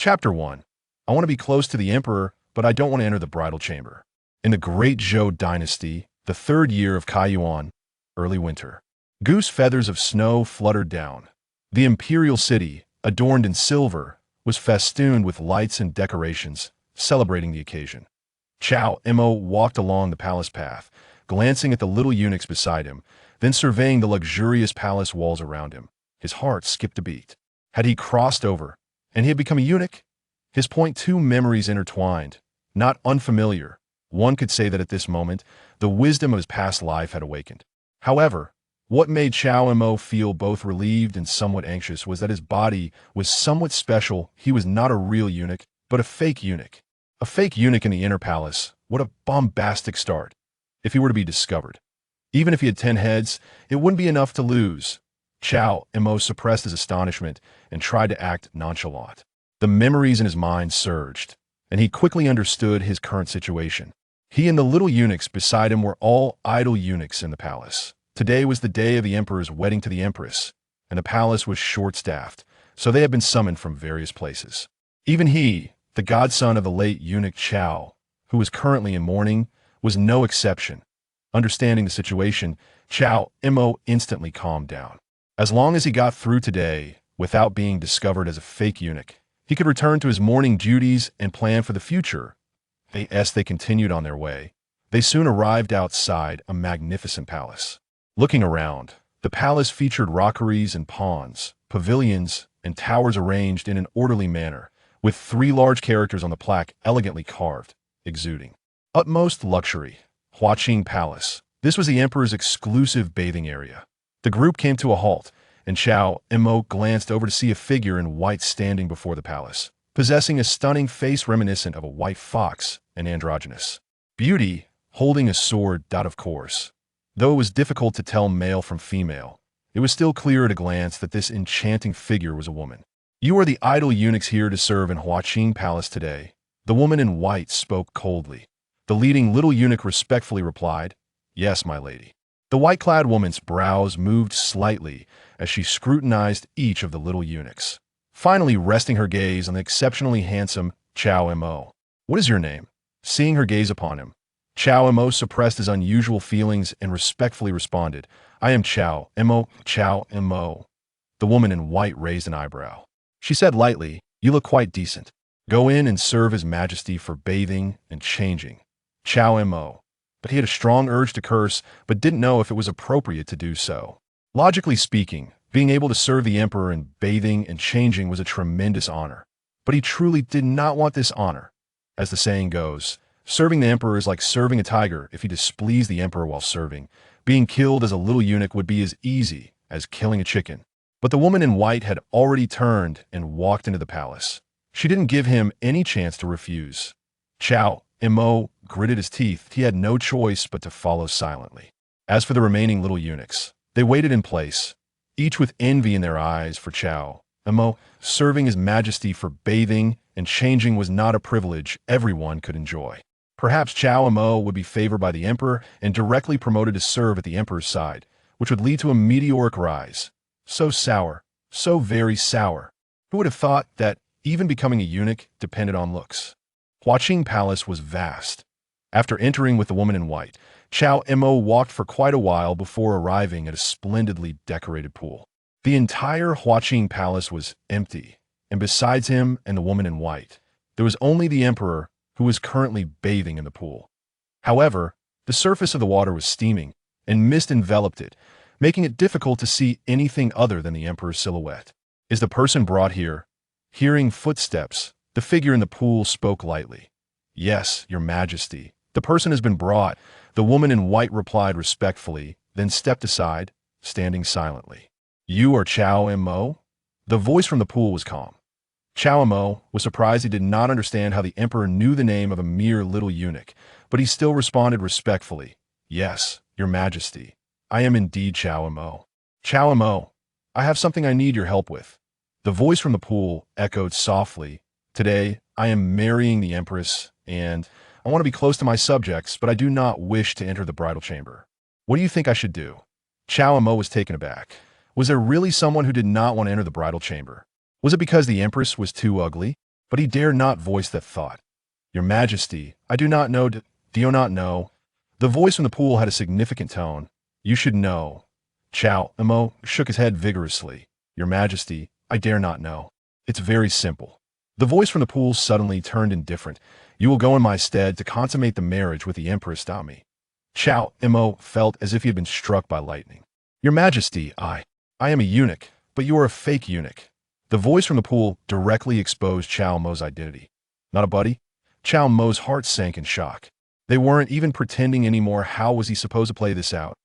Chapter 1. I want to be close to the emperor, but I don't want to enter the bridal chamber. In the Great Zhou Dynasty, the third year of Kuiyuan, early winter, goose feathers of snow fluttered down. The imperial city, adorned in silver, was festooned with lights and decorations, celebrating the occasion. Cao Mo walked along the palace path, glancing at the little eunuchs beside him, then surveying the luxurious palace walls around him. His heart skipped a beat. Had he crossed over, and he had become a eunuch? His two memories intertwined, not unfamiliar. One could say that at this moment, the wisdom of his past life had awakened. However, what made Cao Mo feel both relieved and somewhat anxious was that his body was somewhat special. He was not a real eunuch, but a fake eunuch. A fake eunuch in the inner palace. What a bombastic start. If he were to be discovered. Even if he had 10 heads, it wouldn't be enough to lose. Cao Mo suppressed his astonishment and tried to act nonchalant. The memories in his mind surged, and he quickly understood his current situation. He and the little eunuchs beside him were all idle eunuchs in the palace. Today was the day of the emperor's wedding to the empress, and the palace was short-staffed, so they had been summoned from various places. Even he, the godson of the late eunuch Cao, who was currently in mourning, was no exception. Understanding the situation, Cao Mo instantly calmed down. As long as he got through today without being discovered as a fake eunuch, he could return to his mourning duties and plan for the future. As they continued on their way, they soon arrived outside a magnificent palace. Looking around, the palace featured rockeries and ponds, pavilions, and towers arranged in an orderly manner, with 3 large characters on the plaque elegantly carved, exuding utmost luxury. Huaqing Palace. This was the emperor's exclusive bathing area. The group came to a halt, and Cao Mo glanced over to see a figure in white standing before the palace, possessing a stunning face reminiscent of a white fox and androgynous beauty, holding a sword. Of course, though it was difficult to tell male from female, it was still clear at a glance that this enchanting figure was a woman. You are the idle eunuchs here to serve in Huaqing Palace today. The woman in white spoke coldly. The leading little eunuch respectfully replied, "Yes, my lady." The white-clad woman's brows moved slightly as she scrutinized each of the little eunuchs, finally resting her gaze on the exceptionally handsome Cao Mo. "What is your name?" Seeing her gaze upon him, Cao Mo suppressed his unusual feelings and respectfully responded, "I am Cao Mo, Cao Mo." The woman in white raised an eyebrow. She said lightly, "You look quite decent. Go in and serve His Majesty for bathing and changing." Cao Mo. But he had a strong urge to curse, but didn't know if it was appropriate to do so. Logically speaking, being able to serve the emperor in bathing and changing was a tremendous honor. But he truly did not want this honor. As the saying goes, serving the emperor is like serving a tiger. If he displeased the emperor while serving, being killed as a little eunuch would be as easy as killing a chicken. But the woman in white had already turned and walked into the palace. She didn't give him any chance to refuse. Cao Mo gritted his teeth. He had no choice but to follow silently. As for the remaining little eunuchs, they waited in place, each with envy in their eyes for Cao Mo. Serving His Majesty for bathing and changing was not a privilege everyone could enjoy. Perhaps Cao Mo would be favored by the emperor and directly promoted to serve at the emperor's side, which would lead to a meteoric rise. So sour, so very sour. Who would have thought that even becoming a eunuch depended on looks? Huaqing Palace was vast. After entering with the woman in white, Cao Mo walked for quite a while before arriving at a splendidly decorated pool. The entire Huaqing Palace was empty, and besides him and the woman in white, there was only the emperor, who was currently bathing in the pool. However, the surface of the water was steaming, and mist enveloped it, making it difficult to see anything other than the emperor's silhouette. "Is the person brought here?" Hearing footsteps, the figure in the pool spoke lightly. "Yes, Your Majesty. The person has been brought," the woman in white replied respectfully, then stepped aside, standing silently. "You are Cao Mo?" The voice from the pool was calm. Cao Mo was surprised. He did not understand how the emperor knew the name of a mere little eunuch, but he still responded respectfully, "Yes, Your Majesty. I am indeed Cao Mo." "Cao Mo, I have something I need your help with." The voice from the pool echoed softly, "Today, I am marrying the empress, and I want to be close to my subjects, but I do not wish to enter the bridal chamber. What do you think I should do?" Cao Mo was taken aback. Was there really someone who did not want to enter the bridal chamber? Was it because the empress was too ugly? but he dared not voice that thought. "Your Majesty, I do not know. Do you not know?" The voice from the pool had a significant tone. "You should know." Cao Mo shook his head vigorously. "Your Majesty, I dare not know. It's very simple." The voice from the pool suddenly turned indifferent. "You will go in my stead to consummate the marriage with the Empress Dami." Cao Mo felt as if he had been struck by lightning. "Your Majesty, I am a eunuch, but you are a fake eunuch." The voice from the pool directly exposed Cao Mo's identity. "Not a buddy?" Cao Mo's heart sank in shock. They weren't even pretending anymore. How was he supposed to play this out?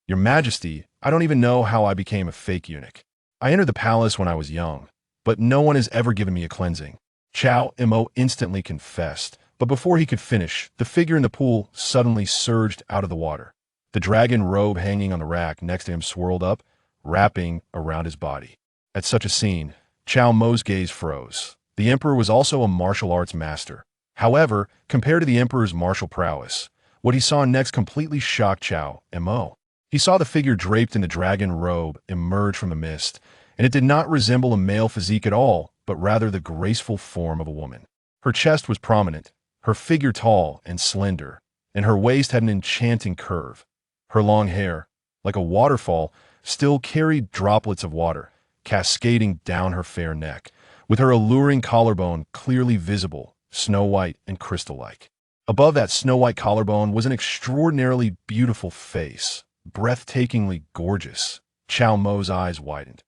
"Your Majesty, I don't even know how I became a fake eunuch. I entered the palace when I was young, but no one has ever given me a cleansing." Cao Mo instantly confessed, but before he could finish, the figure in the pool suddenly surged out of the water. The dragon robe hanging on the rack next to him swirled up, wrapping around his body. At such a scene, Cao Mo's gaze froze. The emperor was also a martial arts master. However, compared to the emperor's martial prowess, what he saw next completely shocked Cao Mo. He saw the figure draped in the dragon robe emerge from the mist, and it did not resemble a male physique at all, but rather the graceful form of a woman. Her chest was prominent, her figure tall and slender, and her waist had an enchanting curve. Her long hair, like a waterfall, still carried droplets of water, cascading down her fair neck, with her alluring collarbone clearly visible, snow-white and crystal-like. Above that snow-white collarbone was an extraordinarily beautiful face, breathtakingly gorgeous. Cao Mo's eyes widened.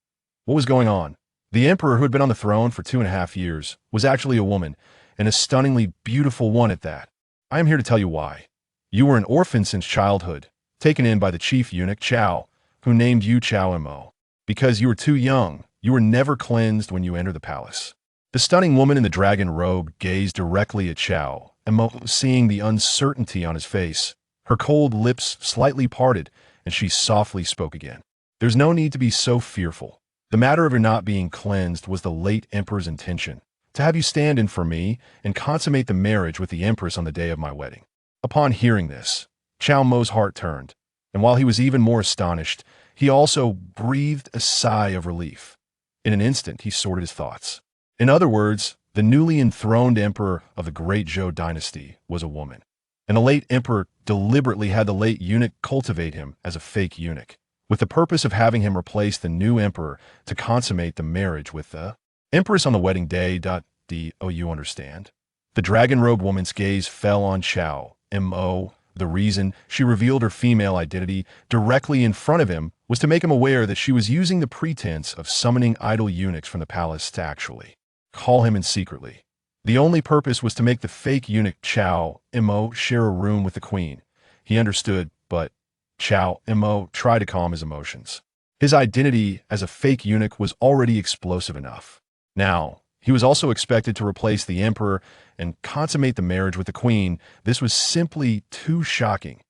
What was going on? The emperor, who had been on the throne for 2.5 years, was actually a woman, and a stunningly beautiful one at that. "I am here to tell you why. You were an orphan since childhood, taken in by the chief eunuch Cao, who named you Cao Mo. Because you were too young, you were never cleansed when you entered the palace." The stunning woman in the dragon robe gazed directly at Cao Mo, seeing the uncertainty on his face. Her cold lips slightly parted, and she softly spoke again. "There's no need to be so fearful. The matter of your not being cleansed was the late emperor's intention, to have you stand in for me and consummate the marriage with the empress on the day of my wedding." Upon hearing this, Cao Mo's heart turned, and while he was even more astonished, he also breathed a sigh of relief. In an instant, he sorted his thoughts. In other words, the newly enthroned emperor of the Great Zhou Dynasty was a woman, and the late emperor deliberately had the late eunuch cultivate him as a fake eunuch, with the purpose of having him replace the new emperor to consummate the marriage with the empress on the wedding day. Do you understand? The dragon-robed woman's gaze fell on Cao Mo. The reason she revealed her female identity directly in front of him was to make him aware that she was using the pretense of summoning idle eunuchs from the palace to actually call him in secretly. The only purpose was to make the fake eunuch Cao Mo share a room with the queen. He understood, but Cao Mo tried to calm his emotions. His identity as a fake eunuch was already explosive enough. Now, he was also expected to replace the emperor and consummate the marriage with the queen. This was simply too shocking.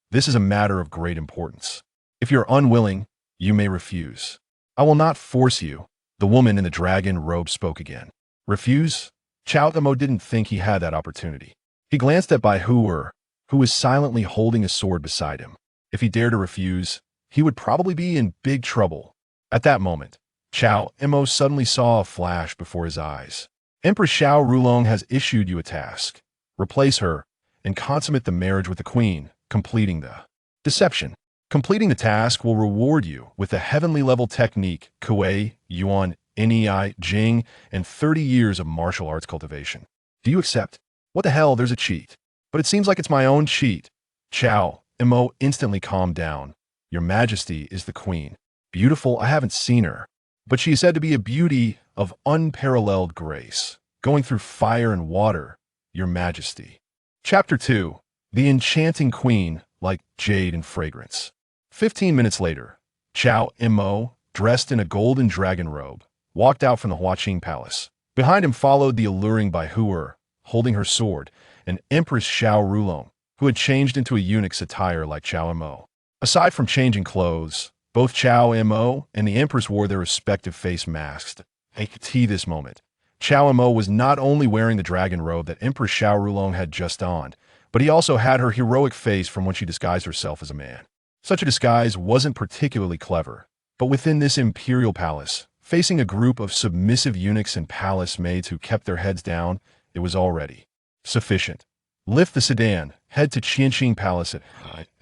"This is a matter of great importance. If you're unwilling, you may refuse." "I will not force you." The woman in the dragon robe spoke again. "Refuse?" Cao Mo didn't think he had that opportunity. He glanced at Bai Huer, who was silently holding a sword beside him. If he dared to refuse, he would probably be in big trouble. At that moment, Cao Mo suddenly saw a flash before his eyes. "Empress Xiao Rulong has issued you a task. Replace her and consummate the marriage with the queen, completing the deception. Completing the task will reward you with the heavenly-level technique Kuiyuan Neijing and 30 years of martial arts cultivation. Do you accept?" "What the hell, there's a cheat." "But it seems like it's my own cheat." Cao Mo instantly calmed down. "Your Majesty is the queen. Beautiful, I haven't seen her, but she is said to be a beauty of unparalleled grace, going through fire and water, Your Majesty." Chapter 2. The Enchanting Queen, like Jade and Fragrance. 15 minutes later, Cao Mo, dressed in a golden dragon robe, walked out from the Huaqing Palace. Behind him followed the alluring Bai Huer, holding her sword, and Empress Xiao Rulong, who had changed into a eunuch's attire like Cao Mo. Aside from changing clothes, both Cao Mo and the Empress wore their respective face masks. At this moment, Cao Mo was not only wearing the dragon robe that Empress Xiao Rulong had just donned, but he also had her heroic face from when she disguised herself as a man. Such a disguise wasn't particularly clever, but within this imperial palace, Facing a group of submissive eunuchs and palace maids who kept their heads down, it was already sufficient. Lift the sedan, head to Qianxing Palace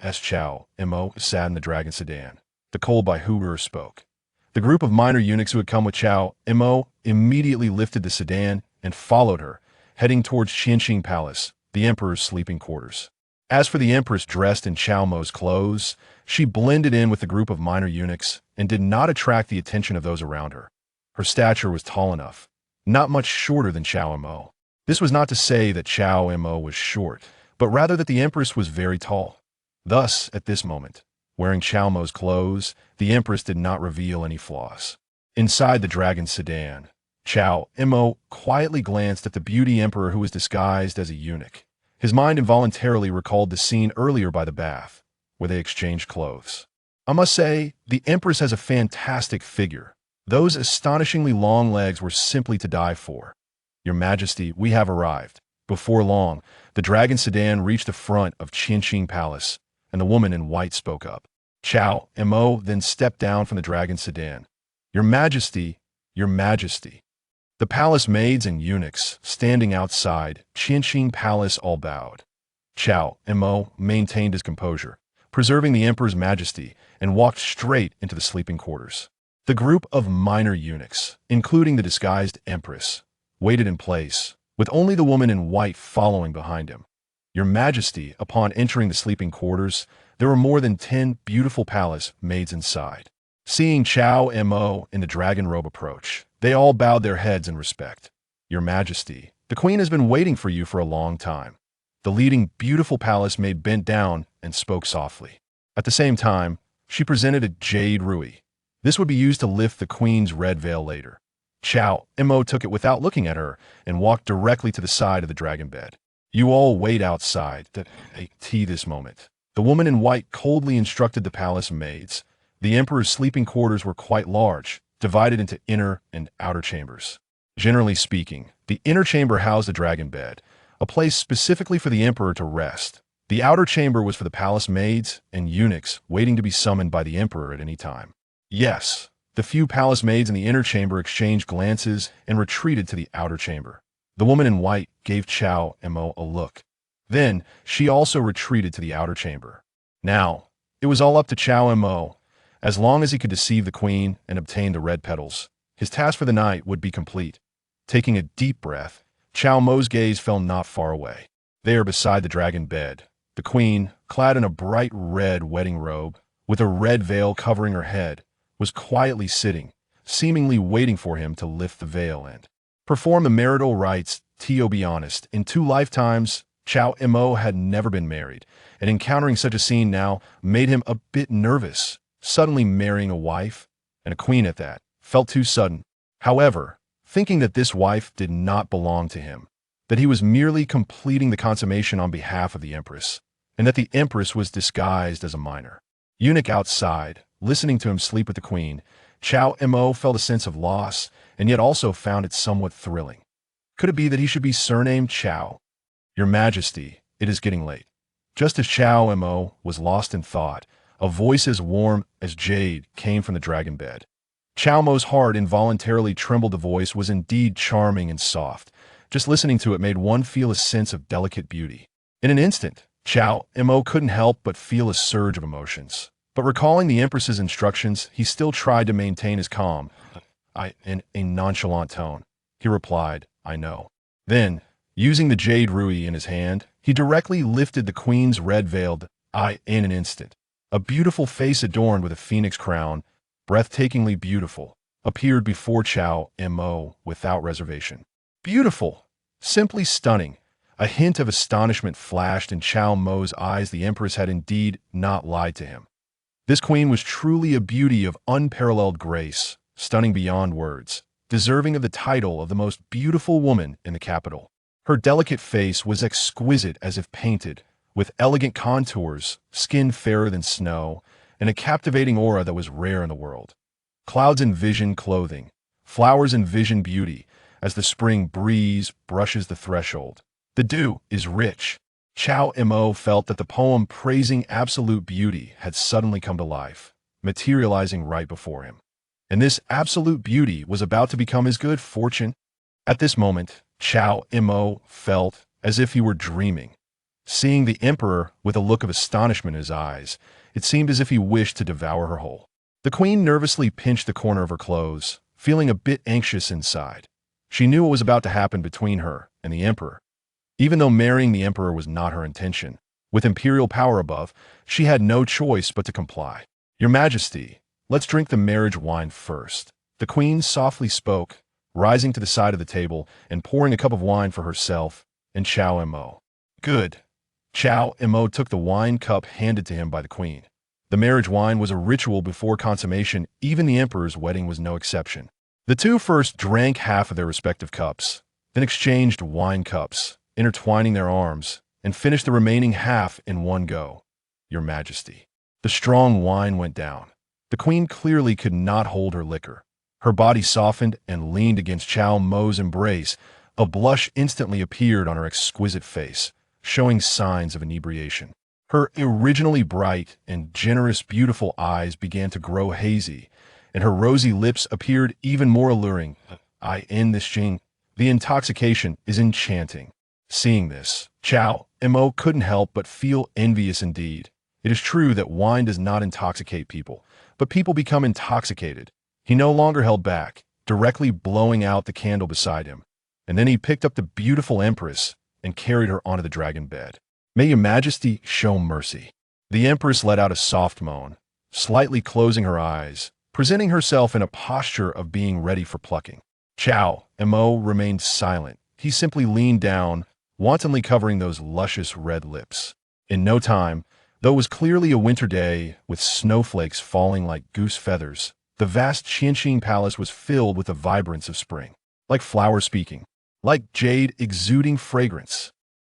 as Cao Mo sat in the dragon sedan. The cold by Hoover spoke. The group of minor eunuchs who had come with Cao Mo immediately lifted the sedan and followed her, heading towards Qianxing Palace, the emperor's sleeping quarters. As for the empress dressed in Cao Mo's clothes, she blended in with the group of minor eunuchs and did not attract the attention of those around her. Her stature was tall enough, not much shorter than Cao Mo. This was not to say that Cao Mo was short, but rather that the empress was very tall. Thus, at this moment, wearing Cao Mo's clothes, the empress did not reveal any flaws. Inside the dragon sedan, Cao Mo quietly glanced at the beauty emperor who was disguised as a eunuch. His mind involuntarily recalled the scene earlier by the bath, where they exchanged clothes. I must say, the empress has a fantastic figure. Those astonishingly long legs were simply to die for. Your Majesty, we have arrived. Before long, the dragon sedan reached the front of Qianxing Palace, and the woman in white spoke up. Cao Mo then stepped down from the dragon sedan. Your Majesty, Your Majesty. The palace maids and eunuchs, standing outside Qianxing Palace, all bowed. Cao Mo maintained his composure, preserving the emperor's majesty, and walked straight into the sleeping quarters. The group of minor eunuchs, including the disguised empress, waited in place, with only the woman in white following behind him. Your Majesty, upon entering the sleeping quarters, there were more than 10 beautiful palace maids inside. Seeing Cao Mo in the dragon robe approach, they all bowed their heads in respect. Your Majesty, the queen has been waiting for you for a long time. The leading beautiful palace maid bent down and spoke softly. At the same time, she presented a jade rui. This would be used to lift the queen's red veil later. Cao Mo took it without looking at her and walked directly to the side of the dragon bed. You all wait outside to tea this moment. The woman in white coldly instructed the palace maids. The emperor's sleeping quarters were quite large, divided into inner and outer chambers. Generally speaking, the inner chamber housed the dragon bed, a place specifically for the emperor to rest. The outer chamber was for the palace maids and eunuchs waiting to be summoned by the emperor at any time. Yes, the few palace maids in the inner chamber exchanged glances and retreated to the outer chamber. The woman in white gave Cao Mo a look. Then, she also retreated to the outer chamber. Now, it was all up to Cao Mo. As long as he could deceive the queen and obtain the red petals, his task for the night would be complete. Taking a deep breath, Cao Mo's gaze fell not far away. There beside the dragon bed, the queen, clad in a bright red wedding robe, with a red veil covering her head, was quietly sitting, seemingly waiting for him to lift the veil and perform the marital rites. To be honest, in 2 lifetimes, Cao Mo had never been married, and encountering such a scene now made him a bit nervous. Suddenly marrying a wife, and a queen at that, felt too sudden. However, thinking that this wife did not belong to him, that he was merely completing the consummation on behalf of the empress, and that the empress was disguised as a minor eunuch outside, listening to him sleep with the queen, Cao Mo felt a sense of loss, and yet also found it somewhat thrilling. Could it be that he should be surnamed Cao? Your Majesty, it is getting late. Just as Cao Mo was lost in thought, a voice as warm as jade came from the dragon bed. Cao Mo's heart involuntarily trembled. The voice was indeed charming and soft. Just listening to it made one feel a sense of delicate beauty. In an instant, Cao Mo couldn't help but feel a surge of emotions. But recalling the empress's instructions, he still tried to maintain his calm. In a nonchalant tone, he replied, I know. Then, using the jade rui in his hand, he directly lifted the queen's red veiled in an instant. A beautiful face adorned with a phoenix crown, breathtakingly beautiful, appeared before Cao Mo without reservation. Beautiful! Simply stunning! A hint of astonishment flashed in Cao Mo's eyes. The empress had indeed not lied to him. This queen was truly a beauty of unparalleled grace, stunning beyond words, deserving of the title of the most beautiful woman in the capital. Her delicate face was exquisite as if painted, with elegant contours, skin fairer than snow, and a captivating aura that was rare in the world. Clouds envision clothing, flowers envision beauty, as the spring breeze brushes the threshold. The dew is rich. Cao Mo felt that the poem praising absolute beauty had suddenly come to life, materializing right before him. and this absolute beauty was about to become his good fortune. At this moment, Cao Mo felt as if he were dreaming. Seeing the emperor with a look of astonishment in his eyes, it seemed as if he wished to devour her whole. The queen nervously pinched the corner of her clothes, feeling a bit anxious inside. She knew what was about to happen between her and the emperor. Even though marrying the emperor was not her intention, with imperial power above, she had no choice but to comply. "Your Majesty, let's drink the marriage wine first," the queen softly spoke, rising to the side of the table and pouring a cup of wine for herself and Cao Mo. "Good." Cao Mo took the wine cup handed to him by the queen. The marriage wine was a ritual before consummation. Even the emperor's wedding was no exception. The two first drank half of their respective cups, then exchanged wine cups, intertwining their arms, and finished the remaining half in one go. "Your Majesty." The strong wine went down. The queen clearly could not hold her liquor. Her body softened and leaned against Cao Mo's embrace. A blush instantly appeared on her exquisite face, showing signs of inebriation. Her originally bright and generous beautiful eyes began to grow hazy, and her rosy lips appeared even more alluring. "I end this Jing. The intoxication is enchanting." Seeing this, Cao Mo couldn't help but feel envious indeed. It is true that wine does not intoxicate people, but people become intoxicated. He no longer held back, directly blowing out the candle beside him. And then he picked up the beautiful empress and carried her onto the dragon bed. "May your Majesty show mercy." The empress let out a soft moan, slightly closing her eyes, presenting herself in a posture of being ready for plucking. Cao Mo remained silent. He simply leaned down, wantonly covering those luscious red lips. In no time, though it was clearly a winter day with snowflakes falling like goose feathers, the vast Qianqing palace was filled with the vibrance of spring, like flowers speaking, like jade exuding fragrance.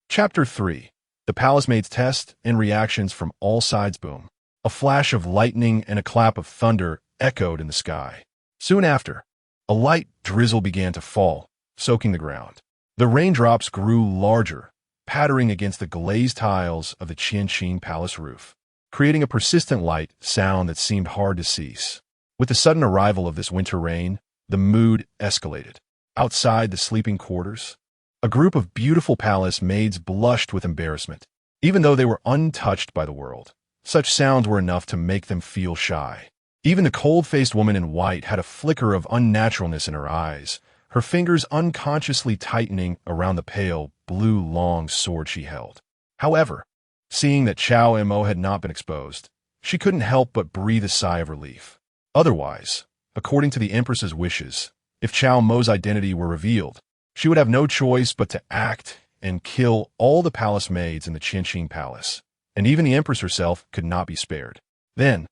Chapter 3. The palace maid's test and reactions from all sides. Boom. A flash of lightning and a clap of thunder echoed in the sky. Soon after, a light drizzle began to fall, soaking the ground. The raindrops grew larger, pattering against the glazed tiles of the Qianqing palace roof, creating a persistent light sound that seemed hard to cease. With the sudden arrival of this winter rain, the mood escalated. Outside the sleeping quarters, a group of beautiful palace maids blushed with embarrassment. Even though they were untouched by the world, such sounds were enough to make them feel shy. Even the cold-faced woman in white had a flicker of unnaturalness in her eyes, her fingers unconsciously tightening around the pale, blue long sword she held. However, seeing that Cao Mo had not been exposed, she couldn't help but breathe a sigh of relief. Otherwise, according to the Empress's wishes, if Cao Mo's identity were revealed, she would have no choice but to act and kill all the palace maids in the Qianqing palace, and even the Empress herself could not be spared. Then,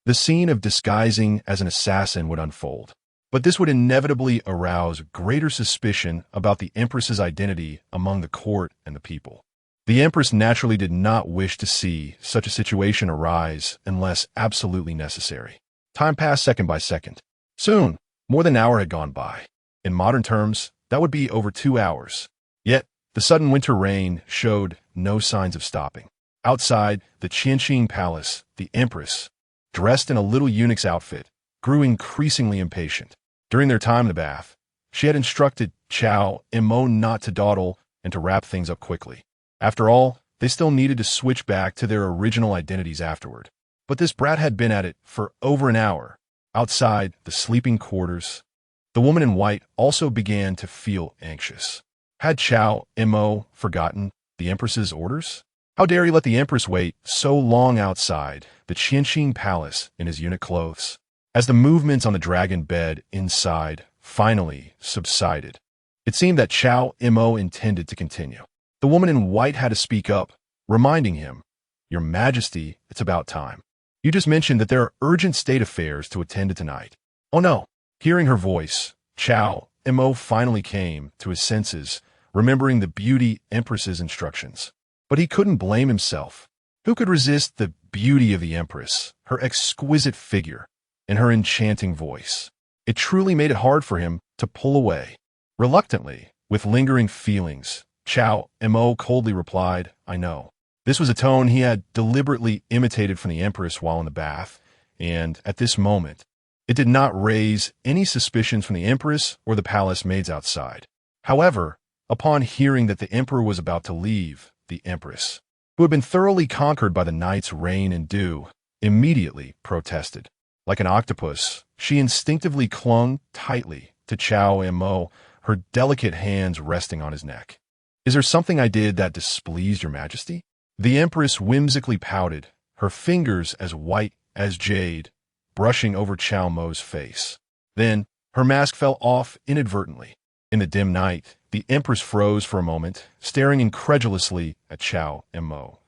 the scene of disguising as an assassin would unfold. But this would inevitably arouse greater suspicion about the Empress's identity among the court and the people. The Empress naturally did not wish to see such a situation arise unless absolutely necessary. Time passed second by second. Soon, more than an hour had gone by. In modern terms, that would be over 2 hours. Yet, the sudden winter rain showed no signs of stopping. Outside the Qianqing palace, the Empress, dressed in a little eunuch's outfit, grew increasingly impatient. During their time in the bath, she had instructed Cao Mo not to dawdle and to wrap things up quickly. After all, they still needed to switch back to their original identities afterward. But this brat had been at it for over an hour. Outside the sleeping quarters, the woman in white also began to feel anxious. Had Cao Mo forgotten the Empress's orders? How dare he let the Empress wait so long outside the Qianqing palace in his eunuch clothes? As the movements on the dragon bed inside finally subsided, it seemed that Cao Mo intended to continue. The woman in white had to speak up, reminding him, "Your Majesty, it's about time. You just mentioned that there are urgent state affairs to attend to tonight." "Oh no." Hearing her voice, Cao Mo finally came to his senses, remembering the beauty Empress's instructions. But he couldn't blame himself. Who could resist the beauty of the Empress, her exquisite figure, and her enchanting voice? It truly made it hard for him to pull away. Reluctantly, with lingering feelings, Cao Mo coldly replied, "I know." This was a tone he had deliberately imitated from the Empress while in the bath, and at this moment, It did not raise any suspicions from the empress or the palace maids outside. However, upon hearing that the emperor was about to leave, the empress, who had been thoroughly conquered by the night's rain and dew, immediately protested. Like an octopus, she instinctively clung tightly to Cao Mo, her delicate hands resting on his neck. "Is there something I did that displeased your majesty?" The empress whimsically pouted, her fingers as white as jade, brushing over Cao Mo's face. Then, her mask fell off inadvertently. In the dim night, the empress froze for a moment, staring incredulously at Cao Mo.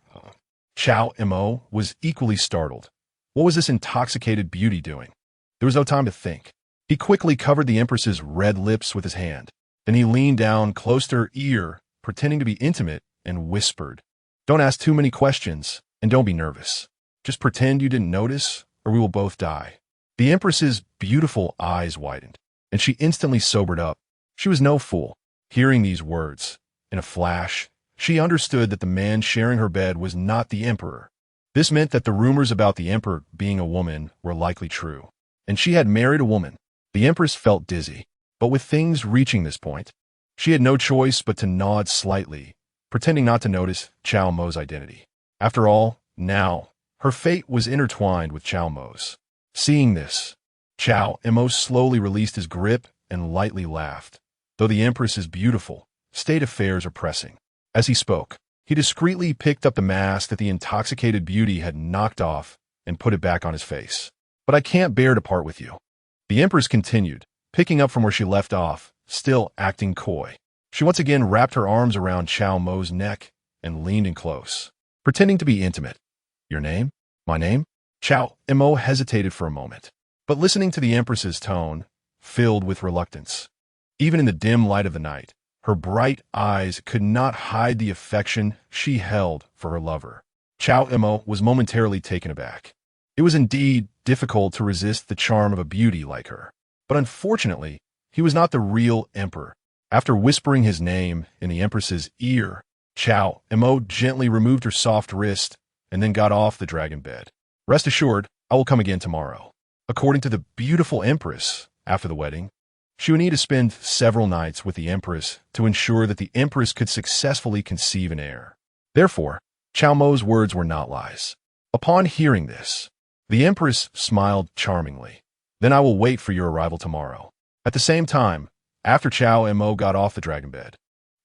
Cao Mo was equally startled. What was this intoxicated beauty doing? There was no time to think. He quickly covered the empress's red lips with his hand. Then he leaned down close to her ear, pretending to be intimate, and whispered, "Don't ask too many questions, and don't be nervous. Just pretend you didn't notice, or we will both die." The empress's beautiful eyes widened, and she instantly sobered up. She was no fool. Hearing these words, in a flash, she understood that the man sharing her bed was not the emperor. This meant that the rumors about the emperor being a woman were likely true, and she had married a woman. The empress felt dizzy, but with things reaching this point, she had no choice but to nod slightly, pretending not to notice Cao Mo's identity. After all, now, her fate was intertwined with Cao Mo's. Seeing this, Cao Mo slowly released his grip and lightly laughed. Though the empress is beautiful, state affairs are pressing. As he spoke, he discreetly picked up the mask that the intoxicated beauty had knocked off and put it back on his face. "But I can't bear to part with you." The empress continued, picking up from where she left off, still acting coy. She once again wrapped her arms around Cao Mo's neck and leaned in close, pretending to be intimate. "Your name? My name?" Cao Mo hesitated for a moment, but listening to the empress's tone, filled with reluctance. Even in the dim light of the night, her bright eyes could not hide the affection she held for her lover. Cao Mo was momentarily taken aback. It was indeed difficult to resist the charm of a beauty like her. But unfortunately, he was not the real emperor. After whispering his name in the empress's ear, Cao Mo gently removed her soft wrist and then got off the dragon bed. "Rest assured, I will come again tomorrow." According to the beautiful empress, after the wedding, she would need to spend several nights with the empress to ensure that the empress could successfully conceive an heir. Therefore, Cao Mo's words were not lies. Upon hearing this, the empress smiled charmingly. "Then I will wait for your arrival tomorrow." At the same time, after Cao Mo got off the dragon bed,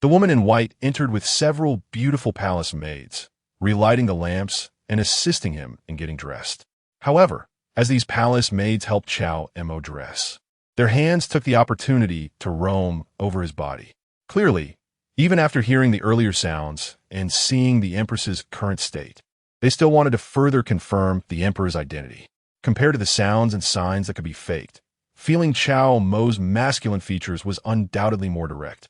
the woman in white entered with several beautiful palace maids, relighting the lamps and assisting him in getting dressed. However, as these palace maids helped Cao Mo dress, their hands took the opportunity to roam over his body. Clearly, even after hearing the earlier sounds and seeing the empress's current state, they still wanted to further confirm the emperor's identity. Compared to the sounds and signs that could be faked, feeling Cao Mo's masculine features was undoubtedly more direct.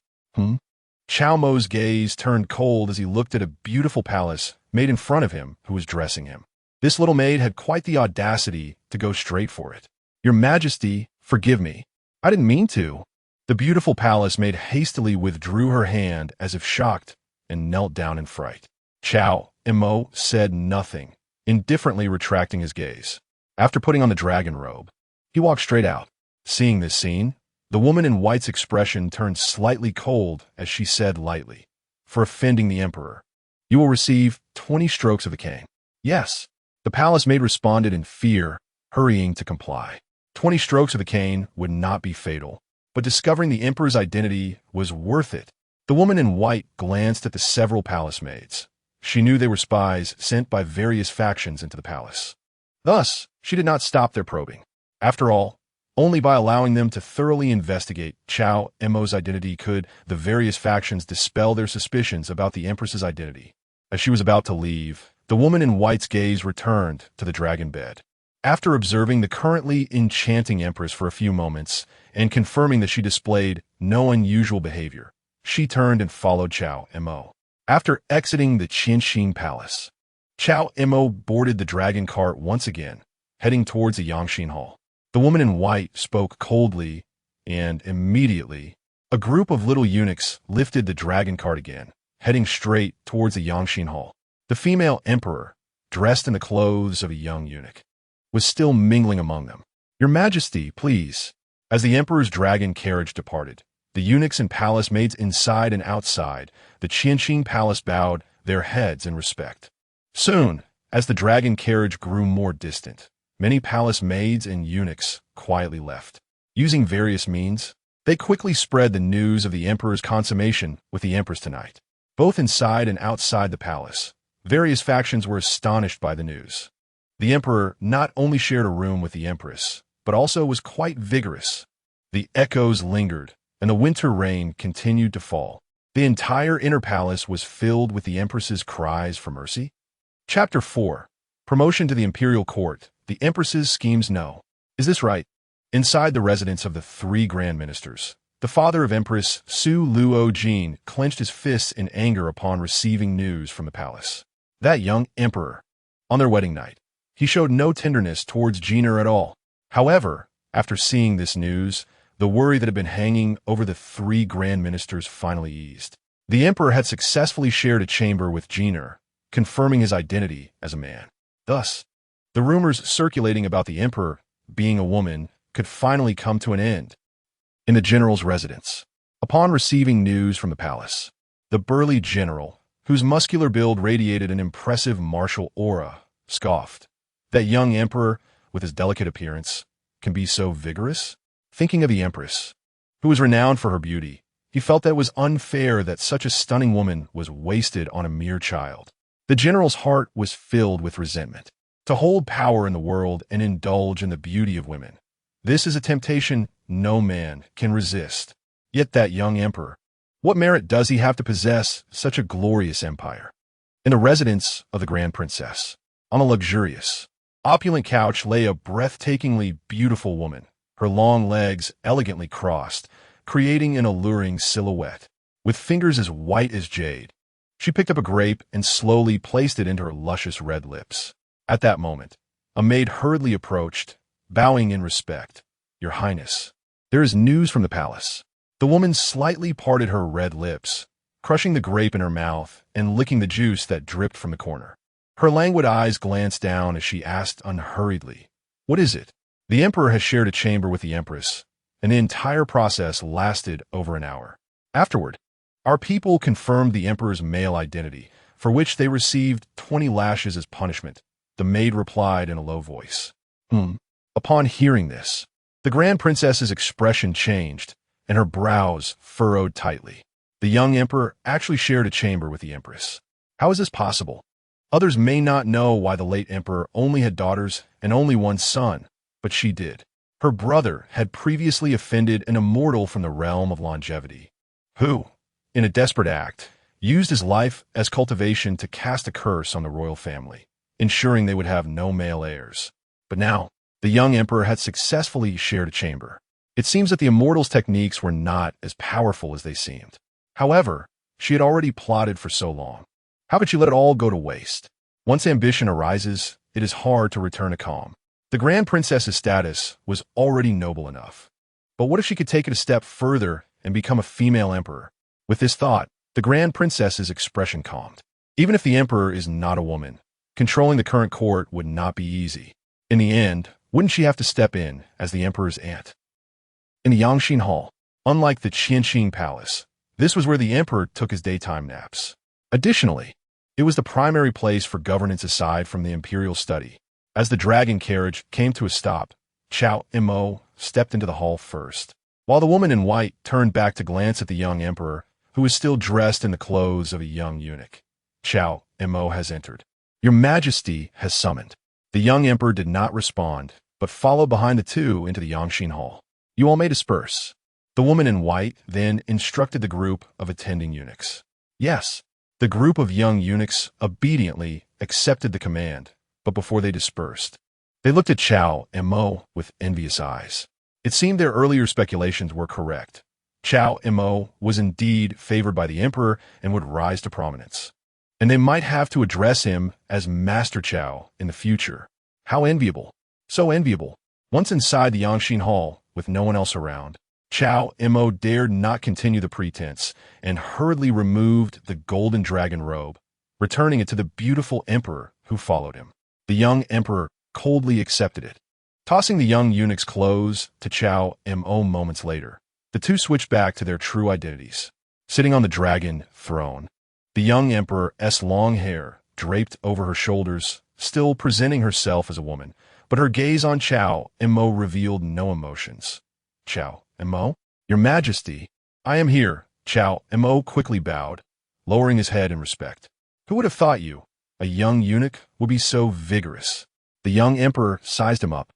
Cao Mo's gaze turned cold as he looked at a beautiful palace maid in front of him who was dressing him. This little maid had quite the audacity to go straight for it. "Your Majesty, forgive me. I didn't mean to." The beautiful palace maid hastily withdrew her hand as if shocked and knelt down in fright. Cao Mo said nothing, indifferently retracting his gaze. After putting on the dragon robe, he walked straight out. Seeing this scene, the woman in white's expression turned slightly cold as she said lightly, "For offending the emperor, you will receive 20 strokes of the cane." "Yes." The palace maid responded in fear, hurrying to comply. 20 strokes of the cane would not be fatal, but discovering the emperor's identity was worth it. The woman in white glanced at the several palace maids. She knew they were spies sent by various factions into the palace. Thus, she did not stop their probing. After all, only by allowing them to thoroughly investigate Cao Mo's identity could the various factions dispel their suspicions about the empress's identity. As she was about to leave, the woman in white's gaze returned to the dragon bed. After observing the currently enchanting empress for a few moments and confirming that she displayed no unusual behavior, she turned and followed Cao Mo. After exiting the Qianxin Palace, Cao Mo boarded the dragon cart once again, heading towards the Yangxin Hall. The woman in white spoke coldly, and immediately, a group of little eunuchs lifted the dragon cart again, heading straight towards the Yangxin Hall. The female emperor, dressed in the clothes of a young eunuch, was still mingling among them. "Your Majesty, please." As the emperor's dragon carriage departed, the eunuchs and palace maids inside and outside the Qianqing palace bowed their heads in respect. Soon, as the dragon carriage grew more distant, many palace maids and eunuchs quietly left. Using various means, they quickly spread the news of the emperor's consummation with the empress tonight. Both inside and outside the palace, various factions were astonished by the news. The emperor not only shared a room with the empress, but also was quite vigorous. The echoes lingered, and the winter rain continued to fall. The entire inner palace was filled with the empress's cries for mercy. Chapter 4. Promotion to the imperial court. The empress's schemes no. Is this right? Inside the residence of the three grand ministers, the father of Empress Xiao Rulong clenched his fists in anger upon receiving news from the palace. That young emperor. On their wedding night, he showed no tenderness towards Gina at all. However, after seeing this news, the worry that had been hanging over the three grand ministers finally eased. The emperor had successfully shared a chamber with Gina, confirming his identity as a man. Thus, the rumors circulating about the emperor being a woman could finally come to an end. In the general's residence, upon receiving news from the palace, the burly general, whose muscular build radiated an impressive martial aura, scoffed. That young emperor, with his delicate appearance, can be so vigorous? Thinking of the empress, who was renowned for her beauty, he felt that it was unfair that such a stunning woman was wasted on a mere child. The general's heart was filled with resentment. To hold power in the world and indulge in the beauty of women, this is a temptation no man can resist. Yet that young emperor, what merit does he have to possess such a glorious empire? In the residence of the grand princess, on a luxurious, opulent couch lay a breathtakingly beautiful woman, her long legs elegantly crossed, creating an alluring silhouette. With fingers as white as jade, she picked up a grape and slowly placed it into her luscious red lips. At that moment, a maid hurriedly approached, bowing in respect. "Your Highness, there is news from the palace." The woman slightly parted her red lips, crushing the grape in her mouth and licking the juice that dripped from the corner. Her languid eyes glanced down as she asked unhurriedly, "What is it?" The emperor has shared a chamber with the empress, and the entire process lasted over an hour. Afterward, our people confirmed the emperor's male identity, for which they received 20 lashes as punishment. The maid replied in a low voice. Upon hearing this, the grand princess's expression changed, and her brows furrowed tightly. The young emperor actually shared a chamber with the empress. How is this possible? Others may not know why the late emperor only had daughters and only one son, but she did. Her brother had previously offended an immortal from the realm of longevity, who, in a desperate act, used his life as cultivation to cast a curse on the royal family, ensuring they would have no male heirs. But now, the young emperor had successfully shared a chamber. It seems that the immortal's techniques were not as powerful as they seemed. However, she had already plotted for so long. How could she let it all go to waste? Once ambition arises, it is hard to return to calm. The grand princess's status was already noble enough. But what if she could take it a step further and become a female emperor? With this thought, the grand princess's expression calmed. Even if the emperor is not a woman, controlling the current court would not be easy. In the end, wouldn't she have to step in as the emperor's aunt? In the Yangxin Hall, unlike the Qianqing Palace, this was where the emperor took his daytime naps. Additionally, it was the primary place for governance aside from the imperial study. As the dragon carriage came to a stop, Cao Mo stepped into the hall first, while the woman in white turned back to glance at the young emperor, who was still dressed in the clothes of a young eunuch. "Cao Mo has entered. Your Majesty has summoned." The young emperor did not respond, but followed behind the two into the Yangxin Hall. "You all may disperse." The woman in white then instructed the group of attending eunuchs. Yes, the group of young eunuchs obediently accepted the command, but before they dispersed, they looked at Cao Mo with envious eyes. It seemed their earlier speculations were correct. Cao Mo was indeed favored by the emperor and would rise to prominence. And they might have to address him as Master Cao in the future. How enviable. So enviable. Once inside the Yangxin Hall, with no one else around, Cao Mo dared not continue the pretense and hurriedly removed the golden dragon robe, returning it to the beautiful emperor who followed him. The young emperor coldly accepted it. Tossing the young eunuch's clothes to Cao Mo moments later, the two switched back to their true identities. Sitting on the dragon throne, the young emperor's long hair draped over her shoulders, still presenting herself as a woman, but her gaze on Cao Mo revealed no emotions. Cao Mo, Your Majesty, I am here. Cao Mo quickly bowed, lowering his head in respect. Who would have thought you, a young eunuch, would be so vigorous? The young emperor sized him up,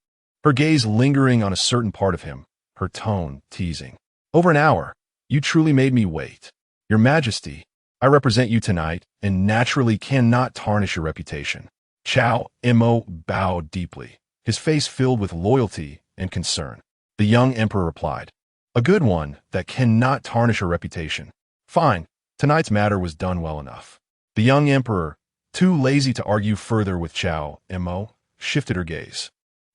her gaze lingering on a certain part of him, her tone teasing. Over an hour, you truly made me wait. Your Majesty, I represent you tonight and naturally cannot tarnish your reputation. Cao Mo bowed deeply, his face filled with loyalty and concern. The young emperor replied, a good one that cannot tarnish her reputation. Fine, tonight's matter was done well enough. The young emperor, too lazy to argue further with Cao Mo, shifted her gaze,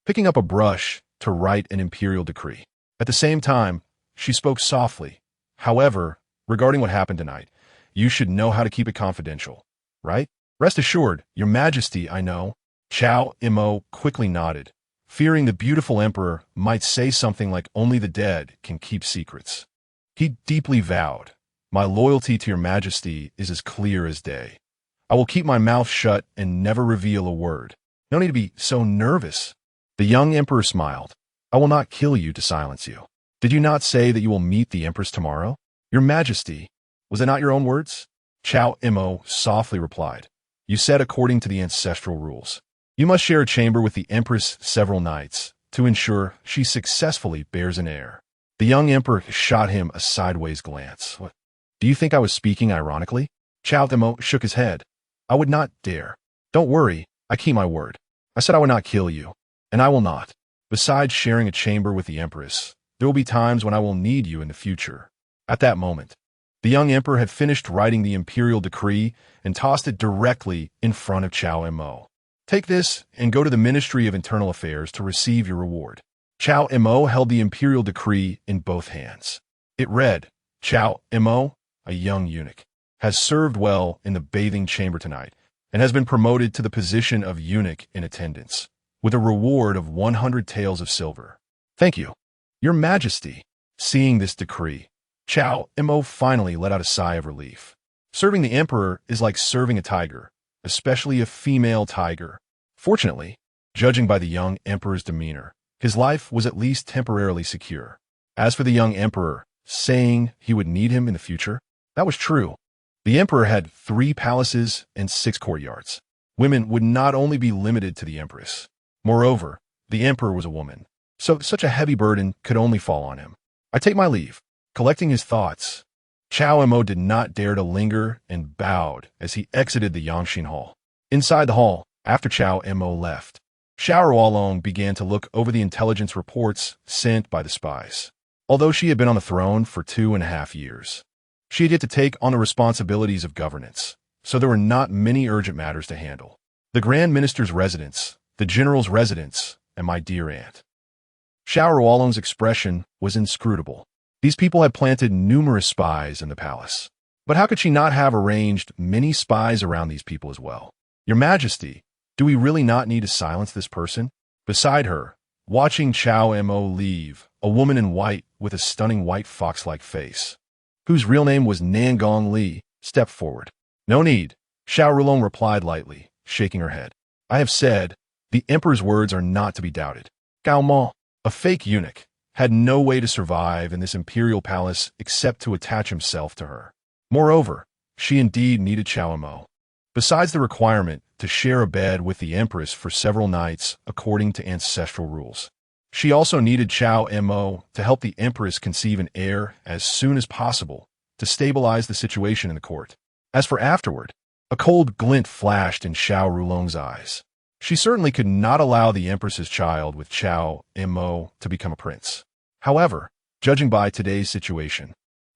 picking up a brush to write an imperial decree. At the same time, she spoke softly. However, regarding what happened tonight, you should know how to keep it confidential, right? Rest assured, Your Majesty, I know. Cao Mo quickly nodded, fearing the beautiful emperor might say something like only the dead can keep secrets. He deeply vowed, my loyalty to Your Majesty is as clear as day. I will keep my mouth shut and never reveal a word. No need to be so nervous. The young emperor smiled. I will not kill you to silence you. Did you not say that you will meet the Empress tomorrow? Your Majesty, was it not your own words? Cao Mo softly replied. You said according to the ancestral rules. You must share a chamber with the Empress several nights to ensure she successfully bears an heir. The young emperor shot him a sideways glance. What? Do you think I was speaking ironically? Cao Mo shook his head. I would not dare. Don't worry, I keep my word. I said I would not kill you, and I will not. Besides sharing a chamber with the Empress, there will be times when I will need you in the future. At that moment, the young emperor had finished writing the imperial decree and tossed it directly in front of Cao Mo. Take this and go to the Ministry of Internal Affairs to receive your reward. Cao Mo held the imperial decree in both hands. It read, Cao Mo, a young eunuch, has served well in the bathing chamber tonight and has been promoted to the position of eunuch in attendance, with a reward of 100 taels of silver. Thank you, Your Majesty. Seeing this decree, Cao Mo finally let out a sigh of relief. Serving the emperor is like serving a tiger, especially a female tiger. Fortunately, judging by the young emperor's demeanor, his life was at least temporarily secure. As for the young emperor, saying he would need him in the future, that was true. The emperor had 3 palaces and 6 courtyards. Women would not only be limited to the empress. Moreover, the emperor was a woman, so such a heavy burden could only fall on him. I take my leave. Collecting his thoughts, Cao Mo did not dare to linger and bowed as he exited the Yangxin Hall. Inside the hall, after Cao Mo left, Xiao Rulong began to look over the intelligence reports sent by the spies. Although she had been on the throne for 2.5 years, she had yet to take on the responsibilities of governance, so there were not many urgent matters to handle. The Grand Minister's residence, the General's residence, and my dear aunt. Xiao Rulong's expression was inscrutable. These people had planted numerous spies in the palace. But how could she not have arranged many spies around these people as well? Your Majesty, do we really not need to silence this person? Beside her, watching Cao Mo leave, a woman in white with a stunning white fox-like face, whose real name was Nangong Li, stepped forward. No need, Xiao Rulong replied lightly, shaking her head. I have said, the emperor's words are not to be doubted. Cao Mo, a fake eunuch, had no way to survive in this imperial palace except to attach himself to her. Moreover, she indeed needed Cao Mo. Besides the requirement to share a bed with the empress for several nights according to ancestral rules, she also needed Cao Mo to help the empress conceive an heir as soon as possible to stabilize the situation in the court. As for afterward, a cold glint flashed in Xiao Rulong's eyes. She certainly could not allow the empress's child with Cao Mo to become a prince. However, judging by today's situation,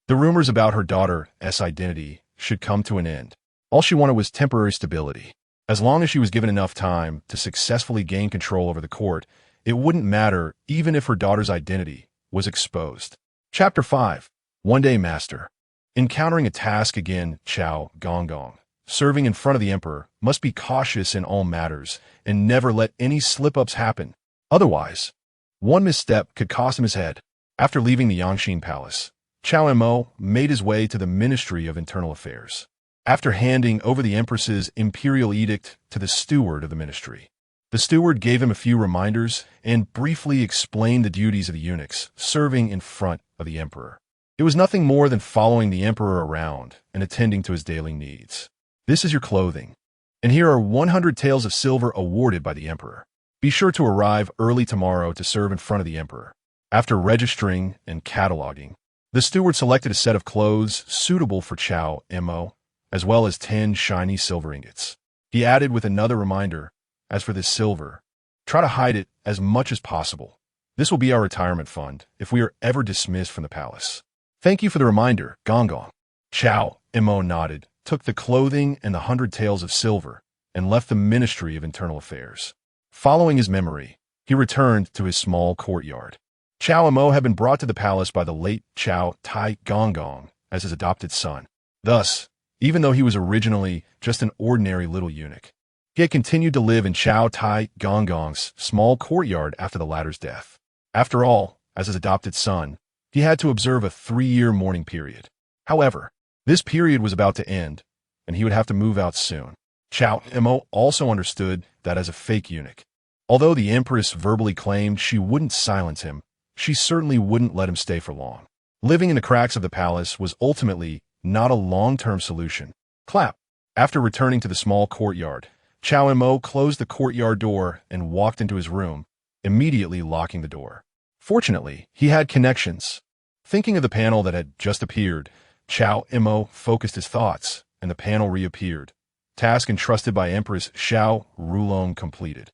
the rumors about her daughter's identity should come to an end. All she wanted was temporary stability. As long as she was given enough time to successfully gain control over the court, it wouldn't matter even if her daughter's identity was exposed. Chapter 5. One Day Master. Encountering a task again, Cao Gonggong, serving in front of the emperor, must be cautious in all matters and never let any slip-ups happen. Otherwise, one misstep could cost him his head. After leaving the Yangxin Palace, Cao Mo made his way to the Ministry of Internal Affairs. After handing over the Empress's imperial edict to the steward of the ministry, the steward gave him a few reminders and briefly explained the duties of the eunuchs serving in front of the emperor. It was nothing more than following the emperor around and attending to his daily needs. This is your clothing, and here are 100 taels of silver awarded by the emperor. Be sure to arrive early tomorrow to serve in front of the emperor. After registering and cataloging, the steward selected a set of clothes suitable for Cao Mo, as well as 10 shiny silver ingots. He added with another reminder, as for this silver, try to hide it as much as possible. This will be our retirement fund if we are ever dismissed from the palace. Thank you for the reminder, Gong. Cao Mo nodded, took the clothing and the 100 taels of silver, and left the Ministry of Internal Affairs. Following his memory, he returned to his small courtyard. Cao Mo had been brought to the palace by the late Cao Tai Gong as his adopted son. Thus, even though he was originally just an ordinary little eunuch, he had continued to live in Cao Tai Gong's small courtyard after the latter's death. After all, as his adopted son, he had to observe a 3-year mourning period. However, this period was about to end, and he would have to move out soon. Cao Mo also understood that as a fake eunuch, although the Empress verbally claimed she wouldn't silence him, she certainly wouldn't let him stay for long. Living in the cracks of the palace was ultimately not a long-term solution. Clap. After returning to the small courtyard, Cao Mo closed the courtyard door and walked into his room, immediately locking the door. Fortunately, he had connections. Thinking of the panel that had just appeared, Cao Mo focused his thoughts, and the panel reappeared. Task entrusted by Empress Xiao Rulong completed.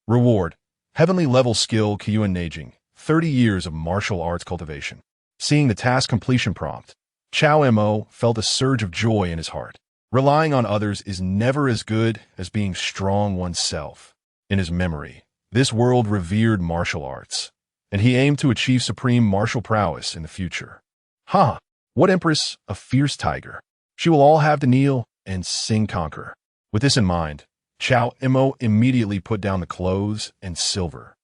Reward: Heavenly level skill Kuiyuan Neijing, 30 years of martial arts cultivation. Seeing the task completion prompt, Cao Mo felt a surge of joy in his heart. Relying on others is never as good as being strong oneself. In his memory, this world revered martial arts, and he aimed to achieve supreme martial prowess in the future. What empress? A fierce tiger. She will all have to kneel and sing conquer. With this in mind, Cao Mo immediately put down the clothes and silver,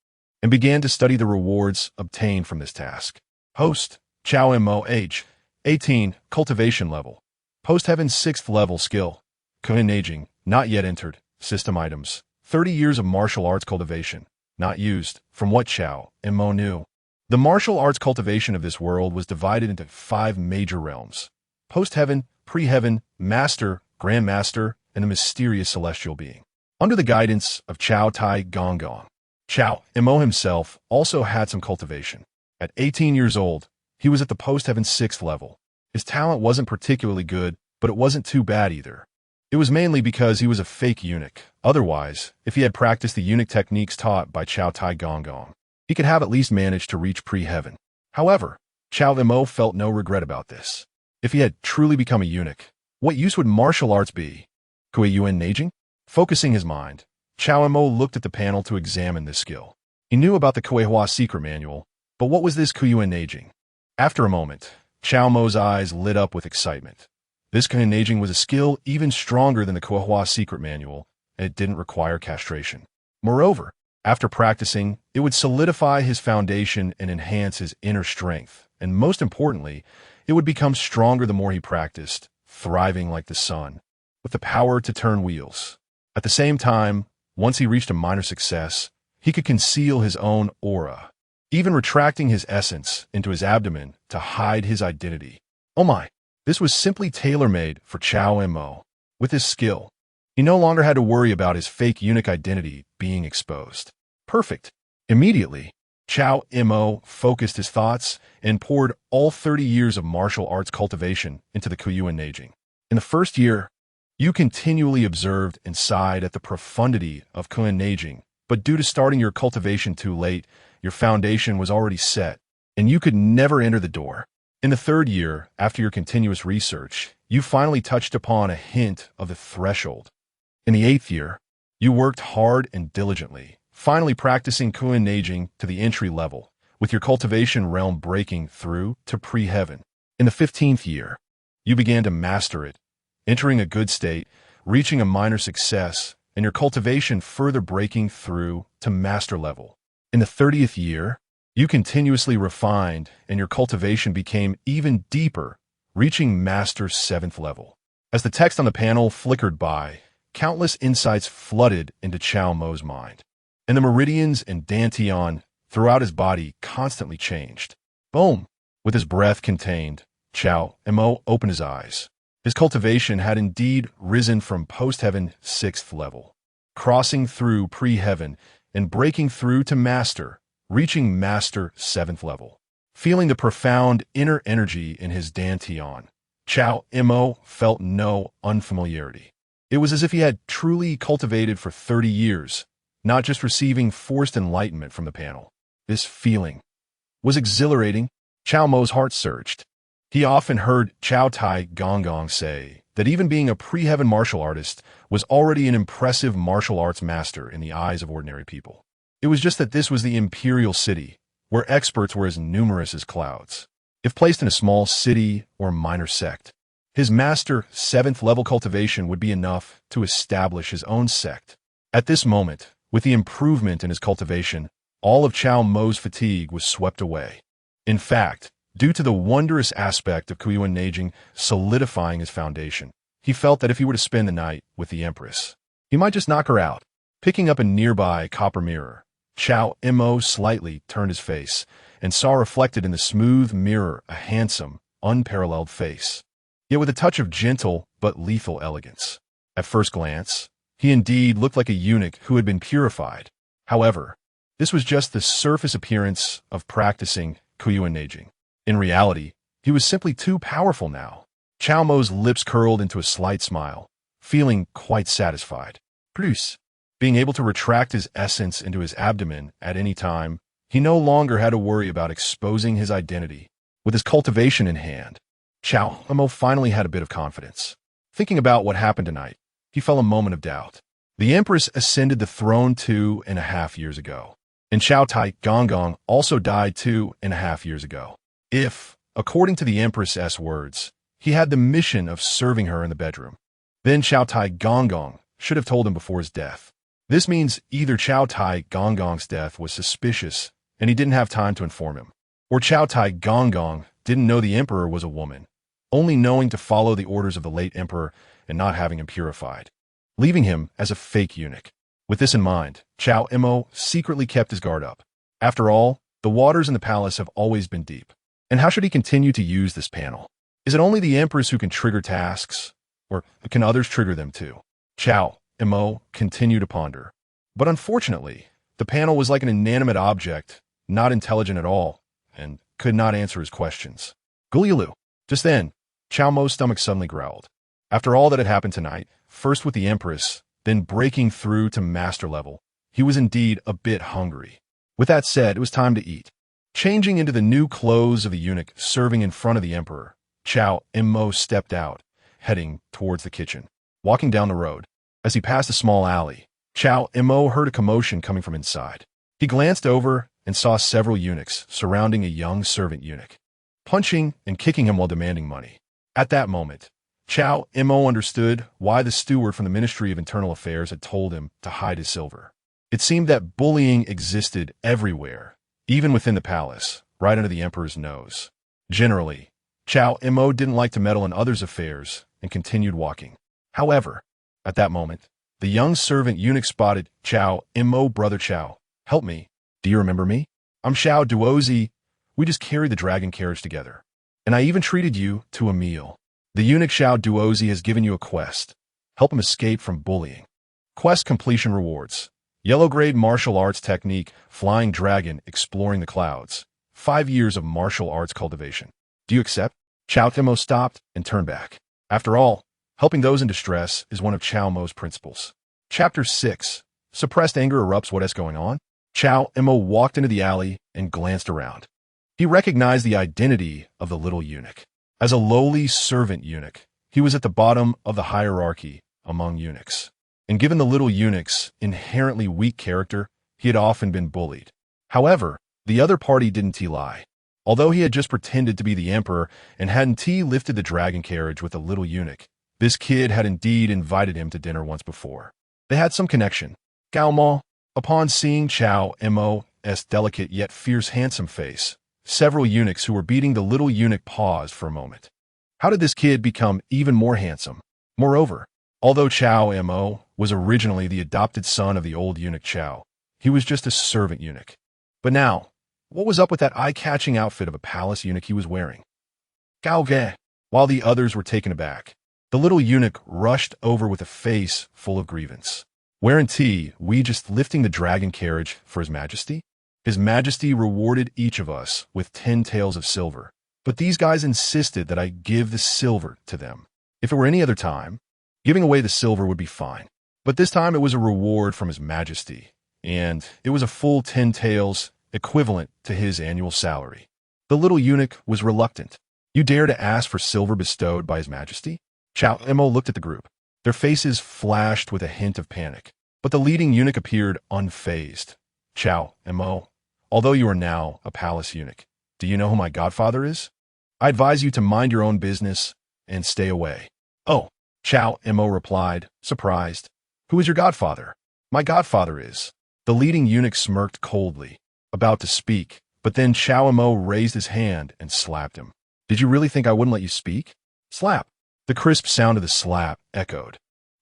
and began to study the rewards obtained from this task. Host: Cao Mo, age 18, cultivation level. Post-heaven 6th level skill. Kuiyuan Neijing, not yet entered. System items: 30 years of martial arts cultivation, not used. From what Cao Mo knew, the martial arts cultivation of this world was divided into 5 major realms: post-heaven, pre-heaven, master, grandmaster, and the mysterious celestial being. Under the guidance of Cao Tai Gong, Cao Mo himself also had some cultivation. At 18 years old, he was at the post-heaven 6th level. His talent wasn't particularly good, but it wasn't too bad either. It was mainly because he was a fake eunuch. Otherwise, if he had practiced the eunuch techniques taught by Cao Tai Gong, he could have at least managed to reach pre-heaven. However, Cao Mo felt no regret about this. If he had truly become a eunuch, what use would martial arts be? Kuiyuan Neijing? Focusing his mind, Cao Mo looked at the panel to examine this skill. He knew about the Kuihua secret manual, but what was this Kuiyuan Neijing? After a moment, Cao Mo's eyes lit up with excitement. This Kuiyuan Neijing was a skill even stronger than the Kuihua secret manual, and it didn't require castration. Moreover, after practicing, it would solidify his foundation and enhance his inner strength, and most importantly, it would become stronger the more he practiced, thriving like the sun, with the power to turn wheels. At the same time, once he reached a minor success, he could conceal his own aura, even retracting his essence into his abdomen to hide his identity. Oh my! This was simply tailor-made for Cao Mo. With his skill, he no longer had to worry about his fake eunuch identity being exposed. Perfect. Immediately, Cao Mo focused his thoughts and poured all 30 years of martial arts cultivation into the Kuiyuan Neijing. In the first year, you continually observed and sighed at the profundity of Kuiyuan Neijing, but due to starting your cultivation too late, your foundation was already set, and you could never enter the door. In the 3rd year, after your continuous research, you finally touched upon a hint of the threshold. In the 8th year, you worked hard and diligently, finally practicing Kuiyuan Neijing to the entry level, with your cultivation realm breaking through to pre-heaven. In the 15th year, you began to master it, entering a good state, reaching a minor success, and your cultivation further breaking through to master level. In the 30th year, you continuously refined and your cultivation became even deeper, reaching Master 7th level. As the text on the panel flickered by, countless insights flooded into Cao Mo's mind, and the meridians and dantian throughout his body constantly changed. Boom! With his breath contained, Cao Mo opened his eyes. His cultivation had indeed risen from post-heaven 6th level, crossing through pre-heaven and breaking through to Master, reaching Master 7th level. Feeling the profound inner energy in his dantian, Cao Mo felt no unfamiliarity. It was as if he had truly cultivated for 30 years, not just receiving forced enlightenment from the panel. This feeling was exhilarating. Cao Mo's heart surged. He often heard Cao Tai Gong say that even being a pre-heaven martial artist was already an impressive martial arts master in the eyes of ordinary people. It was just that this was the imperial city, where experts were as numerous as clouds. If placed in a small city or minor sect, his Master 7th level cultivation would be enough to establish his own sect. At this moment, with the improvement in his cultivation, all of Cao Mo's fatigue was swept away. In fact, due to the wondrous aspect of Kuiyuan Neijing solidifying his foundation, he felt that if he were to spend the night with the Empress, he might just knock her out. Picking up a nearby copper mirror, Cao Mo slightly turned his face and saw reflected in the smooth mirror a handsome, unparalleled face, yet with a touch of gentle but lethal elegance. At first glance, he indeed looked like a eunuch who had been purified. However, this was just the surface appearance of practicing Kuiyuan Neijing. In reality, he was simply too powerful now. Cao Mo's lips curled into a slight smile, feeling quite satisfied. Plus, being able to retract his essence into his abdomen at any time, he no longer had to worry about exposing his identity. With his cultivation in hand, Cao Mo finally had a bit of confidence. Thinking about what happened tonight, he felt a moment of doubt. The Empress ascended the throne 2.5 years ago, and Cao Tai Gong also died 2.5 years ago. If, according to the Empress's words, he had the mission of serving her in the bedroom, then Cao Tai Gong should have told him before his death. This means either Cao Tai Gong's death was suspicious and he didn't have time to inform him, or Cao Tai Gong didn't know the emperor was a woman, only knowing to follow the orders of the late emperor and not having him purified, leaving him as a fake eunuch. With this in mind, Cao Mo secretly kept his guard up. After all, the waters in the palace have always been deep. And how should he continue to use this panel? Is it only the Empress who can trigger tasks, or can others trigger them too? Cao Mo continued to ponder. But unfortunately, the panel was like an inanimate object, not intelligent at all, and could not answer his questions. Gulialu. Just then, Cao Mo's stomach suddenly growled. After all that had happened tonight, first with the Empress, then breaking through to master level, he was indeed a bit hungry. With that said, it was time to eat. Changing into the new clothes of the eunuch serving in front of the emperor, Cao Mo stepped out, heading towards the kitchen. Walking down the road, as he passed a small alley, Cao Mo heard a commotion coming from inside. He glanced over and saw several eunuchs surrounding a young servant eunuch, punching and kicking him while demanding money. At that moment, Cao Mo understood why the steward from the Ministry of Internal Affairs had told him to hide his silver. It seemed that bullying existed everywhere, even within the palace, right under the emperor's nose. Generally, Cao Mo didn't like to meddle in others' affairs and continued walking. However, at that moment, the young servant eunuch spotted Cao Mo. Brother Cao, help me. Do you remember me? I'm Xiao Duozi. We just carried the dragon carriage together. And I even treated you to a meal. The eunuch Xiao Duozi has given you a quest. Help him escape from bullying. Quest completion rewards. Yellow grade martial arts technique, flying dragon, exploring the clouds. 5 years of martial arts cultivation. Do you accept? Cao Mo stopped and turned back. After all, helping those in distress is one of Cao Mo's principles. Chapter 6. Suppressed anger erupts. What is going on? Cao Mo walked into the alley and glanced around. He recognized the identity of the little eunuch. As a lowly servant eunuch, he was at the bottom of the hierarchy among eunuchs. And given the little eunuch's inherently weak character, he had often been bullied. However, the other party didn't lie. Although he had just pretended to be the emperor and hadn't lifted the dragon carriage with the little eunuch, this kid had indeed invited him to dinner once before. They had some connection. Cao Mo, upon seeing Cao Mo, Mo's delicate yet fierce handsome face, several eunuchs who were beating the little eunuch paused for a moment. How did this kid become even more handsome? Moreover, although Cao Mo was originally the adopted son of the old eunuch Cao, he was just a servant eunuch. But now, what was up with that eye-catching outfit of a palace eunuch he was wearing? Gao Ge. While the others were taken aback, the little eunuch rushed over with a face full of grievance. Weren't we just lifting the dragon carriage for His Majesty? His Majesty rewarded each of us with 10 taels of silver, but these guys insisted that I give the silver to them. If it were any other time, giving away the silver would be fine. But this time it was a reward from His Majesty, and it was a full 10 taels, equivalent to his annual salary. The little eunuch was reluctant. You dare to ask for silver bestowed by His Majesty? Cao Mo looked at the group. Their faces flashed with a hint of panic, but the leading eunuch appeared unfazed. Cao Mo, although you are now a palace eunuch, do you know who my godfather is? I advise you to mind your own business and stay away. Oh, Cao Mo replied, surprised. Who is your godfather? My godfather is. The leading eunuch smirked coldly, about to speak, but then Cao Mo raised his hand and slapped him. Did you really think I wouldn't let you speak? Slap. The crisp sound of the slap echoed,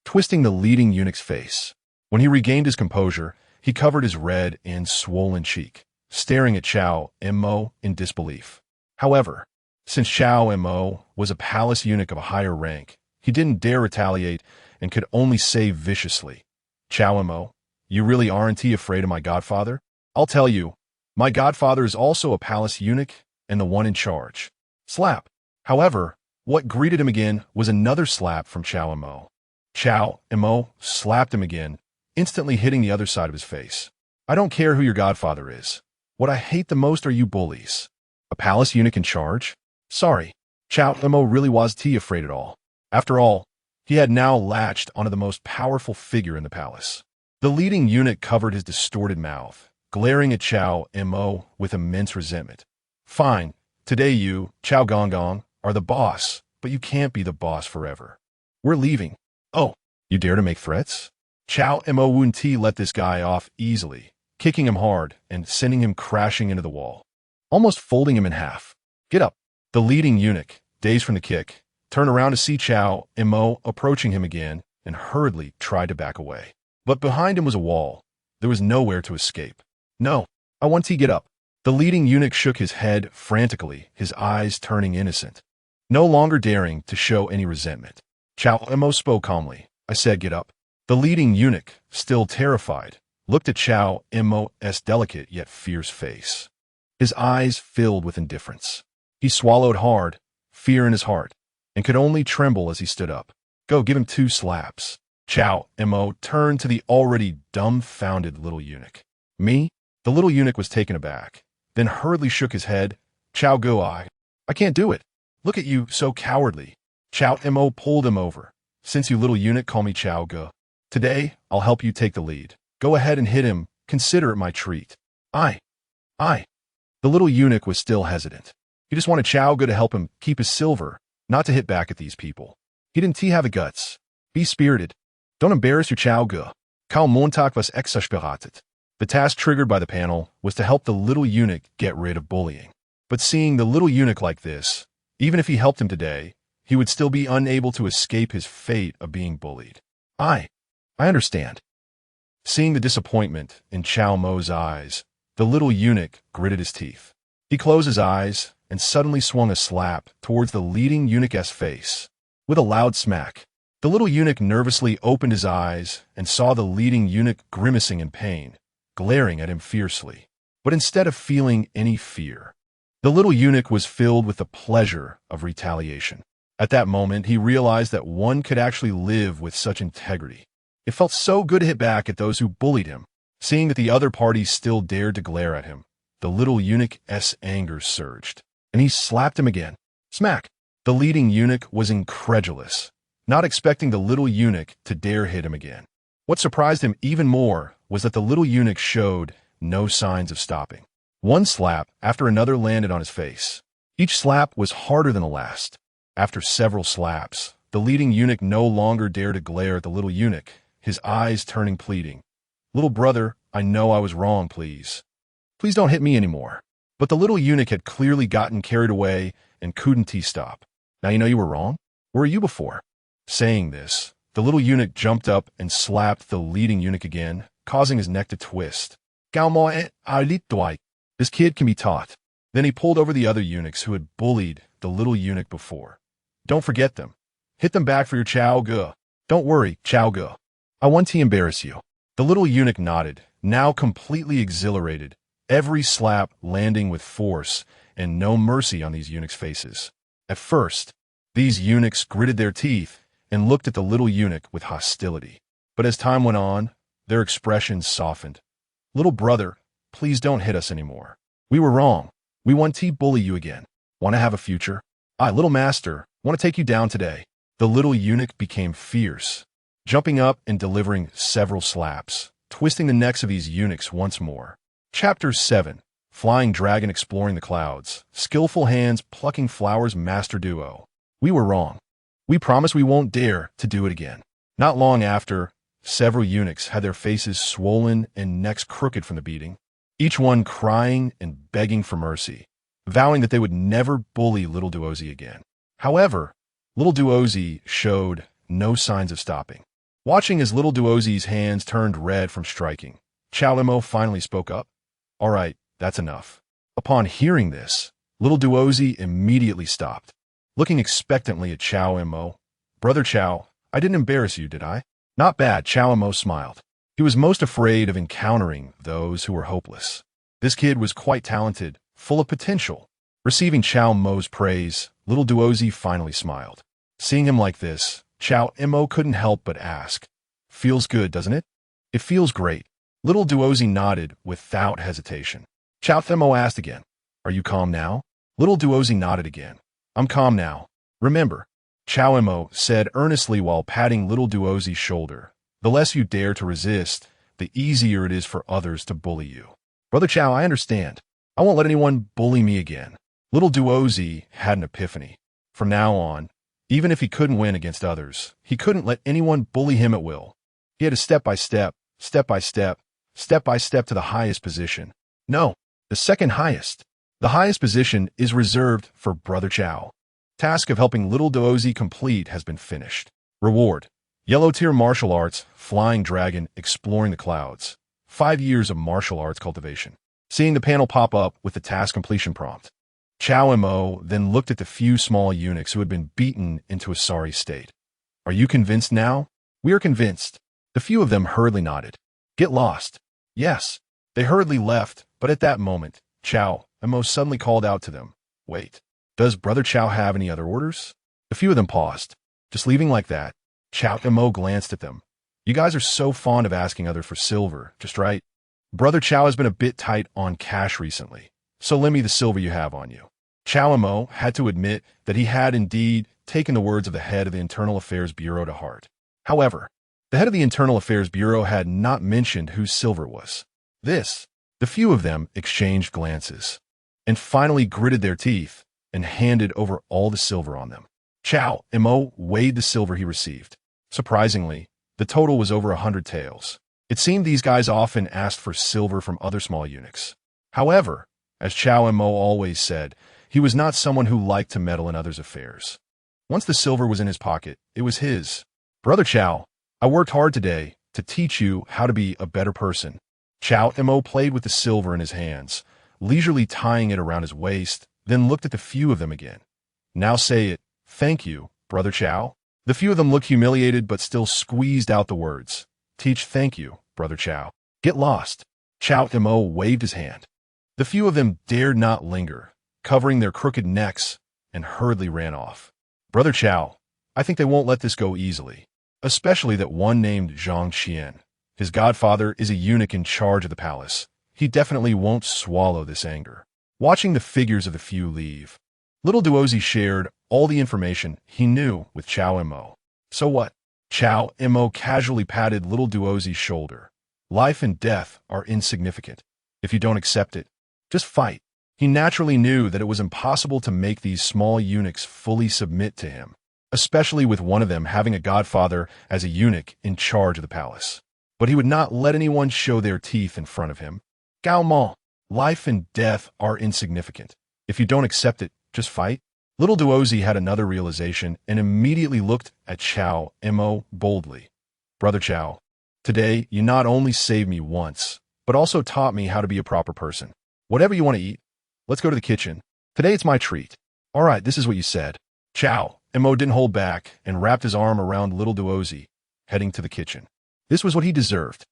twisting the leading eunuch's face. When he regained his composure, he covered his red and swollen cheek, staring at Cao Mo in disbelief. However, since Cao Mo was a palace eunuch of a higher rank, he didn't dare retaliate and could only say viciously, Cao Mo, you really aren't afraid of my godfather? I'll tell you, my godfather is also a palace eunuch and the one in charge. Slap. However, what greeted him again was another slap from Cao Mo. Cao Mo slapped him again, instantly hitting the other side of his face. I don't care who your godfather is. What I hate the most are you bullies. A palace eunuch in charge? Sorry, Cao Mo really was afraid at all. After all, he had now latched onto the most powerful figure in the palace. The leading eunuch covered his distorted mouth, glaring at Cao Mo with immense resentment. Fine, today you, Cao Gong, are the boss, but you can't be the boss forever. We're leaving. Oh, you dare to make threats? Cao Mo wouldn't let this guy off easily, kicking him hard and sending him crashing into the wall, almost folding him in half. Get up. The leading eunuch, dazed from the kick, turned around to see Cao Mo approaching him again and hurriedly tried to back away. But behind him was a wall. There was nowhere to escape. No, I want to get up. The leading eunuch shook his head frantically, his eyes turning innocent, no longer daring to show any resentment. Cao Mo spoke calmly. I said get up. The leading eunuch, still terrified, looked at Cao Mo's delicate yet fierce face. His eyes filled with indifference. He swallowed hard, fear in his heart, and could only tremble as he stood up. Go, give him 2 slaps. Cao Mo turned to the already dumbfounded little eunuch. Me? The little eunuch was taken aback, then hurriedly shook his head. Cao Go, I can't do it. Look at you, so cowardly. Cao Mo pulled him over. Since you little eunuch call me Cao Go, today I'll help you take the lead. Go ahead and hit him. Consider it my treat. I. The little eunuch was still hesitant. He just wanted Cao Go to help him keep his silver, not to hit back at these people. He didn't have the guts. Be spirited. Don't embarrass your Cao Go. Kaum Montag was exasperated. The task triggered by the panel was to help the little eunuch get rid of bullying. But seeing the little eunuch like this, even if he helped him today, he would still be unable to escape his fate of being bullied. I understand. Seeing the disappointment in Cao Mo's eyes, the little eunuch gritted his teeth. He closed his eyes and suddenly swung a slap towards the leading eunuch's face. With a loud smack, the little eunuch nervously opened his eyes and saw the leading eunuch grimacing in pain, glaring at him fiercely. But instead of feeling any fear, the little eunuch was filled with the pleasure of retaliation. At that moment, he realized that one could actually live with such integrity. It felt so good to hit back at those who bullied him. Seeing that the other party still dared to glare at him, the little eunuch's anger surged, and he slapped him again. Smack! The leading eunuch was incredulous, not expecting the little eunuch to dare hit him again. What surprised him even more was that the little eunuch showed no signs of stopping. One slap after another landed on his face. Each slap was harder than the last. After several slaps, the leading eunuch no longer dared to glare at the little eunuch, his eyes turning pleading. Little brother, I know I was wrong, please. Please don't hit me anymore. But the little eunuch had clearly gotten carried away and couldn't stop. Now you know you were wrong? Where were you before? Saying this, the little eunuch jumped up and slapped the leading eunuch again, causing his neck to twist. Cao Mo, this kid can be taught. Then he pulled over the other eunuchs who had bullied the little eunuch before. Don't forget them. Hit them back for your Cao Ge. Don't worry, Cao Ge. I want to embarrass you. The little eunuch nodded, now completely exhilarated, every slap landing with force and no mercy on these eunuchs' faces. At first, these eunuchs gritted their teeth and looked at the little eunuch with hostility. But as time went on, their expressions softened. Little brother, please don't hit us anymore. We were wrong. We want to bully you again. Want to have a future? I, little master, want to take you down today. The little eunuch became fierce, jumping up and delivering several slaps, twisting the necks of these eunuchs once more. Chapter 7. Flying Dragon Exploring the Clouds. Skillful Hands Plucking Flowers Master Duo. We were wrong. We promise we won't dare to do it again. Not long after, several eunuchs had their faces swollen and necks crooked from the beating, each one crying and begging for mercy, vowing that they would never bully little Duozi again. However, little Duozi showed no signs of stopping. Watching as little Duozi's hands turned red from striking, Cao Mo finally spoke up. All right, that's enough. Upon hearing this, little Duozi immediately stopped, looking expectantly at Cao Mo. Brother Cao, I didn't embarrass you, did I? Not bad, Cao Mo smiled. He was most afraid of encountering those who were hopeless. This kid was quite talented, full of potential. Receiving Cao Mo's praise, little Duozi finally smiled. Seeing him like this, Cao Mo couldn't help but ask, Feels good, doesn't it? It feels great. Little Duozi nodded without hesitation. Cao Mo asked again, Are you calm now? Little Duozi nodded again. I'm calm now. Remember, Cao Mo said earnestly while patting little Duozi's shoulder, the less you dare to resist, the easier it is for others to bully you. Brother Cao, I understand. I won't let anyone bully me again. Little Duozi had an epiphany. From now on, even if he couldn't win against others, he couldn't let anyone bully him at will. He had to step by step to the highest position. No, the second highest. The highest position is reserved for Brother Cao. Task of helping little Duozi complete has been finished. Reward. Yellow Tier Martial Arts, Flying Dragon, Exploring the Clouds. 5 years of martial arts cultivation. Seeing the panel pop up with the task completion prompt, Cao Mo then looked at the few small eunuchs who had been beaten into a sorry state. Are you convinced now? We are convinced. The few of them hurriedly nodded. Get lost. Yes. They hurriedly left, but at that moment, Cao Mo suddenly called out to them. Wait. Does Brother Cao have any other orders? A few of them paused. Just leaving like that. Cao Mo glanced at them. You guys are so fond of asking others for silver, just right? Brother Cao has been a bit tight on cash recently, so lend me the silver you have on you. Cao Mo had to admit that he had indeed taken the words of the head of the Internal Affairs Bureau to heart. However, the head of the Internal Affairs Bureau had not mentioned whose silver was. The few of them exchanged glances, and finally gritted their teeth and handed over all the silver on them. Cao Mo weighed the silver he received. Surprisingly, the total was over 100 taels. It seemed these guys often asked for silver from other small eunuchs. However, as Cao Mo always said, he was not someone who liked to meddle in others' affairs. Once the silver was in his pocket, it was his. Brother Cao, I worked hard today to teach you how to be a better person. Cao Mo played with the silver in his hands, leisurely tying it around his waist, then looked at the few of them again. Now say it. Thank you, Brother Cao. The few of them looked humiliated but still squeezed out the words. Teach thank you, Brother Cao. Get lost. Cao Mo waved his hand. The few of them dared not linger, covering their crooked necks, and hurriedly ran off. Brother Cao, I think they won't let this go easily, especially that one named Zhang Qian. His godfather is a eunuch in charge of the palace. He definitely won't swallow this anger. Watching the figures of the few leave, little Duozi shared all the information he knew with Cao Mo. So what? Cao Mo casually patted little Duozi's shoulder. Life and death are insignificant. If you don't accept it, just fight. He naturally knew that it was impossible to make these small eunuchs fully submit to him, especially with one of them having a godfather as a eunuch in charge of the palace. But he would not let anyone show their teeth in front of him. Cao Mo, Life and death are insignificant. If you don't accept it, just fight. Little Duozi had another realization and immediately looked at Cao Mo boldly. Brother Cao, today you not only saved me once, but also taught me how to be a proper person. Whatever you want to eat, let's go to the kitchen. Today it's my treat. All right, this is what you said. Cao Mo didn't hold back and wrapped his arm around little Duozi, heading to the kitchen. This was what he deserved.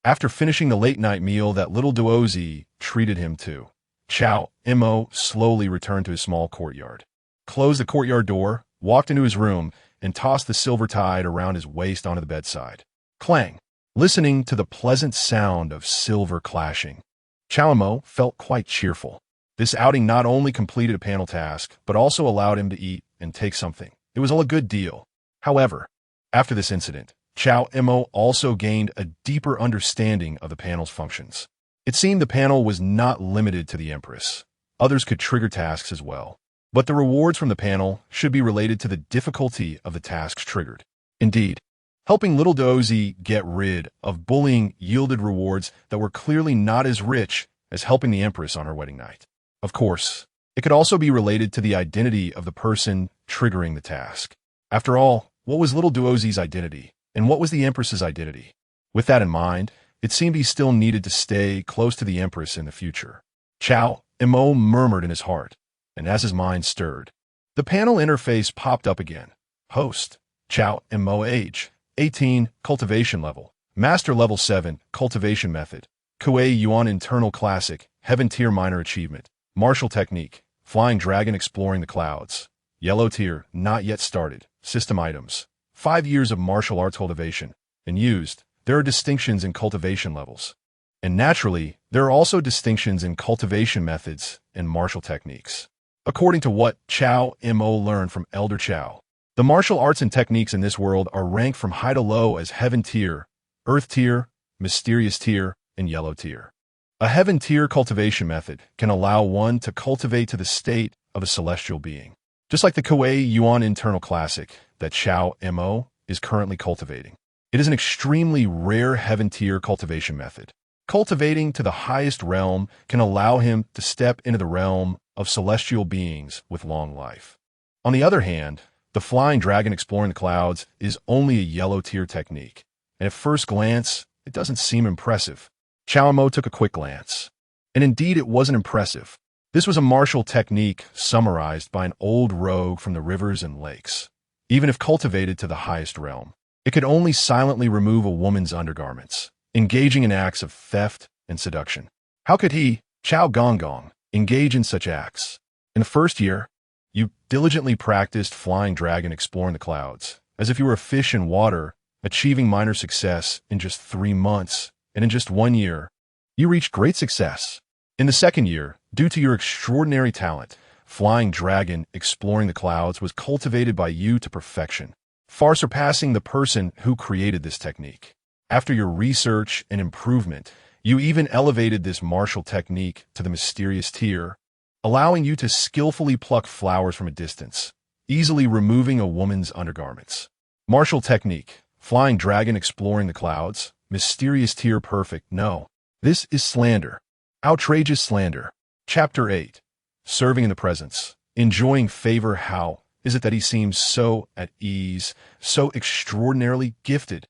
After finishing the late-night meal that little Duozi treated him to, Cao Mo slowly returned to his small courtyard, closed the courtyard door, walked into his room, and tossed the silver tide around his waist onto the bedside. Clang! Listening to the pleasant sound of silver clashing, Cao Mo felt quite cheerful. This outing not only completed a panel task, but also allowed him to eat and take something. It was all a good deal. However, after this incident, Cao Mo also gained a deeper understanding of the panel's functions. It seemed the panel was not limited to the Empress. Others could trigger tasks as well. But the rewards from the panel should be related to the difficulty of the tasks triggered. Indeed, helping little Duozi get rid of bullying yielded rewards that were clearly not as rich as helping the Empress on her wedding night. Of course, it could also be related to the identity of the person triggering the task. After all, what was little Duozi's identity, and what was the Empress's identity? With that in mind, it seemed he still needed to stay close to the Empress in the future. Cao Mo murmured in his heart, and as his mind stirred, the panel interface popped up again. Host, Cao Mo, age, 18, cultivation level, master level 7, cultivation method, Kuiyuan internal classic, heaven tier minor achievement, martial technique, flying dragon exploring the clouds, yellow tier, not yet started, system items, 5 years of martial arts cultivation, and used. There are distinctions in cultivation levels. And naturally, there are also distinctions in cultivation methods and martial techniques. According to what Cao Mo learned from Elder Cao, the martial arts and techniques in this world are ranked from high to low as heaven tier, earth tier, mysterious tier, and yellow tier. A heaven tier cultivation method can allow one to cultivate to the state of a celestial being, just like the Kuiyuan internal classic that Cao Mo is currently cultivating. It is an extremely rare heaven tier cultivation method. Cultivating to the highest realm can allow him to step into the realm of celestial beings with long life. On the other hand, the flying dragon exploring the clouds is only a yellow tier technique, and at first glance, it doesn't seem impressive. Cao Mo took a quick glance, and indeed it wasn't impressive. This was a martial technique summarized by an old rogue from the rivers and lakes. Even if cultivated to the highest realm, it could only silently remove a woman's undergarments, engaging in acts of theft and seduction. How could he, Cao Gonggong, engage in such acts? In the first year, you diligently practiced flying dragon exploring the clouds, as if you were a fish in water, achieving minor success in just 3 months, and in just 1 year, you reached great success. In the second year, due to your extraordinary talent, flying dragon exploring the clouds was cultivated by you to perfection, far surpassing the person who created this technique. After your research and improvement, you even elevated this martial technique to the mysterious tier, allowing you to skillfully pluck flowers from a distance, easily removing a woman's undergarments. Martial technique, flying dragon exploring the clouds, mysterious tier perfect. No, this is slander. Outrageous slander. Chapter 8. Serving in the presence. Enjoying favor. How is it that he seems so at ease, so extraordinarily gifted?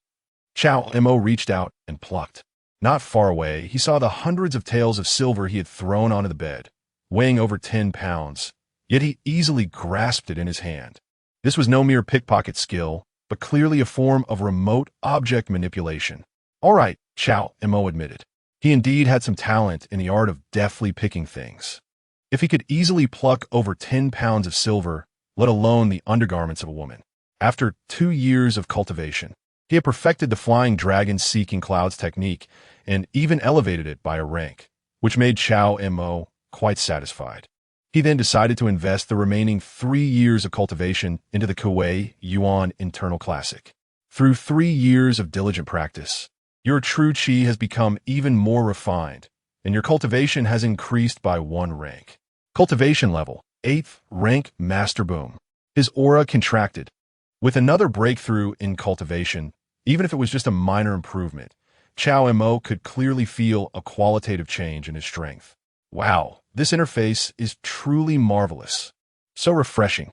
Cao Mo reached out and plucked. Not far away, he saw the hundreds of taels of silver he had thrown onto the bed, weighing over 10 pounds, yet he easily grasped it in his hand. This was no mere pickpocket skill, but clearly a form of remote object manipulation. All right, Cao Mo admitted. He indeed had some talent in the art of deftly picking things. If he could easily pluck over 10 pounds of silver, let alone the undergarments of a woman. After 2 years of cultivation, he had perfected the flying dragon seeking clouds technique and even elevated it by a rank, which made Cao Mo quite satisfied. He then decided to invest the remaining 3 years of cultivation into the Kuiyuan internal classic. Through 3 years of diligent practice, your true qi has become even more refined, and your cultivation has increased by 1 rank. Cultivation level, 8th rank Master Boom. His aura contracted. With another breakthrough in cultivation, even if it was just a minor improvement, Cao Mo could clearly feel a qualitative change in his strength. Wow, this interface is truly marvelous. So refreshing.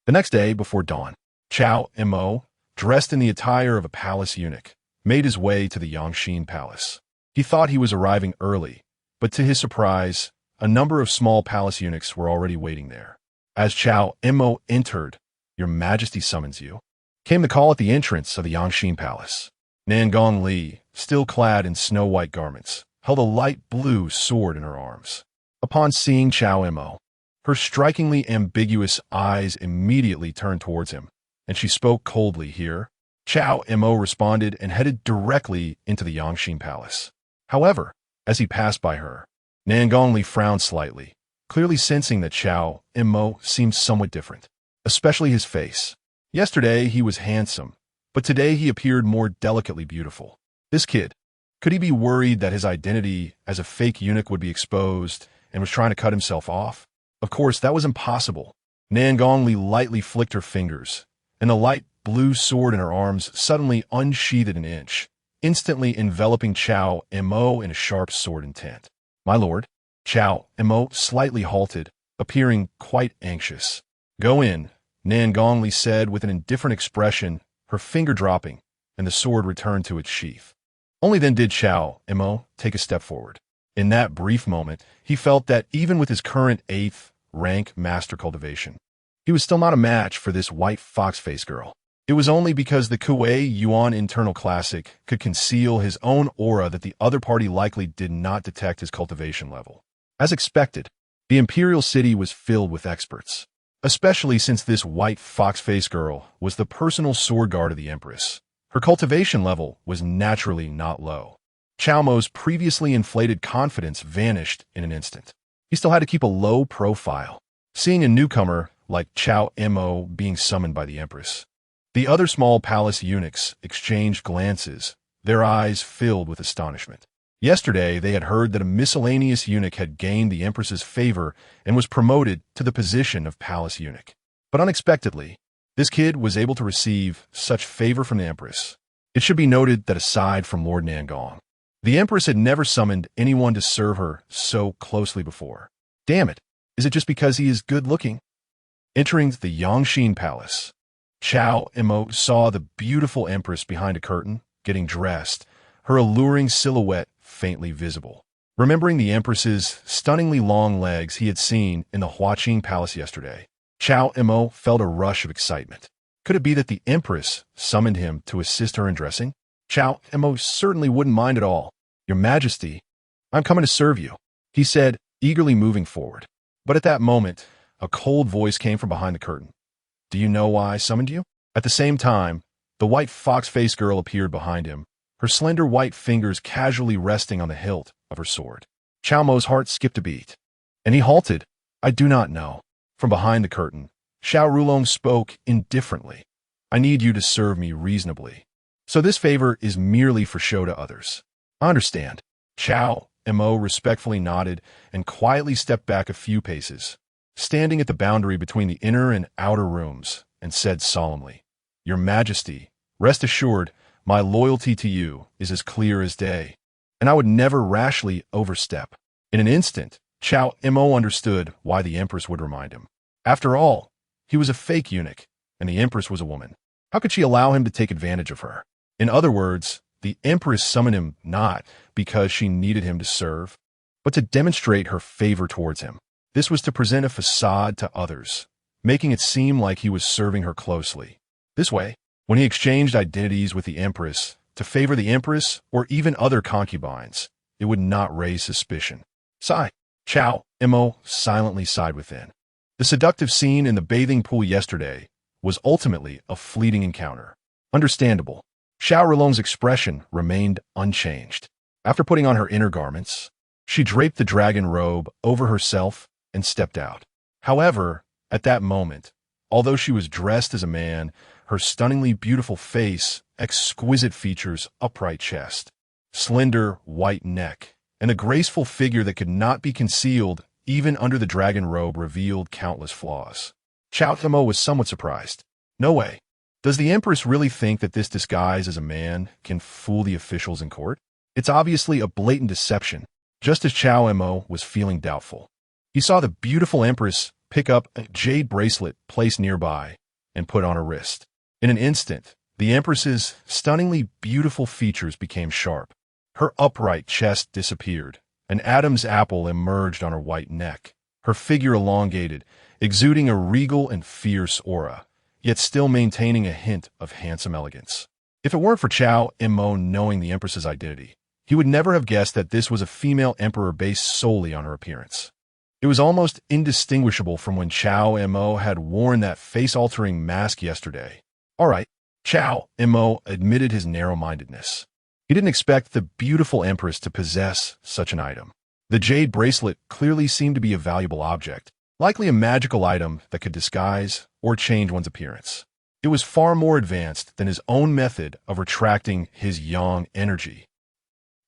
The next day, before dawn, Cao Mo, dressed in the attire of a palace eunuch, made his way to the Yangxin Palace. He thought he was arriving early, but to his surprise, a number of small palace eunuchs were already waiting there. As Cao Mo entered, "Your Majesty summons you," came the call at the entrance of the Yangxin Palace. Nangong Li, still clad in snow-white garments, held a light blue sword in her arms. Upon seeing Cao Mo, her strikingly ambiguous eyes immediately turned towards him, and she spoke coldly here. Cao Mo responded and headed directly into the Yangxin Palace. However, as he passed by her, Nangong Li frowned slightly, clearly sensing that Cao Mo seemed somewhat different, especially his face. Yesterday he was handsome, but today he appeared more delicately beautiful. This kid, could he be worried that his identity as a fake eunuch would be exposed and was trying to cut himself off? Of course, that was impossible. Nangong Li lightly flicked her fingers, and the light blue sword in her arms suddenly unsheathed an inch, instantly enveloping Cao Mo in a sharp sword intent. "My lord," Cao Mo slightly halted, appearing quite anxious. "Go in," Nangong Li said with an indifferent expression, her finger dropping, and the sword returned to its sheath. Only then did Cao Mo take a step forward. In that brief moment, he felt that even with his current 8th rank master cultivation, he was still not a match for this white fox-faced girl. It was only because the Kuiyuan internal classic could conceal his own aura that the other party likely did not detect his cultivation level. As expected, the imperial city was filled with experts, especially since this white fox-faced girl was the personal sword guard of the Empress. Her cultivation level was naturally not low. Cao Mo's previously inflated confidence vanished in an instant. He still had to keep a low profile, seeing a newcomer like Cao Mo being summoned by the Empress. The other small palace eunuchs exchanged glances, their eyes filled with astonishment. Yesterday, they had heard that a miscellaneous eunuch had gained the Empress's favor and was promoted to the position of palace eunuch. But unexpectedly, this kid was able to receive such favor from the Empress. It should be noted that aside from Lord Nangong, the Empress had never summoned anyone to serve her so closely before. Damn it, is it just because he is good-looking? Entering the Yangxin Palace, Cao Mo saw the beautiful Empress behind a curtain, getting dressed, her alluring silhouette faintly visible. Remembering the Empress's stunningly long legs he had seen in the Huaqing Palace yesterday, Cao Mo felt a rush of excitement. Could it be that the Empress summoned him to assist her in dressing? Cao Mo certainly wouldn't mind at all. "Your Majesty, I'm coming to serve you," he said, eagerly moving forward. But at that moment, a cold voice came from behind the curtain. "Do you know why I summoned you?" At the same time, the white fox-faced girl appeared behind him, her slender white fingers casually resting on the hilt of her sword. Cao Mo's heart skipped a beat, and he halted. "I do not know." From behind the curtain, Xiao Rulong spoke indifferently. "I need you to serve me reasonably. So this favor is merely for show to others." "I understand." Cao Mo respectfully nodded and quietly stepped back a few paces, standing at the boundary between the inner and outer rooms, and said solemnly, "Your Majesty, rest assured, my loyalty to you is as clear as day, and I would never rashly overstep." In an instant, Cao Mo understood why the Empress would remind him. After all, he was a fake eunuch, and the Empress was a woman. How could she allow him to take advantage of her? In other words, the Empress summoned him not because she needed him to serve, but to demonstrate her favor towards him. This was to present a facade to others, making it seem like he was serving her closely. This way, when he exchanged identities with the Empress to favor the Empress or even other concubines, it would not raise suspicion. Sigh. Cao Mo silently sighed within. The seductive scene in the bathing pool yesterday was ultimately a fleeting encounter. Understandable. Xiao Rulong's expression remained unchanged. After putting on her inner garments, she draped the dragon robe over herself and stepped out. However, at that moment, although she was dressed as a man, her stunningly beautiful face, exquisite features, upright chest, slender white neck, and a graceful figure that could not be concealed even under the dragon robe revealed countless flaws. Cao Mo was somewhat surprised. No way. Does the Empress really think that this disguise as a man can fool the officials in court? It's obviously a blatant deception, just as Cao Mo was feeling doubtful. He saw the beautiful Empress pick up a jade bracelet placed nearby and put on her wrist. In an instant, the Empress's stunningly beautiful features became sharp. Her upright chest disappeared. An Adam's apple emerged on her white neck. Her figure elongated, exuding a regal and fierce aura, yet still maintaining a hint of handsome elegance. If it weren't for Cao Mo knowing the Empress's identity, he would never have guessed that this was a female emperor based solely on her appearance. It was almost indistinguishable from when Cao Mo had worn that face-altering mask yesterday. All right, Cao Mo admitted his narrow-mindedness. He didn't expect the beautiful Empress to possess such an item. The jade bracelet clearly seemed to be a valuable object, likely a magical item that could disguise or change one's appearance. It was far more advanced than his own method of retracting his yang energy.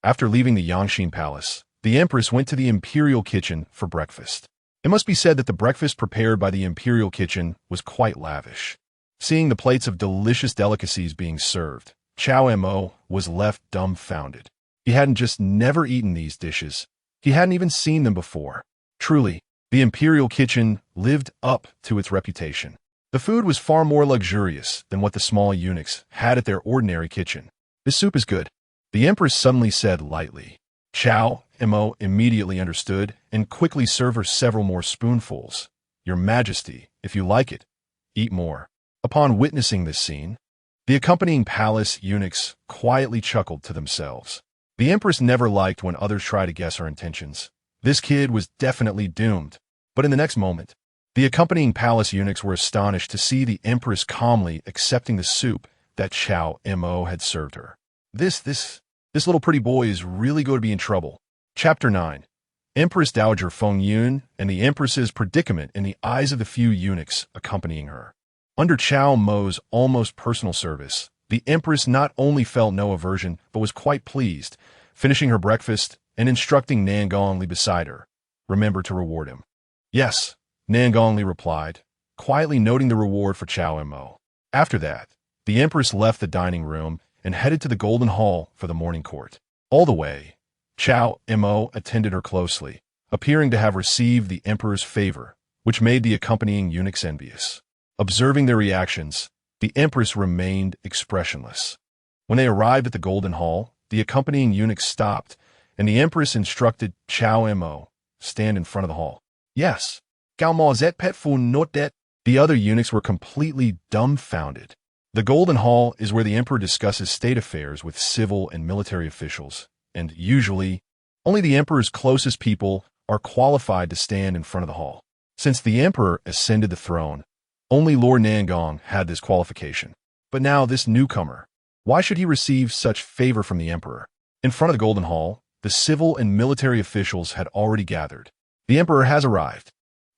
After leaving the Yangxin Palace, the Empress went to the imperial kitchen for breakfast. It must be said that the breakfast prepared by the imperial kitchen was quite lavish. Seeing the plates of delicious delicacies being served, Cao Mo was left dumbfounded. He hadn't just never eaten these dishes, he hadn't even seen them before. Truly, the imperial kitchen lived up to its reputation. The food was far more luxurious than what the small eunuchs had at their ordinary kitchen. "This soup is good," the Empress suddenly said lightly. Cao Mo immediately understood and quickly served her several more spoonfuls. "Your Majesty, if you like it, eat more." Upon witnessing this scene, the accompanying palace eunuchs quietly chuckled to themselves. The Empress never liked when others try to guess her intentions. This kid was definitely doomed. But in the next moment, the accompanying palace eunuchs were astonished to see the Empress calmly accepting the soup that Cao Mo had served her. This little pretty boy is really going to be in trouble. Chapter 9. Empress Dowager Feng Yun and the Empress's predicament in the eyes of the few eunuchs accompanying her. Under Cao Mo's almost personal service, the Empress not only felt no aversion, but was quite pleased, finishing her breakfast and instructing Nangong Li beside her. "Remember to reward him." "Yes," Nangong Li replied, quietly noting the reward for Cao Mo. After that, the Empress left the dining room and headed to the Golden Hall for the morning court. All the way, Cao Mo attended her closely, appearing to have received the Emperor's favor, which made the accompanying eunuchs envious. Observing their reactions, the Empress remained expressionless. When they arrived at the Golden Hall, the accompanying eunuchs stopped, and the Empress instructed Cao Mo, "Stand in front of the hall." "Yes." "Cao Mo zet pet fu not that." The other eunuchs were completely dumbfounded. The Golden Hall is where the Emperor discusses state affairs with civil and military officials, and usually, only the Emperor's closest people are qualified to stand in front of the hall. Since the Emperor ascended the throne, only Lord Nangong had this qualification. But now this newcomer, why should he receive such favor from the Emperor? In front of the Golden Hall, the civil and military officials had already gathered. "The Emperor has arrived."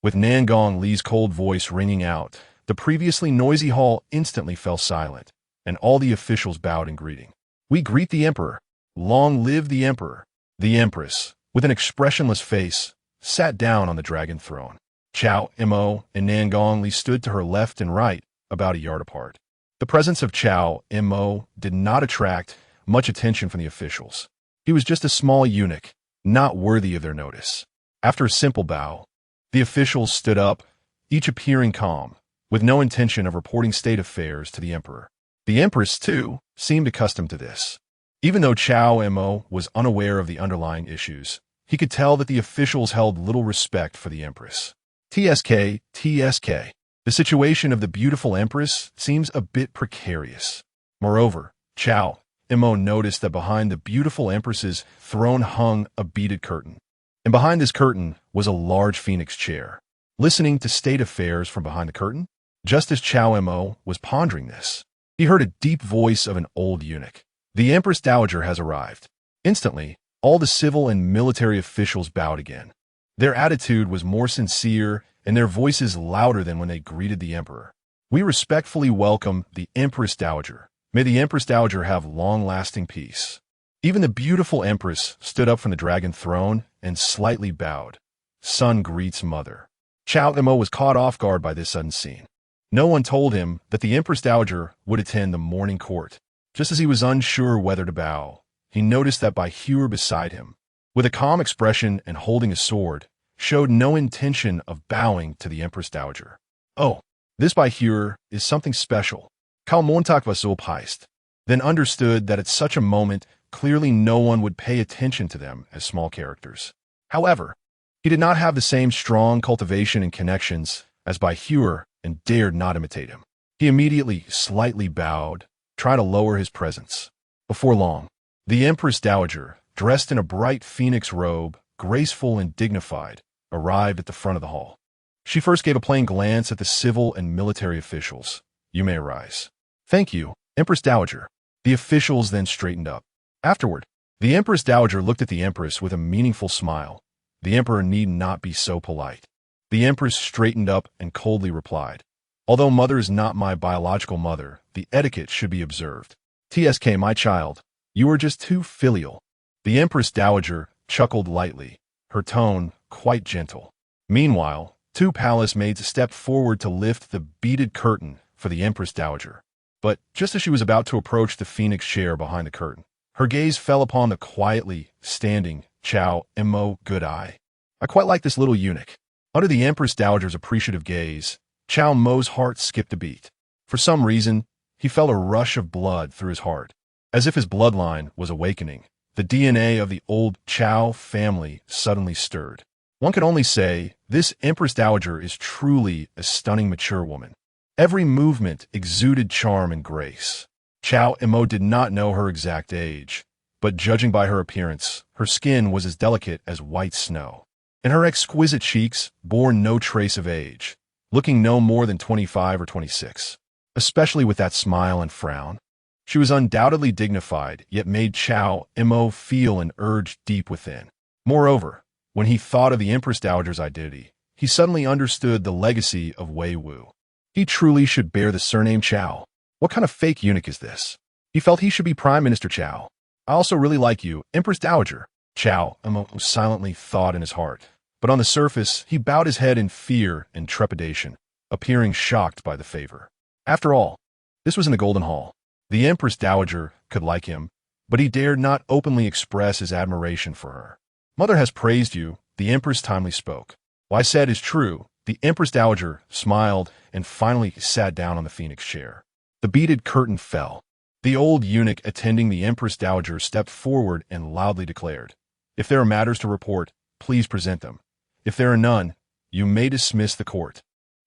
With Nangong Li's cold voice ringing out, the previously noisy hall instantly fell silent, and all the officials bowed in greeting. "We greet the Emperor. Long live the Emperor." The Empress, with an expressionless face, sat down on the dragon throne. Cao Mo and Nangong Li stood to her left and right, about a yard apart. The presence of Cao Mo did not attract much attention from the officials. He was just a small eunuch, not worthy of their notice. After a simple bow, the officials stood up, each appearing calm, with no intention of reporting state affairs to the Emperor. The Empress, too, seemed accustomed to this. Even though Cao Mo was unaware of the underlying issues, he could tell that the officials held little respect for the Empress. TSK. The situation of the beautiful Empress seems a bit precarious. Moreover, Cao Mo noticed that behind the beautiful Empress's throne hung a beaded curtain, and behind this curtain was a large phoenix chair. Listening to state affairs from behind the curtain, just as Cao Mo was pondering this, he heard a deep voice of an old eunuch. "The Empress Dowager has arrived." Instantly, all the civil and military officials bowed again. Their attitude was more sincere and their voices louder than when they greeted the Emperor. "We respectfully welcome the Empress Dowager. May the Empress Dowager have long-lasting peace." Even the beautiful Empress stood up from the dragon throne and slightly bowed. "Son greets mother." Cao Mo was caught off guard by this sudden scene. No one told him that the Empress Dowager would attend the morning court. Just as he was unsure whether to bow, he noticed that Baihui beside him, with a calm expression and holding a sword, showed no intention of bowing to the Empress Dowager. Oh, this Baihui is something special. Cao Mo was surprised, then understood that at such a moment, clearly no one would pay attention to them as small characters. However, he did not have the same strong cultivation and connections as Baihui and dared not imitate him. He immediately slightly bowed, trying to lower his presence. Before long, the Empress Dowager, dressed in a bright phoenix robe, graceful and dignified, arrived at the front of the hall. She first gave a plain glance at the civil and military officials. "You may arise." "Thank you, Empress Dowager." The officials then straightened up. Afterward, the Empress Dowager looked at the Empress with a meaningful smile. The Emperor need not be so polite. The Empress straightened up and coldly replied, "Although mother is not my biological mother, the etiquette should be observed. TSK, my child, you are just too filial." The Empress Dowager chuckled lightly, her tone quite gentle. Meanwhile, two palace maids stepped forward to lift the beaded curtain for the Empress Dowager. But just as she was about to approach the phoenix chair behind the curtain, her gaze fell upon the quietly standing Cao Mo. "Good eye. I quite like this little eunuch." Under the Empress Dowager's appreciative gaze, Cao Mo's heart skipped a beat. For some reason, he felt a rush of blood through his heart, as if his bloodline was awakening. The DNA of the old Cao family suddenly stirred. One could only say, this Empress Dowager is truly a stunning mature woman. Every movement exuded charm and grace. Cao Mo did not know her exact age, but judging by her appearance, her skin was as delicate as white snow, and her exquisite cheeks bore no trace of age, looking no more than 25 or 26. Especially with that smile and frown, she was undoubtedly dignified, yet made Cao Mo feel an urge deep within. Moreover, when he thought of the Empress Dowager's identity, he suddenly understood the legacy of Wei Wu. He truly should bear the surname Cao. What kind of fake eunuch is this? He felt he should be Prime Minister Cao. "I also really like you, Empress Dowager," Cao Mo silently thought in his heart. But on the surface, he bowed his head in fear and trepidation, appearing shocked by the favor. After all, this was in the Golden Hall. The Empress Dowager could like him, but he dared not openly express his admiration for her. "Mother has praised you," the Empress timely spoke. "What I said is true." The Empress Dowager smiled and finally sat down on the phoenix chair. The beaded curtain fell. The old eunuch attending the Empress Dowager stepped forward and loudly declared, "If there are matters to report, please present them. If there are none, you may dismiss the court."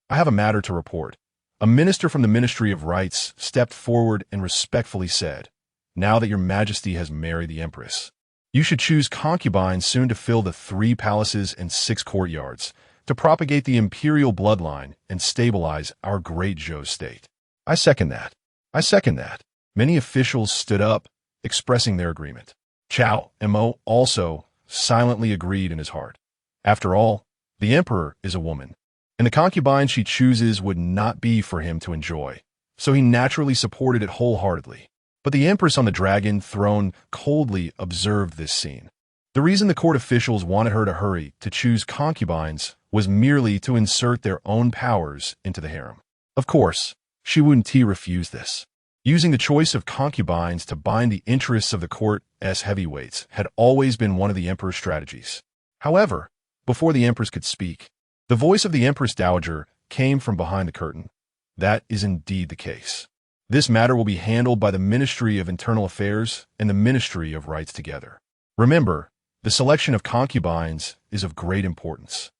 "I have a matter to report." A minister from the Ministry of Rights stepped forward and respectfully said, "Now that your Majesty has married the Empress, you should choose concubines soon to fill the 3 palaces and 6 courtyards, to propagate the imperial bloodline and stabilize our Great Zhou state." "I second that. I second that." Many officials stood up, expressing their agreement. Cao Mo also silently agreed in his heart. After all, the emperor is a woman, and the concubine she chooses would not be for him to enjoy, so he naturally supported it wholeheartedly. But the empress on the dragon throne coldly observed this scene. The reason the court officials wanted her to hurry to choose concubines was merely to insert their own powers into the harem. Of course, Shi Wen-ti refused this. Using the choice of concubines to bind the interests of the court's heavyweights had always been one of the emperor's strategies. However, before the empress could speak, the voice of the Empress Dowager came from behind the curtain. "That is indeed the case. This matter will be handled by the Ministry of Internal Affairs and the Ministry of Rights together. Remember, the selection of concubines is of great importance,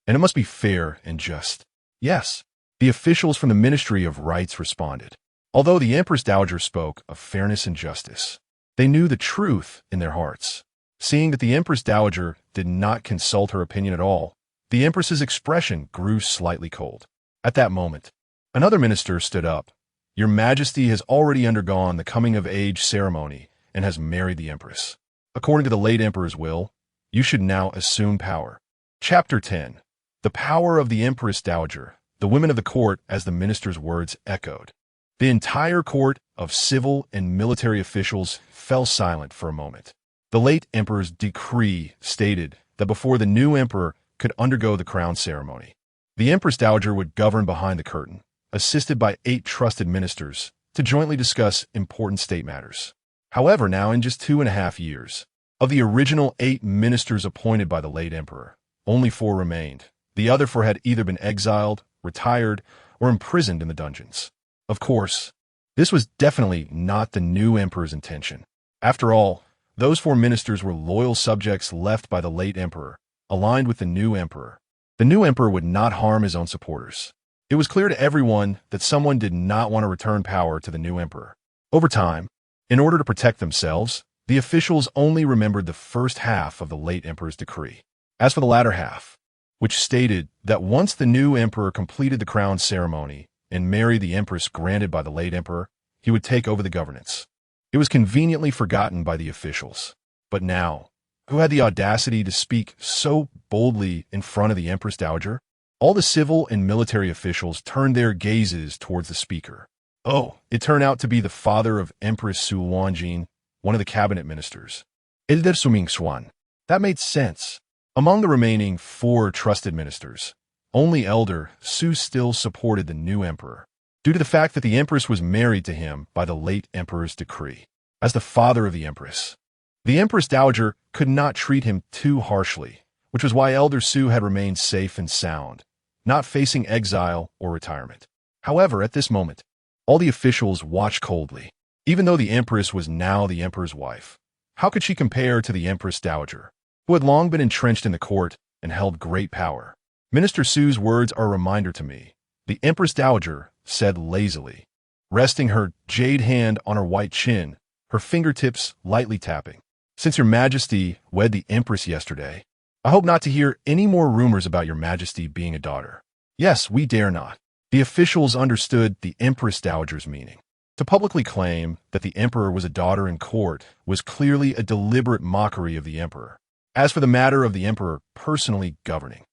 and it must be fair and just." "Yes," the officials from the Ministry of Rights responded. Although the Empress Dowager spoke of fairness and justice, they knew the truth in their hearts. Seeing that the Empress Dowager did not consult her opinion at all, the Empress's expression grew slightly cold. At that moment, another minister stood up. "Your Majesty has already undergone the coming-of-age ceremony and has married the Empress. According to the late Emperor's will, you should now assume power." Chapter 10. The Power of the Empress Dowager. The women of the court, as the minister's words echoed. The entire court of civil and military officials fell silent for a moment. The late emperor's decree stated that before the new emperor could undergo the crown ceremony, the Empress Dowager would govern behind the curtain, assisted by 8 trusted ministers, to jointly discuss important state matters. However, now in just 2.5 years, of the original 8 ministers appointed by the late emperor, only 4 remained. The other 4 had either been exiled, retired, or imprisoned in the dungeons. Of course, this was definitely not the new emperor's intention. After all, those 4 ministers were loyal subjects left by the late emperor, aligned with the new emperor. The new emperor would not harm his own supporters. It was clear to everyone that someone did not want to return power to the new emperor. Over time, in order to protect themselves, the officials only remembered the first half of the late emperor's decree. As for the latter half, which stated that once the new emperor completed the crown ceremony and married the empress granted by the late emperor, he would take over the governance. It was conveniently forgotten by the officials. But now, who had the audacity to speak so boldly in front of the Empress Dowager? All the civil and military officials turned their gazes towards the speaker. Oh, it turned out to be the father of Empress Xiao Rulong, one of the cabinet ministers. Elder Suming Xuan. That made sense. Among the remaining 4 trusted ministers, only Elder Su still supported the new emperor, due to the fact that the empress was married to him by the late emperor's decree. As the father of the empress, the Empress Dowager could not treat him too harshly, which was why Elder Su had remained safe and sound, not facing exile or retirement. However, at this moment, all the officials watched coldly. Even though the empress was now the emperor's wife, how could she compare to the Empress Dowager, who had long been entrenched in the court and held great power? Minister Su's words are a reminder to me. The Empress Dowager said lazily, resting her jade hand on her white chin, her fingertips lightly tapping. Since your Majesty wed the Empress yesterday, I hope not to hear any more rumors about your Majesty being a daughter. Yes, we dare not. The officials understood the Empress Dowager's meaning. To publicly claim that the emperor was a daughter in court was clearly a deliberate mockery of the emperor. As for the matter of the emperor personally governing,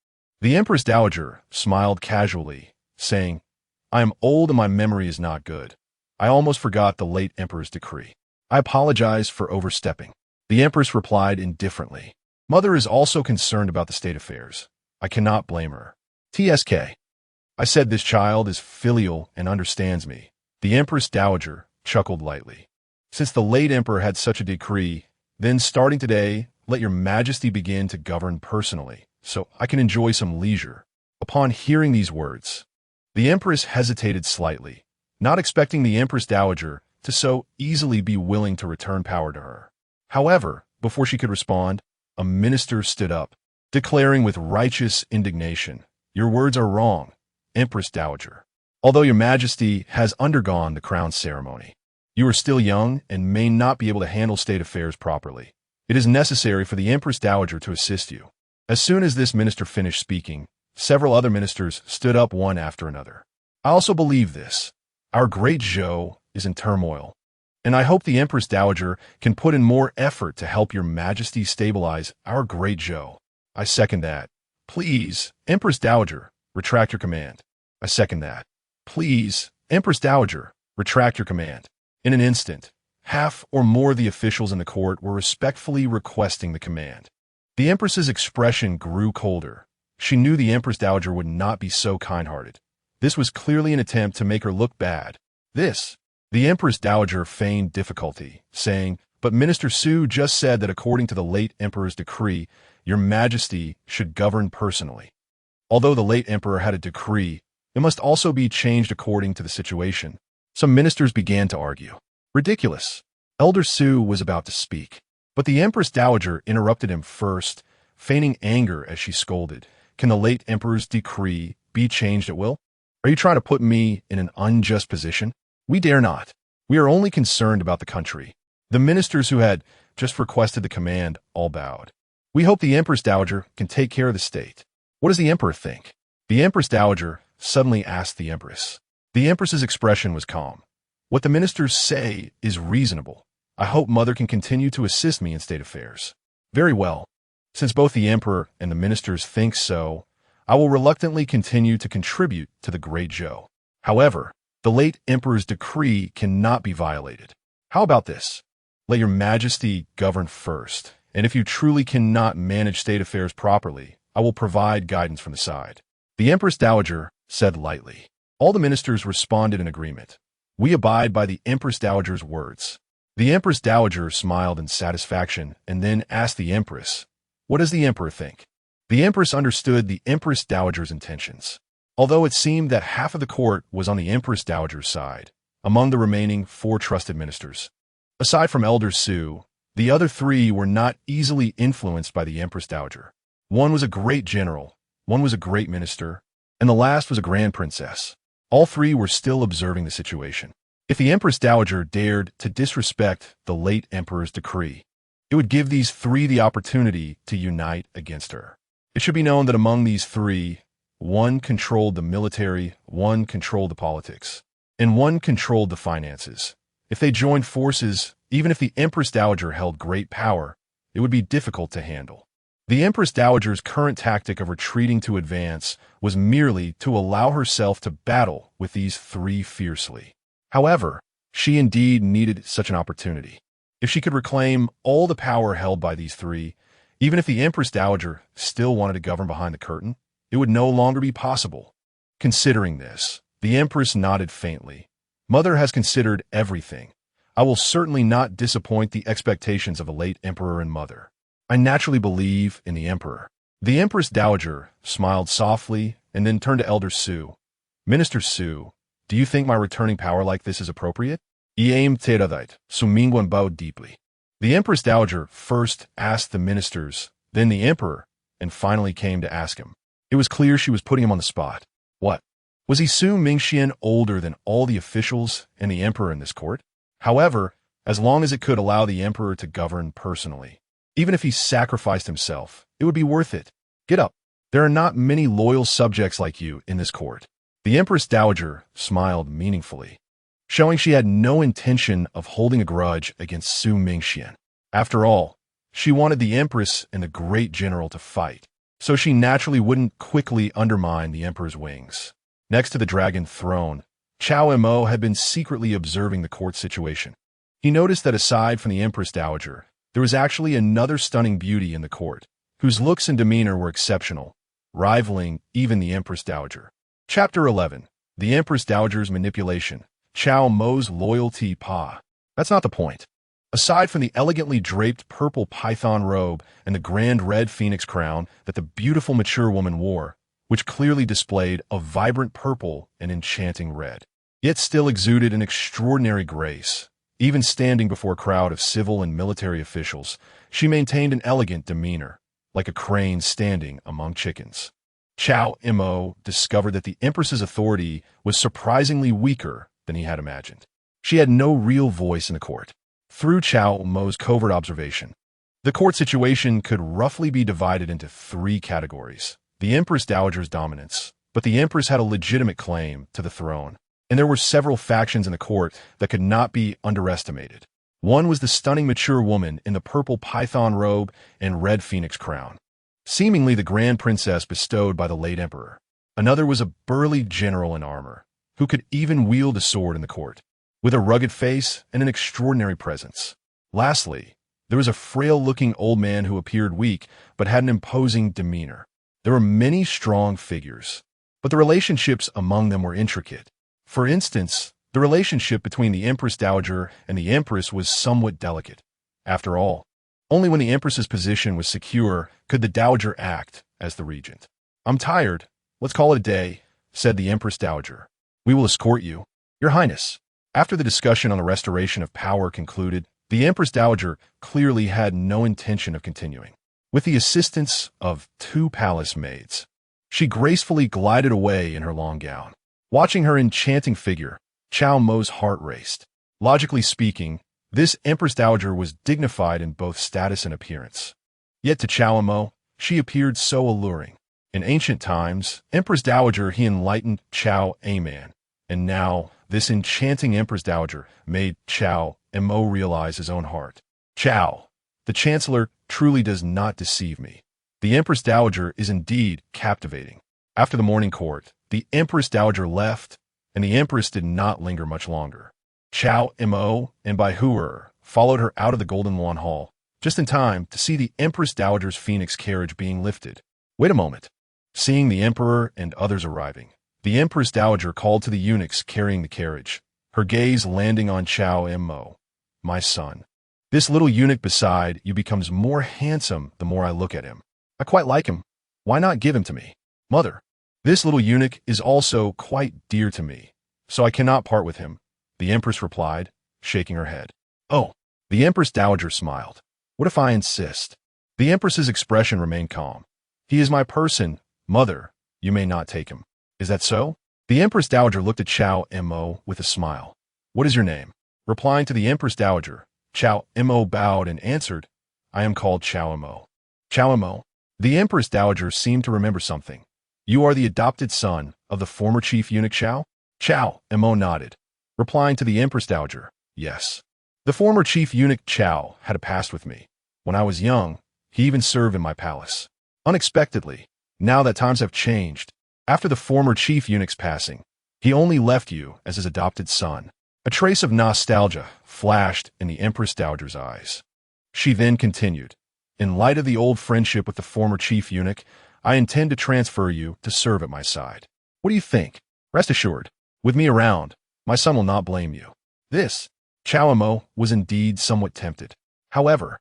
the Empress Dowager smiled casually, saying, I am old and my memory is not good. I almost forgot the late emperor's decree. I apologize for overstepping. The empress replied indifferently. Mother is also concerned about the state affairs. I cannot blame her. TSK. I said this child is filial and understands me. The Empress Dowager chuckled lightly. Since the late emperor had such a decree, then starting today, let your Majesty begin to govern personally, so I can enjoy some leisure. Upon hearing these words, the empress hesitated slightly, not expecting the Empress Dowager to so easily be willing to return power to her. However, before she could respond, a minister stood up, declaring with righteous indignation, Your words are wrong, Empress Dowager. Although your Majesty has undergone the crown ceremony, you are still young and may not be able to handle state affairs properly. It is necessary for the Empress Dowager to assist you. As soon as this minister finished speaking, several other ministers stood up one after another. I also believe this. Our Great Zhou is in turmoil, and I hope the Empress Dowager can put in more effort to help your Majesty stabilize our Great Zhou. I second that. Please, Empress Dowager, retract your command. I second that. Please, Empress Dowager, retract your command. In an instant, half or more of the officials in the court were respectfully requesting the command. The Empress's expression grew colder. She knew the Empress Dowager would not be so kind-hearted. This was clearly an attempt to make her look bad. The Empress Dowager feigned difficulty, saying, But Minister Su just said that according to the late emperor's decree, your Majesty should govern personally. Although the late emperor had a decree, it must also be changed according to the situation. Some ministers began to argue. Ridiculous. Elder Su was about to speak, but the Empress Dowager interrupted him first, feigning anger as she scolded. Can the late emperor's decree be changed at will? Are you trying to put me in an unjust position? We dare not. We are only concerned about the country. The ministers who had just requested the command all bowed. We hope the Empress Dowager can take care of the state. What does the emperor think? The Empress Dowager suddenly asked the empress. The empress's expression was calm. What the ministers say is reasonable. I hope Mother can continue to assist me in state affairs. Very well. Since both the emperor and the ministers think so, I will reluctantly continue to contribute to the Great Zhou. However, the late emperor's decree cannot be violated. How about this? Let your Majesty govern first, and if you truly cannot manage state affairs properly, I will provide guidance from the side. The Empress Dowager said lightly. All the ministers responded in agreement. We abide by the Empress Dowager's words. The Empress Dowager smiled in satisfaction and then asked the Empress, "What does the Emperor think?" The Empress understood the Empress Dowager's intentions. Although it seemed that half of the court was on the Empress Dowager's side, among the remaining 4 trusted ministers, aside from Elder Su, the other 3 were not easily influenced by the Empress Dowager. One was a great general, one was a great minister, and the last was a grand princess. All 3 were still observing the situation. If the Empress Dowager dared to disrespect the late emperor's decree, it would give these 3 the opportunity to unite against her. It should be known that among these 3, one controlled the military, one controlled the politics, and one controlled the finances. If they joined forces, even if the Empress Dowager held great power, it would be difficult to handle. The Empress Dowager's current tactic of retreating to advance was merely to allow herself to battle with these 3 fiercely. However, she indeed needed such an opportunity. If she could reclaim all the power held by these 3, even if the Empress Dowager still wanted to govern behind the curtain, it would no longer be possible. Considering this, the Empress nodded faintly. Mother has considered everything. I will certainly not disappoint the expectations of a late emperor and mother. I naturally believe in the emperor. The Empress Dowager smiled softly and then turned to Elder Su. Minister Su, do you think my returning power like this is appropriate? Iam Tedadite, Sumingwan bowed deeply. The Empress Dowager first asked the ministers, then the emperor, and finally came to ask him. It was clear she was putting him on the spot. What? Was he Su Mingxian older than all the officials and the emperor in this court? However, as long as it could allow the emperor to govern personally, even if he sacrificed himself, it would be worth it. Get up. There are not many loyal subjects like you in this court. The Empress Dowager smiled meaningfully, showing she had no intention of holding a grudge against Su Mingxian. After all, she wanted the Empress and the great general to fight, so she naturally wouldn't quickly undermine the Emperor's wings. Next to the dragon throne, Cao Mo had been secretly observing the court situation. He noticed that aside from the Empress Dowager, there was actually another stunning beauty in the court, whose looks and demeanor were exceptional, rivaling even the Empress Dowager. Chapter 11. The Empress Dowager's Manipulation. Cao Mo's Loyalty Pa. That's not the point. Aside from the elegantly draped purple python robe and the grand red phoenix crown that the beautiful mature woman wore, which clearly displayed a vibrant purple and enchanting red, yet still exuded an extraordinary grace. Even standing before a crowd of civil and military officials, she maintained an elegant demeanor, like a crane standing among chickens. Cao Mo discovered that the Empress's authority was surprisingly weaker than he had imagined. She had no real voice in the court. Through Cao Mo's covert observation, the court situation could roughly be divided into 3 categories. The Empress Dowager's dominance, but the Empress had a legitimate claim to the throne, and there were several factions in the court that could not be underestimated. One was the stunning mature woman in the purple python robe and red phoenix crown, seemingly the grand princess bestowed by the late emperor. Another was a burly general in armor, who could even wield a sword in the court, with a rugged face and an extraordinary presence. Lastly, there was a frail-looking old man who appeared weak but had an imposing demeanor. There were many strong figures, but the relationships among them were intricate. For instance, the relationship between the Empress Dowager and the Empress was somewhat delicate. After all, only when the Empress's position was secure could the Dowager act as the regent. "I'm tired. Let's call it a day," said the Empress Dowager. "We will escort you, Your Highness." After the discussion on the restoration of power concluded, the Empress Dowager clearly had no intention of continuing. With the assistance of 2 palace maids, she gracefully glided away in her long gown. Watching her enchanting figure, Cao Mo's heart raced. Logically speaking, this Empress Dowager was dignified in both status and appearance. Yet to Cao Mo, she appeared so alluring. In ancient times, Empress Dowager he enlightened Cao Aman, and now this enchanting Empress Dowager made Cao Mo realize his own heart. Cao, the Chancellor, truly does not deceive me. The Empress Dowager is indeed captivating. After the morning court, the Empress Dowager left, and the Empress did not linger much longer. Cao Mo and Bai Huer followed her out of the Golden Lawn Hall, just in time to see the Empress Dowager's phoenix carriage being lifted. Wait a moment. Seeing the Emperor and others arriving, the Empress Dowager called to the eunuchs carrying the carriage, her gaze landing on Cao Mo. my son. This little eunuch beside you becomes more handsome the more I look at him. I quite like him. Why not give him to me? Mother, this little eunuch is also quite dear to me, so I cannot part with him, the Empress replied, shaking her head. Oh, the Empress Dowager smiled. What if I insist? The Empress's expression remained calm. He is my person, mother. You may not take him. Is that so? The Empress Dowager looked at Cao Mo with a smile. What is your name? Replying to the Empress Dowager, Cao Mo bowed and answered, I am called Cao Mo. Cao Mo. The Empress Dowager seemed to remember something. You are the adopted son of the former chief eunuch Cao? Cao Mo nodded, replying to the Empress Dowager, yes. The former chief eunuch Cao had a past with me. When I was young, he even served in my palace. Unexpectedly, now that times have changed, after the former chief eunuch's passing, he only left you as his adopted son. A trace of nostalgia flashed in the Empress Dowager's eyes. She then continued, in light of the old friendship with the former chief eunuch, I intend to transfer you to serve at my side. What do you think? Rest assured, with me around, my son will not blame you. This, Cao Mo was indeed somewhat tempted. However,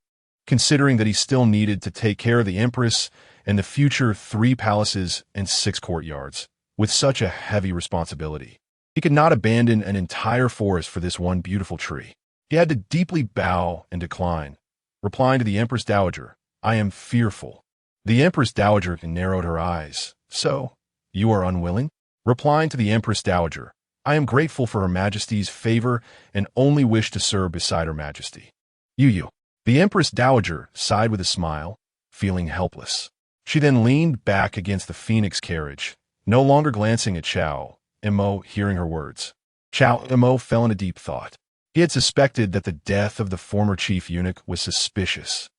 considering that he still needed to take care of the Empress and the future 3 palaces and 6 courtyards, with such a heavy responsibility, he could not abandon an entire forest for this one beautiful tree. He had to deeply bow and decline, replying to the Empress Dowager, I am fearful. The Empress Dowager narrowed her eyes. So, you are unwilling? Replying to the Empress Dowager, I am grateful for Her Majesty's favor and only wish to serve beside Her Majesty. You. The Empress Dowager sighed with a smile, feeling helpless. She then leaned back against the phoenix carriage, no longer glancing at Cao Mo, hearing her words. Cao Mo fell into deep thought. He had suspected that the death of the former chief eunuch was suspicious,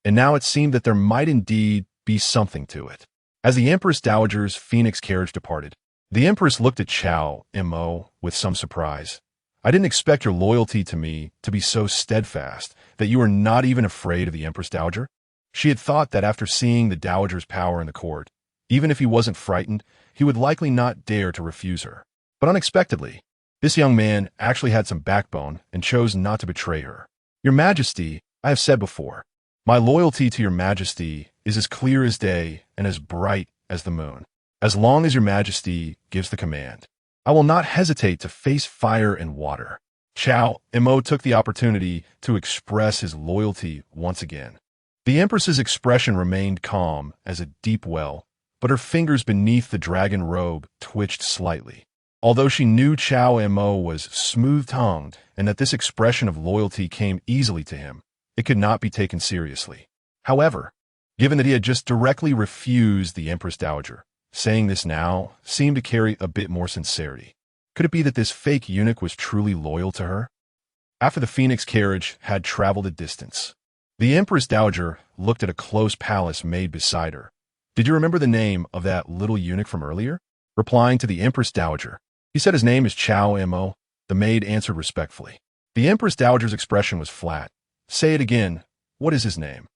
and now it seemed that there might indeed be something to it. As the Empress Dowager's phoenix carriage departed, the Empress looked at Cao Mo with some surprise. I didn't expect your loyalty to me to be so steadfast that you were not even afraid of the Empress Dowager. She had thought that after seeing the Dowager's power in the court, even if he wasn't frightened, he would likely not dare to refuse her. But unexpectedly, this young man actually had some backbone and chose not to betray her. Your Majesty, I have said before, my loyalty to your Majesty is as clear as day and as bright as the moon. As long as your Majesty gives the command, I will not hesitate to face fire and water. Cao Mo took the opportunity to express his loyalty once again. The Empress's expression remained calm as a deep well, but her fingers beneath the dragon robe twitched slightly. Although she knew Cao Mo was smooth-tongued and that this expression of loyalty came easily to him, it could not be taken seriously. However, given that he had just directly refused the Empress Dowager, saying this now seemed to carry a bit more sincerity. Could it be that this fake eunuch was truly loyal to her? After the phoenix carriage had traveled a distance, the Empress Dowager looked at a close palace made beside her. Did you remember the name of that little eunuch from earlier? Replying to the Empress Dowager, he said his name is Cao Mo. The maid answered respectfully. The Empress Dowager's expression was flat. Say it again. What is his name?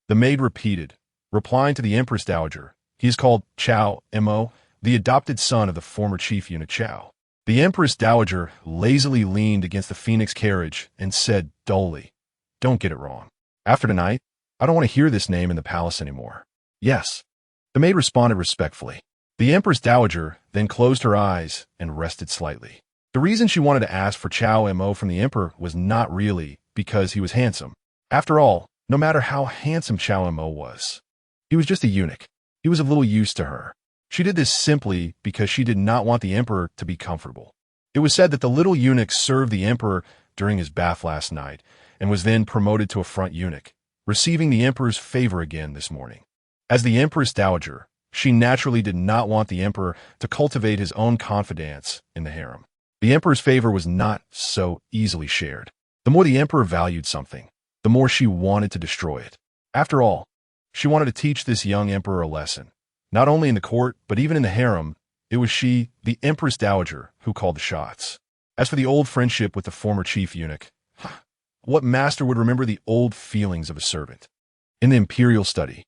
The maid repeated, replying to the Empress Dowager, he is called Cao Mo, the adopted son of the former chief eunuch Cao. The Empress Dowager lazily leaned against the phoenix carriage and said dully, don't get it wrong. After tonight, I don't want to hear this name in the palace anymore. Yes. The maid responded respectfully. The Empress Dowager then closed her eyes and rested slightly. The reason she wanted to ask for Cao Mo from the Emperor was not really because he was handsome. After all, no matter how handsome Cao Mo was, he was just a eunuch. He was of little use to her. She did this simply because she did not want the Emperor to be comfortable. It was said that the little eunuch served the Emperor during his bath last night and was then promoted to a front eunuch, receiving the Emperor's favor again this morning. As the Empress Dowager, she naturally did not want the Emperor to cultivate his own confidence in the harem. The Emperor's favor was not so easily shared. The more the Emperor valued something, the more she wanted to destroy it. After all, she wanted to teach this young Emperor a lesson. Not only in the court, but even in the harem, it was she, the Empress Dowager, who called the shots. As for the old friendship with the former chief eunuch, what master would remember the old feelings of a servant? In the imperial study,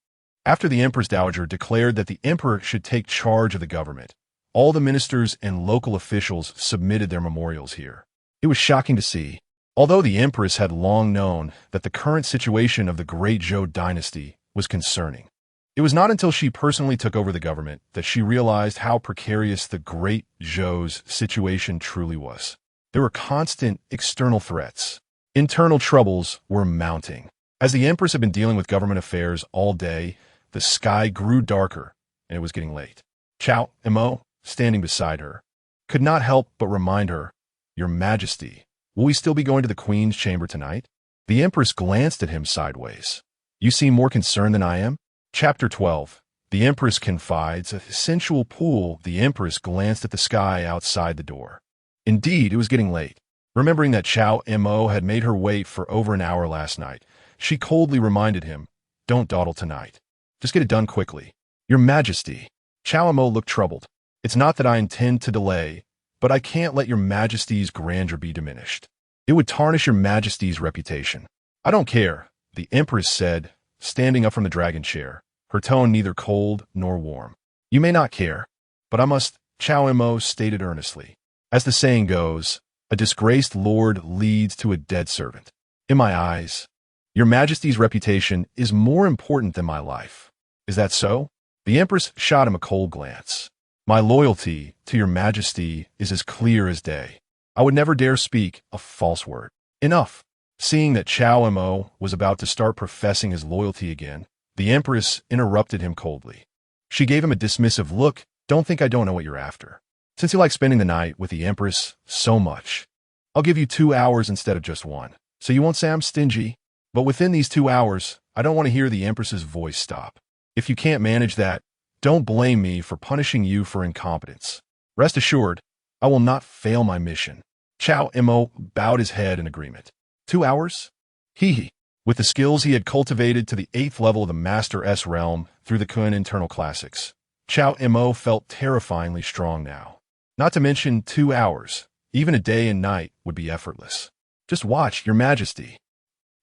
after the Empress Dowager declared that the Emperor should take charge of the government, all the ministers and local officials submitted their memorials here. It was shocking to see. Although the Empress had long known that the current situation of the Great Zhou Dynasty was concerning, it was not until she personally took over the government that she realized how precarious the Great Zhou's situation truly was. There were constant external threats. Internal troubles were mounting. As the Empress had been dealing with government affairs all day, the sky grew darker, and it was getting late. Cao Mo, standing beside her, could not help but remind her, "Your Majesty, will we still be going to the Queen's chamber tonight?" The Empress glanced at him sideways. "You seem more concerned than I am." Chapter 12. The Empress confides. A sensual pool. The Empress glanced at the sky outside the door. Indeed, it was getting late. Remembering that Cao Mo had made her wait for over an hour last night, she coldly reminded him, "Don't dawdle tonight. Just get it done quickly." "Your Majesty." Cao Mo looked troubled. "It's not that I intend to delay, but I can't let your Majesty's grandeur be diminished. It would tarnish your Majesty's reputation." "I don't care," the Empress said, standing up from the dragon chair, her tone neither cold nor warm. "You may not care, but I must," Cao Mo stated earnestly. "As the saying goes, a disgraced lord leads to a dead servant. In my eyes, your Majesty's reputation is more important than my life. Is that so?" The Empress shot him a cold glance. "My loyalty to your Majesty is as clear as day. I would never dare speak a false word." "Enough." Seeing that Cao Mo was about to start professing his loyalty again, the Empress interrupted him coldly. She gave him a dismissive look. "Don't think I don't know what you're after. Since you like spending the night with the Empress so much, I'll give you 2 hours instead of just 1, so you won't say I'm stingy. But within these 2 hours, I don't want to hear the Empress's voice stop. If you can't manage that, don't blame me for punishing you for incompetence. Rest assured, I will not fail my mission." Cao Mo bowed his head in agreement. 2 hours? He. With the skills he had cultivated to the 8th level of the Master S realm through the Kuiyuan internal classics, Cao Mo felt terrifyingly strong now. Not to mention 2 hours, even a day and night would be effortless. "Just watch, your Majesty."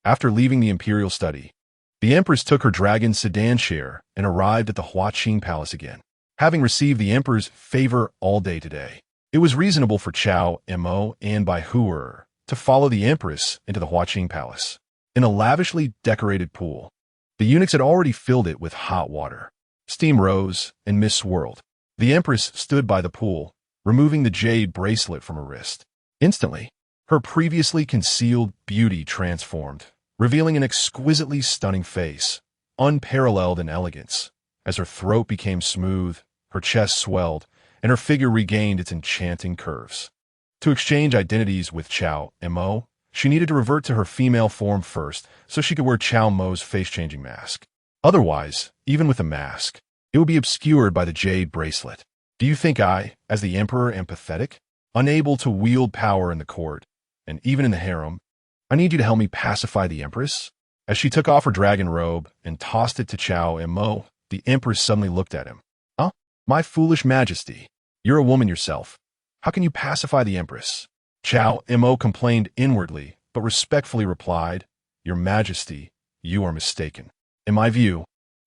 After leaving the imperial study, the Empress took her dragon sedan chair and arrived at the Huaqing Palace again. Having received the Emperor's favor all day today, it was reasonable for Cao Mo and Bai Huer to follow the Empress into the Huaqing Palace. In a lavishly decorated pool, the eunuchs had already filled it with hot water. Steam rose and mist swirled. The Empress stood by the pool, removing the jade bracelet from her wrist. Instantly, her previously concealed beauty transformed, revealing an exquisitely stunning face, unparalleled in elegance. As her throat became smooth, her chest swelled, and her figure regained its enchanting curves. To exchange identities with Cao Mo, she needed to revert to her female form first so she could wear Cao Mo's face-changing mask. Otherwise, even with the mask, it would be obscured by the jade bracelet. "Do you think I, as the Emperor, am pathetic? Unable to wield power in the court, and even in the harem? I need you to help me pacify the Empress." As she took off her dragon robe and tossed it to Cao Mo, the Empress suddenly looked at him. "Huh? My foolish Majesty, you're a woman yourself. How can you pacify the Empress?" Cao Mo complained inwardly, but respectfully replied, "Your Majesty, you are mistaken. In my view,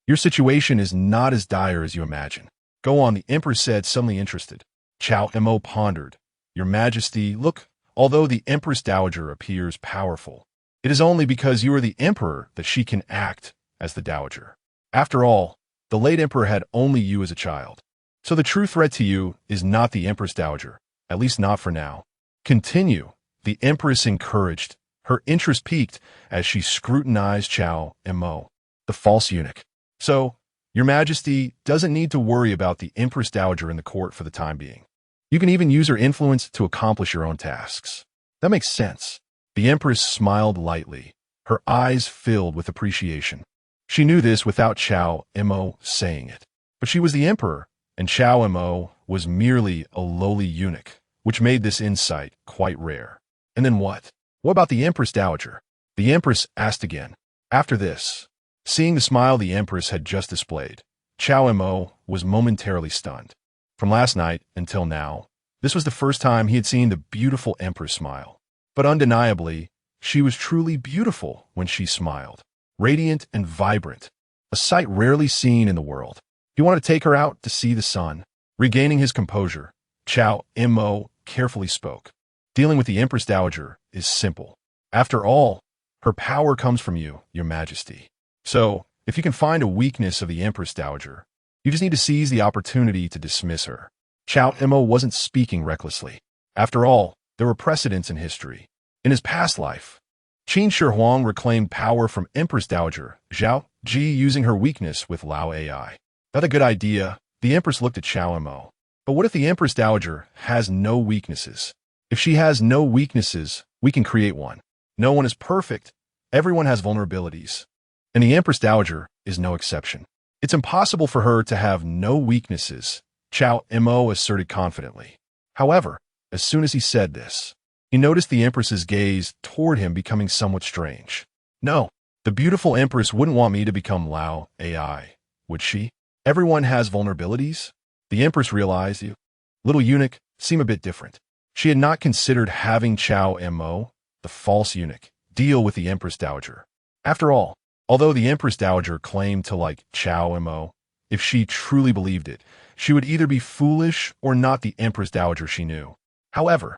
your situation is not as dire as you imagine." "Go on," the Empress said, suddenly interested. Cao Mo pondered. "Your Majesty, look, although the Empress Dowager appears powerful, it is only because you are the Emperor that she can act as the Dowager. After all, the late Emperor had only you as a child. So the true threat to you is not the Empress Dowager, at least not for now. Continue," the Empress encouraged. Her interest piqued as she scrutinized Cao Mo, the false eunuch. "So, your Majesty doesn't need to worry about the Empress Dowager in the court for the time being. You can even use her influence to accomplish your own tasks." "That makes sense." The Empress smiled lightly, her eyes filled with appreciation. She knew this without Cao Mo saying it. But she was the Emperor, and Cao Mo was merely a lowly eunuch, which made this insight quite rare. "And then what? What about the Empress Dowager?" the Empress asked again. After this, seeing the smile the Empress had just displayed, Cao Mo was momentarily stunned. From last night until now, this was the first time he had seen the beautiful Empress smile. But undeniably, she was truly beautiful when she smiled, radiant and vibrant, a sight rarely seen in the world. He wanted to take her out to see the sun. Regaining his composure, Cao Mo carefully spoke. "Dealing with the Empress Dowager is simple. After all, her power comes from you, your Majesty. So, if you can find a weakness of the Empress Dowager, you just need to seize the opportunity to dismiss her. Cao Mo wasn't speaking recklessly. After all, there were precedents in history. In his past life, Qin Shi Huang reclaimed power from Empress Dowager Zhao Ji using her weakness with Lao AI. Not a good idea. The Empress looked at Cao Mo. But what if the Empress Dowager has no weaknesses? If she has no weaknesses, we can create one. No one is perfect. Everyone has vulnerabilities. And the Empress Dowager is no exception. It's impossible for her to have no weaknesses, Cao Mo asserted confidently. However, as soon as he said this, he noticed the Empress's gaze toward him becoming somewhat strange. No, the beautiful Empress wouldn't want me to become Lao AI, would she? Everyone has vulnerabilities. The Empress realized you, little eunuch, seem a bit different. She had not considered having Cao Mo, the false eunuch, deal with the Empress Dowager. After all, although the Empress Dowager claimed to like Cao Mo, if she truly believed it, she would either be foolish or not the Empress Dowager she knew. However,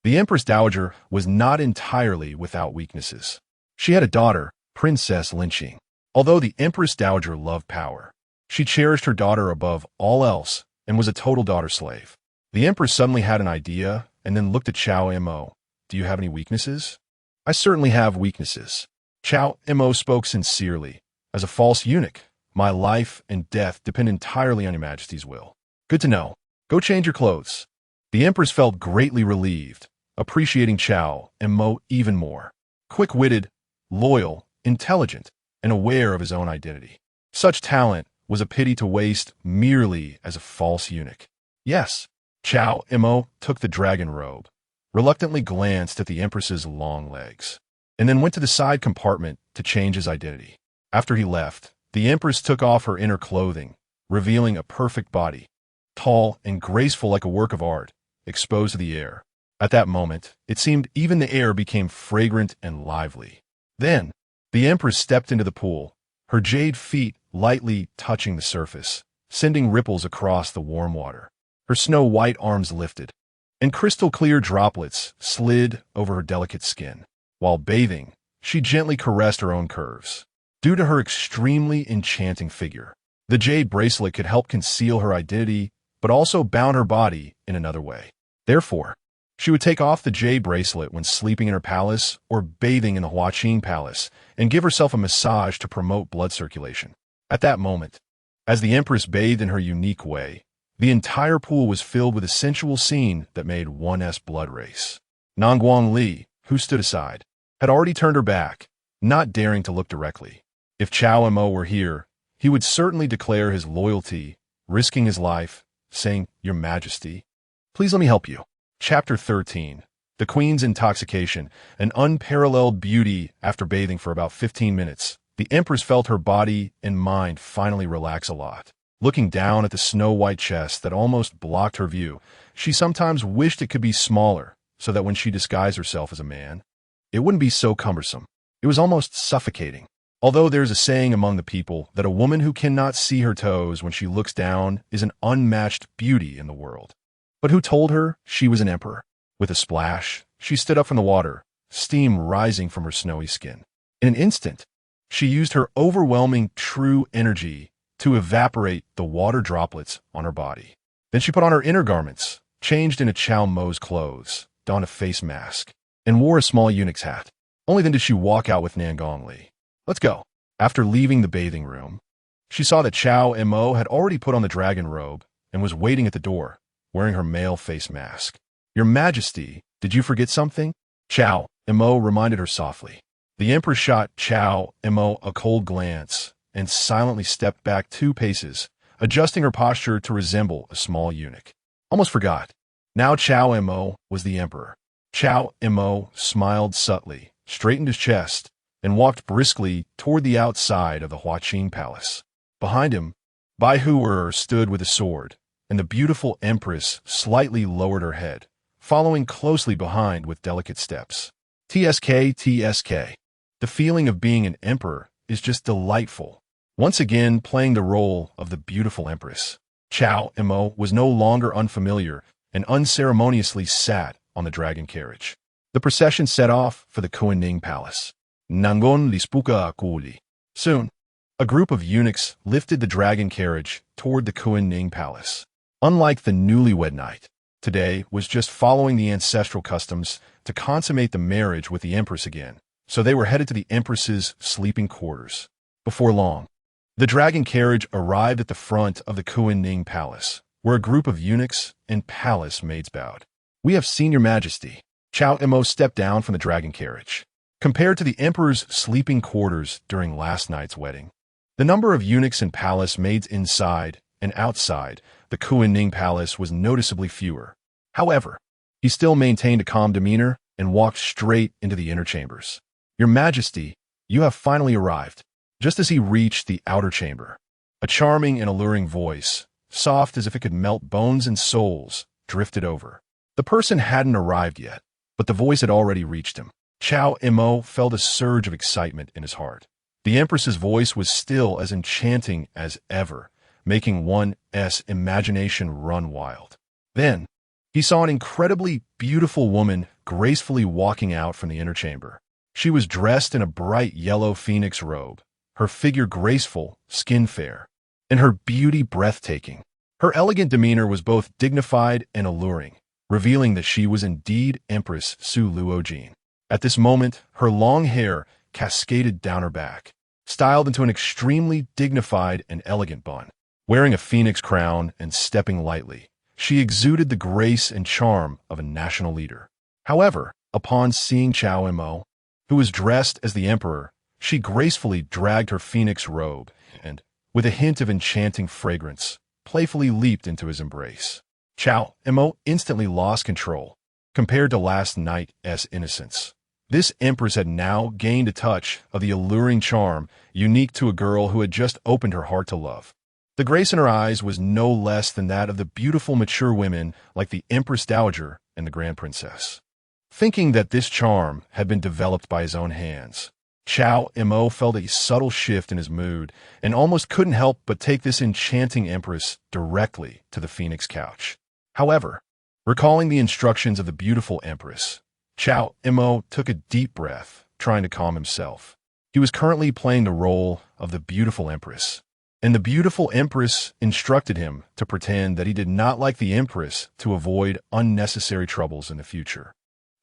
the Empress Dowager was not entirely without weaknesses. She had a daughter, Princess Linqing. Although the Empress Dowager loved power, she cherished her daughter above all else and was a total daughter slave. The Empress suddenly had an idea and then looked at Cao Mo. Do you have any weaknesses? I certainly have weaknesses. Cao Mo spoke sincerely. As a false eunuch, my life and death depend entirely on your Majesty's will. Good to know. Go change your clothes. The Empress felt greatly relieved, appreciating Cao Mo even more. Quick-witted, loyal, intelligent, and aware of his own identity. Such talent was a pity to waste merely as a false eunuch. Yes, Cao Mo took the dragon robe, reluctantly glanced at the Empress's long legs, and then went to the side compartment to change his identity. After he left, the Empress took off her inner clothing, revealing a perfect body, tall and graceful like a work of art, exposed to the air. At that moment, it seemed even the air became fragrant and lively. Then, the Empress stepped into the pool, her jade feet lightly touching the surface, sending ripples across the warm water. Her snow-white arms lifted, and crystal-clear droplets slid over her delicate skin. While bathing, she gently caressed her own curves. Due to her extremely enchanting figure, the jade bracelet could help conceal her identity, but also bound her body in another way. Therefore, she would take off the jade bracelet when sleeping in her palace or bathing in the Huaqing Palace and give herself a massage to promote blood circulation. At that moment, as the Empress bathed in her unique way, the entire pool was filled with a sensual scene that made one's blood race. Nangguang Li, who stood aside, had already turned her back, not daring to look directly. If Cao Mo were here, he would certainly declare his loyalty, risking his life, saying, "Your Majesty, please let me help you." Chapter 13. The Queen's Intoxication. An unparalleled beauty. After bathing for about 15 minutes, the Empress felt her body and mind finally relax a lot. Looking down at the snow-white chest that almost blocked her view, she sometimes wished it could be smaller, so that when she disguised herself as a man, it wouldn't be so cumbersome. It was almost suffocating. Although there's a saying among the people that a woman who cannot see her toes when she looks down is an unmatched beauty in the world. But who told her she was an emperor? With a splash, she stood up from the water, steam rising from her snowy skin. In an instant, she used her overwhelming true energy to evaporate the water droplets on her body. Then she put on her inner garments, changed into Cao Mo's clothes, donned a face mask, and wore a small eunuch's hat. Only then did she walk out with Nangguang Li. "Let's go." After leaving the bathing room, she saw that Cao Mo had already put on the dragon robe and was waiting at the door, wearing her male face mask. "Your Majesty, did you forget something?" Cao Mo reminded her softly. The Empress shot Cao Mo a cold glance and silently stepped back 2 paces, adjusting her posture to resemble a small eunuch. "Almost forgot." Now Cao Mo was the emperor. Cao Mo smiled subtly, straightened his chest, and walked briskly toward the outside of the Huaqing Palace. Behind him, Bai Huer stood with a sword, and the beautiful Empress slightly lowered her head, following closely behind with delicate steps. TSK. The feeling of being an emperor is just delightful. Once again playing the role of the beautiful Empress, Cao Mo was no longer unfamiliar and unceremoniously sat on the dragon carriage. The procession set off for the Kuiyuan Palace. Nangon lispuka akuli. Soon, a group of eunuchs lifted the dragon carriage toward the Kuiyuan Palace. Unlike the newlywed night, today was just following the ancestral customs to consummate the marriage with the Empress again, so they were headed to the Empress's sleeping quarters. Before long, the dragon carriage arrived at the front of the Kuiyuan Palace, where a group of eunuchs and palace maids bowed. "We have seen your Majesty." Cao Mo stepped down from the dragon carriage. Compared to the emperor's sleeping quarters during last night's wedding, the number of eunuchs and palace maids inside and outside the Kuiyuan Palace was noticeably fewer. However, he still maintained a calm demeanor and walked straight into the inner chambers. "Your Majesty, you have finally arrived." Just as he reached the outer chamber, a charming and alluring voice, soft as if it could melt bones and souls, drifted over. The person hadn't arrived yet, but the voice had already reached him. Cao Mo felt a surge of excitement in his heart. The Empress's voice was still as enchanting as ever, making one's imagination run wild. Then, he saw an incredibly beautiful woman gracefully walking out from the inner chamber. She was dressed in a bright yellow phoenix robe, her figure graceful, skin fair, and her beauty breathtaking. Her elegant demeanor was both dignified and alluring, revealing that she was indeed Empress Xiao Rulong. At this moment, her long hair cascaded down her back, styled into an extremely dignified and elegant bun. Wearing a phoenix crown and stepping lightly, she exuded the grace and charm of a national leader. However, upon seeing Cao Mo, who was dressed as the emperor, she gracefully dragged her phoenix robe and, with a hint of enchanting fragrance, playfully leaped into his embrace. Cao Mo instantly lost control. Compared to last night's innocence, this empress had now gained a touch of the alluring charm unique to a girl who had just opened her heart to love. The grace in her eyes was no less than that of the beautiful mature women like the Empress Dowager and the Grand Princess. Thinking that this charm had been developed by his own hands, Cao Mo felt a subtle shift in his mood and almost couldn't help but take this enchanting empress directly to the phoenix couch. However, recalling the instructions of the beautiful empress, Cao Mo took a deep breath, trying to calm himself. He was currently playing the role of the beautiful empress, and the beautiful empress instructed him to pretend that he did not like the empress to avoid unnecessary troubles in the future.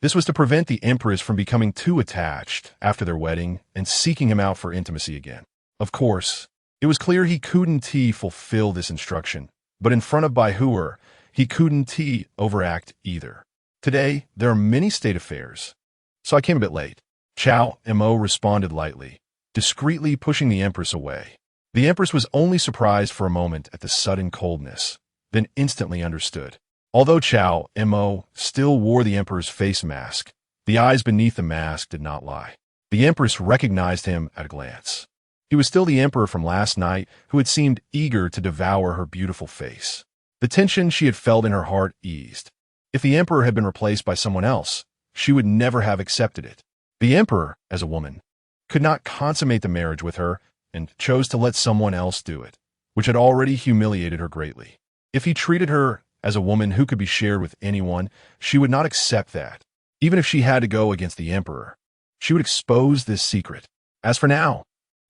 This was to prevent the empress from becoming too attached after their wedding and seeking him out for intimacy again. Of course, it was clear he couldn't fulfill this instruction, but in front of Baihuer, he couldn't overact either. Today, there are many state affairs, so I came a bit late. Cao Mo responded lightly, discreetly pushing the empress away. The empress was only surprised for a moment at the sudden coldness, then instantly understood. Although Cao Mo still wore the emperor's face mask, the eyes beneath the mask did not lie. The empress recognized him at a glance. He was still the emperor from last night who had seemed eager to devour her beautiful face. The tension she had felt in her heart eased. If the emperor had been replaced by someone else, she would never have accepted it. The emperor, as a woman, could not consummate the marriage with her and chose to let someone else do it, which had already humiliated her greatly. If he treated her as a woman who could be shared with anyone, she would not accept that. Even if she had to go against the emperor, she would expose this secret. As for now,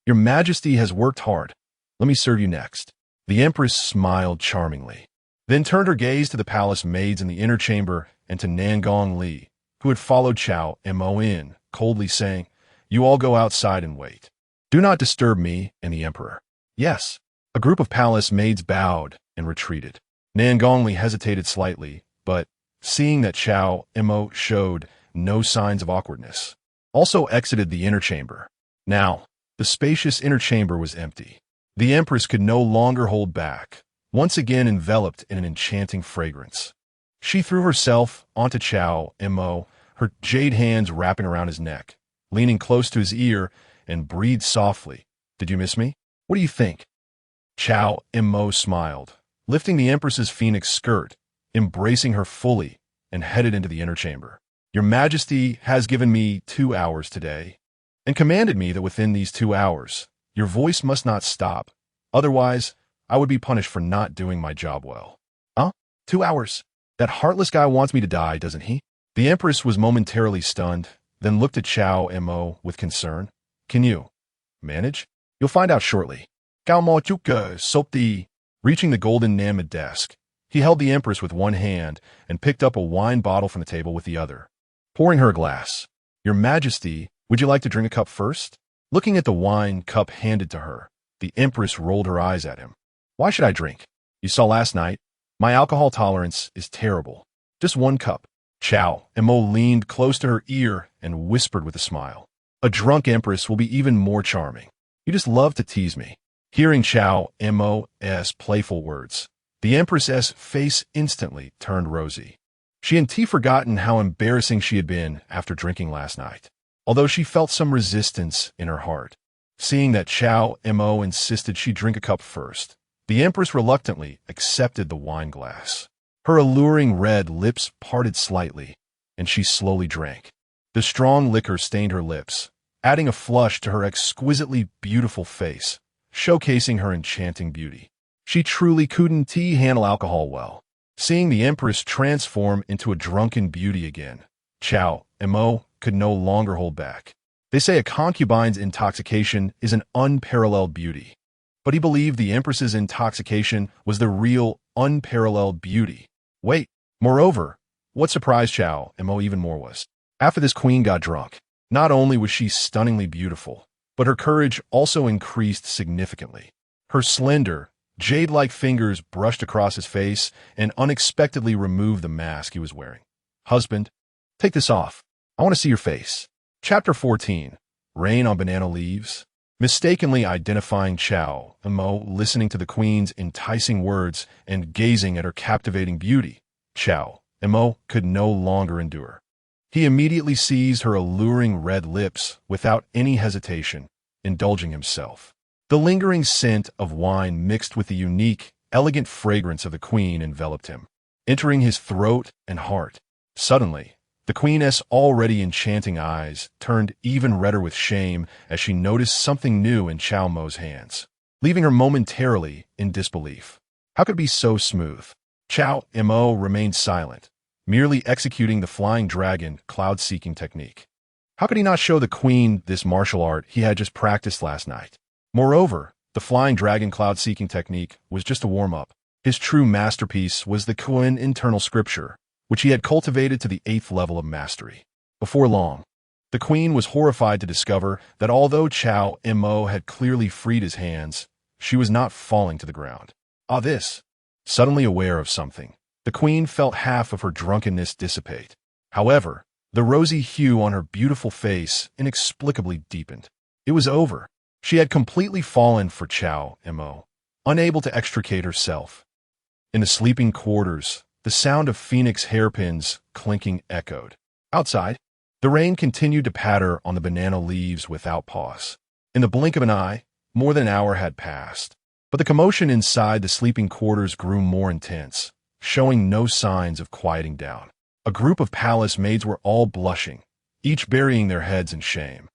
your Majesty has worked hard. Let me serve you next. The empress smiled charmingly, then turned her gaze to the palace maids in the inner chamber and to Nangong Li, who had followed Cao Mo in, coldly saying, "You all go outside and wait. Do not disturb me and the emperor." Yes, a group of palace maids bowed and retreated. Nangong Li hesitated slightly, but, seeing that Cao Mo showed no signs of awkwardness, also exited the inner chamber. Now, the spacious inner chamber was empty. The empress could no longer hold back, once again enveloped in an enchanting fragrance. She threw herself onto Cao Mo, her jade hands wrapping around his neck, leaning close to his ear, and breathed softly, "Did you miss me? What do you think?" Cao Mo smiled, lifting the empress's phoenix skirt, embracing her fully, and headed into the inner chamber. "Your Majesty has given me 2 hours today, and commanded me that within these 2 hours, your voice must not stop. Otherwise, I would be punished for not doing my job well." "Huh? 2 hours? That heartless guy wants me to die, doesn't he?" The Empress was momentarily stunned, then looked at Cao Mo with concern. Can you manage? You'll find out shortly. Cao Mo sopti. Reaching the golden Namid desk, he held the Empress with one hand and picked up a wine bottle from the table with the other, pouring her a glass. Your Majesty, would you like to drink a cup first? Looking at the wine cup handed to her, the Empress rolled her eyes at him. Why should I drink? You saw last night. My alcohol tolerance is terrible. Just one cup. Cao Mo leaned close to her ear and whispered with a smile. A drunk Empress will be even more charming. You just love to tease me. Hearing Cao Mo's playful words, the Empress's face instantly turned rosy. She had forgotten how embarrassing she had been after drinking last night, although she felt some resistance in her heart. Seeing that Cao Mo insisted she drink a cup first, the Empress reluctantly accepted the wine glass. Her alluring red lips parted slightly, and she slowly drank. The strong liquor stained her lips, adding a flush to her exquisitely beautiful face, showcasing her enchanting beauty. She truly couldn't handle alcohol well. Seeing the Empress transform into a drunken beauty again, Cao Mo could no longer hold back. They say a concubine's intoxication is an unparalleled beauty, but he believed the Empress's intoxication was the real unparalleled beauty. Wait, moreover, what surprised Cao Mo even more was, after this queen got drunk, not only was she stunningly beautiful, but her courage also increased significantly. Her slender, jade-like fingers brushed across his face and unexpectedly removed the mask he was wearing. Husband, take this off. I want to see your face. Chapter 14. Rain on Banana Leaves. Mistakenly identifying Cao Mo, listening to the queen's enticing words and gazing at her captivating beauty, Cao Mo could no longer endure. He immediately seized her alluring red lips without any hesitation, indulging himself. The lingering scent of wine mixed with the unique, elegant fragrance of the queen enveloped him, entering his throat and heart. Suddenly, the queen's already enchanting eyes turned even redder with shame as she noticed something new in Cao Mo's hands, leaving her momentarily in disbelief. How could it be so smooth? Cao Mo remained silent, merely executing the flying dragon cloud-seeking technique. How could he not show the queen this martial art he had just practiced last night? Moreover, the flying dragon cloud-seeking technique was just a warm-up. His true masterpiece was the Kuiyuan internal scripture, which he had cultivated to the 8th level of mastery. Before long, the queen was horrified to discover that although Cao Mo had clearly freed his hands, she was not falling to the ground. This! Suddenly aware of something, the queen felt half of her drunkenness dissipate. However, the rosy hue on her beautiful face inexplicably deepened. It was over. She had completely fallen for Cao Mo, unable to extricate herself. In the sleeping quarters, the sound of phoenix hairpins clinking echoed. Outside, the rain continued to patter on the banana leaves without pause. In the blink of an eye, more than an hour had passed, but the commotion inside the sleeping quarters grew more intense, showing no signs of quieting down. A group of palace maids were all blushing, each burying their heads in shame,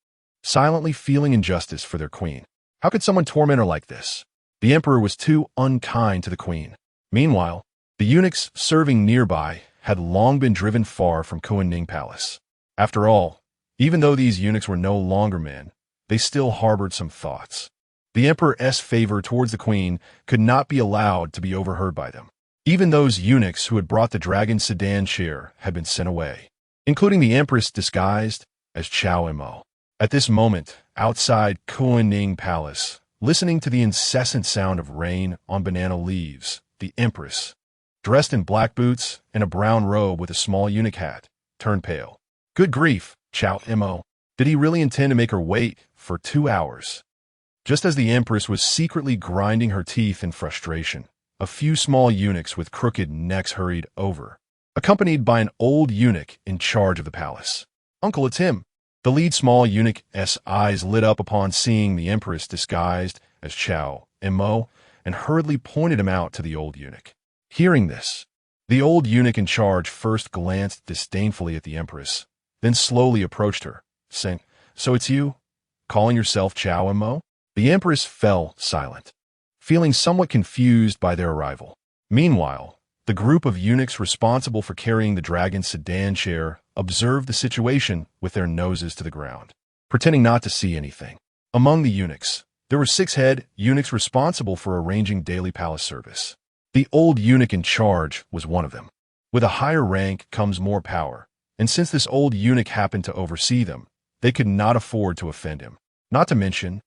silently feeling injustice for their queen. How could someone torment her like this? The emperor was too unkind to the queen. Meanwhile, the eunuchs serving nearby had long been driven far from Kuiyuan Neijing Palace. After all, even though these eunuchs were no longer men, they still harbored some thoughts. The emperor's favor towards the queen could not be allowed to be overheard by them. Even those eunuchs who had brought the dragon sedan chair had been sent away, including the empress disguised as Cao Mo. At this moment, outside Kuiyuan Neijing Palace, listening to the incessant sound of rain on banana leaves, the empress, dressed in black boots and a brown robe with a small eunuch hat, turned pale. Good grief, Cao Mo. Did he really intend to make her wait for 2 hours? Just as the empress was secretly grinding her teeth in frustration, a few small eunuchs with crooked necks hurried over, accompanied by an old eunuch in charge of the palace. Uncle, it's him. The lead small eunuch's eyes lit up upon seeing the empress disguised as Cao Mo and hurriedly pointed him out to the old eunuch. Hearing this, the old eunuch in charge first glanced disdainfully at the empress, then slowly approached her, saying, "So it's you, calling yourself Cao Mo?" The empress fell silent, feeling somewhat confused by their arrival. Meanwhile, The group of eunuchs responsible for carrying the dragon's sedan chair observed the situation with their noses to the ground, pretending not to see anything. Among the eunuchs, there were 6 head eunuchs responsible for arranging daily palace service. The old eunuch in charge was one of them. With a higher rank comes more power, and since this old eunuch happened to oversee them, they could not afford to offend him. Not to mention,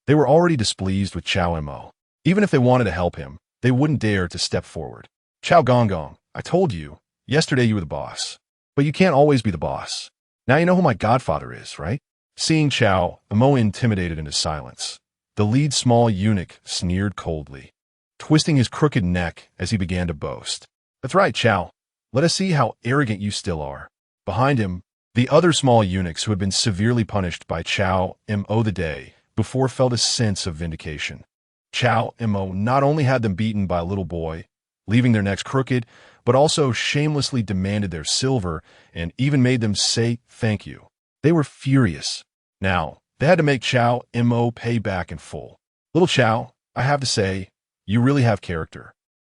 they were already displeased with Cao Mo. Even if they wanted to help him, they wouldn't dare to step forward. Cao Gong, I told you, yesterday you were the boss. But you can't always be the boss. Now you know who my godfather is, right? Seeing Cao Mo intimidated into silence, the lead small eunuch sneered coldly, twisting his crooked neck as he began to boast. That's right, Cao. Let us see how arrogant you still are. Behind him, the other small eunuchs who had been severely punished by Cao Mo the day before felt a sense of vindication. Cao Mo not only had them beaten by a little boy, leaving their necks crooked, but also shamelessly demanded their silver and even made them say thank you. They were furious. Now, they had to make Cao Mo pay back in full. Little Cao, I have to say, you really have character.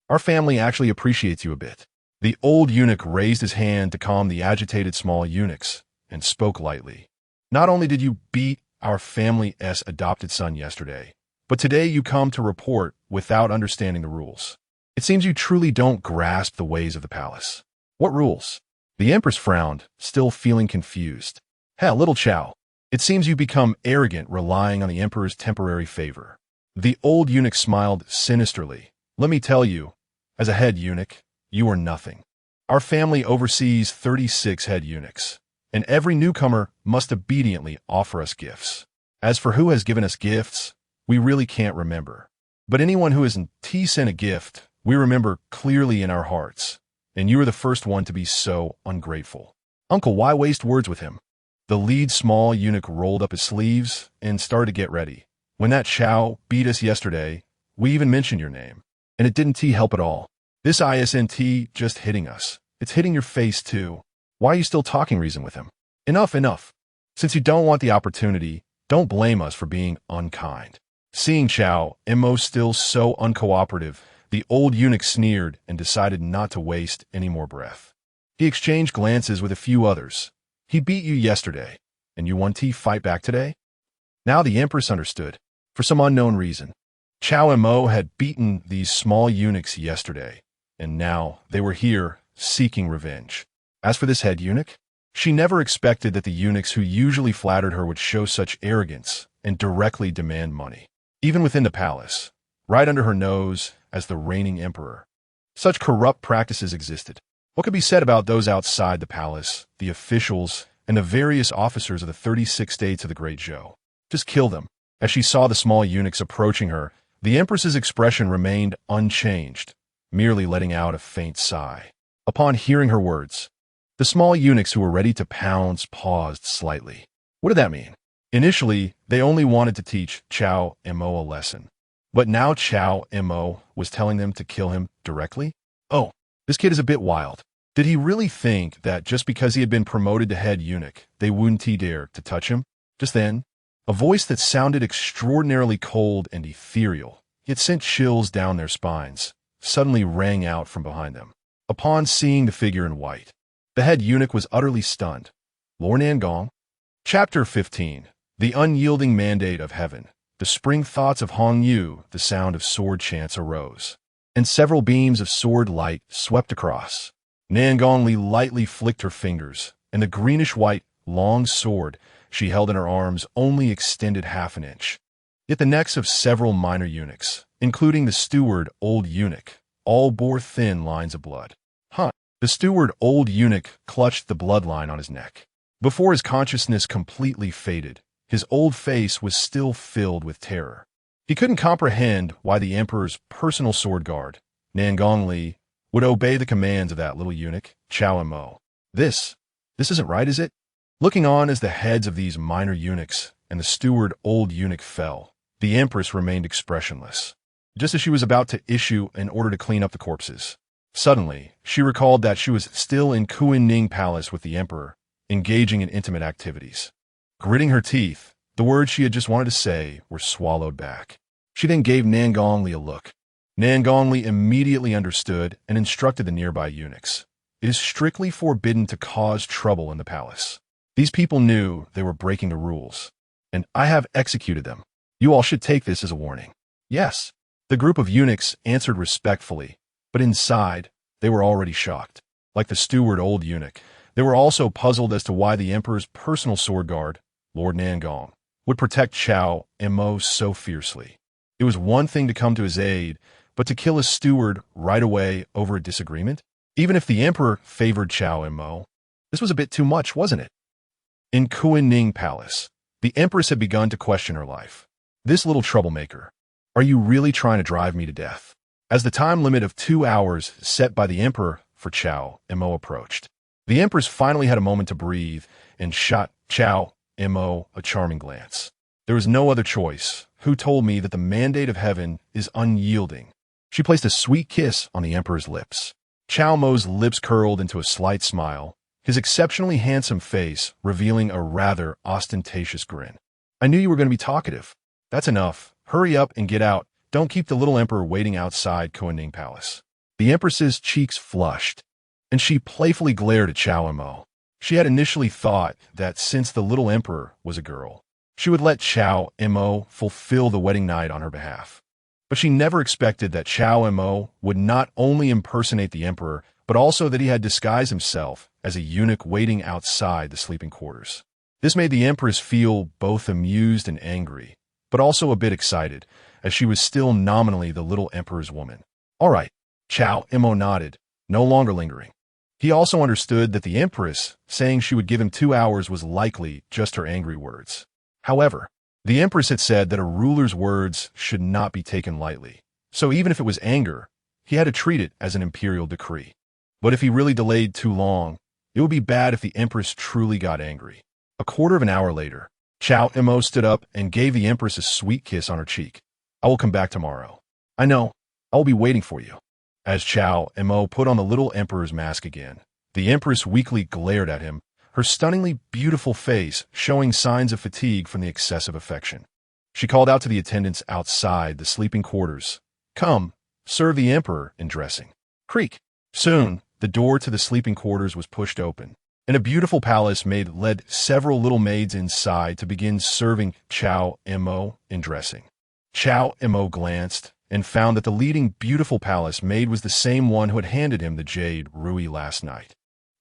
Our family actually appreciates you a bit. The old eunuch raised his hand to calm the agitated small eunuchs and spoke lightly. Not only did you beat our family's adopted son yesterday, but today you come to report without understanding the rules. It seems you truly don't grasp the ways of the palace. What rules? The Empress frowned, still feeling confused. Hell, little Cao, it seems you become arrogant relying on the Emperor's temporary favor. The old eunuch smiled sinisterly. Let me tell you, as a head eunuch, you are nothing. Our family oversees 36 head eunuchs, and every newcomer must obediently offer us gifts. As for who has given us gifts, we really can't remember. But anyone who has sent a gift, we remember clearly in our hearts, and you are the first one to be so ungrateful. Uncle, why waste words with him? The lead small eunuch rolled up his sleeves and started to get ready. When that Cao beat us yesterday, we even mentioned your name, and it didn't help at all. This isn't just hitting us. It's hitting your face too. Why are you still talking reason with him? Enough. Since you don't want the opportunity, don't blame us for being unkind. Seeing Cao Mo still so uncooperative, the old eunuch sneered and decided not to waste any more breath. He exchanged glances with a few others. He beat you yesterday, and you want to fight back today? Now the Empress understood. For some unknown reason, Cao Mo had beaten these small eunuchs yesterday, and now they were here seeking revenge. As for this head eunuch, she never expected that the eunuchs who usually flattered her would show such arrogance and directly demand money. Even within the palace, right under her nose as the reigning emperor, such corrupt practices existed. What could be said about those outside the palace, the officials, and the various officers of the 36 states of the Great Zhou? Just kill them. As she saw the small eunuchs approaching her, the Empress's expression remained unchanged, merely letting out a faint sigh. Upon hearing her words, the small eunuchs who were ready to pounce paused slightly. What did that mean? Initially, they only wanted to teach Cao Mo a lesson. But now Cao Mo was telling them to kill him directly? Oh, this kid is a bit wild. Did he really think that just because he had been promoted to head eunuch, they wouldn't dare to touch him? Just then, a voice that sounded extraordinarily cold and ethereal, yet sent chills down their spines, suddenly rang out from behind them. Upon seeing the figure in white, the head eunuch was utterly stunned. Lord Nangong. Chapter 15. The Unyielding Mandate of Heaven. The spring thoughts of Hong Yu, the sound of sword chants arose, and several beams of sword light swept across. Nangong Li lightly flicked her fingers, and the greenish-white, long sword she held in her arms only extended half an inch. Yet the necks of several minor eunuchs, including the steward old eunuch, all bore thin lines of blood. The steward old eunuch clutched the bloodline on his neck. Before his consciousness completely faded, his old face was still filled with terror. He couldn't comprehend why the emperor's personal sword guard, Nangong Li, would obey the commands of that little eunuch, Cao Mo. This isn't right, is it? Looking on as the heads of these minor eunuchs and the steward old eunuch fell, the empress remained expressionless, just as she was about to issue an order to clean up the corpses. Suddenly, she recalled that she was still in Kuiyuan Neijing Palace with the emperor, engaging in intimate activities. Gritting her teeth, the words she had just wanted to say were swallowed back. She then gave Nangong Li a look. Nangongli immediately understood and instructed the nearby eunuchs. It is strictly forbidden to cause trouble in the palace. These people knew they were breaking the rules, and I have executed them. You all should take this as a warning. Yes, the group of eunuchs answered respectfully, but inside, they were already shocked. Like the steward old eunuch, they were also puzzled as to why the emperor's personal sword guard, Lord Nangong, would protect Cao Mo so fiercely. It was one thing to come to his aid, but to kill his steward right away over a disagreement? Even if the emperor favored Cao Mo, this was a bit too much, wasn't it? In Kuiyuan Palace, the empress had begun to question her life. This little troublemaker, are you really trying to drive me to death? As the time limit of 2 hours set by the emperor for Cao Mo approached, the empress finally had a moment to breathe and shot Cao Mo a charming glance. There was no other choice. Who told me that the mandate of heaven is unyielding? She placed a sweet kiss on the emperor's lips. Cao Mo's lips curled into a slight smile, his exceptionally handsome face revealing a rather ostentatious grin. I knew you were going to be talkative. That's enough. Hurry up and get out. Don't keep the little emperor waiting outside Kuiyuan Palace. The empress's cheeks flushed, and she playfully glared at Cao Mo. She had initially thought that since the little emperor was a girl, she would let Cao Mo fulfill the wedding night on her behalf. But she never expected that Cao Mo would not only impersonate the emperor, but also that he had disguised himself as a eunuch waiting outside the sleeping quarters. This made the empress feel both amused and angry, but also a bit excited, as she was still nominally the little emperor's woman. All right, Cao Mo nodded, no longer lingering. He also understood that the empress saying she would give him 2 hours was likely just her angry words. However, the empress had said that a ruler's words should not be taken lightly, so even if it was anger, he had to treat it as an imperial decree. But if he really delayed too long, it would be bad if the empress truly got angry. A quarter of an hour later, Cao Mo stood up and gave the empress a sweet kiss on her cheek. I will come back tomorrow. I know. I will be waiting for you. As Cao Mo put on the little emperor's mask again, the empress weakly glared at him, her stunningly beautiful face showing signs of fatigue from the excessive affection. She called out to the attendants outside the sleeping quarters. Come, serve the emperor in dressing. Creak. Soon, the door to the sleeping quarters was pushed open, and a beautiful palace maid led several little maids inside to begin serving Cao Mo in dressing. Cao Mo glanced and found that the leading beautiful palace maid was the same one who had handed him the jade ruby last night.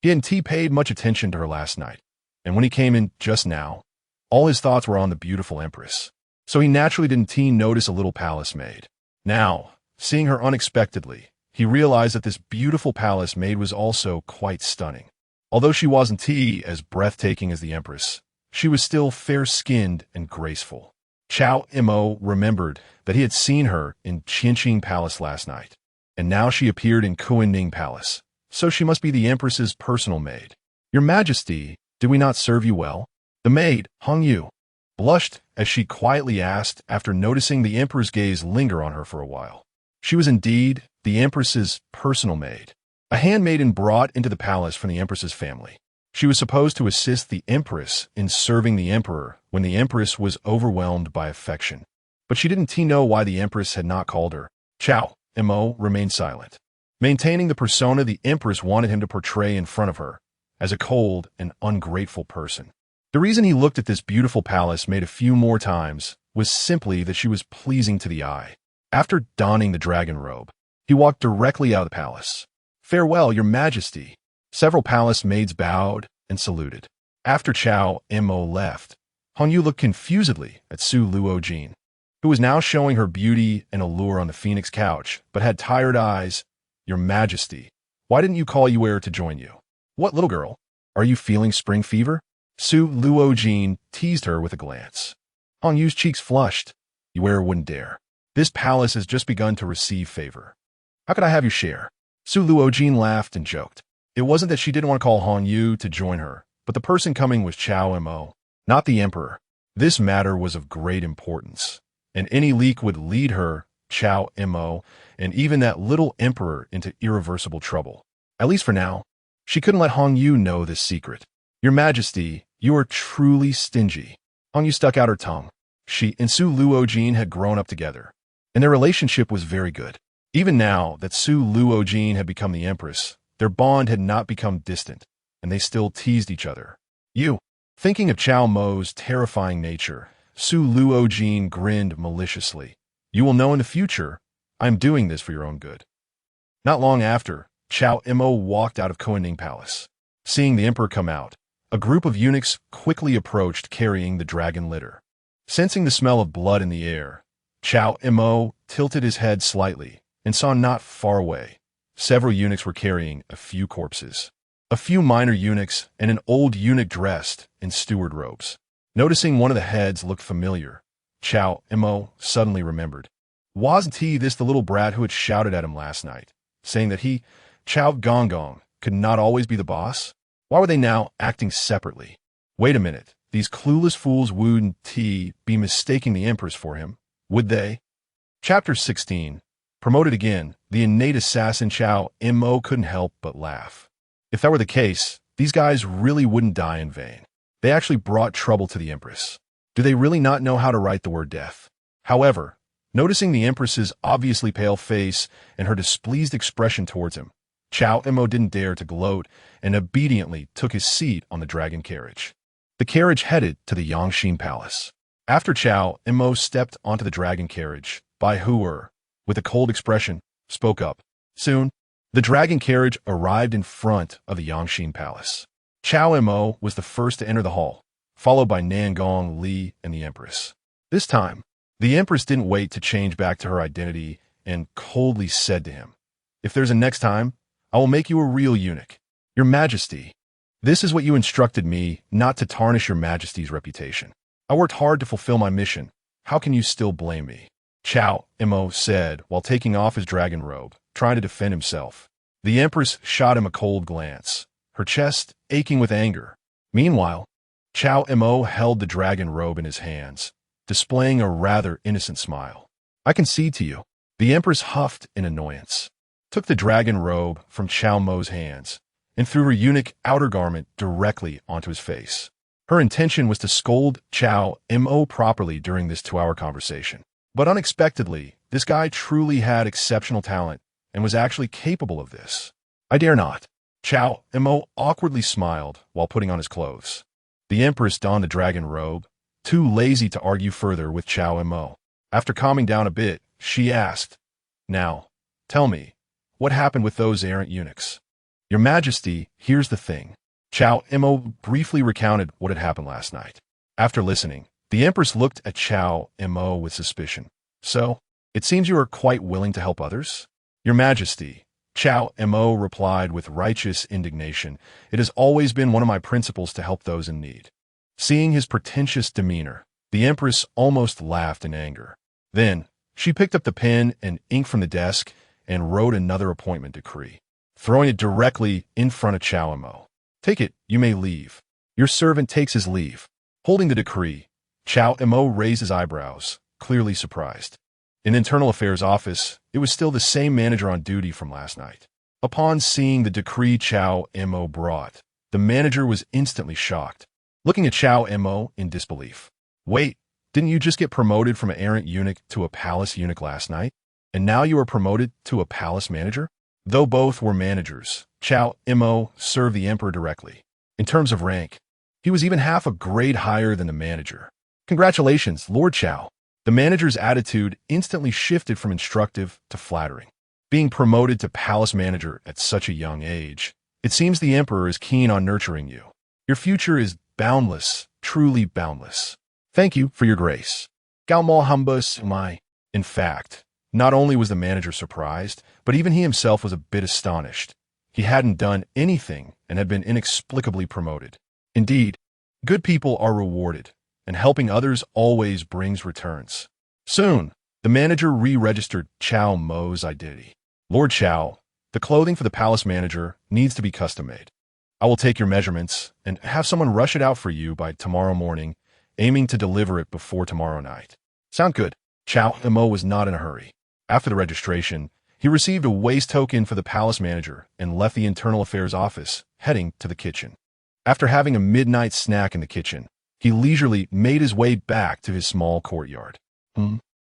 He hadn't paid much attention to her last night, and when he came in just now, all his thoughts were on the beautiful empress. So he naturally didn't notice a little palace maid. Now, seeing her unexpectedly, he realized that this beautiful palace maid was also quite stunning. Although she wasn't as breathtaking as the empress, she was still fair-skinned and graceful. Cao Mo remembered that he had seen her in Qinqing Palace last night, and now she appeared in Kuiyuan Palace. So she must be the empress's personal maid. Your Majesty, did we not serve you well? The maid, Hong Yu, blushed as she quietly asked after noticing the emperor's gaze linger on her for a while. She was indeed the empress's personal maid, a handmaiden brought into the palace from the empress's family. She was supposed to assist the empress in serving the emperor when the empress was overwhelmed by affection. But she didn't know why the empress had not called her. Cao Mo remained silent, maintaining the persona the empress wanted him to portray in front of her, as a cold and ungrateful person. The reason he looked at this beautiful palace maid a few more times was simply that she was pleasing to the eye. After donning the dragon robe, he walked directly out of the palace. Farewell, Your Majesty. Several palace maids bowed and saluted. After Cao Mo left, Hong Yu looked confusedly at Su Luojin, who was now showing her beauty and allure on the phoenix couch, but had tired eyes. Your Majesty, why didn't you call Yuer to join you? What, little girl? Are you feeling spring fever? Su Luojin teased her with a glance. Hong Yu's cheeks flushed. Yuer wouldn't dare. This palace has just begun to receive favor. How could I have your share? Su Luojin laughed and joked. It wasn't that she didn't want to call Hong Yu to join her, but the person coming was Cao Mo, not the emperor. This matter was of great importance, and any leak would lead her, Cao Mo, and even that little emperor into irreversible trouble. At least for now, she couldn't let Hong Yu know this secret. Your Majesty, you are truly stingy. Hong Yu stuck out her tongue. She and Su Luojin had grown up together, and their relationship was very good. Even now that Su Luojin had become the empress, their bond had not become distant, and they still teased each other. You. Thinking of Cao Mo's terrifying nature, Su Luojin grinned maliciously. You will know in the future, I am doing this for your own good. Not long after, Cao Mo walked out of Kuiyuan Palace. Seeing the emperor come out, a group of eunuchs quickly approached carrying the dragon litter. Sensing the smell of blood in the air, Cao Mo tilted his head slightly and saw not far away. Several eunuchs were carrying a few corpses. A few minor eunuchs and an old eunuch dressed in steward robes. Noticing one of the heads looked familiar, Cao Mo suddenly remembered. Wasn't he this the little brat who had shouted at him last night, saying that he, Cao Gonggong, could not always be the boss? Why were they now acting separately? Wait a minute, these clueless fools wouldn't be mistaking the empress for him, would they? Chapter 16. Promoted again, the innate assassin Cao Mo couldn't help but laugh. If that were the case, these guys really wouldn't die in vain. They actually brought trouble to the empress. Do they really not know how to write the word death? However, noticing the empress's obviously pale face and her displeased expression towards him, Cao Mo didn't dare to gloat and obediently took his seat on the dragon carriage. The carriage headed to the Yangxin Palace. After Cao Mo stepped onto the dragon carriage, Bai Huer, with a cold expression, spoke up. Soon, the dragon carriage arrived in front of the Yangxin Palace. Cao Mo was the first to enter the hall, followed by Nangong Li and the empress. This time, the empress didn't wait to change back to her identity and coldly said to him, "If there's a next time, I will make you a real eunuch. Your Majesty, this is what you instructed me, not to tarnish your Majesty's reputation. I worked hard to fulfill my mission. How can you still blame me?" Cao Mo said while taking off his dragon robe, trying to defend himself. The empress shot him a cold glance, her chest aching with anger. Meanwhile, Cao Mo held the dragon robe in his hands, displaying a rather innocent smile. "I concede to you." The empress huffed in annoyance, took the dragon robe from Cao Mo's hands, and threw her eunuch outer garment directly onto his face. Her intention was to scold Cao Mo properly during this 2-hour conversation. But unexpectedly, this guy truly had exceptional talent and was actually capable of this. "I dare not." Cao Mo awkwardly smiled while putting on his clothes. The empress donned the dragon robe, too lazy to argue further with Cao Mo. After calming down a bit, she asked, "Now, tell me, what happened with those errant eunuchs?" "Your Majesty, here's the thing." Cao Mo briefly recounted what had happened last night. After listening, the empress looked at Cao Mo with suspicion. "So, it seems you are quite willing to help others?" "Your Majesty," Cao Mo replied with righteous indignation, "it has always been one of my principles to help those in need." Seeing his pretentious demeanor, the empress almost laughed in anger. Then, she picked up the pen and ink from the desk and wrote another appointment decree, throwing it directly in front of Cao Mo. "Take it, you may leave." Your servant takes his leave. Holding the decree, Cao Mo raised his eyebrows, clearly surprised. In the Internal Affairs office, it was still the same manager on duty from last night. Upon seeing the decree Cao Mo brought, the manager was instantly shocked, looking at Cao Mo in disbelief. "Wait, didn't you just get promoted from an errant eunuch to a palace eunuch last night? And now you are promoted to a palace manager?" Though both were managers, Cao Mo served the emperor directly. In terms of rank, he was even half a grade higher than the manager. "Congratulations, Lord Cao." The manager's attitude instantly shifted from instructive to flattering. Being promoted to palace manager at such a young age, it seems the emperor is keen on nurturing you. Your future is boundless, truly boundless. Thank you for your grace. Cao Mo humbus my. In fact, not only was the manager surprised, but even he himself was a bit astonished. He hadn't done anything and had been inexplicably promoted. Indeed, good people are rewarded, and helping others always brings returns. Soon, the manager re-registered Cao Mo's identity. "Lord Cao, the clothing for the palace manager needs to be custom-made. I will take your measurements and have someone rush it out for you by tomorrow morning, aiming to deliver it before tomorrow night." "Sound good." Cao Mo was not in a hurry. After the registration, he received a waste token for the palace manager and left the Internal Affairs office, heading to the kitchen. After having a midnight snack in the kitchen, he leisurely made his way back to his small courtyard.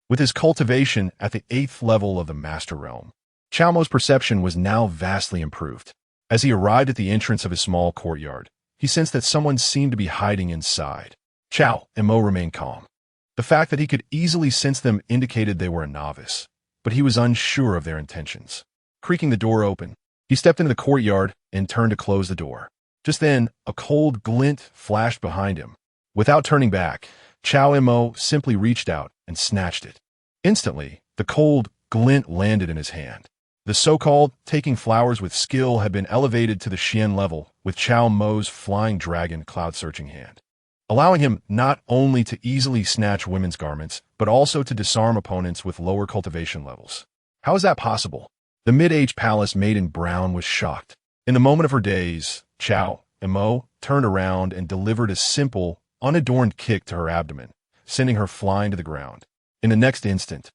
With his cultivation at the 8th level of the Master Realm, Cao Mo's perception was now vastly improved. As he arrived at the entrance of his small courtyard, he sensed that someone seemed to be hiding inside. Cao Mo remained calm. The fact that he could easily sense them indicated they were a novice, but he was unsure of their intentions. Creaking the door open, he stepped into the courtyard and turned to close the door. Just then, a cold glint flashed behind him. Without turning back, Cao Mo simply reached out and snatched it. Instantly, the cold glint landed in his hand. The so-called taking flowers with skill had been elevated to the Xian level with Cao Mo's flying dragon cloud-searching hand, allowing him not only to easily snatch women's garments, but also to disarm opponents with lower cultivation levels. How is that possible? The mid-age palace maid in brown was shocked. In the moment of her daze, Cao Mo turned around and delivered a simple, unadorned kick to her abdomen, sending her flying to the ground. In the next instant,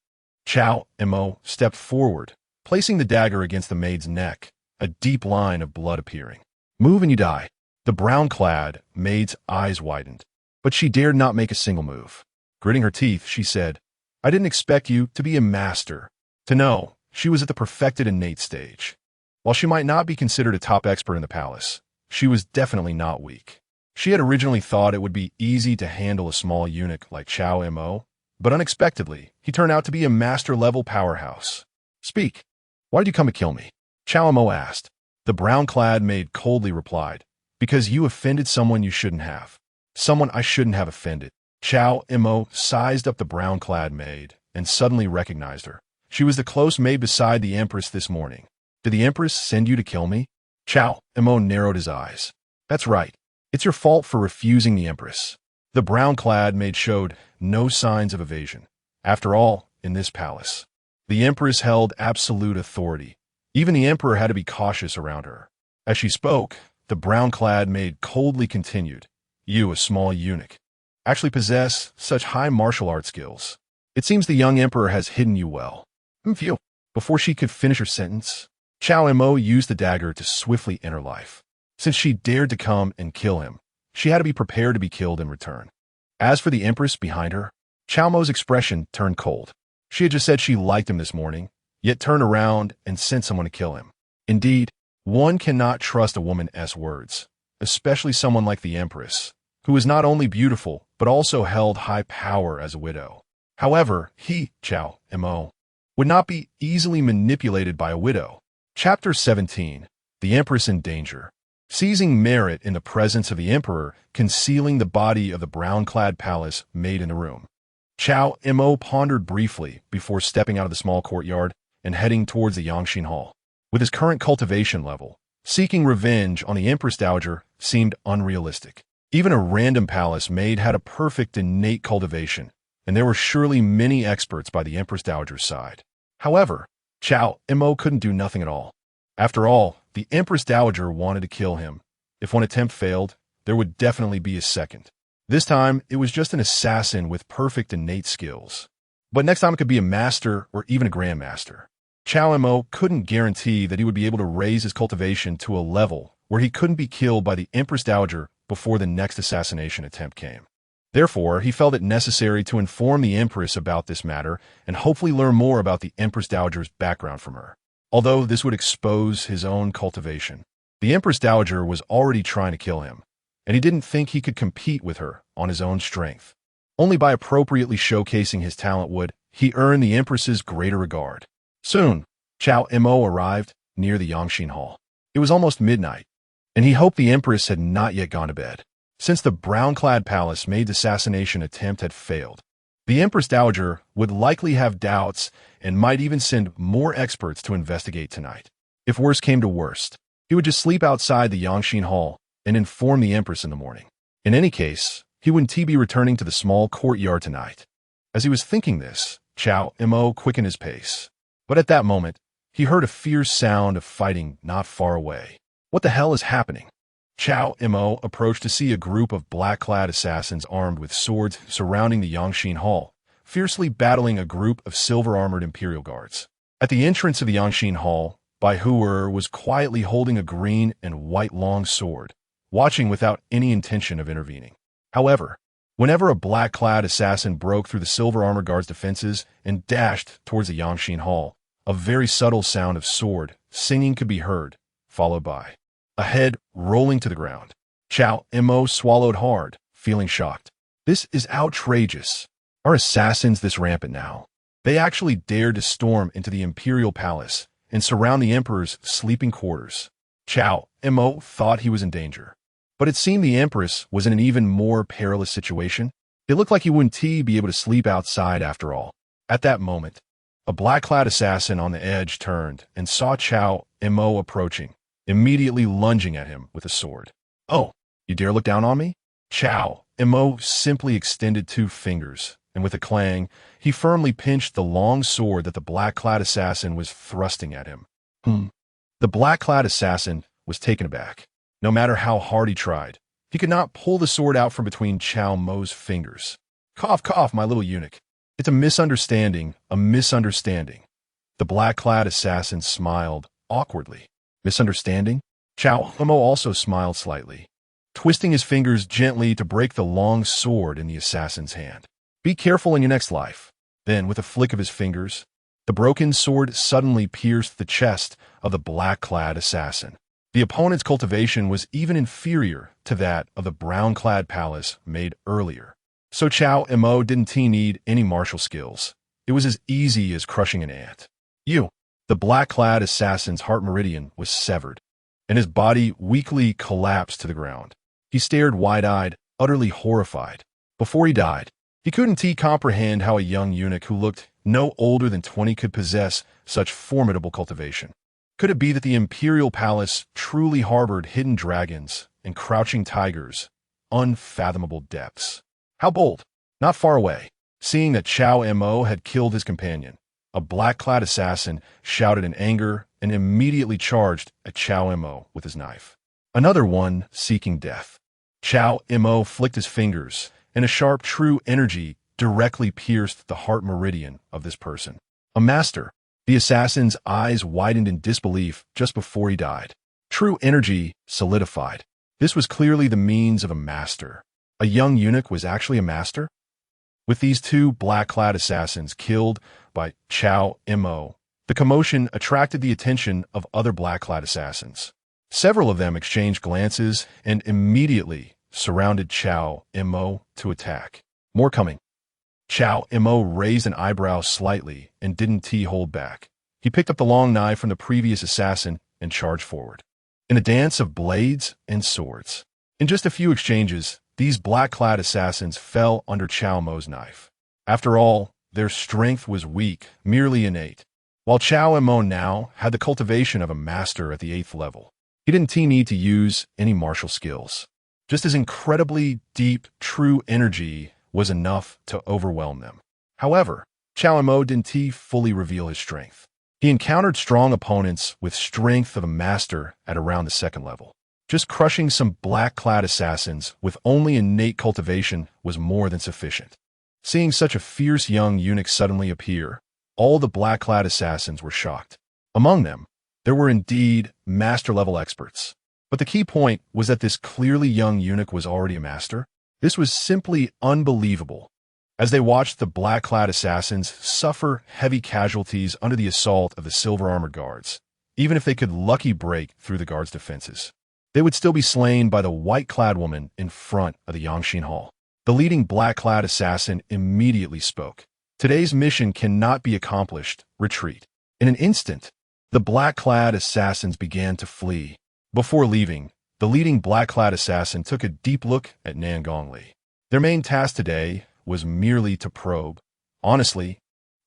Cao Mo stepped forward, placing the dagger against the maid's neck, a deep line of blood appearing. "Move and you die." The brown-clad maid's eyes widened, but she dared not make a single move. Gritting her teeth, she said, "I didn't expect you to be a master." To know, she was at the perfected innate stage. While she might not be considered a top expert in the palace, she was definitely not weak. She had originally thought it would be easy to handle a small eunuch like Cao Mo, but unexpectedly, he turned out to be a master-level powerhouse. "Speak. Why did you come to kill me?" Cao Mo asked. The brown-clad maid coldly replied, "Because you offended someone you shouldn't have." "Someone I shouldn't have offended." Cao Mo sized up the brown-clad maid and suddenly recognized her. She was the close maid beside the Empress this morning. "Did the Empress send you to kill me?" Cao Mo narrowed his eyes. "That's right. It's your fault for refusing the Empress." The brown-clad maid showed no signs of evasion. After all, in this palace, the Empress held absolute authority. Even the Emperor had to be cautious around her. As she spoke, the brown-clad maid coldly continued, "You, a small eunuch, actually possess such high martial art skills. It seems the young Emperor has hidden you well." Phew. Before she could finish her sentence, Cao Mo used the dagger to swiftly end her life. Since she dared to come and kill him, she had to be prepared to be killed in return. As for the Empress behind her, Cao Mo's expression turned cold. She had just said she liked him this morning, yet turned around and sent someone to kill him. Indeed, one cannot trust a woman's words, especially someone like the Empress, who was not only beautiful, but also held high power as a widow. However, Cao Mo, would not be easily manipulated by a widow. Chapter 17. The Empress in Danger. Seizing merit in the presence of the Emperor, concealing the body of the brown-clad palace maid in the room. Cao Mo pondered briefly before stepping out of the small courtyard and heading towards the Yangxin Hall. With his current cultivation level, seeking revenge on the Empress Dowager seemed unrealistic. Even a random palace maid had a perfect innate cultivation, and there were surely many experts by the Empress Dowager's side. However, Cao Mo couldn't do nothing at all. After all, the Empress Dowager wanted to kill him. If one attempt failed, there would definitely be a second. This time, it was just an assassin with perfect innate skills. But next time it could be a master or even a grandmaster. Cao Mo couldn't guarantee that he would be able to raise his cultivation to a level where he couldn't be killed by the Empress Dowager before the next assassination attempt came. Therefore, he felt it necessary to inform the Empress about this matter and hopefully learn more about the Empress Dowager's background from her. Although this would expose his own cultivation, the Empress Dowager was already trying to kill him, and he didn't think he could compete with her on his own strength. Only by appropriately showcasing his talent would he earn the Empress's greater regard. Soon, Cao Mo arrived near the Yangxin Hall. It was almost midnight, and he hoped the Empress had not yet gone to bed. Since the brown-clad palace maid's assassination attempt had failed, the Empress Dowager would likely have doubts and might even send more experts to investigate tonight. If worse came to worst, he would just sleep outside the Yangxin Hall and inform the Empress in the morning. In any case, he wouldn't be returning to the small courtyard tonight. As he was thinking this, Cao Mo quickened his pace. But at that moment, he heard a fierce sound of fighting not far away. What the hell is happening? Cao Mo approached to see a group of black-clad assassins armed with swords surrounding the Yangxin Hall, fiercely battling a group of silver-armored imperial guards. At the entrance of the Yangxin Hall, Bai Huer was quietly holding a green and white long sword, watching without any intention of intervening. However, whenever a black-clad assassin broke through the silver-armored guard's defenses and dashed towards the Yangxin Hall, A very subtle sound of sword singing could be heard, followed by a head rolling to the ground. Cao Mo swallowed hard, feeling shocked. This is outrageous. Are assassins this rampant now? They actually dared to storm into the imperial palace and surround the emperor's sleeping quarters. Cao Mo thought he was in danger. But it seemed the empress was in an even more perilous situation. It looked like he wouldn't be able to sleep outside after all. At that moment, a black-clad assassin on the edge turned and saw Cao Mo approaching, immediately lunging at him with a sword. "Oh, you dare look down on me?" Cao Mo simply extended 2 fingers, and with a clang, he firmly pinched the long sword that the black-clad assassin was thrusting at him. The black-clad assassin was taken aback. No matter how hard he tried, he could not pull the sword out from between Cao Mo's fingers. "Cough, cough, my little eunuch. It's a misunderstanding, a misunderstanding." The black-clad assassin smiled awkwardly. "Misunderstanding?" Cao Mo also smiled slightly, twisting his fingers gently to break the long sword in the assassin's hand. "Be careful in your next life." Then, with a flick of his fingers, the broken sword suddenly pierced the chest of the black-clad assassin. The opponent's cultivation was even inferior to that of the brown-clad palace made earlier. So Cao Mo didn't need any martial skills. It was as easy as crushing an ant. The black-clad assassin's heart meridian was severed, and his body weakly collapsed to the ground. He stared wide-eyed, utterly horrified. Before he died, he couldn't comprehend how a young eunuch who looked no older than 20 could possess such formidable cultivation. Could it be that the imperial palace truly harbored hidden dragons and crouching tigers, unfathomable depths? How bold! Not far away, seeing that Cao Mo had killed his companion, a black-clad assassin shouted in anger and immediately charged at Cao Mo with his knife. Another one seeking death. Cao Mo flicked his fingers, and a sharp true energy directly pierced the heart meridian of this person. A master. The assassin's eyes widened in disbelief just before he died. True energy solidified. This was clearly the means of a master. A young eunuch was actually a master? With these 2 black-clad assassins killed by Cao Mo, the commotion attracted the attention of other black-clad assassins. Several of them exchanged glances and immediately surrounded Cao Mo to attack. More coming. Cao Mo raised an eyebrow slightly and didn't hold back. He picked up the long knife from the previous assassin and charged forward. In a dance of blades and swords. In just a few exchanges, these black-clad assassins fell under Cao Mo's knife. After all, their strength was weak, merely innate, while Cao Mo now had the cultivation of a master at the 8th level. He didn't need to use any martial skills. Just his incredibly deep, true energy was enough to overwhelm them. However, Cao Mo didn't fully reveal his strength. He encountered strong opponents with strength of a master at around the 2nd level. Just crushing some black-clad assassins with only innate cultivation was more than sufficient. Seeing such a fierce young eunuch suddenly appear, all the black-clad assassins were shocked. Among them, there were indeed master-level experts. But the key point was that this clearly young eunuch was already a master. This was simply unbelievable. As they watched the black-clad assassins suffer heavy casualties under the assault of the silver-armored guards, even if they could lucky break through the guards' defenses, they would still be slain by the white-clad woman in front of the Yangxin Hall. The leading black-clad assassin immediately spoke. "Today's mission cannot be accomplished. Retreat." In an instant, the black-clad assassins began to flee. Before leaving, the leading black-clad assassin took a deep look at Nan Gongli. Their main task today was merely to probe. Honestly,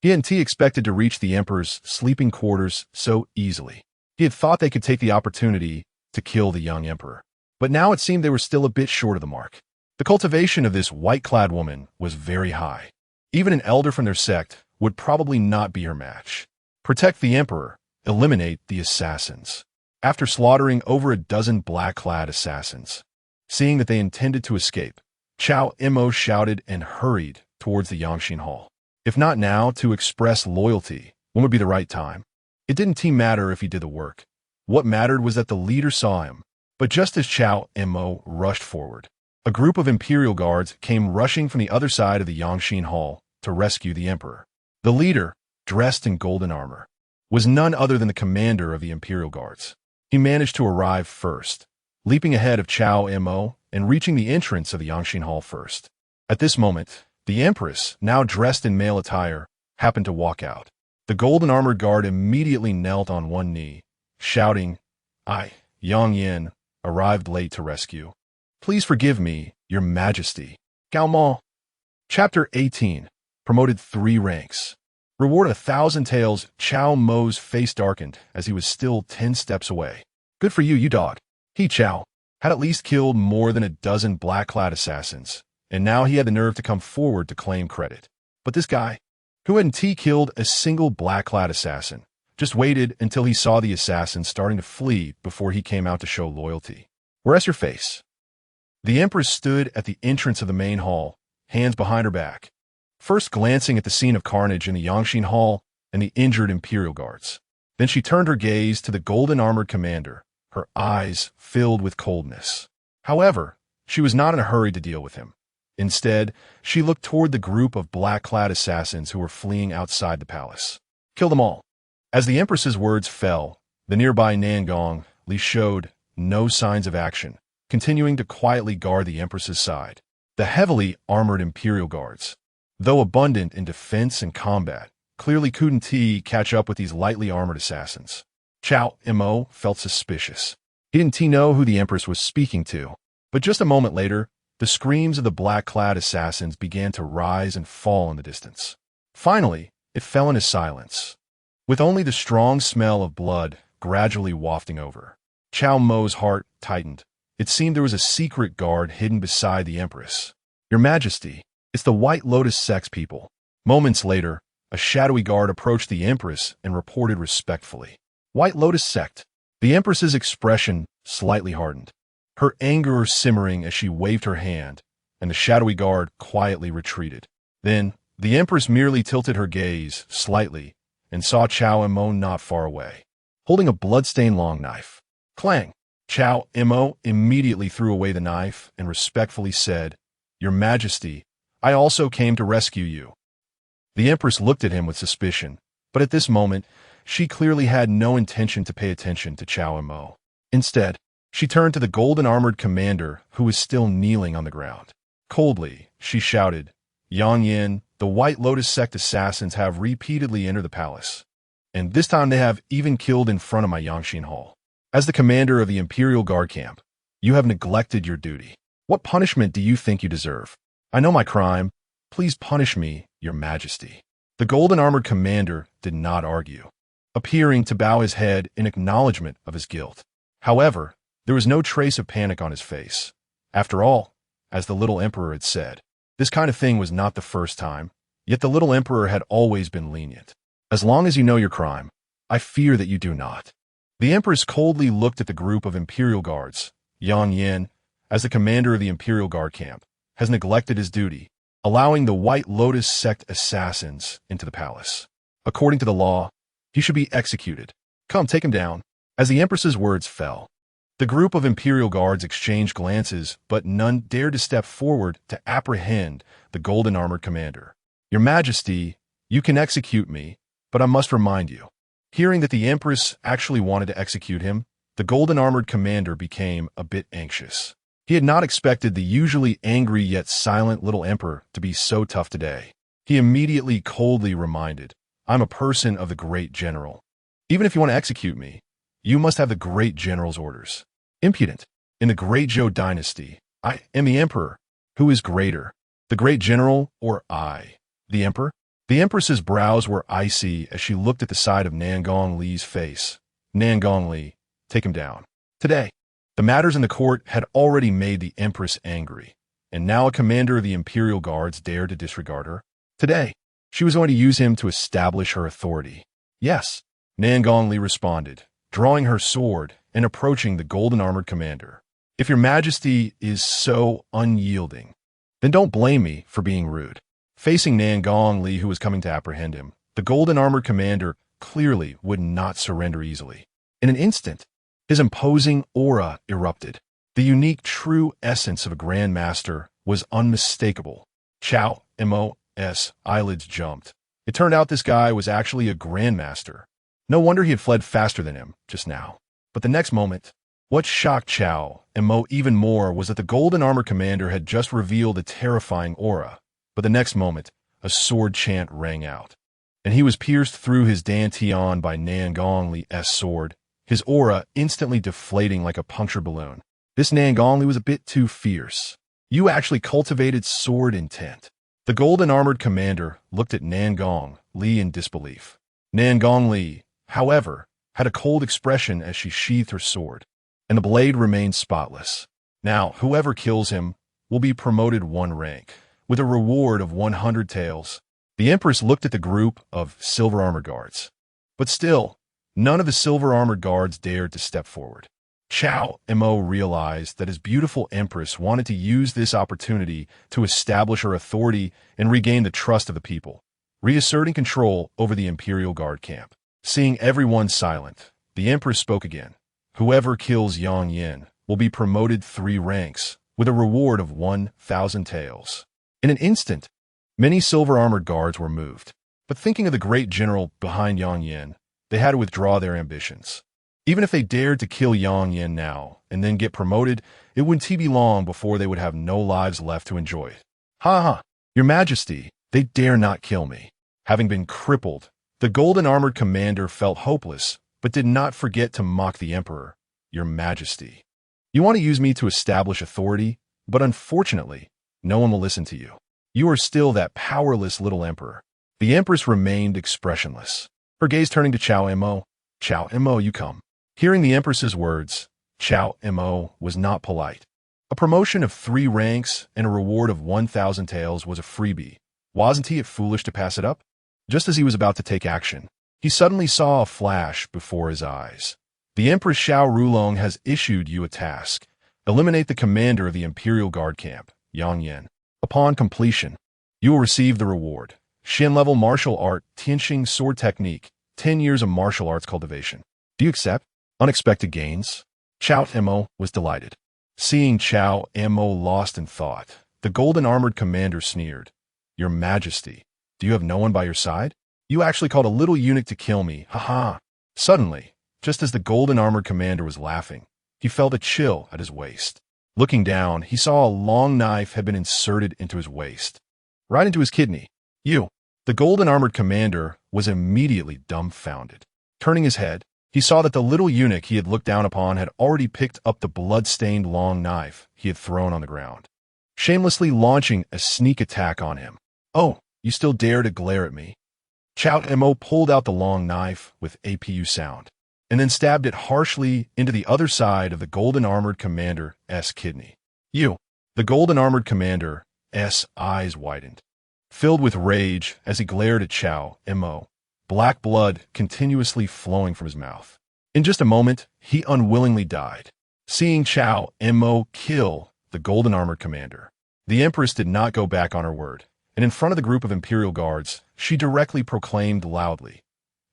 he hadn't expected to reach the emperor's sleeping quarters so easily. He had thought they could take the opportunity to kill the young emperor. But now it seemed they were still a bit short of the mark. The cultivation of this white-clad woman was very high. Even an elder from their sect would probably not be her match. Protect the emperor, eliminate the assassins. After slaughtering over a dozen black-clad assassins, seeing that they intended to escape, Cao Mo shouted and hurried towards the Yangxin Hall. If not now to express loyalty, when would be the right time? It didn't matter if he did the work. What mattered was that the leader saw him. But just as Cao Mo rushed forward, a group of imperial guards came rushing from the other side of the Yangxin Hall to rescue the emperor. The leader, dressed in golden armor, was none other than the commander of the Imperial Guards. He managed to arrive first, leaping ahead of Cao Mo and reaching the entrance of the Yangxin Hall first. At this moment, the Empress, now dressed in male attire, happened to walk out. The golden armored guard immediately knelt on one knee, shouting, "I, Yang Yin, arrived late to rescue. Please forgive me, Your Majesty." Cao Mo. Chapter 18. Promoted 3 ranks. Reward 1,000 taels. Cao Mo's face darkened as he was still 10 steps away. Good for you, you dog. He, Cao, had at least killed more than a dozen black-clad assassins, and now he had the nerve to come forward to claim credit. But this guy, who hadn't killed a single black-clad assassin, just waited until he saw the assassins starting to flee before he came out to show loyalty. Where's your face? The Empress stood at the entrance of the main hall, hands behind her back, first glancing at the scene of carnage in the Yangxin Hall and the injured Imperial Guards. Then she turned her gaze to the golden-armored commander, her eyes filled with coldness. However, she was not in a hurry to deal with him. Instead, she looked toward the group of black-clad assassins who were fleeing outside the palace. Kill them all. As the Empress's words fell, the nearby Nangong Li showed no signs of action, continuing to quietly guard the Empress's side. The heavily armored Imperial Guards, though abundant in defense and combat, clearly couldn't catch up with these lightly armored assassins. Cao Mo felt suspicious. He didn't know who the Empress was speaking to, but just a moment later, the screams of the black-clad assassins began to rise and fall in the distance. Finally, it fell into silence, with only the strong smell of blood gradually wafting over. Cao Mo's heart tightened. It seemed there was a secret guard hidden beside the Empress. Your Majesty, it's the White Lotus Sect's people. Moments later, a shadowy guard approached the Empress and reported respectfully. White Lotus Sect. The Empress's expression slightly hardened, her anger simmering as she waved her hand, and the shadowy guard quietly retreated. Then, the Empress merely tilted her gaze slightly and saw Cao Mo not far away, holding a blood-stained long knife. Clang! Cao Mo immediately threw away the knife and respectfully said, Your Majesty, I also came to rescue you. The Empress looked at him with suspicion, but at this moment, she clearly had no intention to pay attention to Cao Mo. Instead, she turned to the golden-armored commander who was still kneeling on the ground. Coldly, she shouted, Yang Yin, the White Lotus Sect assassins have repeatedly entered the palace, and this time they have even killed in front of my Yangxin Hall. As the commander of the Imperial Guard camp, you have neglected your duty. What punishment do you think you deserve? I know my crime. Please punish me, Your Majesty. The golden-armored commander did not argue, appearing to bow his head in acknowledgement of his guilt. However, there was no trace of panic on his face. After all, as the little emperor had said, this kind of thing was not the first time, yet the little emperor had always been lenient. As long as you know your crime, I fear that you do not. The Empress coldly looked at the group of Imperial Guards. Yang Yin, as the commander of the Imperial Guard camp, has neglected his duty, allowing the White Lotus Sect assassins into the palace. According to the law, he should be executed. Come, take him down. As the Empress's words fell, the group of Imperial Guards exchanged glances, but none dared to step forward to apprehend the golden-armored commander. Your Majesty, you can execute me, but I must remind you. Hearing that the Empress actually wanted to execute him, the golden-armored commander became a bit anxious. He had not expected the usually angry yet silent little emperor to be so tough today. He immediately coldly reminded, I'm a person of the great general. Even if you want to execute me, you must have the great general's orders. Impudent. In the Great Zhou Dynasty, I am the emperor. Who is greater, the great general or I, the emperor? The Empress's brows were icy as she looked at the side of Nangong Li's face. Nangong Li, take him down. Today, the matters in the court had already made the Empress angry, and now a commander of the Imperial Guards dared to disregard her. Today, she was going to use him to establish her authority. Yes, Nangong Li responded, drawing her sword and approaching the golden-armored commander. If your Majesty is so unyielding, then don't blame me for being rude. Facing Nangong Li, who was coming to apprehend him, the golden-armored commander clearly would not surrender easily. In an instant, his imposing aura erupted. The unique, true essence of a Grand Master was unmistakable. Cao Mo's eyelids jumped. It turned out this guy was actually a Grand Master. No wonder he had fled faster than him just now. But the next moment, what shocked Cao Mo even more was that the golden armored commander had just revealed a terrifying aura. But the next moment, a sword chant rang out, and he was pierced through his dantian by Nangong's sword, his aura instantly deflating like a punctured balloon. This Nangongli was a bit too fierce. You actually cultivated sword intent. The golden armored commander looked at Nangong Li in disbelief. Nangong Li, however, had a cold expression as she sheathed her sword, and the blade remained spotless. Now, whoever kills him will be promoted 1 rank, with a reward of 100 taels. The Empress looked at the group of silver-armored guards. But still, none of the silver-armored guards dared to step forward. Cao Mo realized that his beautiful Empress wanted to use this opportunity to establish her authority and regain the trust of the people, reasserting control over the Imperial Guard camp. Seeing everyone silent, the Empress spoke again. Whoever kills Yang Yin will be promoted 3 ranks, with a reward of 1,000 taels. In an instant, many silver-armored guards were moved. But thinking of the great general behind Yang Yin, they had to withdraw their ambitions. Even if they dared to kill Yang Yin now and then get promoted, it wouldn't be long before they would have no lives left to enjoy it. Ha ha! Your Majesty, they dare not kill me. Having been crippled, the golden armored commander felt hopeless, but did not forget to mock the Emperor. Your Majesty, you want to use me to establish authority, but unfortunately, no one will listen to you. You are still that powerless little emperor. The Empress remained expressionless, her gaze turning to Cao Mo. Cao Mo, you come. Hearing the Empress's words, Cao Mo was not polite. A promotion of 3 ranks and a reward of 1,000 taels was a freebie. Wasn't he foolish to pass it up? Just as he was about to take action, he suddenly saw a flash before his eyes. The Empress Xiao Rulong has issued you a task. Eliminate the commander of the Imperial Guard camp, Yang Yin. Upon completion, you will receive the reward. Shin-level martial art, Tianxing sword technique, 10 years of martial arts cultivation. Do you accept? Unexpected gains? Cao Mo was delighted. Seeing Cao Mo lost in thought, the golden armored commander sneered. Your Majesty, do you have no one by your side? You actually called a little eunuch to kill me, haha. Suddenly, just as the golden armored commander was laughing, he felt a chill at his waist. Looking down, he saw a long knife had been inserted into his waist, right into his kidney. You. The golden armored commander was immediately dumbfounded. Turning his head, he saw that the little eunuch he had looked down upon had already picked up the blood-stained long knife he had thrown on the ground, shamelessly launching a sneak attack on him. Oh, you still dare to glare at me? Cao Mo pulled out the long knife with APU sound, and then stabbed it harshly into the other side of the golden armored commander's kidney. You. The golden armored commander's eyes widened, filled with rage as he glared at Cao Mo, black blood continuously flowing from his mouth. In just a moment, he unwillingly died. Seeing Cao Mo kill the golden armored commander, the Empress did not go back on her word, and in front of the group of Imperial guards, she directly proclaimed loudly,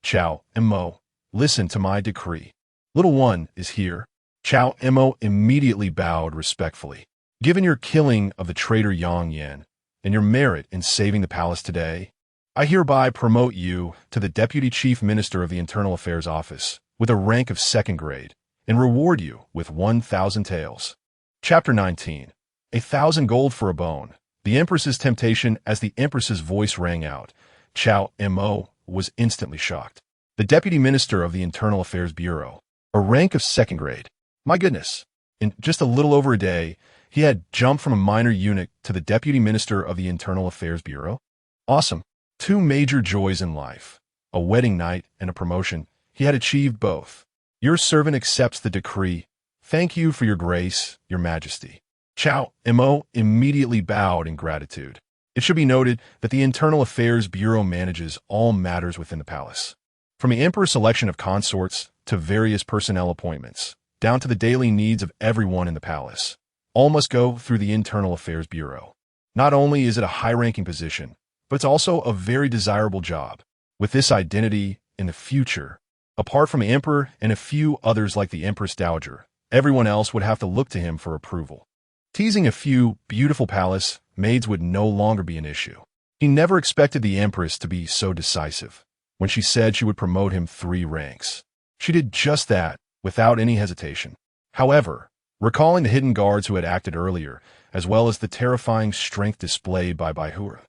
Cao Mo, listen to my decree. Little one is here. Cao Mo immediately bowed respectfully. Given your killing of the traitor Yang Yin and your merit in saving the palace today, I hereby promote you to the Deputy Chief Minister of the Internal Affairs Office with a rank of 2nd grade and reward you with 1,000 taels. Chapter 19. 1,000 gold for a bone. The Empress's temptation as the Empress's voice rang out. Cao Mo was instantly shocked. The Deputy Minister of the Internal Affairs Bureau. A rank of 2nd grade. My goodness. In just a little over a day, he had jumped from a minor eunuch to the Deputy Minister of the Internal Affairs Bureau. Awesome. 2 major joys in life. A wedding night and a promotion. He had achieved both. Your servant accepts the decree. Thank you for your grace, your Majesty. Cao Mo immediately bowed in gratitude. It should be noted that the Internal Affairs Bureau manages all matters within the palace, from the Emperor's selection of consorts to various personnel appointments, down to the daily needs of everyone in the palace. All must go through the Internal Affairs Bureau. Not only is it a high-ranking position, but it's also a very desirable job. With this identity in the future, apart from the Emperor and a few others like the Empress Dowager, everyone else would have to look to him for approval. Teasing a few beautiful palace maids would no longer be an issue. He never expected the Empress to be so decisive. when she said she would promote him 3 ranks. She did just that, without any hesitation. However, recalling the hidden guards who had acted earlier, as well as the terrifying strength displayed by Baihu,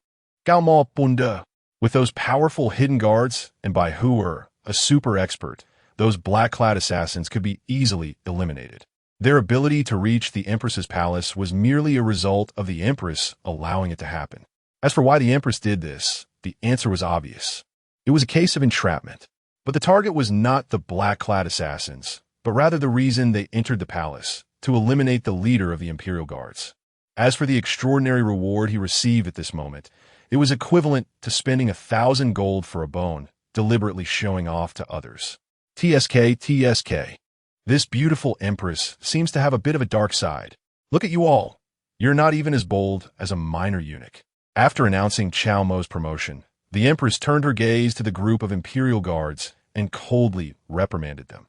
Cao Mo Bunda, with those powerful hidden guards, and Baihu, a super expert, those black-clad assassins could be easily eliminated. Their ability to reach the Empress's palace was merely a result of the Empress allowing it to happen. As for why the Empress did this, the answer was obvious. It was a case of entrapment. But the target was not the black-clad assassins, but rather the reason they entered the palace, to eliminate the leader of the Imperial Guards. As for the extraordinary reward he received at this moment, it was equivalent to spending 1,000 gold for a bone, deliberately showing off to others. TSK. This beautiful Empress seems to have a bit of a dark side. Look at you all. You're not even as bold as a minor eunuch. After announcing Cao Mo's promotion, the Empress turned her gaze to the group of Imperial Guards and coldly reprimanded them.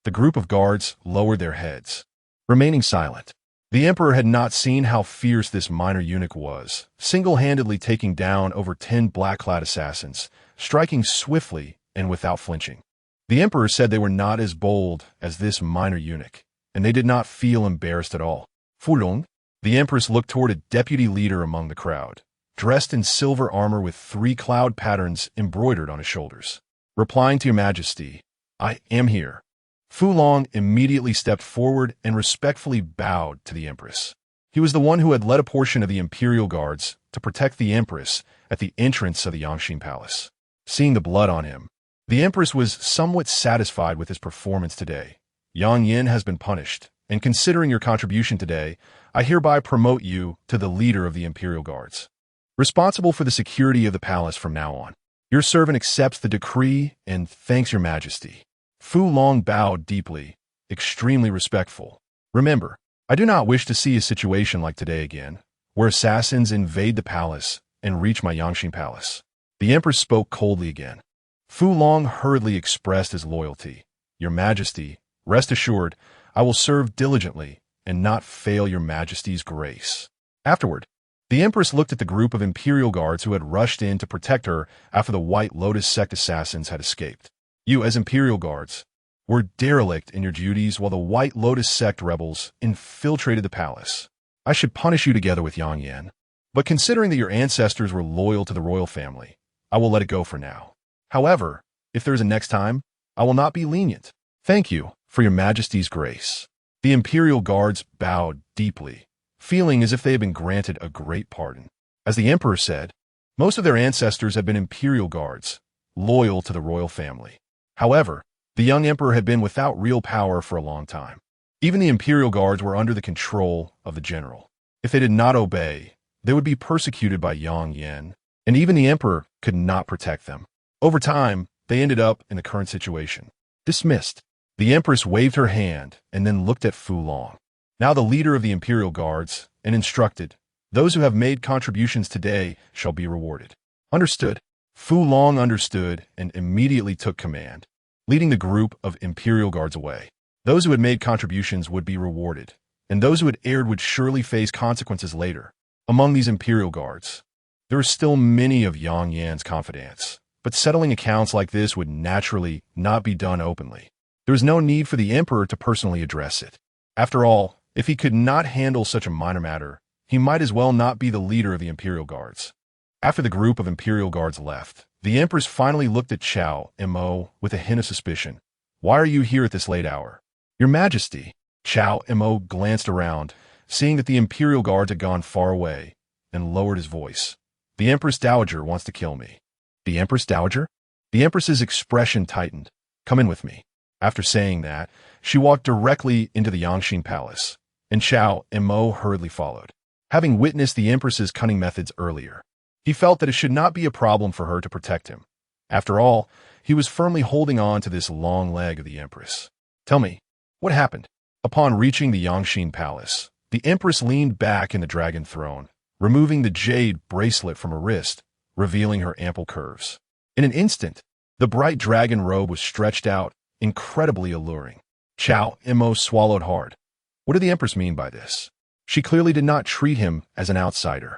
The group of guards lowered their heads, remaining silent. The Emperor had not seen how fierce this minor eunuch was, single-handedly taking down over 10 black-clad assassins, striking swiftly and without flinching. The Emperor said they were not as bold as this minor eunuch, and they did not feel embarrassed at all. Fulong, the Empress looked toward a deputy leader among the crowd, dressed in silver armor with 3 cloud patterns embroidered on his shoulders. Replying to Your Majesty, I am here. Fulong immediately stepped forward and respectfully bowed to the Empress. He was the one who had led a portion of the Imperial Guards to protect the Empress at the entrance of the Yangxin Palace. Seeing the blood on him, the Empress was somewhat satisfied with his performance today. Yang Yin has been punished, and considering your contribution today, I hereby promote you to the leader of the Imperial Guards, responsible for the security of the palace from now on. Your servant accepts the decree and thanks Your Majesty. Fulong bowed deeply, extremely respectful. Remember, I do not wish to see a situation like today again, where assassins invade the palace and reach my Yangxin Palace. The Empress spoke coldly again. Fulong hurriedly expressed his loyalty. Your Majesty, rest assured, I will serve diligently and not fail Your Majesty's grace. Afterward, the Empress looked at the group of Imperial Guards who had rushed in to protect her after the White Lotus sect assassins had escaped. You, as Imperial Guards, were derelict in your duties while the White Lotus sect rebels infiltrated the palace. I should punish you together with Yang Yan, but considering that your ancestors were loyal to the royal family, I will let it go for now. However, if there is a next time, I will not be lenient. Thank you for Your Majesty's grace. The Imperial Guards bowed deeply, feeling as if they had been granted a great pardon. As the Emperor said, most of their ancestors had been Imperial Guards, loyal to the royal family. However, the young Emperor had been without real power for a long time. Even the Imperial Guards were under the control of the general. If they did not obey, they would be persecuted by Yang Yan, and even the Emperor could not protect them. Over time, they ended up in the current situation. Dismissed. The Empress waved her hand and then looked at Fulong, now the leader of the Imperial Guards, and instructed, those who have made contributions today shall be rewarded. Understood. Fulong understood and immediately took command, leading the group of Imperial Guards away. Those who had made contributions would be rewarded, and those who had erred would surely face consequences later. Among these Imperial Guards, there are still many of Yang Yan's confidants, but settling accounts like this would naturally not be done openly. There was no need for the Emperor to personally address it. After all, if he could not handle such a minor matter, he might as well not be the leader of the Imperial Guards. After the group of Imperial Guards left, the Empress finally looked at Cao Mo with a hint of suspicion. Why are you here at this late hour? Your Majesty. Cao Mo glanced around, seeing that the Imperial Guards had gone far away, and lowered his voice. The Empress Dowager wants to kill me. The Empress Dowager? The Empress's expression tightened. Come in with me. After saying that, she walked directly into the Yangxin Palace, and Cao Mo hurriedly followed. Having witnessed the Empress's cunning methods earlier, he felt that it should not be a problem for her to protect him. After all, he was firmly holding on to this long leg of the Empress. Tell me, what happened? Upon reaching the Yangxin Palace, the Empress leaned back in the dragon throne, removing the jade bracelet from her wrist, revealing her ample curves. In an instant, the bright dragon robe was stretched out, incredibly alluring. Cao Mo swallowed hard. What did the Empress mean by this? She clearly did not treat him as an outsider.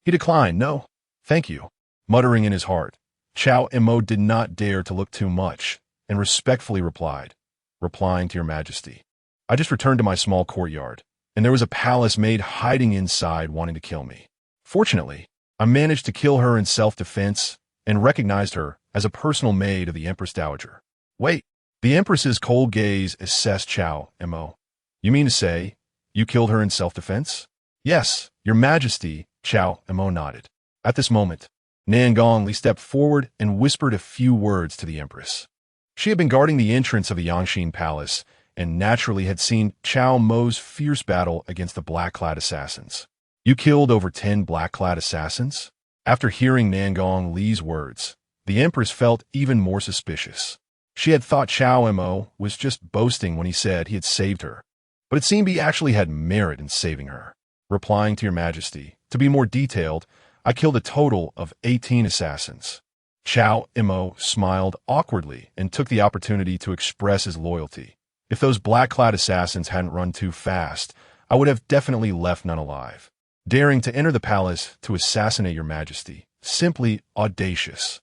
He declined, no, thank you, muttering in his heart, Cao Mo did not dare to look too much, and respectfully replied, "Replying to your Majesty. I just returned to my small courtyard, and there was a palace maid hiding inside wanting to kill me. Fortunately, I managed to kill her in self-defense and recognized her as a personal maid of the Empress Dowager." Wait, the Empress's cold gaze assessed Cao Mo. "You mean to say you killed her in self-defense?" "Yes, your Majesty," Cao Mo nodded. At this moment, Nangongli stepped forward and whispered a few words to the Empress. She had been guarding the entrance of the Yangxin Palace and naturally had seen Cao Mo's fierce battle against the black-clad assassins. "You killed over 10 black-clad assassins?" After hearing Nangong Li's words, the Empress felt even more suspicious. She had thought Cao Mo was just boasting when he said he had saved her, but it seemed he actually had merit in saving her. "Replying to your Majesty, to be more detailed, I killed a total of 18 assassins." Cao Mo smiled awkwardly and took the opportunity to express his loyalty. "If those black-clad assassins hadn't run too fast, I would have definitely left none alive. Daring to enter the palace to assassinate your Majesty, simply audacious."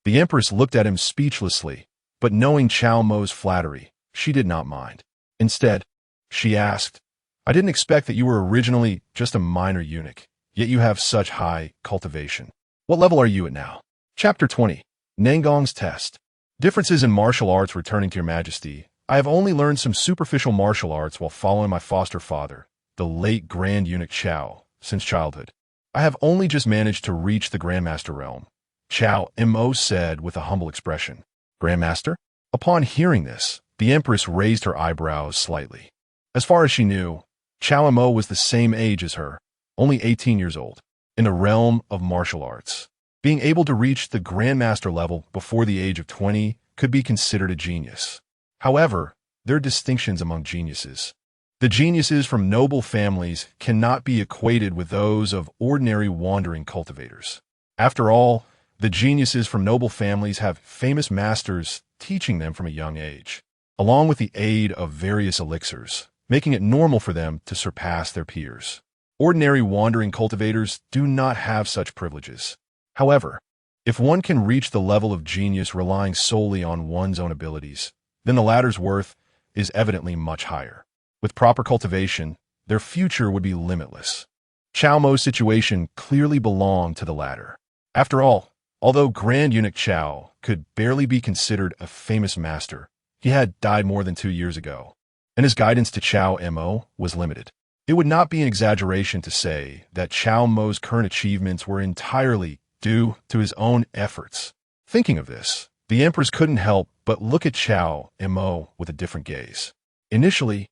The Empress looked at him speechlessly, but knowing Cao Mo's flattery, she did not mind. Instead, she asked, "I didn't expect that you were originally just a minor eunuch, yet you have such high cultivation. What level are you at now?" Chapter 20. Nangong's Test. Differences in martial arts. Returning to your Majesty, I have only learned some superficial martial arts while following my foster father, the late Grand Eunuch Cao, since childhood. I have only just managed to reach the Grandmaster realm, Cao Mo said with a humble expression. "Grandmaster?" Upon hearing this, the Empress raised her eyebrows slightly. As far as she knew, Cao Mo was the same age as her, only 18 years old. In the realm of martial arts, being able to reach the Grandmaster level before the age of 20 could be considered a genius. However, there are distinctions among geniuses. The geniuses from noble families cannot be equated with those of ordinary wandering cultivators. After all, the geniuses from noble families have famous masters teaching them from a young age, along with the aid of various elixirs, making it normal for them to surpass their peers. Ordinary wandering cultivators do not have such privileges. However, if one can reach the level of genius relying solely on one's own abilities, then the latter's worth is evidently much higher. With proper cultivation, their future would be limitless. Cao Mo's situation clearly belonged to the latter. After all, although Grand Eunuch Cao could barely be considered a famous master, he had died more than 2 years ago, and his guidance to Cao Mo was limited. It would not be an exaggeration to say that Cao Mo's current achievements were entirely due to his own efforts. Thinking of this, the Empress couldn't help but look at Cao Mo with a different gaze. Initially,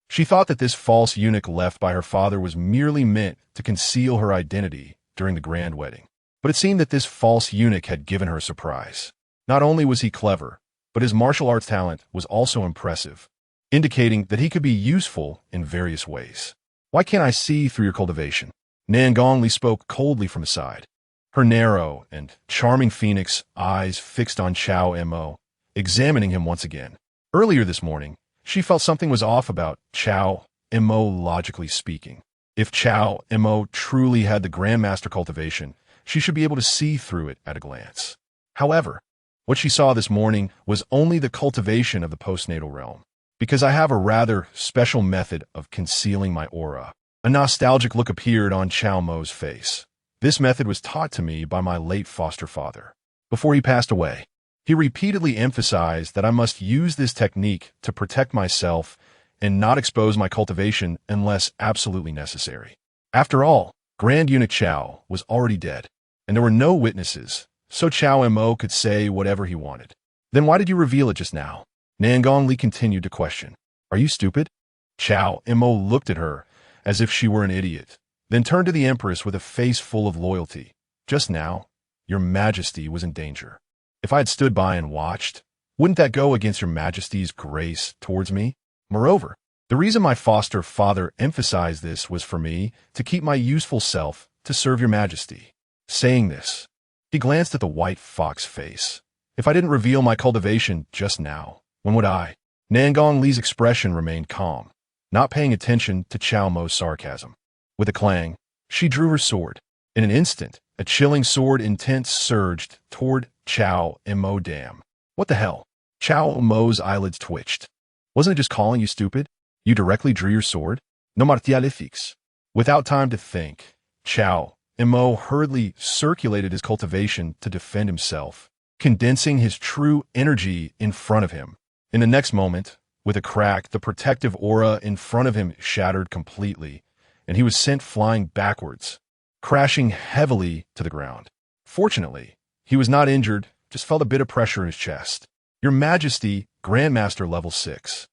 she thought that this false eunuch left by her father was merely meant to conceal her identity during the grand wedding. But it seemed that this false eunuch had given her a surprise. Not only was he clever, but his martial arts talent was also impressive, indicating that he could be useful in various ways. "Why can't I see through your cultivation?" Nangongli spoke coldly from aside, her narrow and charming phoenix eyes fixed on Cao Mo, examining him once again. Earlier this morning, she felt something was off about Cao Mo. Logically speaking, if Cao Mo truly had the Grandmaster cultivation, she should be able to see through it at a glance. However, what she saw this morning was only the cultivation of the postnatal realm, because I have a rather special method of concealing my aura. A nostalgic look appeared on Cao Mo's face. This method was taught to me by my late foster father. Before he passed away, he repeatedly emphasized that I must use this technique to protect myself and not expose my cultivation unless absolutely necessary. After all, Grand Eunuch Cao was already dead, and there were no witnesses, so Cao Mo could say whatever he wanted. "Then why did you reveal it just now?" Nangongli continued to question. "Are you stupid?" Cao Mo looked at her as if she were an idiot, then turned to the Empress with a face full of loyalty. "Just now, your Majesty was in danger. If I had stood by and watched, wouldn't that go against your Majesty's grace towards me? Moreover, the reason my foster father emphasized this was for me to keep my useful self to serve your Majesty." Saying this, he glanced at the white fox face. "If I didn't reveal my cultivation just now, when would I?" Nangong Li's expression remained calm, not paying attention to Cao Mo's sarcasm. With a clang, she drew her sword. In an instant, a chilling sword intent surged toward Cao Mo, damn. What the hell? Cao Mo's eyelids twitched. Wasn't it just calling you stupid? You directly drew your sword? No martialifix. Without time to think, Cao Mo hurriedly circulated his cultivation to defend himself, condensing his true energy in front of him. In the next moment, with a crack, the protective aura in front of him shattered completely, and he was sent flying backwards, crashing heavily to the ground. Fortunately, he was not injured, just felt a bit of pressure in his chest. Your Majesty, Grandmaster level 6.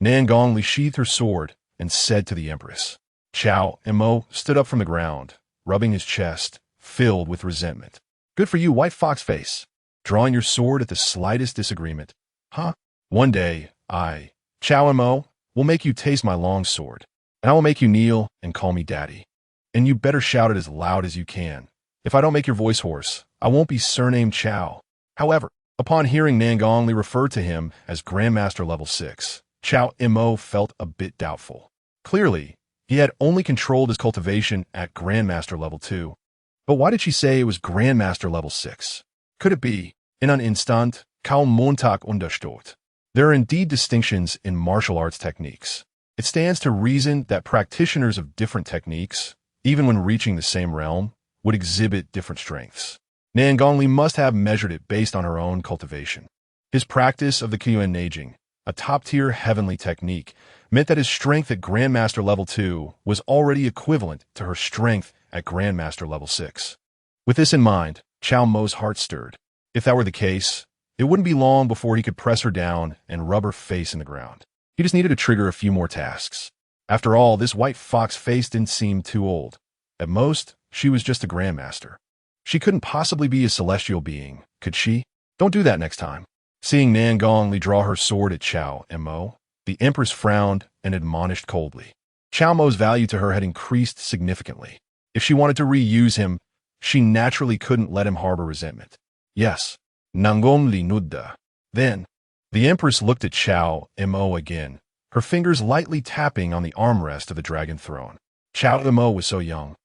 Nangongli sheathed her sword and said to the Empress. Cao Mo stood up from the ground, rubbing his chest, filled with resentment. Good for you, white fox face. Drawing your sword at the slightest disagreement. Huh? One day, I, Cao Mo, will make you taste my long sword, and I will make you kneel and call me daddy. And you better shout it as loud as you can. If I don't make your voice hoarse, I won't be surnamed Cao. However, upon hearing Nangongli refer to him as Grandmaster level 6, Cao Mo felt a bit doubtful. Clearly, he had only controlled his cultivation at Grandmaster level 2. But why did she say it was Grandmaster level 6? Could it be, in an instant, kaum Montag unterstützt? There are indeed distinctions in martial arts techniques. It stands to reason that practitioners of different techniques, even when reaching the same realm, would exhibit different strengths. Nangongli must have measured it based on her own cultivation. His practice of the Kuiyuan Neijing, a top-tier heavenly technique, meant that his strength at Grandmaster level 2 was already equivalent to her strength at Grandmaster level 6. With this in mind, Cao Mo's heart stirred. If that were the case, it wouldn't be long before he could press her down and rub her face in the ground. He just needed to trigger a few more tasks. After all, this white fox face didn't seem too old. At most, she was just a Grandmaster. She couldn't possibly be a celestial being, could she? Don't do that next time. Seeing Nangongli draw her sword at Cao Mo, the Empress frowned and admonished coldly. Cao Mo's value to her had increased significantly. If she wanted to reuse him, she naturally couldn't let him harbor resentment. Yes, Nangongli nudda. Then, the Empress looked at Cao Mo again, her fingers lightly tapping on the armrest of the dragon throne. Cao Mo was so young.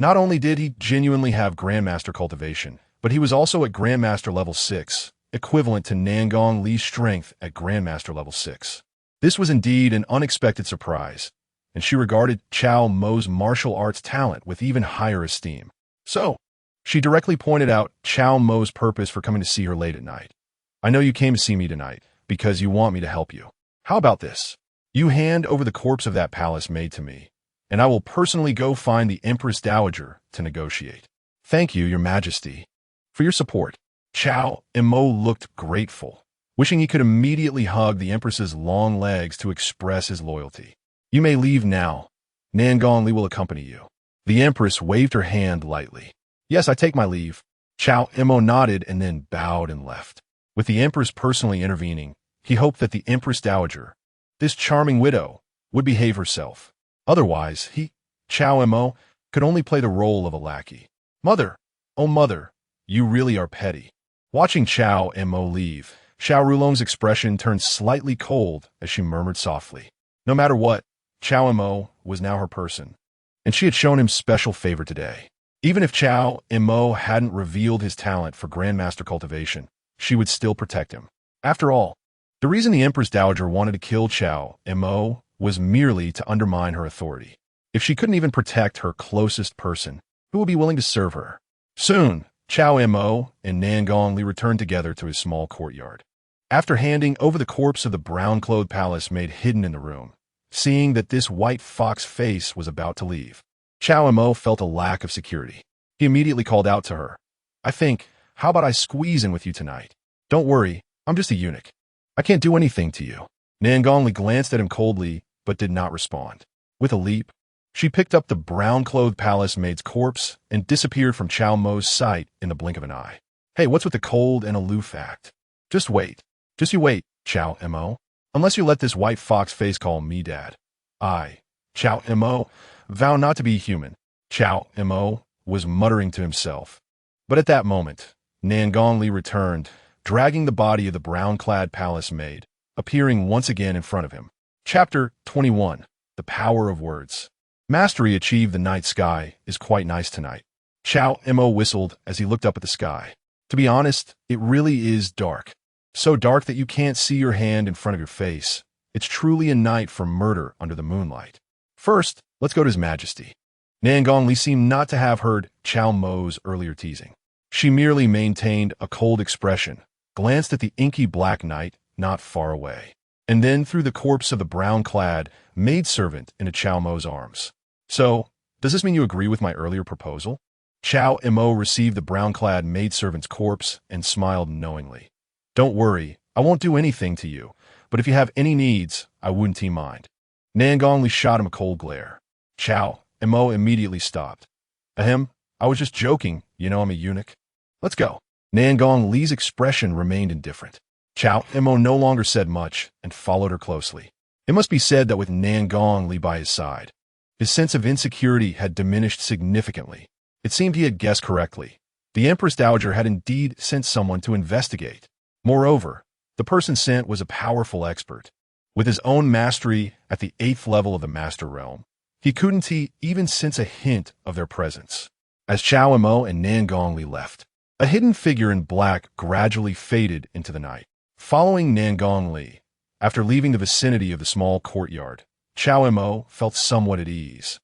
Not only did he genuinely have Grandmaster cultivation, but he was also at Grandmaster level 6, equivalent to Nangongli's strength at Grandmaster level 6. This was indeed an unexpected surprise, and she regarded Cao Mo's martial arts talent with even higher esteem. So, she directly pointed out Cao Mo's purpose for coming to see her late at night. I know you came to see me tonight because you want me to help you. How about this? You hand over the corpse of that palace maid to me, and I will personally go find the Empress Dowager to negotiate. Thank you, Your Majesty, for your support. Cao Mo looked grateful, wishing he could immediately hug the Empress's long legs to express his loyalty. You may leave now. Nangongli will accompany you. The Empress waved her hand lightly. Yes, I take my leave. Cao Mo nodded and then bowed and left. With the Empress personally intervening, he hoped that the Empress Dowager, this charming widow, would behave herself. Otherwise, he, Cao Mo, could only play the role of a lackey. Mother, oh mother, you really are petty. Watching Cao Mo leave, Xiao Rulong's expression turned slightly cold as she murmured softly. No matter what, Cao Mo was now her person, and she had shown him special favor today. Even if Cao Mo hadn't revealed his talent for Grandmaster cultivation, she would still protect him. After all, the reason the Empress Dowager wanted to kill Cao Mo was merely to undermine her authority. If she couldn't even protect her closest person, who would be willing to serve her? Soon, Cao Mo and Nangongli returned together to his small courtyard. After handing over the corpse of the brown-clothed palace maid hidden in the room, seeing that this white fox face was about to leave, Cao Mo felt a lack of security. He immediately called out to her. How about I squeeze in with you tonight? Don't worry, I'm just a eunuch. I can't do anything to you. Nangongli glanced at him coldly, but did not respond. With a leap, she picked up the brown-clothed palace maid's corpse and disappeared from Cao Mo's sight in the blink of an eye. Hey, what's with the cold and aloof act? Just wait. Just you wait, Cao Mo. Unless you let this white fox face call me dad. I, Cao Mo, vow not to be human. Cao Mo was muttering to himself. But at that moment, Nangongli returned, dragging the body of the brown-clad palace maid, appearing once again in front of him. Chapter 21. The Power of Words. Mastery achieved. The night sky is quite nice tonight. Cao Mo whistled as he looked up at the sky. To be honest, it really is dark. So dark that you can't see your hand in front of your face. It's truly a night for murder under the moonlight. First, let's go to His Majesty. Nan Gongli seemed not to have heard Cao Mo's earlier teasing. She merely maintained a cold expression, glanced at the inky black night not far away, and then threw the corpse of the brown-clad maidservant into Cao Mo's arms. So, does this mean you agree with my earlier proposal? Cao Mo received the brown-clad maidservant's corpse and smiled knowingly. Don't worry, I won't do anything to you, but if you have any needs, I wouldn't mind. Nan Gongli shot him a cold glare. Cao Mo immediately stopped. Ahem, I was just joking, you know I'm a eunuch. Let's go. Nan Gongli's expression remained indifferent. Cao Mo no longer said much and followed her closely. It must be said that with Nan Gongli by his side, his sense of insecurity had diminished significantly. It seemed he had guessed correctly. The Empress Dowager had indeed sent someone to investigate. Moreover, the person sent was a powerful expert. With his own mastery at the 8th level of the Master Realm, he couldn't even sense a hint of their presence. As Cao Mo and Nan Gongli left, a hidden figure in black gradually faded into the night. Following Nan Gongli, after leaving the vicinity of the small courtyard, Cao Mo felt somewhat at ease,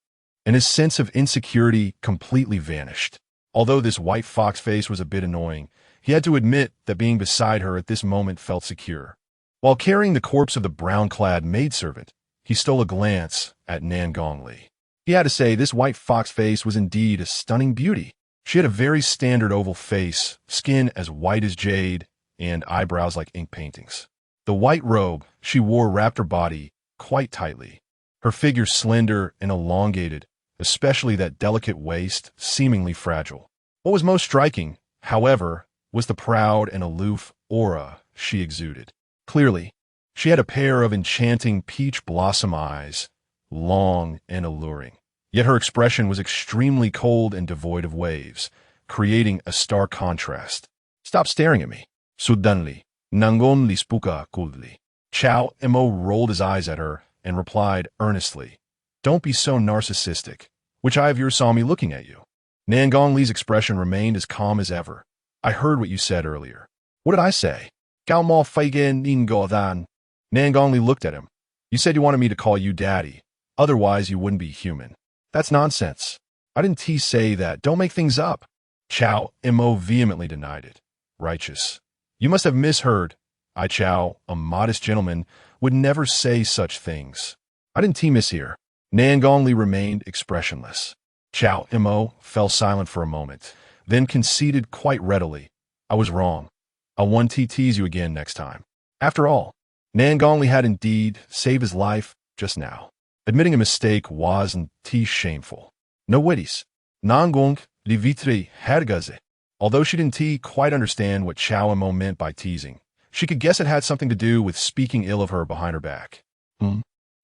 and his sense of insecurity completely vanished. Although this white fox face was a bit annoying, he had to admit that being beside her at this moment felt secure. While carrying the corpse of the brown-clad maidservant, he stole a glance at Nan Gongli. He had to say this white fox face was indeed a stunning beauty. She had a very standard oval face, skin as white as jade, and eyebrows like ink paintings. The white robe she wore wrapped her body quite tightly, her figure slender and elongated, especially that delicate waist, seemingly fragile. What was most striking, however, was the proud and aloof aura she exuded. Clearly, she had a pair of enchanting peach blossom eyes, long and alluring. Yet her expression was extremely cold and devoid of waves, creating a stark contrast. Stop staring at me. Suddenly, Nangon li spuka coldly. Cao Mo rolled his eyes at her and replied earnestly, Don't be so narcissistic. Which eye of yours saw me looking at you? Nan Gongli's expression remained as calm as ever. I heard what you said earlier. What did I say? Cao Mo feigen ningo dan. Nan Gongli looked at him. You said you wanted me to call you daddy. Otherwise, you wouldn't be human. That's nonsense. I didn't say that. Don't make things up. Cao Mo vehemently denied it. Righteous. You must have misheard. I, Cao, a modest gentleman, would never say such things. I didn't mishear. Nan Gongli remained expressionless. Cao Mo fell silent for a moment, then conceded quite readily. I was wrong. I'll tease you again next time. After all, Nan Gongli had indeed saved his life just now. Admitting a mistake wasn't shameful. No witties. Nangong li vitri hergaze. Although she didn't quite understand what Cao Mo meant by teasing, she could guess it had something to do with speaking ill of her behind her back.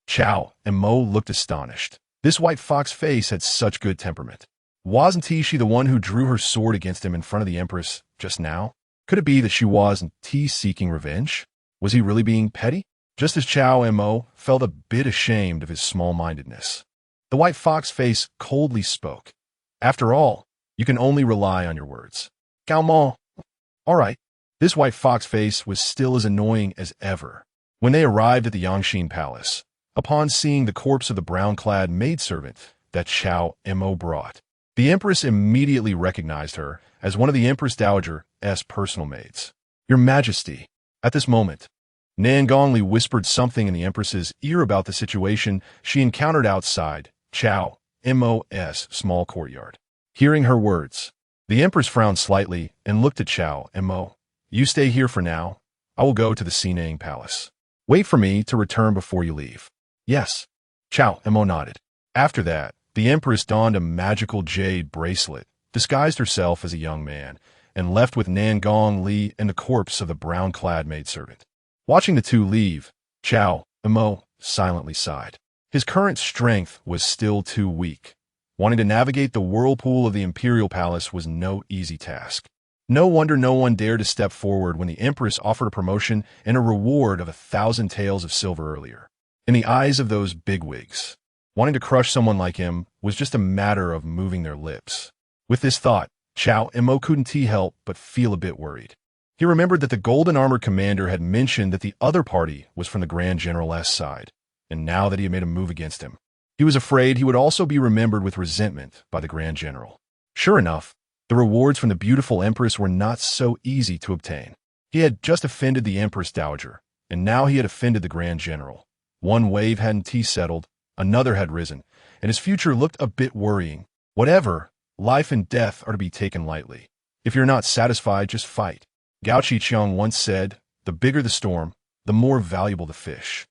Cao Mo looked astonished. This white fox face had such good temperament. Wasn't she the one who drew her sword against him in front of the Empress just now? Could it be that she wasn't seeking revenge? Was he really being petty? Just as Cao Mo felt a bit ashamed of his small-mindedness, the white fox face coldly spoke. After all, you can only rely on your words. Cao Mo. All right. This white fox face was still as annoying as ever. When they arrived at the Yangxin Palace, upon seeing the corpse of the brown-clad maidservant that Cao Mo brought, the Empress immediately recognized her as one of the Empress Dowager's personal maids. Your Majesty. At this moment, Nan Gongli whispered something in the Empress's ear about the situation she encountered outside Cao Mo's small courtyard. Hearing her words, the Empress frowned slightly and looked at Cao Mo. You stay here for now. I will go to the Xinang Palace. Wait for me to return before you leave. Yes. Cao Mo nodded. After that, the Empress donned a magical jade bracelet, disguised herself as a young man, and left with Nan Gongli and the corpse of the brown-clad maidservant. Watching the two leave, Cao Mo silently sighed. His current strength was still too weak. Wanting to navigate the whirlpool of the Imperial Palace was no easy task. No wonder no one dared to step forward when the Empress offered a promotion and a reward of 1,000 taels of silver earlier. In the eyes of those bigwigs, wanting to crush someone like him was just a matter of moving their lips. With this thought, Cao Mo couldn't help but feel a bit worried. He remembered that the golden armored commander had mentioned that the other party was from the Grand General's side, and now that he had made a move against him, he was afraid he would also be remembered with resentment by the Grand General. Sure enough, the rewards from the beautiful Empress were not so easy to obtain. He had just offended the Empress Dowager, and now he had offended the Grand General. One wave hadn't settled, another had risen, and his future looked a bit worrying. Whatever, life and death are to be taken lightly. If you're not satisfied, just fight. Gao Qiqiang once said, the bigger the storm, the more valuable the fish.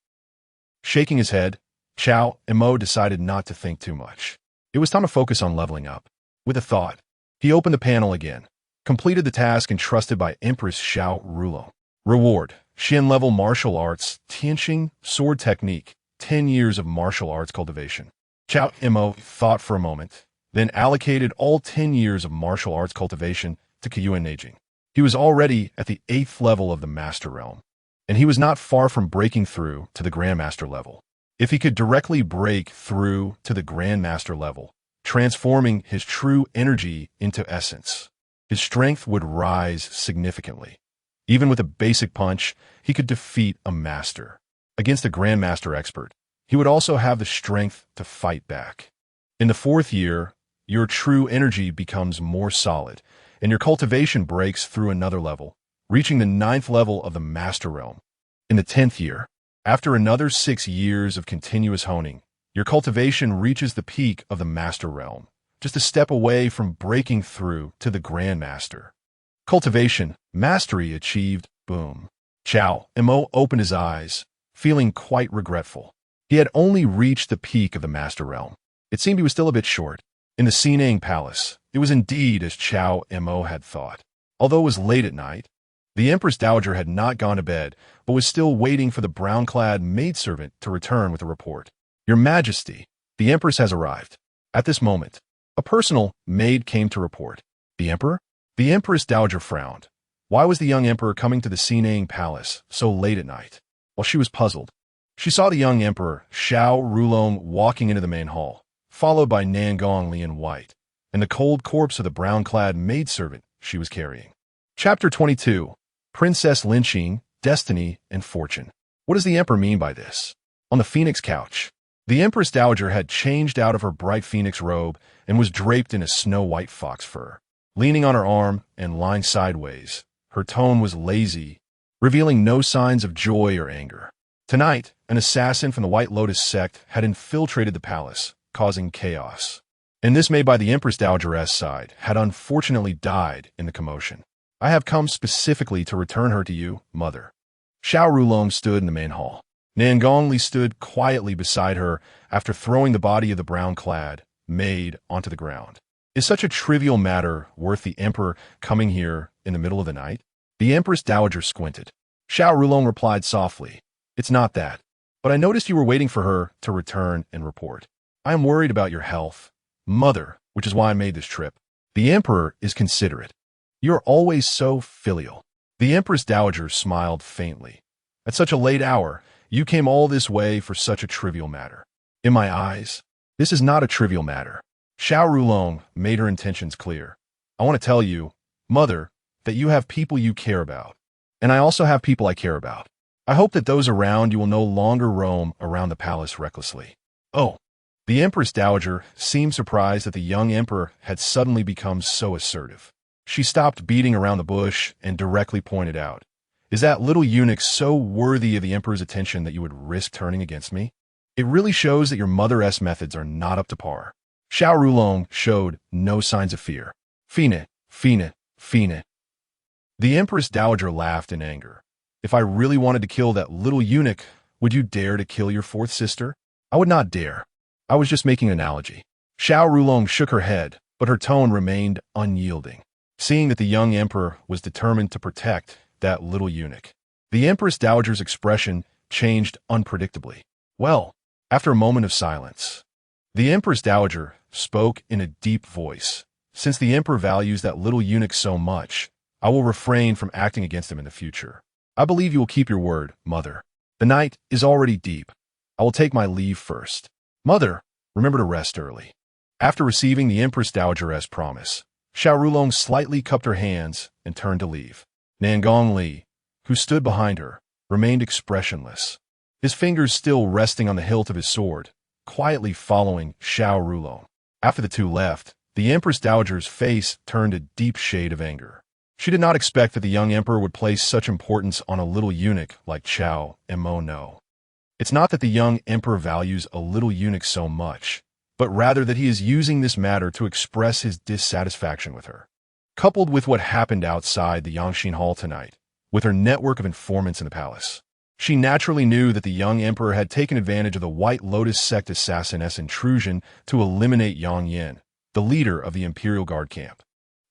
Shaking his head, Cao Mo decided not to think too much. It was time to focus on leveling up. With a thought, he opened the panel again, completed the task entrusted by Empress Xiao Rulong. Reward: Shin level martial arts, Tianqing sword technique, 10 years of martial arts cultivation. Cao Mo thought for a moment, then allocated all 10 years of martial arts cultivation to Kuiyuan Neijing. He was already at the 8th level of the Master Realm, and he was not far from breaking through to the Grandmaster level. If he could directly break through to the Grandmaster level, transforming his true energy into essence, his strength would rise significantly. Even with a basic punch, he could defeat a master. Against a Grandmaster expert, he would also have the strength to fight back. In the 4th year, your true energy becomes more solid, and your cultivation breaks through another level, reaching the 9th level of the Master Realm. In the 10th year, after another 6 years of continuous honing, your cultivation reaches the peak of the Master Realm, just a step away from breaking through to the Grandmaster. Cultivation, mastery achieved, boom. Cao Mo opened his eyes, feeling quite regretful. He had only reached the peak of the Master Realm. It seemed he was still a bit short. In the Xinang Palace, it was indeed as Cao Mo had thought. Although it was late at night, the Empress Dowager had not gone to bed, but was still waiting for the brown-clad maidservant to return with a report. Your Majesty, the Empress has arrived. At this moment, a personal maid came to report. The Emperor? The Empress Dowager frowned. Why was the young Emperor coming to the Xinang Palace so late at night? While she was puzzled, she saw the young Emperor, Xiao Rulong, walking into the main hall, followed by Nangong Li in white, and the cold corpse of the brown-clad maidservant she was carrying. Chapter 22. Princess Lynching, Destiny and Fortune. What does the Emperor mean by this? On the phoenix couch, the Empress Dowager had changed out of her bright phoenix robe and was draped in a snow-white fox fur. Leaning on her arm and lying sideways, her tone was lazy, revealing no signs of joy or anger. Tonight, an assassin from the White Lotus sect had infiltrated the palace, causing chaos. And this maid by the Empress Dowager's side had unfortunately died in the commotion. I have come specifically to return her to you, Mother. Xiao Rulong stood in the main hall. Nangong Li stood quietly beside her after throwing the body of the brown-clad maid onto the ground. Is such a trivial matter worth the Emperor coming here in the middle of the night? The Empress Dowager squinted. Xiao Rulong replied softly, It's not that, but I noticed you were waiting for her to return and report. I am worried about your health, Mother, which is why I made this trip. The Emperor is considerate. You're always so filial. The Empress Dowager smiled faintly. At such a late hour, you came all this way for such a trivial matter. In my eyes, this is not a trivial matter. Xiao Rulong made her intentions clear. I want to tell you, Mother, that you have people you care about, and I also have people I care about. I hope that those around you will no longer roam around the palace recklessly. Oh, the Empress Dowager seemed surprised that the young Emperor had suddenly become so assertive. She stopped beating around the bush and directly pointed out, Is that little eunuch so worthy of the Emperor's attention that you would risk turning against me? It really shows that your mother's methods are not up to par. Xiao Rulong showed no signs of fear. Fine, fine, fine. The Empress Dowager laughed in anger. If I really wanted to kill that little eunuch, would you dare to kill your 4th sister? I would not dare. I was just making an analogy. Xiao Rulong shook her head, but her tone remained unyielding. Seeing that the young Emperor was determined to protect that little eunuch, the Empress Dowager's expression changed unpredictably. Well, after a moment of silence, the Empress Dowager spoke in a deep voice. Since the Emperor values that little eunuch so much, I will refrain from acting against him in the future. I believe you will keep your word, Mother. The night is already deep. I will take my leave first. Mother, remember to rest early. After receiving the Empress Dowager's promise, Xiao Rulong slightly cupped her hands and turned to leave. Nangong Li, who stood behind her, remained expressionless, his fingers still resting on the hilt of his sword, quietly following Xiao Rulong. After the two left, the Empress Dowager's face turned a deep shade of anger. She did not expect that the young emperor would place such importance on a little eunuch like Cao Mo. No. It's not that the young emperor values a little eunuch so much, but rather that he is using this matter to express his dissatisfaction with her. Coupled with what happened outside the Yangxin Hall tonight, with her network of informants in the palace, she naturally knew that the young emperor had taken advantage of the White Lotus sect assassin's intrusion to eliminate Yang Yin, the leader of the Imperial Guard camp.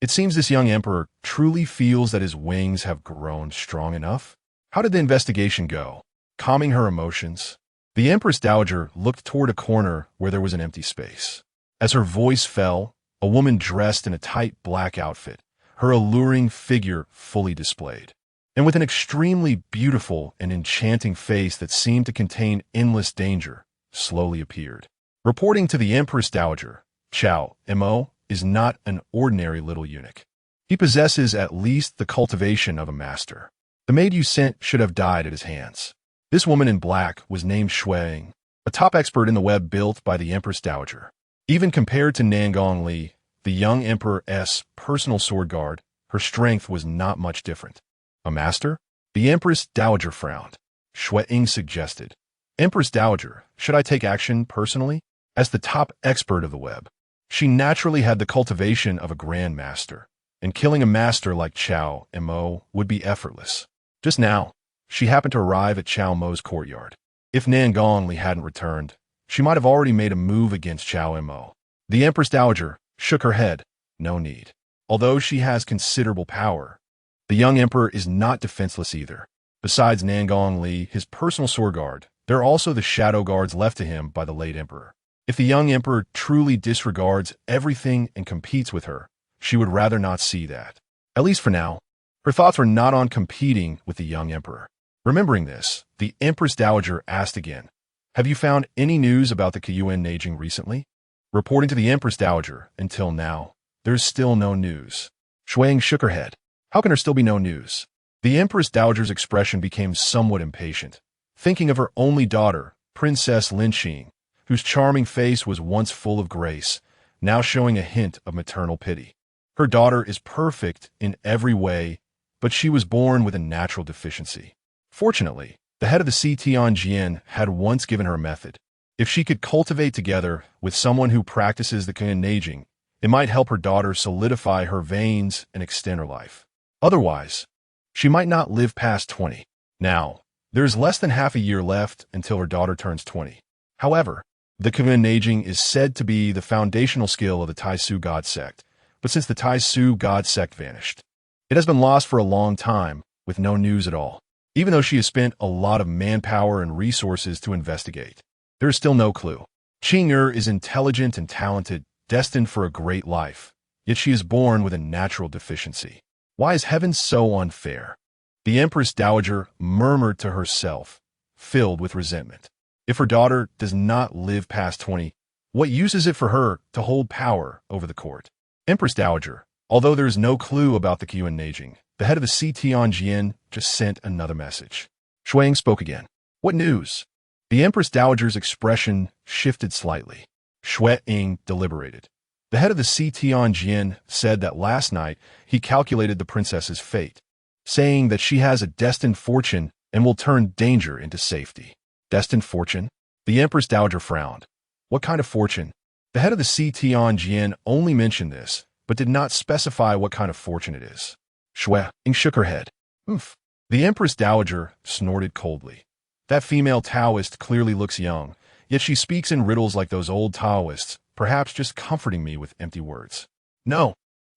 It seems this young emperor truly feels that his wings have grown strong enough. How did the investigation go? Calming her emotions, the Empress Dowager looked toward a corner where there was an empty space. As her voice fell, a woman dressed in a tight black outfit, her alluring figure fully displayed, and with an extremely beautiful and enchanting face that seemed to contain endless danger, slowly appeared. Reporting to the Empress Dowager, Cao Mo is not an ordinary little eunuch. He possesses at least the cultivation of a master. The maid you sent should have died at his hands. This woman in black was named Shuang, a top expert in the web built by the Empress Dowager. Even compared to Nangong Li, the young emperor's personal sword guard, her strength was not much different. A master? The Empress Dowager frowned. Shuang suggested, Empress Dowager, should I take action personally? As the top expert of the web, she naturally had the cultivation of a grand master, and killing a master like Cao Mo would be effortless. Just now, she happened to arrive at Cao Mo's courtyard. If Nangong Li hadn't returned, she might have already made a move against Cao Mo. The Empress Dowager shook her head. No need. Although she has considerable power, the young emperor is not defenseless either. Besides Nangong Li, his personal sword guard, there are also the shadow guards left to him by the late emperor. If the young emperor truly disregards everything and competes with her, she would rather not see that. At least for now, her thoughts were not on competing with the young emperor. Remembering this, the Empress Dowager asked again, have you found any news about the Kuiyuan Neijing recently? Reporting to the Empress Dowager, until now, there's still no news. Shuang shook her head. How can there still be no news? The Empress Dowager's expression became somewhat impatient, thinking of her only daughter, Princess Linqing, whose charming face was once full of grace, now showing a hint of maternal pity. Her daughter is perfect in every way, but she was born with a natural deficiency. Fortunately, the head of the Tianjin had once given her a method. If she could cultivate together with someone who practices the Kuiyuan Neijing, it might help her daughter solidify her veins and extend her life. Otherwise, she might not live past 20. Now, there is less than half a year left until her daughter turns 20. However, the Kuiyuan Neijing is said to be the foundational skill of the Taisu God sect, but since the Taisu God sect vanished, it has been lost for a long time, with no news at all. Even though she has spent a lot of manpower and resources to investigate, there is still no clue. Qing'er is intelligent and talented, destined for a great life, yet she is born with a natural deficiency. Why is heaven so unfair? The Empress Dowager murmured to herself, filled with resentment. If her daughter does not live past 20, what use is it for her to hold power over the court? Empress Dowager, although there is no clue about the Kuiyuan Neijing, the head of the Tianjin just sent another message. Shuang spoke again. What news? The Empress Dowager's expression shifted slightly. Shuang deliberated. The head of the Tianjin said that last night he calculated the princess's fate, saying that she has a destined fortune and will turn danger into safety. Destined fortune? The Empress Dowager frowned. What kind of fortune? The head of the Tianjin only mentioned this, but did not specify what kind of fortune it is. Shuang shook her head. Oof. The Empress Dowager snorted coldly. That female Taoist clearly looks young, yet she speaks in riddles like those old Taoists, perhaps just comforting me with empty words. No,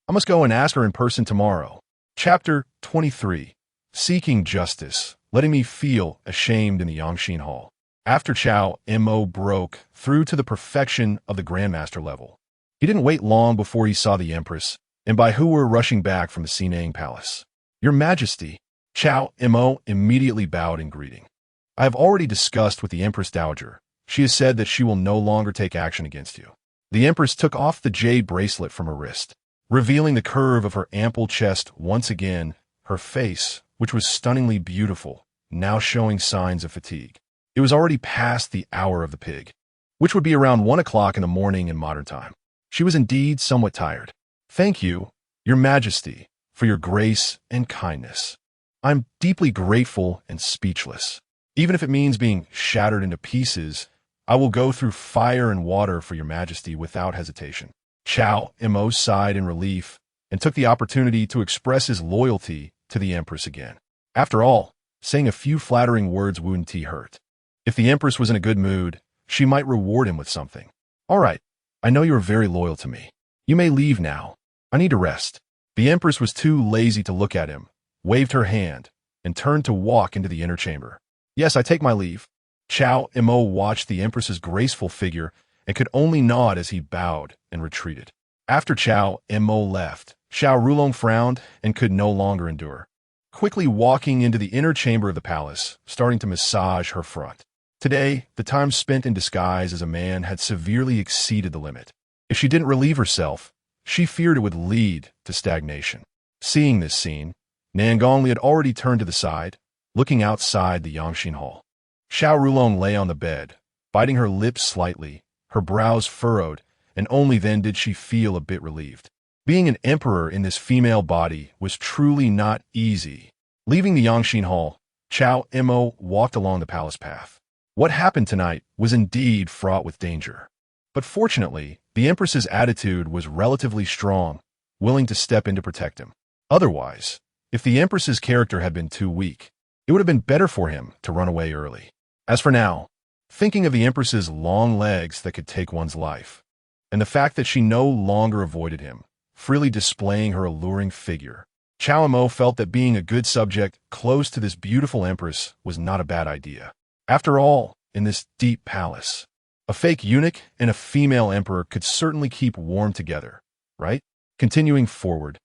I must go and ask her in person tomorrow. Chapter 23. Seeking Justice, letting me feel ashamed in the Yangxin Hall. After Cao Mo broke through to the perfection of the Grandmaster level, he didn't wait long before he saw the Empress, and by who were rushing back from the Sinang Palace. Your Majesty, Cao Mo immediately bowed in greeting. I have already discussed with the Empress Dowager. She has said that she will no longer take action against you. The Empress took off the jade bracelet from her wrist. revealing the curve of her ample chest once again, her face, which was stunningly beautiful, now showing signs of fatigue. It was already past the hour of the pig, which would be around 1 o'clock in the morning in modern time. She was indeed somewhat tired. "Thank you, Your Majesty, for your grace and kindness. I'm deeply grateful and speechless. Even if it means being shattered into pieces, I will go through fire and water for Your Majesty without hesitation." Cao Mo sighed in relief and took the opportunity to express his loyalty to the Empress again. After all, saying a few flattering words wouldn't hurt. If the Empress was in a good mood, she might reward him with something. "All right, I know you are very loyal to me. You may leave now. I need to rest." The Empress was too lazy to look at him, waved her hand, and turned to walk into the inner chamber. "Yes, I take my leave." Cao Mo watched the Empress's graceful figure and could only nod as he bowed and retreated. After Cao Mo left, Xiao Rulong frowned and could no longer endure, quickly walking into the inner chamber of the palace, starting to massage her front. Today, the time spent in disguise as a man had severely exceeded the limit. If she didn't relieve herself, she feared it would lead to stagnation. Seeing this scene, Nangongli had already turned to the side, looking outside the Yangxin Hall. Xiao Rulong lay on the bed, biting her lips slightly, her brows furrowed, and only then did she feel a bit relieved. Being an emperor in this female body was truly not easy. Leaving the Yangxin Hall, Cao Mo walked along the palace path. What happened tonight was indeed fraught with danger. But fortunately, the Empress's attitude was relatively strong, willing to step in to protect him. Otherwise, if the Empress's character had been too weak, it would have been better for him to run away early. As for now, thinking of the Empress's long legs that could take one's life, and the fact that she no longer avoided him, freely displaying her alluring figure, Cao Mo felt that being a good subject close to this beautiful Empress was not a bad idea. After all, in this deep palace, a fake eunuch and a female emperor could certainly keep warm together, right? Continuing forward,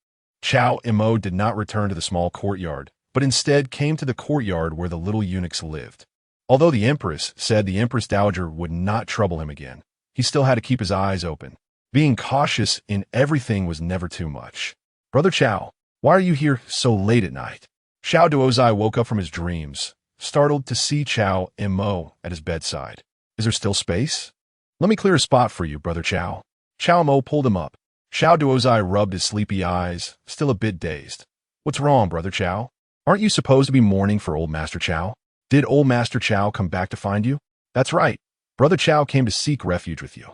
Cao Mo did not return to the small courtyard, but instead came to the courtyard where the little eunuchs lived. Although the Empress said the Empress Dowager would not trouble him again, he still had to keep his eyes open. Being cautious in everything was never too much. "Brother Cao, why are you here so late at night?" Xiao Duozai woke up from his dreams, startled to see Cao Mo at his bedside. "Is there still space? Let me clear a spot for you, Brother Cao." Cao Mo pulled him up. Xiao Duozai rubbed his sleepy eyes, still a bit dazed. "What's wrong, Brother Cao? Aren't you supposed to be mourning for old Master Cao? Did old Master Cao come back to find you?" "That's right. Brother Cao came to seek refuge with you."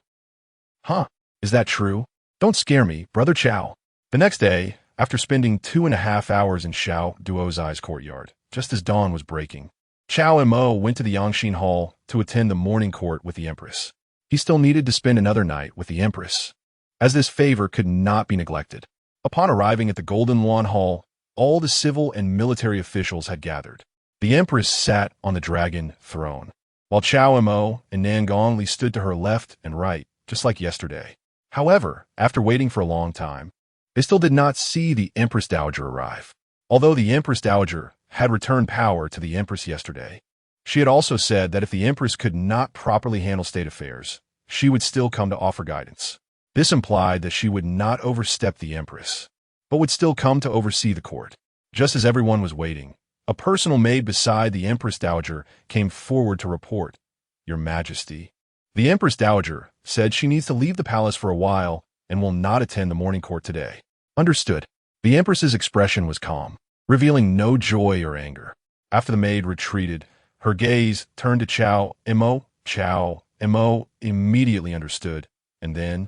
"Huh? Is that true? Don't scare me, Brother Cao." The next day, after spending 2.5 hours in Xiao Duozai's courtyard, just as dawn was breaking, Cao Mo went to the Yangxin Hall to attend the morning court with the Empress. He still needed to spend another night with the Empress, as this favor could not be neglected. Upon arriving at the Golden Lawn Hall, all the civil and military officials had gathered. The Empress sat on the dragon throne, while Cao Mo and Nangongli stood to her left and right, just like yesterday. However, after waiting for a long time, they still did not see the Empress Dowager arrive. Although the Empress Dowager had returned power to the Empress yesterday, she had also said that if the Empress could not properly handle state affairs, she would still come to offer guidance. This implied that she would not overstep the Empress, but would still come to oversee the court. Just as everyone was waiting, a personal maid beside the Empress Dowager came forward to report, "Your Majesty." The Empress Dowager said she needs to leave the palace for a while and will not attend the morning court today. Understood. The Empress's expression was calm, revealing no joy or anger. After the maid retreated, her gaze turned to Cao Mo. Cao Mo immediately understood, and then,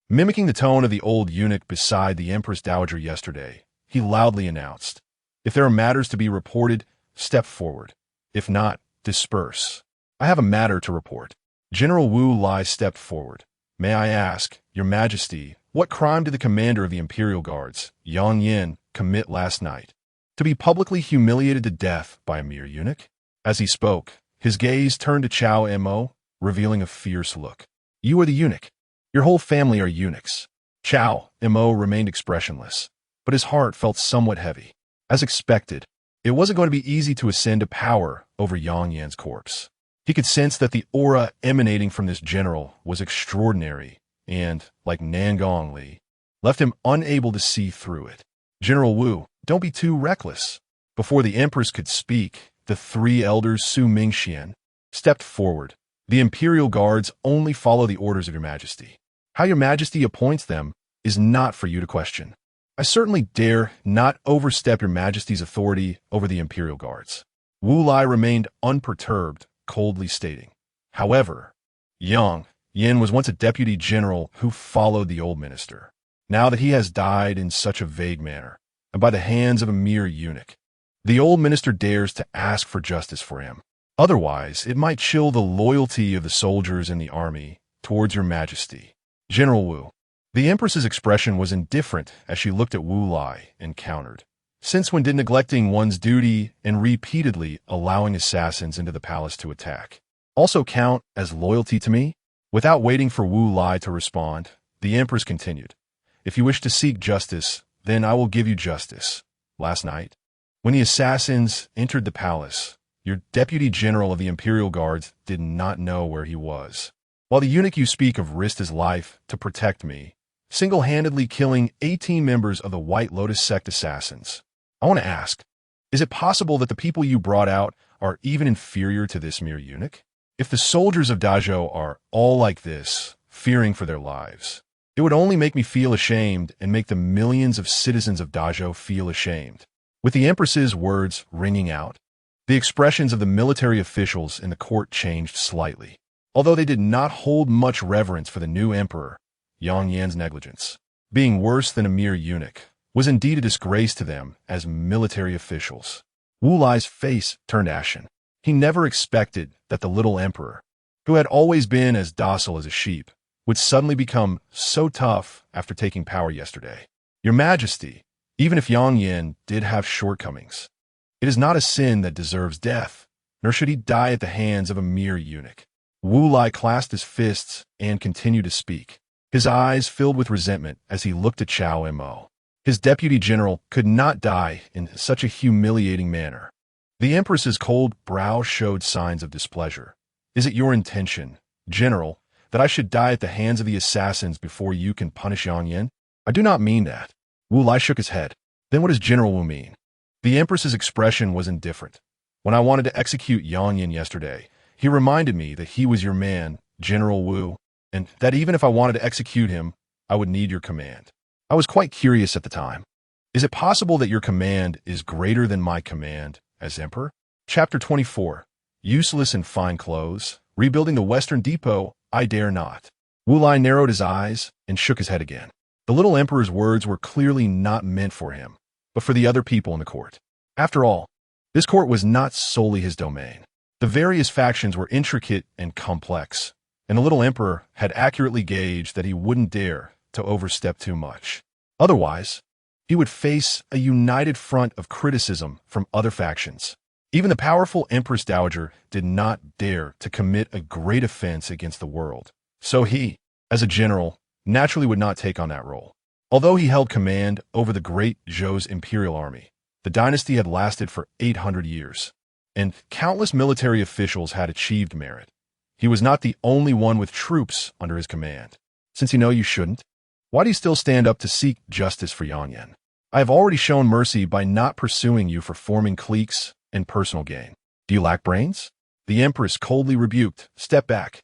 mimicking the tone of the old eunuch beside the Empress Dowager yesterday, he loudly announced, "If there are matters to be reported, step forward. If not, disperse. I have a matter to report." General Wu Lai stepped forward. "May I ask, Your Majesty, what crime did the commander of the Imperial Guards, Yang Yin, commit last night? To be publicly humiliated to death by a mere eunuch?" As he spoke, his gaze turned to Cao Mo, revealing a fierce look. "You are the eunuch. Your whole family are eunuchs." Cao Mo remained expressionless, but his heart felt somewhat heavy. As expected, it wasn't going to be easy to ascend to power over Yang Yan's corpse. He could sense that the aura emanating from this general was extraordinary and, like Nangongli, left him unable to see through it. General Wu, don't be too reckless. Before the Empress could speak, the three elders Su Mingxian stepped forward. The Imperial Guards only follow the orders of Your Majesty. How Your Majesty appoints them is not for you to question. I certainly dare not overstep Your Majesty's authority over the Imperial Guards. Wu Lai remained unperturbed, coldly stating. However, Yang Yin was once a deputy general who followed the old minister. Now that he has died in such a vague manner, and by the hands of a mere eunuch, the old minister dares to ask for justice for him. Otherwise, it might chill the loyalty of the soldiers in the army towards Your Majesty. General Wu. The Empress's expression was indifferent as she looked at Wu Lai and countered. Since when did neglecting one's duty and repeatedly allowing assassins into the palace to attack also count as loyalty to me? Without waiting for Wu Lai to respond, the Empress continued. If you wish to seek justice, then I will give you justice. Last night, when the assassins entered the palace, your deputy general of the Imperial Guards did not know where he was. While the eunuch you speak of risked his life to protect me, single-handedly killing 18 members of the White Lotus sect assassins. I want to ask, is it possible that the people you brought out are even inferior to this mere eunuch? If the soldiers of Dazhou are all like this, fearing for their lives, it would only make me feel ashamed and make the millions of citizens of Dazhou feel ashamed. With the Empress's words ringing out, the expressions of the military officials in the court changed slightly. Although they did not hold much reverence for the new emperor, Yang Yan's negligence, being worse than a mere eunuch, was indeed a disgrace to them as military officials. Wu Lai's face turned ashen. He never expected that the little emperor, who had always been as docile as a sheep, would suddenly become so tough after taking power yesterday. Your Majesty, even if Yang Yan did have shortcomings, it is not a sin that deserves death, nor should he die at the hands of a mere eunuch. Wu Lai clasped his fists and continued to speak. His eyes filled with resentment as he looked at Cao Mo. His deputy general could not die in such a humiliating manner. The Empress's cold brow showed signs of displeasure. Is it your intention, General, that I should die at the hands of the assassins before you can punish Yang Yan? I do not mean that. Wu Lai shook his head. Then what does General Wu mean? The Empress's expression was indifferent. When I wanted to execute Yang Yan yesterday, he reminded me that he was your man, General Wu, and that even if I wanted to execute him, I would need your command. I was quite curious at the time. Is it possible that your command is greater than my command as emperor? Chapter 24. Useless in fine clothes. Rebuilding the Western Depot, I dare not. Wu Lai narrowed his eyes and shook his head again. The little emperor's words were clearly not meant for him, but for the other people in the court. After all, this court was not solely his domain. The various factions were intricate and complex, and the little emperor had accurately gauged that he wouldn't dare to overstep too much. Otherwise, he would face a united front of criticism from other factions. Even the powerful Empress Dowager did not dare to commit a great offense against the world. So he, as a general, naturally would not take on that role. Although he held command over the Great Zhou's imperial army, the dynasty had lasted for 800 years, and countless military officials had achieved merit. He was not the only one with troops under his command. Since you know you shouldn't, why do you still stand up to seek justice for Yang Yan? I have already shown mercy by not pursuing you for forming cliques and personal gain. Do you lack brains? The Empress coldly rebuked. Step back.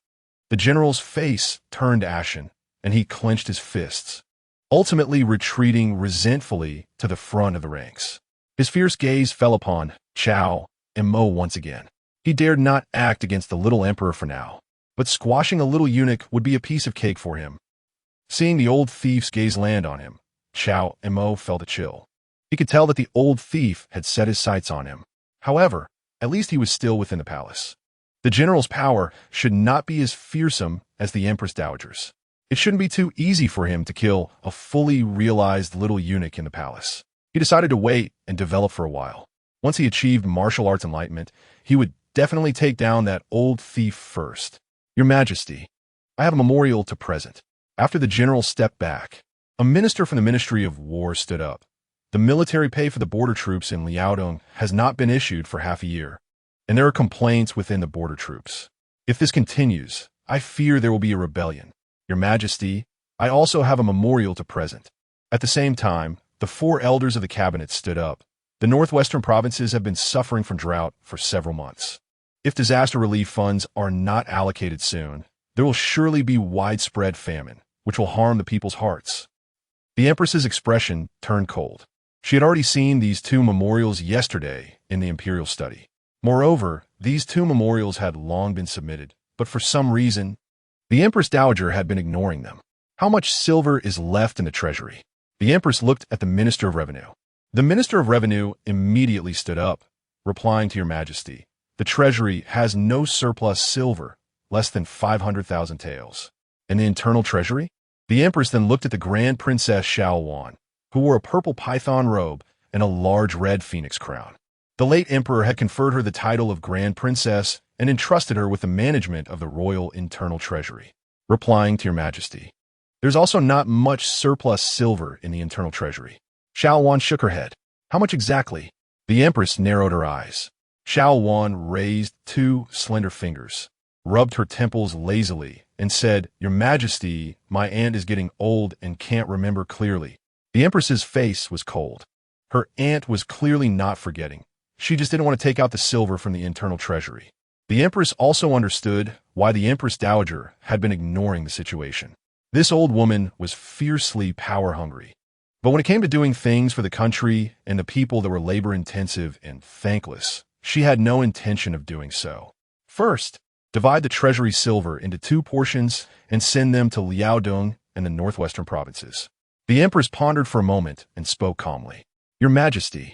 The general's face turned ashen, and he clenched his fists, ultimately retreating resentfully to the front of the ranks. His fierce gaze fell upon Cao Mo once again. He dared not act against the little emperor for now, but squashing a little eunuch would be a piece of cake for him. Seeing the old thief's gaze land on him, Cao Mo felt a chill. He could tell that the old thief had set his sights on him. However, at least he was still within the palace. The general's power should not be as fearsome as the Empress Dowager's. It shouldn't be too easy for him to kill a fully realized little eunuch in the palace. He decided to wait and develop for a while. Once he achieved martial arts enlightenment, he would definitely take down that old thief first. Your Majesty, I have a memorial to present. After the general stepped back, a minister from the Ministry of War stood up. The military pay for the border troops in Liaodong has not been issued for half a year, and there are complaints within the border troops. If this continues, I fear there will be a rebellion. Your Majesty, I also have a memorial to present. At the same time, the four elders of the cabinet stood up. The northwestern provinces have been suffering from drought for several months. If disaster relief funds are not allocated soon, there will surely be widespread famine, which will harm the people's hearts. The Empress's expression turned cold. She had already seen these two memorials yesterday in the imperial study. Moreover, these two memorials had long been submitted, but for some reason, the Empress Dowager had been ignoring them. How much silver is left in the treasury? The Empress looked at the Minister of Revenue. The Minister of Revenue immediately stood up, replying to Your Majesty, the treasury has no surplus silver, less than 500,000 taels. And the internal treasury? The Empress then looked at the Grand Princess Xiao Rulong, who wore a purple python robe and a large red phoenix crown. The late emperor had conferred her the title of Grand Princess and entrusted her with the management of the royal internal treasury. Replying to Your Majesty, there's also not much surplus silver in the internal treasury. Xiao Rulong shook her head. How much exactly? The Empress narrowed her eyes. Xiao Rulong raised two slender fingers, rubbed her temples lazily, and said, Your Majesty, my aunt is getting old and can't remember clearly. The Empress's face was cold. Her aunt was clearly not forgetting. She just didn't want to take out the silver from the internal treasury. The Empress also understood why the Empress Dowager had been ignoring the situation. This old woman was fiercely power-hungry. But when it came to doing things for the country and the people that were labor-intensive and thankless, she had no intention of doing so. First, divide the treasury silver into two portions and send them to Liaodong and the northwestern provinces. The Empress pondered for a moment and spoke calmly. Your Majesty,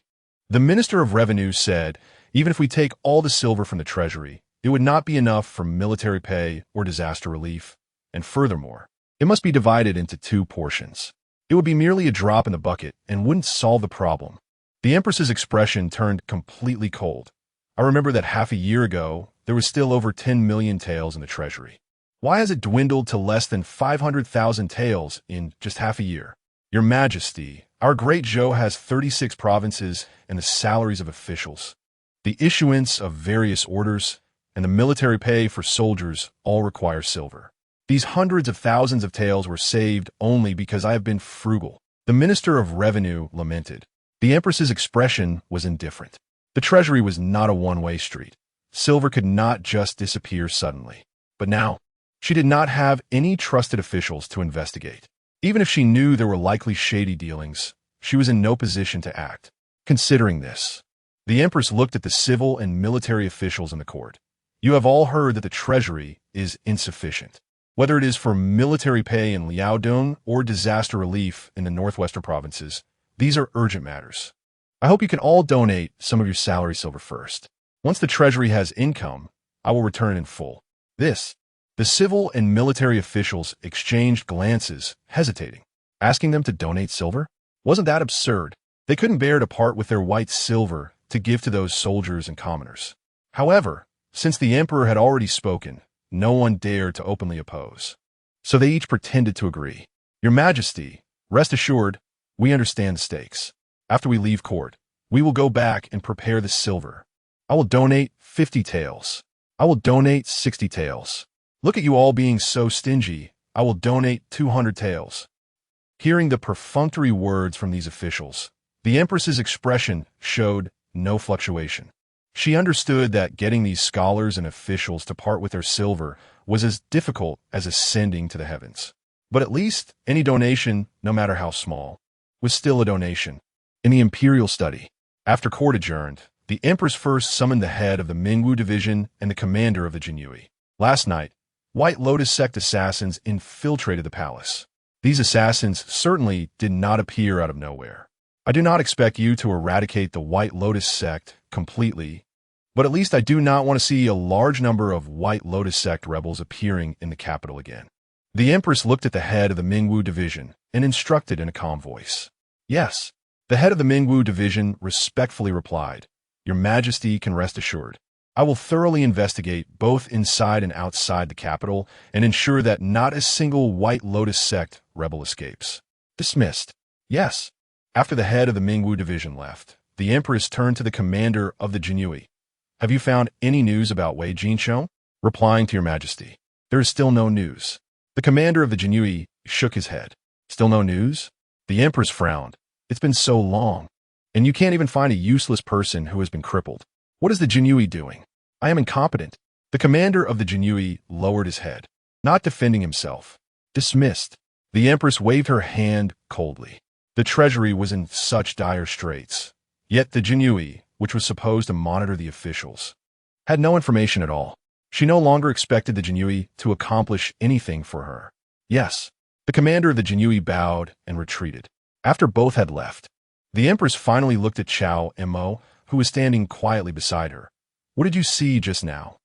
the Minister of Revenue said, even if we take all the silver from the treasury, it would not be enough for military pay or disaster relief, and furthermore, it must be divided into two portions. It would be merely a drop in the bucket and wouldn't solve the problem. The Empress's expression turned completely cold. I remember that half a year ago, there was still over 10 million taels in the treasury. Why has it dwindled to less than 500,000 taels in just half a year? Your Majesty, our Great Zhou has 36 provinces and the salaries of officials, the issuance of various orders, and the military pay for soldiers all require silver. These hundreds of thousands of taels were saved only because I have been frugal. The Minister of Revenue lamented. The Empress's expression was indifferent. The treasury was not a one-way street. Silver could not just disappear suddenly. But now, she did not have any trusted officials to investigate. Even if she knew there were likely shady dealings, she was in no position to act. Considering this, the Empress looked at the civil and military officials in the court. You have all heard that the treasury is insufficient. Whether it is for military pay in Liaodong or disaster relief in the northwestern provinces, these are urgent matters. I hope you can all donate some of your salary silver first. Once the treasury has income, I will return in full. The civil and military officials exchanged glances, hesitating. Asking them to donate silver? Wasn't that absurd? They couldn't bear to part with their white silver to give to those soldiers and commoners. However, since the emperor had already spoken, no one dared to openly oppose. So they each pretended to agree. Your Majesty, rest assured, we understand the stakes. After we leave court, we will go back and prepare the silver. I will donate 50 taels. I will donate 60 taels. Look at you all being so stingy. I will donate 200 taels. Hearing the perfunctory words from these officials, the Empress's expression showed no fluctuation. She understood that getting these scholars and officials to part with their silver was as difficult as ascending to the heavens. But at least any donation, no matter how small, was still a donation. In the imperial study, after court adjourned, the Empress first summoned the head of the Mingwu division and the commander of the Jinyui. Last night, White Lotus sect assassins infiltrated the palace. These assassins certainly did not appear out of nowhere. I do not expect you to eradicate the White Lotus sect completely, but at least I do not want to see a large number of White Lotus sect rebels appearing in the capital again. The Empress looked at the head of the Mingwu division and instructed in a calm voice. Yes, the head of the Mingwu division respectfully replied, Your Majesty can rest assured. I will thoroughly investigate both inside and outside the capital and ensure that not a single White Lotus sect rebel escapes. Dismissed. Yes. After the head of the Mingwu division left, the Empress turned to the commander of the Jinyui. Have you found any news about Wei Jinshou? Replying to Your Majesty, there is still no news. The commander of the Jinyui shook his head. Still no news? The Empress frowned. It's been so long. And you can't even find a useless person who has been crippled. What is the Jinyui doing? I am incompetent. The commander of the Jinyui lowered his head, not defending himself. Dismissed. The Empress waved her hand coldly. The treasury was in such dire straits. Yet the Jinyui, which was supposed to monitor the officials, had no information at all. She no longer expected the Jinyui to accomplish anything for her. Yes. The commander of the Jinyui bowed and retreated. After both had left, the Empress finally looked at Cao Mo, who was standing quietly beside her. What did you see just now?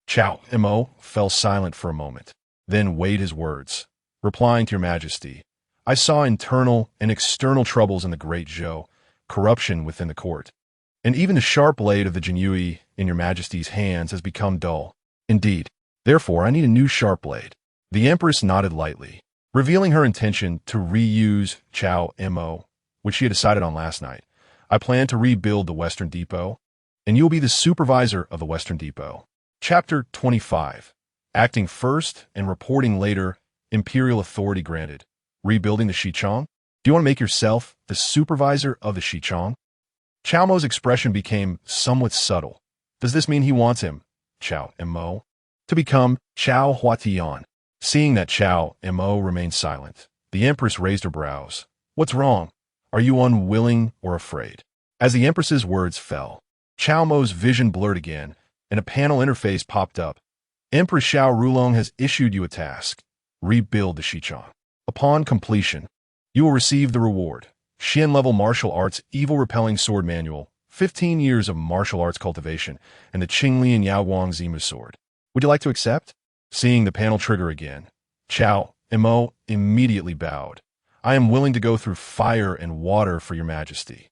Cao Mo fell silent for a moment, then weighed his words, replying to your Majesty. I saw internal and external troubles in the Great Zhou, corruption within the court. And even the sharp blade of the Jinyui in your Majesty's hands has become dull. Indeed. Therefore, I need a new sharp blade. The Empress nodded lightly, revealing her intention to reuse Cao Mo, which she had decided on last night. I plan to rebuild the Western Depot, and you'll be the supervisor of the Western Depot. Chapter 25. Acting first and reporting later, imperial authority granted. Rebuilding the Xichong? Do you want to make yourself the supervisor of the Xichong? Cao Mo's expression became somewhat subtle. Does this mean he wants him, Cao Mo, to become Cao Huatian? Seeing that Cao Mo remained silent, the Empress raised her brows. What's wrong? Are you unwilling or afraid? As the Empress's words fell, Cao Mo's vision blurred again, and a panel interface popped up. Empress Xiao Rulong has issued you a task. Rebuild the Xichong. Upon completion, you will receive the reward. Xian-level martial arts evil-repelling sword manual, 15 years of martial arts cultivation, and the Qinglian Yaoguang Zimu sword. Would you like to accept? Seeing the panel trigger again, Cao Mo immediately bowed. I am willing to go through fire and water for your Majesty.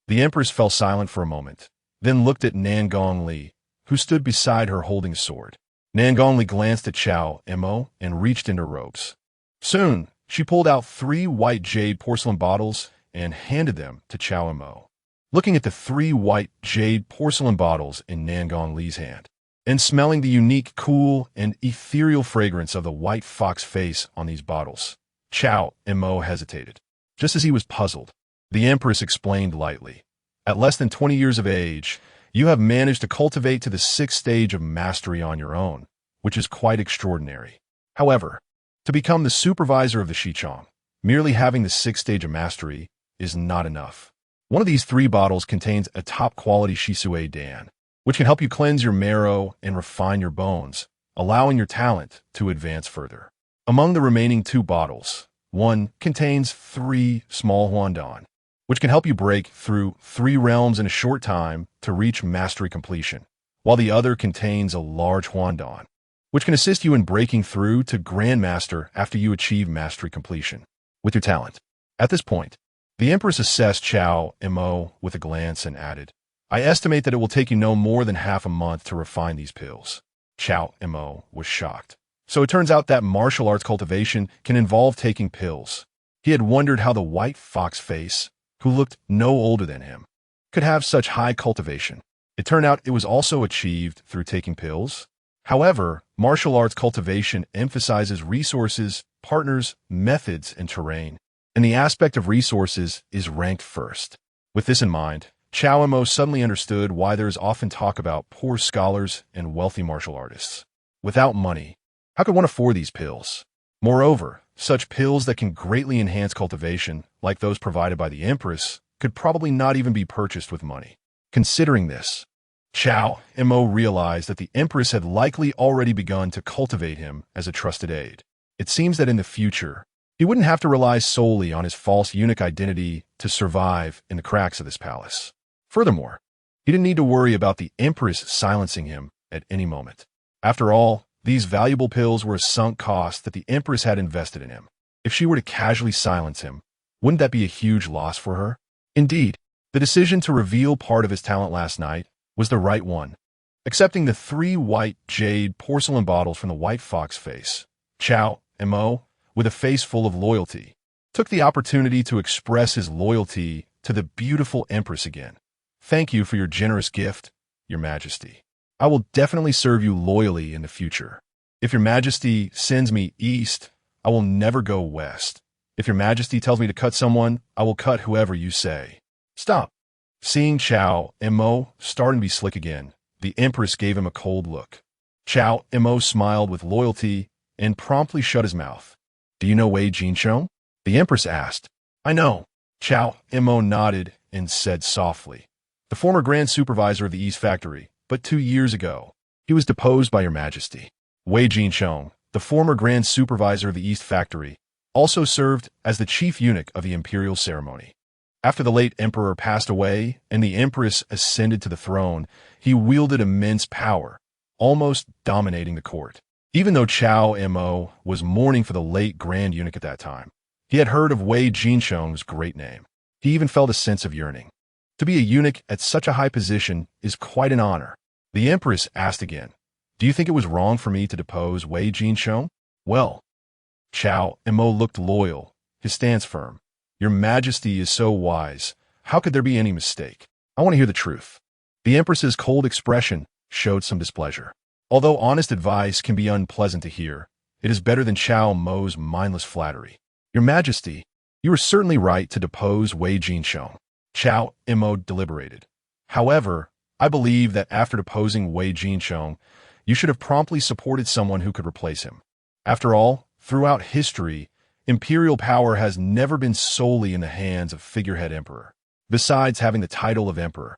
The Empress fell silent for a moment, then looked at Nangong Li, who stood beside her holding a sword. Nangong Li glanced at Cao Mo and reached into robes. Soon, she pulled out 3 white jade porcelain bottles and handed them to Cao Mo. Looking at the 3 white jade porcelain bottles in Nangong Li's hand, and smelling the unique, cool, and ethereal fragrance of the white fox face on these bottles, Cao Mo hesitated. Just as he was puzzled, the Empress explained lightly. At less than 20 years of age, you have managed to cultivate to the 6th stage of mastery on your own, which is quite extraordinary. However, to become the supervisor of the Xichong, merely having the 6th stage of mastery is not enough. One of these 3 bottles contains a top-quality Shisui Dan, which can help you cleanse your marrow and refine your bones, allowing your talent to advance further. Among the remaining 2 bottles, one contains 3 small Huandan, which can help you break through 3 realms in a short time to reach mastery completion, while the other contains a large Huandan, which can assist you in breaking through to Grandmaster after you achieve mastery completion with your talent. At this point, the Empress assessed Cao Mo with a glance and added, I estimate that it will take you no more than half a month to refine these pills. Cao Mo was shocked. So it turns out that martial arts cultivation can involve taking pills. He had wondered how the white fox face, who looked no older than him, could have such high cultivation. It turned out it was also achieved through taking pills. However, martial arts cultivation emphasizes resources, partners, methods, and terrain, and the aspect of resources is ranked first. With this in mind, Cao Mo suddenly understood why there is often talk about poor scholars and wealthy martial artists. Without money, how could one afford these pills? Moreover, such pills that can greatly enhance cultivation, like those provided by the Empress, could probably not even be purchased with money. Considering this, Cao Mo realized that the Empress had likely already begun to cultivate him as a trusted aide. It seems that in the future, he wouldn't have to rely solely on his false eunuch identity to survive in the cracks of this palace. Furthermore, he didn't need to worry about the Empress silencing him at any moment. After all, these valuable pills were a sunk cost that the Empress had invested in him. If she were to casually silence him, wouldn't that be a huge loss for her? Indeed, the decision to reveal part of his talent last night was the right one. Accepting the 3 white jade porcelain bottles from the white fox face, Cao Mo, with a face full of loyalty, took the opportunity to express his loyalty to the beautiful Empress again. Thank you for your generous gift, Your Majesty. I will definitely serve you loyally in the future. If Your Majesty sends me east, I will never go west. If your majesty tells me to cut someone, I will cut whoever you say. Stop. Seeing Cao Mo starting to be slick again, the empress gave him a cold look. Cao Mo smiled with loyalty and promptly shut his mouth. Do you know Wei Jinsheng? The empress asked. I know. Cao Mo nodded and said softly. The former grand supervisor of the East Factory, but 2 years ago, he was deposed by your majesty. Wei Jinsheng, the former grand supervisor of the East Factory, also served as the chief eunuch of the imperial ceremony. After the late emperor passed away and the empress ascended to the throne, he wielded immense power, almost dominating the court. Even though Cao Mo was mourning for the late grand eunuch at that time, he had heard of Wei Jinsheng's great name. He even felt a sense of yearning. To be a eunuch at such a high position is quite an honor. The empress asked again, do you think it was wrong for me to depose Wei Jinsheng? Well, Cao Mo looked loyal, his stance firm. Your majesty is so wise. How could there be any mistake? I want to hear the truth. The empress's cold expression showed some displeasure. Although honest advice can be unpleasant to hear, it is better than Cao Mo's mindless flattery. Your majesty, you are certainly right to depose Wei Jinsheng. Cao Mo deliberated. However, I believe that after deposing Wei Jinsheng, you should have promptly supported someone who could replace him. After all, throughout history, imperial power has never been solely in the hands of figurehead emperor. Besides having the title of emperor,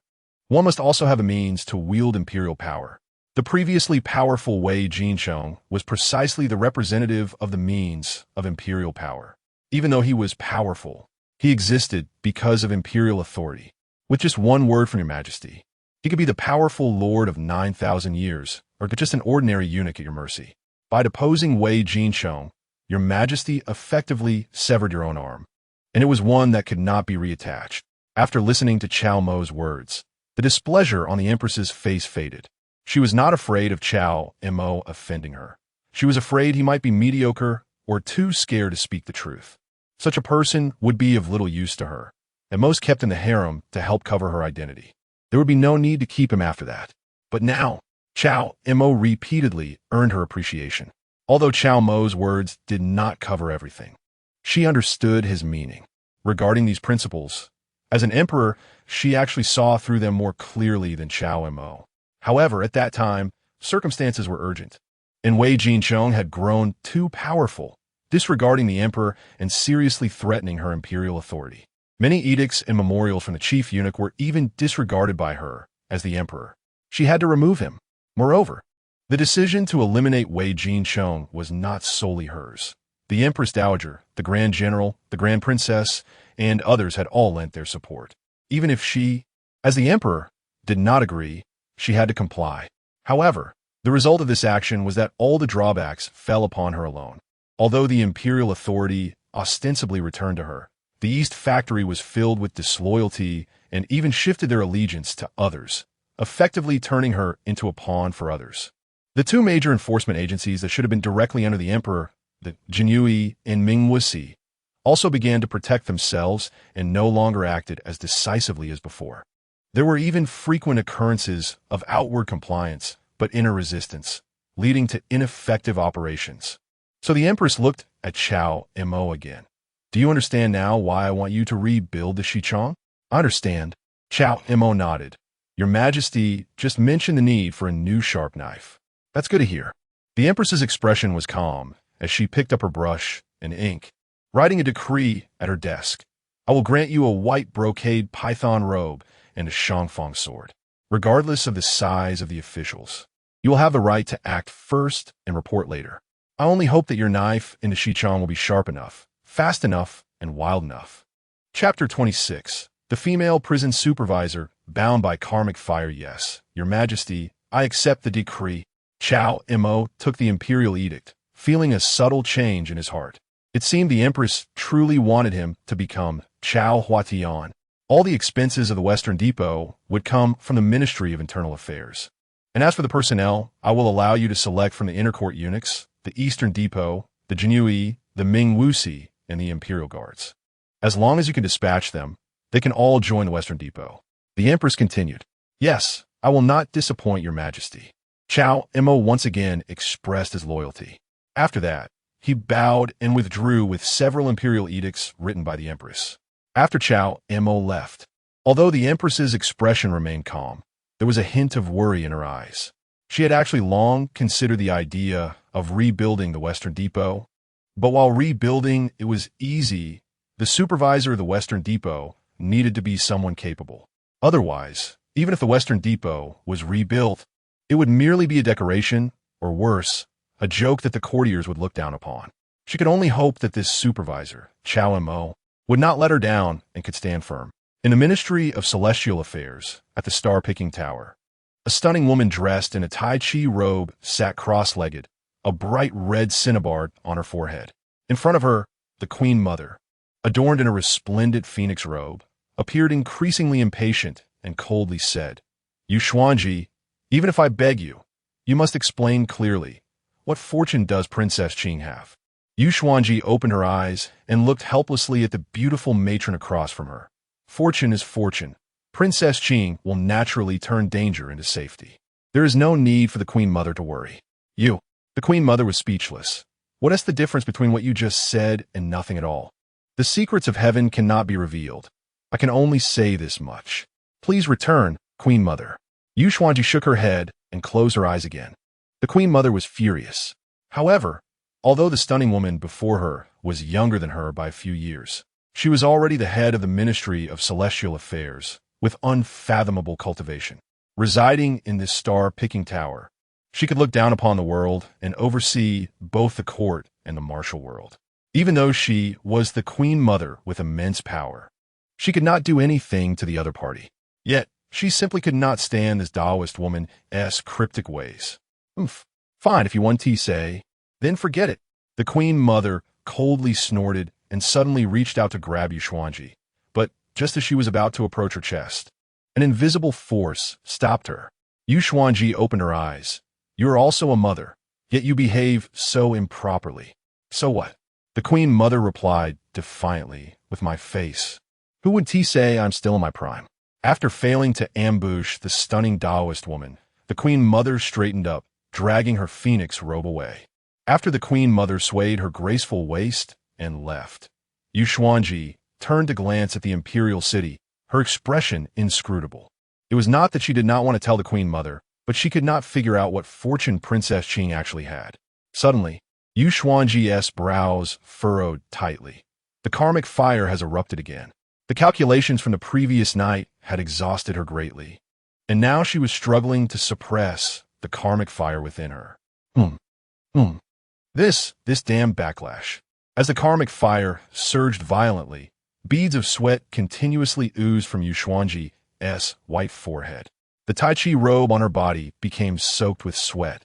one must also have a means to wield imperial power. The previously powerful Wei Jinsheng was precisely the representative of the means of imperial power. Even though he was powerful, he existed because of imperial authority. With just one word from your majesty, he could be the powerful lord of 9,000 years, or just an ordinary eunuch at your mercy. By deposing Wei Jinsheng, your majesty effectively severed your own arm, and it was one that could not be reattached. After listening to Cao Mo's words, the displeasure on the empress's face faded. She was not afraid of Cao Mo offending her. She was afraid he might be mediocre or too scared to speak the truth. Such a person would be of little use to her, at most kept in the harem to help cover her identity. There would be no need to keep him after that. But now, Cao Mo repeatedly earned her appreciation. Although Cao Mo's words did not cover everything, she understood his meaning. Regarding these principles, as an emperor, she actually saw through them more clearly than Cao Mo. However, at that time, circumstances were urgent, and Wei Jinsheng had grown too powerful, disregarding the emperor and seriously threatening her imperial authority. Many edicts and memorials from the chief eunuch were even disregarded by her as the emperor. She had to remove him. Moreover, the decision to eliminate Wei Jinsheng was not solely hers. The Empress Dowager, the Grand General, the Grand Princess, and others had all lent their support. Even if she, as the emperor, did not agree, she had to comply. However, the result of this action was that all the drawbacks fell upon her alone. Although the imperial authority ostensibly returned to her, the East Factory was filled with disloyalty and even shifted their allegiance to others, effectively turning her into a pawn for others. The two major enforcement agencies that should have been directly under the emperor, the Jinyui and Mingwusi, also began to protect themselves and no longer acted as decisively as before. There were even frequent occurrences of outward compliance but inner resistance, leading to ineffective operations. So the empress looked at Cao Mo again. Do you understand now why I want you to rebuild the Xichang? I understand. Cao Mo nodded. Your majesty just mentioned the need for a new sharp knife. That's good to hear. The empress's expression was calm as she picked up her brush and ink, writing a decree at her desk. I will grant you a white brocade python robe and a Shangfang sword, regardless of the size of the officials. You will have the right to act first and report later. I only hope that your knife in the Xichang will be sharp enough, fast enough, and wild enough. Chapter 26. The female prison supervisor, bound by karmic fire. Yes, your majesty, I accept the decree. Cao Mo took the imperial edict, feeling a subtle change in his heart. It seemed the empress truly wanted him to become Chao Huatian. All the expenses of the Western Depot would come from the Ministry of Internal Affairs. And as for the personnel, I will allow you to select from the inner court eunuchs, the Eastern Depot, the Jinyui, the Mingwusi, and the Imperial Guards. As long as you can dispatch them, they can all join the Western Depot. The empress continued. Yes, I will not disappoint your majesty. Cao Mo once again expressed his loyalty. After that, He bowed and withdrew with several imperial edicts written by the Empress. After Cao Mo left, although the Empress's expression remained calm, there was a hint of worry in her eyes. She had actually long considered the idea of rebuilding the Western Depot, but while rebuilding it was easy, the supervisor of the Western Depot needed to be someone capable. Otherwise, even if the Western Depot was rebuilt, it would merely be a decoration, or worse, a joke that the courtiers would look down upon. She could only hope that this supervisor, Cao Mo, would not let her down and could stand firm. In the Ministry of Celestial Affairs, at the star-picking tower, a stunning woman dressed in a Tai Chi robe sat cross-legged, a bright red cinnabar on her forehead. In front of her, the Queen Mother, adorned in a resplendent phoenix robe, appeared increasingly impatient and coldly said, "You Xuanji, even if I beg you, you must explain clearly, what fortune does Princess Qing have?" Yu Xuanji opened her eyes and looked helplessly at the beautiful matron across from her. Fortune is fortune. Princess Qing will naturally turn danger into safety. There is no need for the Queen Mother to worry. You. The Queen Mother was speechless. What is the difference between what you just said and nothing at all? The secrets of heaven cannot be revealed. I can only say this much. Please return, Queen Mother. Yu Xuanji shook her head and closed her eyes again. The Queen Mother was furious. However, although the stunning woman before her was younger than her by a few years, she was already the head of the Ministry of Celestial Affairs, with unfathomable cultivation. Residing in this star-picking tower, she could look down upon the world and oversee both the court and the martial world. Even though she was the Queen Mother with immense power, she could not do anything to the other party. Yet, she simply could not stand this Taoist woman's cryptic ways. Fine, if you want to say, then forget it. The Queen Mother coldly snorted and suddenly reached out to grab Yu Xuanji. But just as she was about to approach her chest, an invisible force stopped her. Yu Xuanji opened her eyes. You are also a mother, yet you behave so improperly. So what? The Queen Mother replied defiantly, with my face. Who would say I'm still in my prime? After failing to ambush the stunning Taoist woman, the Queen Mother straightened up, dragging her phoenix robe away. After the Queen Mother swayed her graceful waist and left, Yu Xuanji turned to glance at the imperial city, her expression inscrutable. It was not that she did not want to tell the Queen Mother, but she could not figure out what fortune Princess Qing actually had. Suddenly, Yu Xuanji's brows furrowed tightly. The karmic fire has erupted again. The calculations from the previous night had exhausted her greatly, and now she was struggling to suppress the karmic fire within her. This damn backlash. As the karmic fire surged violently, beads of sweat continuously oozed from Yu Xuanji's white forehead. The Tai Chi robe on her body became soaked with sweat,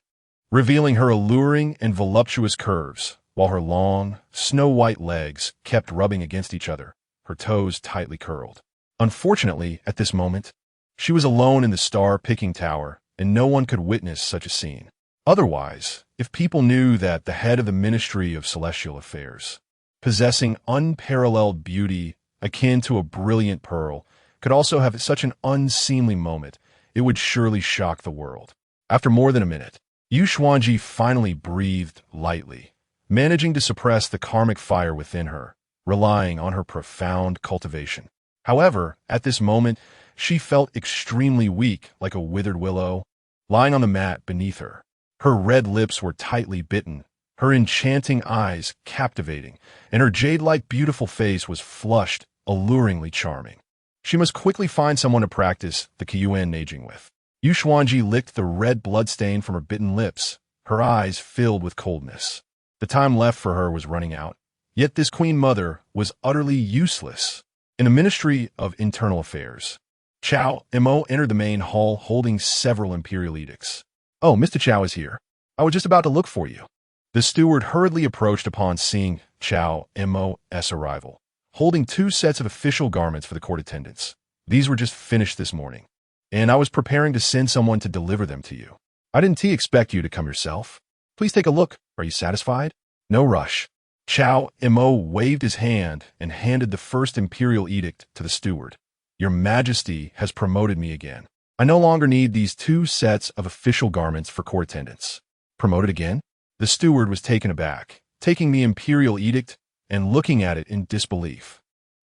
revealing her alluring and voluptuous curves, while her long, snow-white legs kept rubbing against each other, her toes tightly curled. Unfortunately, at this moment, she was alone in the star-picking tower, and no one could witness such a scene. Otherwise, if people knew that the head of the Ministry of Celestial Affairs, possessing unparalleled beauty akin to a brilliant pearl, could also have such an unseemly moment, it would surely shock the world. After more than a minute, Yu Xuanji finally breathed lightly, managing to suppress the karmic fire within her, relying on her profound cultivation. However, at this moment, she felt extremely weak, like a withered willow, lying on the mat beneath her. Her red lips were tightly bitten, her enchanting eyes captivating, and her jade-like beautiful face was flushed, alluringly charming. She must quickly find someone to practice the Kuiyuan Neijing with. Yu Xuanji licked the red bloodstain from her bitten lips, her eyes filled with coldness. The time left for her was running out, yet this Queen Mother was utterly useless. In the Ministry of Internal Affairs, Cao Mo entered the main hall holding several imperial edicts. Oh, Mr. Cao is here. I was just about to look for you. The steward hurriedly approached upon seeing Cao Mo's arrival, holding 2 sets of official garments for the court attendants. These were just finished this morning, and I was preparing to send someone to deliver them to you. I didn't expect you to come yourself. Please take a look. Are you satisfied? No rush. Cao Mo waved his hand and handed the first imperial edict to the steward. Your Majesty has promoted me again. I no longer need these 2 sets of official garments for court attendants. Promoted again? The steward was taken aback, taking the imperial edict and looking at it in disbelief.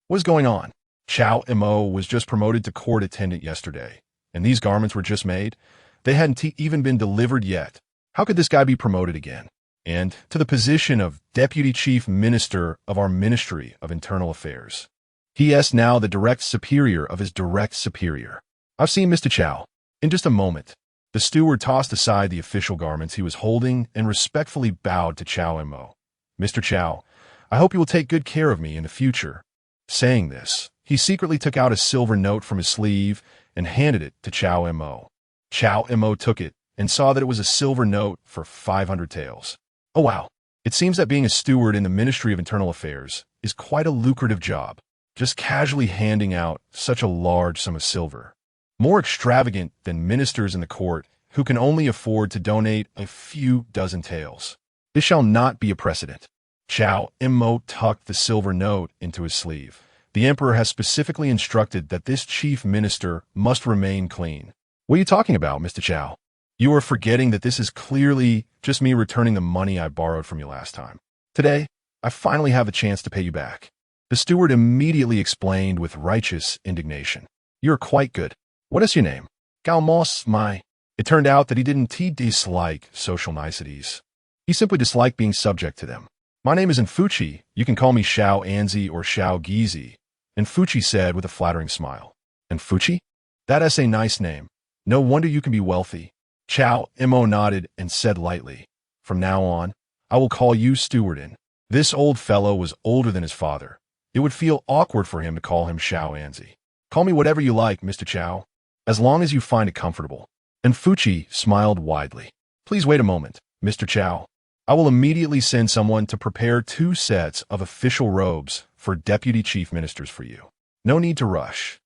What is going on? Cao Mo was just promoted to court attendant yesterday, and these garments were just made. They hadn't even been delivered yet. How could this guy be promoted again? And to the position of Deputy Chief Minister of our Ministry of Internal Affairs. He is now the direct superior of his direct superior. I've seen Mr. Cao. In just a moment, the steward tossed aside the official garments he was holding and respectfully bowed to Cao Mo. Mr. Cao, I hope you will take good care of me in the future. Saying this, he secretly took out a silver note from his sleeve and handed it to Cao Mo. Cao Mo took it and saw that it was a silver note for 500 taels. Oh wow, it seems that being a steward in the Ministry of Internal Affairs is quite a lucrative job, just casually handing out such a large sum of silver. More extravagant than ministers in the court who can only afford to donate a few dozen taels. This shall not be a precedent. Cao Mo tucked the silver note into his sleeve. The emperor has specifically instructed that this chief minister must remain clean. What are you talking about, Mr. Cao? You are forgetting that this is clearly just me returning the money I borrowed from you last time. Today, I finally have a chance to pay you back. The steward immediately explained with righteous indignation. You're quite good. What is your name? Cao Mo. It turned out that he didn't dislike social niceties. He simply disliked being subject to them. My name is Enfuchi. You can call me Xiao Anzi or Xiao Gizi. Enfuchi said with a flattering smile. Enfuchi? That is a nice name. No wonder you can be wealthy. Cao Mo nodded and said lightly, From now on, I will call you Stewardin. This old fellow was older than his father. It would feel awkward for him to call him Xiao Anzi. Call me whatever you like, Mr. Cao, as long as you find it comfortable. And Fuchi smiled widely. Please wait a moment, Mr. Cao. I will immediately send someone to prepare 2 sets of official robes for deputy chief ministers for you. No need to rush.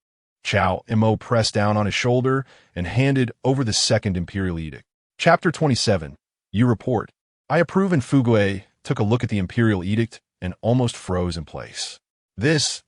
Cao Mo pressed down on his shoulder and handed over the second imperial edict. Chapter 27. You report. I approve, and Fugue took a look at the imperial edict and almost froze in place. This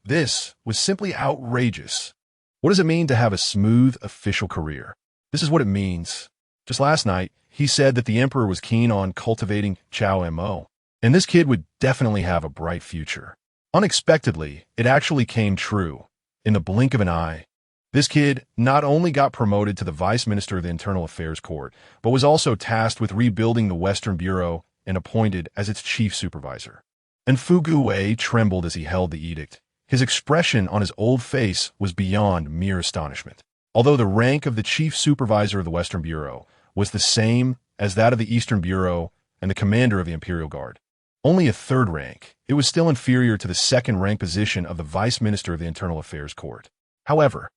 was simply outrageous. What does it mean to have a smooth official career? This is what it means. Just last night, he said that the emperor was keen on cultivating Cao Mo, and this kid would definitely have a bright future. Unexpectedly, it actually came true. In the blink of an eye, this kid not only got promoted to the Vice Minister of the Internal Affairs Court, but was also tasked with rebuilding the Western Bureau and appointed as its chief supervisor. And Fugue trembled as he held the edict. His expression on his old face was beyond mere astonishment. Although the rank of the chief supervisor of the Western Bureau was the same as that of the Eastern Bureau and the commander of the Imperial Guard, only a 3rd rank, it was still inferior to the 2nd rank position of the Vice Minister of the Internal Affairs Court. However,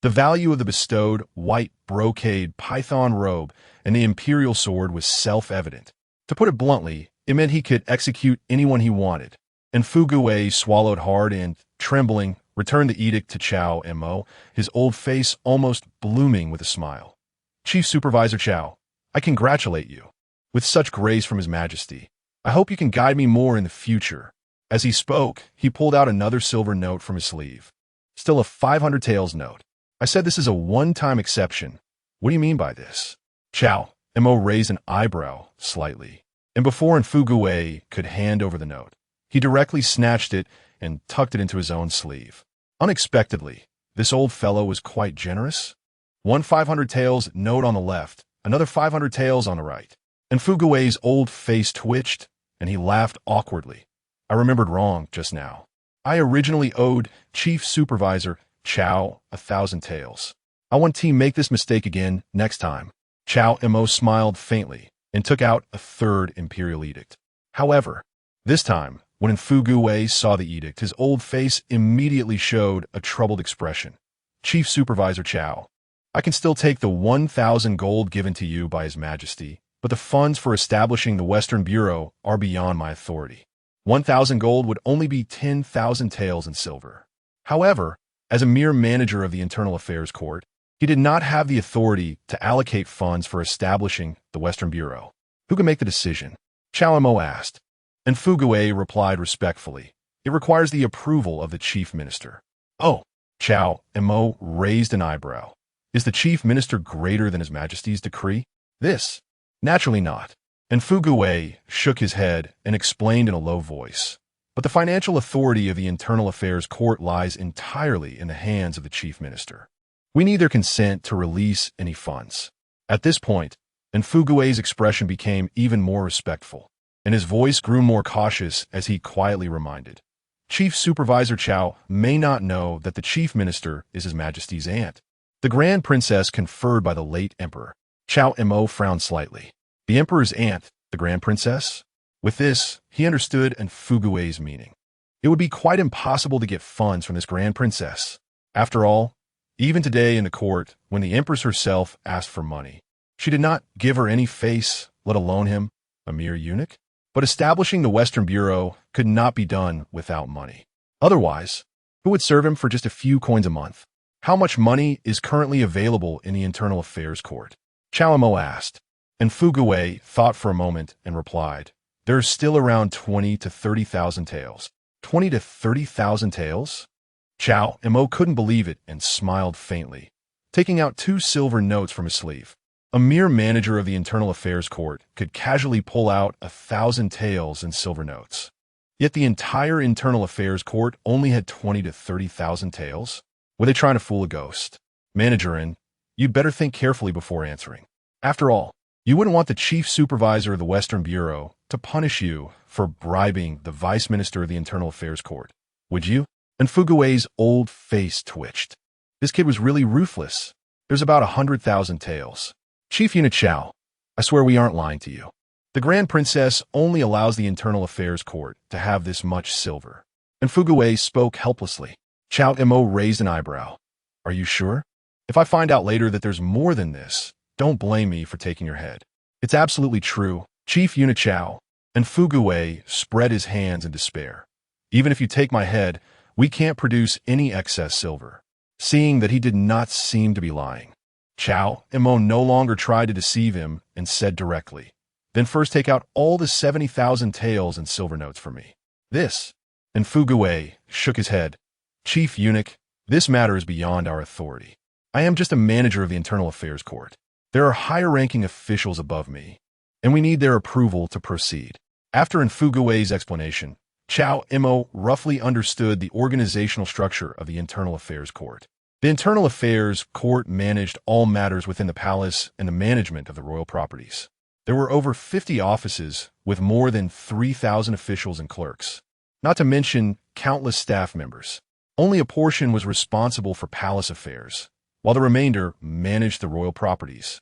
the value of the bestowed white brocade python robe and the imperial sword was self-evident. To put it bluntly, it meant he could execute anyone he wanted. And Fugue swallowed hard and, trembling, returned the edict to Cao Mo, his old face almost blooming with a smile. Chief Supervisor Cao, I congratulate you. With such grace from His Majesty, I hope you can guide me more in the future. As he spoke, he pulled out another silver note from his sleeve. Still a 500 taels note. I said this is a one-time exception. What do you mean by this? Cao Mo raised an eyebrow slightly, and before Fugue could hand over the note, he directly snatched it and tucked it into his own sleeve. Unexpectedly, this old fellow was quite generous. One 500 taels note on the left, another 500 taels on the right. And Fugue's old face twitched, and he laughed awkwardly. I remembered wrong just now. I originally owed Chief Supervisor Cao 1,000 taels. I won't make this mistake again next time. Cao Mo smiled faintly and took out a 3rd imperial edict. However, this time, when Fugue saw the edict, his old face immediately showed a troubled expression. Chief Supervisor Cao, I can still take the 1,000 gold given to you by His Majesty, but the funds for establishing the Western Bureau are beyond my authority. 1,000 gold would only be 10,000 taels in silver. However, as a mere manager of the Internal Affairs Court, he did not have the authority to allocate funds for establishing the Western Bureau. Who can make the decision? Cao Mo asked. And Fugue replied respectfully, it requires the approval of the chief minister. Oh, Cao Mo raised an eyebrow. Is the chief minister greater than His Majesty's decree? This? Naturally not. And Fuguwei shook his head and explained in a low voice. But the financial authority of the Internal Affairs Court lies entirely in the hands of the chief minister. We need their consent to release any funds. At this point, Fuguwei's expression became even more respectful, and his voice grew more cautious as he quietly reminded. Chief Supervisor Cao may not know that the chief minister is His Majesty's aunt, the Grand Princess conferred by the late Emperor. Cao Mo frowned slightly. The Emperor's aunt, the Grand Princess? With this, he understood Fuguwei's meaning. It would be quite impossible to get funds from this Grand Princess. After all, even today in the court, when the Empress herself asked for money, she did not give her any face, let alone him, a mere eunuch. But establishing the Western Bureau could not be done without money. Otherwise, who would serve him for just a few coins a month? How much money is currently available in the Internal Affairs Court? Cao Mo asked, and Fuguwei thought for a moment and replied, There's still around 20 to 30,000 taels. 20 to 30,000 taels? Cao Mo couldn't believe it and smiled faintly, taking out 2 silver notes from his sleeve. A mere manager of the Internal Affairs Court could casually pull out 1,000 taels in silver notes. Yet the entire Internal Affairs Court only had 20 to 30,000 taels? Were they trying to fool a ghost? Manager, you'd better think carefully before answering. After all, you wouldn't want the chief supervisor of the Western Bureau to punish you for bribing the vice minister of the Internal Affairs Court, would you? And Fuguwei's old face twitched. This kid was really ruthless. There's about 100,000 taels. Chief Eunuch Xiao, I swear we aren't lying to you. The Grand Princess only allows the Internal Affairs Court to have this much silver. And Fuguwei spoke helplessly. Cao Mo raised an eyebrow. Are you sure? If I find out later that there's more than this, don't blame me for taking your head. It's absolutely true, Chief Eunuch Xiao. And Fuguwei spread his hands in despair. Even if you take my head, we can't produce any excess silver. Seeing that he did not seem to be lying, Cao Mo no longer tried to deceive him and said directly, Then first take out all the 70,000 taels in silver notes for me. This. And Fuguwei shook his head. Chief Eunuch, this matter is beyond our authority. I am just a manager of the Internal Affairs Court. There are higher-ranking officials above me, and we need their approval to proceed. After Fuguwei's explanation, Cao Mo roughly understood the organizational structure of the Internal Affairs Court. The Internal Affairs Court managed all matters within the palace and the management of the royal properties. There were over 50 offices with more than 3,000 officials and clerks, not to mention countless staff members. Only a portion was responsible for palace affairs, while the remainder managed the royal properties,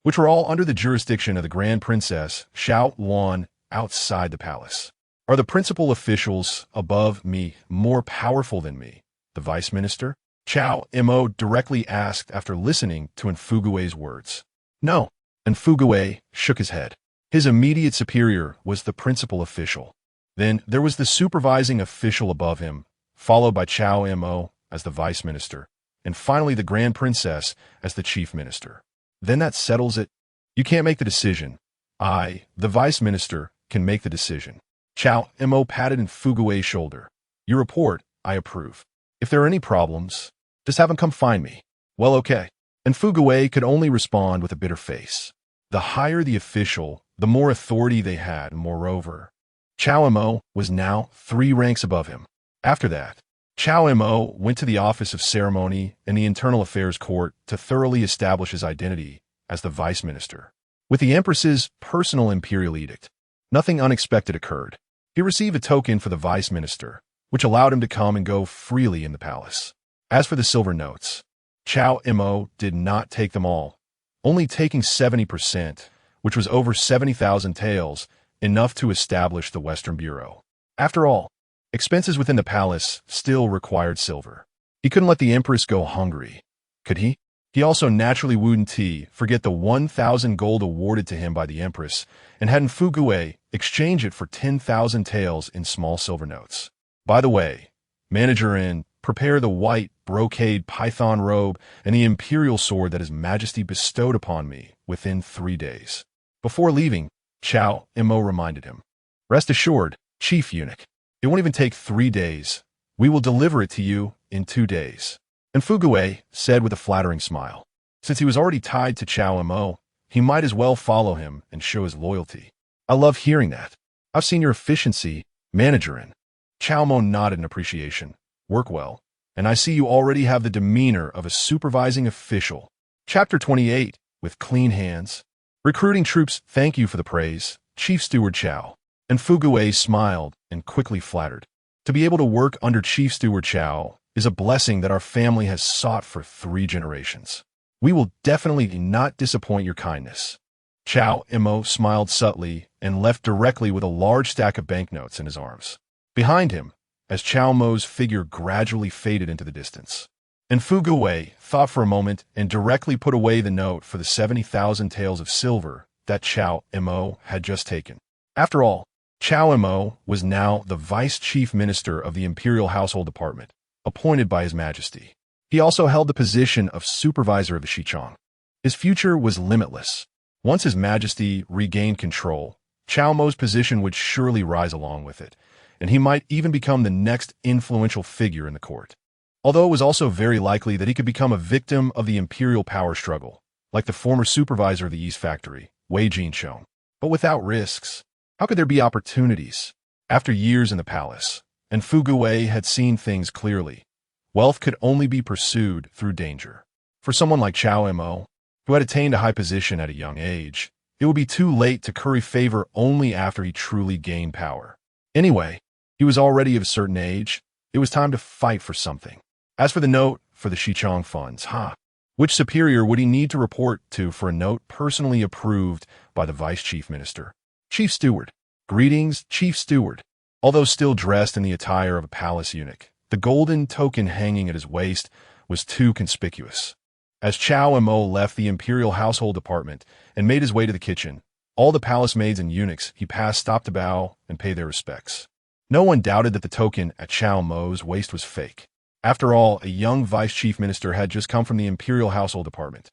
which were all under the jurisdiction of the Grand Princess Xiao Rulong outside the palace. Are the principal officials above me more powerful than me, the vice minister? Cao Mo directly asked after listening to Fuguwei's words. No, and Fuguwei shook his head. His immediate superior was the principal official. Then there was the supervising official above him, followed by Cao Mo as the vice minister, and finally the Grand Princess as the chief minister. Then that settles it. You can't make the decision. I, the vice minister, can make the decision. Cao Mo patted Fuguwei's shoulder. Your report, I approve. If there are any problems, just have him come find me. Well, okay. And Fuguwei could only respond with a bitter face. The higher the official, the more authority they had. Moreover, Cao Mo was now 3 ranks above him. After that, Cao Mo went to the Office of Ceremony in the Internal Affairs Court to thoroughly establish his identity as the vice minister. With the Empress's personal imperial edict, nothing unexpected occurred. He received a token for the vice minister, which allowed him to come and go freely in the palace. As for the silver notes, Cao Mo did not take them all, only taking 70%, which was over 70,000 taels, enough to establish the Western Bureau. After all, expenses within the palace still required silver. He couldn't let the Empress go hungry, could he? He also naturally wouldn't forget the 1,000 gold awarded to him by the Empress and had Fuguwei exchange it for 10,000 taels in small silver notes. By the way, manager, prepare the white brocade python robe and the imperial sword that His Majesty bestowed upon me within 3 days. Before leaving, Cao Mo reminded him, Rest assured, Chief Eunuch, it won't even take 3 days. We will deliver it to you in 2 days. And Fuguwei said with a flattering smile. Since he was already tied to Cao Mo, he might as well follow him and show his loyalty. I love hearing that. I've seen your efficiency, managerin. Cao Mo nodded in appreciation. Work well. And I see you already have the demeanor of a supervising official. Chapter 28, with clean hands. Recruiting troops, thank you for the praise, Chief Steward Cao. And Fugue smiled and quickly flattered. To be able to work under Chief Steward Cao is a blessing that our family has sought for 3 generations. We will definitely not disappoint your kindness. Cao Mo smiled subtly and left directly with a large stack of banknotes in his arms. Behind him, as Cao Mo's figure gradually faded into the distance. And Fugue thought for a moment and directly put away the note for the 70,000 taels of silver that Cao Mo had just taken. After all, Cao Mo was now the Vice Chief Minister of the Imperial Household Department, appointed by His Majesty. He also held the position of Supervisor of the Xichong. His future was limitless. Once His Majesty regained control, Cao Mo's position would surely rise along with it, and he might even become the next influential figure in the court. Although it was also very likely that he could become a victim of the imperial power struggle, like the former supervisor of the East Factory, Wei Jinsheng. But without risks, how could there be opportunities? After years in the palace, and Fugue had seen things clearly, wealth could only be pursued through danger. For someone like Cao Mo, who had attained a high position at a young age, it would be too late to curry favor only after he truly gained power. Anyway, he was already of a certain age. It was time to fight for something. As for the note for the Xichong funds, which superior would he need to report to for a note personally approved by the Vice Chief Minister? Chief Steward. Greetings, Chief Steward. Although still dressed in the attire of a palace eunuch, the golden token hanging at his waist was too conspicuous. As Cao Mo left the Imperial Household Department and made his way to the kitchen, all the palace maids and eunuchs he passed stopped to bow and pay their respects. No one doubted that the token at Cao Mo's waist was fake. After all, a young Vice Chief Minister had just come from the Imperial Household Department,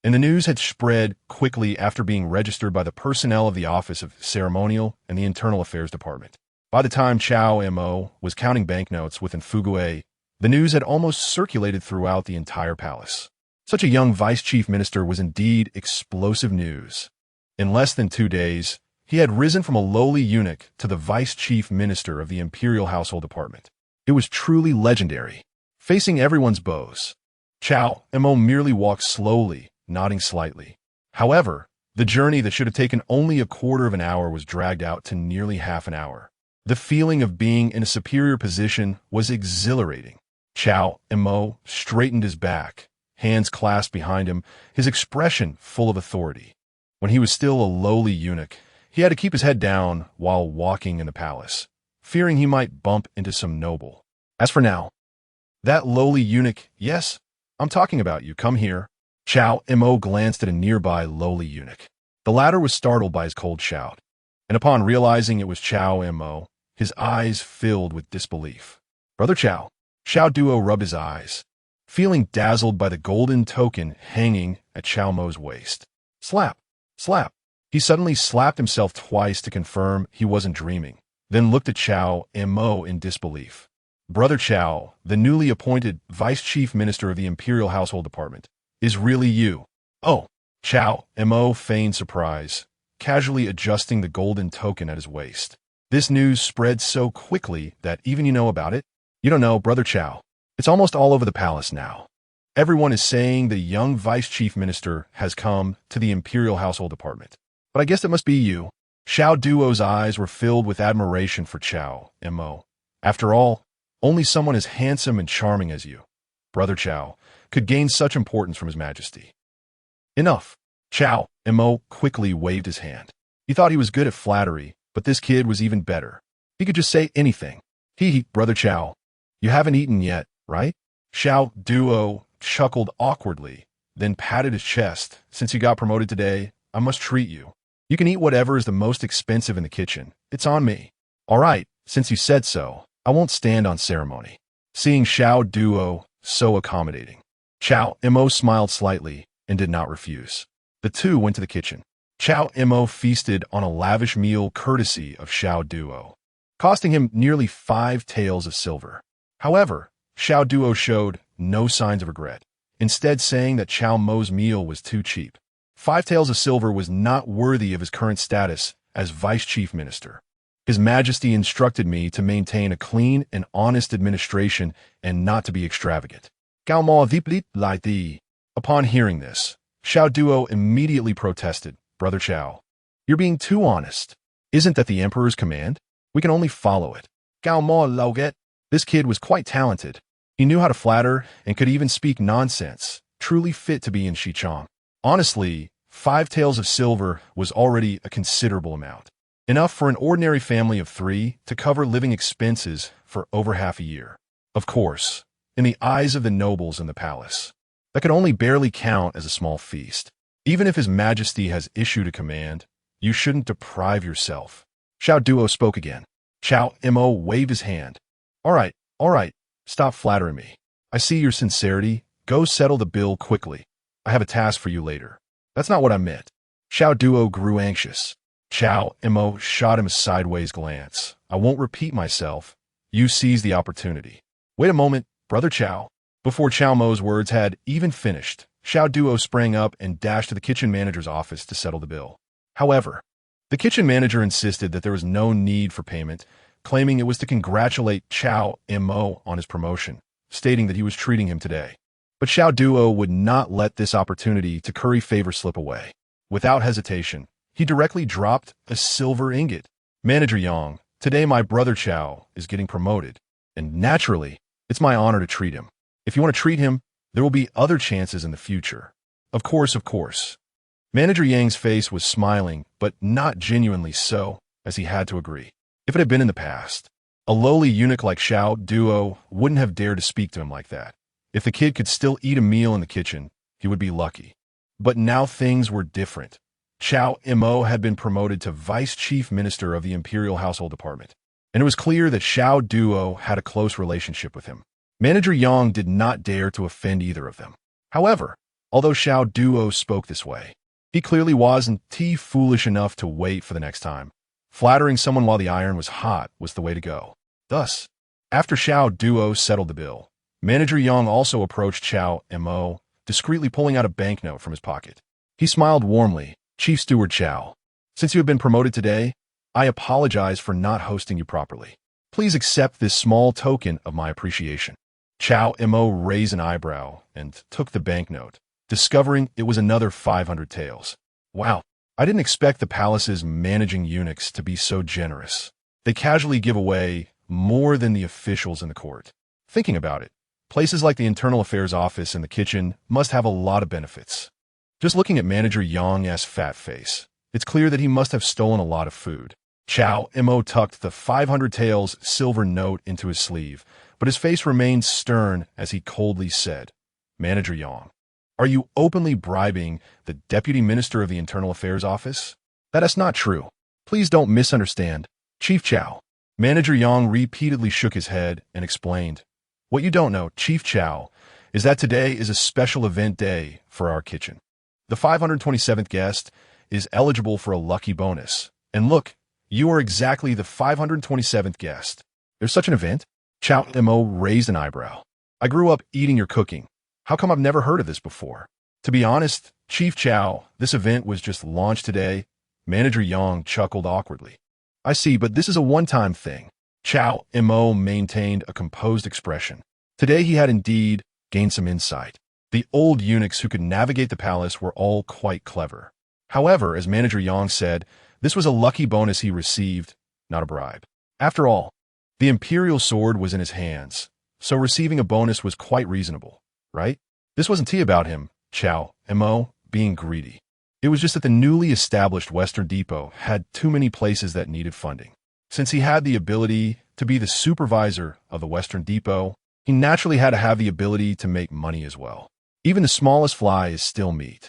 and the news had spread quickly after being registered by the personnel of the Office of Ceremonial and the Internal Affairs Department. By the time Cao Mo was counting banknotes within Fugue, the news had almost circulated throughout the entire palace. Such a young Vice Chief Minister was indeed explosive news. In less than 2 days, he had risen from a lowly eunuch to the Vice Chief Minister of the Imperial Household Department. It was truly legendary. Facing everyone's bows, Cao Mo merely walked slowly, nodding slightly. However, the journey that should have taken only a quarter of an hour was dragged out to nearly half an hour. The feeling of being in a superior position was exhilarating. Cao Mo straightened his back, hands clasped behind him, his expression full of authority. When he was still a lowly eunuch, he had to keep his head down while walking in the palace, fearing he might bump into some noble. As for now, that lowly eunuch, yes, I'm talking about you, come here. Cao Mo glanced at a nearby lowly eunuch. The latter was startled by his cold shout, and upon realizing it was Cao Mo, his eyes filled with disbelief. Brother Cao. Xiao Duo rubbed his eyes, feeling dazzled by the golden token hanging at Cao Mo's waist. Slap, slap. He suddenly slapped himself twice to confirm he wasn't dreaming, then looked at Cao Mo in disbelief. Brother Cao, the newly appointed Vice Chief Minister of the Imperial Household Department, is really you. Oh, Cao Mo feigned surprise, casually adjusting the golden token at his waist. This news spread so quickly that even you know about it? You don't know, Brother Cao. It's almost all over the palace now. Everyone is saying the young Vice Chief Minister has come to the Imperial Household Department. But I guess it must be you. Xiao Duo's eyes were filled with admiration for Cao Mo. After all, only someone as handsome and charming as you, Brother Cao, could gain such importance from His Majesty. Enough. Cao Mo quickly waved his hand. He thought he was good at flattery, but this kid was even better. He could just say anything. Brother Cao, you haven't eaten yet, right? Xiao Duo chuckled awkwardly, then patted his chest. Since you got promoted today, I must treat you. You can eat whatever is the most expensive in the kitchen. It's on me. All right, since you said so, I won't stand on ceremony. Seeing Xiao Duo so accommodating, Cao Mo smiled slightly and did not refuse. The two went to the kitchen. Cao Mo feasted on a lavish meal courtesy of Xiao Duo, costing him nearly 5 taels of silver. However, Xiao Duo showed no signs of regret, instead saying that Cao Mo's meal was too cheap. 5 taels of silver was not worthy of his current status as Vice Chief Minister. His Majesty instructed me to maintain a clean and honest administration and not to be extravagant. Cao Mo viplit lai di. Upon hearing this, Xiao Duo immediately protested, Brother Xiao, you're being too honest. Isn't that the Emperor's command? We can only follow it. Cao Mo lauget. This kid was quite talented. He knew how to flatter and could even speak nonsense, truly fit to be in Xichong. Honestly, 5 taels of silver was already a considerable amount. Enough for an ordinary family of 3 to cover living expenses for over half a year. Of course, in the eyes of the nobles in the palace, that could only barely count as a small feast. Even if His Majesty has issued a command, you shouldn't deprive yourself. Xiao Duo spoke again. Cao Mo waved his hand. All right, stop flattering me. I see your sincerity. Go settle the bill quickly. I have a task for you later. That's not what I meant. Xiao Duo grew anxious. Cao Mo shot him a sideways glance. I won't repeat myself. You seize the opportunity. Wait a moment, Brother Cao. Before Cao Mo's words had even finished, Xiao Duo sprang up and dashed to the kitchen manager's office to settle the bill. However, the kitchen manager insisted that there was no need for payment, claiming it was to congratulate Cao Mo on his promotion, stating that he was treating him today. But Xiao Duo would not let this opportunity to curry favor slip away. Without hesitation, he directly dropped a silver ingot. Manager Yang, today my brother Cao is getting promoted, and naturally, it's my honor to treat him. If you want to treat him, there will be other chances in the future. Of course. Manager Yang's face was smiling, but not genuinely so, as he had to agree. If it had been in the past, a lowly eunuch like Xiao Duo wouldn't have dared to speak to him like that. If the kid could still eat a meal in the kitchen, he would be lucky. But now things were different. Cao Mo had been promoted to Vice Chief Minister of the Imperial Household Department, and it was clear that Xiao Duo had a close relationship with him. Manager Yang did not dare to offend either of them. However, although Xiao Duo spoke this way, he clearly wasn't foolish enough to wait for the next time. Flattering someone while the iron was hot was the way to go. Thus, after Xiao Duo settled the bill, Manager Yang also approached Cao Mo, discreetly pulling out a banknote from his pocket. He smiled warmly. Chief Steward Cao, since you have been promoted today, I apologize for not hosting you properly. Please accept this small token of my appreciation. Cao Mo raised an eyebrow and took the banknote, discovering it was another 500 taels. Wow, I didn't expect the palace's managing eunuchs to be so generous. They casually give away more than the officials in the court. Thinking about it, places like the Internal Affairs Office and the kitchen must have a lot of benefits. Just looking at Manager Yang's fat face, it's clear that he must have stolen a lot of food. Cao Mo tucked the 500 taels silver note into his sleeve, but his face remained stern as he coldly said, Manager Yang, are you openly bribing the Deputy Minister of the Internal Affairs Office? That is not true. Please don't misunderstand. Chief Cao. Manager Yang repeatedly shook his head and explained, what you don't know, Chief Cao, is that today is a special event day for our kitchen. The 527th guest is eligible for a lucky bonus. And look, you are exactly the 527th guest. There's such an event? Cao Mo raised an eyebrow. I grew up eating your cooking. How come I've never heard of this before? To be honest, Chief Cao, this event was just launched today. Manager Yang chuckled awkwardly. I see, but this is a one-time thing. Cao Mo maintained a composed expression. Today he had indeed gained some insight. The old eunuchs who could navigate the palace were all quite clever. However, as Manager Yang said, this was a lucky bonus he received, not a bribe. After all, the imperial sword was in his hands, so receiving a bonus was quite reasonable, right? This wasn't tea about him, Cao Mo, being greedy. It was just that the newly established Western Depot had too many places that needed funding. Since he had the ability to be the supervisor of the Western Depot, he naturally had to have the ability to make money as well. Even the smallest fly is still meat.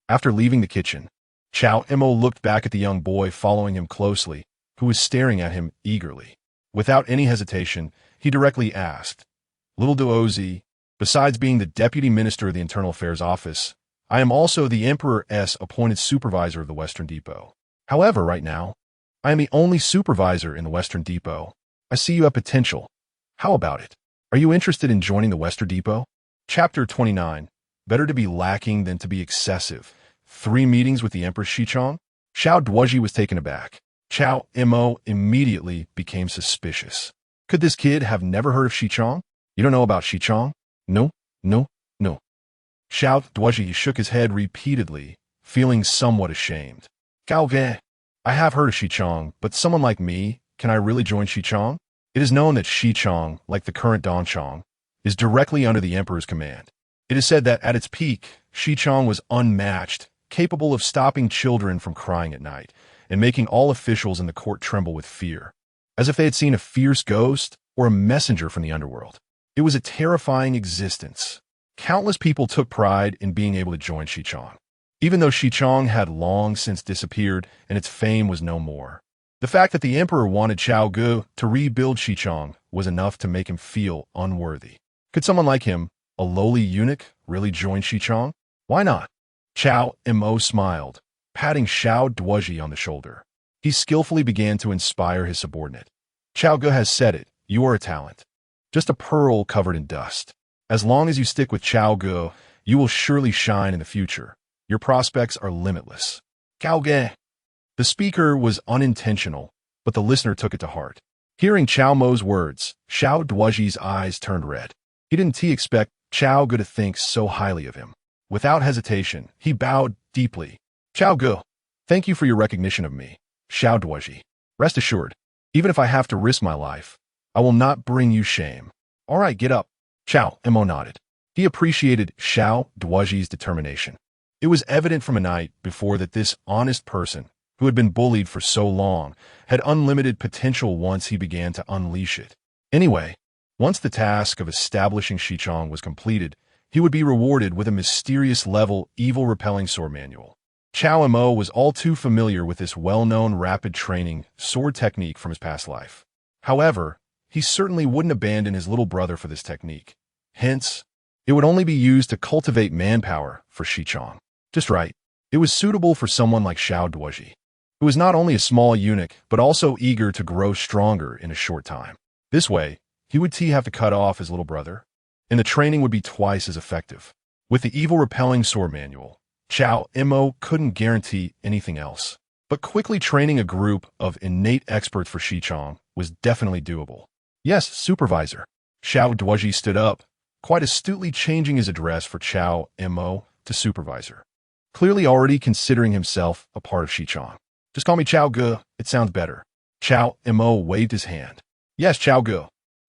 After leaving the kitchen, Cao Mo looked back at the young boy following him closely, who was staring at him eagerly. Without any hesitation, he directly asked, Little Duozi, besides being the Deputy Minister of the Internal Affairs Office, I am also the Emperor's appointed supervisor of the Western Depot. However, right now, I am the only supervisor in the Western Depot. I see you have potential. How about it? Are you interested in joining the Western Depot? Chapter 29. Better to be lacking than to be excessive. 3 meetings with the Empress Xichong? Xiao Duozhi was taken aback. Cao Mo immediately became suspicious. Could this kid have never heard of Xichong? You don't know about Xichong? No, no, no. Xiao Duozhi shook his head repeatedly, feeling somewhat ashamed. Gao Ge, I have heard of Xichong, but someone like me, can I really join Xichong? It is known that Xichong, like the current Dongchong, is directly under the emperor's command. It is said that at its peak, Xichong was unmatched, capable of stopping children from crying at night, and making all officials in the court tremble with fear, as if they had seen a fierce ghost or a messenger from the underworld. It was a terrifying existence. Countless people took pride in being able to join Xichong, even though Xichong had long since disappeared and its fame was no more. The fact that the emperor wanted Chao Gu to rebuild Xichong was enough to make him feel unworthy. Could someone like him, a lowly eunuch, really join Xichong? Why not? Cao Mo smiled, patting Xiao Duozhi on the shoulder. He skillfully began to inspire his subordinate. Chao Gu has said it, you are a talent. Just a pearl covered in dust. As long as you stick with Chao Gu, you will surely shine in the future. Your prospects are limitless. Gao Ge. The speaker was unintentional, but the listener took it to heart. Hearing Cao Mo's words, Xiao Duozhi's eyes turned red. He didn't expect Chao Gu to think so highly of him. Without hesitation, he bowed deeply. Chao Gu, thank you for your recognition of me. Xiao Duozhi. Rest assured, even if I have to risk my life, I will not bring you shame. All right, get up. Cao Mo nodded. He appreciated Xiao Duozhi's determination. It was evident from a night before that this honest person, who had been bullied for so long, had unlimited potential once he began to unleash it. Anyway, once the task of establishing Xichong was completed, he would be rewarded with a mysterious level evil repelling sword manual. Cao Mo was all too familiar with this well-known rapid training sword technique from his past life. However, he certainly wouldn't abandon his little brother for this technique. Hence, it would only be used to cultivate manpower for Xichong. Just right. It was suitable for someone like Xiao Duozhi, who was not only a small eunuch, but also eager to grow stronger in a short time. This way, he would have to cut off his little brother, and the training would be twice as effective. With the evil repelling sword manual, Cao Mo couldn't guarantee anything else. But quickly training a group of innate experts for Xichong was definitely doable. Yes, supervisor. Xiao Duozhi stood up, quite astutely changing his address for Cao Mo to supervisor, clearly already considering himself a part of Xichong. Just call me Chao Gu, it sounds better. Cao Mo waved his hand. Yes, Chao Gu.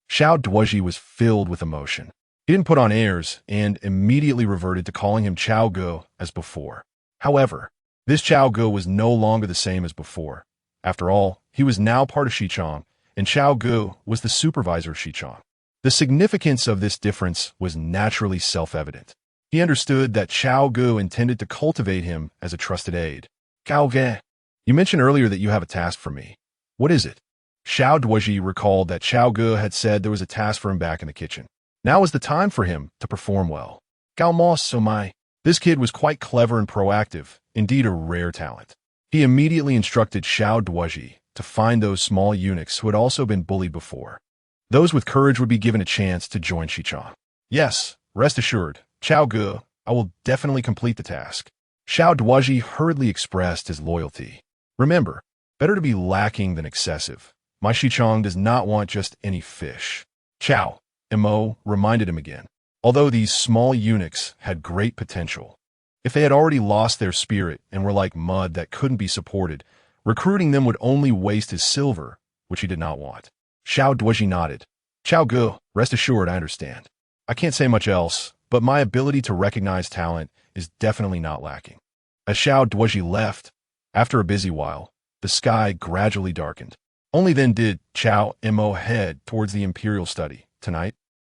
Xiao Duozhi was filled with emotion. He didn't put on airs and immediately reverted to calling him Chao Gu as before. However, this Chao Gu was no longer the same as before. After all, he was now part of Xichong, and Chao Gu was the supervisor of Xichong. The significance of this difference was naturally self-evident. He understood that Chao Gu intended to cultivate him as a trusted aide. Gao Ge, you mentioned earlier that you have a task for me. What is it? Xiao Duozhi recalled that Chao Gu had said there was a task for him back in the kitchen. Now was the time for him to perform well. Cao Mo so my. This kid was quite clever and proactive, indeed a rare talent. He immediately instructed Xiao Duozhi to find those small eunuchs who had also been bullied before. Those with courage would be given a chance to join Xichong. Yes, rest assured, Chao Gu, I will definitely complete the task. Xiao Duozhi hurriedly expressed his loyalty. Remember, better to be lacking than excessive. My Xichong does not want just any fish. Cao Mo reminded him again. Although these small eunuchs had great potential, if they had already lost their spirit and were like mud that couldn't be supported, recruiting them would only waste his silver, which he did not want. Xiao Duozhi nodded. Chao Gu, rest assured I understand. I can't say much else, but my ability to recognize talent is definitely not lacking. As Xiao Duozhi left, after a busy while, the sky gradually darkened. Only then did Cao Mo head towards the imperial study. Tonight,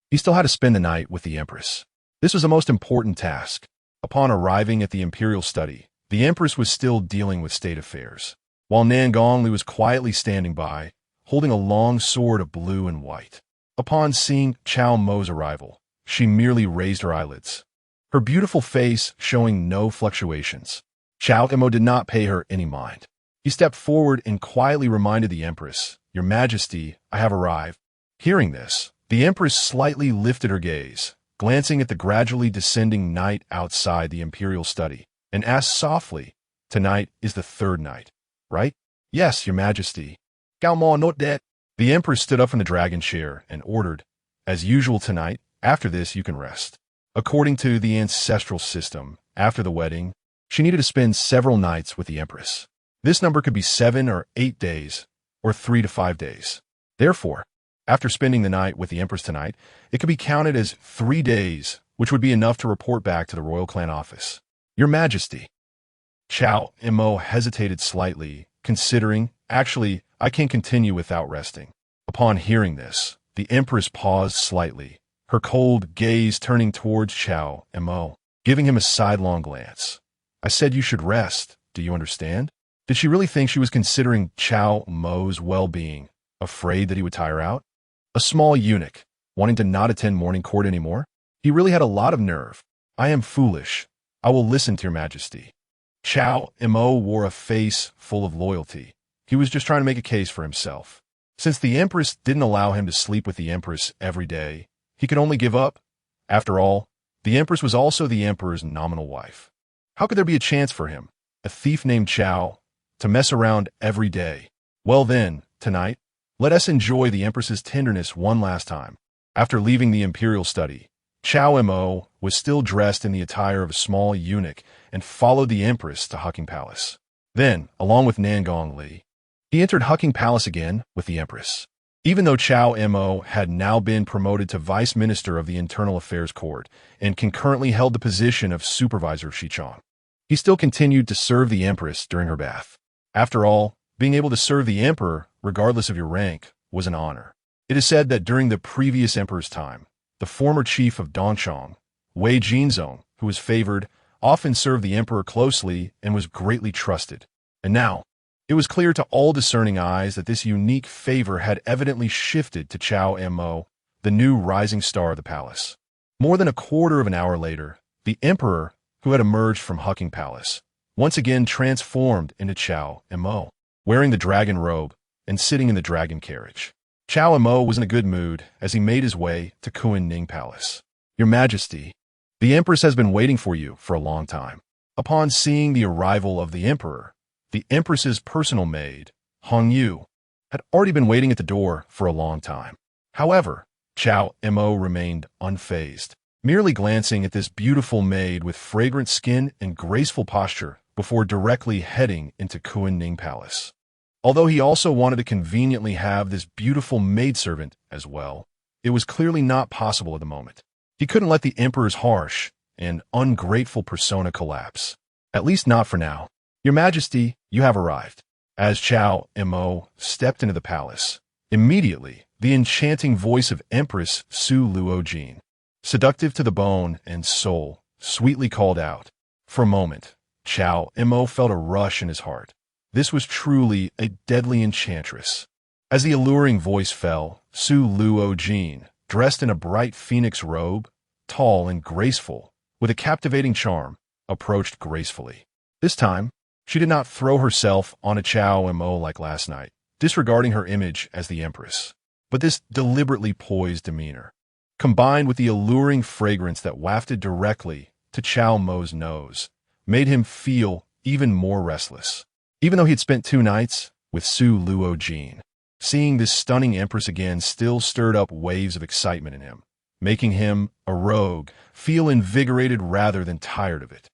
he still had to spend the night with the Empress. This was a most important task. Upon arriving at the imperial study, the Empress was still dealing with state affairs, while Nangongli was quietly standing by, holding a long sword of blue and white. Upon seeing Cao Mo's arrival, she merely raised her eyelids, her beautiful face showing no fluctuations. Cao Mo did not pay her any mind. He stepped forward and quietly reminded the Empress, "Your Majesty, I have arrived." Hearing this, the Empress slightly lifted her gaze, glancing at the gradually descending night outside the imperial study, and asked softly, Tonight is the third night, right? Yes, your majesty. Cao Mo, not that. The empress stood up from the dragon chair and ordered, as usual tonight, after this you can rest. According to the ancestral system, after the wedding, she needed to spend several nights with the empress. This number could be 7 or 8 days, or 3 to 5 days. Therefore, after spending the night with the empress tonight, it could be counted as 3 days, which would be enough to report back to the royal clan office. Your Majesty. Cao Mo hesitated slightly, considering, actually, I can continue without resting. Upon hearing this, the empress paused slightly, her cold gaze turning towards Cao Mo, giving him a sidelong glance. I said you should rest, do you understand? Did she really think she was considering Cao Mo's well-being, afraid that he would tire out? A small eunuch, wanting to not attend morning court anymore? He really had a lot of nerve. I am foolish. I will listen to your majesty. Cao Mo wore a face full of loyalty. He was just trying to make a case for himself. Since the empress didn't allow him to sleep with the empress every day, he could only give up. After all, the empress was also the emperor's nominal wife. How could there be a chance for him, a thief named Cao, to mess around every day? Well then, tonight, let us enjoy the empress's tenderness one last time. After leaving the imperial study, Cao Mo was still dressed in the attire of a small eunuch and followed the empress to Hucking Palace. Then, along with Nangong Li, he entered Hucking Palace again with the empress. Even though Cao Mo had now been promoted to vice minister of the Internal Affairs Court and concurrently held the position of supervisor of Xichong, he still continued to serve the empress during her bath. After all, being able to serve the emperor, regardless of your rank, was an honor. It is said that during the previous emperor's time, the former chief of Dongchong, Wei Jinzong, who was favored, often served the emperor closely and was greatly trusted. And now, it was clear to all discerning eyes that this unique favor had evidently shifted to Cao Mo, the new rising star of the palace. More than a quarter of an hour later, the emperor, who had emerged from Hucking Palace, once again transformed into Cao Mo, wearing the dragon robe and sitting in the dragon carriage. Cao Mo was in a good mood as he made his way to Kuiyuan Neijing Palace. Your Majesty, the Empress has been waiting for you for a long time. Upon seeing the arrival of the Emperor, the Empress's personal maid, Hong Yu, had already been waiting at the door for a long time. However, Cao Mo remained unfazed, merely glancing at this beautiful maid with fragrant skin and graceful posture before directly heading into Kuiyuan Neijing Palace. Although he also wanted to conveniently have this beautiful maidservant as well, it was clearly not possible at the moment. He couldn't let the Emperor's harsh and ungrateful persona collapse. At least not for now. Your Majesty, you have arrived. As Cao Mo stepped into the palace, immediately the enchanting voice of Empress Xiao Rulong, seductive to the bone and soul, sweetly called out. For a moment, Cao Mo felt a rush in his heart. This was truly a deadly enchantress. As the alluring voice fell, Xiao Rulong, dressed in a bright phoenix robe, tall and graceful, with a captivating charm, approached gracefully. This time, she did not throw herself on a Cao Mo like last night, disregarding her image as the Empress. But this deliberately poised demeanor, combined with the alluring fragrance that wafted directly to Cao Mo's nose, made him feel even more restless. Even though he had spent 2 nights with Xiao Rulong, seeing this stunning Empress again still stirred up waves of excitement in him, making him, a rogue, feel invigorated rather than tired of it.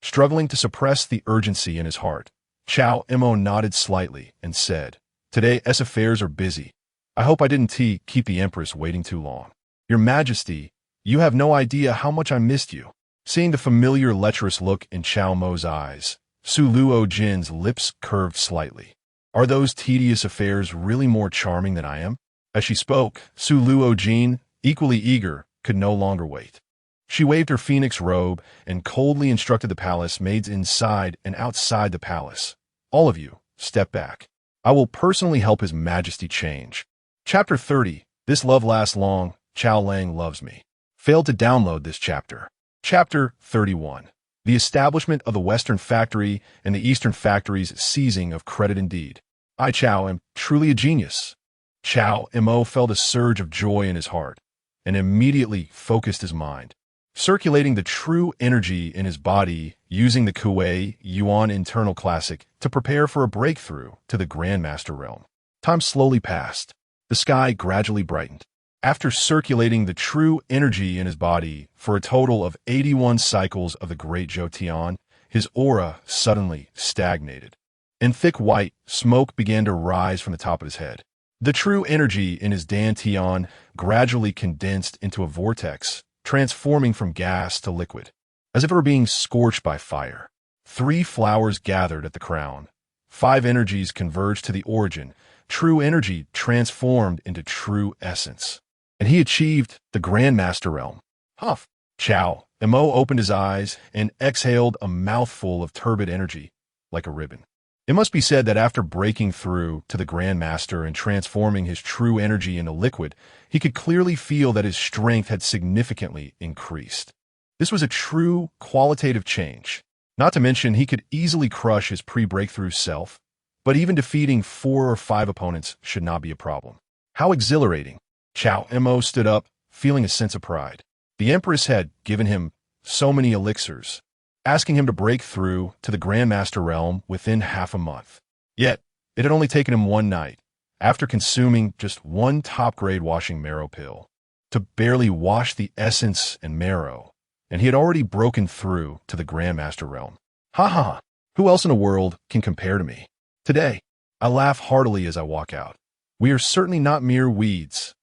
Struggling to suppress the urgency in his heart, Cao Mo nodded slightly and said, "Today, affairs are busy. I hope I didn't keep the Empress waiting too long. Your Majesty, you have no idea how much I missed you." Seeing the familiar lecherous look in Cao Mo's eyes, Xiao Rulong's lips curved slightly. Are those tedious affairs really more charming than I am? As she spoke, Xiao Rulong, equally eager, could no longer wait. She waved her phoenix robe and coldly instructed the palace maids inside and outside the palace. All of you, step back. I will personally help His Majesty change. Chapter 30, This Love Lasts Long, Chao Lang Loves Me. Failed to download this chapter. Chapter 31. The establishment of the Western factory and the Eastern factory's seizing of credit indeed. I, Cao, am truly a genius. Cao Mo felt a surge of joy in his heart and immediately focused his mind. circulating the true energy in his body using the Kuiyuan internal classic to prepare for a breakthrough to the Grandmaster realm. Time slowly passed. The sky gradually brightened. After circulating the true energy in his body for a total of 81 cycles of the Great Zhou Dynasty, his aura suddenly stagnated. In thick white, smoke began to rise from the top of his head. The true energy in his dantian gradually condensed into a vortex, transforming from gas to liquid, as if it were being scorched by fire. 3 flowers gathered at the crown. 5 energies converged to the origin. True energy transformed into true essence. And he achieved the Grandmaster realm. Huff! Cao Mo opened his eyes and exhaled a mouthful of turbid energy, like a ribbon. It must be said that after breaking through to the Grandmaster and transforming his true energy into liquid, he could clearly feel that his strength had significantly increased. This was a true qualitative change. Not to mention, he could easily crush his pre-breakthrough self, but even defeating 4 or 5 opponents should not be a problem. How exhilarating! Cao Mo stood up, feeling a sense of pride. The Empress had given him so many elixirs, asking him to break through to the Grandmaster realm within half a month. Yet, it had only taken him 1 night, after consuming just 1 top-grade washing marrow pill, to barely wash the essence and marrow, and he had already broken through to the Grandmaster realm. Ha ha! Who else in the world can compare to me? Today, I laugh heartily as I walk out. We are certainly not mere weeds.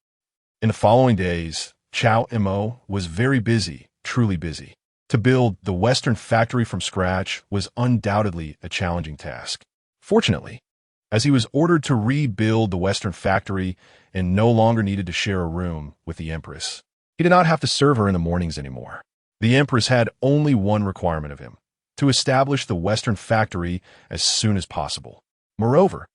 In the following days, Cao Mo was very busy, truly busy. To build the Western factory from scratch was undoubtedly a challenging task. Fortunately, as he was ordered to rebuild the Western factory and no longer needed to share a room with the Empress, he did not have to serve her in the mornings anymore. The Empress had only one requirement of him: to establish the Western factory as soon as possible. Moreover,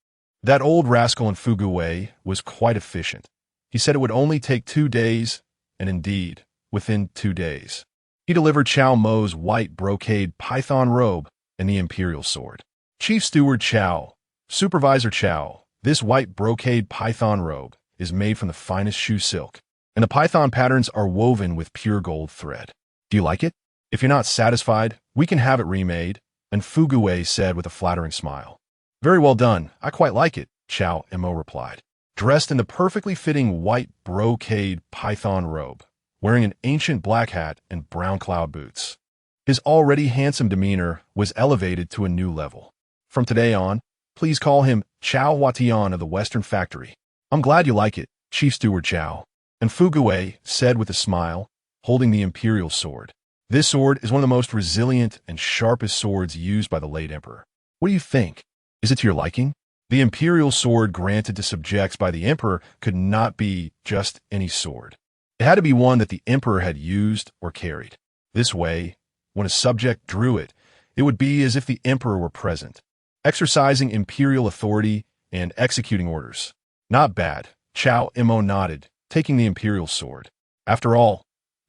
that old rascal in Fuguwei was quite efficient. He said it would only take 2 days, and indeed, within 2 days, he delivered Cao Mo's white brocade python robe and the imperial sword. Chief Steward Cao, Supervisor Cao, this white brocade python robe is made from the finest shoe silk, and the python patterns are woven with pure gold thread. Do you like it? If you're not satisfied, we can have it remade, and Fuguwei said with a flattering smile. Very well done, I quite like it, Cao Mo replied. Dressed in the perfectly fitting white brocade python robe, wearing an ancient black hat and brown cloud boots. His already handsome demeanor was elevated to a new level. From today on, please call him Cao Huatian of the Western Factory. I'm glad you like it, Chief Steward Cao. And Fuguwei said with a smile, holding the imperial sword. This sword is one of the most resilient and sharpest swords used by the late emperor. What do you think? Is it to your liking? The imperial sword granted to subjects by the emperor could not be just any sword. It had to be one that the emperor had used or carried. This way, when a subject drew it, it would be as if the emperor were present, exercising imperial authority and executing orders. Not bad, Cao Mo nodded, taking the imperial sword. After all,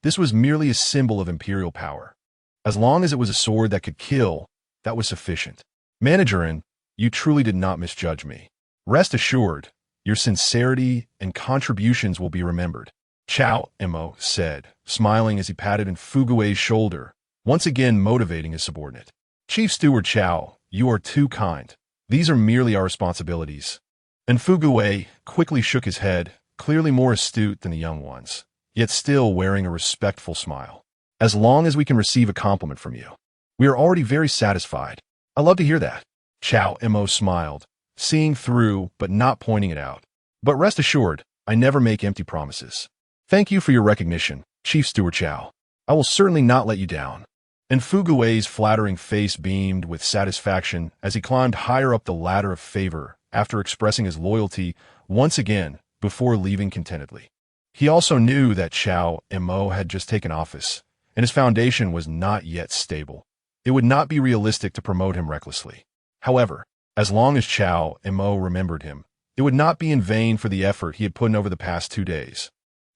this was merely a symbol of imperial power. As long as it was a sword that could kill, that was sufficient. Managerin, you truly did not misjudge me. Rest assured, your sincerity and contributions will be remembered, Cao Mo said, smiling as he patted Fuguwei's shoulder, once again motivating his subordinate. Chief Steward Cao, you are too kind. These are merely our responsibilities. And Fuguwei quickly shook his head, clearly more astute than the young ones, yet still wearing a respectful smile. As long as we can receive a compliment from you, we are already very satisfied. I love to hear that. Cao Mo smiled, seeing through but not pointing it out. But rest assured, I never make empty promises. Thank you for your recognition, Chief Steward Cao. I will certainly not let you down. And Fuguwei's flattering face beamed with satisfaction as he climbed higher up the ladder of favor after expressing his loyalty once again before leaving contentedly. He also knew that Cao Mo had just taken office, and his foundation was not yet stable. It would not be realistic to promote him recklessly. However, as long as Cao Mo remembered him, it would not be in vain for the effort he had put in over the past 2 days.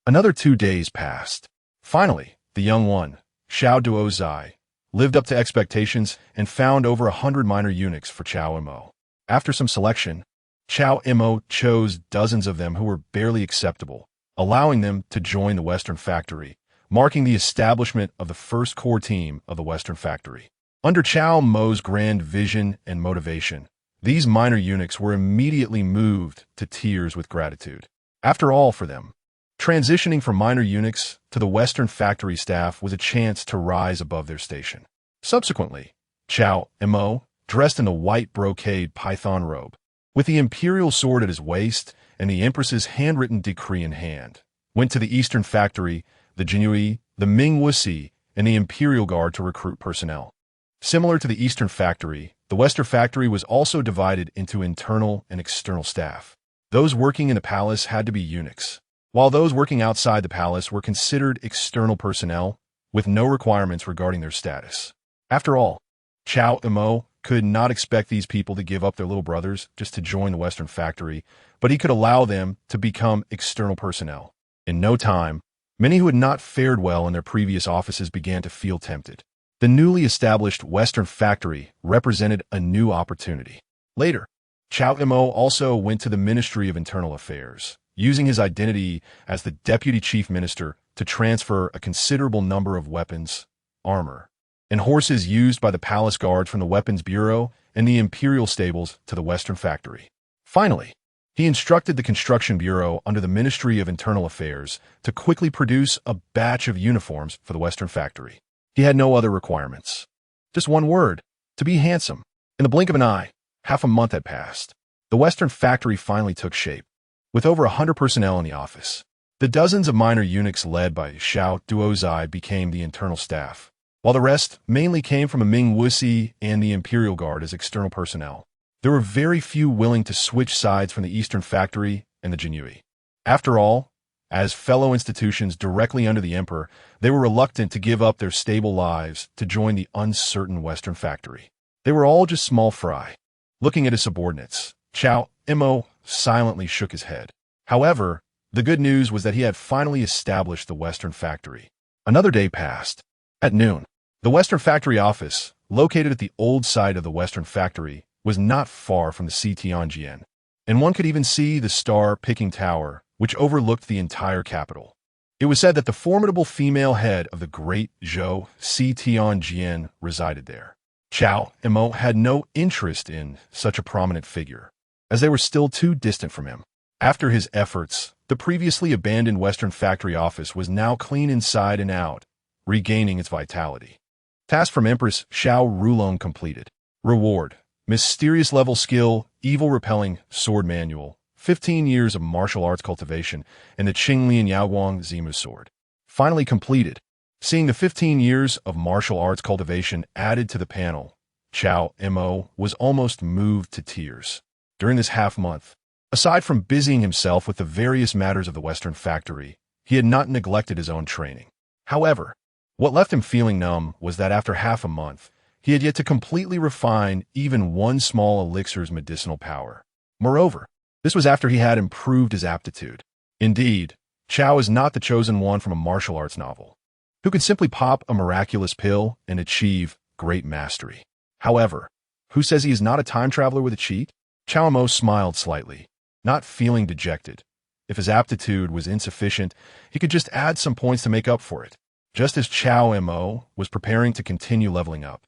Another 2 days passed. Finally, the young one, Xiao Duozai, lived up to expectations and found over 100 minor eunuchs for Cao Mo. After some selection, Cao Mo chose dozens of them who were barely acceptable, allowing them to join the Western factory, marking the establishment of the first core team of the Western Factory. Under Cao Mo's grand vision and motivation, these minor eunuchs were immediately moved to tears with gratitude. After all, for them, transitioning from minor eunuchs to the Western Factory staff was a chance to rise above their station. Subsequently, Cao Mo, dressed in the white brocade python robe, with the imperial sword at his waist and the Empress's handwritten decree in hand, went to the Eastern Factory, the Jinhui, the Ming Wuxi, and the Imperial Guard to recruit personnel. Similar to the Eastern Factory, the Western Factory was also divided into internal and external staff. Those working in the palace had to be eunuchs, while those working outside the palace were considered external personnel with no requirements regarding their status. After all, Cao Mo could not expect these people to give up their little brothers just to join the Western Factory, but he could allow them to become external personnel. In no time, many who had not fared well in their previous offices began to feel tempted. The newly established Western Factory represented a new opportunity. Later, Cao Mo also went to the Ministry of Internal Affairs, using his identity as the Deputy Chief Minister to transfer a considerable number of weapons, armor, and horses used by the palace guards from the Weapons Bureau and the Imperial Stables to the Western Factory. Finally, he instructed the Construction Bureau under the Ministry of Internal Affairs to quickly produce a batch of uniforms for the Western Factory. He had no other requirements. Just one word: to be handsome. In the blink of an eye, half a month had passed. The Western Factory finally took shape, with over 100 personnel in the office. The dozens of minor eunuchs led by Xiao Duozai became the internal staff, while the rest mainly came from the Ming Wuxi and the Imperial Guard as external personnel. There were very few willing to switch sides from the Eastern Factory and the Jinhui. After all, as fellow institutions directly under the emperor, they were reluctant to give up their stable lives to join the uncertain Western Factory. They were all just small fry. Looking at his subordinates, Cao Mo silently shook his head. However, the good news was that he had finally established the Western Factory. Another day passed. At noon, the Western Factory office, located at the old site of the Western Factory, was not far from the Tianjin, and one could even see the star-picking tower, which overlooked the entire capital. It was said that the formidable female head of the Great Zhou Tianjin resided there. Cao Mo had no interest in such a prominent figure, as they were still too distant from him. After his efforts, the previously abandoned Western Factory office was now clean inside and out, regaining its vitality. Task from Empress Xiao Rulong completed. Reward: mysterious level skill, evil repelling, sword manual, 15 years of martial arts cultivation, and the Qinglian Yaoguang Zimu sword. Finally completed. Seeing the 15 years of martial arts cultivation added to the panel, Cao Mo was almost moved to tears. During this half-month, aside from busying himself with the various matters of the Western Factory, he had not neglected his own training. However, what left him feeling numb was that after half a month, he had yet to completely refine even one small elixir's medicinal power. Moreover, this was after he had improved his aptitude. Indeed, Cao is not the chosen one from a martial arts novel, who could simply pop a miraculous pill and achieve great mastery. However, who says he is not a time traveler with a cheat? Cao Mo smiled slightly, not feeling dejected. If his aptitude was insufficient, he could just add some points to make up for it. Just as Cao Mo was preparing to continue leveling up,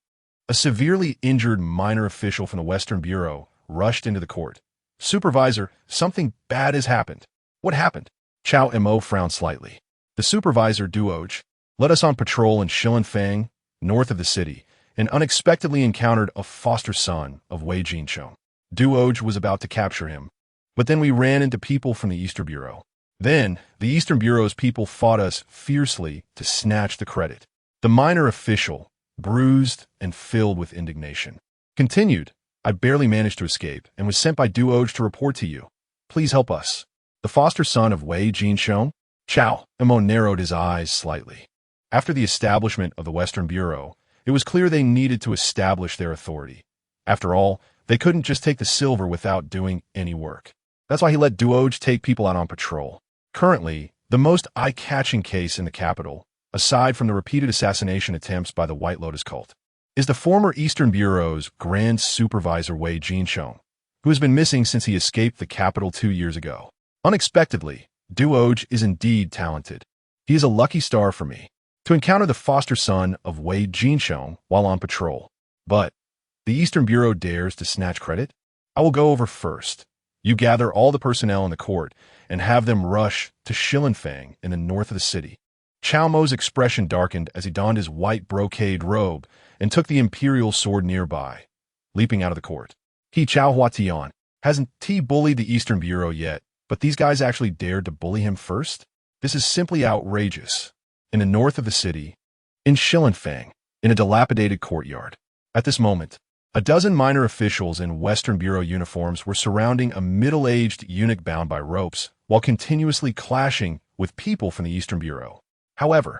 a severely injured minor official from the Western Bureau rushed into the court. Supervisor, something bad has happened. What happened? Cao Mo frowned slightly. The supervisor, Duoge, led us on patrol in Shilanfang, north of the city, and unexpectedly encountered a foster son of Wei Jinsheng. Duoge was about to capture him, but then we ran into people from the Eastern Bureau. Then, the Eastern Bureau's people fought us fiercely to snatch the credit. The minor official, bruised and filled with indignation, continued, I barely managed to escape and was sent by Duoge to report to you. Please help us. The foster son of Wei Jinsheng? Cao Mo narrowed his eyes slightly. After the establishment of the Western Bureau, it was clear they needed to establish their authority. After all, they couldn't just take the silver without doing any work. That's why he let Duoge take people out on patrol. Currently, the most eye-catching case in the capital, aside from the repeated assassination attempts by the White Lotus cult, is the former Eastern Bureau's Grand Supervisor Wei Jinsheng, who has been missing since he escaped the capital 2 years ago. Unexpectedly, Duoge is indeed talented. He is a lucky star for me. to encounter the foster son of Wei Jinsheng while on patrol. But the Eastern Bureau dares to snatch credit? I will go over first. You gather all the personnel in the court and have them rush to Shilinfang in the north of the city. Cao Mo's expression darkened as he donned his white brocade robe and took the imperial sword nearby, leaping out of the court. He Chao Huatian hasn't he bullied the Eastern Bureau yet, but these guys actually dared to bully him first? This is simply outrageous. In the north of the city, in Shilinfang, in a dilapidated courtyard. At this moment, a dozen minor officials in Western Bureau uniforms were surrounding a middle-aged eunuch bound by ropes while continuously clashing with people from the Eastern Bureau. However,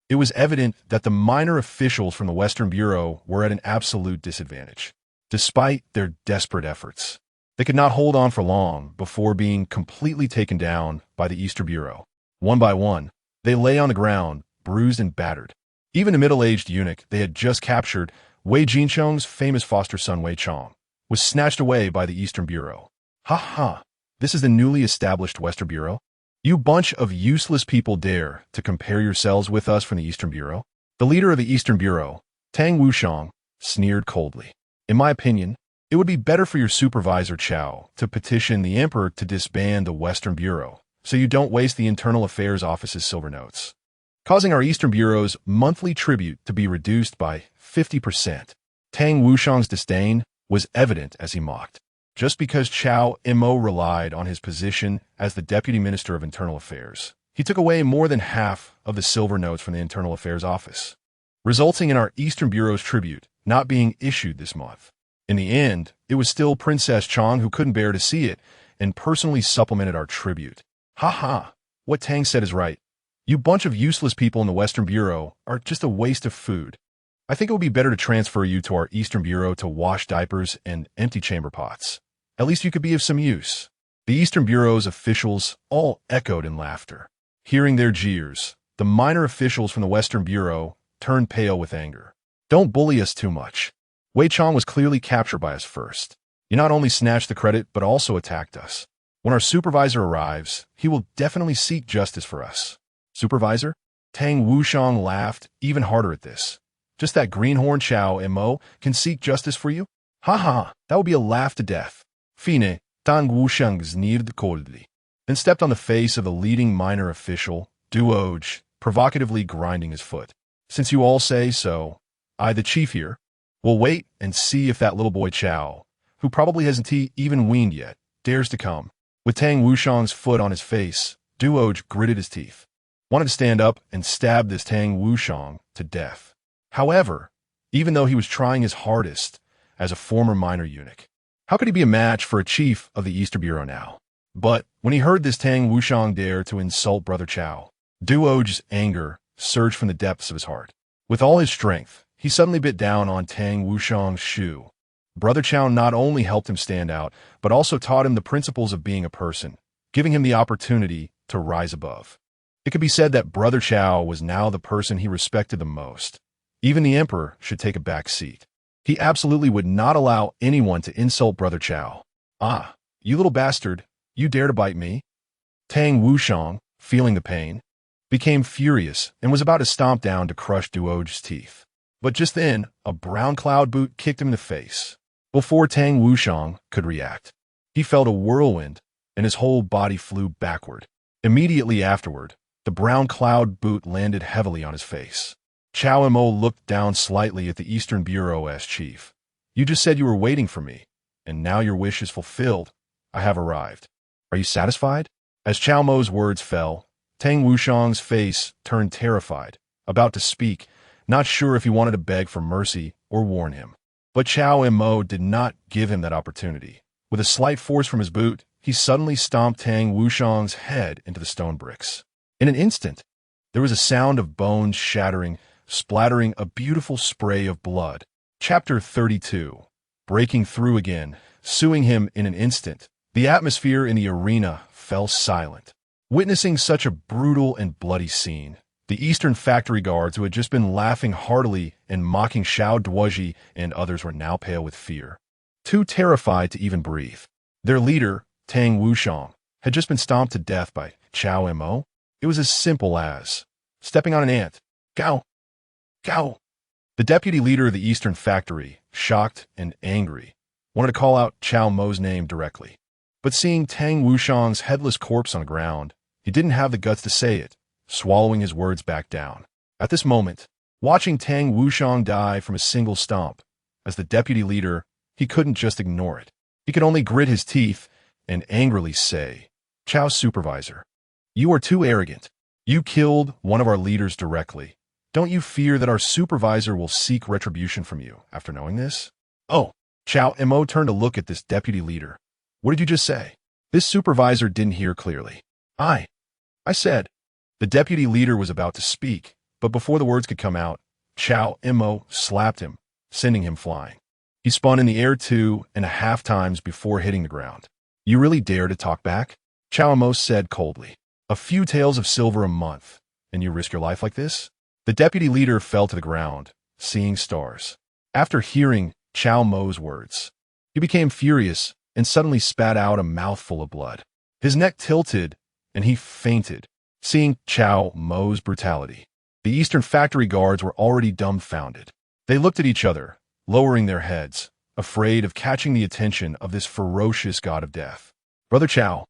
it was evident that the minor officials from the Western Bureau were at an absolute disadvantage. Despite their desperate efforts, they could not hold on for long before being completely taken down by the Eastern Bureau. One by one, they lay on the ground, bruised and battered. Even the middle-aged eunuch they had just captured, Wei Jinsheng's famous foster son Wei Chong, was snatched away by the Eastern Bureau. Ha ha! This is the newly established Western Bureau? You bunch of useless people dare to compare yourselves with us from the Eastern Bureau? The leader of the Eastern Bureau, Tang Wushang, sneered coldly. In my opinion, it would be better for your supervisor Cao to petition the emperor to disband the Western Bureau, so you don't waste the Internal Affairs Office's silver notes, causing our Eastern Bureau's monthly tribute to be reduced by 50%. Tang Wushang's disdain was evident as he mocked. Just because Cao Mo relied on his position as the Deputy Minister of Internal Affairs, he took away more than half of the silver notes from the Internal Affairs Office, resulting in our Eastern Bureau's tribute not being issued this month. In the end, it was still Princess Chong who couldn't bear to see it and personally supplemented our tribute. Ha ha! What Tang said is right. You bunch of useless people in the Western Bureau are just a waste of food. I think it would be better to transfer you to our Eastern Bureau to wash diapers and empty chamber pots. At least you could be of some use. The Eastern Bureau's officials all echoed in laughter. Hearing their jeers, the minor officials from the Western Bureau turned pale with anger. Don't bully us too much. Wei Chong was clearly captured by us first. You not only snatched the credit, but also attacked us. When our supervisor arrives, he will definitely seek justice for us. Supervisor? Tang Wushang laughed even harder at this. Just that greenhorn Cao Mo can seek justice for you? Ha ha, that would be a laugh to death. Fine, Tang Wushang sneered coldly, then stepped on the face of the leading minor official, dowager, provocatively grinding his foot. Since you all say so, I, the chief here, will wait and see if that little boy Cao, who probably hasn't even weaned yet, dares to come. With Tang Wushang's foot on his face, dowager gritted his teeth, wanted to stand up and stab this Tang Wushang to death. However, even though he was trying his hardest as a former minor eunuch, how could he be a match for a chief of the Eastern Bureau now? But when he heard this Tang Wushang dare to insult Brother Cao, dowager's anger surged from the depths of his heart. With all his strength, he suddenly bit down on Tang Wushang's shoe. Brother Cao not only helped him stand out, but also taught him the principles of being a person, giving him the opportunity to rise above. It could be said that Brother Cao was now the person he respected the most. Even the emperor should take a back seat. He absolutely would not allow anyone to insult Brother Cao. Ah, you little bastard, you dare to bite me? Tang Wushang, feeling the pain, became furious and was about to stomp down to crush dowager's teeth. But just then, a brown cloud boot kicked him in the face. Before Tang Wushang could react, he felt a whirlwind and his whole body flew backward. Immediately afterward, the brown cloud boot landed heavily on his face. Cao Mo looked down slightly at the Eastern Bureau's chief. You just said you were waiting for me, and now your wish is fulfilled. I have arrived. Are you satisfied? As Cao Mo's words fell, Tang Wushang's face turned terrified, about to speak, not sure if he wanted to beg for mercy or warn him. But Cao Mo did not give him that opportunity. With a slight force from his boot, he suddenly stomped Tang Wushang's head into the stone bricks. In an instant, there was a sound of bones shattering, splattering a beautiful spray of blood. Chapter 32. Breaking through again, suing him in an instant. The atmosphere in the arena fell silent. Witnessing such a brutal and bloody scene, the Eastern factory guards who had just been laughing heartily and mocking Xiao Duoji and others were now pale with fear, too terrified to even breathe. Their leader, Tang Wushang, had just been stomped to death by Cao Mo. It was as simple as stepping on an ant. Cao! Cao! The deputy leader of the Eastern Factory, shocked and angry, wanted to call out Cao Mo's name directly. But seeing Tang Wushang's headless corpse on the ground, he didn't have the guts to say it, swallowing his words back down. At this moment, watching Tang Wushang die from a single stomp, as the deputy leader, he couldn't just ignore it. He could only grit his teeth and angrily say, "Cao supervisor, you are too arrogant. You killed one of our leaders directly. Don't you fear that our supervisor will seek retribution from you after knowing this?" "Oh." Cao Mo turned to look at this deputy leader. "What did you just say?" This supervisor didn't hear clearly. I said. The deputy leader was about to speak, but before the words could come out, Cao Mo slapped him, sending him flying. He spun in the air 2.5 times before hitting the ground. "You really dare to talk back?" Cao Mo said coldly. "A few taels of silver a month, and you risk your life like this?" The deputy leader fell to the ground, seeing stars. After hearing Cao Mo's words, he became furious and suddenly spat out a mouthful of blood. His neck tilted, and he fainted, seeing Cao Mo's brutality. The Eastern Factory guards were already dumbfounded. They looked at each other, lowering their heads, afraid of catching the attention of this ferocious god of death. "Brother Cao,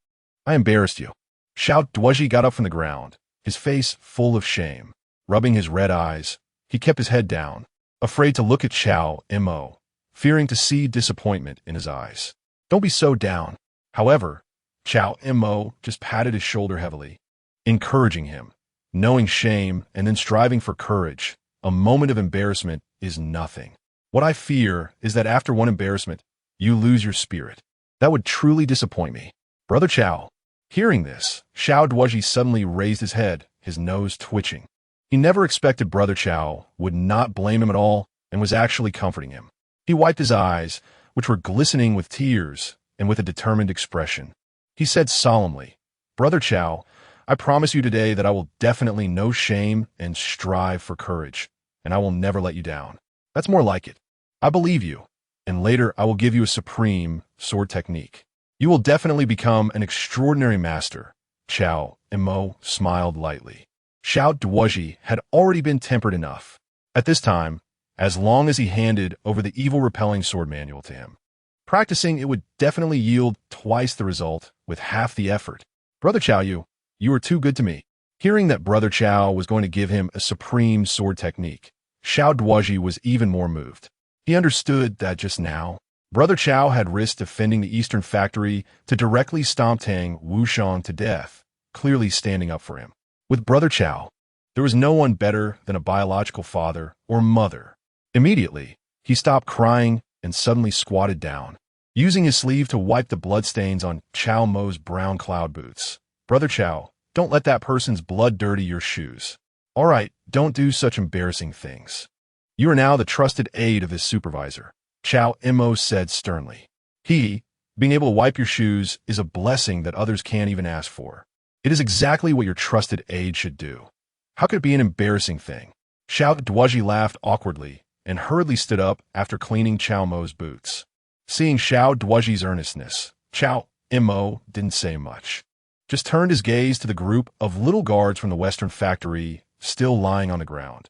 I embarrassed you." Xiao Duozhi got up from the ground, his face full of shame. Rubbing his red eyes, he kept his head down, afraid to look at Cao Mo, fearing to see disappointment in his eyes. "Don't be so down." However, Cao Mo just patted his shoulder heavily, encouraging him. Knowing shame and then striving for courage, a moment of embarrassment is nothing. What I fear is that after one embarrassment, you lose your spirit. That would truly disappoint me. "Brother Cao." Hearing this, Xiao Duozhi suddenly raised his head, his nose twitching. He never expected Brother Cao would not blame him at all and was actually comforting him. He wiped his eyes, which were glistening with tears, and with a determined expression. He said solemnly, "Brother Cao, I promise you today that I will definitely know shame and strive for courage, and I will never let you down." "That's more like it. I believe you, and later I will give you a supreme sword technique. You will definitely become an extraordinary master." Cao Mo smiled lightly. Xiao Duozhi had already been tempered enough. At this time, as long as he handed over the evil-repelling sword manual to him. Practicing it would definitely yield twice the result with half the effort. "Brother Cao, you are too good to me." Hearing that Brother Cao was going to give him a supreme sword technique, Xiao Duozhi was even more moved. He understood that just now, Brother Cao had risked defending the Eastern Factory to directly stomp Tang Wushang to death, clearly standing up for him. With Brother Cao, there was no one better than a biological father or mother. Immediately, he stopped crying and suddenly squatted down, using his sleeve to wipe the bloodstains on Cao Mo's brown cloud boots. "Brother Cao, don't let that person's blood dirty your shoes. All right, don't do such embarrassing things. You are now the trusted aide of his supervisor," Cao Mo said sternly. Being able to wipe your shoes is a blessing that others can't even ask for. It is exactly what your trusted aide should do. How could it be an embarrassing thing? Xiao Duozhi laughed awkwardly and hurriedly stood up after cleaning Cao Mo's boots. Seeing Xiao Duozhi's earnestness, Cao Mo didn't say much, just turned his gaze to the group of little guards from the Western Factory still lying on the ground.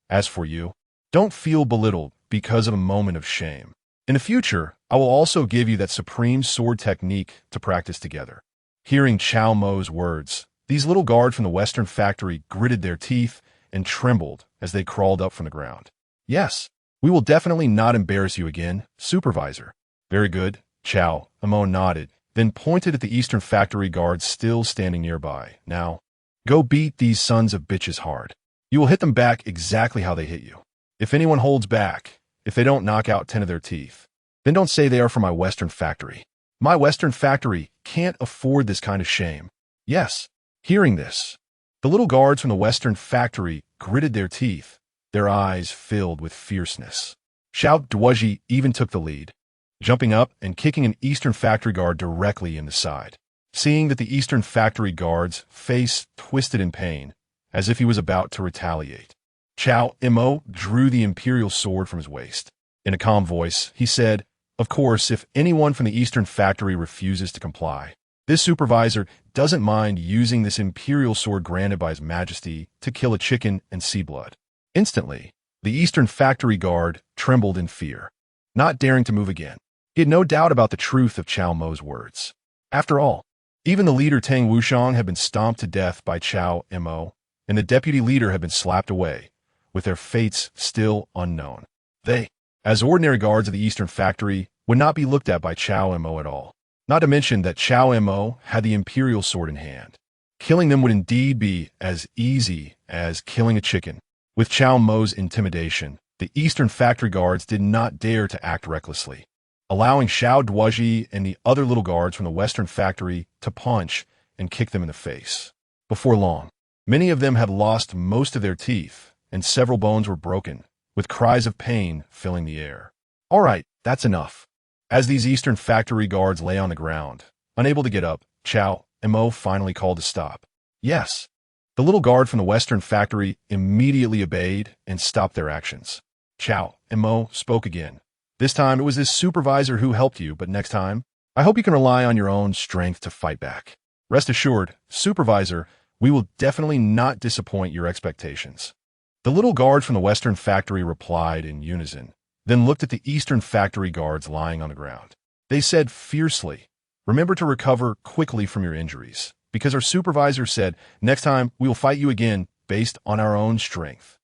"As for you, don't feel belittled because of a moment of shame. In the future, I will also give you that supreme sword technique to practice together." Hearing Cao Mo's words, these little guards from the Western Factory gritted their teeth and trembled as they crawled up from the ground. "Yes, we will definitely not embarrass you again, supervisor." "Very good," Cao Mo nodded, then pointed at the Eastern Factory guards still standing nearby. "Now, go beat these sons of bitches hard. You will hit them back exactly how they hit you. If anyone holds back, if they don't knock out 10 of their teeth, then don't say they are from my Western Factory. My Western Factory can't afford this kind of shame." "Yes." Hearing this, the little guards from the Western Factory gritted their teeth, their eyes filled with fierceness. Xiao Duozhi even took the lead, jumping up and kicking an Eastern Factory guard directly in the side. Seeing that the Eastern Factory guard's face twisted in pain, as if he was about to retaliate, Cao Mo drew the imperial sword from his waist. In a calm voice, he said, "Of course, if anyone from the Eastern Factory refuses to comply, this supervisor doesn't mind using this imperial sword granted by His Majesty to kill a chicken and see blood." Instantly, the Eastern factory guard trembled in fear, not daring to move again. He had no doubt about the truth of Cao Mo's words. After all, even the leader Tang Wushang had been stomped to death by Cao Mo, and the deputy leader had been slapped away, with their fates still unknown. They, as ordinary guards of the Eastern factory, would not be looked at by Cao Mo at all. Not to mention that Cao Mo had the imperial sword in hand. Killing them would indeed be as easy as killing a chicken. With Cao Mo's intimidation, the Eastern factory guards did not dare to act recklessly, allowing Xiao Duozhi and the other little guards from the Western factory to punch and kick them in the face. Before long, many of them had lost most of their teeth, and several bones were broken, with cries of pain filling the air. All right, that's enough. As these Eastern factory guards lay on the ground, unable to get up, Cao Mo finally called to stop. Yes. The little guard from the Western factory immediately obeyed and stopped their actions. Cao Mo spoke again. This time it was his supervisor who helped you, but next time, I hope you can rely on your own strength to fight back. Rest assured, supervisor, we will definitely not disappoint your expectations. The little guard from the Western factory replied in unison, then looked at the Eastern factory guards lying on the ground. They said fiercely, "Remember to recover quickly from your injuries, because our supervisor said, next time we will fight you again based on our own strength."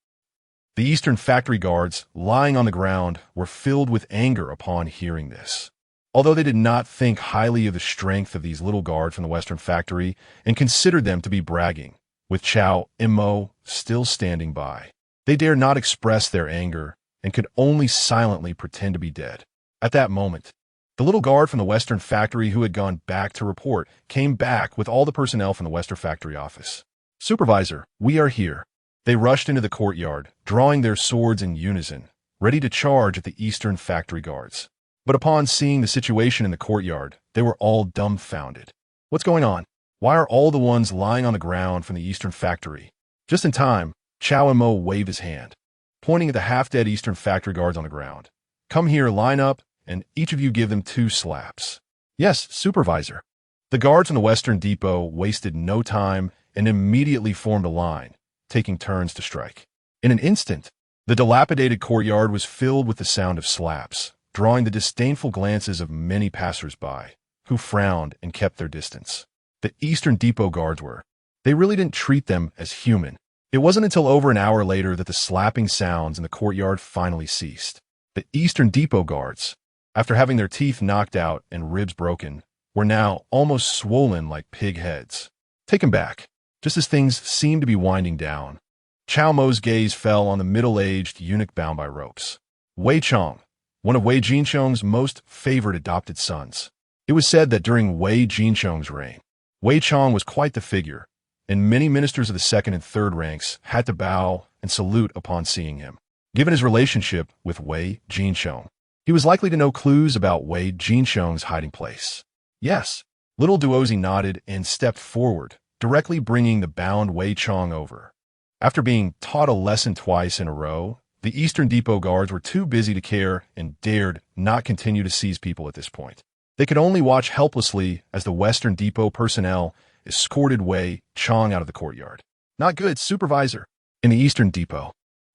The Eastern factory guards, lying on the ground, were filled with anger upon hearing this. Although they did not think highly of the strength of these little guards from the Western factory and considered them to be bragging, with Cao Mo still standing by, they dared not express their anger and could only silently pretend to be dead. At that moment, the little guard from the Western factory who had gone back to report came back with all the personnel from the Western factory office. "Supervisor, we are here." They rushed into the courtyard, drawing their swords in unison, ready to charge at the Eastern factory guards. But upon seeing the situation in the courtyard, they were all dumbfounded. What's going on? Why are all the ones lying on the ground from the Eastern factory? Just in time, Cao Mo waved his hand, pointing at the half-dead Eastern factory guards on the ground. "Come here, line up, and each of you give them 2 slaps." "Yes, supervisor." The guards from the Western depot wasted no time and immediately formed a line, taking turns to strike. In an instant, the dilapidated courtyard was filled with the sound of slaps, drawing the disdainful glances of many passers-by, who frowned and kept their distance. The Eastern depot guards were. They really didn't treat them as human. It wasn't until over an hour later that the slapping sounds in the courtyard finally ceased. The Eastern depot guards, after having their teeth knocked out and ribs broken, were now almost swollen like pig heads. Taken back, just as things seemed to be winding down, Cao Mo's gaze fell on the middle-aged eunuch bound by ropes. Wei Chong, one of Wei Jinchong's most favored adopted sons. It was said that during Wei Jinchong's reign, Wei Chong was quite the figure, and many ministers of the 2nd and 3rd ranks had to bow and salute upon seeing him. Given his relationship with Wei Jinchong, he was likely to know clues about Wei Jinchong's hiding place. Yes, little Duozhi nodded and stepped forward, directly bringing the bound Wei Chong over. After being taught a lesson twice in a row, the Eastern depot guards were too busy to care and dared not continue to seize people at this point. They could only watch helplessly as the Western depot personnel escorted Wei Chong out of the courtyard. "Not good, supervisor." In the Eastern depot,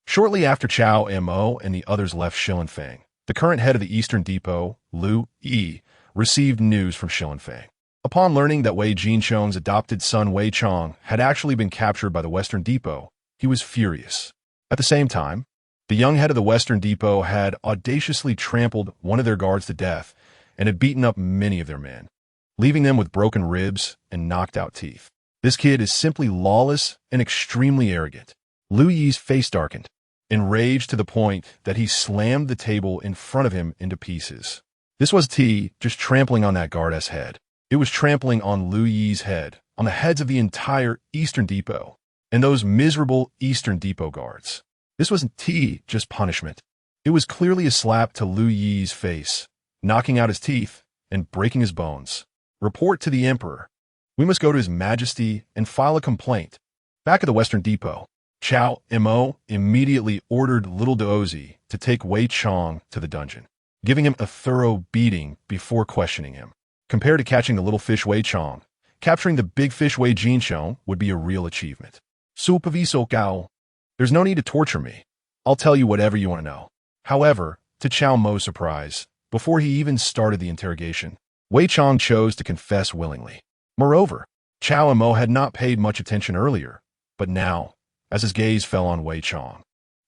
shortly after Cao Mo and the others left Shilinfang, the current head of the Eastern depot, Lu Yi, received news from Shilinfang. Upon learning that Wei Jinchong's adopted son Wei Chong had actually been captured by the Western depot, he was furious. At the same time, the young head of the Western depot had audaciously trampled one of their guards to death and had beaten up many of their men, leaving them with broken ribs and knocked-out teeth. This kid is simply lawless and extremely arrogant. Lu Yi's face darkened, enraged to the point that he slammed the table in front of him into pieces. This was just trampling on that guard's head. It was trampling on Lu Yi's head, on the heads of the entire Eastern depot, and those miserable Eastern depot guards. This wasn't just punishment. It was clearly a slap to Lu Yi's face, knocking out his teeth and breaking his bones. "Report to the emperor. We must go to his Majesty and file a complaint." Back at the Western depot, Cao Mo immediately ordered little Duozhi to take Wei Chong to the dungeon, giving him a thorough beating before questioning him. Compared to catching the little fish Wei Chong, capturing the big fish Wei Jinchong would be a real achievement. "Supervisor Gao." There's no need to torture me. I'll tell you whatever you want to know. However, to Cao Mo's surprise, before he even started the interrogation, Wei Chong chose to confess willingly. Moreover, Cao Mo had not paid much attention earlier, but now, as his gaze fell on Wei Chong,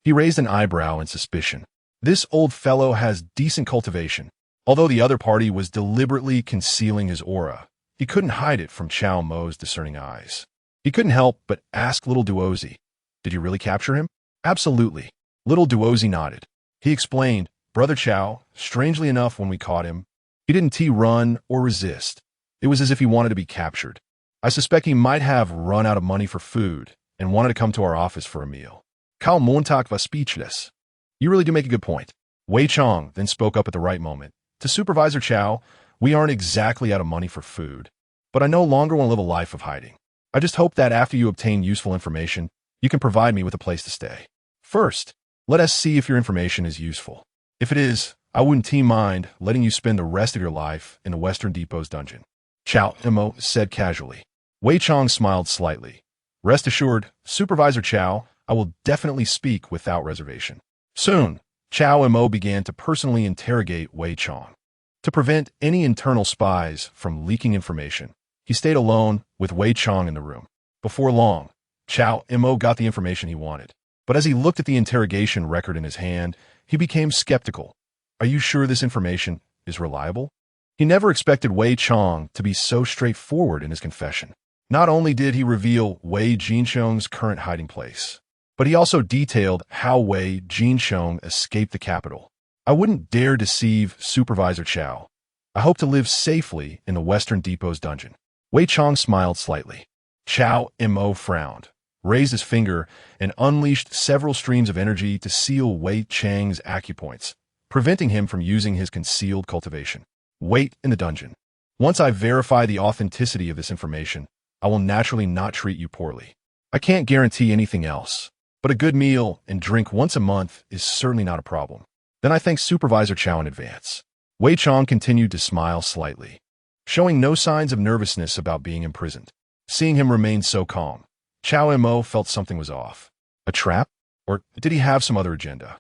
he raised an eyebrow in suspicion. This old fellow has decent cultivation. Although the other party was deliberately concealing his aura, he couldn't hide it from Cao Mo's discerning eyes. He couldn't help but ask little Duozi, "Did you really capture him?" "Absolutely." Little Duozi nodded. He explained, "Brother Cao, strangely enough when we caught him, he didn't run or resist. It was as if he wanted to be captured. I suspect he might have run out of money for food and wanted to come to our office for a meal." Cao Montak was speechless. "You really do make a good point." Wei Chong then spoke up at the right moment. "To Supervisor Cao, we aren't exactly out of money for food, but I no longer want to live a life of hiding. I just hope that after you obtain useful information, you can provide me with a place to stay. First, let us see if your information is useful. If it is, I wouldn't mind letting you spend the rest of your life in the Western Depot's dungeon." Cao Mo said casually. Wei Chong smiled slightly. "Rest assured, Supervisor Cao, I will definitely speak without reservation." Soon, Cao Mo began to personally interrogate Wei Chong. To prevent any internal spies from leaking information, he stayed alone with Wei Chong in the room. Before long, Cao Mo got the information he wanted. But as he looked at the interrogation record in his hand, he became skeptical. "Are you sure this information is reliable?" He never expected Wei Chong to be so straightforward in his confession. Not only did he reveal Wei Jinsheng's current hiding place, but he also detailed how Wei Jinsheng escaped the capital. "I wouldn't dare deceive Supervisor Cao. I hope to live safely in the Western Depot's dungeon." Wei Chong smiled slightly. Cao Mo frowned, raised his finger, and unleashed several streams of energy to seal Wei Chang's acupoints, preventing him from using his concealed cultivation. "Wait in the dungeon. Once I verify the authenticity of this information, I will naturally not treat you poorly. I can't guarantee anything else, but a good meal and drink once a month is certainly not a problem. Then I thank Supervisor Cao in advance." Wei Chong continued to smile slightly, showing no signs of nervousness about being imprisoned. Seeing him remain so calm, Cao Mo felt something was off. A trap? Or did he have some other agenda?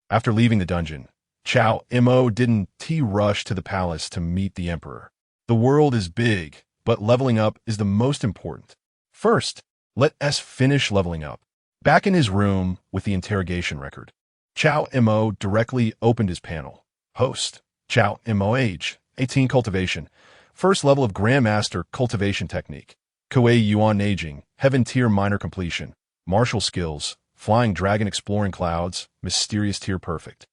After leaving the dungeon, Cao Mo didn't rush to the palace to meet the emperor. The world is big, but leveling up is the most important. First, let us finish leveling up. Back in his room with the interrogation record, Cao Mo directly opened his panel. Host, Cao Mo, age, 18, cultivation. First level of Grandmaster cultivation technique. Kuiyuan Neijing, heaven tier minor completion. Martial skills, flying dragon exploring clouds, mysterious tier perfect.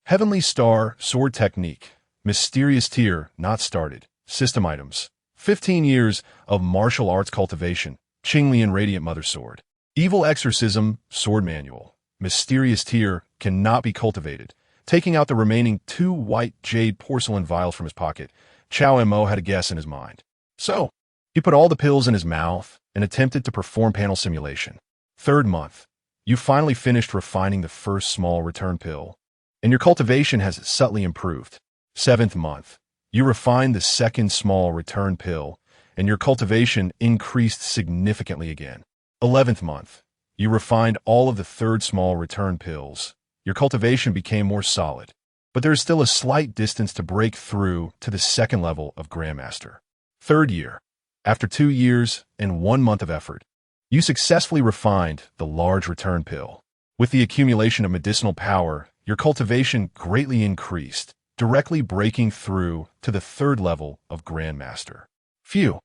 Heavenly star sword technique, mysterious tier not started. System items, 15 years of martial arts cultivation, Qinglian radiant mother sword. Evil exorcism, sword manual, mysterious tier cannot be cultivated. Taking out the remaining 2 white jade porcelain vials from his pocket, Cao Mo had a guess in his mind. So, he put all the pills in his mouth and attempted to perform panel simulation. 3rd month, you finally finished refining the first small return pill, and your cultivation has subtly improved. 7th month, you refined the 2nd small return pill, and your cultivation increased significantly again. 11th month, you refined all of the 3rd small return pills. Your cultivation became more solid, but there is still a slight distance to break through to the 2nd level of Grandmaster. 3rd year, after 2 years and 1 month of effort, you successfully refined the large return pill. With the accumulation of medicinal power, your cultivation greatly increased, directly breaking through to the 3rd level of Grandmaster. Phew.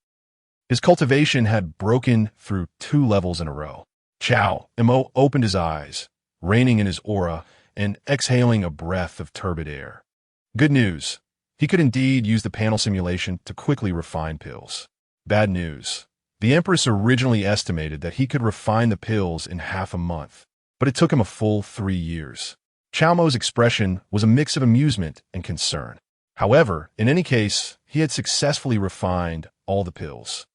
His cultivation had broken through 2 levels in a row. Cao Mo opened his eyes, reining in his aura and exhaling a breath of turbid air. Good news. He could indeed use the panel simulation to quickly refine pills. Bad news. The Empress originally estimated that he could refine the pills in half a month, but it took him a full 3 years. Cao Mo's expression was a mix of amusement and concern. However, in any case, he had successfully refined all the pills.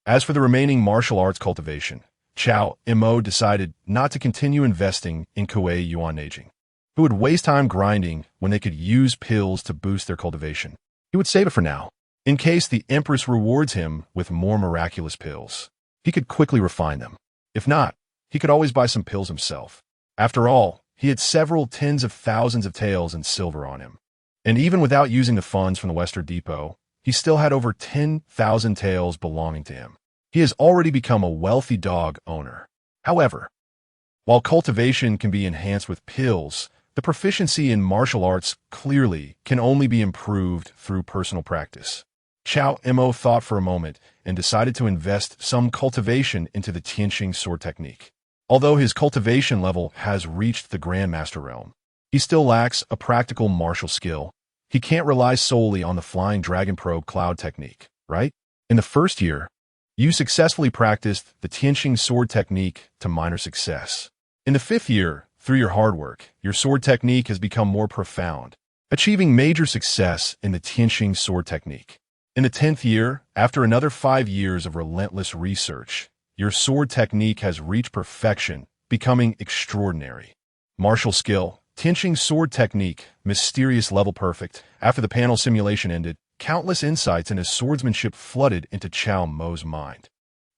As for the remaining martial arts cultivation, Cao Mo decided not to continue investing in Kuiyuan Neijing, who would waste time grinding when they could use pills to boost their cultivation. He would save it for now, in case the Empress rewards him with more miraculous pills. He could quickly refine them. If not, he could always buy some pills himself. After all, he had several tens of thousands of taels in silver on him. And even without using the funds from the Western Depot, he still had over 10,000 taels belonging to him. He has already become a wealthy dog owner. However, while cultivation can be enhanced with pills, the proficiency in martial arts clearly can only be improved through personal practice. Cao Mo thought for a moment and decided to invest some cultivation into the Tianqing sword technique. Although his cultivation level has reached the Grandmaster realm, he still lacks a practical martial skill. He can't rely solely on the flying dragon probe cloud technique, right? In the first year, you successfully practiced the Tianqing sword technique to minor success. In the 5th year, through your hard work, your sword technique has become more profound, achieving major success in the Tianqing sword technique. In the 10th year, after another 5 years of relentless research, your sword technique has reached perfection, becoming extraordinary. Martial skill, Tianqing sword technique, mysterious level perfect. After the panel simulation ended, countless insights in his swordsmanship flooded into Cao Mo's mind.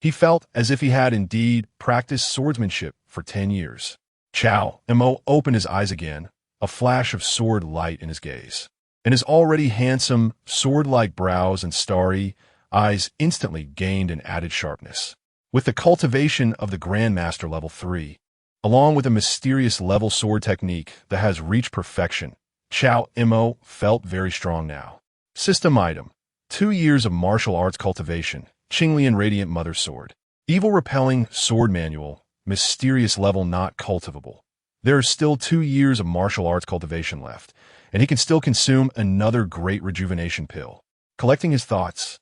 He felt as if he had indeed practiced swordsmanship for 10 years. Cao Mo opened his eyes again, a flash of sword light in his gaze. And his already handsome, sword-like brows and starry eyes instantly gained an added sharpness. With the cultivation of the Grandmaster Level 3, along with a mysterious level sword technique that has reached perfection, Cao Mo felt very strong now. System item: 2 years of martial arts cultivation, Qinglian Radiant Mother Sword. Evil Repelling Sword Manual, mysterious level not cultivable. There are still 2 years of martial arts cultivation left, and he can still consume another great rejuvenation pill. Collecting his thoughts,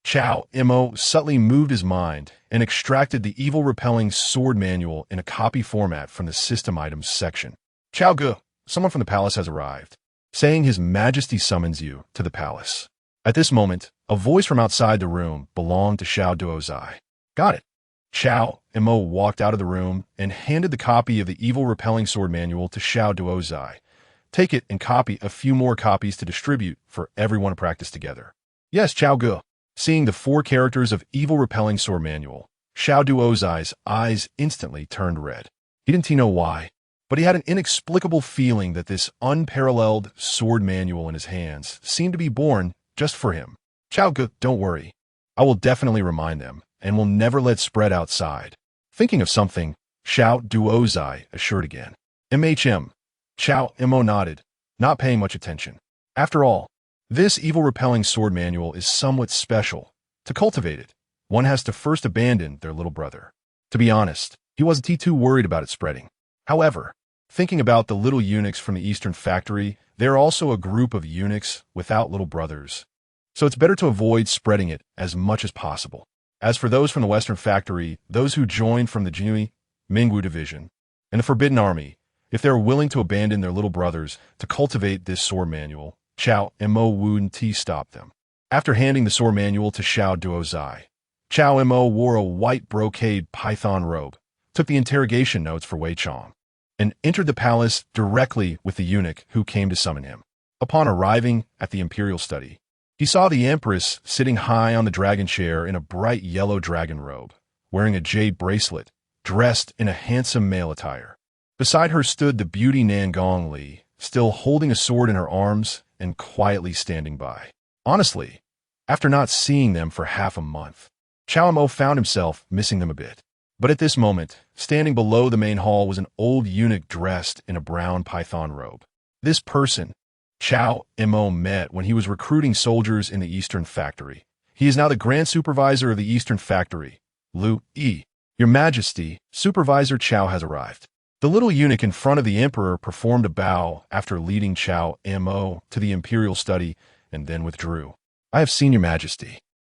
Cao Mo subtly moved his mind and extracted the Evil Repelling Sword Manual in a copy format from the System Items section. Cao Ge, someone from the palace has arrived, saying His Majesty summons you to the palace. At this moment, a voice from outside the room belonged to Xiao Duozai. Got it. Cao Mo walked out of the room and handed the copy of the Evil Repelling Sword Manual to Xiao Duozai. Take it and copy a few more copies to distribute for everyone to practice together. Yes, Cao Ge. Seeing the 4 characters of Evil Repelling Sword Manual, Xiao Duozai's eyes instantly turned red. He didn't know why, but he had an inexplicable feeling that this unparalleled sword manual in his hands seemed to be born just for him. Cao Ge, don't worry. I will definitely remind them, and will never let spread outside. Thinking of something, Xiao Duozai assured again. MHM. Cao Mo nodded, not paying much attention. After all, this Evil Repelling Sword Manual is somewhat special. To cultivate it, one has to first abandon their little brother. To be honest, he wasn't too worried about it spreading. However, thinking about the little eunuchs from the Eastern Factory, they're also a group of eunuchs without little brothers. So it's better to avoid spreading it as much as possible. As for those from the Western Factory, those who joined from the Jinui, Mingwu Division, and the Forbidden Army, if they are willing to abandon their little brothers to cultivate this sword manual, Cao Mo wouldn't stop them. After handing the sword manual to Xiao Duozai, Cao Mo wore a white brocade python robe, took the interrogation notes for Wei Chong, and entered the palace directly with the eunuch who came to summon him. Upon arriving at the imperial study, he saw the Empress sitting high on the dragon chair in a bright yellow dragon robe, wearing a jade bracelet, dressed in a handsome male attire. Beside her stood the beauty Nangong Li, still holding a sword in her arms and quietly standing by. Honestly, after not seeing them for half a month, Cao Mo found himself missing them a bit. But at this moment, standing below the main hall was an old eunuch dressed in a brown python robe. This person, Cao Mo met when he was recruiting soldiers in the Eastern Factory. He is now the Grand Supervisor of the Eastern Factory, Lu Yi. Your Majesty, Supervisor Cao has arrived. The little eunuch in front of the emperor performed a bow after leading Cao Mo to the imperial study and then withdrew. I have seen your Majesty.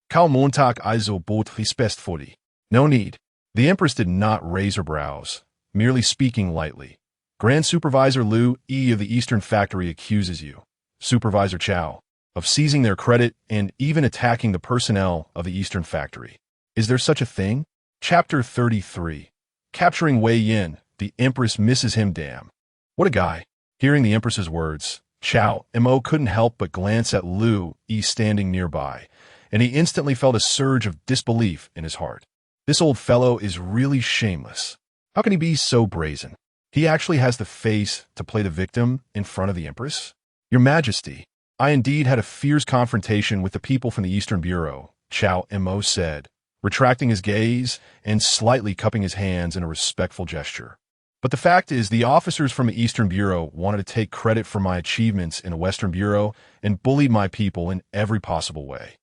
Cao Montag also bot respectfully. No need. The empress did not raise her brows, merely speaking lightly. Grand Supervisor Lu Yi of the Eastern Factory accuses you, Supervisor Cao, of seizing their credit and even attacking the personnel of the Eastern Factory. Is there such a thing? Chapter 33. Capturing Wei Yin. The Empress misses him damn. What a guy. Hearing the Empress's words, Cao Mo couldn't help but glance at Lu Yi standing nearby, and he instantly felt a surge of disbelief in his heart. This old fellow is really shameless. How can he be so brazen? He actually has the face to play the victim in front of the Empress? Your Majesty, I indeed had a fierce confrontation with the people from the Eastern Bureau, Cao Mo said, retracting his gaze and slightly cupping his hands in a respectful gesture. But the fact is, the officers from the Eastern Bureau wanted to take credit for my achievements in the Western Bureau and bullied my people in every possible way.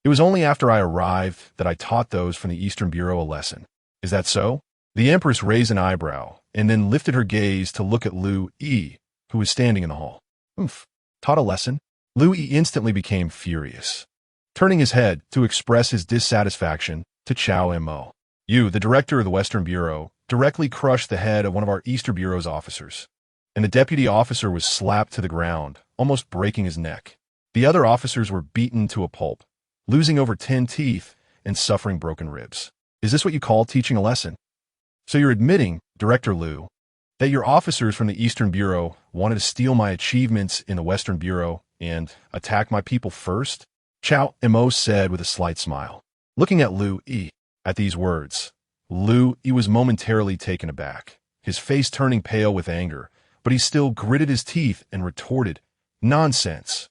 It was only after I arrived that I taught those from the Eastern Bureau a lesson. Is that so? The Empress raised an eyebrow and then lifted her gaze to look at Lu Yi, who was standing in the hall. Taught a lesson? Lu Yi instantly became furious, turning his head to express his dissatisfaction to Cao Mo. You, the director of the Western Bureau, directly crushed the head of one of our Eastern Bureau's officers, and the deputy officer was slapped to the ground, almost breaking his neck. The other officers were beaten to a pulp, losing over 10 teeth and suffering broken ribs. Is this what you call teaching a lesson? So you're admitting, Director Lu, that your officers from the Eastern Bureau wanted to steal my achievements in the Western Bureau and attack my people first? Cao Mo said with a slight smile, looking at Lu Yi. At these words, Lu Yi was momentarily taken aback, his face turning pale with anger, but he still gritted his teeth and retorted, "Nonsense.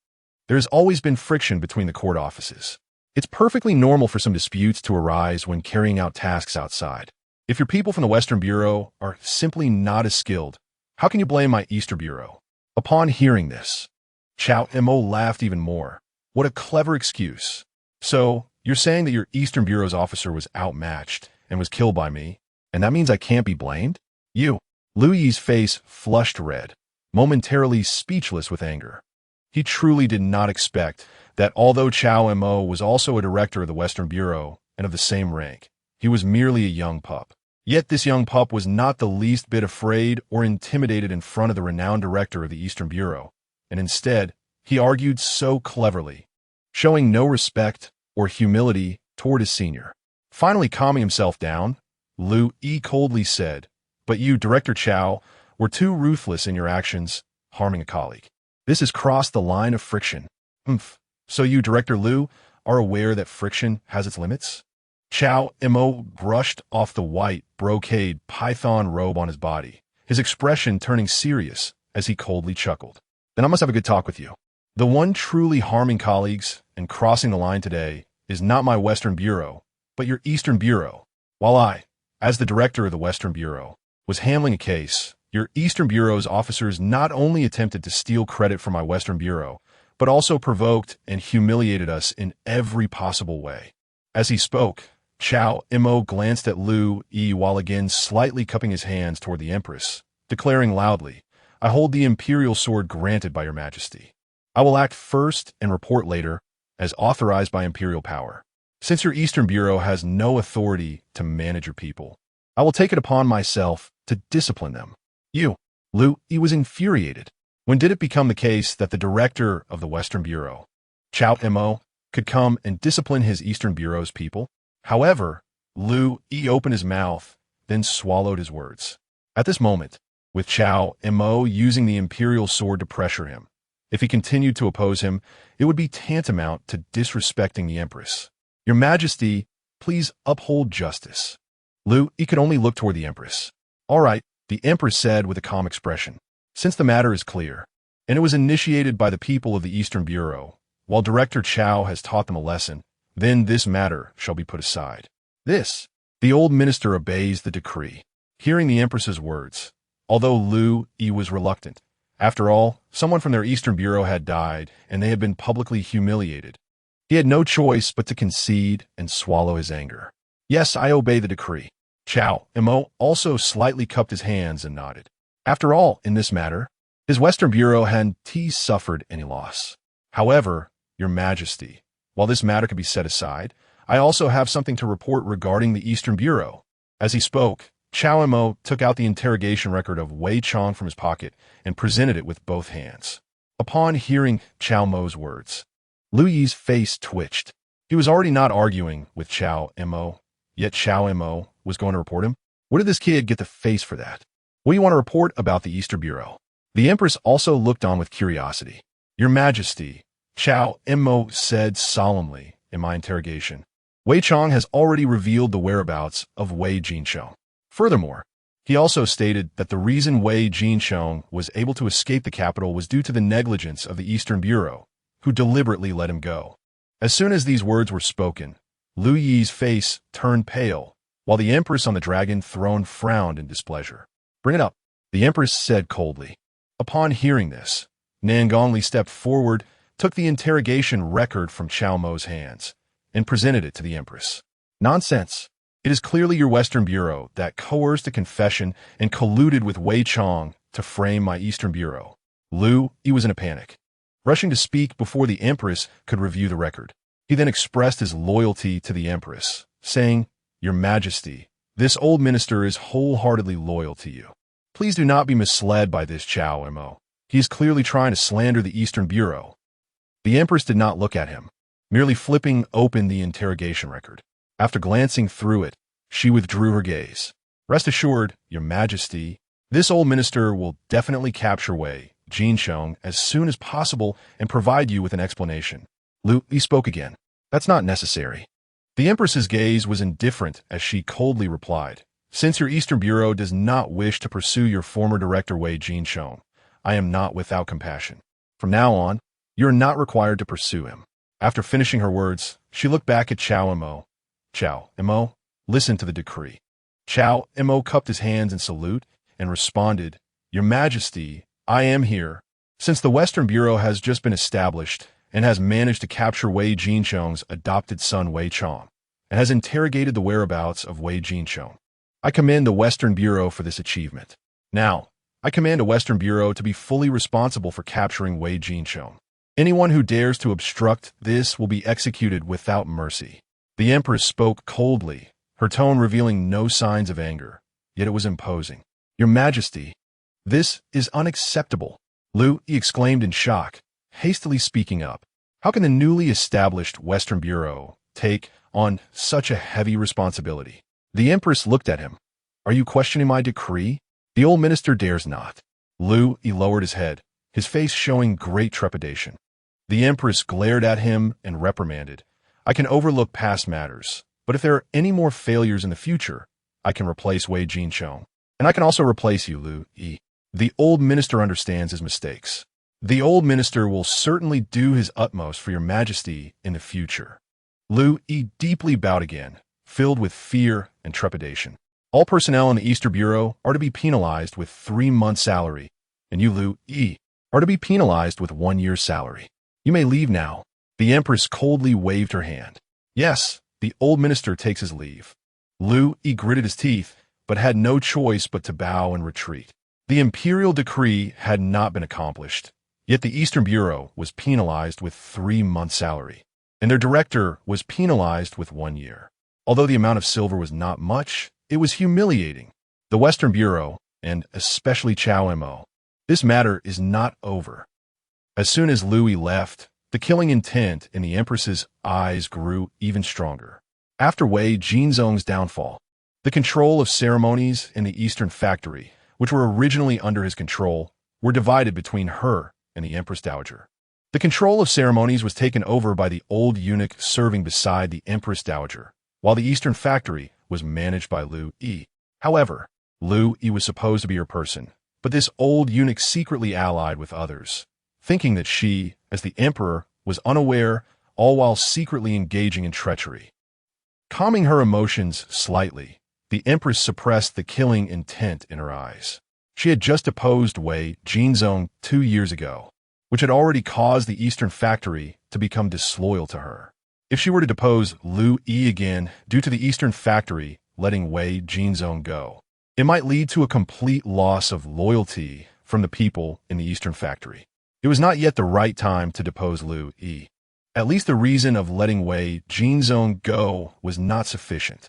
There has always been friction between the court offices. It's perfectly normal for some disputes to arise when carrying out tasks outside. If your people from the Western Bureau are simply not as skilled, how can you blame my Eastern Bureau?" Upon hearing this, Cao Mo laughed even more. What a clever excuse. So, you're saying that your Eastern Bureau's officer was outmatched and was killed by me, and that means I can't be blamed? You. Lu Yi's face flushed red, momentarily speechless with anger. He truly did not expect that although Cao Mo was also a director of the Western Bureau and of the same rank, he was merely a young pup. Yet this young pup was not the least bit afraid or intimidated in front of the renowned director of the Eastern Bureau, and instead, he argued so cleverly, showing no respect or humility toward his senior. Finally calming himself down, Lu Yi coldly said, "But you, Director Cao, were too ruthless in your actions, harming a colleague. This has crossed the line of friction." So you, Director Lu, are aware that friction has its limits? Cao Mo brushed off the white, brocade python robe on his body, his expression turning serious as he coldly chuckled. "Then I must have a good talk with you. The one truly harming colleagues and crossing the line today is not my Western Bureau, but your Eastern Bureau. While I, as the director of the Western Bureau, was handling a case, your Eastern Bureau's officers not only attempted to steal credit from my Western Bureau, but also provoked and humiliated us in every possible way." As he spoke, Cao Mo glanced at Lu Yi while again slightly cupping his hands toward the Empress, declaring loudly, "I hold the imperial sword granted by your Majesty. I will act first and report later, as authorized by imperial power. Since your Eastern Bureau has no authority to manage your people, I will take it upon myself to discipline them." You. Lu Yi was infuriated. When did it become the case that the director of the Western Bureau, Cao Mo, could come and discipline his Eastern Bureau's people? However, Lu Yi opened his mouth, then swallowed his words. At this moment, with Cao Mo using the imperial sword to pressure him, if he continued to oppose him, it would be tantamount to disrespecting the Empress. "Your Majesty, please uphold justice." Lu Yi could only look toward the Empress. "All right," the Empress said with a calm expression. "Since the matter is clear, and it was initiated by the people of the Eastern Bureau, while Director Cao has taught them a lesson, then this matter shall be put aside." The old minister obeys the decree. Hearing the Empress's words, although Lu Yi was reluctant, after all, someone from their Eastern Bureau had died, and they had been publicly humiliated. He had no choice but to concede and swallow his anger. "Yes, I obey the decree." Cao Mo also slightly cupped his hands and nodded. After all, in this matter, his Western Bureau hadn't suffered any loss. "However, your Majesty, while this matter can be set aside, I also have something to report regarding the Eastern Bureau." As he spoke, Cao Mo took out the interrogation record of Wei Chong from his pocket and presented it with both hands. Upon hearing Cao Mo's words, Lu Yi's face twitched. He was already not arguing with Cao Mo, yet Cao Mo was going to report him? Where did this kid get the face for that? "What do you want to report about the Eastern Bureau?" The Empress also looked on with curiosity. "Your Majesty," Cao Mo said solemnly in my interrogation, "Wei Chong has already revealed the whereabouts of Wei Jinsheng. Furthermore, He also stated that the reason Wei Jinsheng was able to escape the capital was due to the negligence of the Eastern Bureau, who deliberately let him go. As soon as these words were spoken, Lu Yi's face turned pale, while the Empress on the dragon throne frowned in displeasure. "Bring it up," the Empress said coldly. Upon hearing this, Nangongli stepped forward, took the interrogation record from Cao Mo's hands, and presented it to the Empress. "Nonsense. It is clearly your Western Bureau that coerced a confession and colluded with Wei Chong to frame my Eastern Bureau." Lu Yi was in a panic, rushing to speak before the Empress could review the record. He then expressed his loyalty to the Empress, saying, "Your Majesty, this old minister is wholeheartedly loyal to you. Please do not be misled by this Cao Mo. He is clearly trying to slander the Eastern Bureau." The Empress did not look at him, merely flipping open the interrogation record. After glancing through it, she withdrew her gaze. "Rest assured, Your Majesty, this old minister will definitely capture Wei Jinsheng as soon as possible and provide you with an explanation." Lu Yi spoke again. "That's not necessary." The Empress's gaze was indifferent as she coldly replied, "Since your Eastern Bureau does not wish to pursue your former director Wei Jinsheng, I am not without compassion. From now on, you are not required to pursue him." After finishing her words, she looked back at Cao Mo. "Cao Mo, listen to the decree." Cao Mo cupped his hands in salute and responded, "Your Majesty, I am here. Since the Western Bureau has just been established and has managed to capture Wei Jinsheng's adopted son Wei Chong, and has interrogated the whereabouts of Wei Jinsheng, I commend the Western Bureau for this achievement. Now, I command a Western Bureau to be fully responsible for capturing Wei Jinsheng. Anyone who dares to obstruct this will be executed without mercy." The Empress spoke coldly, her tone revealing no signs of anger, yet it was imposing. "Your Majesty, this is unacceptable," Lu Yi exclaimed in shock, hastily speaking up. "How can the newly established Western Bureau take on such a heavy responsibility?" The Empress looked at him. "Are you questioning my decree?" The old minister dares not. Lu Yi lowered his head, his face showing great trepidation. The Empress glared at him and reprimanded, "I can overlook past matters, but if there are any more failures in the future, I can replace Wei Jinsheng. And I can also replace you, Lu Yi. The old minister understands his mistakes. The old minister will certainly do his utmost for your Majesty in the future." Lu Yi deeply bowed again, filled with fear and trepidation. "All personnel in the Eastern Bureau are to be penalized with 3 months' salary, and you, Lu Yi, are to be penalized with 1 year's salary. You may leave now." The Empress coldly waved her hand. Yes, the old minister takes his leave. Lu Yi gritted his teeth, but had no choice but to bow and retreat. The imperial decree had not been accomplished, yet the Eastern Bureau was penalized with 3 months' salary, and their director was penalized with 1 year. Although the amount of silver was not much, it was humiliating. The Western Bureau, and especially Cao Mo, this matter is not over. As soon as Lu Yi left, the killing intent in the Empress's eyes grew even stronger. After Wei Jinzong's downfall, the control of ceremonies in the Eastern factory, which were originally under his control, were divided between her and the Empress Dowager. The control of ceremonies was taken over by the old eunuch serving beside the Empress Dowager, while the Eastern factory was managed by Lu Yi. However, Lu Yi was supposed to be her person, but this old eunuch secretly allied with others, thinking that she, as the emperor, was unaware, all while secretly engaging in treachery. Calming her emotions slightly, the Empress suppressed the killing intent in her eyes. She had just deposed Wei Jinzong 2 years ago, which had already caused the Eastern factory to become disloyal to her. If she were to depose Lu Yi again due to the Eastern factory letting Wei Jinzong go, it might lead to a complete loss of loyalty from the people in the Eastern factory. It was not yet the right time to depose Lu Yi. At least the reason of letting Wei Jinzong go was not sufficient.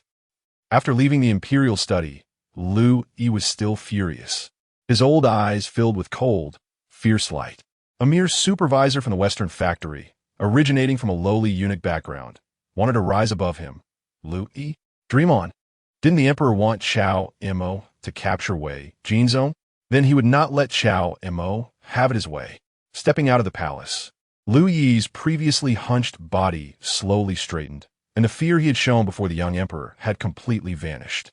After leaving the imperial study, Lu Yi was still furious. His old eyes filled with cold, fierce light. A mere supervisor from the Western factory, originating from a lowly eunuch background, wanted to rise above him. Lu Yi? Dream on. Didn't the emperor want Cao Mo to capture Wei Jinzong? Then he would not let Cao Mo have it his way. Stepping out of the palace, Lu Yi's previously hunched body slowly straightened, and the fear he had shown before the young emperor had completely vanished.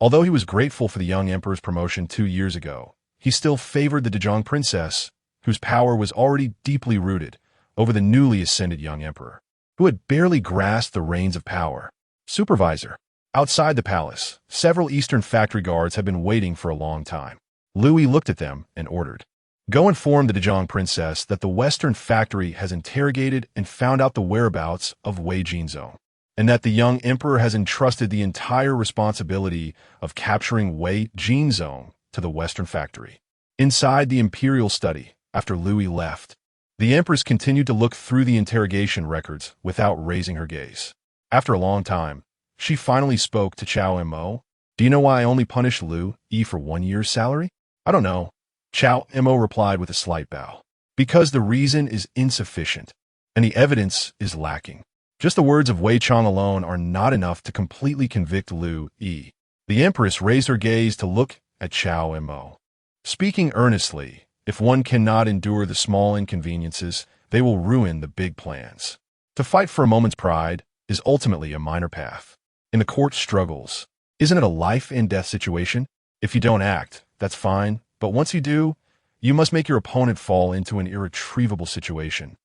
Although he was grateful for the young emperor's promotion 2 years ago, he still favored the Dezhong princess, whose power was already deeply rooted, over the newly ascended young emperor, who had barely grasped the reins of power. Supervisor. Outside the palace, several eastern factory guards had been waiting for a long time. Louis looked at them and ordered, "Go inform the Dezhong princess that the western factory has interrogated and found out the whereabouts of Wei Jinzong, and that the young emperor has entrusted the entire responsibility of capturing Wei Jinzong to the western factory." Inside the imperial study, after Louis left, the empress continued to look through the interrogation records without raising her gaze. After a long time, she finally spoke to Cao Mo. "Do you know why I only punished Lu Yi for 1 year's salary?" "I don't know," Cao Mo replied with a slight bow. "Because the reason is insufficient, and the evidence is lacking. Just the words of Wei Chong alone are not enough to completely convict Lu Yi." The empress raised her gaze to look at Cao Mo. Speaking earnestly, if one cannot endure the small inconveniences, they will ruin the big plans. To fight for a moment's pride is ultimately a minor path. In the court struggles, isn't it a life-and-death situation? If you don't act, that's fine, but once you do, you must make your opponent fall into an irretrievable situation,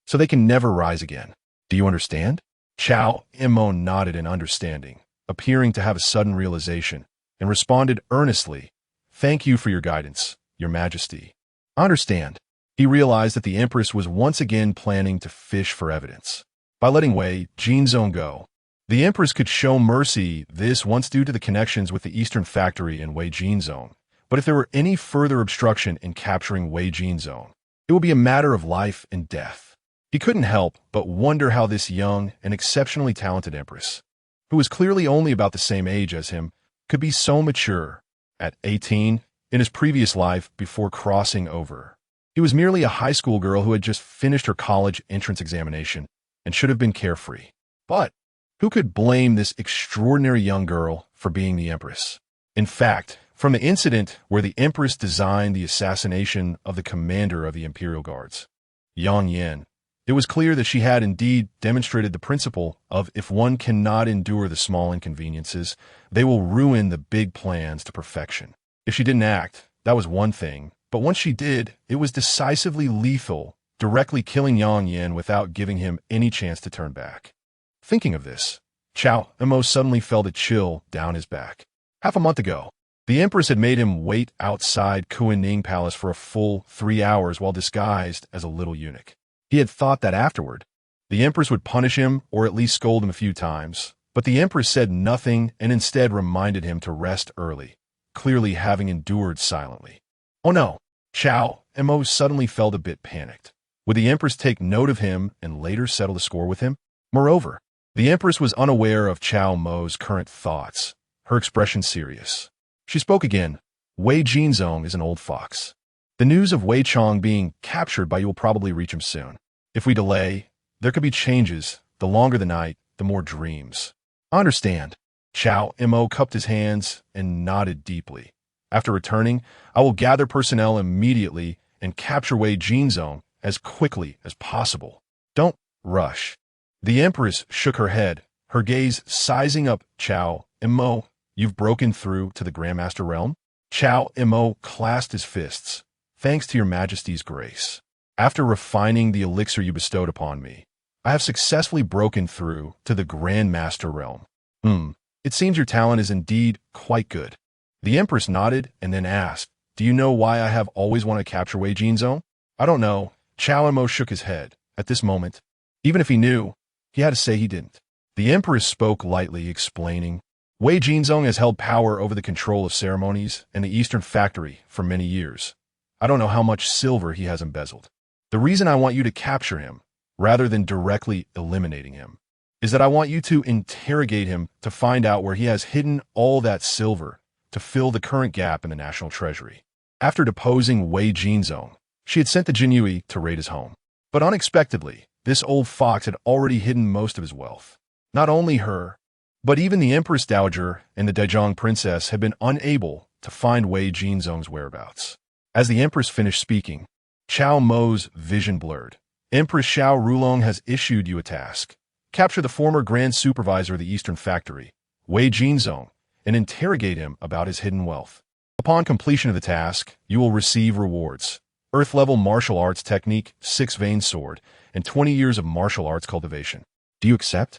so they can never rise again. Do you understand? Cao Mo nodded in understanding, appearing to have a sudden realization, and responded earnestly, "Thank you for your guidance, Your Majesty." "I understand." He realized that the empress was once again planning to fish for evidence. By letting Wei Jinzong go, the empress could show mercy, this once due to the connections with the eastern factory and Wei Jinzong. But if there were any further obstruction in capturing Wei Jinzong, it would be a matter of life and death. He couldn't help but wonder how this young and exceptionally talented empress, who was clearly only about the same age as him, could be so mature. At 18, in his previous life before crossing over, he was merely a high school girl who had just finished her college entrance examination and should have been carefree. But who could blame this extraordinary young girl for being the empress? In fact, from the incident where the empress designed the assassination of the commander of the imperial guards, Yang Yan, it was clear that she had indeed demonstrated the principle of if one cannot endure the small inconveniences, they will ruin the big plans to perfection. If she didn't act, that was one thing, but once she did, it was decisively lethal, directly killing Yang Yan without giving him any chance to turn back. Thinking of this, Cao Mo suddenly felt a chill down his back. Half a month ago, the empress had made him wait outside Kuiyuan Palace for a full 3 hours while disguised as a little eunuch. He had thought that afterward, the empress would punish him or at least scold him a few times, but the empress said nothing and instead reminded him to rest early, clearly having endured silently. Oh no, Cao Mo suddenly felt a bit panicked. Would the empress take note of him and later settle the score with him? Moreover, the empress was unaware of Cao Mo's current thoughts, her expression serious. She spoke again. "Wei Jinzong is an old fox. The news of Wei Chong being captured by you will probably reach him soon. If we delay, there could be changes. The longer the night, the more dreams." "I understand." Cao Mo cupped his hands and nodded deeply. "After returning, I will gather personnel immediately and capture Wei Jinzong as quickly as possible. Don't rush." The empress shook her head, her gaze sizing up Cao Mo. "You've broken through to the Grandmaster realm?" Cao Mo clasped his fists. "Thanks to your Majesty's grace. After refining the elixir you bestowed upon me, I have successfully broken through to the Grandmaster realm." It seems your talent is indeed quite good." The empress nodded and then asked, "Do you know why I have always wanted to capture Wei Jinzong?" "I don't know." Cao Mo shook his head. At this moment, even if he knew, he had to say he didn't. The empress spoke lightly, explaining, "Wei Jinzong has held power over the control of ceremonies and the Eastern factory for many years. I don't know how much silver he has embezzled. The reason I want you to capture him, rather than directly eliminating him, is that I want you to interrogate him to find out where he has hidden all that silver to fill the current gap in the national treasury." After deposing Wei Jinzong, she had sent the Jinyui to raid his home. But unexpectedly, this old fox had already hidden most of his wealth. Not only her, but even the Empress Dowager and the Dezhong princess had been unable to find Wei Jinzong's whereabouts. As the empress finished speaking, Cao Mo's vision blurred. "Empress Xiao Rulong has issued you a task. Capture the former grand supervisor of the Eastern factory, Wei Jinzong, and interrogate him about his hidden wealth. Upon completion of the task, you will receive rewards: Earth-level martial arts technique, 6-vein sword, and 20 years of martial arts cultivation. Do you accept?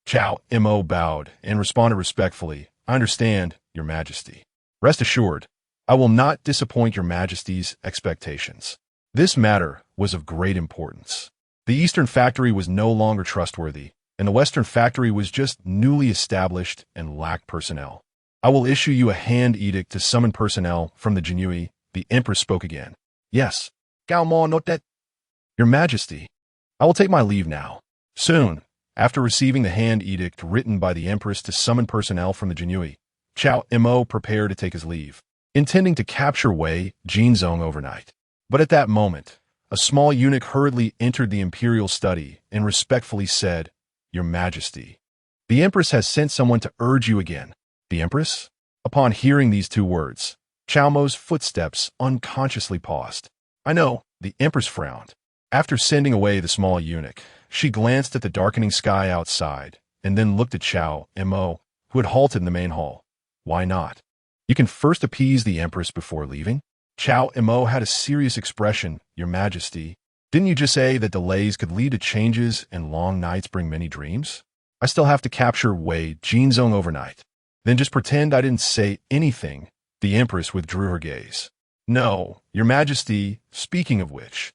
Cao Mo bowed and responded respectfully, I understand, Your Majesty. Rest assured, I will not disappoint Your Majesty's expectations. This matter was of great importance. The Eastern factory was no longer trustworthy, and the Western factory was just newly established and lacked personnel. I will issue you a hand edict to summon personnel from the Jinui. The Empress spoke again. Yes, Cao Mo noted. Your Majesty, I will take my leave now. Soon, after receiving the hand edict written by the Empress to summon personnel from the Jinui, Cao Mo prepared to take his leave, intending to capture Wei Jinzong overnight. But at that moment, a small eunuch hurriedly entered the imperial study and respectfully said, Your Majesty, the Empress has sent someone to urge you again. The Empress? Upon hearing these two words, Cao Mo's footsteps unconsciously paused. I know, the Empress frowned. After sending away the small eunuch, she glanced at the darkening sky outside and then looked at Cao Mo, who had halted in the main hall. Why not? You can first appease the Empress before leaving? Cao Mo had a serious expression. Your Majesty, didn't you just say that delays could lead to changes and long nights bring many dreams? I still have to capture Wei Jinzong overnight. Then just pretend I didn't say anything. The Empress withdrew her gaze. No, Your Majesty, speaking of which,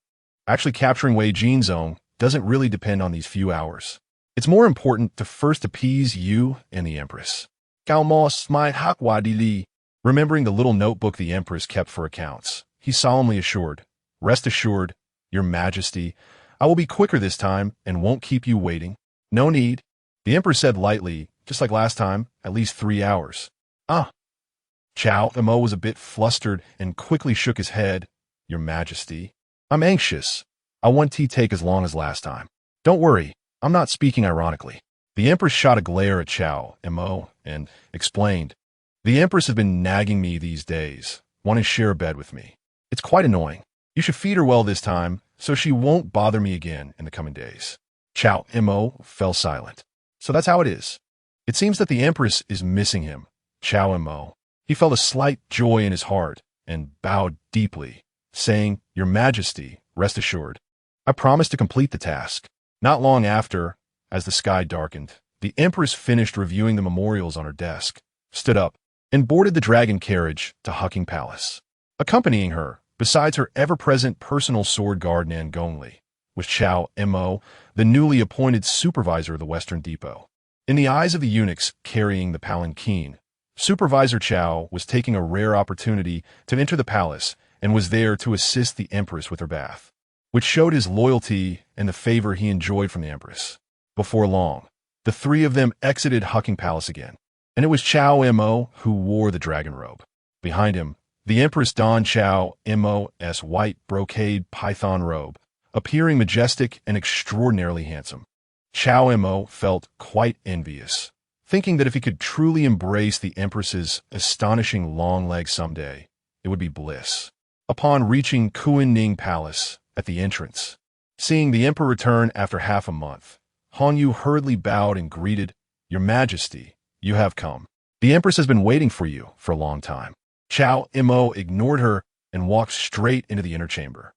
actually capturing Wei Jinzong doesn't really depend on these few hours. It's more important to first appease you and the Empress. Cao Mo smiled hakwadili. Remembering the little notebook the Empress kept for accounts, he solemnly assured, Rest assured, Your Majesty, I will be quicker this time and won't keep you waiting. No need. The Empress said lightly, just like last time, at least 3 hours. Cao Mo was a bit flustered and quickly shook his head. Your Majesty, I'm anxious. I want tea take as long as last time. Don't worry, I'm not speaking ironically. The Empress shot a glare at Cao Mo and explained, The Empress has been nagging me these days, wanting to share a bed with me. It's quite annoying. You should feed her well this time, so she won't bother me again in the coming days. Cao Mo fell silent. So that's how it is. It seems that the Empress is missing him. Cao Mo. He felt a slight joy in his heart and bowed deeply, saying, Your Majesty, rest assured. I promise to complete the task. Not long after, as the sky darkened, the Empress finished reviewing the memorials on her desk, stood up, and boarded the dragon carriage to Hucking Palace. Accompanying her, besides her ever-present personal sword guard Nan Gongli, was Cao Mo, the newly appointed supervisor of the Western Depot. In the eyes of the eunuchs carrying the palanquin, Supervisor Cao was taking a rare opportunity to enter the palace and was there to assist the Empress with her bath, which showed his loyalty and the favor he enjoyed from the Empress. Before long, the three of them exited Hucking Palace again, and it was Cao Mo who wore the dragon robe. Behind him, the Empress donned Cao Mo's white brocade python robe, appearing majestic and extraordinarily handsome. Cao Mo felt quite envious, thinking that if he could truly embrace the Empress's astonishing long legs someday, it would be bliss. Upon reaching Kuiyuan Palace at the entrance, seeing the Emperor return after half a month, Han Yu hurriedly bowed and greeted, Your Majesty, you have come. The Empress has been waiting for you for a long time. Cao Mo ignored her and walked straight into the inner chamber.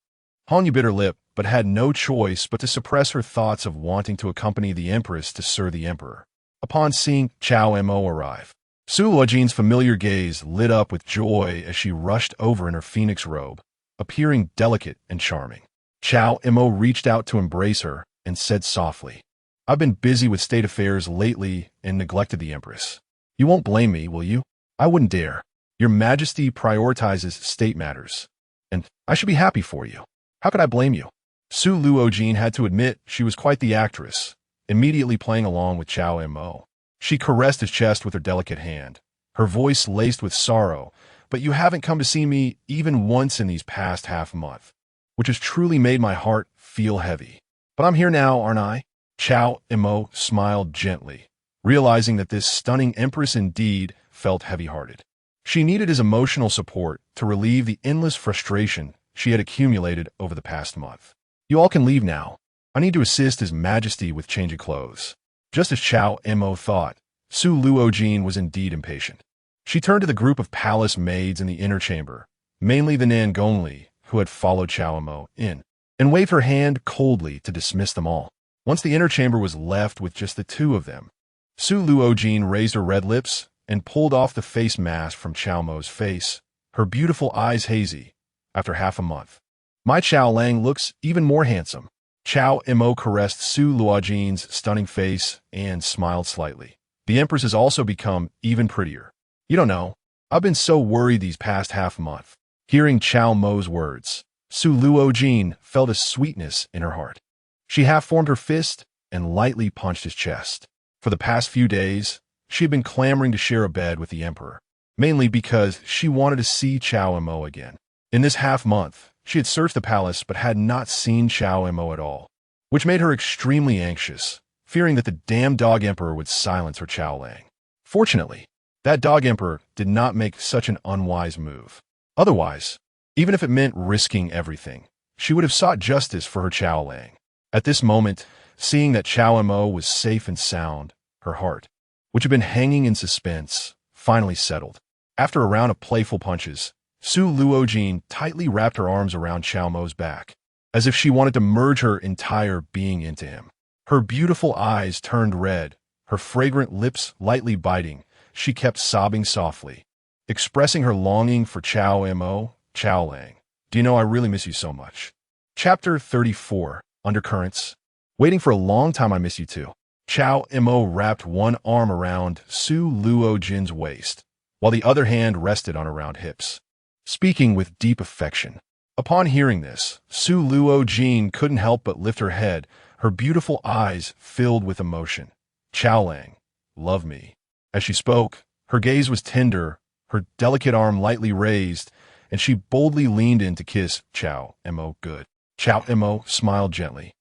Han Yu bit her lip, but had no choice but to suppress her thoughts of wanting to accompany the Empress to serve the Emperor. Upon seeing Cao Mo arrive, Su Luojin's familiar gaze lit up with joy as she rushed over in her phoenix robe, appearing delicate and charming. Cao Mo reached out to embrace her and said softly, I've been busy with state affairs lately and neglected the Empress. You won't blame me, will you? I wouldn't dare. Your Majesty prioritizes state matters, and I should be happy for you. How could I blame you? Su Luojin had to admit she was quite the actress, immediately playing along with Cao Mo. She caressed his chest with her delicate hand, her voice laced with sorrow, but you haven't come to see me even once in these past half month, which has truly made my heart feel heavy. But I'm here now, aren't I? Cao Mo smiled gently, realizing that this stunning Empress indeed felt heavy-hearted. She needed his emotional support to relieve the endless frustration she had accumulated over the past month. You all can leave now. I need to assist His Majesty with changing clothes. Just as Cao Mo thought, Su Luojin was indeed impatient. She turned to the group of palace maids in the inner chamber, mainly the Nangongli, who had followed Cao Mo in, and waved her hand coldly to dismiss them all. Once the inner chamber was left with just the two of them, Su Luojin raised her red lips and pulled off the face mask from Cao Mo's face, her beautiful eyes hazy. After half a month, my Cao Lang looks even more handsome. Cao Mo caressed Su Luojin's stunning face and smiled slightly. The Empress has also become even prettier. You don't know, I've been so worried these past half month. Hearing Cao Mo's words, Su Luojin felt a sweetness in her heart. She half-formed her fist and lightly punched his chest. For the past few days, she had been clamoring to share a bed with the Emperor, mainly because she wanted to see Cao Mo again. In this half-month, she had searched the palace but had not seen Cao Mo at all, which made her extremely anxious, fearing that the damn dog Emperor would silence her Cao Lang. Fortunately, that dog Emperor did not make such an unwise move. Otherwise, even if it meant risking everything, she would have sought justice for her Cao Lang. At this moment, seeing that Cao Mo was safe and sound, her heart, which had been hanging in suspense, finally settled. After a round of playful punches, Su Luojin tightly wrapped her arms around Cao Mo's back, as if she wanted to merge her entire being into him. Her beautiful eyes turned red, her fragrant lips lightly biting. She kept sobbing softly, expressing her longing for Cao Mo. Cao Lang, do you know I really miss you so much? Chapter 34, Undercurrents. Waiting for a long time, I miss you too. Cao Mo wrapped one arm around Su Luojin's waist, while the other hand rested on her round hips, speaking with deep affection. Upon hearing this, Su Luojin couldn't help but lift her head, her beautiful eyes filled with emotion. Cao Lang, love me. As she spoke, her gaze was tender, her delicate arm lightly raised, and she boldly leaned in to kiss Cao Mo good. Cao Mo smiled gently,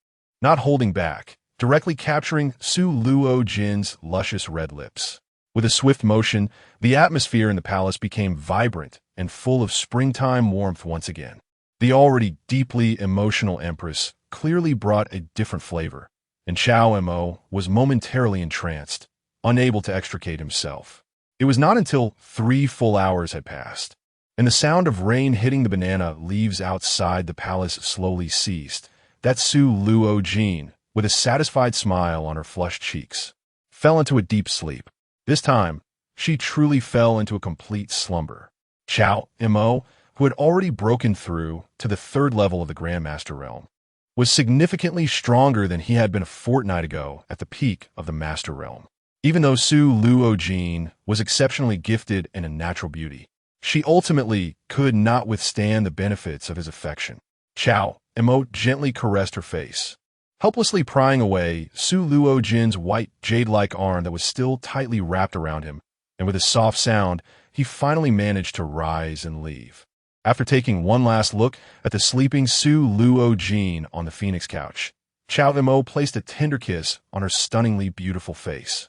not holding back, directly capturing Su Luojin's luscious red lips. With a swift motion, the atmosphere in the palace became vibrant and full of springtime warmth once again. The already deeply emotional Empress clearly brought a different flavor, and Cao Mo was momentarily entranced, unable to extricate himself. It was not until 3 full hours had passed, and the sound of rain hitting the banana leaves outside the palace slowly ceased, that Su Luojin, with a satisfied smile on her flushed cheeks, fell into a deep sleep. This time, she truly fell into a complete slumber. Cao Mo, who had already broken through to the 3rd level of the Grandmaster realm, was significantly stronger than he had been a fortnight ago at the peak of the Master realm. Even though Su Luojin was exceptionally gifted and a natural beauty, she ultimately could not withstand the benefits of his affection. Cao Mo gently caressed her face, helplessly prying away Su Luojin's white jade-like arm that was still tightly wrapped around him, and with a soft sound, he finally managed to rise and leave. After taking one last look at the sleeping Su Luojin on the phoenix couch, Cao Mo placed a tender kiss on her stunningly beautiful face.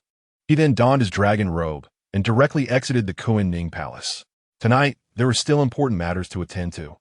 He then donned his dragon robe and directly exited the Kuiyuan Neijing palace. Tonight, there were still important matters to attend to.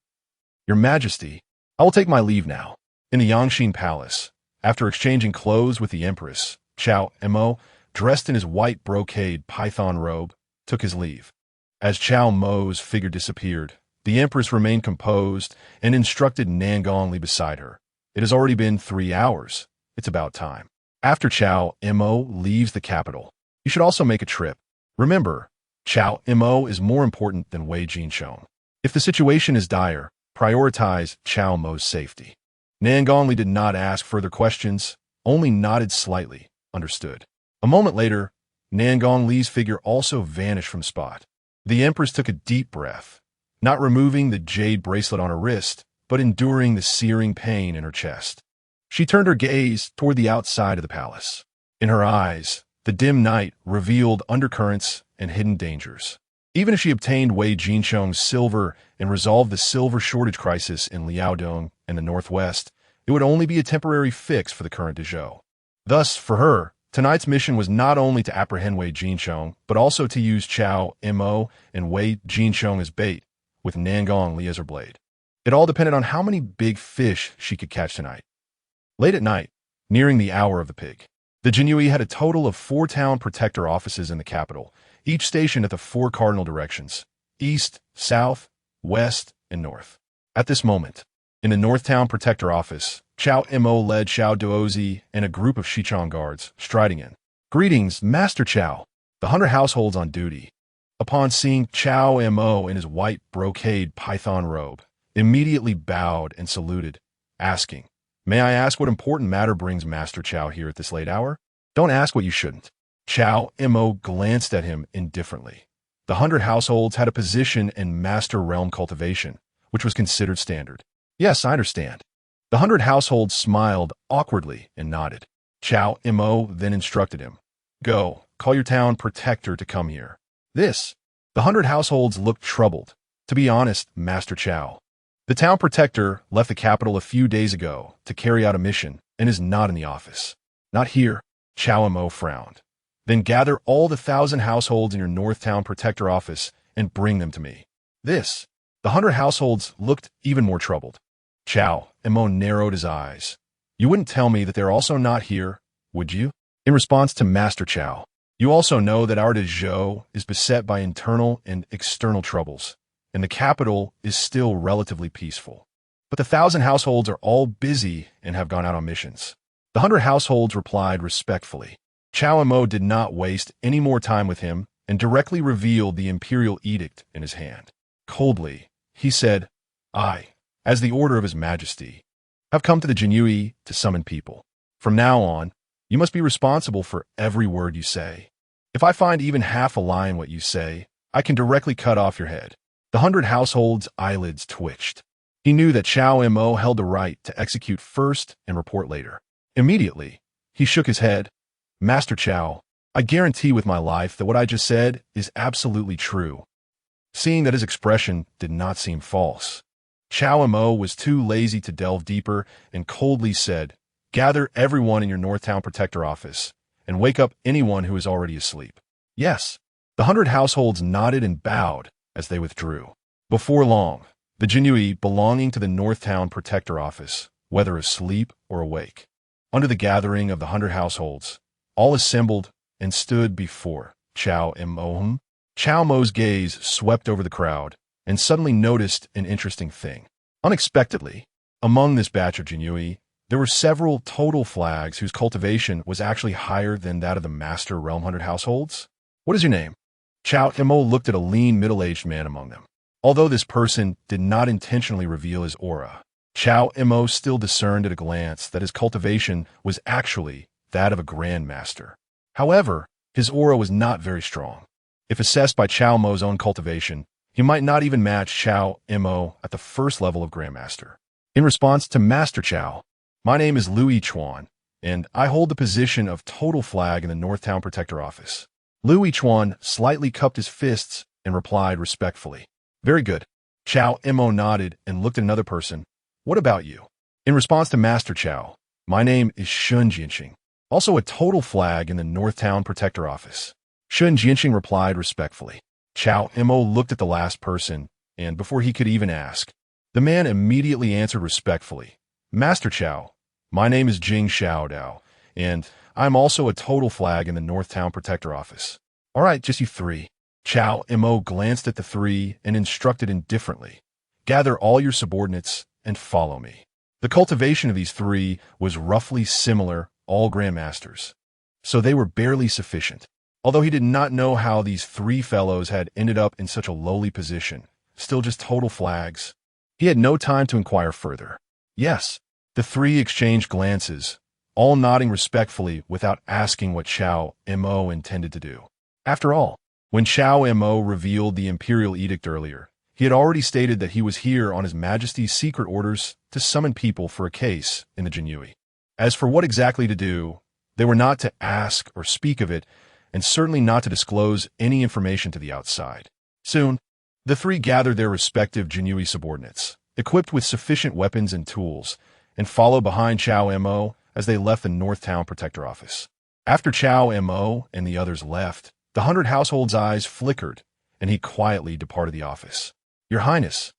Your Majesty, I will take my leave now. In the Yangxin Palace, after exchanging clothes with the Empress, Cao Mo, dressed in his white brocade python robe, took his leave. As Cao Mo's figure disappeared, the Empress remained composed and instructed Nangongli beside her. It has already been 3 hours. It's about time. After Cao Mo leaves the capital, you should also make a trip. Remember, Cao Mo is more important than Wei Jinsheng. If the situation is dire, prioritize Cao Mo's safety. Nangongli did not ask further questions, only nodded slightly, understood. A moment later, Nangongli's figure also vanished from spot. The Empress took a deep breath, not removing the jade bracelet on her wrist, but enduring the searing pain in her chest. She turned her gaze toward the outside of the palace. In her eyes, the dim night revealed undercurrents and hidden dangers. Even if she obtained Wei Jinsheng's silver and resolved the silver shortage crisis in Liaodong and the Northwest, it would only be a temporary fix for the current Dezhou. Thus, for her, tonight's mission was not only to apprehend Wei Jinsheng, but also to use Cao Mo and Wei Jinsheng as bait, with Nangongli as her blade. It all depended on how many big fish she could catch tonight. Late at night, nearing the hour of the pig, the Jinyui had a total of 4 town protector offices in the capital, each stationed at the 4 cardinal directions: east, south, west, and north. At this moment, in the Northtown Protector Office, Cao Mo led Xiao Duozi and a group of Shichong guards, striding in. "Greetings, Master Cao," the 100 households on duty. Upon seeing Cao Mo in his white brocade python robe, immediately bowed and saluted, asking, "May I ask what important matter brings Master Cao here at this late hour?" "Don't ask what you shouldn't." Cao Mo glanced at him indifferently. The 100 households had a position in Master Realm cultivation, which was considered standard. "Yes, I understand." The 100 households smiled awkwardly and nodded. Cao Mo then instructed him, "Go, call your town protector to come here." The 100 households looked troubled. "To be honest, Master Cao, the town protector left the capital a few days ago to carry out a mission and is not in the office." "Not here," Cao Mo frowned. "Then gather all the 1,000 households in your Northtown Protector office and bring them to me." The 100 households looked even more troubled. Cao Mo narrowed his eyes. "You wouldn't tell me that they're also not here, would you?" In response to Master Cao, "You also know that our Zhou is beset by internal and external troubles, and the capital is still relatively peaceful. But the 1,000 households are all busy and have gone out on missions." The 100 households replied respectfully. Cao Mo did not waste any more time with him and directly revealed the imperial edict in his hand. Coldly, he said, "I, as the order of His Majesty, have come to the Jinyui to summon people. From now on, you must be responsible for every word you say. If I find even half a lie in what you say, I can directly cut off your head." The 100 households' eyelids twitched. He knew that Cao Mo held the right to execute first and report later. Immediately, he shook his head. "Master Cao, I guarantee with my life that what I just said is absolutely true." Seeing that his expression did not seem false, Cao Mo was too lazy to delve deeper and coldly said, "Gather everyone in your Northtown Protector office and wake up anyone who is already asleep." "Yes." The 100 households nodded and bowed as they withdrew. Before long, the Jinyui belonging to the Northtown Protector office, whether asleep or awake, under the gathering of the 100 households, all assembled and stood before Cao Mo. Cao Mo's gaze swept over the crowd and suddenly noticed an interesting thing. Unexpectedly, among this batch of Jinyui, there were several total flags whose cultivation was actually higher than that of the Master Realm 100 households. "What is your name?" Cao Mo looked at a lean, middle-aged man among them. Although this person did not intentionally reveal his aura, Cao Mo still discerned at a glance that his cultivation was actually that of a grandmaster. However, his aura was not very strong. If assessed by Cao Mo's own cultivation, he might not even match Cao Mo at the first level of grandmaster. In response to Master Cao, "My name is Louis Chuan, and I hold the position of total flag in the Northtown Protector office." Louis Chuan slightly cupped his fists and replied respectfully, "Very good." Cao Mo nodded and looked at another person. "What about you?" In response to Master Cao, "My name is Shun Jianqing, also a total flag in the Northtown Protector office." Shun Jianqing replied respectfully. Cao Mo looked at the last person, and before he could even ask, the man immediately answered respectfully, "Master Cao, my name is Jing Xiaodao, and I'm also a total flag in the Northtown Protector office." "All right, just you three." Cao Mo glanced at the three and instructed indifferently, "Gather all your subordinates and follow me." The cultivation of these three was roughly similar, all grandmasters, so they were barely sufficient. Although he did not know how these three fellows had ended up in such a lowly position, still just total flags, he had no time to inquire further. "Yes." The three exchanged glances, all nodding respectfully without asking what Cao Mo intended to do. After all, when Cao Mo revealed the imperial edict earlier, he had already stated that he was here on His Majesty's secret orders to summon people for a case in the Jinyui. As for what exactly to do, they were not to ask or speak of it, and certainly not to disclose any information to the outside. Soon, the three gathered their respective Jinyui subordinates, equipped with sufficient weapons and tools, and followed behind Cao Mo as they left the Northtown Protector office. After Cao Mo and the others left, the 100 households' eyes flickered, and he quietly departed the office. "Your Highness,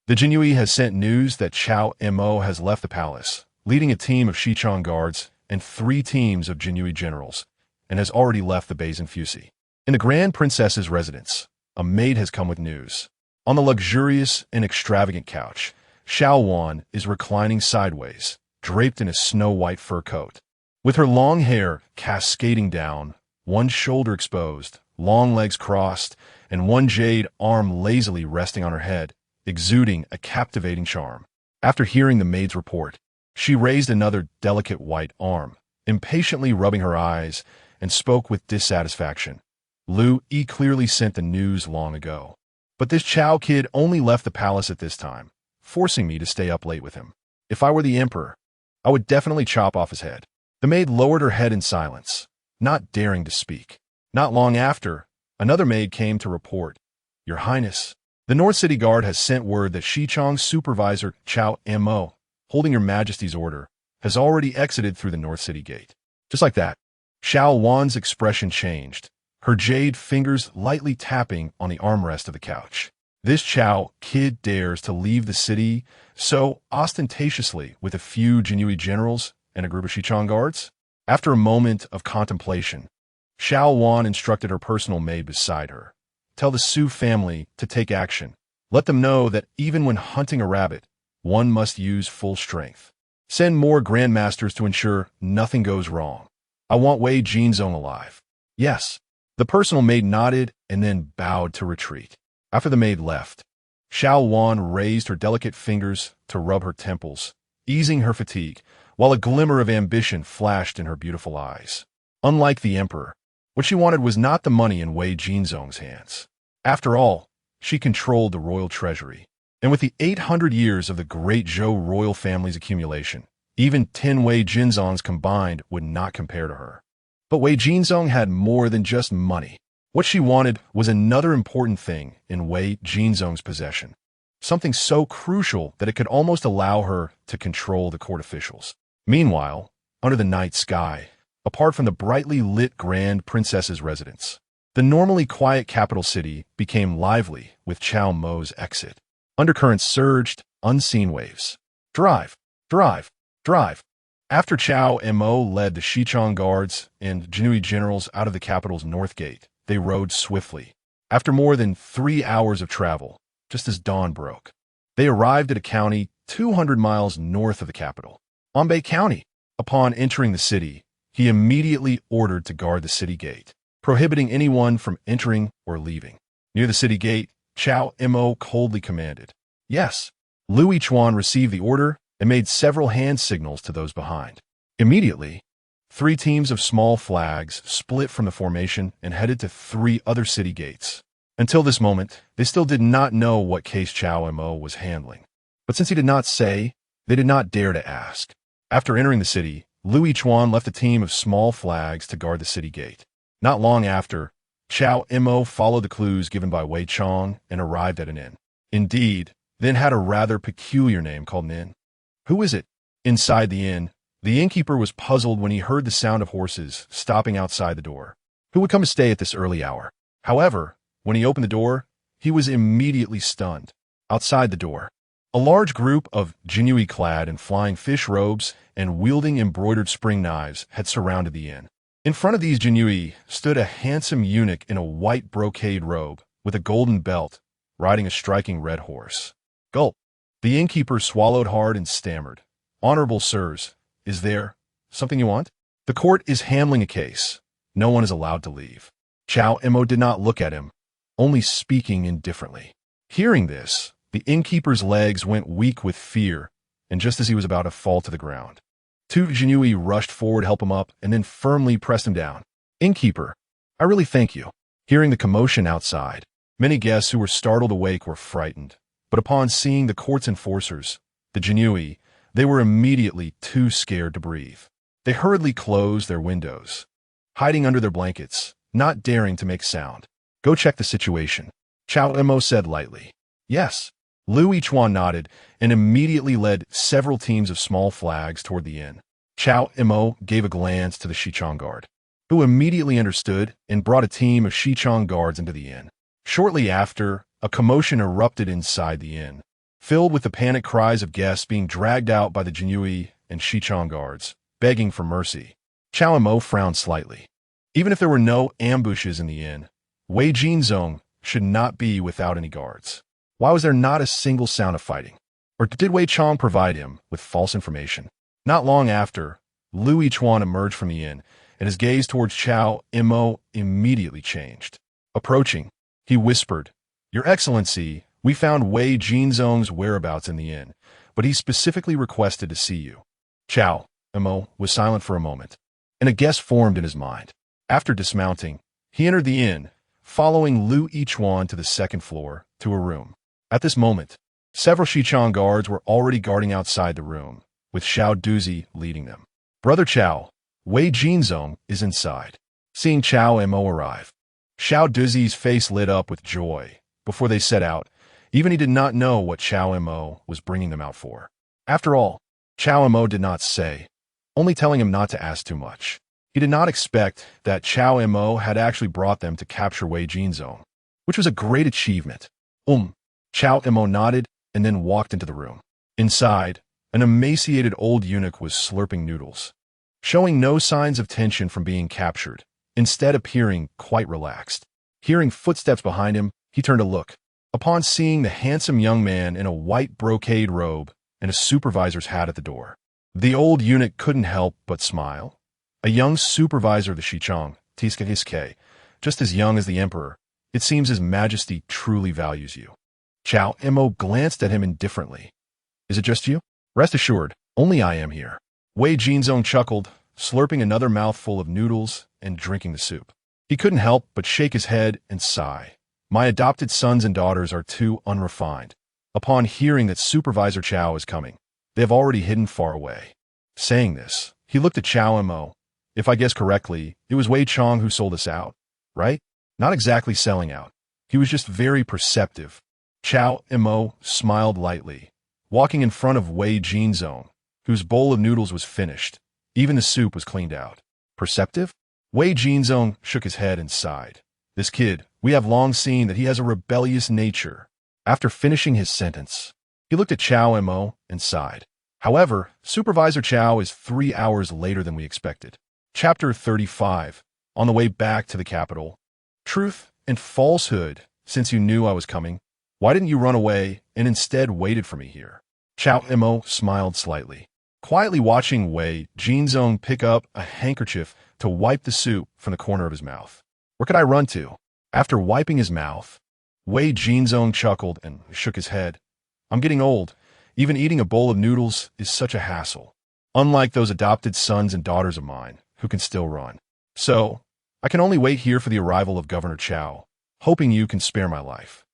the Jinyui has sent news that Cao Mo has left the palace, leading a team of Shichong guards and 3 teams of Jinyui generals, and has already left the Basin Fusi." In the Grand Princess's residence, a maid has come with news. On the luxurious and extravagant couch, Xiao Wan is reclining sideways, draped in a snow-white fur coat. With her long hair cascading down, one shoulder exposed, long legs crossed, and one jade arm lazily resting on her head, exuding a captivating charm. After hearing the maid's report, she raised another delicate white arm, impatiently rubbing her eyes, and spoke with dissatisfaction. Lu Yi clearly sent the news long ago. But this Chow kid only left the palace at this time, forcing me to stay up late with him. If I were the emperor, I would definitely chop off his head. The maid lowered her head in silence, not daring to speak. Not long after, another maid came to report, "Your Highness, the North City Guard has sent word that Xichong's supervisor, Cao Mo, holding Your Majesty's order, has already exited through the North City Gate." Just like that, Xiao Wan's expression changed, her jade fingers lightly tapping on the armrest of the couch. This Chow kid dares to leave the city so ostentatiously with a few Jinui generals and a group of Xichong guards? After a moment of contemplation, Xiao Wan instructed her personal maid beside her. "Tell the Su family to take action. Let them know that even when hunting a rabbit, one must use full strength. Send more grandmasters to ensure nothing goes wrong. I want Wei Jinzong alive." "Yes." The personal maid nodded and then bowed to retreat. After the maid left, Xiao Wan raised her delicate fingers to rub her temples, easing her fatigue, while a glimmer of ambition flashed in her beautiful eyes. Unlike the emperor, what she wanted was not the money in Wei Jinzong's hands. After all, she controlled the royal treasury. And with the 800 years of the Great Zhou royal family's accumulation, even 10 Wei Jinzongs combined would not compare to her. But Wei Jinzong had more than just money. What she wanted was another important thing in Wei Jinzong's possession, something so crucial that it could almost allow her to control the court officials. Meanwhile, under the night sky, apart from the brightly lit Grand Princess's residence, the normally quiet capital city became lively with Cao Mo's exit. Undercurrents surged, unseen waves. Drive, drive, drive. After Cao Mo led the Xichong guards and Jinui generals out of the capital's north gate, they rode swiftly. After more than 3 hours of travel, just as dawn broke, they arrived at a county 200 miles north of the capital, Anbei County. Upon entering the city, he immediately ordered to guard the city gate, prohibiting anyone from entering or leaving. Near the city gate, Cao Mo coldly commanded, "Yes." Lu Yichuan received the order and made several hand signals to those behind. Immediately, 3 teams of small flags split from the formation and headed to 3 other city gates. Until this moment, they still did not know what case Cao Mo was handling. But since he did not say, they did not dare to ask. After entering the city, Lu Yichuan left a team of small flags to guard the city gate. Not long after, Cao Mo followed the clues given by Wei Chong and arrived at an inn. Indeed, the inn had a rather peculiar name called an inn. "Who is it?" Inside the inn, the innkeeper was puzzled when he heard the sound of horses stopping outside the door. Who would come to stay at this early hour? However, when he opened the door, he was immediately stunned. Outside the door, a large group of Jinui clad in flying fish robes and wielding embroidered spring knives had surrounded the inn. In front of these Jinui stood a handsome eunuch in a white brocade robe with a golden belt, riding a striking red horse. Gulp. The innkeeper swallowed hard and stammered, "Honorable sirs, is there something you want?" "The court is handling a case. No one is allowed to leave." Cao Mo did not look at him, only speaking indifferently. Hearing this, the innkeeper's legs went weak with fear, and just as he was about to fall to the ground, 2 Jinui rushed forward to help him up and then firmly pressed him down. "Innkeeper, I really thank you." Hearing the commotion outside, many guests who were startled awake were frightened. But upon seeing the court's enforcers, the Jinui, they were immediately too scared to breathe. They hurriedly closed their windows, hiding under their blankets, not daring to make sound. "Go check the situation," Cao Mo said lightly. "Yes." Lu Yichuan nodded and immediately led several teams of small flags toward the inn. Cao Mo gave a glance to the Xichong guard, who immediately understood and brought a team of Xichong guards into the inn. Shortly after, a commotion erupted inside the inn, filled with the panic cries of guests being dragged out by the Jinui and Xichong guards, begging for mercy. Cao Mo frowned slightly. Even if there were no ambushes in the inn, Wei Jinzong should not be without any guards. Why was there not a single sound of fighting? Or did Wei Chong provide him with false information? Not long after, Lu Yichuan emerged from the inn, and his gaze towards Cao Mo immediately changed. Approaching, he whispered, "Your Excellency, we found Wei Jinzong's whereabouts in the inn, but he specifically requested to see you." Cao Mo was silent for a moment, and a guess formed in his mind. After dismounting, he entered the inn, following Lu Yichuan to the second floor, to a room. At this moment, several Xichang guards were already guarding outside the room, with Xiao Duzi leading them. "Brother Cao, Wei Jinzong is inside." Seeing Cao Mo arrive, Xiao Duzi's face lit up with joy. Before they set out, even he did not know what Cao Mo was bringing them out for. After all, Cao Mo did not say, only telling him not to ask too much. He did not expect that Cao Mo had actually brought them to capture Wei Jinzong, which was a great achievement. Cao Mo nodded and then walked into the room. Inside, an emaciated old eunuch was slurping noodles, showing no signs of tension from being captured, instead appearing quite relaxed. Hearing footsteps behind him, he turned to look. Upon seeing the handsome young man in a white brocade robe and a supervisor's hat at the door, the old eunuch couldn't help but smile. A young supervisor of the Xichang, Tiske, just as young as the emperor. It seems His Majesty truly values you. Cao Mo glanced at him indifferently. "Is it just you?" "Rest assured, only I am here." Wei Jinzong chuckled, slurping another mouthful of noodles and drinking the soup. He couldn't help but shake his head and sigh. "My adopted sons and daughters are too unrefined. Upon hearing that Supervisor Cao is coming, they have already hidden far away." Saying this, he looked at Cao Mo. "If I guess correctly, it was Wei Chong who sold us out, right?" "Not exactly selling out. He was just very perceptive." Cao Mo smiled lightly, walking in front of Wei Jinzong, whose bowl of noodles was finished. Even the soup was cleaned out. "Perceptive?" Wei Jinzong shook his head and sighed. "This kid, we have long seen that he has a rebellious nature." After finishing his sentence, he looked at Cao Mo and sighed. "However, Supervisor Cao is 3 hours later than we expected." Chapter 35. On the way back to the capital. "Truth and falsehood, since you knew I was coming, why didn't you run away and instead waited for me here?" Cao Mo smiled slightly, quietly watching Wei Jinzong pick up a handkerchief to wipe the soup from the corner of his mouth. "Where could I run to?" After wiping his mouth, Wei Jinzong chuckled and shook his head. "I'm getting old. Even eating a bowl of noodles is such a hassle. Unlike those adopted sons and daughters of mine, who can still run. So, I can only wait here for the arrival of Governor Cao, hoping you can spare my life."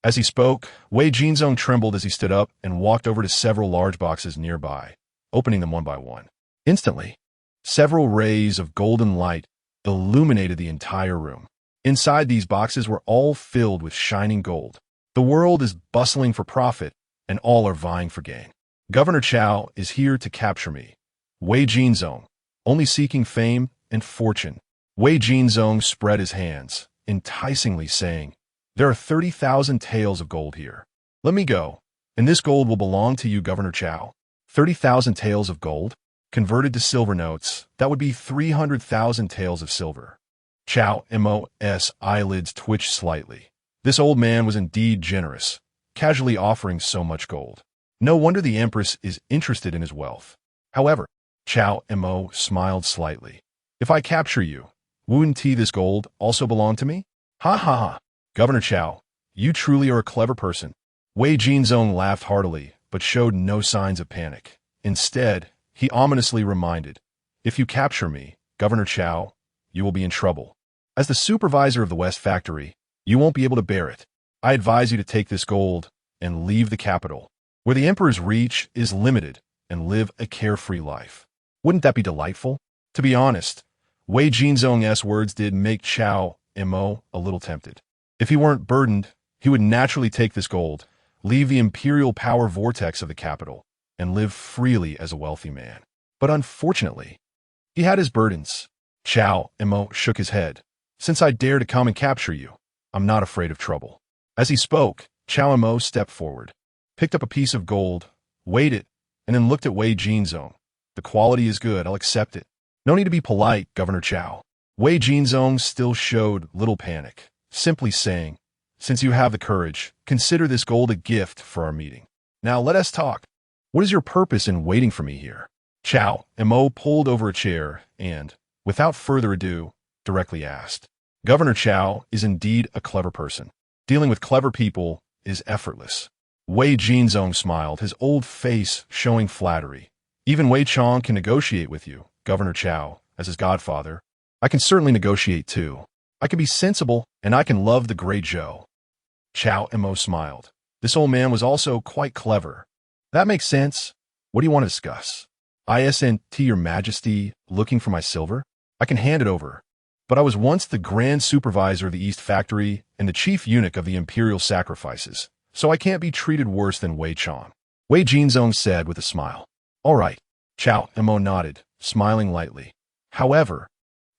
As he spoke, Wei Jinzong trembled as he stood up and walked over to several large boxes nearby, opening them one by one. Instantly, several rays of golden light illuminated the entire room. Inside these boxes were all filled with shining gold. The world is bustling for profit, and all are vying for gain. Governor Cao is here to capture me. Wei Jinzong, only seeking fame and fortune. Wei Jinzong spread his hands, enticingly saying, "There are 30,000 taels of gold here. Let me go, and this gold will belong to you, Governor Cao." 30,000 taels of gold? Converted to silver notes, that would be 300,000 taels of silver. Cao Mo's eyelids twitched slightly. This old man was indeed generous, casually offering so much gold. No wonder the Empress is interested in his wealth. However, Cao Mo smiled slightly. "If I capture you, wouldn't this gold also belong to me?" "Ha ha ha! Governor Cao, you truly are a clever person." Wei Jinzong laughed heartily, but showed no signs of panic. Instead, he ominously reminded, "If you capture me, Governor Cao, you will be in trouble. As the supervisor of the West Factory, you won't be able to bear it. I advise you to take this gold and leave the capital, where the emperor's reach is limited, and live a carefree life." Wouldn't that be delightful? To be honest, Wei Jinzong's words did make Cao Mo a little tempted. If he weren't burdened, he would naturally take this gold, leave the imperial power vortex of the capital, and live freely as a wealthy man. But unfortunately, he had his burdens. Cao Mo shook his head. "Since I dare to come and capture you, I'm not afraid of trouble." As he spoke, Cao Mo stepped forward, picked up a piece of gold, weighed it, and then looked at Wei Jinzong. "The quality is good, I'll accept it." "No need to be polite, Governor Cao." Wei Jinzong still showed little panic, simply saying, "Since you have the courage, consider this gold a gift for our meeting. Now let us talk. What is your purpose in waiting for me here?" Cao Mo pulled over a chair and, without further ado, directly asked. Governor Cao is indeed a clever person. Dealing with clever people is effortless. Wei Jinzong smiled, his old face showing flattery. "Even Wei Chong can negotiate with you, Governor Cao, as his godfather. I can certainly negotiate too. I can be sensible, and I can love the Great Zhou." Cao Mo smiled. This old man was also quite clever. "That makes sense. What do you want to discuss?" "Isn't your Majesty looking for my silver? I can hand it over. But I was once the Grand Supervisor of the East Factory and the Chief Eunuch of the Imperial Sacrifices, so I can't be treated worse than Wei Chong," Wei Jinzong said with a smile. "All right." Cao Mo nodded, smiling lightly. However,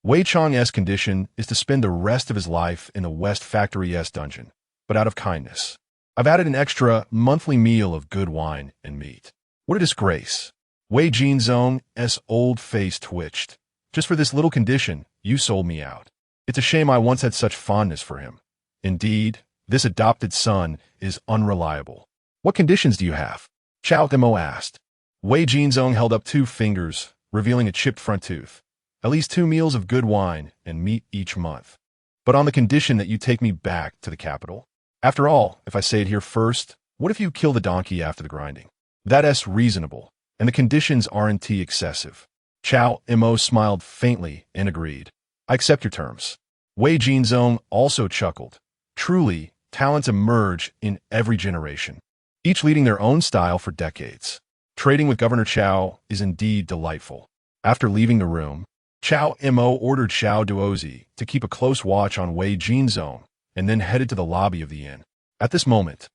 Wei Chong's condition is to spend the rest of his life in the West Factory's dungeon, but out of kindness. I've added an extra monthly meal of good wine and meat. What a disgrace. Wei Jinzong's old face twitched. "Just for this little condition, you sold me out. It's a shame I once had such fondness for him. Indeed, this adopted son is unreliable." "What conditions do you have?" Cao Mo asked. Wei Jinzong held up 2 fingers, revealing a chipped front tooth. "At least 2 meals of good wine and meat each month. But on the condition that you take me back to the capital. After all, if I say it here first, what if you kill the donkey after the grinding? That's reasonable, and the conditions aren't excessive." Cao Mo smiled faintly and agreed. "I accept your terms." Wei Jinzong also chuckled. Truly, talents emerge in every generation, each leading their own style for decades. Trading with Governor Cao is indeed delightful. After leaving the room, Cao Mo ordered Xiao Duozi to keep a close watch on Wei Jinzong and then headed to the lobby of the inn. At this moment,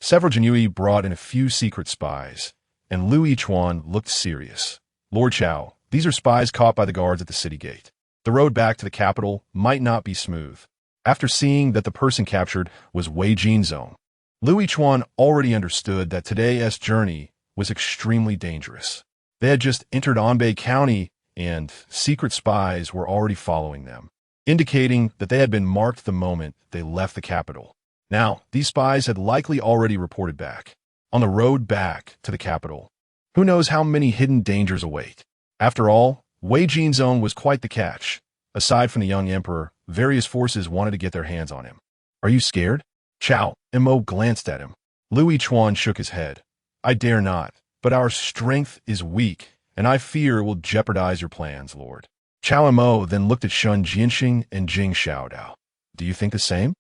several Jinyui brought in a few secret spies, and Lu Yichuan looked serious. "Lord Xiao, these are spies caught by the guards at the city gate. The road back to the capital might not be smooth." After seeing that the person captured was Wei Jinzong, Lu Yichuan already understood that today's journey was extremely dangerous. They had just entered Anbei County, and secret spies were already following them, indicating that they had been marked the moment they left the capital. Now, these spies had likely already reported back. On the road back to the capital, who knows how many hidden dangers await? After all, Wei Jinzong was quite the catch. Aside from the young emperor, various forces wanted to get their hands on him. "Are you scared?" Cao Mo glanced at him. Lu Yichuan shook his head. "I dare not, but our strength is weak, and I fear it will jeopardize your plans, Lord." Cao Mo then looked at Shun Jianxing and Jing Xiaodao. "Do you think the same?"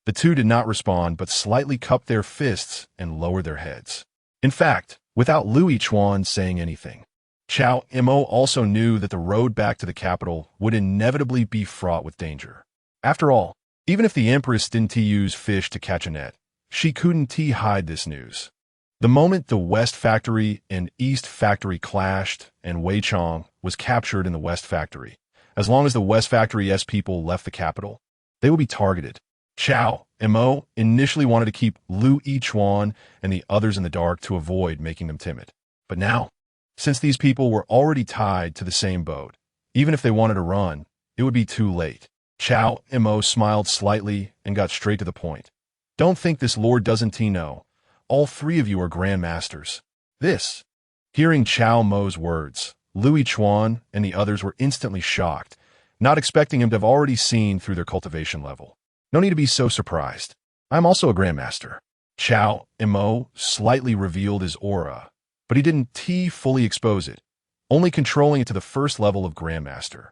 The two did not respond, but slightly cupped their fists and lowered their heads. In fact, without Lu Yichuan saying anything, Cao Mo also knew that the road back to the capital would inevitably be fraught with danger. After all, even if the Empress didn't use fish to catch a net, she couldn't hide this news. The moment the West Factory and East Factory clashed and Wei Chong was captured in the West Factory, as long as the West Factory's people left the capital, they would be targeted. Cao Mo initially wanted to keep Lu Yichuan and the others in the dark to avoid making them timid. But now, since these people were already tied to the same boat, even if they wanted to run, it would be too late. Cao Mo smiled slightly and got straight to the point. "Don't think this lord doesn't know. All 3 of you are Grand Masters." This. Hearing Cao Mo's words, Lu Yichuan and the others were instantly shocked, not expecting him to have already seen through their cultivation level. "No need to be so surprised. I'm also a Grand Master." Cao Mo slightly revealed his aura, but he didn't fully expose it, only controlling it to the first level of Grandmaster.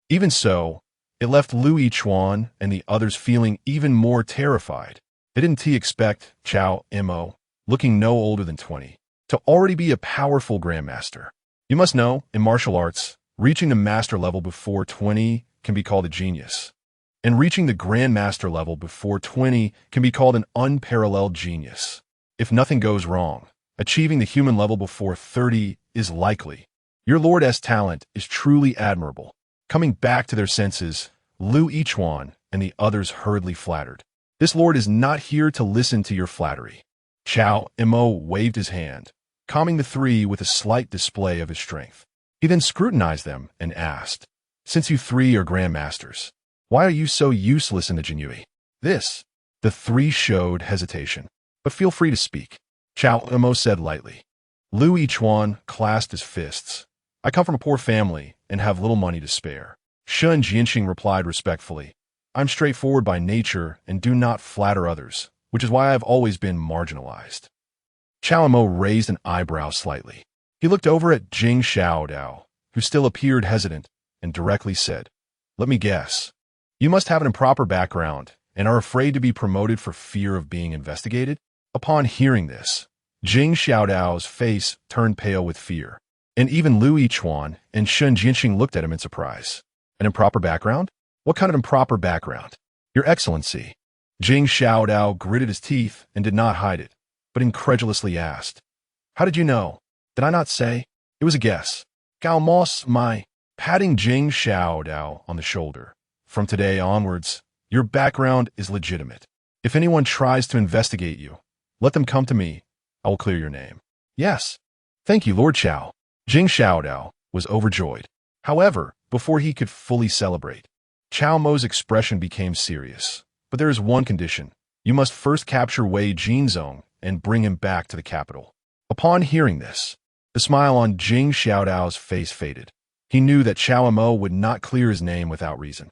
Even so, it left Lu Yichuan and the others feeling even more terrified. They didn't expect Cao Mo, looking no older than 20, to already be a powerful Grandmaster. You must know, in martial arts, reaching the master level before 20 can be called a genius, and reaching the Grandmaster level before 20 can be called an unparalleled genius. If nothing goes wrong, achieving the human level before 30 is likely. Your Lord's talent is truly admirable. Coming back to their senses, Lu Yichuan and the others hurriedly flattered. "This lord is not here to listen to your flattery." Cao Mo waved his hand, calming the 3 with a slight display of his strength. He then scrutinized them and asked, "Since you 3 are Grand Masters, why are you so useless in the Jinyui?" This. The three showed hesitation. But feel free to speak. Cao Mo said lightly. Lu Yichuan clasped his fists. I come from a poor family and have little money to spare. Shun Jianqing replied respectfully. I'm straightforward by nature and do not flatter others, which is why I have always been marginalized. Cao Mo raised an eyebrow slightly. He looked over at Jing Xiaodao, who still appeared hesitant, and directly said, Let me guess. You must have an improper background and are afraid to be promoted for fear of being investigated? Upon hearing this, Jing Xiaodao's face turned pale with fear, and even Lu Yichuan and Shun Jianqing looked at him in surprise. An improper background? What kind of improper background? Your Excellency. Jing Xiaodao gritted his teeth and did not hide it, but incredulously asked, How did you know? Did I not say? It was a guess. Cao Mo, patting Jing Xiaodao on the shoulder. From today onwards, your background is legitimate. If anyone tries to investigate you, let them come to me. I will clear your name. Yes. Thank you, Lord Cao. Jing Xiaodao was overjoyed. However, before he could fully celebrate, Cao Mo's expression became serious. But there is one condition. You must first capture Wei Jinzong and bring him back to the capital. Upon hearing this, the smile on Jing Xiaodao's face faded. He knew that Cao Mo would not clear his name without reason.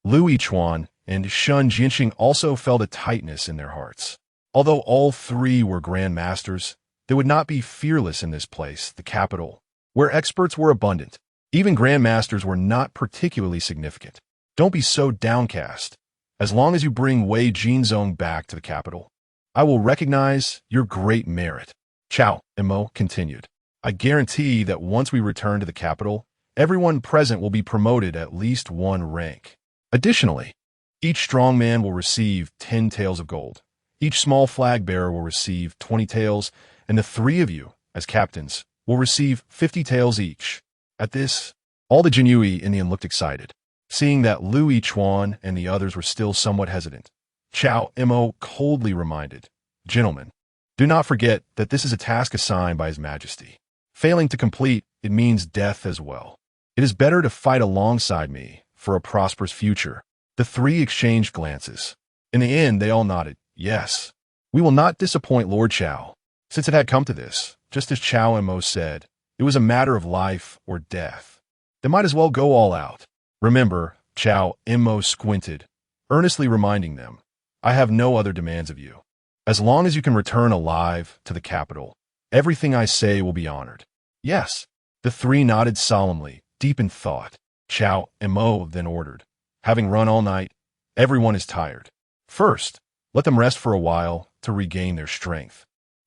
Lu Yichuan and Shun Jianqing also felt a tightness in their hearts. Although all three were Grand Masters, they would not be fearless in this place, the capital, where experts were abundant. Even Grand Masters were not particularly significant. Don't be so downcast. As long as you bring Wei Jinzong back to the capital, I will recognize your great merit. Cao Mo continued. I guarantee that once we return to the capital, everyone present will be promoted at least one rank. Additionally, each strong man will receive 10 taels of gold. Each small flag bearer will receive 20 taels, and the three of you, as captains, will receive 50 taels each. At this, all the Jinyue Indian looked excited. Seeing that Lu Yichuan and the others were still somewhat hesitant, Cao Mo coldly reminded, Gentlemen, do not forget that this is a task assigned by His Majesty. Failing to complete, it means death as well. It is better to fight alongside me for a prosperous future. The three exchanged glances. In the end, they all nodded. Yes, we will not disappoint Lord Cao. Since it had come to this, just as Cao Mo said, it was a matter of life or death. They might as well go all out. Remember, Cao Mo squinted, earnestly reminding them, I have no other demands of you. As long as you can return alive to the capital, everything I say will be honored. Yes. The three nodded solemnly, deep in thought. Cao Mo then ordered, having run all night, everyone is tired. First, let them rest for a while to regain their strength,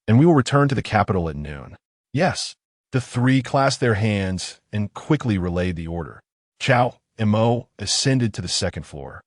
and we will return to the capital at noon. Yes. The three clasped their hands and quickly relayed the order. Cao Mo ascended to the second floor,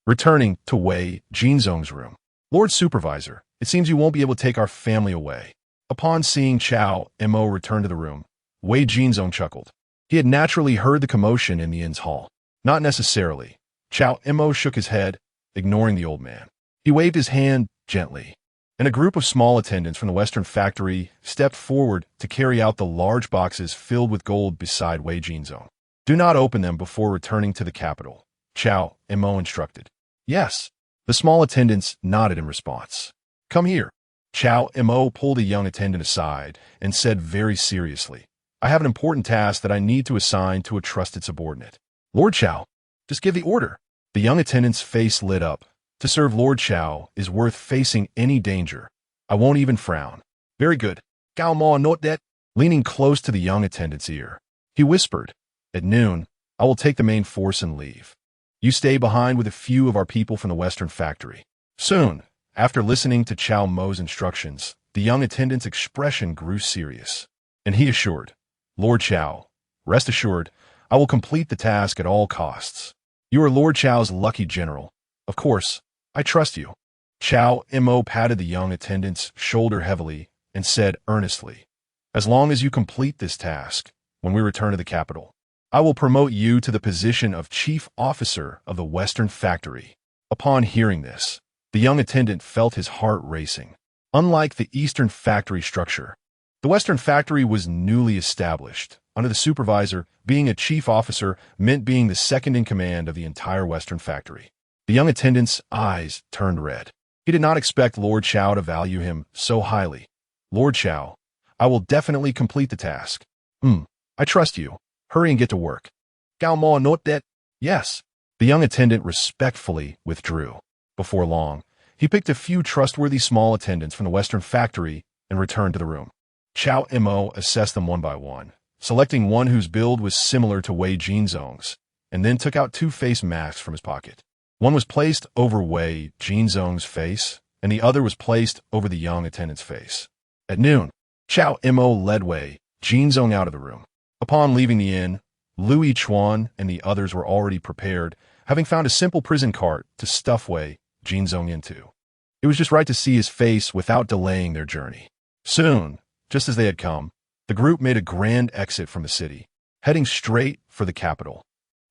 returning to Wei Jinzong's room. Lord Supervisor, it seems you won't be able to take our family away. Upon seeing Cao Mo return to the room, Wei Jinzong chuckled. He had naturally heard the commotion in the inn's hall. Not necessarily. Cao Mo shook his head, ignoring the old man. He waved his hand gently, and a group of small attendants from the Western factory stepped forward to carry out the large boxes filled with gold beside Wei Jinzong. Do not open them before returning to the capital, Cao Mo instructed. Yes. The small attendants nodded in response. Come here. Cao Mo pulled a young attendant aside and said very seriously, I have an important task that I need to assign to a trusted subordinate. Lord Cao, just give the order. The young attendant's face lit up. To serve Lord Cao is worth facing any danger. I won't even frown. Very good. Cao Mo note that. Leaning close to the young attendant's ear, he whispered, At noon, I will take the main force and leave. You stay behind with a few of our people from the Western factory. Soon, after listening to Cao Mo's instructions, the young attendant's expression grew serious, and he assured, Lord Cao, rest assured, I will complete the task at all costs. You are Lord Chao's lucky general. Of course, I trust you. Cao Mo patted the young attendant's shoulder heavily and said earnestly, As long as you complete this task, when we return to the capital, I will promote you to the position of chief officer of the Western factory. Upon hearing this, the young attendant felt his heart racing. Unlike the Eastern factory structure, the Western factory was newly established. Under the supervisor, being a chief officer meant being the second in command of the entire Western factory. The young attendant's eyes turned red. He did not expect Lord Xiao to value him so highly. Lord Xiao, I will definitely complete the task. I trust you. Hurry and get to work. Cao Mo note that? Yes. The young attendant respectfully withdrew. Before long, he picked a few trustworthy small attendants from the Western factory and returned to the room. Cao Mo assessed them one by one, selecting one whose build was similar to Wei Jinzong's, and then took out 2 face masks from his pocket. One was placed over Wei Jinzong's face, and the other was placed over the young attendant's face. At noon, Cao Mo led Wei Jinzong out of the room. Upon leaving the inn, Louis Chuan and the others were already prepared, having found a simple prison cart to stuff Wei Jinzong into. It was just right to see his face without delaying their journey. Soon, just as they had come, the group made a grand exit from the city, heading straight for the capital.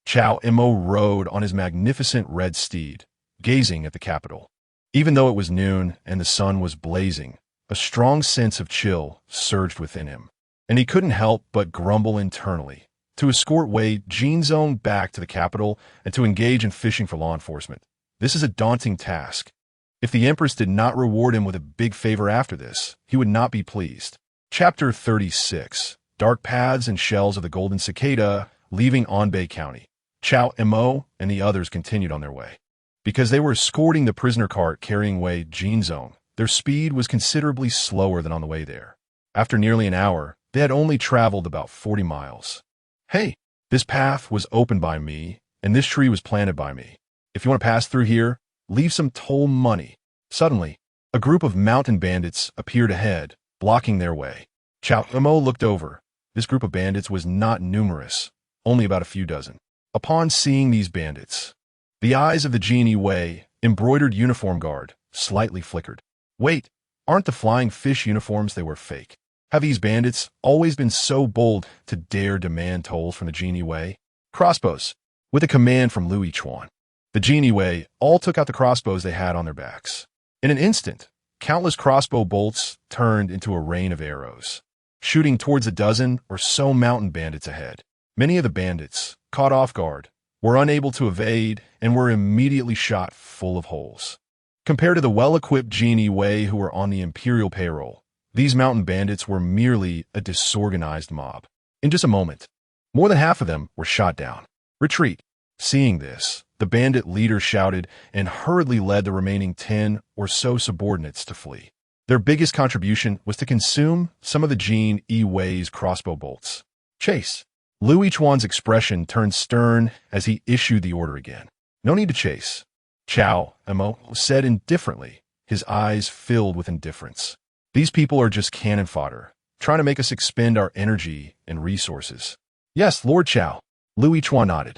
Cao Mo rode on his magnificent red steed, gazing at the capital. Even though it was noon and the sun was blazing, a strong sense of chill surged within him, and he couldn't help but grumble internally. To escort Wei Jinzong back to the capital and to engage in fishing for law enforcement. This is a daunting task. If the Empress did not reward him with a big favor after this, he would not be pleased. Chapter 36. Dark Paths and Shells of the Golden Cicada, leaving Anbei County. Cao Mo and the others continued on their way. Because they were escorting the prisoner cart carrying Wei Jinzong, their speed was considerably slower than on the way there. After nearly an hour, they had only traveled about 40 miles. Hey, this path was opened by me, and this tree was planted by me. If you want to pass through here, leave some toll money. Suddenly, a group of mountain bandits appeared ahead, blocking their way. Cao Mo looked over. This group of bandits was not numerous, only about a few dozen. Upon seeing these bandits, the eyes of the genie Wei, embroidered uniform guard, slightly flickered. Wait, aren't the flying fish uniforms they were fake? Have these bandits always been so bold to dare demand tolls from the genie Wei? Crossbows, with a command from Louis Chuan. The genie Wei all took out the crossbows they had on their backs. In an instant, countless crossbow bolts turned into a rain of arrows, shooting towards a dozen or so mountain bandits ahead. Many of the bandits, caught off guard, were unable to evade and were immediately shot full of holes. Compared to the well-equipped genie Wei who were on the imperial payroll, these mountain bandits were merely a disorganized mob. In just a moment, more than half of them were shot down. Retreat. Seeing this, the bandit leader shouted and hurriedly led the remaining 10 or so subordinates to flee. Their biggest contribution was to consume some of the genie Wei's crossbow bolts. Chase. Louis Chuan's expression turned stern as he issued the order again. No need to chase. Cao Mo said indifferently, his eyes filled with indifference. These people are just cannon fodder, trying to make us expend our energy and resources. Yes, Lord Xiao. Louis Chuan nodded,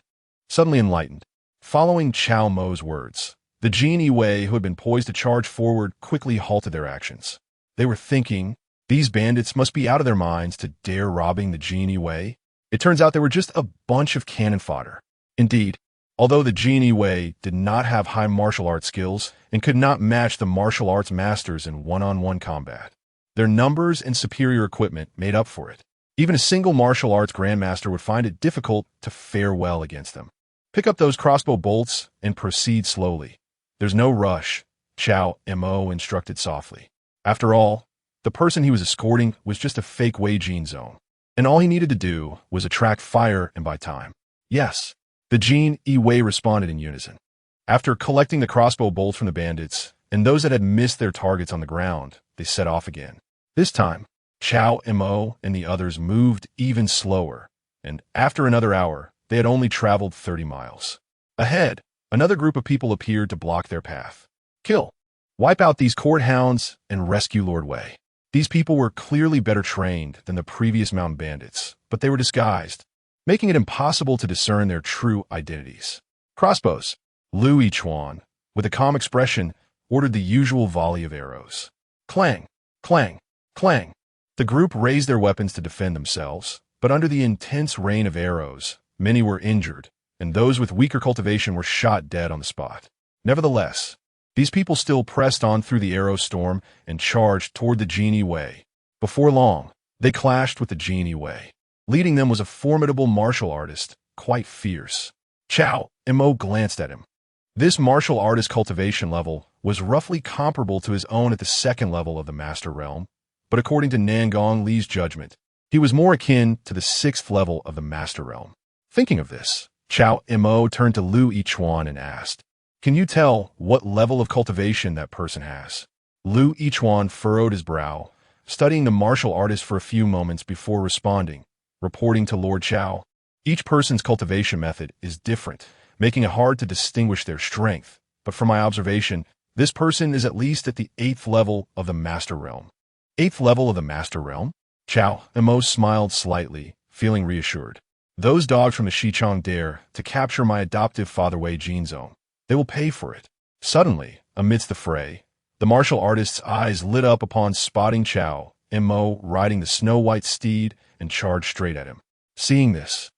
suddenly enlightened. Following Cao Mo's words, the genie Wei who had been poised to charge forward quickly halted their actions. They were thinking, these bandits must be out of their minds to dare robbing the genie Wei. It turns out they were just a bunch of cannon fodder. Indeed, although the genie Wei did not have high martial arts skills and could not match the martial arts masters in one-on-one combat, their numbers and superior equipment made up for it. Even a single martial arts grandmaster would find it difficult to fare well against them. Pick up those crossbow bolts and proceed slowly. There's no rush, Cao Mo instructed softly. After all, the person he was escorting was just a fake Wei Jinzong, and all he needed to do was attract fire and buy time. Yes, the genie Wei responded in unison. After collecting the crossbow bolts from the bandits and those that had missed their targets on the ground, they set off again. This time, Cao Mo and the others moved even slower, and after another hour, they had only traveled 30 miles. Ahead, another group of people appeared to block their path. Kill. Wipe out these court hounds and rescue Lord Wei. These people were clearly better trained than the previous mountain bandits, but they were disguised, making it impossible to discern their true identities. Crossbows. Louis Chuan, with a calm expression, ordered the usual volley of arrows. Clang, clang, clang. The group raised their weapons to defend themselves, but under the intense rain of arrows, many were injured, and those with weaker cultivation were shot dead on the spot. Nevertheless, these people still pressed on through the arrow storm and charged toward the genie Wei. Before long, they clashed with the genie Wei. Leading them was a formidable martial artist, quite fierce. Cao Mo glanced at him. This martial artist cultivation level was roughly comparable to his own at the second level of the Master Realm, but according to Nangong Li's judgment, he was more akin to the sixth level of the Master Realm. Thinking of this, Cao Mo turned to Lu Yichuan and asked, "Can you tell what level of cultivation that person has?" Lu Yichuan furrowed his brow, studying the martial artist for a few moments before responding, reporting to Lord Cao. Each person's cultivation method is different, making it hard to distinguish their strength, but from my observation, this person is at least at the 8th level of the Master Realm. 8th level of the Master Realm? Cao Mo smiled slightly, feeling reassured. Those dogs from the Xichong dare to capture my adoptive father Wei Jinzong. They will pay for it. Suddenly, amidst the fray, the martial artist's eyes lit up upon spotting Cao Mo riding the snow-white steed and charged straight at him. Seeing this,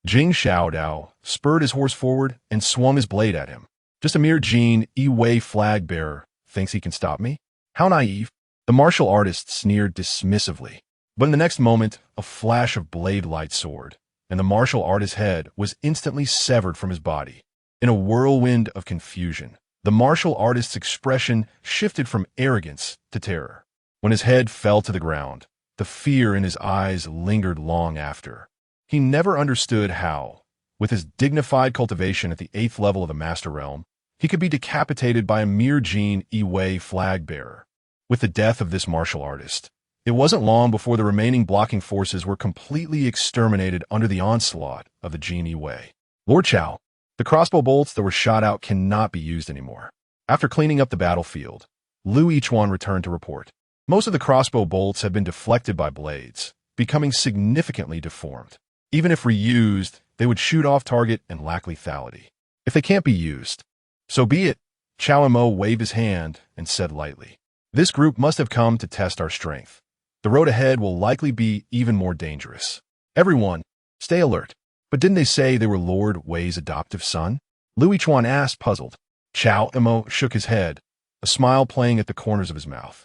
Jing Xiao Dao spurred his horse forward and swung his blade at him. Just a mere Jin Yi flag bearer thinks he can stop me? How naive. The martial artist sneered dismissively. But in the next moment, a flash of blade light soared, and the martial artist's head was instantly severed from his body. In a whirlwind of confusion, the martial artist's expression shifted from arrogance to terror. When his head fell to the ground, the fear in his eyes lingered long after. He never understood how, with his dignified cultivation at the 8th level of the Master Realm, he could be decapitated by a mere Jin Yi flag bearer. With the death of this martial artist, it wasn't long before the remaining blocking forces were completely exterminated under the onslaught of the Jin Yi. Lord Cao, the crossbow bolts that were shot out cannot be used anymore. After cleaning up the battlefield, Lu Yichuan returned to report. Most of the crossbow bolts had been deflected by blades, becoming significantly deformed. Even if reused, they would shoot off target and lack lethality. If they can't be used, so be it. Cao Mo waved his hand and said lightly, "This group must have come to test our strength. The road ahead will likely be even more dangerous. Everyone, stay alert." But didn't they say they were Lord Wei's adoptive son? Lu Yichuan asked, puzzled. Cao Mo shook his head, a smile playing at the corners of his mouth.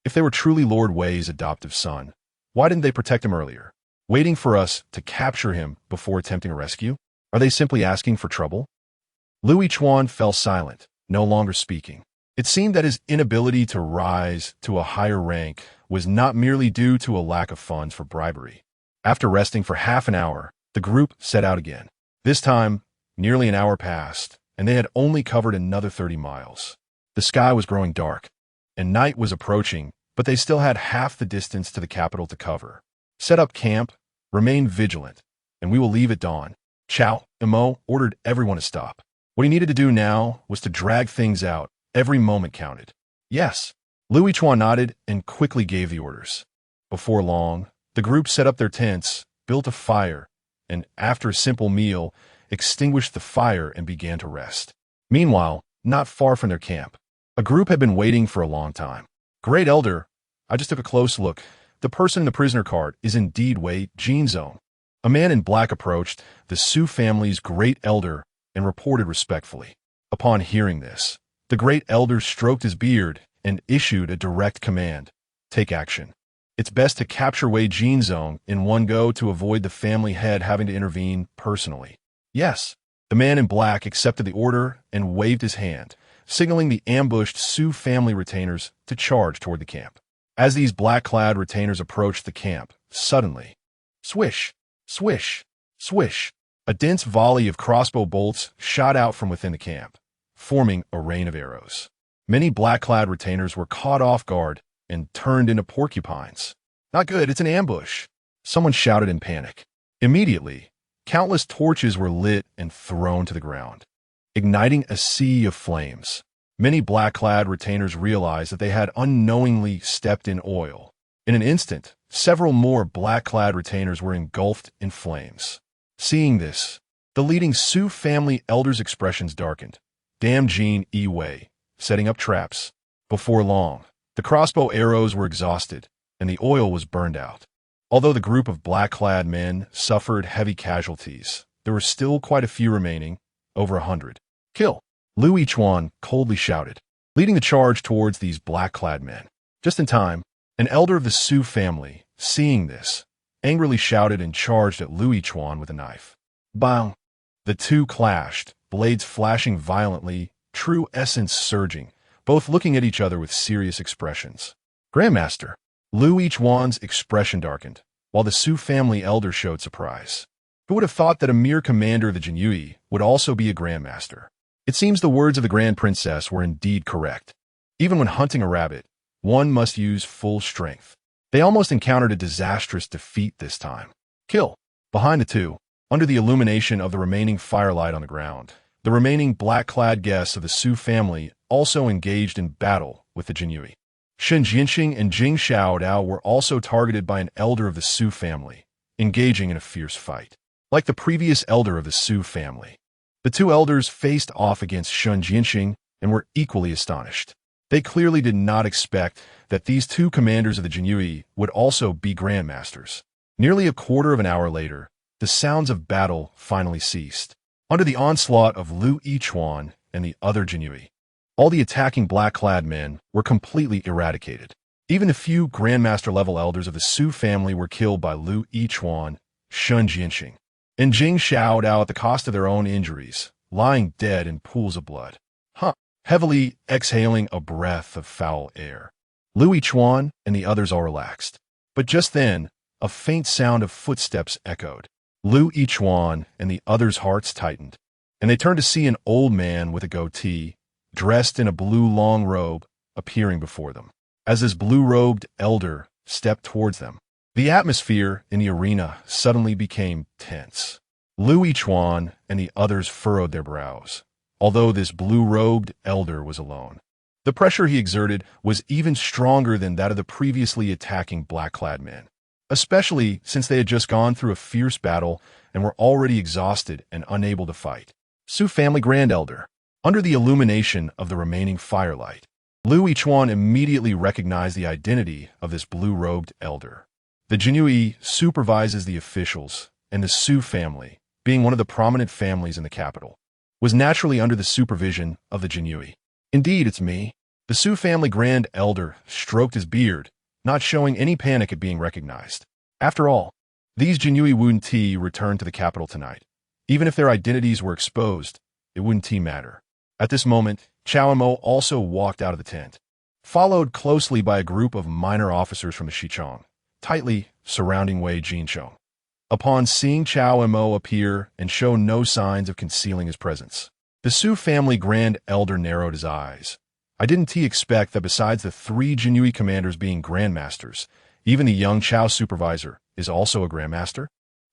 If they were truly Lord Wei's adoptive son, why didn't they protect him earlier? Waiting for us to capture him before attempting a rescue? Are they simply asking for trouble? Lu Yichuan fell silent, no longer speaking. It seemed that his inability to rise to a higher rank was not merely due to a lack of funds for bribery. After resting for half an hour, the group set out again. This time, nearly an hour passed, and they had only covered another 30 miles. The sky was growing dark, and night was approaching, but they still had half the distance to the capital to cover. Set up camp, remain vigilant, and we will leave at dawn. Cao Mo ordered everyone to stop. What he needed to do now was to drag things out. Every moment counted. Yes. Lu Yichuan nodded and quickly gave the orders. Before long, the group set up their tents, built a fire, and after a simple meal, extinguished the fire and began to rest. Meanwhile, not far from their camp, a group had been waiting for a long time. Great Elder, I just took a close look. The person in the prisoner cart is indeed Wei Jinzong. A man in black approached the Su family's Great Elder and reported respectfully. Upon hearing this, the Great Elder stroked his beard and issued a direct command. Take action. It's best to capture Wei Jinzong in one go to avoid the family head having to intervene personally. Yes. The man in black accepted the order and waved his hand, signaling the ambushed Su family retainers to charge toward the camp. As these black-clad retainers approached the camp, suddenly, swish, swish, swish, a dense volley of crossbow bolts shot out from within the camp, forming a rain of arrows. Many black-clad retainers were caught off guard and turned into porcupines. Not good, it's an ambush. Someone shouted in panic. Immediately, countless torches were lit and thrown to the ground, igniting a sea of flames. Many black-clad retainers realized that they had unknowingly stepped in oil. In an instant, several more black-clad retainers were engulfed in flames. Seeing this, the leading Su family elder's expressions darkened. Damn Jin Yi, setting up traps. Before long, the crossbow arrows were exhausted, and the oil was burned out. Although the group of black-clad men suffered heavy casualties, there were still quite a few remaining, over 100. Kill! Lu Yichuan coldly shouted, leading the charge towards these black-clad men. Just in time, an elder of the Su family, seeing this, angrily shouted and charged at Lu Yichuan with a knife. Bang! The two clashed, blades flashing violently true essence surging, both looking at each other with serious expressions. Grandmaster. Lu Yichuan's expression darkened, while the Su family elder showed surprise. Who would have thought that a mere commander of the Jinyui would also be a grandmaster? It seems the words of the Grand Princess were indeed correct. Even when hunting a rabbit, one must use full strength. They almost encountered a disastrous defeat this time. Kill. Behind the two, under the illumination of the remaining firelight on the ground, the remaining black-clad guests of the Su family also engaged in battle with the Jinyui. Shen Jinxing and Jing Xiaodao were also targeted by an elder of the Su family, engaging in a fierce fight. Like the previous elder of the Su family, the two elders faced off against Shen Jinxing and were equally astonished. They clearly did not expect that these two commanders of the Jinyui would also be grandmasters. Nearly a quarter of an hour later, the sounds of battle finally ceased. Under the onslaught of Lu Yichuan and the other Jinyui, all the attacking black-clad men were completely eradicated. Even the few grandmaster-level elders of the Su family were killed by Lu Yichuan, Shen Jinxing, and Jing Xiaodao at the cost of their own injuries, lying dead in pools of blood. Heavily exhaling a breath of foul air, Lu Yichuan and the others all relaxed. But just then, a faint sound of footsteps echoed. Lu Yichuan and the others' hearts tightened, and they turned to see an old man with a goatee, dressed in a blue long robe, appearing before them. As this blue-robed elder stepped towards them, the atmosphere in the arena suddenly became tense. Lu Yichuan and the others furrowed their brows, although this blue-robed elder was alone. The pressure he exerted was even stronger than that of the previously attacking black-clad men, especially since they had just gone through a fierce battle and were already exhausted and unable to fight. Su family Grand Elder. Under the illumination of the remaining firelight, Lu Yichuan immediately recognized the identity of this blue-robed elder. The Jinyui supervises the officials, and the Su family, being one of the prominent families in the capital, was naturally under the supervision of the Jinyui. Indeed, it's me. The Su family Grand Elder stroked his beard, not showing any panic at being recognized. After all, these Jinyui wouldn't return to the capital tonight. Even if their identities were exposed, it wouldn't matter. At this moment, Cao Mo also walked out of the tent, followed closely by a group of minor officers from the Xichong, tightly surrounding Wei Jinsheng. Upon seeing Cao Mo appear and show no signs of concealing his presence, the Su family Grand Elder narrowed his eyes. I didn't expect that besides the three Jinyui commanders being grandmasters, even the young Cao supervisor is also a grandmaster?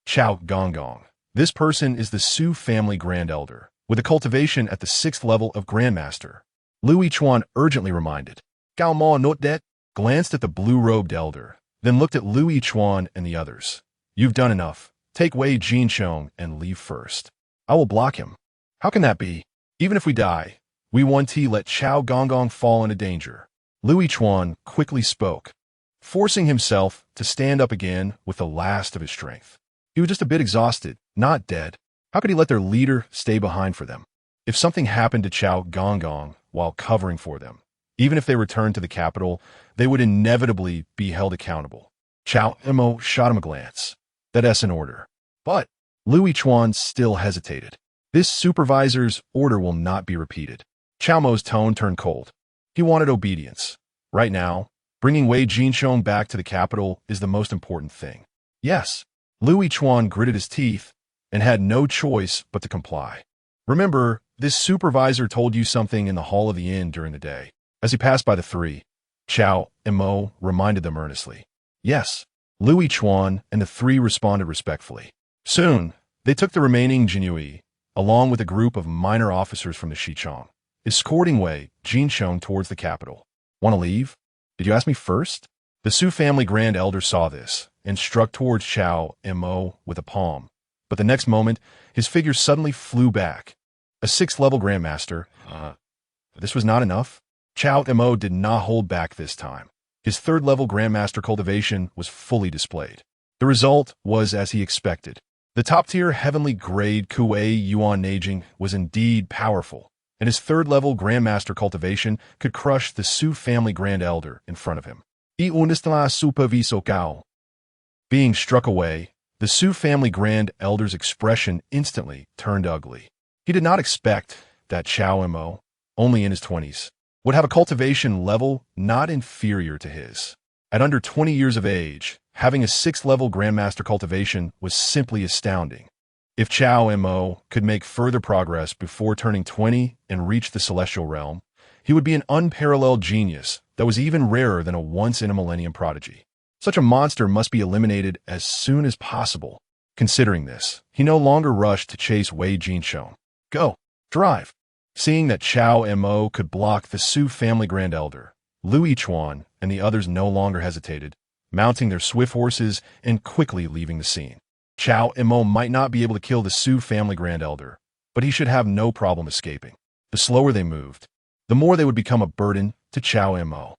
Cao Gonggong. This person is the Su family Grand Elder, with a cultivation at the 6th level of grandmaster. Lu Yichuan urgently reminded. Cao Mo not that, glanced at the blue-robed elder, then looked at Lu Yichuan and the others. You've done enough. Take Wei Jinsheng and leave first. I will block him. How can that be? Even if we die, we want to let Cao Gonggong fall into danger. Lu Yichuan quickly spoke, forcing himself to stand up again with the last of his strength. He was just a bit exhausted, not dead. How could he let their leader stay behind for them? If something happened to Cao Gonggong while covering for them, even if they returned to the capital, they would inevitably be held accountable. Cao Mo shot him a glance. That's an order. But Lu Yichuan still hesitated. This supervisor's order will not be repeated. Cao Mo's tone turned cold. He wanted obedience. Right now, bringing Wei Jinsheng back to the capital is the most important thing. Yes, Lu Yichuan gritted his teeth and had no choice but to comply. Remember, this supervisor told you something in the hall of the inn during the day. As he passed by the three, Cao Mo reminded them earnestly. Yes, Lu Yichuan and the three responded respectfully. Soon, they took the remaining Jinyui, along with a group of minor officers from the Xichong, escorting Wei Jinsheng towards the capital. Want to leave? Did you ask me first? The Su family Grand Elder saw this and struck towards Cao Mo with a palm. But the next moment, his figure suddenly flew back. A 6th level Grandmaster. This was not enough. Cao Mo did not hold back this time. His 3rd level Grandmaster cultivation was fully displayed. The result was as he expected. The top-tier heavenly grade Kuiyuan Neijing was indeed powerful, and his 3rd level Grandmaster cultivation could crush the Su family Grand Elder in front of him. Being struck away, the Su family Grand Elder's expression instantly turned ugly. He did not expect that Cao Mo, only in his 20s, would have a cultivation level not inferior to his. At under 20 years of age, having a 6th-level Grandmaster cultivation was simply astounding. If Cao Mo could make further progress before turning 20 and reach the Celestial Realm, he would be an unparalleled genius that was even rarer than a once-in-a-millennium prodigy. Such a monster must be eliminated as soon as possible. Considering this, he no longer rushed to chase Wei Jinsheng. Go! Drive! Seeing that Cao Mo could block the Su family Grand Elder, Lu Yichuan and the others no longer hesitated, mounting their swift horses and quickly leaving the scene. Cao Mo might not be able to kill the Su family Grand Elder, but he should have no problem escaping. The slower they moved, the more they would become a burden to Cao Mo.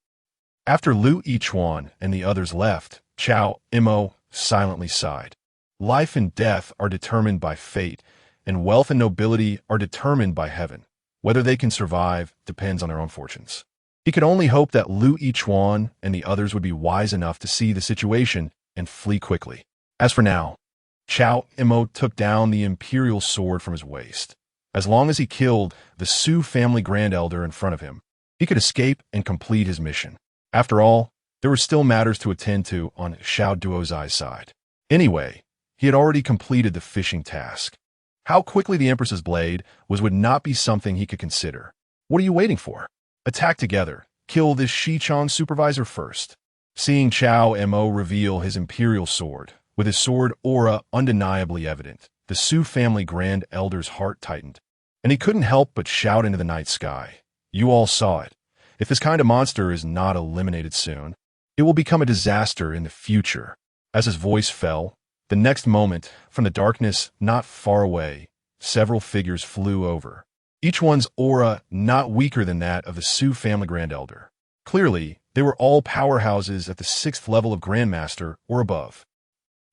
After Lu Yichuan and the others left, Cao Mo silently sighed. Life and death are determined by fate, and wealth and nobility are determined by heaven. Whether they can survive depends on their own fortunes. He could only hope that Lu Yichuan and the others would be wise enough to see the situation and flee quickly. As for now, Cao Mo took down the imperial sword from his waist. As long as he killed the Su family Grand Elder in front of him, he could escape and complete his mission. After all, there were still matters to attend to on Xiao Duozai's side. Anyway, he had already completed the fishing task. How quickly the Empress's blade would not be something he could consider. What are you waiting for? Attack together. Kill this Shichong supervisor first. Seeing Cao Mo reveal his imperial sword, with his sword aura undeniably evident, the Su family Grand Elder's heart tightened, and he couldn't help but shout into the night sky. You all saw it. If this kind of monster is not eliminated soon, it will become a disaster in the future. As his voice fell, the next moment, from the darkness not far away, several figures flew over, each one's aura not weaker than that of the Su family Grand Elder. Clearly, they were all powerhouses at the 6th level of Grandmaster or above.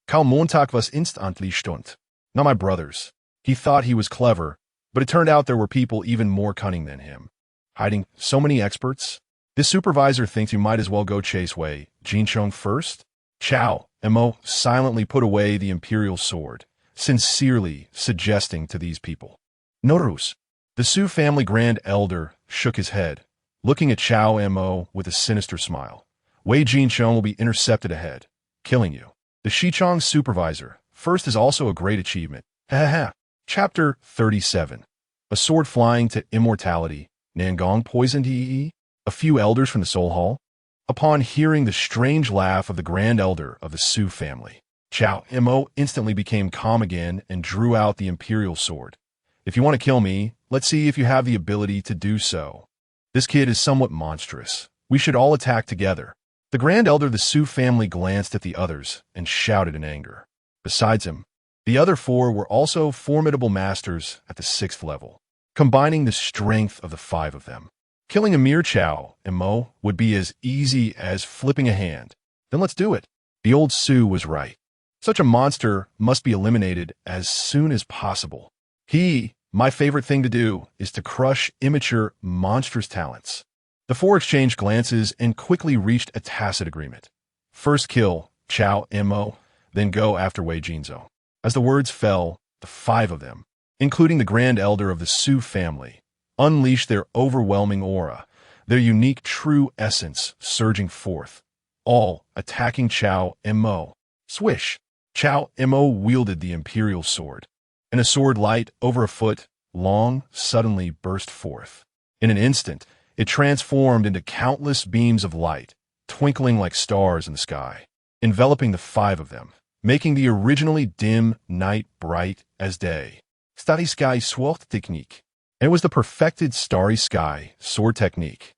Kaum Montag was instantly stund. Not my brothers. He thought he was clever, but it turned out there were people even more cunning than him. Hiding so many experts? This supervisor thinks you might as well go chase Wei Jinsheng first? Cao Mo silently put away the imperial sword, sincerely suggesting to these people. Norus. The Su family Grand Elder shook his head, looking at Cao Mo with a sinister smile. Wei Jinsheng will be intercepted ahead, killing you. The Shichong supervisor, first is also a great achievement. Ha ha. Chapter 37. A sword flying to immortality. Nangong poisoned he? A few elders from the Soul Hall. Upon hearing the strange laugh of the Grand Elder of the Su family, Cao Mo instantly became calm again and drew out the imperial sword. If you want to kill me, let's see if you have the ability to do so. This kid is somewhat monstrous. We should all attack together. The Grand Elder of the Su family glanced at the others and shouted in anger. Besides him, the other 4 were also formidable masters at the 6th level, combining the strength of the 5 of them. Killing a mere Cao Mo would be as easy as flipping a hand. Then let's do it. The old Su was right. Such a monster must be eliminated as soon as possible. My favorite thing to do is to crush immature, monstrous talents. The 4 exchanged glances and quickly reached a tacit agreement. First kill Cao Mo, then go after Wei Jinzhou. As the words fell, the 5 of them, including the Grand Elder of the Su family, unleashed their overwhelming aura, their unique true essence surging forth, all attacking Cao Mo. Swish! Cao Mo wielded the imperial sword, and a sword light over a foot long suddenly burst forth. In an instant, it transformed into countless beams of light, twinkling like stars in the sky, enveloping the 5 of them, making the originally dim night bright as day. Starry Sky Sword Technique. And it was the perfected Starry Sky sword technique.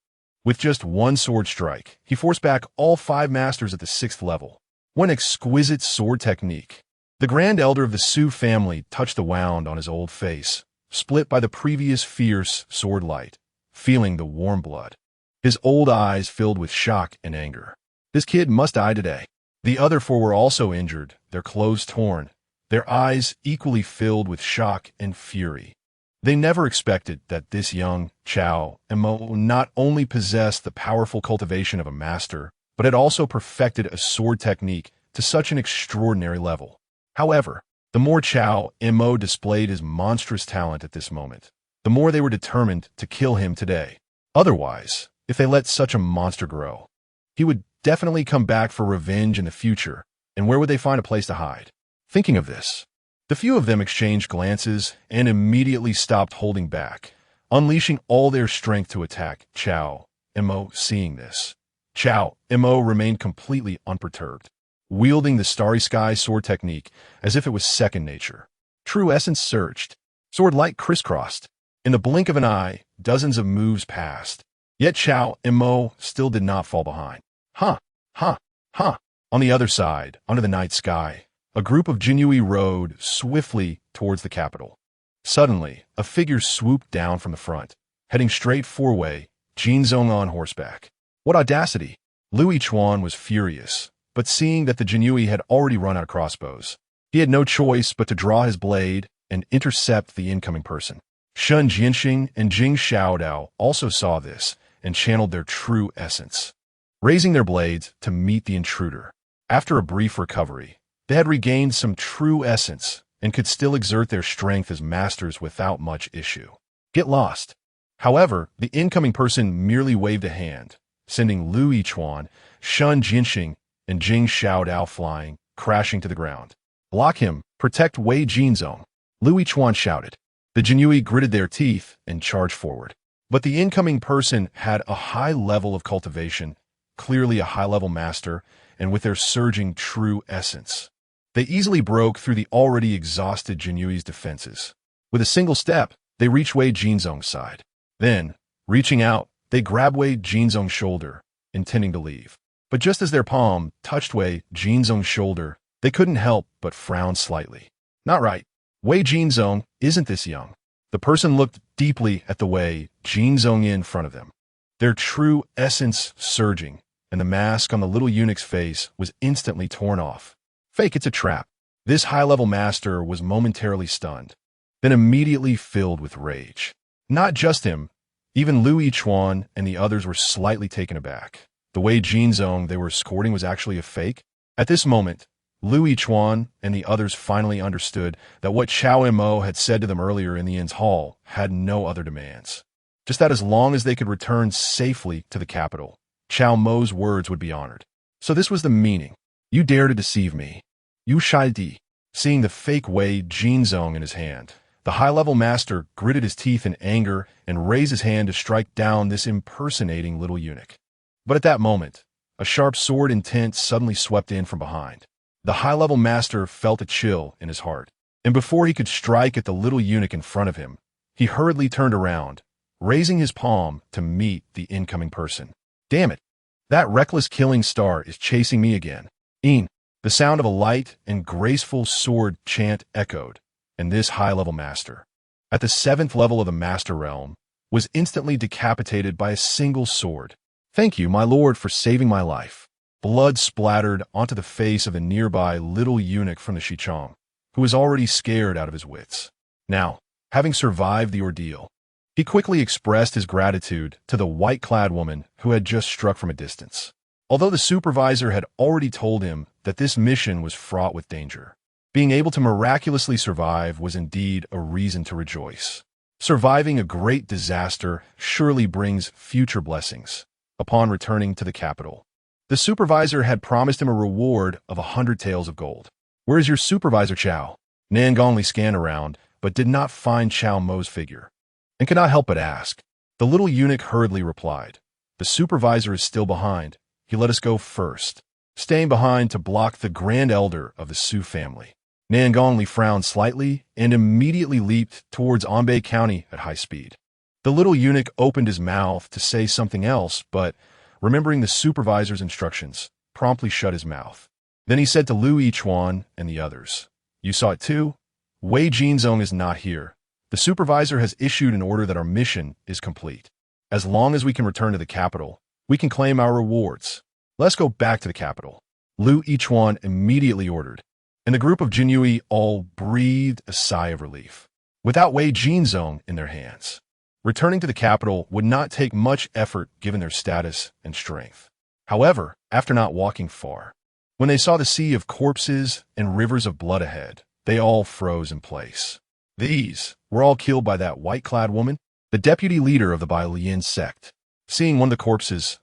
With just one sword strike, he forced back all 5 masters at the 6th level. One exquisite sword technique. The Grand Elder of the Su family touched the wound on his old face, split by the previous fierce sword light, feeling the warm blood. His old eyes filled with shock and anger. This kid must die today. The other 4 were also injured, their clothes torn, their eyes equally filled with shock and fury. They never expected that this young Cao Mo not only possessed the powerful cultivation of a master, but had also perfected a sword technique to such an extraordinary level. However, the more Cao Mo displayed his monstrous talent at this moment, the more they were determined to kill him today. Otherwise, if they let such a monster grow, he would definitely come back for revenge in the future, and where would they find a place to hide? Thinking of this, the few of them exchanged glances and immediately stopped holding back, unleashing all their strength to attack Cao Mo. Seeing this, Cao Mo remained completely unperturbed, wielding the Starry Sky sword technique as if it was second nature. True essence surged, sword light crisscrossed. In the blink of an eye, dozens of moves passed. Yet Cao Mo still did not fall behind. Ha! Ha! Ha! On the other side, under the night sky, a group of Jinyui rode swiftly towards the capital. Suddenly, a figure swooped down from the front, heading straight for Wei Jinzong on horseback. What audacity! Lu Yichuan was furious, but seeing that the Jinyui had already run out of crossbows, he had no choice but to draw his blade and intercept the incoming person. Shun Jianxing and Jing Xiaodao also saw this and channeled their true essence, raising their blades to meet the intruder. After a brief recovery, they had regained some true essence and could still exert their strength as masters without much issue. Get lost. However, the incoming person merely waved a hand, sending Lu Yichuan, Shun Jianxing, and Jing Xiaodao flying, crashing to the ground. Block him! Protect Wei Jinzong! Lu Yichuan shouted. The Jinyui gritted their teeth and charged forward. But the incoming person had a high level of cultivation, clearly a high-level master, and with their surging true essence, they easily broke through the already exhausted Jinyui's defenses. With a single step, they reached Wei Jinzong's side. Then, reaching out, they grabbed Wei Jinzong's shoulder, intending to leave. But just as their palm touched Wei Jinzong's shoulder, they couldn't help but frown slightly. Not right. Wei Jinzong isn't this young. The person looked deeply at the Wei Jinzong in front of them, their true essence surging, and the mask on the little eunuch's face was instantly torn off. Fake, it's a trap. This high-level master was momentarily stunned, then immediately filled with rage. Not just him, even Lu Yichuan and the others were slightly taken aback. The Wei Jinzong they were escorting was actually a fake? At this moment, Lu Yichuan and the others finally understood that what Cao Mo had said to them earlier in the inn's hall had no other demands. Just that as long as they could return safely to the capital, Cao Mo's words would be honored. So this was the meaning. You dare to deceive me. You Shaidi. Seeing the fake Wei Jinzong in his hand, the high-level master gritted his teeth in anger and raised his hand to strike down this impersonating little eunuch. But at that moment, a sharp sword intent suddenly swept in from behind. The high-level master felt a chill in his heart, and before he could strike at the little eunuch in front of him, he hurriedly turned around, raising his palm to meet the incoming person. Damn it! That reckless killing star is chasing me again. The sound of a light and graceful sword chant echoed, and this high-level master, at the 7th level of the master realm, was instantly decapitated by a single sword. Thank you, my lord, for saving my life. Blood splattered onto the face of a nearby little eunuch from the Shichong, who was already scared out of his wits. Now, having survived the ordeal, he quickly expressed his gratitude to the white-clad woman who had just struck from a distance. Although the supervisor had already told him that this mission was fraught with danger, being able to miraculously survive was indeed a reason to rejoice. Surviving a great disaster surely brings future blessings. Upon returning to the capital, the supervisor had promised him a reward of 100 taels of gold. Where is your supervisor, Cao? Nangongli scanned around, but did not find Cao Mo's figure, and could not help but ask. The little eunuch hurriedly replied, the supervisor is still behind. He let us go first, staying behind to block the grand elder of the Su family. Nangongli frowned slightly and immediately leaped towards Anbei County at high speed. The little eunuch opened his mouth to say something else, but, remembering the supervisor's instructions, promptly shut his mouth. Then he said to Lu Yichuan and the others, you saw it too? Wei Jinzong is not here. The supervisor has issued an order that our mission is complete. As long as we can return to the capital, we can claim our rewards. Let's go back to the capital. Lu Yichuan immediately ordered, and the group of Jinyui all breathed a sigh of relief. Without Wei Jinzong in their hands, returning to the capital would not take much effort given their status and strength. However, after not walking far, when they saw the sea of corpses and rivers of blood ahead, they all froze in place. These were all killed by that white-clad woman, the deputy leader of the Bailian sect. Seeing one of the corpses,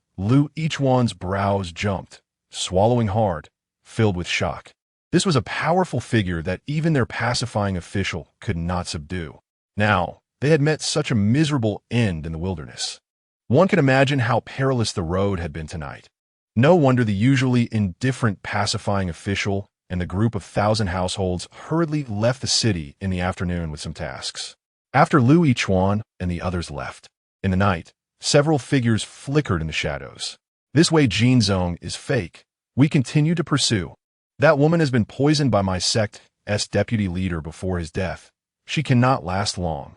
each one's brows jumped, swallowing hard, filled with shock. This was a powerful figure that even their pacifying official could not subdue. Now, they had met such a miserable end in the wilderness. One can imagine how perilous the road had been tonight. No wonder the usually indifferent pacifying official and the group of 1,000 households hurriedly left the city in the afternoon with some tasks. After Lu Yichuan and the others left, in the night, several figures flickered in the shadows. This way Jinzong is fake. We continue to pursue. That woman has been poisoned by my sect's deputy leader before his death. She cannot last long.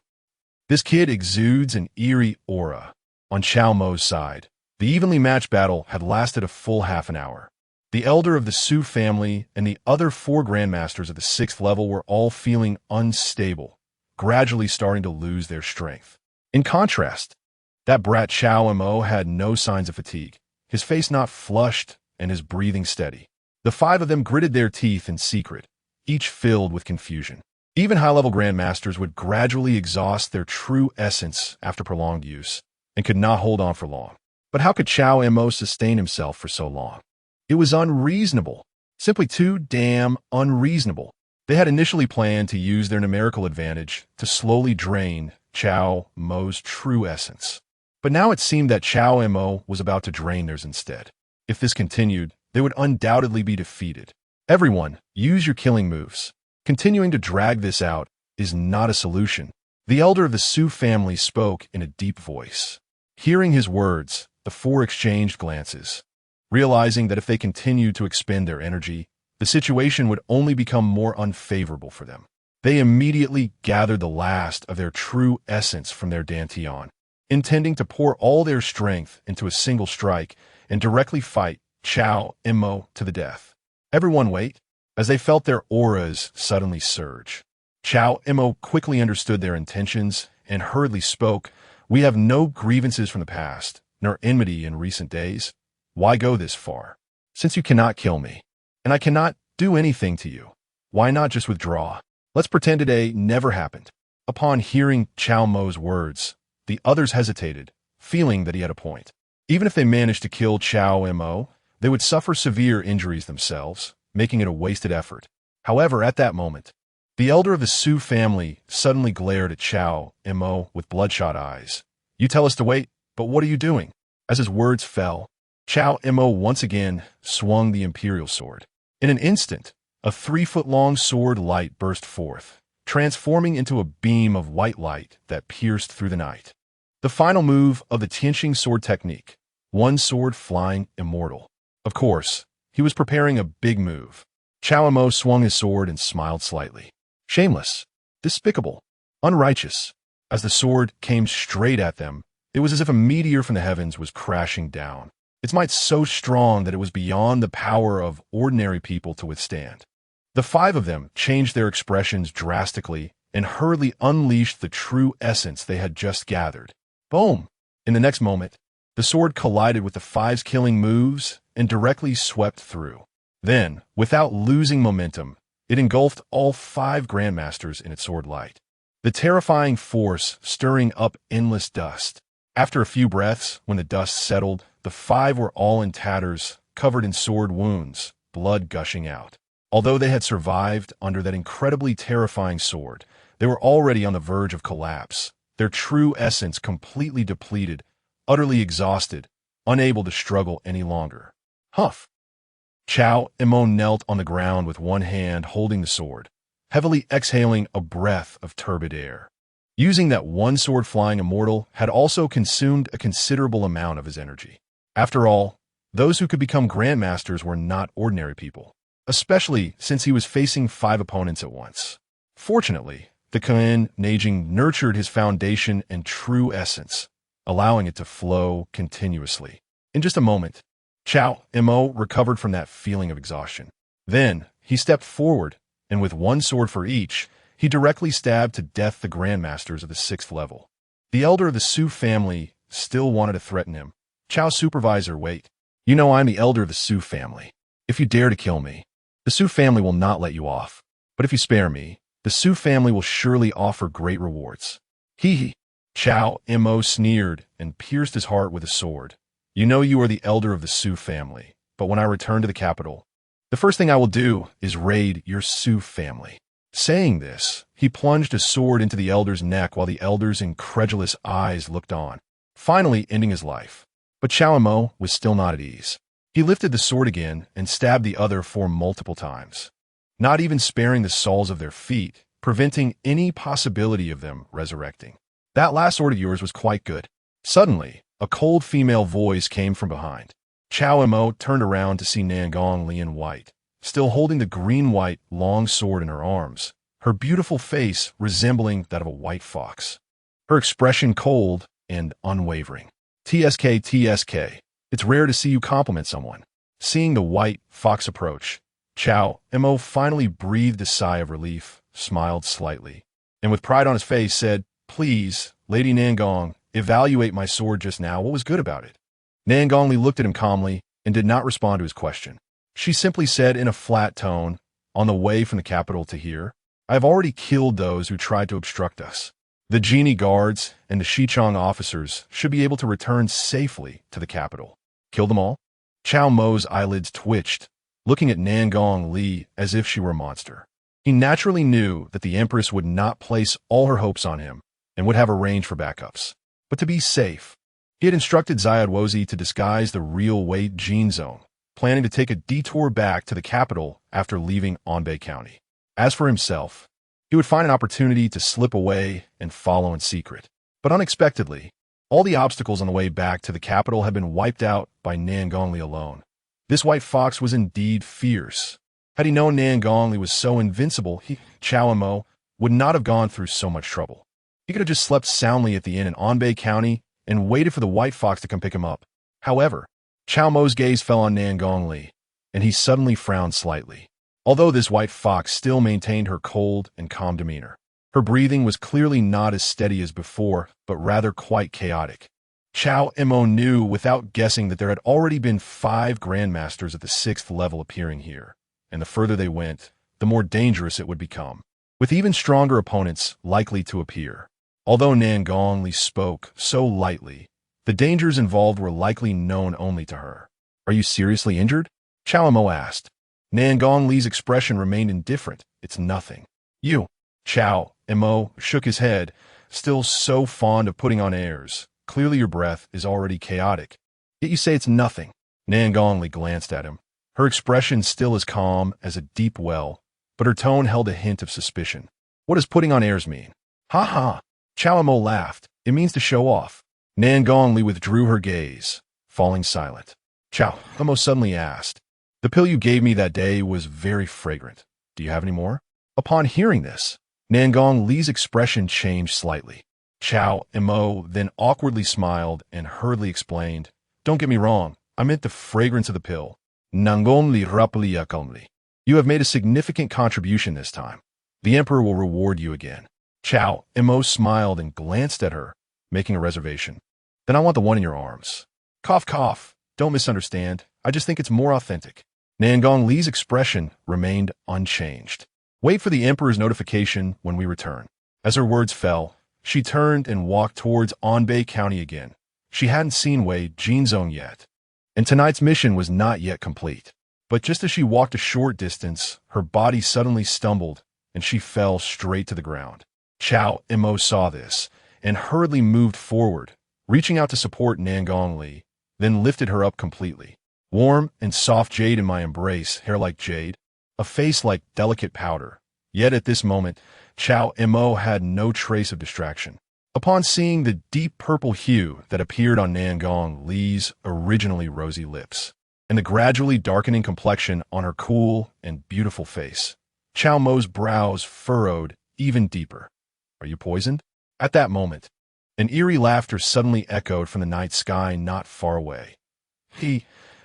This kid exudes an eerie aura. On Cao Mo's side, the evenly matched battle had lasted a full half an hour. The elder of the Su family and the other 4 grandmasters of the 6th level were all feeling unstable, gradually starting to lose their strength. In contrast, that brat Cao Mo had no signs of fatigue, his face not flushed and his breathing steady. The 5 of them gritted their teeth in secret, each filled with confusion. Even high-level grandmasters would gradually exhaust their true essence after prolonged use, and could not hold on for long. But how could Cao Mo sustain himself for so long? It was unreasonable, simply too damn unreasonable. They had initially planned to use their numerical advantage to slowly drain Cao Mo's true essence. But now it seemed that Cao Mo was about to drain theirs instead. If this continued, they would undoubtedly be defeated. Everyone, use your killing moves. Continuing to drag this out is not a solution. The elder of the Su family spoke in a deep voice. Hearing his words, the 4 exchanged glances, realizing that if they continued to expend their energy, the situation would only become more unfavorable for them. They immediately gathered the last of their true essence from their dantian, intending to pour all their strength into a single strike and directly fight Cao Mo to the death. Everyone wait, as they felt their auras suddenly surge. Cao Mo quickly understood their intentions and hurriedly spoke. We have no grievances from the past, nor enmity in recent days. Why go this far? Since you cannot kill me, and I cannot do anything to you, why not just withdraw? Let's pretend today never happened. Upon hearing Cao Mo's words, the others hesitated, feeling that he had a point. Even if they managed to kill Cao Mo, they would suffer severe injuries themselves, making it a wasted effort. However, at that moment, the elder of the Su family suddenly glared at Cao Mo with bloodshot eyes. You tell us to wait, but what are you doing? As his words fell, Cao Mo once again swung the imperial sword. In an instant, a 3-foot-long sword light burst forth, transforming into a beam of white light that pierced through the night. The final move of the Tianqing sword technique, one sword flying immortal. Of course, he was preparing a big move. Cao Mo swung his sword and smiled slightly. Shameless, despicable, unrighteous. As the sword came straight at them, it was as if a meteor from the heavens was crashing down, its might so strong that it was beyond the power of ordinary people to withstand. The 5 of them changed their expressions drastically and hurriedly unleashed the true essence they had just gathered. Boom! In the next moment, the sword collided with the 5's killing moves and directly swept through. Then, without losing momentum, it engulfed all 5 grandmasters in its sword light, the terrifying force stirring up endless dust. After a few breaths, when the dust settled, the 5 were all in tatters, covered in sword wounds, blood gushing out. Although they had survived under that incredibly terrifying sword, they were already on the verge of collapse, their true essence completely depleted, utterly exhausted, unable to struggle any longer. Huff! Cao Mo knelt on the ground with one hand holding the sword, heavily exhaling a breath of turbid air. Using that one sword flying immortal had also consumed a considerable amount of his energy. After all, those who could become grandmasters were not ordinary people, especially since he was facing 5 opponents at once. Fortunately, the Kuiyuan Neijing nurtured his foundation and true essence, allowing it to flow continuously. In just a moment, Cao Mo recovered from that feeling of exhaustion. Then, he stepped forward, and with one sword for each, he directly stabbed to death the grandmasters of the 6th level. The elder of the Su family still wanted to threaten him. Cao supervisor, wait. You know I'm the elder of the Su family. If you dare to kill me, the Su family will not let you off. But if you spare me, The Su family will surely offer great rewards. Hee hee. Cao Mo sneered and pierced his heart with a sword. You know you are the elder of the Su family, but when I return to the capital, the first thing I will do is raid your Su family. Saying this, he plunged a sword into the elder's neck while the elder's incredulous eyes looked on, finally ending his life. But Cao Mo was still not at ease. He lifted the sword again and stabbed the other 4 multiple times, not even sparing the soles of their feet, preventing any possibility of them resurrecting. That last sword of yours was quite good. Suddenly, a cold female voice came from behind. Cao Mo turned around to see Nangong Li in white, still holding the green-white long sword in her arms, her beautiful face resembling that of a white fox. Her expression cold and unwavering. TSK. It's rare to see you compliment someone. Seeing the white fox approach, Cao Mo finally breathed a sigh of relief, smiled slightly, and with pride on his face said, Please, Lady Nangong, evaluate my sword just now. What was good about it? Nangong Li looked at him calmly and did not respond to his question. She simply said in a flat tone, On the way from the capital to here, I have already killed those who tried to obstruct us. The genie guards and the Xichong officers should be able to return safely to the capital. Kill them all? Cao Mo's eyelids twitched, looking at Nangong Li as if she were a monster. He naturally knew that the Empress would not place all her hopes on him and would have arranged for backups. But to be safe, he had instructed Zayad Wozi to disguise the real Wei Jin Zone, planning to take a detour back to the capital after leaving Anbei County. As for himself, he would find an opportunity to slip away and follow in secret. But unexpectedly, all the obstacles on the way back to the capital had been wiped out by Nangong Li alone. This white fox was indeed fierce. Had he known Nangong Li was so invincible, Cao Mo, would not have gone through so much trouble. He could have just slept soundly at the inn in Anbei County and waited for the white fox to come pick him up. However, Cao Mo's gaze fell on Nangong Li, and he suddenly frowned slightly. Although this white fox still maintained her cold and calm demeanor, her breathing was clearly not as steady as before, but rather quite chaotic. Cao Mo knew without guessing that there had already been 5 grandmasters at the 6th level appearing here, and the further they went, the more dangerous it would become, with even stronger opponents likely to appear. Although Nangong Li spoke so lightly, the dangers involved were likely known only to her. Are you seriously injured? Cao Mo asked. Nangong Li's expression remained indifferent. It's nothing. You. Cao Mo shook his head, still so fond of putting on airs. Clearly your breath is already chaotic. Yet you say it's nothing. Nangong Li glanced at him, her expression still as calm as a deep well, but her tone held a hint of suspicion. What does putting on airs mean? Ha ha. Cao Mo laughed. It means to show off. Nangong Li withdrew her gaze, falling silent. Cao Mo suddenly asked, The pill you gave me that day was very fragrant. Do you have any more? Upon hearing this, Nangong Li's expression changed slightly. Cao Mo then awkwardly smiled and hurriedly explained, Don't get me wrong, I meant the fragrance of the pill. Nangong Li rapli yakomli. You have made a significant contribution this time. The Emperor will reward you again. Cao Mo smiled and glanced at her, making a reservation. Then I want the one in your arms. Cough, cough. Don't misunderstand. I just think it's more authentic. Nangong Li's expression remained unchanged. Wait for the Emperor's notification when we return. As her words fell, she turned and walked towards Anbei County again. She hadn't seen Wei Jinzong yet, and tonight's mission was not yet complete. But just as she walked a short distance, her body suddenly stumbled, and she fell straight to the ground. Cao Mo saw this, and hurriedly moved forward, reaching out to support Nangong Li, then lifted her up completely. Warm and soft jade in my embrace, hair like jade, a face like delicate powder. Yet at this moment, Cao Mo had no trace of distraction. Upon seeing the deep purple hue that appeared on Nangong Li's originally rosy lips, and the gradually darkening complexion on her cool and beautiful face, Cao Mo's brows furrowed even deeper. Are you poisoned? At that moment, an eerie laughter suddenly echoed from the night sky not far away.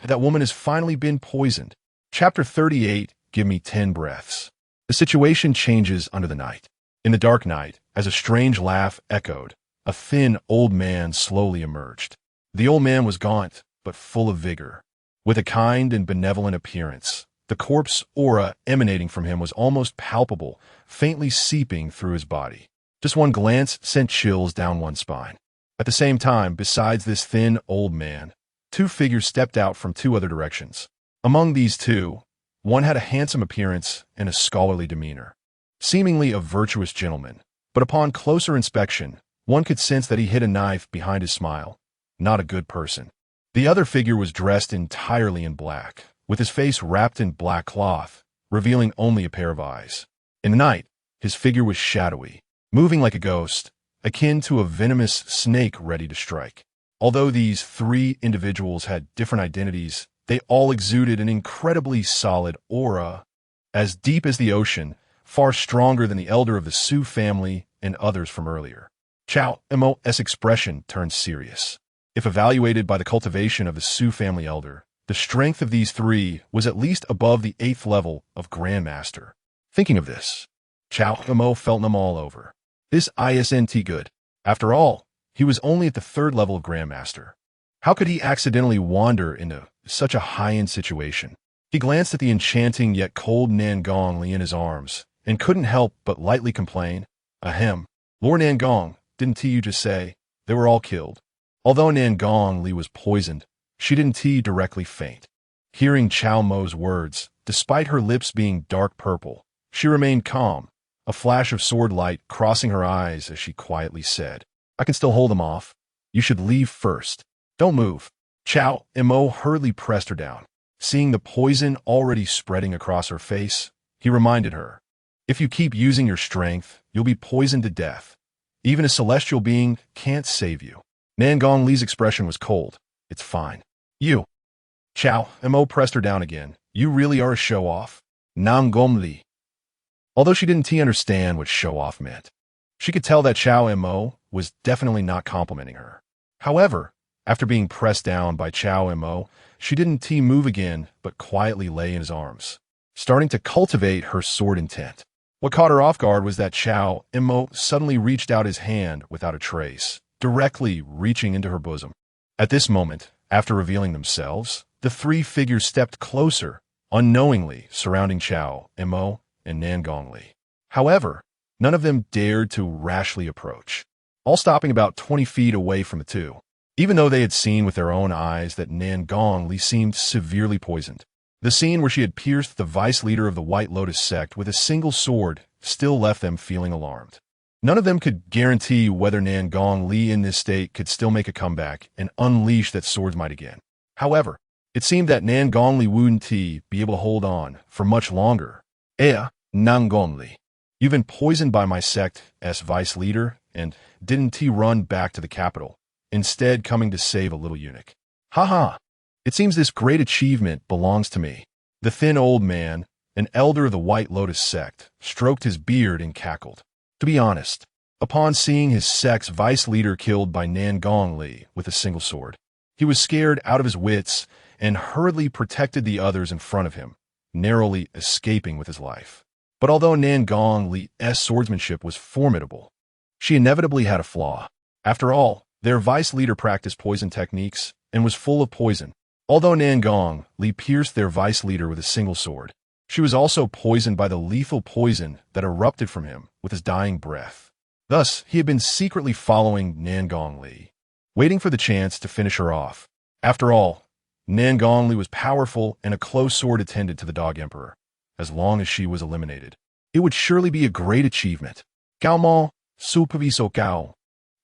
That woman has finally been poisoned. Chapter 38, Give me 10 breaths. The situation changes under the night. In the dark night, as a strange laugh echoed, a thin old man slowly emerged. The old man was gaunt, but full of vigor. With a kind and benevolent appearance, The corpse aura emanating from him was almost palpable, faintly seeping through his body. Just one glance sent chills down one's spine. At the same time, besides this thin, old man, two figures stepped out from two other directions. Among these two, one had a handsome appearance and a scholarly demeanor, seemingly a virtuous gentleman, but upon closer inspection, one could sense that he hid a knife behind his smile. Not a good person. The other figure was dressed entirely in black, with his face wrapped in black cloth, revealing only a pair of eyes. In the night, his figure was shadowy, moving like a ghost, akin to a venomous snake ready to strike. Although these three individuals had different identities, they all exuded an incredibly solid aura, as deep as the ocean, far stronger than the elder of the Su family and others from earlier. Cao Mo's expression turned serious. If evaluated by the cultivation of the Su family elder, the strength of these three was at least above the 8th level of Grandmaster. Thinking of this, Cao Mo felt them all over. This isn't good. After all, he was only at the 3rd level of Grandmaster. How could he accidentally wander into such a high-end situation? He glanced at the enchanting yet cold Nangong Li in his arms, and couldn't help but lightly complain, "Ahem, Lord Nangong, didn't you just say they were all killed?" Although Nangong Li was poisoned, she didn't directly faint. Hearing Cao Mo's words, despite her lips being dark purple, she remained calm, a flash of sword light crossing her eyes as she quietly said, "I can still hold them off. You should leave first. Don't move." Cao Mo hurriedly pressed her down. Seeing the poison already spreading across her face, he reminded her, "If you keep using your strength, you'll be poisoned to death. Even a celestial being can't save you." Nangong Li's expression was cold. "It's fine. You." Cao Mo pressed her down again. "You really are a show-off." Nangong Li. Although she didn't understand what show-off meant, she could tell that Cao Mo was definitely not complimenting her. However, after being pressed down by Cao Mo, she didn't move again, but quietly lay in his arms, starting to cultivate her sword intent. What caught her off guard was that Cao Mo suddenly reached out his hand without a trace, directly reaching into her bosom. At this moment, after revealing themselves, the three figures stepped closer, unknowingly surrounding Cao Mo and Nangong Li. However, none of them dared to rashly approach, all stopping about 20 feet away from the two, even though they had seen with their own eyes that Nangong Li seemed severely poisoned. The scene where she had pierced the vice leader of the White Lotus sect with a single sword still left them feeling alarmed. None of them could guarantee whether Nangong Li in this state could still make a comeback and unleash that sword's might again. However, it seemed that Nangong Li wouldn't be able to hold on for much longer. Nangong Li, you've been poisoned by my sect's vice leader and didn't run back to the capital, instead coming to save a little eunuch. Haha, it seems this great achievement belongs to me. The thin old man, an elder of the White Lotus sect, stroked his beard and cackled. To be honest, upon seeing his sect's vice leader killed by Nangong Li with a single sword, he was scared out of his wits and hurriedly protected the others in front of him, narrowly escaping with his life. But although Nangong Li's swordsmanship was formidable, she inevitably had a flaw. After all, their vice leader practiced poison techniques and was full of poison. Although Nangong Li pierced their vice leader with a single sword, she was also poisoned by the lethal poison that erupted from him with his dying breath. Thus, he had been secretly following Nangong Li, waiting for the chance to finish her off. After all, Nangong Li was powerful and a close sword attended to the Dog Emperor. As long as she was eliminated, it would surely be a great achievement. Cao Mo, superviso Cao.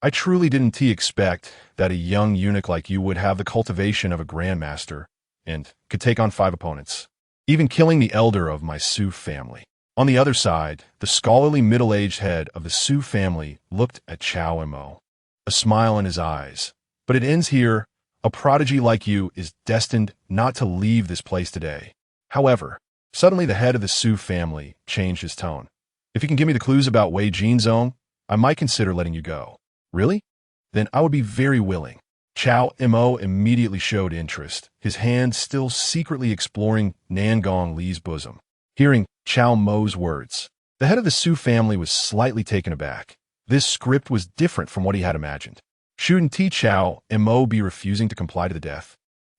I truly didn't expect that a young eunuch like you would have the cultivation of a grandmaster and could take on 5 opponents, even killing the elder of my Su family. On the other side, the scholarly middle-aged head of the Su family looked at Cao Mo, a smile in his eyes. But it ends here. A prodigy like you is destined not to leave this place today. However, suddenly the head of the Su family changed his tone. If you can give me the clues about Wei Jinzong, I might consider letting you go. Really? Then I would be very willing. Cao Mo immediately showed interest, his hand still secretly exploring Nangong Li's bosom. Hearing Cao Mo's words, the head of the Su family was slightly taken aback. This script was different from what he had imagined. Shouldn't Cao Mo be refusing to comply to the death?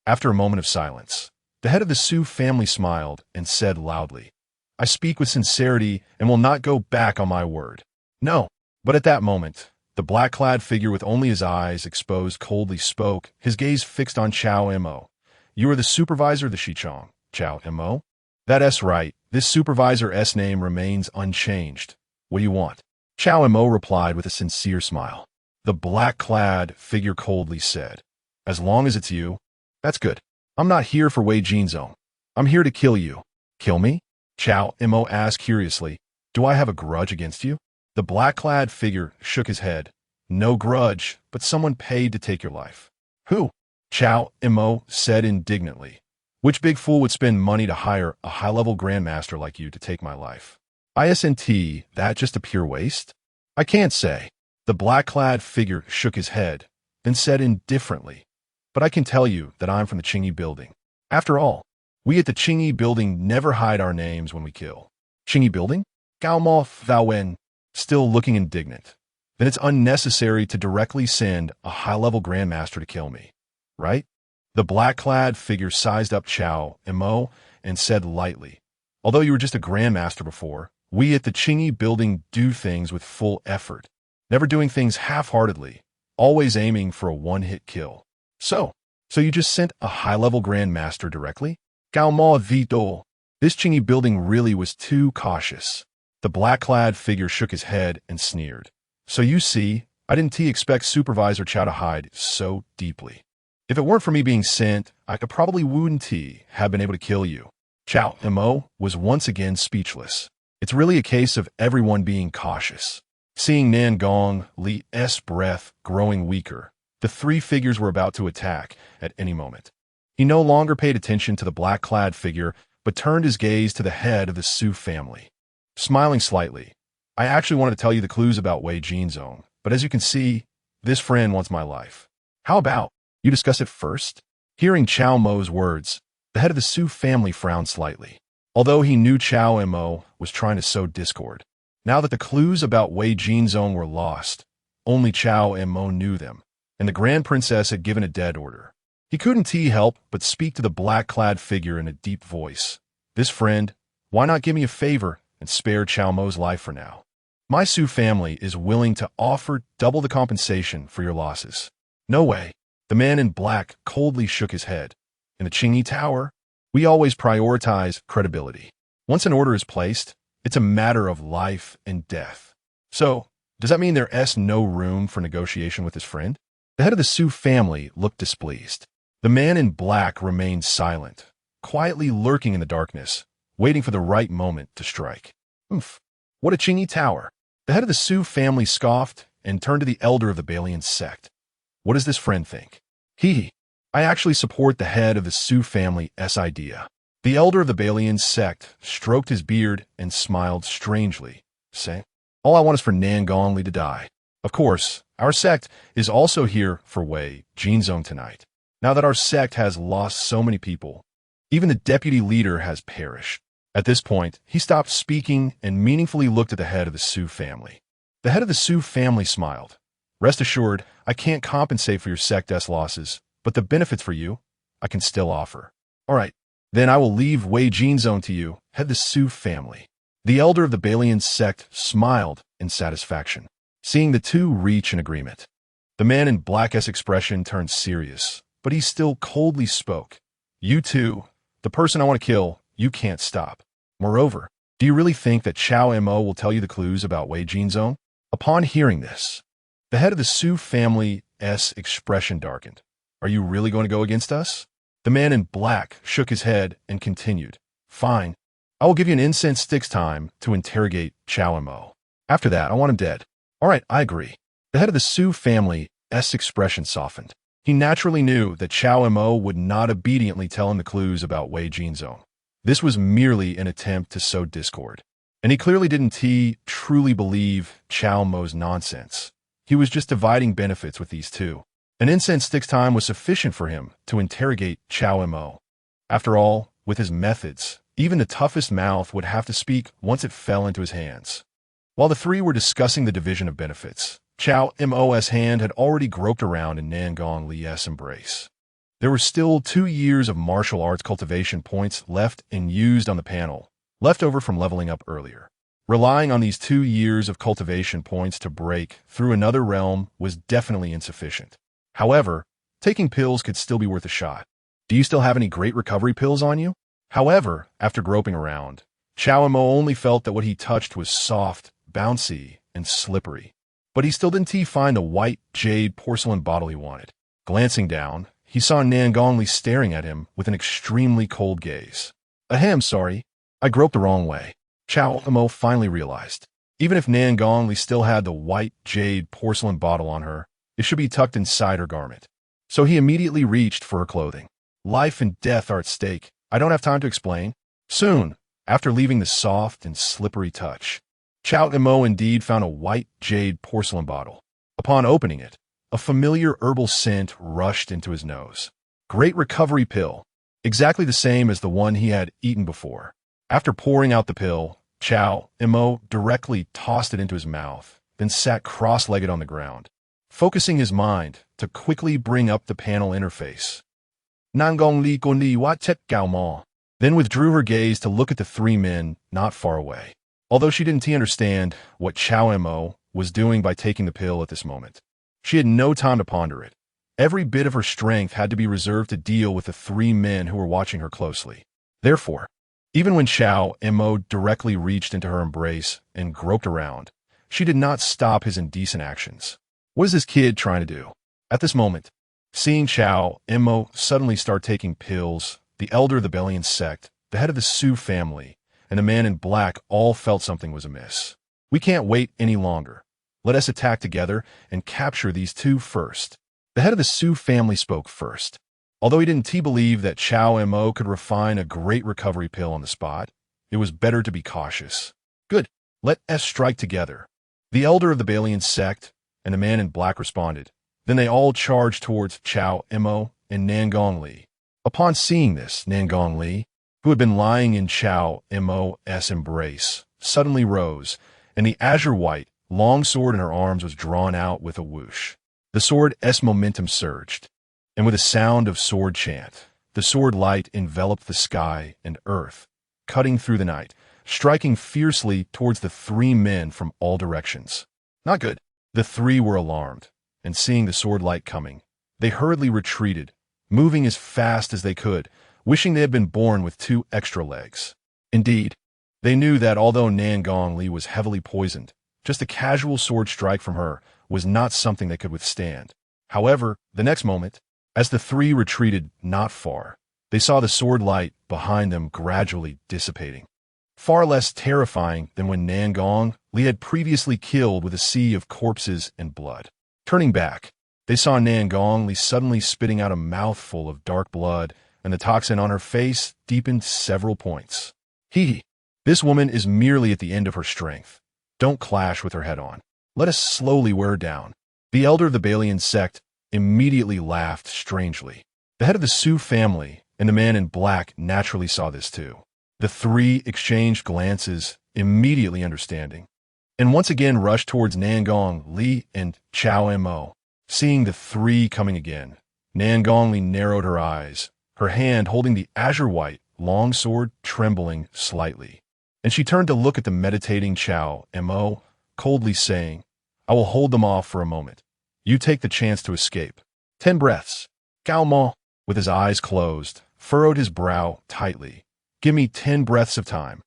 After a moment of silence, The head of the Su family smiled and said loudly, I speak with sincerity and will not go back on my word. No. But at that moment, the black-clad figure with only his eyes exposed coldly spoke, his gaze fixed on Cao Mo. You are the supervisor of the Shichong, Cao Mo? That's right. This supervisor's name remains unchanged. What do you want? Cao Mo replied with a sincere smile. The black-clad figure coldly said, As long as it's you, that's good. I'm not here for Wei Jinzong. I'm here to kill you. Kill me? Cao Mo asked curiously. Do I have a grudge against you? The black-clad figure shook his head. No grudge, but someone paid to take your life. Who? Cao Mo said indignantly. Which big fool would spend money to hire a high-level grandmaster like you to take my life? Isn't that just a pure waste? I can't say. The black-clad figure shook his head, then said indifferently. But I can tell you that I'm from the Qingyi building. After all, we at the Qingyi building never hide our names when we kill. Qingyi building? Cao Mo Wen, still looking indignant. Then it's unnecessary to directly send a high-level grandmaster to kill me, right? The black-clad figure sized up Cao Mo and said lightly, Although you were just a grandmaster before, we at the Qingyi building do things with full effort, never doing things half-heartedly, always aiming for a one-hit kill. So you just sent a high-level grandmaster directly? Cao Mo Vito. This Qingyi building really was too cautious. The black-clad figure shook his head and sneered. So you see, I didn't expect Supervisor Cao to hide so deeply. If it weren't for me being sent, I could probably wouldn't have been able to kill you. Cao Mo was once again speechless. It's really a case of everyone being cautious. Seeing Nangong Li's breath growing weaker, the three figures were about to attack at any moment. He no longer paid attention to the black-clad figure, but turned his gaze to the head of the Su family. Smiling slightly, I actually wanted to tell you the clues about Wei Jinzong, but as you can see, this friend wants my life. How about you discuss it first? Hearing Cao Mo's words, the head of the Su family frowned slightly. Although he knew Cao Mo was trying to sow discord, now that the clues about Wei Jinzong were lost, only Cao Mo knew them, and the Grand Princess had given a dead order. He couldn't help but speak to the black-clad figure in a deep voice. This friend, why not give me a favor and spare Cao Mo's life for now? My Su family is willing to offer double the compensation for your losses. No way. The man in black coldly shook his head. In the Qingyi Tower, we always prioritize credibility. Once an order is placed, it's a matter of life and death. So, does that mean there's no room for negotiation with his friend? The head of the Su family looked displeased. The man in black remained silent, quietly lurking in the darkness, waiting for the right moment to strike. Oof, what a Qingyi Tower. The head of the Su family scoffed and turned to the elder of the Balian sect. What does this friend think? I actually support the head of the Su family's idea. The elder of the Balian sect stroked his beard and smiled strangely, saying, All I want is for Nangong Li to die. Of course, our sect is also here for Wei Jinzong tonight. Now that our sect has lost so many people, even the deputy leader has perished. At this point, he stopped speaking and meaningfully looked at the head of the Su family. The head of the Su family smiled. Rest assured, I can't compensate for your sect's losses, but the benefits for you, I can still offer. All right, then I will leave Wei Jinzong to you, head of the Su family. The elder of the Balian sect smiled in satisfaction, seeing the two reach an agreement. The man in black's expression turned serious, but he still coldly spoke. You two, the person I want to kill, you can't stop. Moreover, do you really think that Cao Mo will tell you the clues about Wei Jinzong? Upon hearing this, the head of the Su family's expression darkened. Are you really going to go against us? The man in black shook his head and continued. Fine. I will give you an incense stick's time to interrogate Cao Mo. After that, I want him dead. All right, I agree. The head of the Su family's expression softened. He naturally knew that Cao Mo would not obediently tell him the clues about Wei Jinzong. This was merely an attempt to sow discord. And he clearly didn't truly believe Cao Mo's nonsense. He was just dividing benefits with these two. An incense stick's time was sufficient for him to interrogate Cao Mo. After all, with his methods, even the toughest mouth would have to speak once it fell into his hands. While the three were discussing the division of benefits, Cao Mo's hand had already groped around in Nangong Li's embrace. There were still 2 years of martial arts cultivation points left and used on the panel, left over from leveling up earlier. Relying on these 2 years of cultivation points to break through another realm was definitely insufficient. However, taking pills could still be worth a shot. Do you still have any great recovery pills on you? However, after groping around, Cao Mo only felt that what he touched was soft, bouncy, and slippery. But he still didn't find the white jade porcelain bottle he wanted. Glancing down, he saw Nan Gongli staring at him with an extremely cold gaze. Ahem, sorry. I groped the wrong way. Cao Mo finally realized. Even if Nan Gongli still had the white jade porcelain bottle on her, it should be tucked inside her garment. So he immediately reached for her clothing. Life and death are at stake. I don't have time to explain. Soon, after leaving the soft and slippery touch, Cao Mo indeed found a white jade porcelain bottle. Upon opening it, a familiar herbal scent rushed into his nose. Great recovery pill, exactly the same as the one he had eaten before. After pouring out the pill, Cao Mo directly tossed it into his mouth, then sat cross-legged on the ground, focusing his mind to quickly bring up the panel interface. Nangong li gong li wat tet Cao Mo, then withdrew her gaze to look at the 3 men not far away. Although she didn't understand what Cao Mo was doing by taking the pill at this moment, she had no time to ponder it. Every bit of her strength had to be reserved to deal with the 3 men who were watching her closely. Therefore, even when Cao Mo directly reached into her embrace and groped around, she did not stop his indecent actions. What is this kid trying to do? At this moment, seeing Cao Mo suddenly start taking pills, the elder of the Belian sect, the head of the Su family, and the man in black all felt something was amiss. We can't wait any longer. Let us attack together and capture these 2 first. The head of the Su family spoke first. Although he didn't believe that Cao Mo could refine a great recovery pill on the spot, it was better to be cautious. Good, let us strike together. The elder of the Belian sect and the man in black responded. Then they all charged towards Cao Mo and Nan Gongli. Upon seeing this, Nan Gongli, who had been lying in Cao Mo's embrace, suddenly rose, and the azure-white, long sword in her arms was drawn out with a whoosh. The sword's momentum surged, and with a sound of sword chant, the sword light enveloped the sky and earth, cutting through the night, striking fiercely towards the 3 men from all directions. Not good. The 3 were alarmed, and seeing the sword light coming, they hurriedly retreated, moving as fast as they could, wishing they had been born with 2 extra legs. Indeed, they knew that although Nan Gongli was heavily poisoned, just a casual sword strike from her was not something they could withstand. However, the next moment, as the 3 retreated not far, they saw the sword light behind them gradually dissipating. Far less terrifying than when Nan Gongli had previously killed with a sea of corpses and blood. Turning back, they saw Nan Gongli suddenly spitting out a mouthful of dark blood, and the toxin on her face deepened several points. This woman is merely at the end of her strength. Don't clash with her head-on. Let us slowly wear her down. The elder of the Belian sect immediately laughed strangely. The head of the Su family and the man in black naturally saw this too. The 3 exchanged glances, immediately understanding, and once again rushed towards Nan Gongli and Cao Mo. Seeing the 3 coming again, Nan Gongli narrowed her eyes, her hand holding the azure-white long sword trembling slightly, and she turned to look at the meditating Cao Mo, coldly saying, I will hold them off for a moment. You take the chance to escape. 10 breaths. Cao Mo, with his eyes closed, furrowed his brow tightly. Give me 10 breaths of time.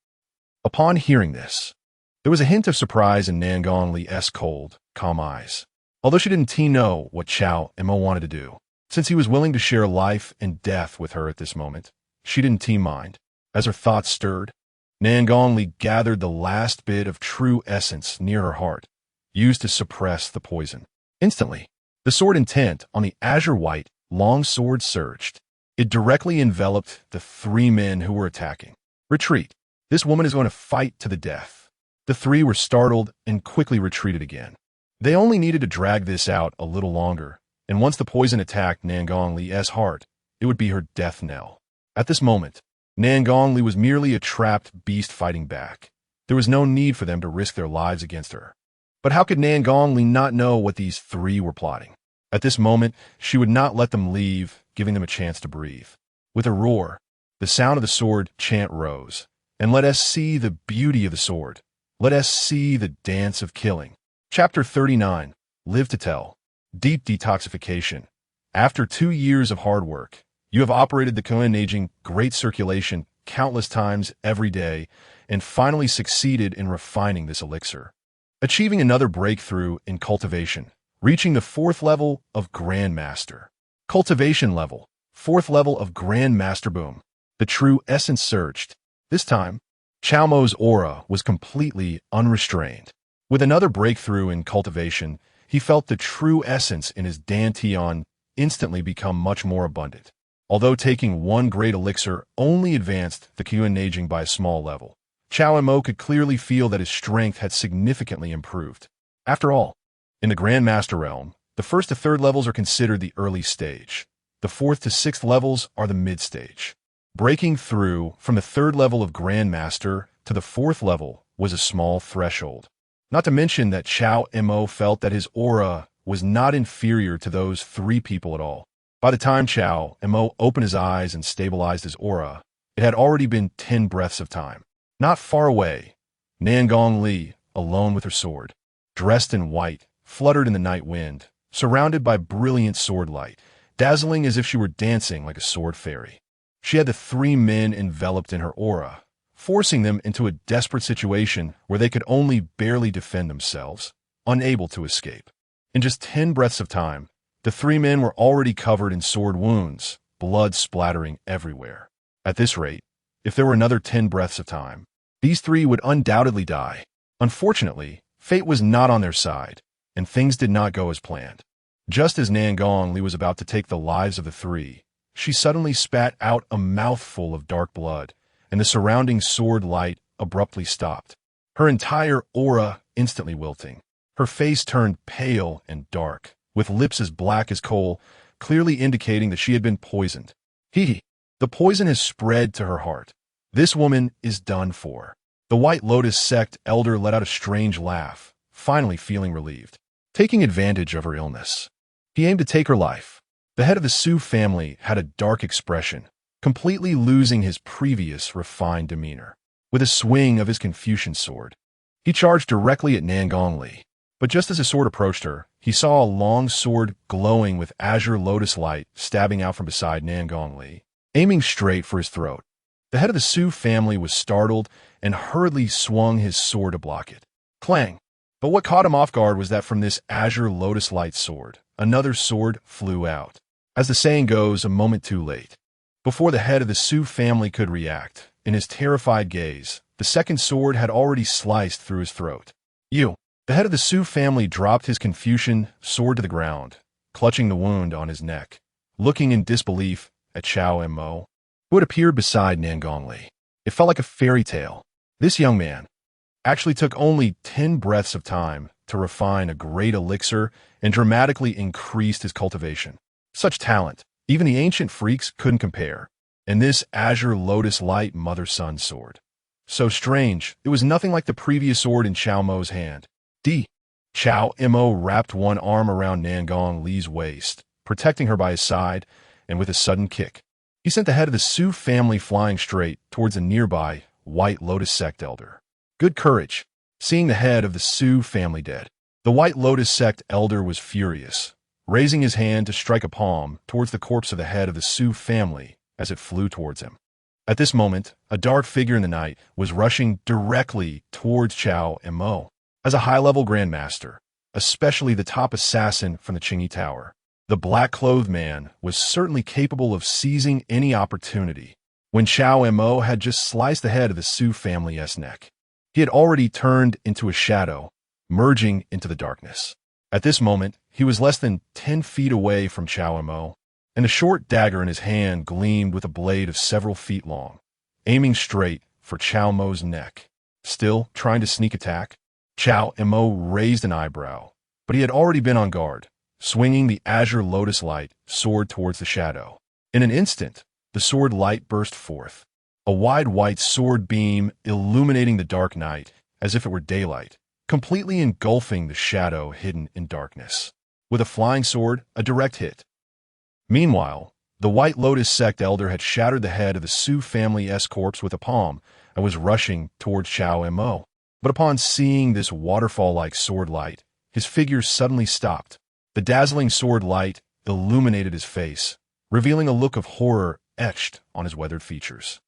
Upon hearing this, there was a hint of surprise in Nan Gongli's cold, calm eyes. Although she didn't know what Cao Mo wanted to do, since he was willing to share life and death with her at this moment, she didn't mind. As her thoughts stirred, Nan Gongli gathered the last bit of true essence near her heart, used to suppress the poison. Instantly, the sword intent on the azure-white long sword surged. It directly enveloped the 3 men who were attacking. Retreat. This woman is going to fight to the death. The 3 were startled and quickly retreated again. They only needed to drag this out a little longer, and once the poison attacked Nan Gongli's heart, it would be her death knell. At this moment, Nan Gongli was merely a trapped beast fighting back. There was no need for them to risk their lives against her. But how could Nan Gongli not know what these 3 were plotting? At this moment, she would not let them leave, giving them a chance to breathe. With a roar, the sound of the sword chant rose. And let us see the beauty of the sword. Let us see the dance of killing. Chapter 39. Live to tell. Deep detoxification. After 2 years of hard work, you have operated the Kuiyuan Neijing Great Circulation countless times every day and finally succeeded in refining this elixir. Achieving another breakthrough in cultivation, reaching the 4th level of Grand Master. Cultivation level, 4th level of Grand Master. Boom. The true essence surged. This time, Cao Mo's aura was completely unrestrained. With another breakthrough in cultivation, he felt the true essence in his dantian instantly become much more abundant. Although taking one great elixir only advanced the Kuiyuan Neijing by a small level, Cao Mo could clearly feel that his strength had significantly improved. After all, in the Grand Master realm, the 1st to 3rd levels are considered the early stage. The 4th to 6th levels are the mid-stage. Breaking through from the 3rd level of Grand Master to the 4th level was a small threshold. Not to mention that Cao Mo felt that his aura was not inferior to those 3 people at all. By the time Cao Mo opened his eyes and stabilized his aura, it had already been 10 breaths of time. Not far away, Nangong Li, alone with her sword, dressed in white, fluttered in the night wind, surrounded by brilliant sword light, dazzling as if she were dancing like a sword fairy. She had the 3 men enveloped in her aura, forcing them into a desperate situation where they could only barely defend themselves, unable to escape. In just 10 breaths of time, the 3 men were already covered in sword wounds, blood splattering everywhere. At this rate, if there were another 10 breaths of time, these 3 would undoubtedly die. Unfortunately, fate was not on their side, and things did not go as planned. Just as Nangong Li was about to take the lives of the 3, she suddenly spat out a mouthful of dark blood, and the surrounding sword light abruptly stopped. Her entire aura instantly wilting. Her face turned pale and dark, with lips as black as coal, clearly indicating that she had been poisoned. The poison has spread to her heart. This woman is done for. The White Lotus sect elder let out a strange laugh, finally feeling relieved. Taking advantage of her illness, he aimed to take her life. The head of the Su family had a dark expression, completely losing his previous refined demeanor. With a swing of his Confucian sword, he charged directly at Nangong Li. But just as his sword approached her, he saw a long sword glowing with azure lotus light stabbing out from beside Nangong Li, aiming straight for his throat. The head of the Su family was startled and hurriedly swung his sword to block it. Clang! But what caught him off guard was that from this azure lotus light sword, another sword flew out. As the saying goes, a moment too late. Before the head of the Su family could react, in his terrified gaze, the second sword had already sliced through his throat. The head of the Su family dropped his Confucian sword to the ground, clutching the wound on his neck, looking in disbelief at Cao Mo, who had appeared beside Nangong Li. It felt like a fairy tale. This young man actually took only 10 breaths of time to refine a great elixir and dramatically increased his cultivation. Such talent, even the ancient freaks couldn't compare. And this azure lotus light mother-son sword. So strange, it was nothing like the previous sword in Cao Mo's hand. Cao Mo wrapped one arm around Nangong Li's waist, protecting her by his side, and with a sudden kick, he sent the head of the Su family flying straight towards a nearby White Lotus sect elder. Good courage. Seeing the head of the Su family dead, the White Lotus sect elder was furious, raising his hand to strike a palm towards the corpse of the head of the Su family as it flew towards him. At this moment, a dark figure in the night was rushing directly towards Cao Mo. As a high-level grandmaster, especially the top assassin from the Qingyi Tower, the black-clothed man was certainly capable of seizing any opportunity. When Cao Mo had just sliced the head of the Su family's neck, he had already turned into a shadow, merging into the darkness. At this moment, he was less than 10 feet away from Cao Mo, and a short dagger in his hand gleamed with a blade of several feet long, aiming straight for Cao Mo's neck. Still trying to sneak attack, Cao Mo raised an eyebrow, but he had already been on guard, swinging the azure lotus light sword towards the shadow. In an instant, the sword light burst forth, a wide white sword beam illuminating the dark night as if it were daylight, completely engulfing the shadow hidden in darkness. with a flying sword, a direct hit. Meanwhile, the White Lotus sect elder had shattered the head of the Su family's corpse with a palm and was rushing towards Cao Mo. But upon seeing this waterfall-like sword light, his figure suddenly stopped. The dazzling sword light illuminated his face, revealing a look of horror etched on his weathered features.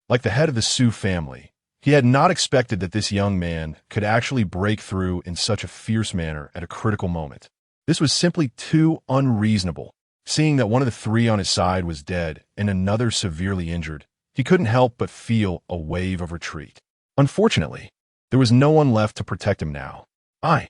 Like the head of the Su family, he had not expected that this young man could actually break through in such a fierce manner at a critical moment. This was simply too unreasonable. Seeing that one of the three on his side was dead and another severely injured, he couldn't help but feel a wave of retreat. Unfortunately, there was no one left to protect him now. I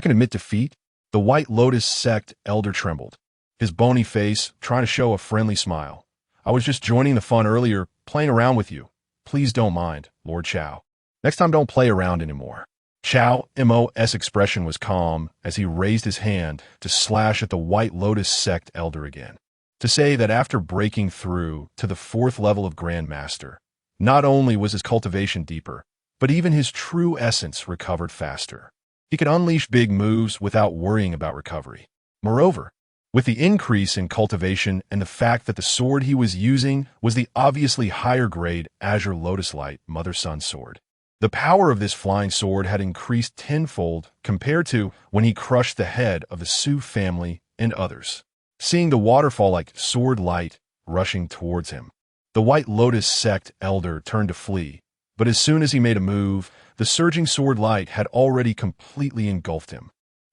can admit defeat. The White Lotus sect elder trembled, his bony face trying to show a friendly smile. I was just joining the fun earlier, playing around with you. Please don't mind, Lord Cao. Next time don't play around anymore. Cao Mo's expression was calm as he raised his hand to slash at the White Lotus sect elder again. To say that after breaking through to the 4th level of Grand Master, not only was his cultivation deeper, but even his true essence recovered faster. He could unleash big moves without worrying about recovery. Moreover, with the increase in cultivation and the fact that the sword he was using was the obviously higher grade Azure Lotus Light Mother-Son sword, the power of this flying sword had increased tenfold compared to when he crushed the head of the Su family and others. Seeing the waterfall-like sword light rushing towards him, the White Lotus sect elder turned to flee, but as soon as he made a move, the surging sword light had already completely engulfed him.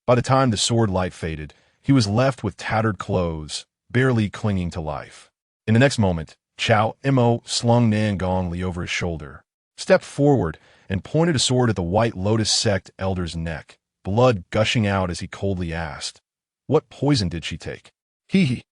By the time the sword light faded, he was left with tattered clothes, barely clinging to life. In the next moment, Cao Mo slung Nan Gongli over his shoulder, stepped forward, and pointed a sword at the White Lotus sect elder's neck, blood gushing out as he coldly asked, "What poison did she take?" Hee.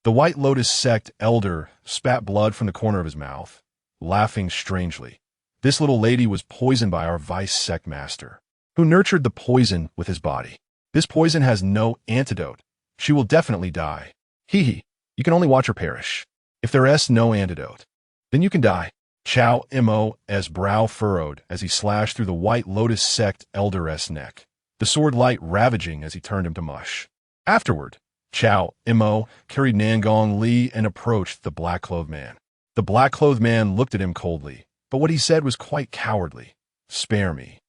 The White Lotus sect elder spat blood from the corner of his mouth, laughing strangely. This little lady was poisoned by our vice sect master, who nurtured the poison with his body. This poison has no antidote. She will definitely die. Hee. You can only watch her perish. If there's no antidote, then you can die. Cao Mo's brow furrowed as he slashed through the White Lotus sect elder's neck, the sword light ravaging as he turned him to mush. Afterward, Cao Mo carried Nan Gongli and approached the black-clothed man. The black-clothed man looked at him coldly, but what he said was quite cowardly. "Spare me,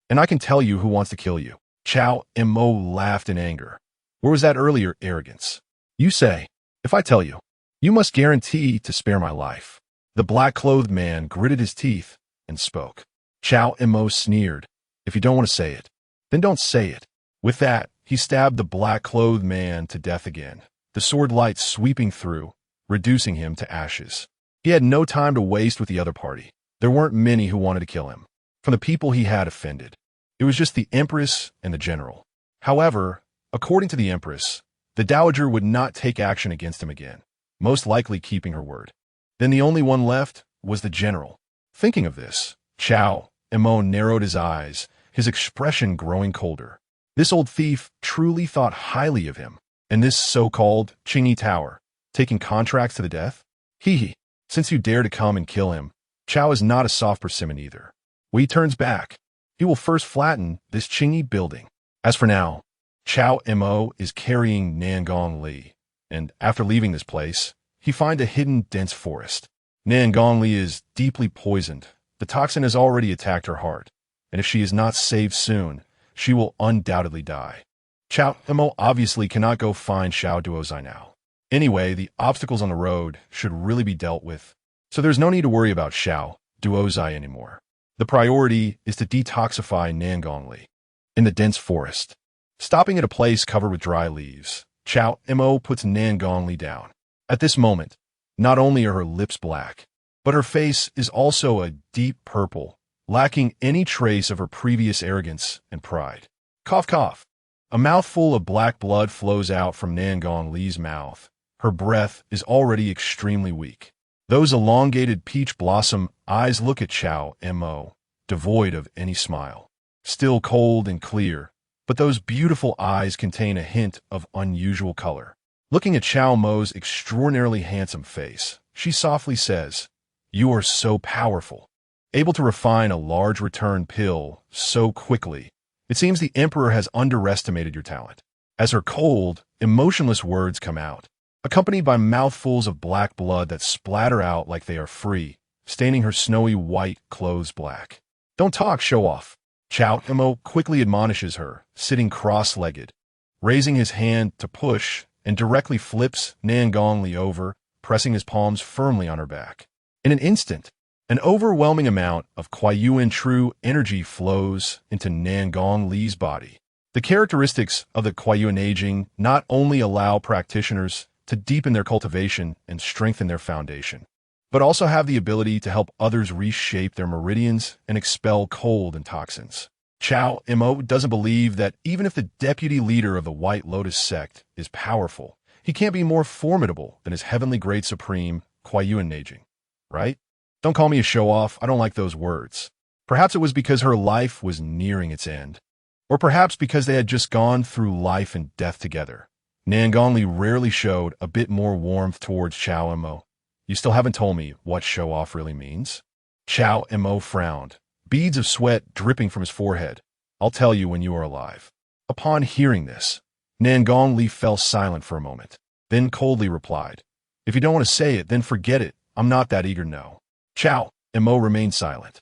and I can tell you who wants to kill you." Cao Mo laughed in anger. "Where was that earlier arrogance? You say, if I tell you, you must guarantee to spare my life." The black-clothed man gritted his teeth and spoke. Cao Mo sneered. "If you don't want to say it, then don't say it." With that, he stabbed the black-clothed man to death again, the sword light sweeping through, reducing him to ashes. He had no time to waste with the other party. There weren't many who wanted to kill him, from the people he had offended. It was just the Empress and the general. However, according to the Empress, the dowager would not take action against him again, most likely keeping her word. Then the only one left was the general. Thinking of this, Cao Mo narrowed his eyes, his expression growing colder. This old thief truly thought highly of him, and this so-called Qingyi Tower, taking contracts to the death? Hee. Since you dare to come and kill him, Cao is not a soft persimmon either. When he turns back, he will first flatten this Qingyi building. As for now, Cao Mo is carrying Nan Gongli, and after leaving this place, he finds a hidden dense forest. Nan Gongli is deeply poisoned. The toxin has already attacked her heart, and if she is not saved soon, she will undoubtedly die. Cao Mo obviously cannot go find Xiao Duozai now. Anyway, the obstacles on the road should really be dealt with, so there's no need to worry about Xiao Duozai anymore. The priority is to detoxify Nan Gongli in the dense forest. Stopping at a place covered with dry leaves, Cao Mo puts Nan Gongli down. At this moment, not only are her lips black, but her face is also a deep purple, lacking any trace of her previous arrogance and pride. Cough, cough. A mouthful of black blood flows out from Nan Gongli's mouth. Her breath is already extremely weak. Those elongated peach blossom eyes look at Cao Mo, devoid of any smile. Still cold and clear, but those beautiful eyes contain a hint of unusual color. Looking at Cao Mo's extraordinarily handsome face, she softly says, "You are so powerful, able to refine a large return pill so quickly. It seems the Emperor has underestimated your talent." as her cold, emotionless words come out, accompanied by mouthfuls of black blood that splatter out like they are free, staining her snowy white clothes black. "Don't talk, show off." Cao Mo quickly admonishes her, sitting cross-legged, raising his hand to push, and directly flips Nan Gongli over, pressing his palms firmly on her back. In an instant, an overwhelming amount of Kuiyuan true energy flows into Nan Gongli's body. The characteristics of the Kuiyuan Neijing not only allow practitioners to deepen their cultivation and strengthen their foundation, but also have the ability to help others reshape their meridians and expel cold and toxins. Cao Mo doesn't believe that even if the deputy leader of the White Lotus sect is powerful, he can't be more formidable than his heavenly great supreme, Kuiyuan Neijing. Right? Don't call me a show-off, I don't like those words. Perhaps it was because her life was nearing its end. Or perhaps because they had just gone through life and death together. Nan Gongli rarely showed a bit more warmth towards Cao Mo. "You still haven't told me what show-off really means?" Cao Mo frowned, beads of sweat dripping from his forehead. "I'll tell you when you are alive." Upon hearing this, Nan Gongli fell silent for a moment, then coldly replied, "If you don't want to say it, then forget it. I'm not that eager to know." Cao Mo remained silent,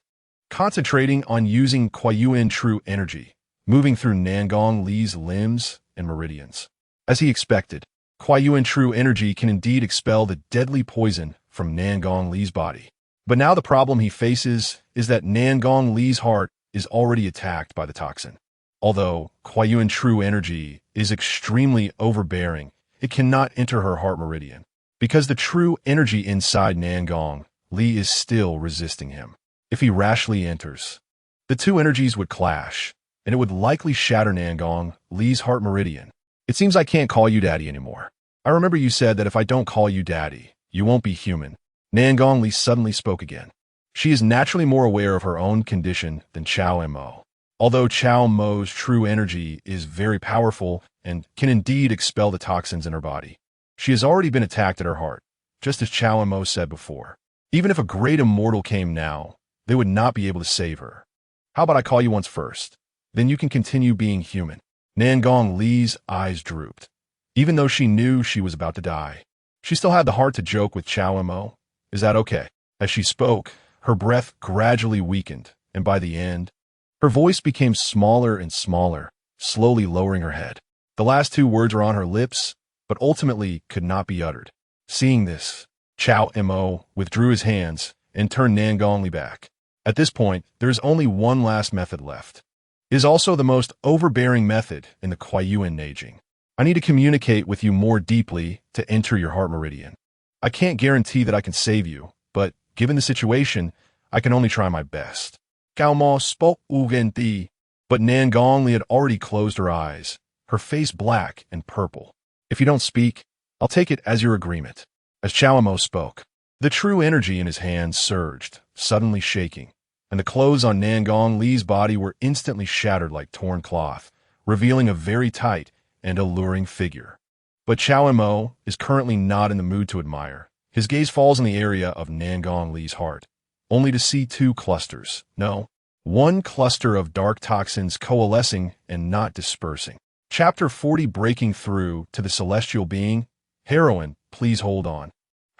concentrating on using Kuiyuan true energy, moving through Nan Gongli's limbs and meridians. As he expected, Kuiyuan true energy can indeed expel the deadly poison from Nan Gongli's body. But now the problem he faces is that Nan Gongli's heart is already attacked by the toxin. Although Kuiyuan true energy is extremely overbearing, it cannot enter her heart meridian, because the true energy inside Nan Gongli is still resisting him. If he rashly enters, the two energies would clash, and it would likely shatter Nan Gongli's heart meridian. "It seems I can't call you daddy anymore. I remember you said that if I don't call you daddy, you won't be human." Nan Gongli suddenly spoke again. She is naturally more aware of her own condition than Cao Mo. Although Cao Mo's true energy is very powerful and can indeed expel the toxins in her body, she has already been attacked at her heart, just as Cao Mo said before. Even if a great immortal came now, they would not be able to save her. "How about I call you once first? Then you can continue being human." Nan Gongli's eyes drooped. Even though she knew she was about to die, she still had the heart to joke with Cao Mo. "Is that okay?" As she spoke, her breath gradually weakened, and by the end, her voice became smaller and smaller, slowly lowering her head. The last two words were on her lips, but ultimately could not be uttered. Seeing this, Cao Mo withdrew his hands and turned Nan Gongli back. At this point, there is only one last method left. It is also the most overbearing method in the Kuiyuan Neijing. I need to communicate with you more deeply to enter your heart meridian. I can't guarantee that I can save you, but given the situation, I can only try my best. Cao Mo spoke urgently, but Nan Gongli had already closed her eyes, her face black and purple. "If you don't speak, I'll take it as your agreement." As Cao Mo spoke, the true energy in his hands surged, suddenly shaking, and the clothes on Nan Gongli's body were instantly shattered like torn cloth, revealing a very tight and alluring figure. But Cao Mo is currently not in the mood to admire. His gaze falls on the area of Nan Gongli's heart, only to see two clusters. No, one cluster of dark toxins coalescing and not dispersing. Chapter 40, Breaking Through to the Celestial Being. Heroine, please hold on.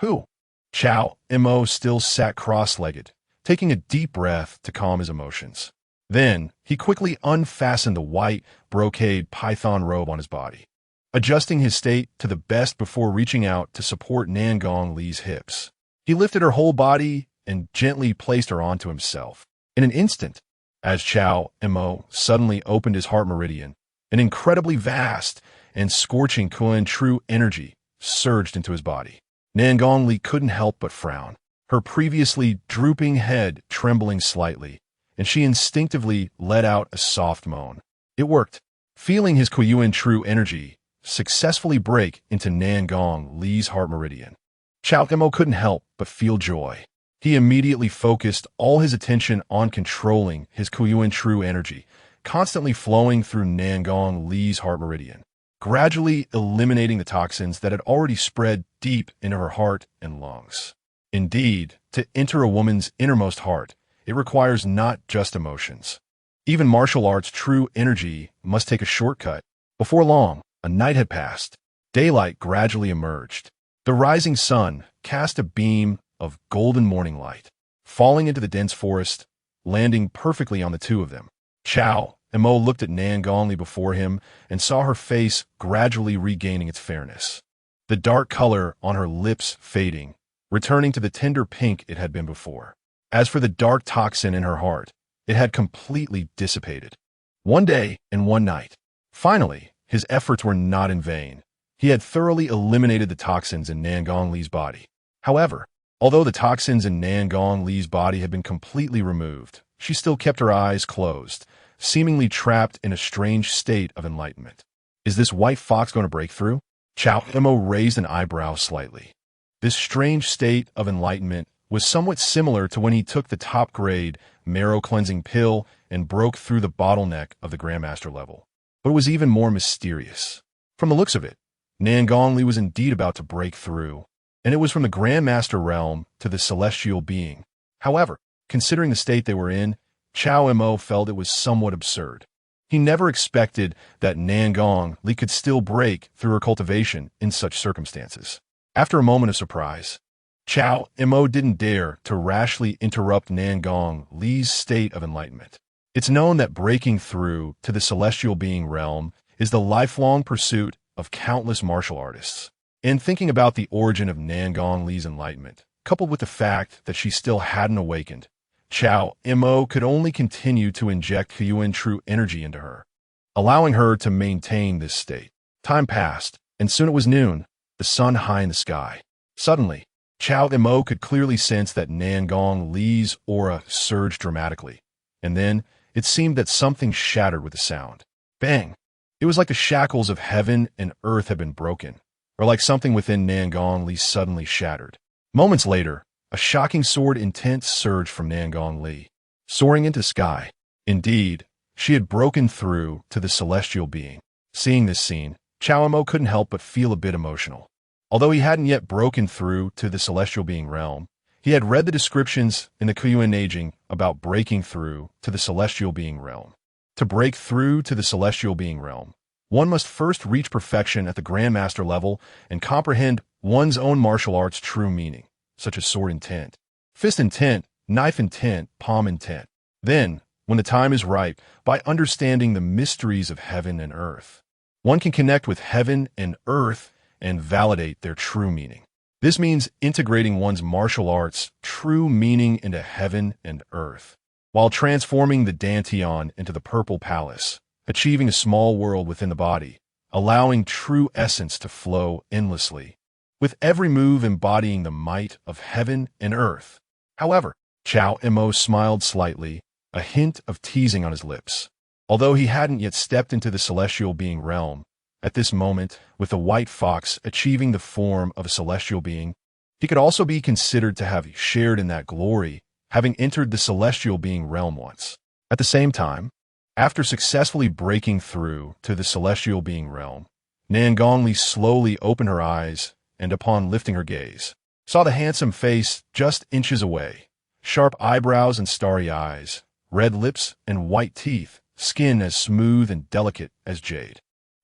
Who? Cao Mo still sat cross-legged, taking a deep breath to calm his emotions. Then, he quickly unfastened the white, brocade python robe on his body, adjusting his state to the best before reaching out to support Nan Gongli's hips. He lifted her whole body and gently placed her onto himself. In an instant, as Cao Mo suddenly opened his heart meridian, an incredibly vast and scorching Kuiyuan true energy surged into his body. Nan Gongli couldn't help but frown, her previously drooping head trembling slightly, and she instinctively let out a soft moan. It worked. Feeling his Kuiyuan true energy successfully break into Nan Gongli's heart meridian, Cao Mo couldn't help but feel joy. He immediately focused all his attention on controlling his Kuiyuan true energy, constantly flowing through Nan Gongli's heart meridian, gradually eliminating the toxins that had already spread deep into her heart and lungs. Indeed, to enter a woman's innermost heart, it requires not just emotions. Even martial arts' true energy must take a shortcut. Before long, A night had passed. Daylight gradually emerged. The rising sun cast a beam of golden morning light, falling into the dense forest, landing perfectly on the two of them. Cao Mo looked at Nan Gongli before him and saw her face gradually regaining its fairness, the dark color on her lips fading, returning to the tender pink it had been before. As for the dark toxin in her heart, it had completely dissipated. One day and one night. Finally, his efforts were not in vain. He had thoroughly eliminated the toxins in Nan Gongli's body. However, although the toxins in Nan Gongli's body had been completely removed, she still kept her eyes closed, seemingly trapped in a strange state of enlightenment. Is this white fox going to break through? Cao Mo raised an eyebrow slightly. This strange state of enlightenment was somewhat similar to when he took the top-grade marrow-cleansing pill and broke through the bottleneck of the Grandmaster level. But it was even more mysterious. From the looks of it, Nan Gongli was indeed about to break through, and it was from the Grandmaster realm to the celestial being. However, considering the state they were in, Cao Mo felt it was somewhat absurd. He never expected that Nan Gongli could still break through her cultivation in such circumstances. After a moment of surprise, Cao Mo didn't dare to rashly interrupt Nan Gongli's state of enlightenment. It's known that breaking through to the celestial being realm is the lifelong pursuit of countless martial artists. In thinking about the origin of Nan Gongli's enlightenment, coupled with the fact that she still hadn't awakened, Cao Mo could only continue to inject Kuiyuan true energy into her, allowing her to maintain this state. Time passed, and soon it was noon, the sun high in the sky. Suddenly, Cao Mo could clearly sense that Nan Gongli's aura surged dramatically, and then it seemed that something shattered with a sound. Bang! It was like the shackles of heaven and earth had been broken, or like something within Nan Gongli suddenly shattered. Moments later, a shocking sword intent surged from Nan Gongli, soaring into the sky. Indeed, she had broken through to the celestial being. Seeing this scene, Cao Mo couldn't help but feel a bit emotional. Although he hadn't yet broken through to the celestial being realm, he had read the descriptions in the Kuiyuan Neijing about breaking through to the celestial being realm. To break through to the celestial being realm, one must first reach perfection at the Grandmaster level and comprehend one's own martial art's true meaning, such as sword intent, fist intent, knife intent, palm intent. Then, when the time is ripe, by understanding the mysteries of heaven and earth, one can connect with heaven and earth and validate their true meaning. This means integrating one's martial art's true meaning into heaven and earth, while transforming the Dantian into the Purple Palace, achieving a small world within the body, allowing true essence to flow endlessly, with every move embodying the might of heaven and earth. However, Cao Mo smiled slightly, a hint of teasing on his lips. Although he hadn't yet stepped into the celestial being realm, at this moment, with the white fox achieving the form of a celestial being, he could also be considered to have shared in that glory, having entered the celestial being realm once. At the same time, after successfully breaking through to the celestial being realm, Nan Gongli slowly opened her eyes and, upon lifting her gaze, saw the handsome face just inches away, sharp eyebrows and starry eyes, red lips and white teeth, skin as smooth and delicate as jade.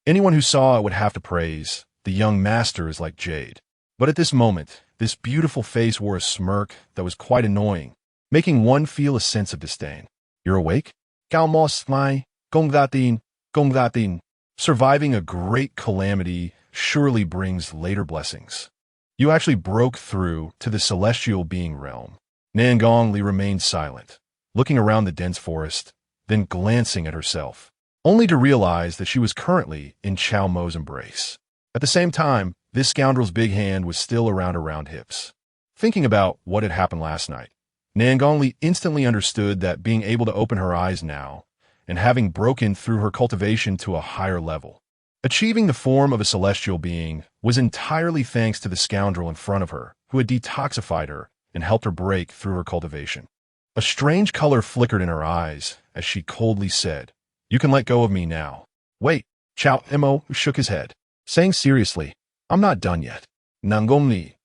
Anyone who saw it would have to praise, the young master is like jade. But at this moment, this beautiful face wore a smirk that was quite annoying, making one feel a sense of disdain. You're awake? Cao Mo smai, gong datin. Surviving a great calamity surely brings later blessings. You actually broke through to the celestial being realm. Nan Gongli remained silent, looking around the dense forest, then glancing at herself, only to realize that she was currently in Cao Mo's embrace. At the same time, this scoundrel's big hand was still around her round hips. Thinking about what had happened last night, Nan Gongli instantly understood that being able to open her eyes now, and having broken through her cultivation to a higher level, achieving the form of a celestial being, was entirely thanks to the scoundrel in front of her, who had detoxified her and helped her break through her cultivation. A strange color flickered in her eyes as she coldly said, "You can let go of me now." Wait, Cao Mo shook his head, saying seriously, "I'm not done yet." Nan Gongli.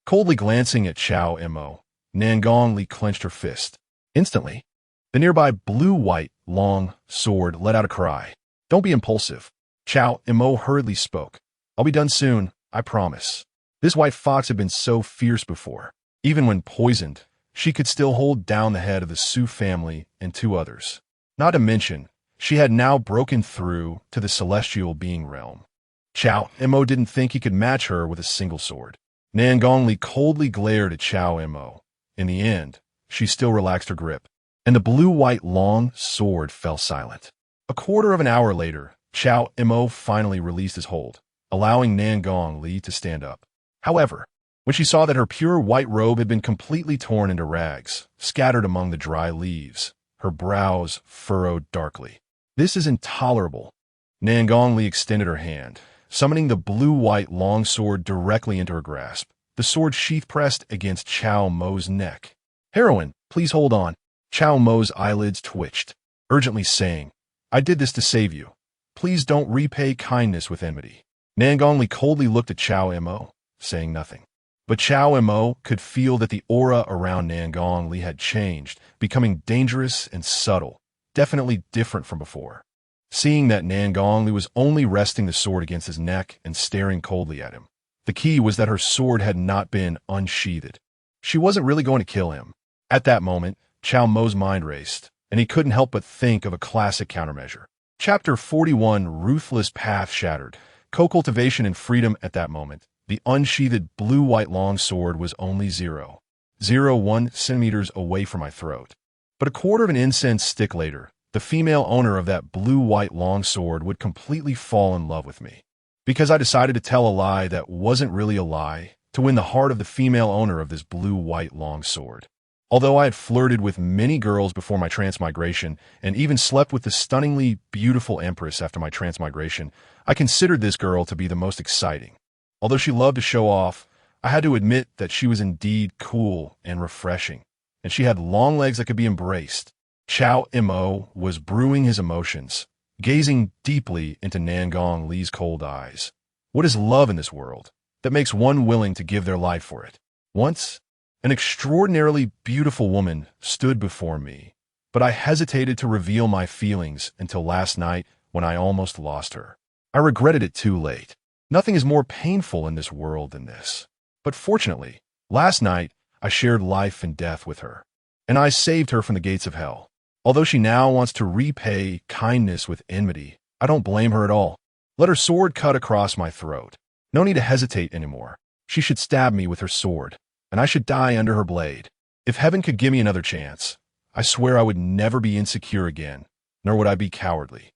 Coldly glancing at Cao Mo, Nan Gongli clenched her fist. Instantly, the nearby blue-white long sword let out a cry. "Don't be impulsive." Cao Mo hurriedly spoke. I'll be done soon, I promise. This white fox had been so fierce before. Even when poisoned, she could still hold down the head of the Su family and two others. Not to mention, she had now broken through to the celestial being realm. Cao Mo didn't think he could match her with a single sword. Nan Gongli coldly glared at Cao Mo. In the end, she still relaxed her grip, and the blue-white long sword fell silent. A quarter of an hour later, Cao Mo finally released his hold, allowing Nan Gongli to stand up. However, when she saw that her pure white robe had been completely torn into rags, scattered among the dry leaves, her brows furrowed darkly. This is intolerable. Nan Gongli extended her hand, summoning the blue-white long sword directly into her grasp, the sword sheath pressed against Cao Mo's neck. Heroine, please hold on. Cao Mo's eyelids twitched, urgently saying, I did this to save you. Please don't repay kindness with enmity. Nan Gongli coldly looked at Cao Mo, saying nothing. But Cao Mo could feel that the aura around Nan Gongli had changed, becoming dangerous and subtle, definitely different from before. Seeing that Nan Gongli was only resting the sword against his neck and staring coldly at him, the key was that her sword had not been unsheathed. She wasn't really going to kill him. At that moment, Cao Mo's mind raced, and he couldn't help but think of a classic countermeasure. Chapter 41, Ruthless Path Shattered. Co-cultivation and freedom. At that moment, the unsheathed blue-white long sword was only 0.01 centimeters away from my throat. But a quarter of an incense stick later, the female owner of that blue-white long sword would completely fall in love with me. Because I decided to tell a lie that wasn't really a lie, to win the heart of the female owner of this blue-white long sword. Although I had flirted with many girls before my transmigration, and even slept with the stunningly beautiful Empress after my transmigration, I considered this girl to be the most exciting. Although she loved to show off, I had to admit that she was indeed cool and refreshing, and she had long legs that could be embraced. Cao Mo was brewing his emotions, gazing deeply into Nan Gongli's cold eyes. What is love in this world that makes one willing to give their life for it? Once, an extraordinarily beautiful woman stood before me, but I hesitated to reveal my feelings until last night when I almost lost her. I regretted it too late. Nothing is more painful in this world than this. But fortunately, last night I shared life and death with her, and I saved her from the gates of hell. Although she now wants to repay kindness with enmity, I don't blame her at all. Let her sword cut across my throat. No need to hesitate anymore. She should stab me with her sword, and I should die under her blade. If heaven could give me another chance, I swear I would never be insecure again, nor would I be cowardly.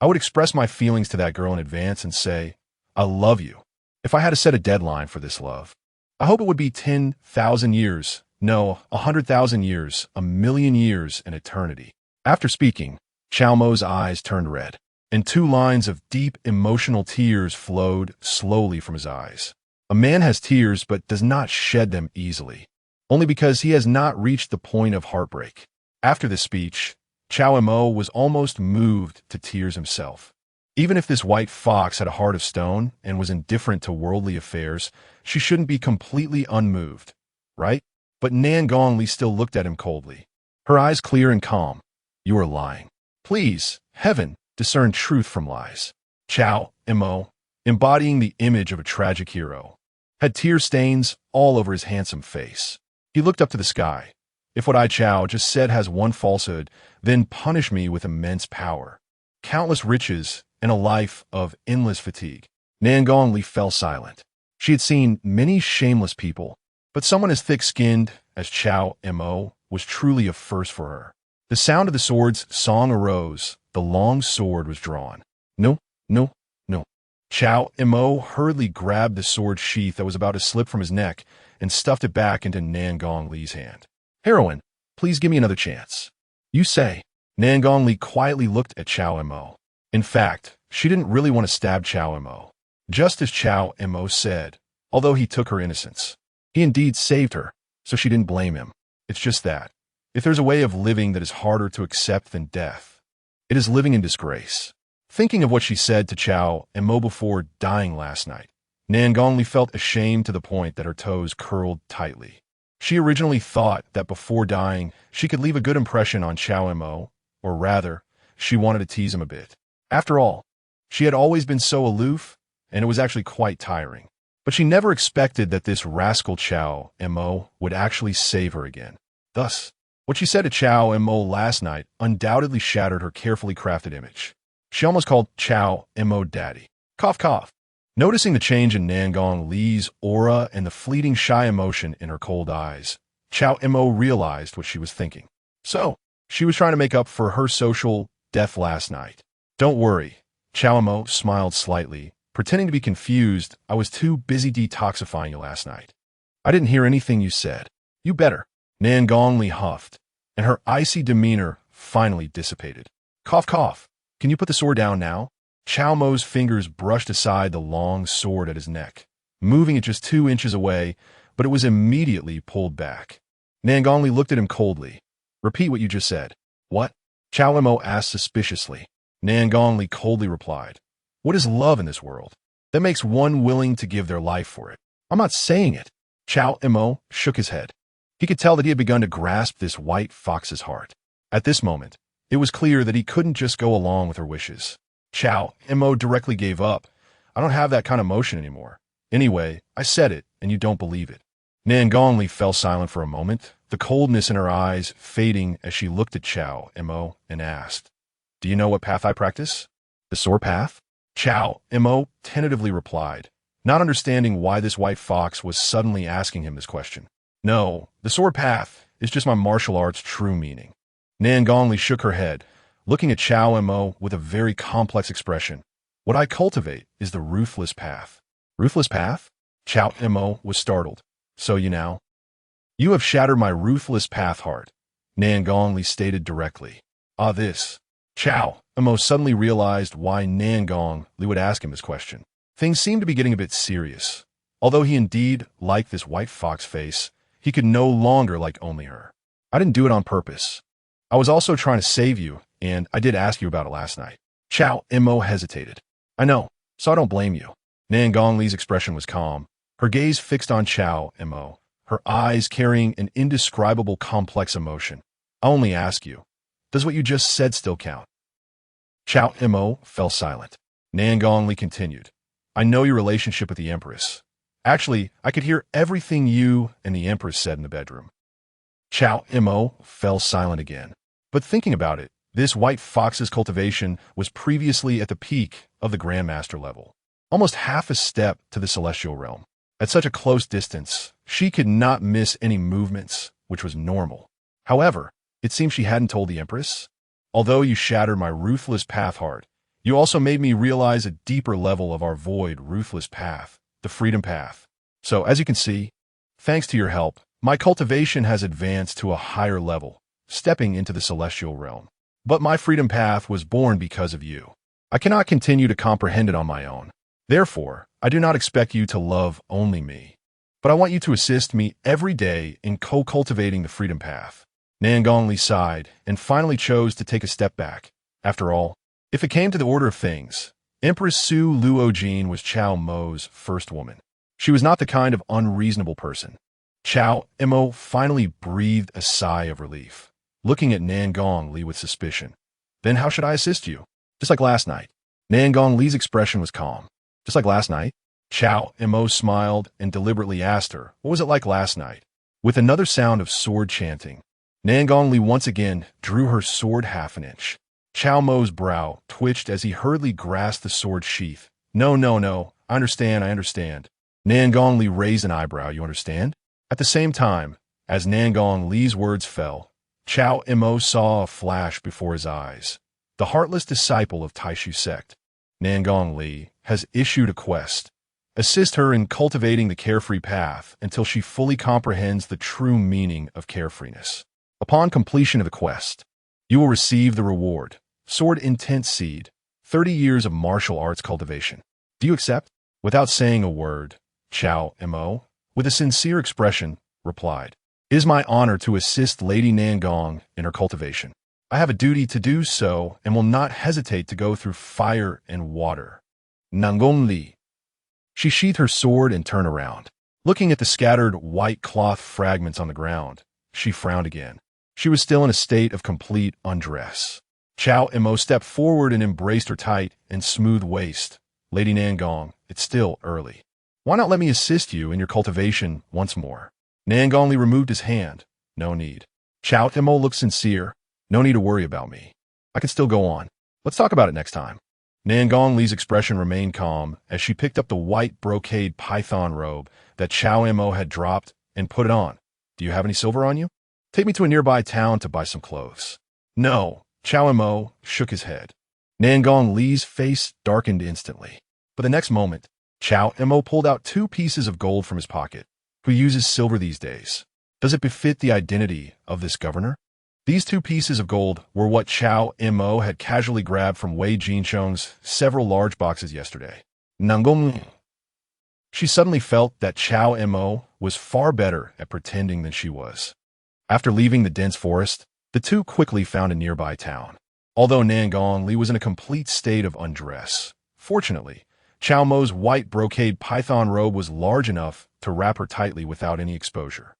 I would express my feelings to that girl in advance and say, I love you. If I had to set a deadline for this love, I hope it would be 10,000 years, no, 100,000 years, 1,000,000 years, an eternity. After speaking, Cao Mo's eyes turned red, and 2 lines of deep emotional tears flowed slowly from his eyes. A man has tears but does not shed them easily, only because he has not reached the point of heartbreak. After this speech, Cao Mo was almost moved to tears himself. Even if this white fox had a heart of stone and was indifferent to worldly affairs, she shouldn't be completely unmoved, right? But Nan Gongli still looked at him coldly, her eyes clear and calm. You are lying. Please, heaven, discern truth from lies. Cao Mo, embodying the image of a tragic hero, had tear stains all over his handsome face. He looked up to the sky. If what I, Cao, just said has one falsehood, then punish me with immense power, countless riches, and a life of endless fatigue. Nan Gongli fell silent. She had seen many shameless people, but someone as thick-skinned as Cao Mo was truly a first for her. The sound of the sword's song arose. The long sword was drawn. No, no, no. Cao Mo hurriedly grabbed the sword sheath that was about to slip from his neck and stuffed it back into Nan Gongli's hand. Heroine, please give me another chance. You say. Nan Gongli quietly looked at Cao Mo. In fact, she didn't really want to stab Cao Mo. Just as Cao Mo said, although he took her innocence, he indeed saved her, so she didn't blame him. It's just that, if there's a way of living that is harder to accept than death, it is living in disgrace. Thinking of what she said to Cao Mo before dying last night, Nan Gongli felt ashamed to the point that her toes curled tightly. She originally thought that before dying, she could leave a good impression on Cao Mo, or rather, she wanted to tease him a bit. After all, She had always been so aloof, and it was actually quite tiring. But she never expected that this rascal Cao Mo would actually save her again. Thus, what she said to Cao Mo last night undoubtedly shattered her carefully crafted image. She almost called Cao Mo daddy. Cough, cough. Noticing the change in Nangong Li's aura and the fleeting shy emotion in her cold eyes, Cao Mo realized what she was thinking. So, she was trying to make up for her social death last night. Don't worry, Cao Mo smiled slightly, pretending to be confused. I was too busy detoxifying you last night. I didn't hear anything you said. You better. Nangong Li huffed, and her icy demeanor finally dissipated. Cough, cough. Can you put the sword down now? Cao Mo's fingers brushed aside the long sword at his neck, moving it just 2 inches away, but it was immediately pulled back. Nangong Li looked at him coldly. Repeat what you just said. What? Cao Mo asked suspiciously. Nangong Li coldly replied. What is love in this world? That makes one willing to give their life for it. I'm not saying it. Cao Mo shook his head. He could tell that he had begun to grasp this white fox's heart. At this moment, it was clear that he couldn't just go along with her wishes. Cao Mo directly gave up. I don't have that kind of emotion anymore. Anyway, I said it, and you don't believe it. Nangong Li fell silent for a moment, the coldness in her eyes fading as she looked at Cao Mo and asked, Do you know what path I practice? The sword path? Cao Mo tentatively replied, not understanding why this white fox was suddenly asking him this question. No, the sword path is just my martial art's true meaning. Nangong Li shook her head, looking at Cao Mo with a very complex expression. What I cultivate is the ruthless path. Ruthless path? Cao Mo was startled. So you now? You have shattered my ruthless path heart, Nangong Li stated directly. Ah, this. Cao Mo suddenly realized why Nangong Li would ask him this question. Things seemed to be getting a bit serious. Although he indeed liked this white fox face, he could no longer like only her. I didn't do it on purpose. I was also trying to save you, and I did ask you about it last night. Cao Mo hesitated. I know, so I don't blame you. Nangong Li's expression was calm, her gaze fixed on Cao Mo, her eyes carrying an indescribable complex emotion. I only ask you, does what you just said still count? Cao Mo fell silent. Nangong Li continued. I know your relationship with the Empress. Actually, I could hear everything you and the Empress said in the bedroom. Cao Mo fell silent again. But thinking about it, this white fox's cultivation was previously at the peak of the Grandmaster level, almost half a step to the celestial realm. At such a close distance, she could not miss any movements, which was normal. However, it seems she hadn't told the Empress. Although you shattered my ruthless path heart, you also made me realize a deeper level of our void ruthless path, the freedom path. So, as you can see, thanks to your help, my cultivation has advanced to a higher level, stepping into the celestial realm. But my freedom path was born because of you. I cannot continue to comprehend it on my own. Therefore, I do not expect you to love only me. But I want you to assist me every day in co-cultivating the freedom path. Nangong Li sighed and finally chose to take a step back. After all, if it came to the order of things, Empress Su Luojin was Cao Mo's first woman. She was not the kind of unreasonable person. Cao Mo finally breathed a sigh of relief, looking at Nangong Li with suspicion. Then how should I assist you? Just like last night. Nangong Li's expression was calm. Just like last night? Cao Mo smiled and deliberately asked her, what was it like last night? With another sound of sword chanting, Nangong Li once again drew her sword half an inch. Cao Mo's brow twitched as he hurriedly grasped the sword sheath. No, I understand. Nangong Li raised an eyebrow, you understand? At the same time, as Nangong Li's words fell, Cao Mo saw a flash before his eyes. The heartless disciple of Taishu sect, Nangong Li, has issued a quest. Assist her in cultivating the carefree path until she fully comprehends the true meaning of carefreeness. Upon completion of the quest, you will receive the reward, Sword Intent Seed, 30 years of martial arts cultivation. Do you accept? Without saying a word, Cao Mo, with a sincere expression, replied, It is my honor to assist Lady Nangong in her cultivation. I have a duty to do so and will not hesitate to go through fire and water. Nangong Li. She sheathed her sword and turned around. Looking at the scattered white cloth fragments on the ground, she frowned again. She was still in a state of complete undress. Cao Mo stepped forward and embraced her tight and smooth waist. Lady Nangong, it's still early. Why not let me assist you in your cultivation once more? Nangong Li removed his hand. No need. Cao Mo looked sincere. No need to worry about me. I can still go on. Let's talk about it next time. Nangong Li's expression remained calm as she picked up the white brocade python robe that Cao Mo had dropped and put it on. Do you have any silver on you? Take me to a nearby town to buy some clothes. No. Cao Mo shook his head. Nangong Li's face darkened instantly. But the next moment, Cao Mo pulled out 2 pieces of gold from his pocket. Who uses silver these days? Does it befit the identity of this governor? These 2 pieces of gold were what Cao Mo had casually grabbed from Wei Jinchong's several large boxes yesterday. Nangong. She suddenly felt that Cao Mo was far better at pretending than she was. After leaving the dense forest, the 2 quickly found a nearby town. Although Nangong Li was in a complete state of undress, fortunately, Cao Mo's white brocade python robe was large enough to wrap her tightly without any exposure.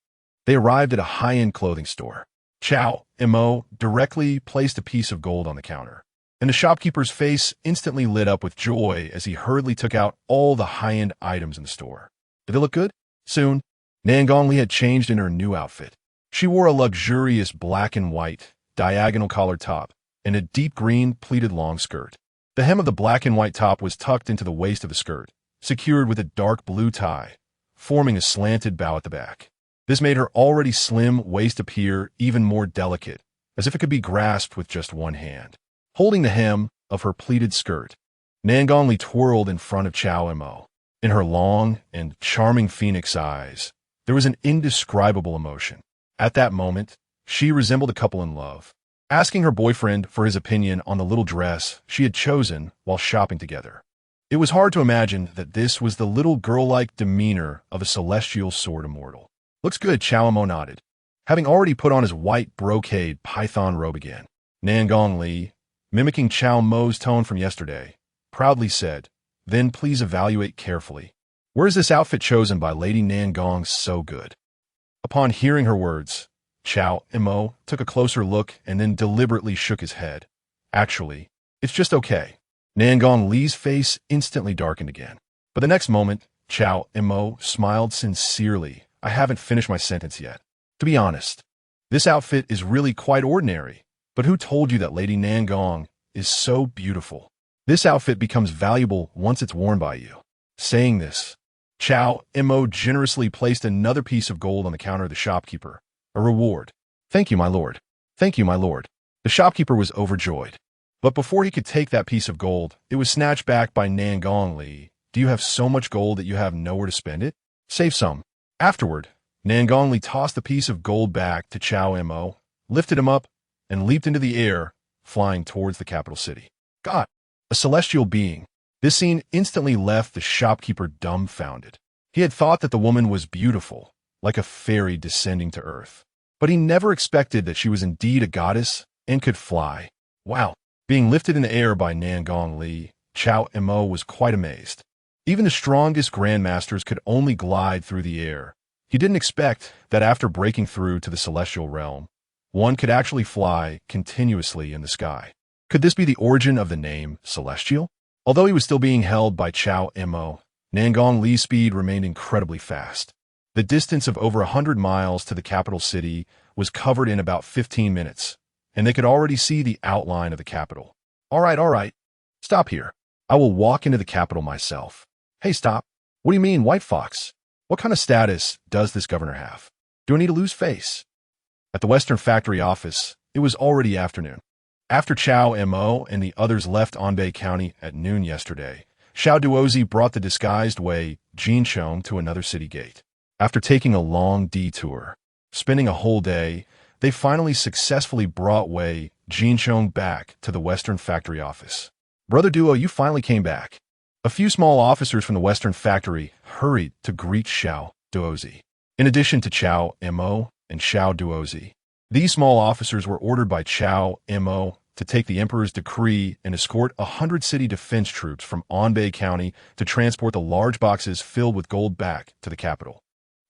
They arrived at a high-end clothing store. Cao Mo directly placed a piece of gold on the counter, and the shopkeeper's face instantly lit up with joy as he hurriedly took out all the high-end items in the store. Did they look good? Soon, Nangong Li had changed in her new outfit. She wore a luxurious black and white, diagonal collared top and a deep green pleated long skirt. The hem of the black and white top was tucked into the waist of the skirt, secured with a dark blue tie, forming a slanted bow at the back. This made her already slim waist appear even more delicate, as if it could be grasped with just one hand. Holding the hem of her pleated skirt, Nangong Li twirled in front of Cao Mo. In her long and charming phoenix eyes, there was an indescribable emotion. At that moment, she resembled a couple in love, asking her boyfriend for his opinion on the little dress she had chosen while shopping together. It was hard to imagine that this was the little girl-like demeanor of a celestial sword immortal. Looks good, Cao Mo nodded. Having already put on his white brocade python robe again, Nangong Li, mimicking Cao Mo's tone from yesterday, proudly said, "Then please evaluate carefully. Where is this outfit chosen by Lady Nangong so good?" Upon hearing her words, Cao Mo took a closer look and then deliberately shook his head. Actually, it's just okay. Nangong Li's face instantly darkened again. But the next moment, Cao Mo smiled sincerely. I haven't finished my sentence yet. To be honest, this outfit is really quite ordinary. But who told you that Lady Nangong is so beautiful? This outfit becomes valuable once it's worn by you. Saying this, Cao Mo generously placed another piece of gold on the counter of the shopkeeper. A reward. Thank you, my lord. Thank you, my lord. The shopkeeper was overjoyed. But before he could take that piece of gold, it was snatched back by Nangong Li. Do you have so much gold that you have nowhere to spend it? Save some. Afterward, Nangong Li tossed the piece of gold back to Cao Mo, lifted him up, and leaped into the air, flying towards the capital city. God, a celestial being. This scene instantly left the shopkeeper dumbfounded. He had thought that the woman was beautiful, like a fairy descending to earth. But he never expected that she was indeed a goddess and could fly. Wow. Being lifted in the air by Nangong Li, Cao Mo was quite amazed. Even the strongest grandmasters could only glide through the air. He didn't expect that after breaking through to the celestial realm, one could actually fly continuously in the sky. Could this be the origin of the name Celestial? Although he was still being held by Cao Mo, Nangong Li's speed remained incredibly fast. The distance of over 100 miles to the capital city was covered in about 15 minutes, and they could already see the outline of the capital. All right. Stop here. I will walk into the capital myself. Hey, stop. What do you mean, White Fox? What kind of status does this governor have? Do I need to lose face? At the Western Factory office, it was already afternoon. After Cao Mo and the others left Anbei County at noon yesterday, Xiao Duozi brought the disguised Wei Jinchong to another city gate. After taking a long detour, spending a whole day, they finally successfully brought Wei Jinchong back to the Western Factory office. Brother Duo, you finally came back. A few small officers from the Western Factory hurried to greet Xiao Duozi. In addition to Cao Mo and Xiao Duozi, these small officers were ordered by Cao Mo to take the emperor's decree and escort 100 city defense troops from Anbei County to transport the large boxes filled with gold back to the capital.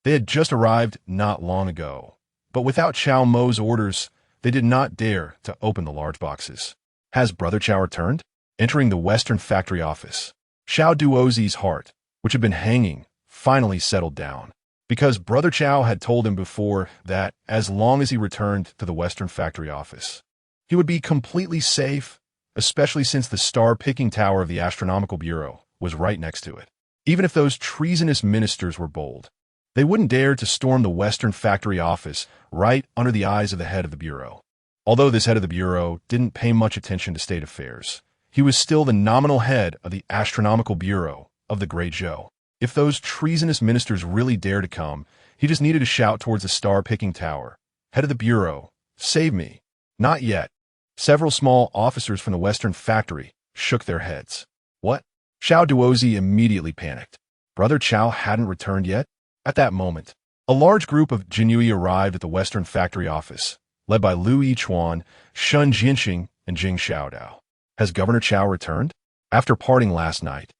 They had just arrived not long ago, but without Cao Mo's orders, they did not dare to open the large boxes. Has Brother Cao returned? Entering the Western factory office, Xiao Duozi's heart, which had been hanging, finally settled down. Because Brother Cao had told him before that, as long as he returned to the Western factory office, he would be completely safe, especially since the star-picking tower of the Astronomical Bureau was right next to it. Even if those treasonous ministers were bold, they wouldn't dare to storm the Western factory office right under the eyes of the head of the Bureau. Although this head of the Bureau didn't pay much attention to state affairs, he was still the nominal head of the Astronomical Bureau of the Great Zhou. If those treasonous ministers really dared to come, he just needed to shout towards the star-picking tower, "Head of the Bureau, save me." Not yet. Several small officers from the Western factory shook their heads. What? Xiao Duozi immediately panicked. Brother Cao hadn't returned yet? At that moment, a large group of Jinyui arrived at the Western factory office, led by Lu Yichuan, Shun Jinxing, and Jing Xiaodao. Has Governor Cao returned? After parting last night,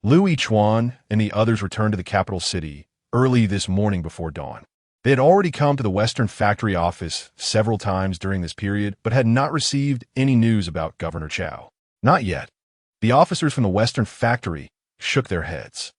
Lu Yichuan and the others returned to the capital city early this morning before dawn. They had already come to the Western factory office several times during this period, but had not received any news about Governor Cao. Not yet. The officers from the Western factory shook their heads.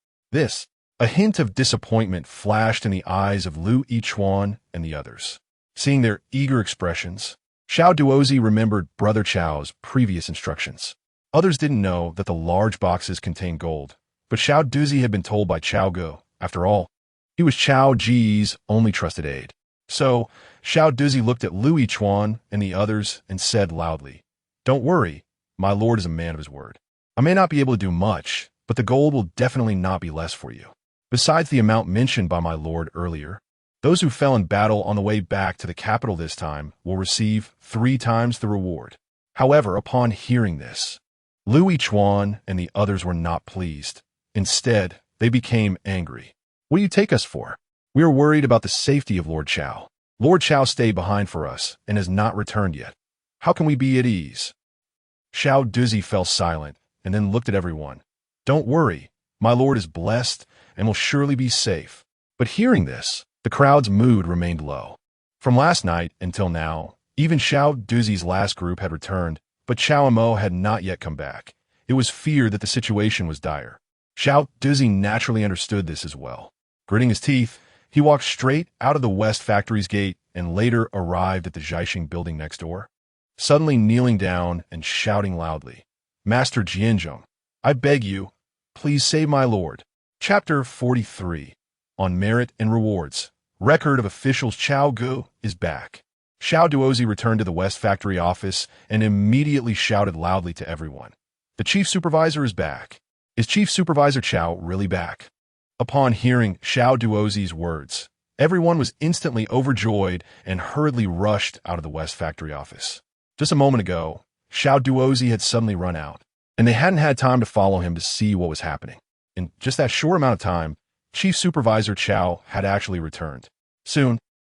A hint of disappointment flashed in the eyes of Lu Yichuan and the others. Seeing their eager expressions, Xiao Duozi remembered Brother Chao's previous instructions. Others didn't know that the large boxes contained gold, but Xiao Duozi had been told by Cao Ge. After all, he was Cao Ji's only trusted aide. So, Xiao Duozi looked at Lu Yichuan and the others and said loudly, "Don't worry, my lord is a man of his word. I may not be able to do much, but the gold will definitely not be less for you. Besides the amount mentioned by my lord earlier, those who fell in battle on the way back to the capital this time will receive 3 times the reward." However, upon hearing this, Lu Yichuan and the others were not pleased. Instead, they became angry. "What do you take us for? We are worried about the safety of Lord Cao. Lord Cao stayed behind for us and has not returned yet. How can we be at ease?" Xiao Duozi fell silent and then looked at everyone. "Don't worry, my lord is blessed and will surely be safe." But hearing this, the crowd's mood remained low. From last night until now, even Xiao Duozi's last group had returned, but Cao Mo had not yet come back. It was feared that the situation was dire. Xiao Duozi naturally understood this as well. Gritting his teeth, he walked straight out of the West Factory's gate and later arrived at the Zhaixing building next door. Suddenly kneeling down and shouting loudly, "Master Jianzhong, I beg you, please save my lord." Chapter 43. On Merit and Rewards. Record of Officials. Cao Ge is back. Xiao Duozi returned to the West Factory office and immediately shouted loudly to everyone, "The Chief Supervisor is back. Is Chief Supervisor Cao really back?" Upon hearing Xiao Duozi's words, everyone was instantly overjoyed and hurriedly rushed out of the West Factory office. Just a moment ago, Xiao Duozi had suddenly run out, and they hadn't had time to follow him to see what was happening. In just that short amount of time, Chief Supervisor Cao had actually returned. Soon,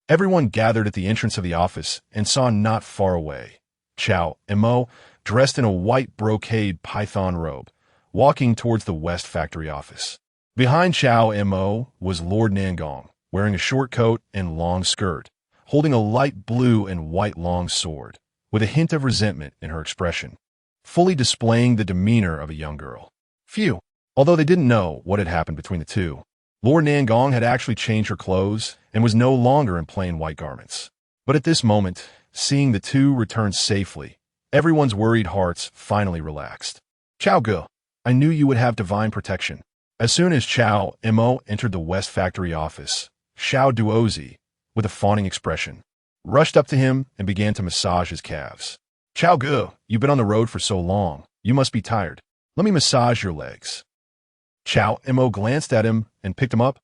everyone gathered at the entrance of the office and saw not far away Cao Mo, dressed in a white brocade python robe, walking towards the West Factory office. Behind Cao Mo was Lord Nangong, wearing a short coat and long skirt, holding a light blue and white long sword, with a hint of resentment in her expression, fully displaying the demeanor of a young girl. Phew! Although they didn't know what had happened between the two, Lord Nangong had actually changed her clothes and was no longer in plain white garments. But at this moment, seeing the two return safely, everyone's worried hearts finally relaxed. "Cao Ge, I knew you would have divine protection." As soon as Cao Mo entered the West Factory office, Xiao Duozi, with a fawning expression, rushed up to him and began to massage his calves. "Cao Ge, you've been on the road for so long. You must be tired. Let me massage your legs." Cao Mo glanced at him and picked him up,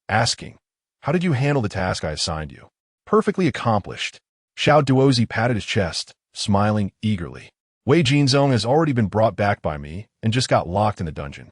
asking, "How did you handle the task I assigned you?" "Perfectly accomplished." Xiao Duozi patted his chest, smiling eagerly. "Wei Jinzong has already been brought back by me and just got locked in the dungeon.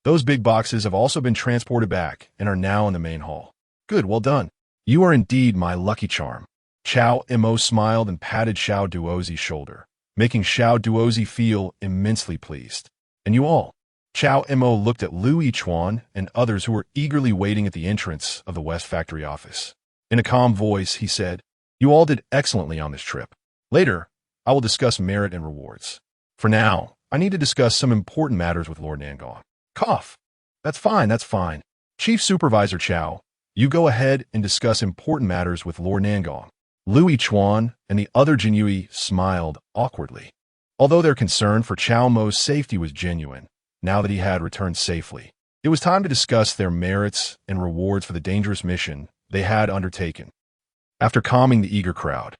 Those big boxes have also been transported back and are now in the main hall." "Good, well done. You are indeed my lucky charm." Cao Mo smiled and patted Xiao Duozi's shoulder, making Xiao Duozi feel immensely pleased. "And you all?" Cao Mo looked at Lu Yichuan and others who were eagerly waiting at the entrance of the West Factory office. In a calm voice, he said, "You all did excellently on this trip. Later, I will discuss merit and rewards." For now, I need to discuss some important matters with Lord Nangong. Cough. That's fine, that's fine. Chief Supervisor Cao, you go ahead and discuss important matters with Lord Nangong. Louis Chuan and the other Jinyui smiled awkwardly. Although their concern for Cao Mo's safety was genuine, now that he had returned safely, it was time to discuss their merits and rewards for the dangerous mission they had undertaken. After calming the eager crowd,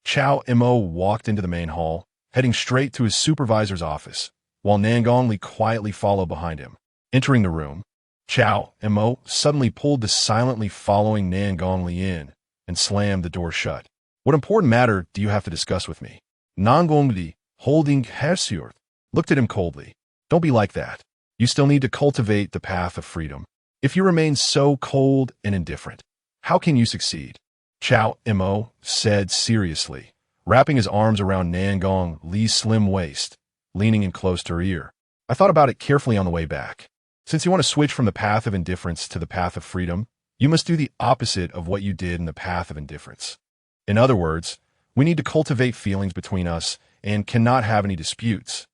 Cao Mo walked into the main hall, heading straight to his supervisor's office, while Nangong Li quietly followed behind him. Entering the room, Cao Mo suddenly pulled the silently following Nangong Li in and slammed the door shut. What important matter do you have to discuss with me? Nangong Li, holding Hesiort, looked at him coldly. Don't be like that. You still need to cultivate the path of freedom. If you remain so cold and indifferent, how can you succeed? Cao Mo said seriously, wrapping his arms around Nangong Li's slim waist, leaning in close to her ear. I thought about it carefully on the way back. Since you want to switch from the path of indifference to the path of freedom, you must do the opposite of what you did in the path of indifference. In other words, we need to cultivate feelings between us and cannot have any disputes.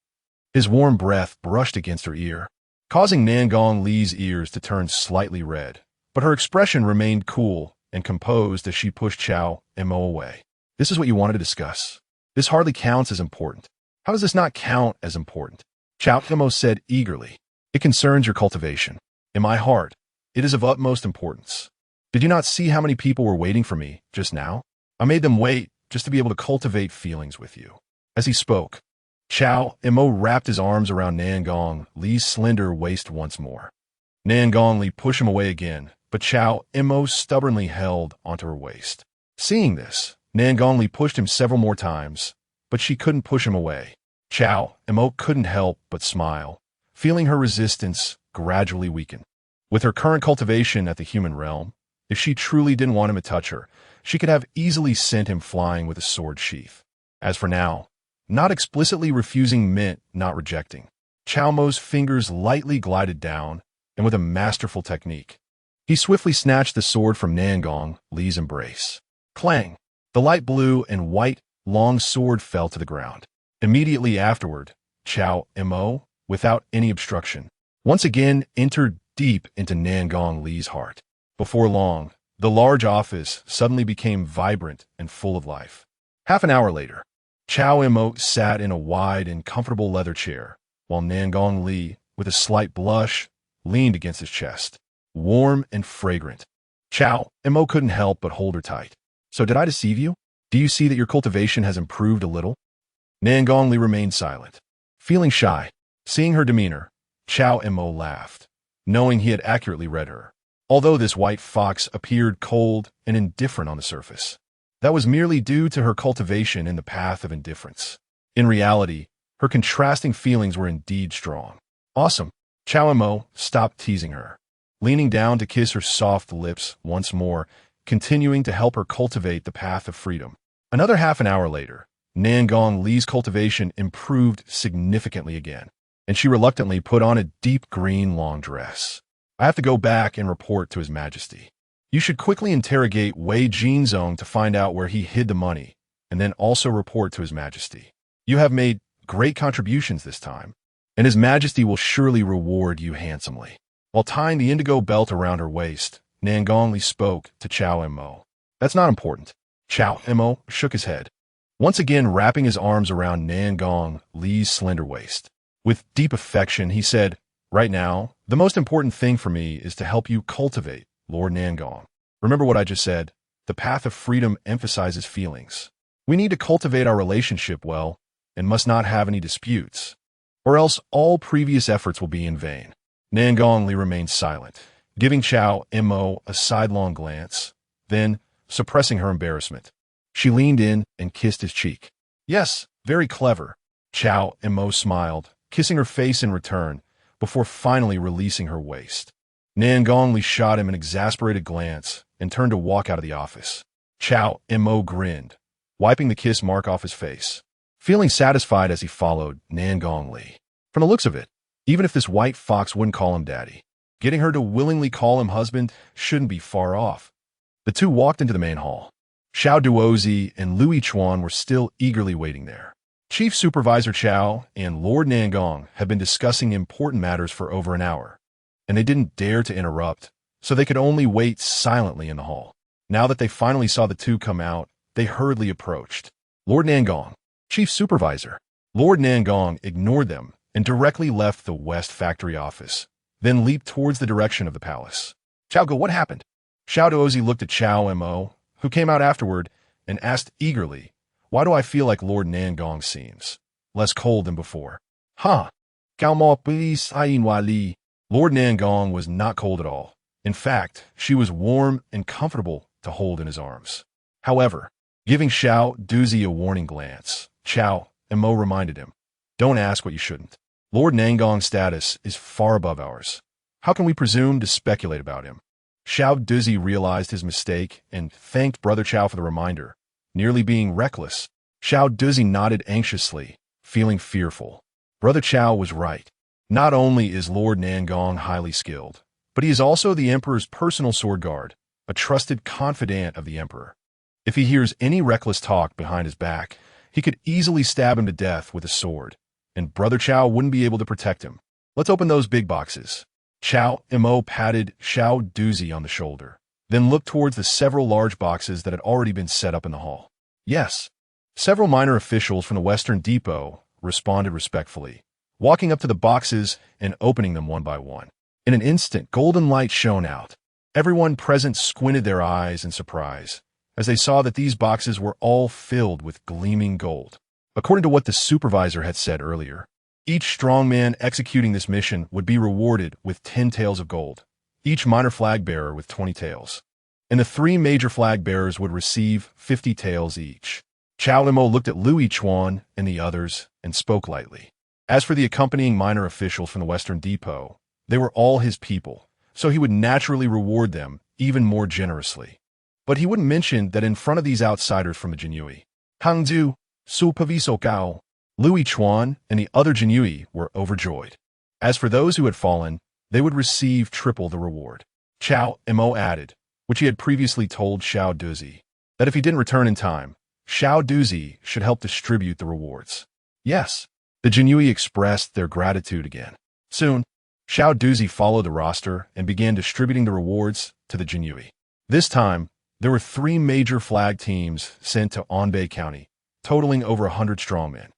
His warm breath brushed against her ear, causing Nangong Li's ears to turn slightly red, but her expression remained cool and composed as she pushed Cao Mo away. This is what you wanted to discuss. This hardly counts as important. How does this not count as important? Cao Mo said eagerly. It concerns your cultivation. In my heart, it is of utmost importance. Did you not see how many people were waiting for me just now? I made them wait just to be able to cultivate feelings with you. As he spoke, Cao Mo wrapped his arms around Nangong Li's slender waist once more. Nangong Li pushed him away again, but Cao Mo stubbornly held onto her waist. Seeing this, Nangong Li pushed him several more times, but she couldn't push him away. Cao Mo couldn't help but smile, feeling her resistance gradually weaken. With her current cultivation at the human realm, if she truly didn't want him to touch her, she could have easily sent him flying with a sword sheath. As for now, not explicitly refusing meant not rejecting. Cao Mo's fingers lightly glided down, and with a masterful technique, he swiftly snatched the sword from Nangong Li's embrace. Clang! The light blue and white long sword fell to the ground. Immediately afterward, Cao Mo, without any obstruction, once again entered deep into Nangong Li's heart. Before long, the large office suddenly became vibrant and full of life. Half an hour later, Cao Mo sat in a wide and comfortable leather chair, while Nangong Li, with a slight blush, leaned against his chest, warm and fragrant. Cao Mo couldn't help but hold her tight. So did I deceive you? Do you see that your cultivation has improved a little? Nangong Li remained silent. Feeling shy, seeing her demeanor, Cao Mo laughed, knowing he had accurately read her. Although this white fox appeared cold and indifferent on the surface, that was merely due to her cultivation in the path of indifference. In reality, her contrasting feelings were indeed strong. Awesome. Cao Mo stopped teasing her, leaning down to kiss her soft lips once more, continuing to help her cultivate the path of freedom. Another half an hour later, Nangong Li's cultivation improved significantly again, and she reluctantly put on a deep green long dress. I have to go back and report to His Majesty. You should quickly interrogate Wei Jinzong to find out where he hid the money, and then also report to His Majesty. You have made great contributions this time, and His Majesty will surely reward you handsomely. While tying the indigo belt around her waist, Nangong Li spoke to Cao Mo. That's not important. Cao Mo shook his head, once again wrapping his arms around Nangong Li's slender waist. With deep affection, he said, Right now, the most important thing for me is to help you cultivate, Lord Nangong. Remember what I just said. The path of freedom emphasizes feelings. We need to cultivate our relationship well and must not have any disputes, or else all previous efforts will be in vain. Nangong Li remained silent, giving Cao Mo a sidelong glance. Then, suppressing her embarrassment, she leaned in and kissed his cheek. Yes, very clever. Cao Mo smiled, kissing her face in return, before finally releasing her waist. Nangong Li shot him an exasperated glance and turned to walk out of the office. Cao Mo grinned, wiping the kiss mark off his face, feeling satisfied as he followed Nangong Li. From the looks of it, even if this white fox wouldn't call him daddy, getting her to willingly call him husband shouldn't be far off. The two walked into the main hall. Xiao Duozi and Louis Chuan were still eagerly waiting there. Chief Supervisor Cao and Lord Nangong had been discussing important matters for over an hour, and they didn't dare to interrupt, so they could only wait silently in the hall. Now that they finally saw the two come out, they hurriedly approached. Lord Nangong, Chief Supervisor. Lord Nangong ignored them and directly left the West Factory office, then leaped towards the direction of the palace. Cao Go, what happened? Xiao Duozi looked at Cao Mo, who came out afterward, and asked eagerly, why do I feel like Lord Nangong seems less cold than before? Huh? Cao Mo, please, Wali. Lord Nangong was not cold at all. In fact, she was warm and comfortable to hold in his arms. However, giving Xiao Duozi a warning glance, Cao Mo reminded him, don't ask what you shouldn't. Lord Nangong's status is far above ours. How can we presume to speculate about him? Xiao Duozi realized his mistake and thanked Brother Cao for the reminder, nearly being reckless. Xiao Duozi nodded anxiously, feeling fearful. Brother Cao was right. Not only is Lord Nangong highly skilled, but he is also the Emperor's personal sword guard, a trusted confidant of the Emperor. If he hears any reckless talk behind his back, he could easily stab him to death with a sword, and Brother Cao wouldn't be able to protect him. Let's open those big boxes. Cao Mo patted Xiao Duozi on the shoulder, then looked towards the several large boxes that had already been set up in the hall. Yes. Several minor officials from the Western Depot responded respectfully, walking up to the boxes and opening them one by one. In an instant, golden light shone out. Everyone present squinted their eyes in surprise, as they saw that these boxes were all filled with gleaming gold. According to what the supervisor had said earlier, each strongman executing this mission would be rewarded with 10 taels of gold, each minor flag bearer with 20 taels, and the 3 major flag bearers would receive 50 taels each. Cao Mo looked at Louis Chuan and the others and spoke lightly. As for the accompanying minor officials from the Western Depot, they were all his people, so he would naturally reward them even more generously. But he wouldn't mention that in front of these outsiders from the Jinyui, Hangzhou, Superviso Gao, Louis Chuan, and the other Jinyui were overjoyed. As for those who had fallen, they would receive triple the reward. Cao Mo added, which he had previously told Xiao Duozi, that if he didn't return in time, Xiao Duozi should help distribute the rewards. Yes, the Jinyui expressed their gratitude again. Soon, Xiao Duozi followed the roster and began distributing the rewards to the Jinyui. This time, there were 3 major flag teams sent to Anbei County, totaling over 100 strongmen,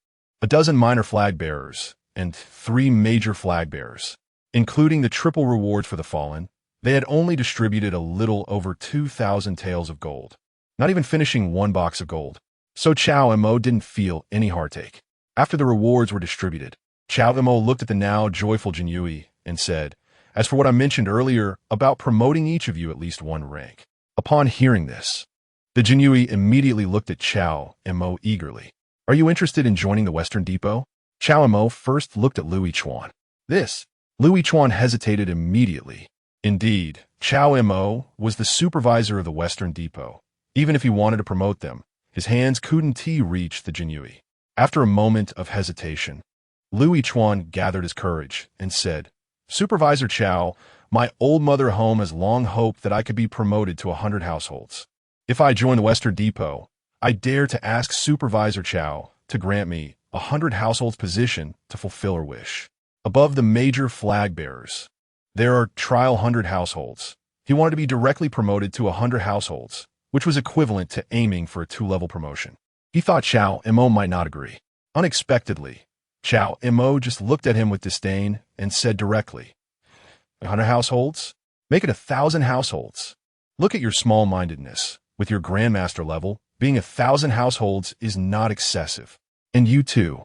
a dozen minor flag bearers, and 3 major flag bearers. Including the triple rewards for the fallen, they had only distributed a little over 2,000 taels of gold, not even finishing 1 box of gold. So Cao Mo didn't feel any heartache. After the rewards were distributed, Cao Mo looked at the now joyful Jinyui and said, as for what I mentioned earlier about promoting each of you at least 1 rank. Upon hearing this, the Jinyui immediately looked at Cao Mo eagerly. Are you interested in joining the Western Depot? Cao Mo first looked at Louis Chuan. Louis Chuan hesitated immediately. Indeed, Cao Mo was the supervisor of the Western Depot. Even if he wanted to promote them, his hands couldn't reach the Jinyui. After a moment of hesitation, Louis Chuan gathered his courage and said, Supervisor Cao, my old mother home has long hoped that I could be promoted to 100 households. If I join the Western Depot, I dare to ask Supervisor Cao to grant me 100 households position to fulfill her wish. Above the major flag bearers, there are trial 100 households. He wanted to be directly promoted to 100 households, which was equivalent to aiming for a 2-level promotion. He thought Cao Mo might not agree. Unexpectedly, Cao Mo just looked at him with disdain and said directly, 100 households? Make it 1,000 households. Look at your small-mindedness. With your Grandmaster level, being 1,000 households is not excessive. And you too.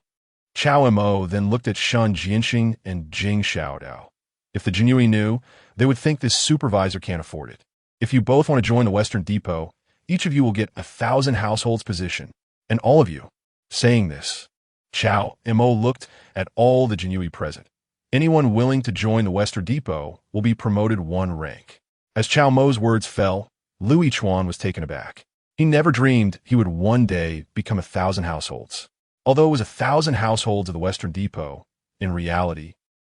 Cao Mo then looked at Shun Jianxing and Jing Xiaodao. If the Jinyui knew, they would think this supervisor can't afford it. If you both want to join the Western Depot, each of you will get 1,000 households position. And all of you. Saying this, Cao Mo looked at all the Jinyui present. Anyone willing to join the Western Depot will be promoted 1 rank. As Cao Mo's words fell, Louis Chuan was taken aback. He never dreamed he would one day become 1,000 households. Although it was 1,000 households of the Western Depot, in reality,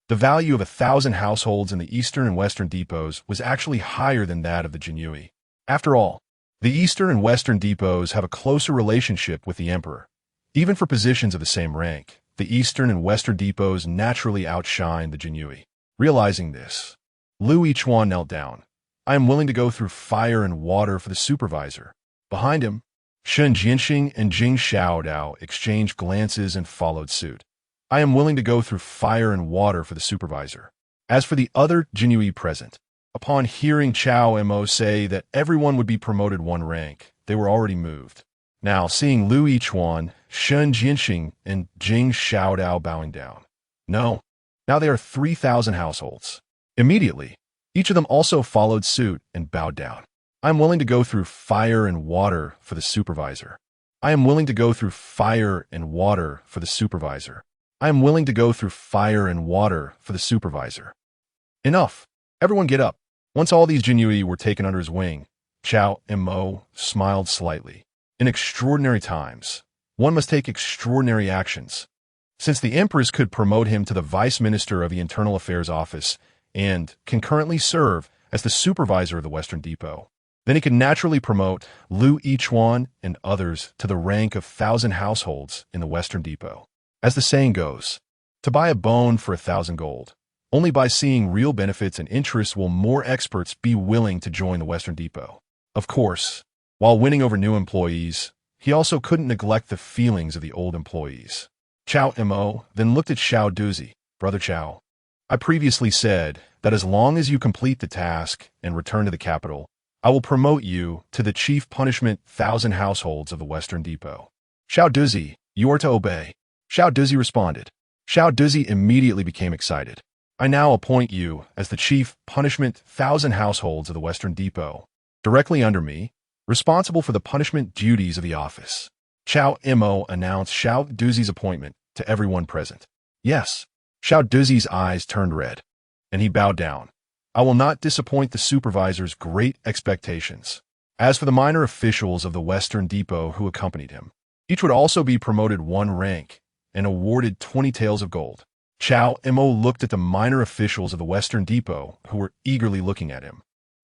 the value of 1,000 households in the Eastern and Western Depots was actually higher than that of the Jinyui. After all, the Eastern and Western Depots have a closer relationship with the Emperor, Even for positions of the same rank, the Eastern and Western depots naturally outshine the Jinyui. Realizing this, Lu Yichuan knelt down. I am willing to go through fire and water for the supervisor. Behind him, Shen Jianxing and Jing Xiaodao exchanged glances and followed suit. I am willing to go through fire and water for the supervisor. As for the other Jinyui present, upon hearing Cao Mo say that everyone would be promoted one rank, they were already moved. Now, seeing Lu Yichuan, Shen Jianxing, and Jing Xiaodao bowing down. No. Now they are 3,000 households. Immediately, each of them also followed suit and bowed down. I am willing to go through fire and water for the supervisor. I am willing to go through fire and water for the supervisor. I am willing to go through fire and water for the supervisor. Enough. Everyone get up. Once all these Jinyui were taken under his wing, Cao Mo smiled slightly. In extraordinary times, one must take extraordinary actions. Since the Empress could promote him to the Vice Minister of the Internal Affairs Office and concurrently serve as the supervisor of the Western Depot, then he could naturally promote Lu Yichuan and others to the rank of 1,000 households in the Western Depot. As the saying goes, to buy a bone for 1,000 gold. Only by seeing real benefits and interests will more experts be willing to join the Western Depot. Of course, while winning over new employees, he also couldn't neglect the feelings of the old employees. Cao Mo then looked at Xiao Duzi. Brother Cao, I previously said that as long as you complete the task and return to the capital, I will promote you to the chief punishment 1,000 households of the Western Depot. Xiao Duzi, you are to obey. Xiao Duzi responded. Xiao Duzi immediately became excited. I now appoint you as the chief punishment 1,000 households of the Western Depot, directly under me, responsible for the punishment duties of the office. Cao Mo announced Xiao Duzi's appointment to everyone present. Yes. Xiao Duzi's eyes turned red, and he bowed down. I will not disappoint the supervisor's great expectations. As for the minor officials of the Western Depot who accompanied him, each would also be promoted one rank and awarded 20 taels of gold. Cao Mo looked at the minor officials of the Western Depot who were eagerly looking at him.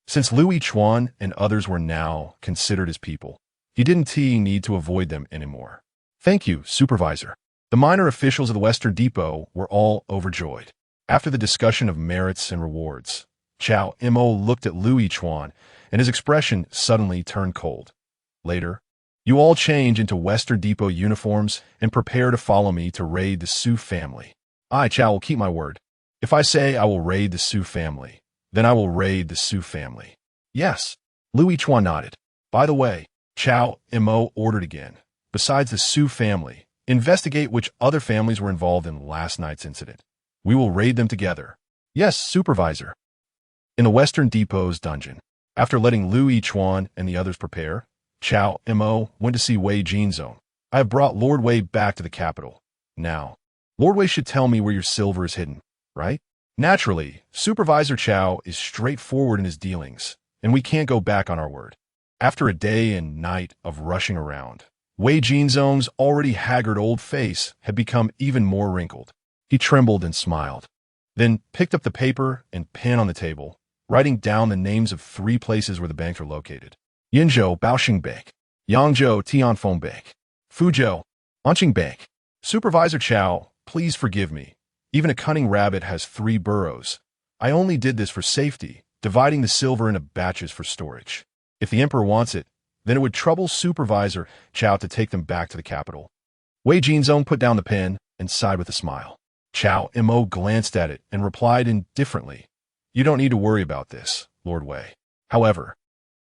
Since Lu Yichuan and others were now considered his people, he didn't need to avoid them anymore. Thank you, supervisor. The minor officials of the Western Depot were all overjoyed. After the discussion of merits and rewards, Cao Mo looked at Lu Yichuan, and his expression suddenly turned cold. Later, you all change into Western Depot uniforms and prepare to follow me to raid the Su family. I, Cao, will keep my word. If I say I will raid the Su family, then I will raid the Su family. Yes. Lu Yichuan nodded. By the way, Cao Mo ordered again. Besides the Su family, investigate which other families were involved in last night's incident. We will raid them together. Yes, supervisor. In the Western Depot's dungeon, after letting Lu Yichuan and the others prepare, Cao Mo went to see Wei Jinzong. I have brought Lord Wei back to the capital. Now, Lord Wei should tell me where your silver is hidden, right? Naturally, Supervisor Cao is straightforward in his dealings, and we can't go back on our word. After a day and night of rushing around, Wei Jinzong's already haggard old face had become even more wrinkled. He trembled and smiled, then picked up the paper and pen on the table, writing down the names of 3 places where the banks are located. Yinzhou Baoxing Bank, Yangzhou Tianfeng Bank, Fuzhou Anqing Bank. Supervisor Cao, please forgive me. Even a cunning rabbit has 3 burrows. I only did this for safety, dividing the silver into batches for storage. If the emperor wants it, then it would trouble Supervisor Cao to take them back to the capital. Wei Jinzong put down the pen and sighed with a smile. Cao Mo glanced at it and replied indifferently, You don't need to worry about this, Lord Wei. However,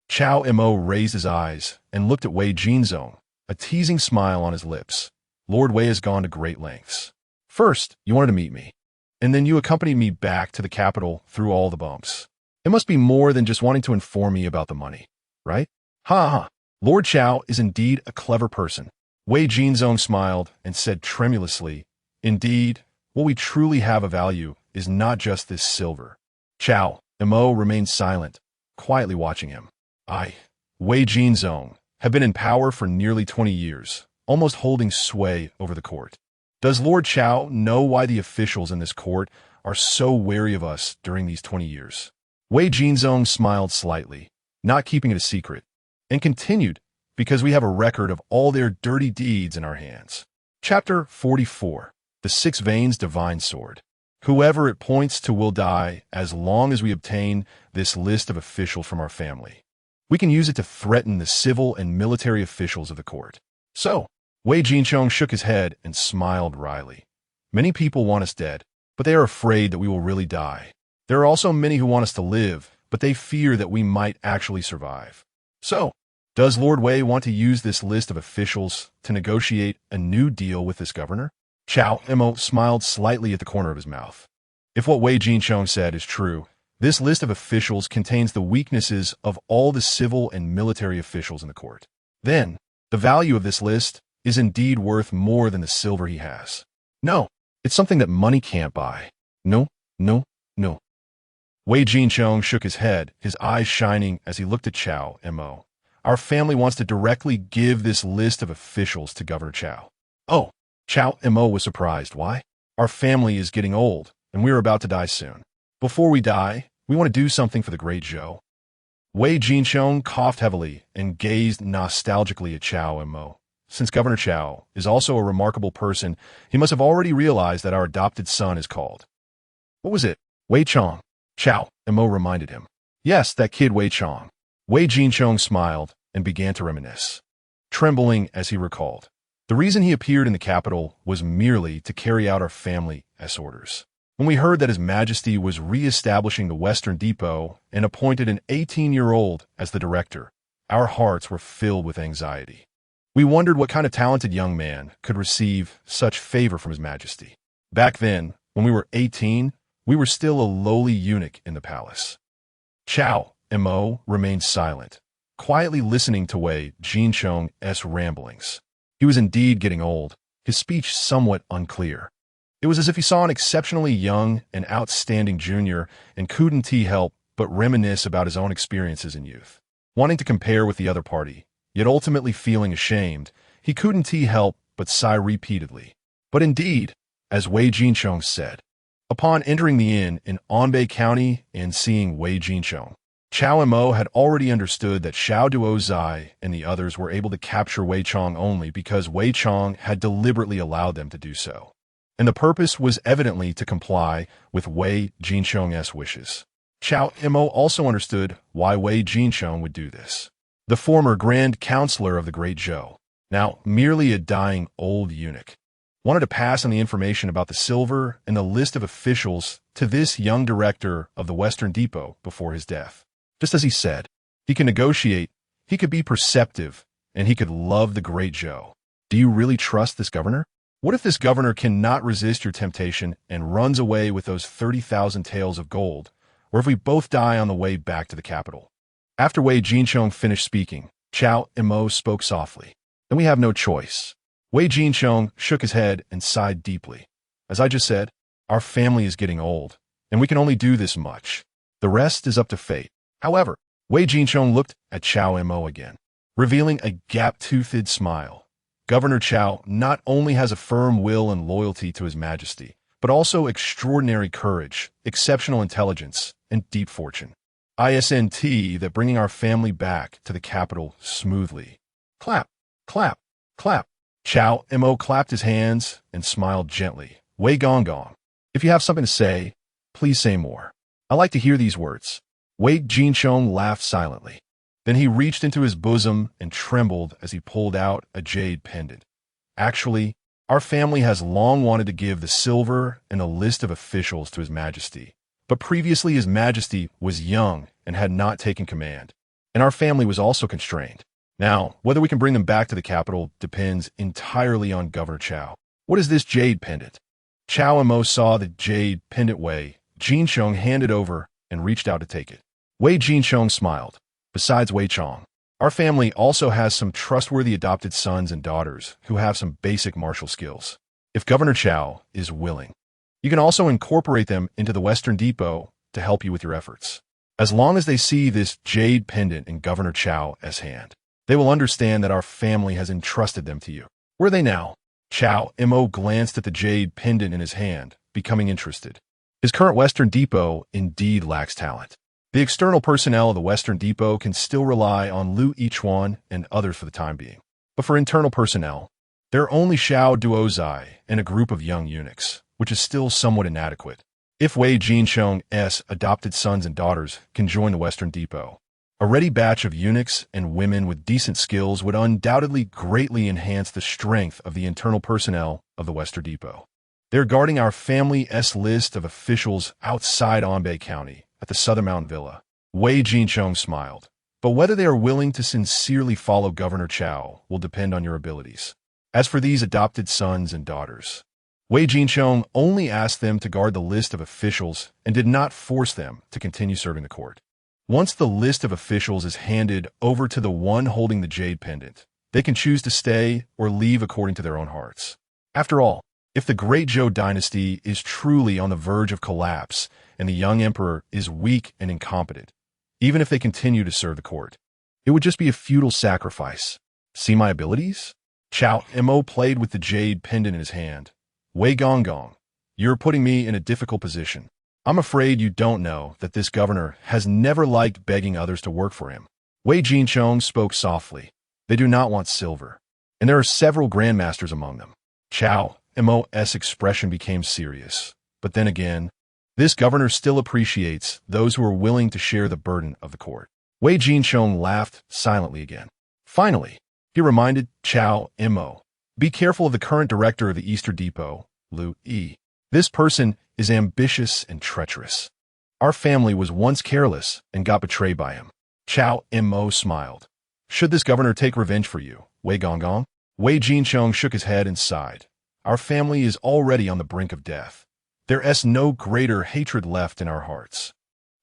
Cao Mo raised his eyes and looked at Wei Jinzong, a teasing smile on his lips. Lord Wei has gone to great lengths. First, you wanted to meet me, and then you accompanied me back to the capital through all the bumps. It must be more than just wanting to inform me about the money, right? Ha ha. Lord Cao is indeed a clever person. Wei Jinzong smiled and said tremulously, Indeed, what we truly have of value is not just this silver. Cao Mo remained silent, quietly watching him. Wei Jinzong, have been in power for nearly 20 years, almost holding sway over the court. Does Lord Cao know why the officials in this court are so wary of us during these 20 years? Wei Jinzong smiled slightly, not keeping it a secret, and continued, because we have a record of all their dirty deeds in our hands. Chapter 44. The Six Veins Divine Sword. Whoever it points to will die as long as we obtain this list of officials from our family. We can use it to threaten the civil and military officials of the court. So, Wei Jinchong shook his head and smiled wryly. Many people want us dead, but they are afraid that we will really die. There are also many who want us to live, but they fear that we might actually survive. So, does Lord Wei want to use this list of officials to negotiate a new deal with this governor? Cao Mo smiled slightly at the corner of his mouth. If what Wei Jinchong said is true, this list of officials contains the weaknesses of all the civil and military officials in the court. Then, the value of this list is indeed worth more than the silver he has. No, it's something that money can't buy. No, no, no. Wei Jinchong shook his head, his eyes shining as he looked at Cao Mo. Our family wants to directly give this list of officials to Governor Cao. Oh. Cao Mo was surprised. Why? Our family is getting old, and we are about to die soon. Before we die, we want to do something for the Great Zhou. Wei Jinchong coughed heavily and gazed nostalgically at Cao Mo. Since Governor Cao is also a remarkable person, he must have already realized that our adopted son is called. What was it? Wei Chong. Cao Mo reminded him. Yes, that kid Wei Chong. Wei Jinchong smiled and began to reminisce, trembling as he recalled. The reason he appeared in the capital was merely to carry out our family orders. When we heard that His Majesty was re-establishing the Western Depot and appointed an 18-year-old as the director, our hearts were filled with anxiety. We wondered what kind of talented young man could receive such favor from His Majesty. Back then, when we were 18, we were still a lowly eunuch in the palace. Cao Mo remained silent, quietly listening to Wei Jinchong's ramblings. He was indeed getting old, his speech somewhat unclear. It was as if he saw an exceptionally young and outstanding junior and couldn't help but reminisce about his own experiences in youth. Wanting to compare with the other party, yet ultimately feeling ashamed, he couldn't help but sigh repeatedly. But indeed, as Wei Jinchong said, upon entering the inn in Anbei County and seeing Wei Jinchong, Cao Mo had already understood that Xiao Duozai and the others were able to capture Wei Chong only because Wei Chong had deliberately allowed them to do so. And the purpose was evidently to comply with Wei Jinchong's wishes. Cao Mo also understood why Wei Jinchong would do this. The former Grand Counselor of the Great Zhou, now merely a dying old eunuch, wanted to pass on the information about the silver and the list of officials to this young director of the Western Depot before his death. Just as he said, he can negotiate, he could be perceptive, and he could love the Great Zhou. Do you really trust this governor? What if this governor cannot resist your temptation and runs away with those 30,000 taels of gold, or if we both die on the way back to the capital? After Wei Jinchong finished speaking, Cao Mo spoke softly. Then we have no choice. Wei Jinchong shook his head and sighed deeply. As I just said, our family is getting old, and we can only do this much. The rest is up to fate. However, Wei Jinchong looked at Cao Mo again, revealing a gap-toothed smile. Governor Cao not only has a firm will and loyalty to His Majesty, but also extraordinary courage, exceptional intelligence, and deep fortune. ISNT that bringing our family back to the capital smoothly. Clap, clap, clap. Cao Mo clapped his hands and smiled gently. Wei Gong, if you have something to say, please say more. I like to hear these words. Wei Jinchong laughed silently. Then he reached into his bosom and trembled as he pulled out a jade pendant. Actually, our family has long wanted to give the silver and a list of officials to His Majesty, but previously His Majesty was young and had not taken command, and our family was also constrained. Now, whether we can bring them back to the capital depends entirely on Governor Cao. What is this jade pendant? Cao Mo saw the jade pendant Wei Jinchong handed over and reached out to take it. Wei Jinchong smiled. Besides Wei Chong, our family also has some trustworthy adopted sons and daughters who have some basic martial skills. If Governor Cao is willing, you can also incorporate them into the Western Depot to help you with your efforts. As long as they see this jade pendant in Governor Cao's hand, they will understand that our family has entrusted them to you. Where are they now? Cao Mo glanced at the jade pendant in his hand, becoming interested. His current Western Depot indeed lacks talent. The external personnel of the Western Depot can still rely on Lu Yichuan and others for the time being. But for internal personnel, there are only Xiao Duozai and a group of young eunuchs, which is still somewhat inadequate. If Wei Jincheng's adopted sons and daughters can join the Western Depot, a ready batch of eunuchs and women with decent skills would undoubtedly greatly enhance the strength of the internal personnel of the Western Depot. They're guarding our family's list of officials outside Anbei County at the Southern Mountain Villa. Wei Jincheng smiled. But whether they are willing to sincerely follow Governor Cao will depend on your abilities. As for these adopted sons and daughters, Wei Jincheng only asked them to guard the list of officials and did not force them to continue serving the court. Once the list of officials is handed over to the one holding the jade pendant, they can choose to stay or leave according to their own hearts. After all, if the Great Zhou Dynasty is truly on the verge of collapse and the young emperor is weak and incompetent, even if they continue to serve the court, it would just be a futile sacrifice. See my abilities? Cao Mo played with the jade pendant in his hand. Wei Gonggong, you're putting me in a difficult position. I'm afraid you don't know that this governor has never liked begging others to work for him. Wei Jincheng spoke softly. They do not want silver, and there are several grandmasters among them. Cao Mo's expression became serious. But then again, this governor still appreciates those who are willing to share the burden of the court. Wei Jincheng laughed silently again. Finally, he reminded Cao Mo, be careful of the current director of the Eastern Depot, Lu Yi. This person is ambitious and treacherous. Our family was once careless and got betrayed by him. Cao Mo smiled. Should this governor take revenge for you, Wei Gonggong? Wei Jincheng shook his head and sighed. Our family is already on the brink of death. There is no greater hatred left in our hearts.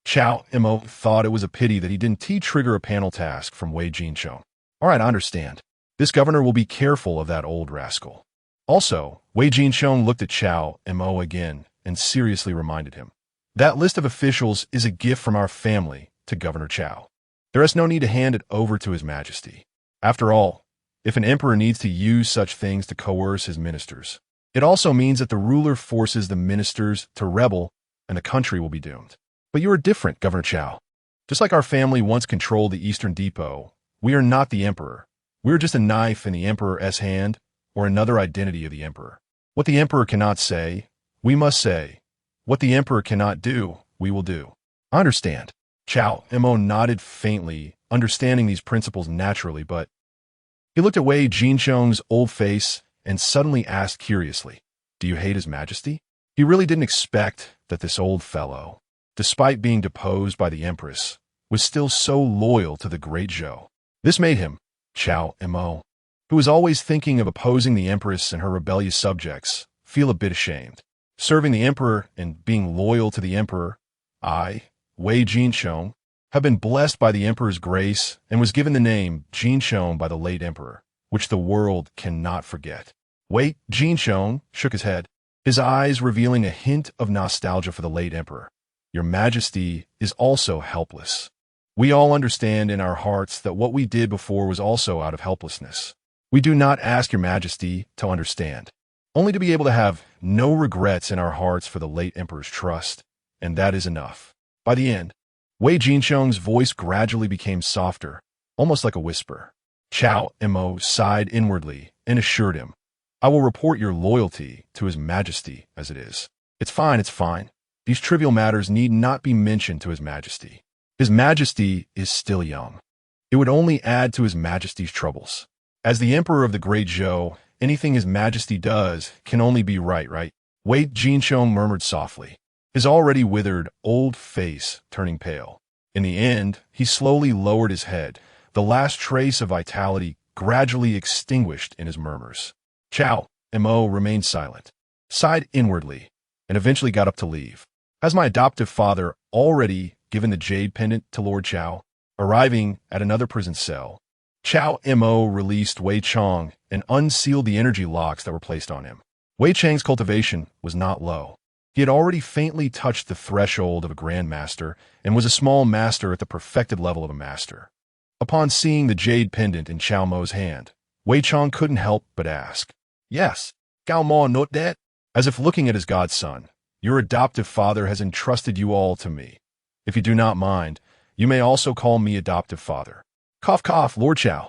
Cao Mo thought it was a pity that he didn't trigger a panel task from Wei Jincheng. All right, I understand. This governor will be careful of that old rascal. Also, Wei Jincheng looked at Cao Mo again and seriously reminded him. That list of officials is a gift from our family to Governor Cao. There is no need to hand it over to His Majesty. After all, if an emperor needs to use such things to coerce his ministers, it also means that the ruler forces the ministers to rebel and the country will be doomed. But you are different, Governor Cao. Just like our family once controlled the Eastern Depot, we are not the emperor. We are just a knife in the emperor's hand or another identity of the emperor. What the emperor cannot say, we must say. What the emperor cannot do, we will do. I understand. Cao Mo nodded faintly, understanding these principles naturally, but he looked at Wei Jincheng's old face and suddenly asked curiously, do you hate His Majesty? He really didn't expect that this old fellow, despite being deposed by the Empress, was still so loyal to the Great Zhou. This made him, Cao Mo, who was always thinking of opposing the Empress and her rebellious subjects, feel a bit ashamed. Serving the Emperor and being loyal to the Emperor, I, Wei Jincheng, have been blessed by the Emperor's grace and was given the name Jincheng by the late Emperor, which the world cannot forget. Wei Jincheng shook his head, his eyes revealing a hint of nostalgia for the late Emperor. Your Majesty is also helpless. We all understand in our hearts that what we did before was also out of helplessness. We do not ask Your Majesty to understand, only to be able to have no regrets in our hearts for the late Emperor's trust, and that is enough. By the end, Wei Jincheng's voice gradually became softer, almost like a whisper. Cao Mo sighed inwardly and assured him, I will report your loyalty to His Majesty as it is. It's fine, it's fine. These trivial matters need not be mentioned to His Majesty. His Majesty is still young. It would only add to His Majesty's troubles. As the Emperor of the Great Zhou, anything His Majesty does can only be right? Wei Jincheng murmured softly, his already withered old face turning pale. In the end, he slowly lowered his head, the last trace of vitality gradually extinguished in his murmurs. Cao Mo remained silent, sighed inwardly, and eventually got up to leave. Has my adoptive father already given the jade pendant to Lord Cao? Arriving at another prison cell, Cao Mo released Wei Chang and unsealed the energy locks that were placed on him. Wei Chang's cultivation was not low. He had already faintly touched the threshold of a Grand Master and was a small master at the perfected level of a master. Upon seeing the jade pendant in Cao Mo's hand, Wei Chang couldn't help but ask, Yes, Cao Mo not that? As if looking at his godson, your adoptive father has entrusted you all to me. If you do not mind, you may also call me adoptive father. Cough cough, Lord Cao.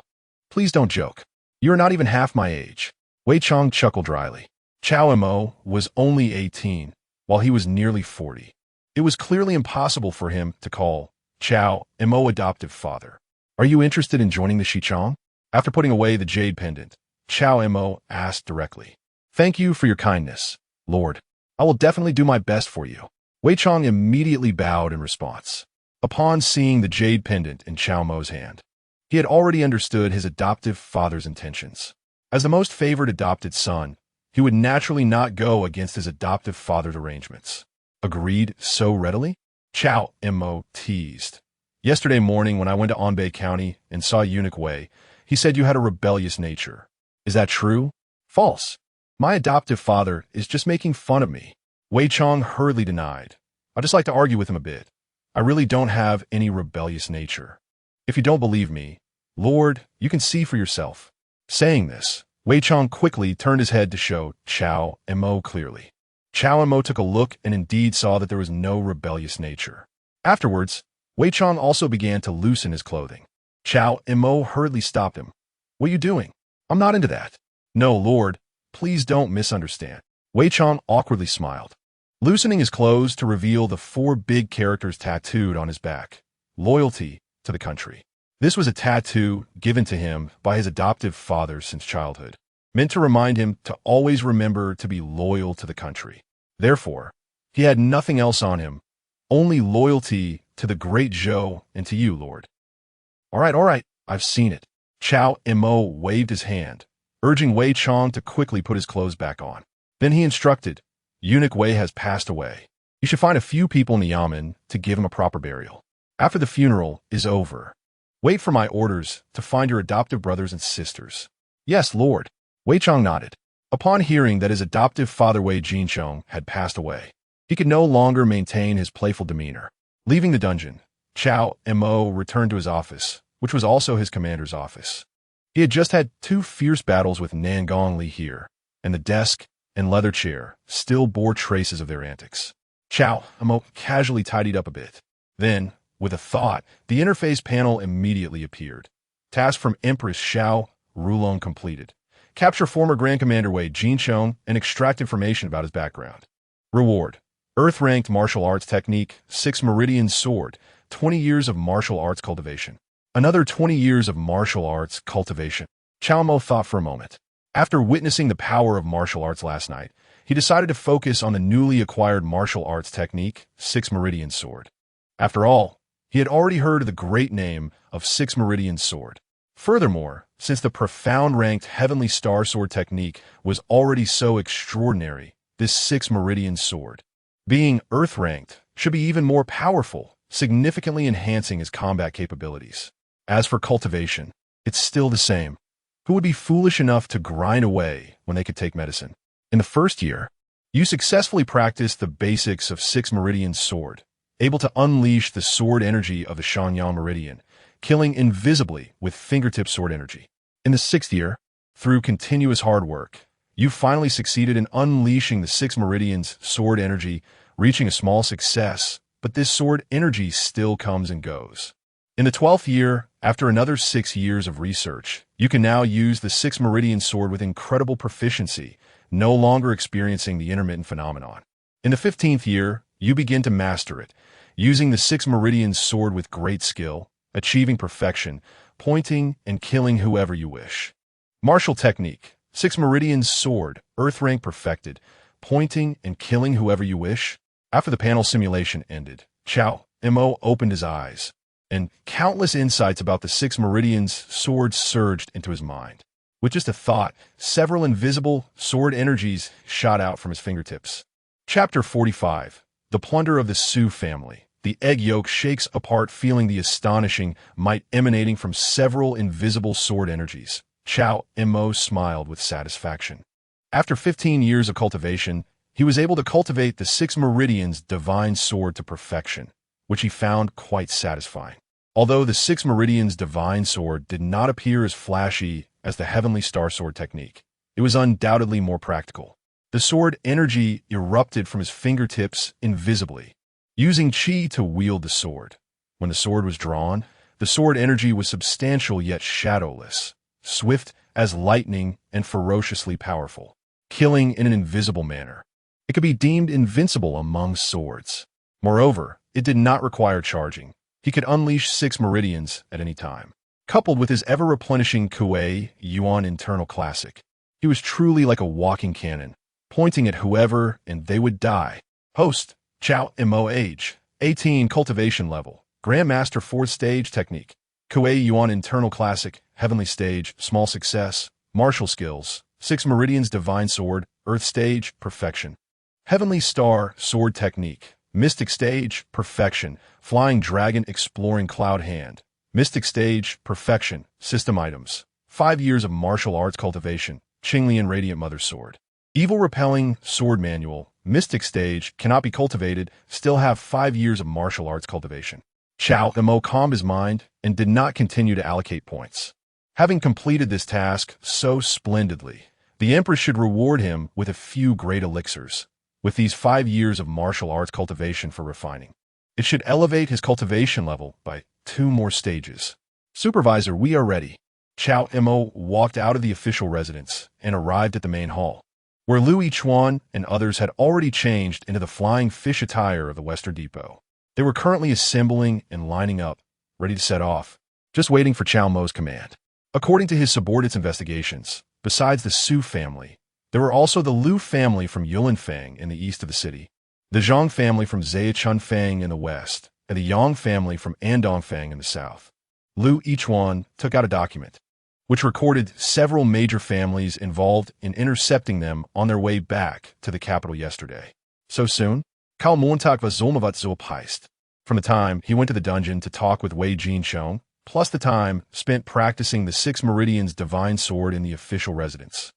Please don't joke. You are not even half my age. Wei Chong chuckled dryly. Cao Mo was only 18, while he was nearly 40. It was clearly impossible for him to call Cao Mo adoptive father. Are you interested in joining the Xichong? After putting away the jade pendant, Cao Mo asked directly. Thank you for your kindness, Lord. I will definitely do my best for you. Wei Chong immediately bowed in response. Upon seeing the jade pendant in Cao Mo's hand, he had already understood his adoptive father's intentions. As the most favored adopted son, he would naturally not go against his adoptive father's arrangements. Agreed so readily? Cao Mo teased. Yesterday morning when I went to Anbei County and saw Eunuch Wei, he said you had a rebellious nature. Is that true? False. My adoptive father is just making fun of me. Wei Chong hurriedly denied. I'd just like to argue with him a bit. I really don't have any rebellious nature. If you don't believe me, Lord, you can see for yourself. Saying this, Wei Chong quickly turned his head to show Cao Mo clearly. Cao Mo took a look and indeed saw that there was no rebellious nature. Afterwards, Wei Chong also began to loosen his clothing. Cao Mo hurriedly stopped him. What are you doing? I'm not into that. No, Lord, please don't misunderstand. Wei Chong awkwardly smiled, loosening his clothes to reveal the 4 big characters tattooed on his back. Loyalty to the country. This was a tattoo given to him by his adoptive father since childhood, meant to remind him to always remember to be loyal to the country. Therefore, he had nothing else on him, only loyalty to the Great Zhou and to you, Lord. All right, I've seen it. Cao Mo waved his hand, urging Wei Chong to quickly put his clothes back on. Then he instructed, Eunuch Wei has passed away. You should find a few people in the yamen to give him a proper burial. After the funeral is over, wait for my orders to find your adoptive brothers and sisters. Yes, Lord. Wei Chong nodded. Upon hearing that his adoptive father Wei Jinchong had passed away, he could no longer maintain his playful demeanor. Leaving the dungeon, Cao Mo returned to his office, which was also his commander's office. He had just had 2 fierce battles with Nangong Li here, and the desk and leather chair still bore traces of their antics. Cao Mo casually tidied up a bit. Then, with a thought, the interface panel immediately appeared. Task from Empress Xiao Rulong completed. Capture former Grand Commander Wei Jinchong and extract information about his background. Reward. Earth-ranked martial arts technique, 6 meridian sword, 20 years of martial arts cultivation. Another 20 years of martial arts cultivation. Cao Mo thought for a moment. After witnessing the power of martial arts last night, he decided to focus on the newly acquired martial arts technique, 6 meridian sword. After all, he had already heard of the great name of 6 meridian sword. Furthermore, since the profound ranked heavenly star sword technique was already so extraordinary, this 6 meridian sword, being earth-ranked, should be even more powerful, significantly enhancing his combat capabilities. As for cultivation, it's still the same. Who would be foolish enough to grind away when they could take medicine? In the first year, you successfully practiced the basics of 6 meridian sword, able to unleash the sword energy of the Shanyang meridian, killing invisibly with fingertip sword energy. In the 6th year, through continuous hard work, you finally succeeded in unleashing the 6 meridians sword energy, reaching a small success, but this sword energy still comes and goes. In the 12th year, after another 6 years of research, you can now use the 6 meridian sword with incredible proficiency, no longer experiencing the intermittent phenomenon. In the 15th year, you begin to master it, using the 6 meridian sword with great skill, achieving perfection, pointing and killing whoever you wish. Martial technique, 6 meridian sword, earth rank perfected, pointing and killing whoever you wish. After the panel simulation ended, Cao Mo opened his eyes, and countless insights about the 6 meridians sword surged into his mind. With just a thought, several invisible sword energies shot out from his fingertips. Chapter 45. The Plunder of the Su Family. The egg yolk shakes apart, feeling the astonishing might emanating from several invisible sword energies. Cao Mo smiled with satisfaction. After 15 years of cultivation, he was able to cultivate the 6 meridians divine sword to perfection, which he found quite satisfying. Although the 6 meridians divine sword did not appear as flashy as the heavenly star sword technique, it was undoubtedly more practical. The sword energy erupted from his fingertips invisibly, using qi to wield the sword. When the sword was drawn, the sword energy was substantial yet shadowless, swift as lightning and ferociously powerful, killing in an invisible manner. It could be deemed invincible among swords. Moreover, it did not require charging. He could unleash 6 meridians at any time. Coupled with his ever-replenishing Kuiyuan internal classic, he was truly like a walking cannon, pointing at whoever and they would die. Host, Cao Mo, age, 18, cultivation level, Grandmaster 4th stage technique, Kuiyuan internal classic, heavenly stage, small success, martial skills, 6 meridians divine sword, earth stage, perfection. Heavenly star, sword technique, mystic stage, perfection, flying dragon exploring cloud hand, mystic stage, perfection, system items, 5 years of martial arts cultivation, Qinglian radiant mother sword. Evil repelling, sword manual, mystic stage, cannot be cultivated, still have 5 years of martial arts cultivation. Cao Mo calmed his mind and did not continue to allocate points. Having completed this task so splendidly, the Empress should reward him with a few great elixirs, with these 5 years of martial arts cultivation for refining. It should elevate his cultivation level by 2 more stages. Supervisor, we are ready. Cao Mo walked out of the official residence and arrived at the main hall, where Lu Yichuan and others had already changed into the flying fish attire of the Western Depot. They were currently assembling and lining up, ready to set off, just waiting for Cao Mo's command. According to his subordinates' investigations, besides the Su family, there were also the Lu family from Yulanfang in the east of the city, the Zhang family from Zhejianfang in the west, and the Yang family from Andongfang in the south. Lu Yichuan took out a document, which recorded several major families involved in intercepting them on their way back to the capital yesterday. So soon? Cao Mo was Zulmavat. From the time he went to the dungeon to talk with Wei Jinsheng, plus the time spent practicing the 6 meridians divine sword in the official residence.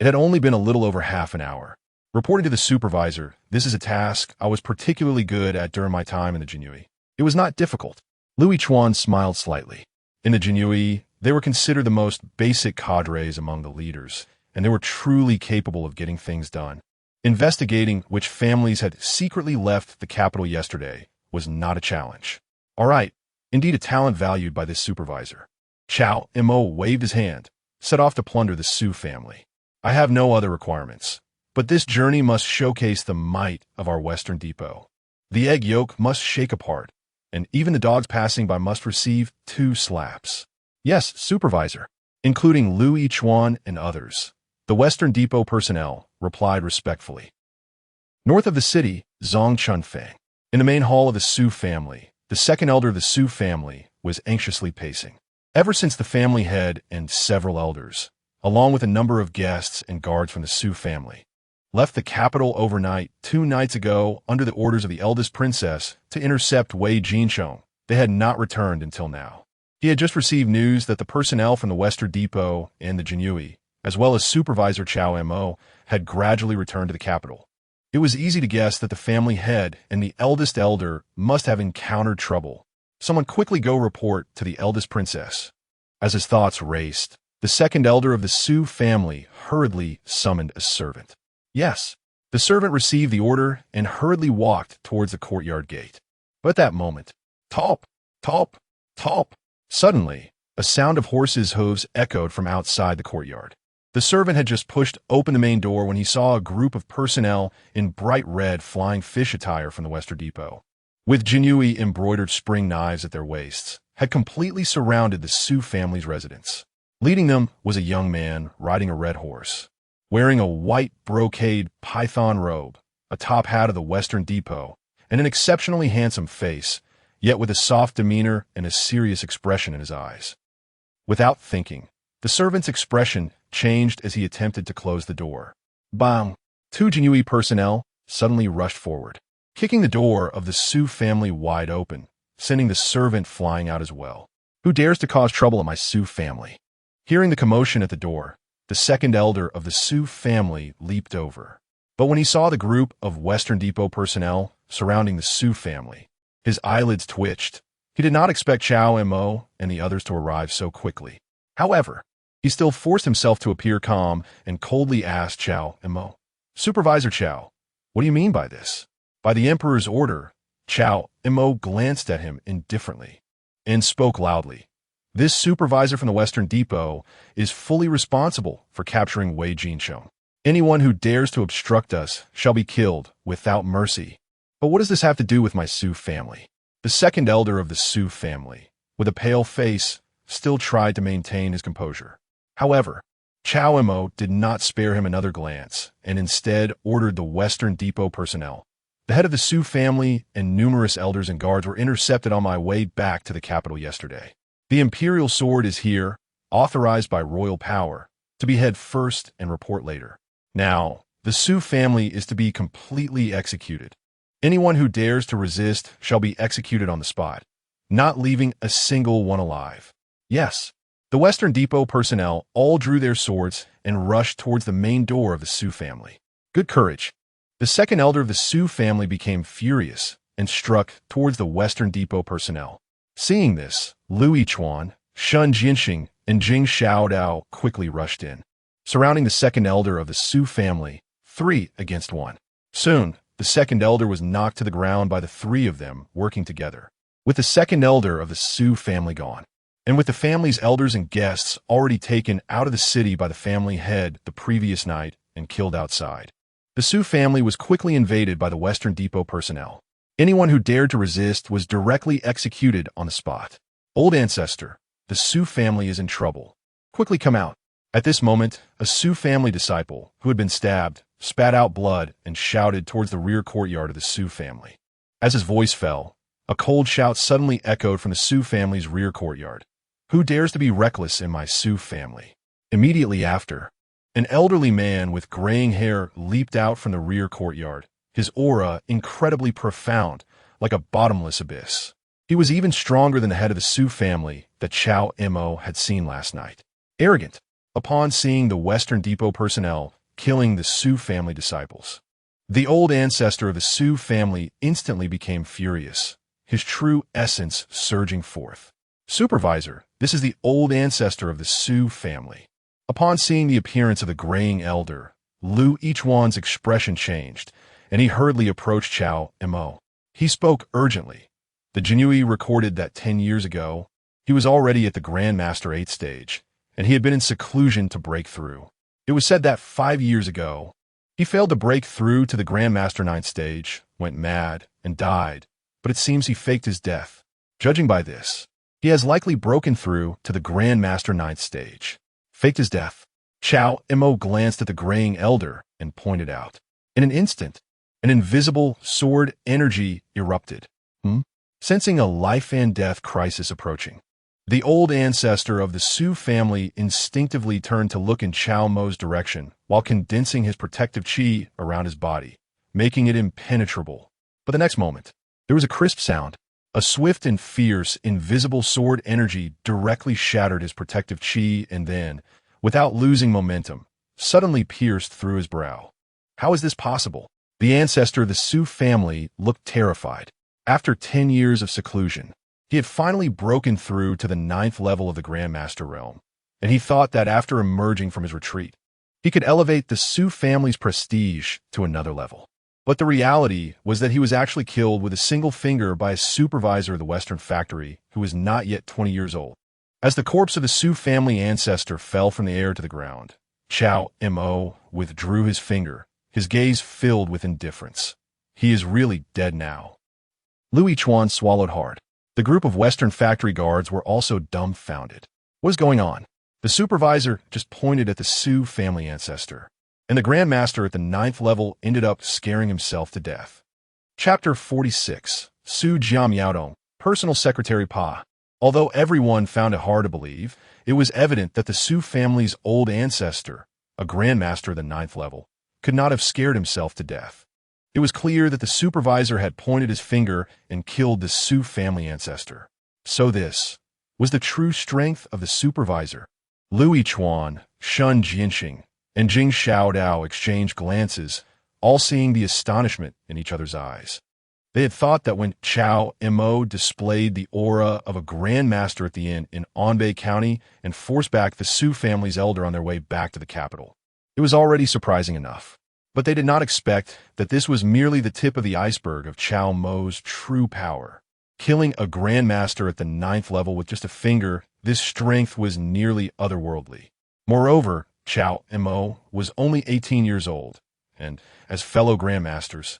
It had only been a little over half an hour. Reporting to the supervisor, this is a task I was particularly good at during my time in the Jinui. It was not difficult. Lu Yichuan smiled slightly. In the Jinui, they were considered the most basic cadres among the leaders, and they were truly capable of getting things done. Investigating which families had secretly left the capital yesterday was not a challenge. All right, indeed a talent valued by this supervisor. Cao Mo waved his hand, set off to plunder the Su family. I have no other requirements, but this journey must showcase the might of our Western Depot. The egg yolk must shake apart, and even the dogs passing by must receive 2 slaps. Yes, supervisor, including Lu Yichuan and others. The Western Depot personnel replied respectfully. North of the city, Zhongchunfang. In the main hall of the Su family, the second elder of the Su family was anxiously pacing. Ever since the family head and several elders, along with a number of guests and guards from the Su family, left the capital overnight 2 nights ago under the orders of the eldest princess to intercept Wei Jinsheng, they had not returned until now. He had just received news that the personnel from the Western Depot and the Jinui, as well as Supervisor Cao Mo, had gradually returned to the capital. It was easy to guess that the family head and the eldest elder must have encountered trouble. Someone quickly go report to the eldest princess. As his thoughts raced, the second elder of the Su family hurriedly summoned a servant. Yes, the servant received the order and hurriedly walked towards the courtyard gate. But at that moment, top, top, top, suddenly, a sound of horses' hooves echoed from outside the courtyard. The servant had just pushed open the main door when he saw a group of personnel in bright red flying fish attire from the Western Depot, with Jinui embroidered spring knives at their waists, had completely surrounded the Su family's residence. Leading them was a young man riding a red horse, wearing a white brocade python robe, a top hat of the Western Depot, and an exceptionally handsome face, yet with a soft demeanor and a serious expression in his eyes. Without thinking, the servant's expression changed as he attempted to close the door. Bang! 2 Jinui personnel suddenly rushed forward, kicking the door of the Su family wide open, sending the servant flying out as well. Who dares to cause trouble at my Su family? Hearing the commotion at the door, the second elder of the Su family leaped over. But when he saw the group of Western Depot personnel surrounding the Su family, his eyelids twitched. He did not expect Cao Mo and the others to arrive so quickly. However, he still forced himself to appear calm and coldly asked Cao Mo, Supervisor Cao, what do you mean by this? By the Emperor's order, Cao Mo glanced at him indifferently and spoke loudly. This supervisor from the Western Depot is fully responsible for capturing Wei Jinsheng. Anyone who dares to obstruct us shall be killed without mercy. But what does this have to do with my Su family? The second elder of the Su family, with a pale face, still tried to maintain his composure. However, Cao Mo did not spare him another glance, and instead ordered the Western Depot personnel. The head of the Su family and numerous elders and guards were intercepted on my way back to the capital yesterday. The imperial sword is here, authorized by royal power, to behead first and report later. Now, the Su family is to be completely executed. Anyone who dares to resist shall be executed on the spot, not leaving a single one alive. Yes, the Western Depot personnel all drew their swords and rushed towards the main door of the Su family. Good courage. The second elder of the Su family became furious and struck towards the Western Depot personnel. Seeing this, Lu Yichuan, Shun Jinxing, and Jing Xiaodao quickly rushed in, surrounding the second elder of the Su family, 3 against 1. Soon, the second elder was knocked to the ground by the 3 of them working together. With the second elder of the Su family gone, and with the family's elders and guests already taken out of the city by the family head the previous night and killed outside, the Su family was quickly invaded by the Western Depot personnel. Anyone who dared to resist was directly executed on the spot. Old ancestor, the Su family is in trouble. Quickly come out. At this moment, a Su family disciple, who had been stabbed, spat out blood and shouted towards the rear courtyard of the Su family. As his voice fell, a cold shout suddenly echoed from the Su family's rear courtyard. Who dares to be reckless in my Su family? Immediately after, an elderly man with graying hair leaped out from the rear courtyard, his aura incredibly profound, like a bottomless abyss. He was even stronger than the head of the Su family that Cao Mo had seen last night. Arrogant, upon seeing the Western Depot personnel killing the Su family disciples. The old ancestor of the Su family instantly became furious, his true essence surging forth. Supervisor, this is the old ancestor of the Su family. Upon seeing the appearance of the graying elder, Lu Yichuan's expression changed, and he hurriedly approached Cao Mo. He spoke urgently. The Jinui recorded that 10 years ago, he was already at the Grandmaster 8th stage, and he had been in seclusion to break through. It was said that 5 years ago, he failed to break through to the Grandmaster 9th stage, went mad, and died, but it seems he faked his death. Judging by this, he has likely broken through to the Grandmaster 9th stage. Faked his death. Cao Mo glanced at the graying elder and pointed out. In an instant, an invisible sword energy erupted. Sensing a life and death crisis approaching, the old ancestor of the Su family instinctively turned to look in Cao Mo's direction while condensing his protective chi around his body, making it impenetrable. But the next moment, there was a crisp sound. A swift and fierce, invisible sword energy directly shattered his protective chi and then, without losing momentum, suddenly pierced through his brow. How is this possible? The ancestor of the Su family looked terrified. After 10 years of seclusion, he had finally broken through to the 9th level of the Grandmaster realm, and he thought that after emerging from his retreat, he could elevate the Su family's prestige to another level. But the reality was that he was actually killed with a single finger by a supervisor of the Western factory who was not yet 20 years old. As the corpse of the Su family ancestor fell from the air to the ground, Cao Mo withdrew his finger, his gaze filled with indifference. He is really dead now. Lu Yichuan swallowed hard. The group of Western factory guards were also dumbfounded. What is going on? The supervisor just pointed at the Su family ancestor, and the Grandmaster at the 9th level ended up scaring himself to death. Chapter 46. Su Jiamiaodong, Personal Secretary Pa. Although everyone found it hard to believe, it was evident that the Su family's old ancestor, a Grandmaster of the 9th level, could not have scared himself to death. It was clear that the supervisor had pointed his finger and killed the Su family ancestor. So this was the true strength of the supervisor. Lu Yichuan, Shun Jinxing, and Jing Xiaodao exchanged glances, all seeing the astonishment in each other's eyes. They had thought that when Cao Mo displayed the aura of a grandmaster at the inn in Anbei County and forced back the Su family's elder on their way back to the capital, it was already surprising enough. But they did not expect that this was merely the tip of the iceberg of Cao Mo's true power. Killing a grandmaster at the 9th level with just a finger, this strength was nearly otherworldly. Moreover, Cao Mo was only 18 years old, and, as fellow grandmasters,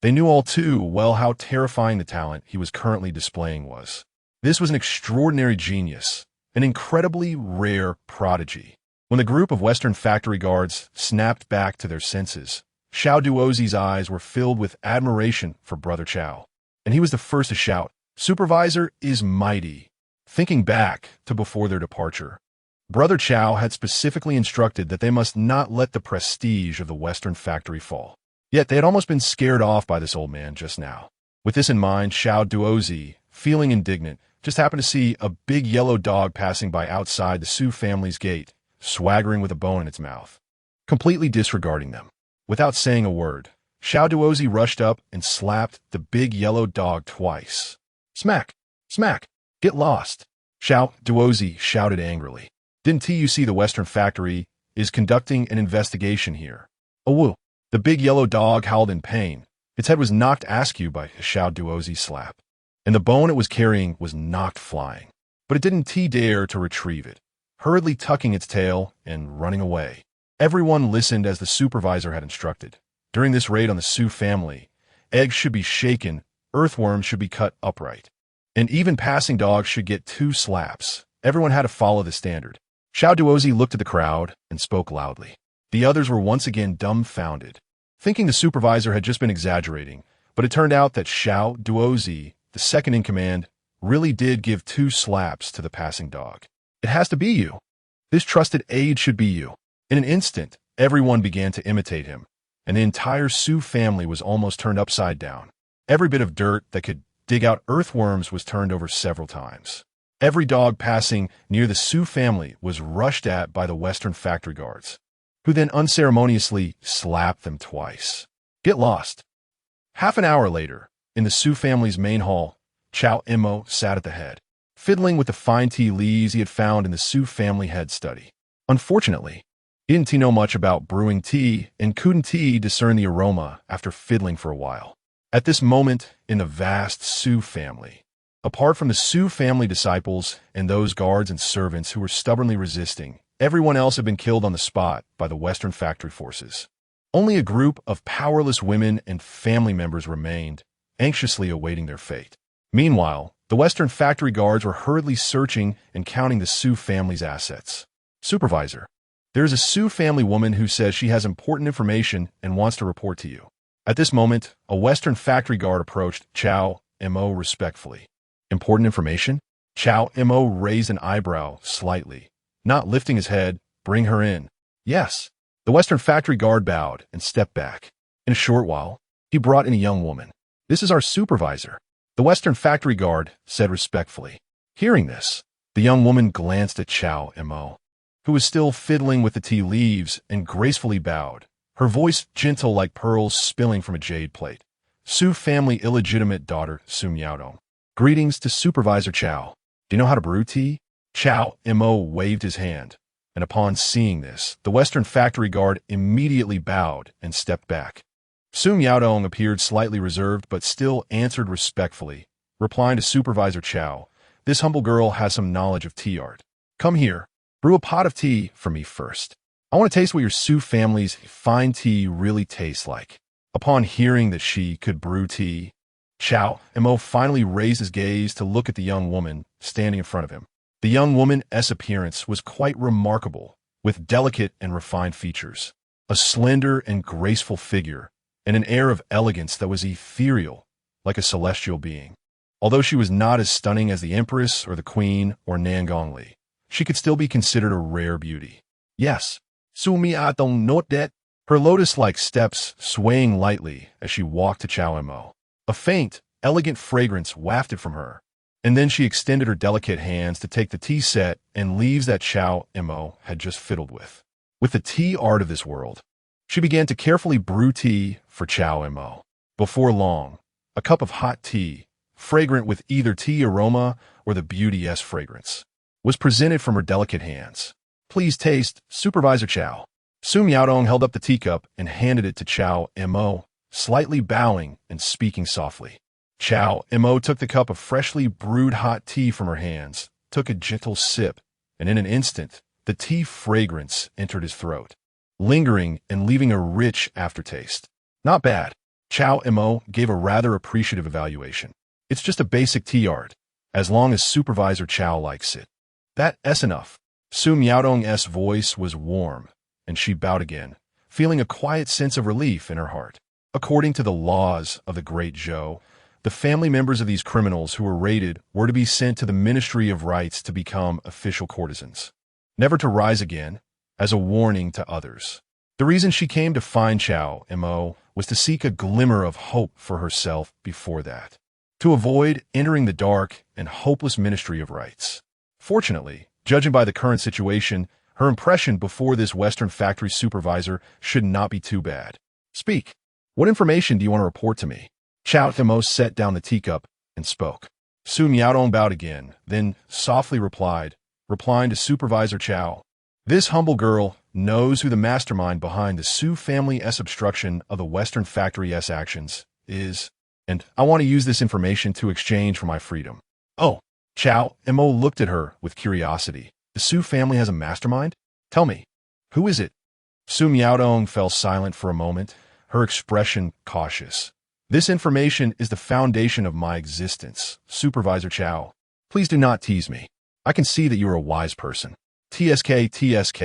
they knew all too well how terrifying the talent he was currently displaying was. This was an extraordinary genius, an incredibly rare prodigy. When the group of Western factory guards snapped back to their senses, Xiao Duozi's eyes were filled with admiration for Brother Cao, and he was the first to shout, "Supervisor is mighty." Thinking back to before their departure, Brother Cao had specifically instructed that they must not let the prestige of the Western factory fall. Yet they had almost been scared off by this old man just now. With this in mind, Xiao Duozi, feeling indignant, just happened to see a big yellow dog passing by outside the Su family's gate, swaggering with a bone in its mouth. Completely disregarding them, without saying a word, Xiao Duozi rushed up and slapped the big yellow dog twice. "Smack! Smack! Get lost!" Xiao Duozi shouted angrily. "Didn't you see the Western factory is conducting an investigation here?" "Oh, woo!" The big yellow dog howled in pain. Its head was knocked askew by Xiao Duozi's slap, and the bone it was carrying was knocked flying. But it didn't dare to retrieve it, hurriedly tucking its tail and running away. Everyone listened as the supervisor had instructed. During this raid on the Su family, eggs should be shaken, earthworms should be cut upright, and even passing dogs should get 2 slaps. Everyone had to follow the standard. Xiao Duozi looked at the crowd and spoke loudly. The others were once again dumbfounded, thinking the supervisor had just been exaggerating, but it turned out that Xiao Duozi, the second in command, really did give 2 slaps to the passing dog. "It has to be you. This trusted aide should be you." In an instant, everyone began to imitate him, and the entire Su family was almost turned upside down. Every bit of dirt that could dig out earthworms was turned over several times. Every dog passing near the Su family was rushed at by the Western factory guards, who then unceremoniously slapped them twice. "Get lost." Half an hour later, in the Su family's main hall, Cao Mo sat at the head, fiddling with the fine tea leaves he had found in the Su family head study. Unfortunately, he didn't know much about brewing tea and couldn't discern the aroma after fiddling for a while. At this moment in the vast Su family, apart from the Su family disciples and those guards and servants who were stubbornly resisting, everyone else had been killed on the spot by the Western factory forces. Only a group of powerless women and family members remained, anxiously awaiting their fate. Meanwhile, the Western factory guards were hurriedly searching and counting the Su family's assets. "Supervisor, there is a Su family woman who says she has important information and wants to report to you." At this moment, a Western factory guard approached Cao Mo respectfully. "Important information?" Cao Mo raised an eyebrow slightly. Not lifting his head, "Bring her in." "Yes." The Western factory guard bowed and stepped back. In a short while, he brought in a young woman. "This is our supervisor," the Western factory guard said respectfully. Hearing this, the young woman glanced at Cao Mo, who was still fiddling with the tea leaves, and gracefully bowed, her voice gentle like pearls spilling from a jade plate. "Su family illegitimate daughter, Su Miaodong. Greetings to Supervisor Cao. Do you know how to brew tea?" Cao Mo waved his hand, and upon seeing this, the Western factory guard immediately bowed and stepped back. Su Miaodong appeared slightly reserved but still answered respectfully, replying to Supervisor Cao, "This humble girl has some knowledge of tea art. Come here, brew a pot of tea for me first. I want to taste what your Su family's fine tea really tastes like." Upon hearing that she could brew tea, Cao Mo finally raised his gaze to look at the young woman standing in front of him. The young woman's appearance was quite remarkable, with delicate and refined features, a slender and graceful figure, and an air of elegance that was ethereal, like a celestial being. Although she was not as stunning as the Empress or the Queen or Nangongli, she could still be considered a rare beauty. "Yes, Su Miaodong note that," her lotus-like steps swaying lightly as she walked to Cao Mo. A faint, elegant fragrance wafted from her, and then she extended her delicate hands to take the tea set and leaves that Cao Mo had just fiddled with. With the tea art of this world, she began to carefully brew tea for Cao Mo. Before long, a cup of hot tea, fragrant with either tea aroma or the beauty-esque fragrance, was presented from her delicate hands. "Please taste, Supervisor Cao." Su Miaodong held up the teacup and handed it to Cao Mo, slightly bowing and speaking softly. Cao Mo took the cup of freshly brewed hot tea from her hands, took a gentle sip, and in an instant, the tea fragrance entered his throat, lingering and leaving a rich aftertaste. Not bad. Cao Mo gave a rather appreciative evaluation. It's just a basic tea art, as long as Supervisor Cao likes it. That's enough. Su Miaodong's voice was warm, and she bowed again, feeling a quiet sense of relief in her heart. According to the laws of the Great Zhou, the family members of these criminals who were raided were to be sent to the Ministry of Rights to become official courtesans, never to rise again, as a warning to others. The reason she came to find Cao Mo was to seek a glimmer of hope for herself before that, to avoid entering the dark and hopeless Ministry of Rights. Fortunately, judging by the current situation, her impression before this Western factory supervisor should not be too bad. Speak. What information do you want to report to me? Cao Mo set down the teacup and spoke. Su Miaodong bowed again, then softly replying to Supervisor Cao. This humble girl knows who the mastermind behind the Su family's obstruction of the Western factory's actions is, and I want to use this information to exchange for my freedom. Oh, Cao Mo looked at her with curiosity. The Su family has a mastermind? Tell me, who is it? Su Miaodong fell silent for a moment, her expression cautious. This information is the foundation of my existence, Supervisor Cao. Please do not tease me. I can see that you are a wise person. TSK.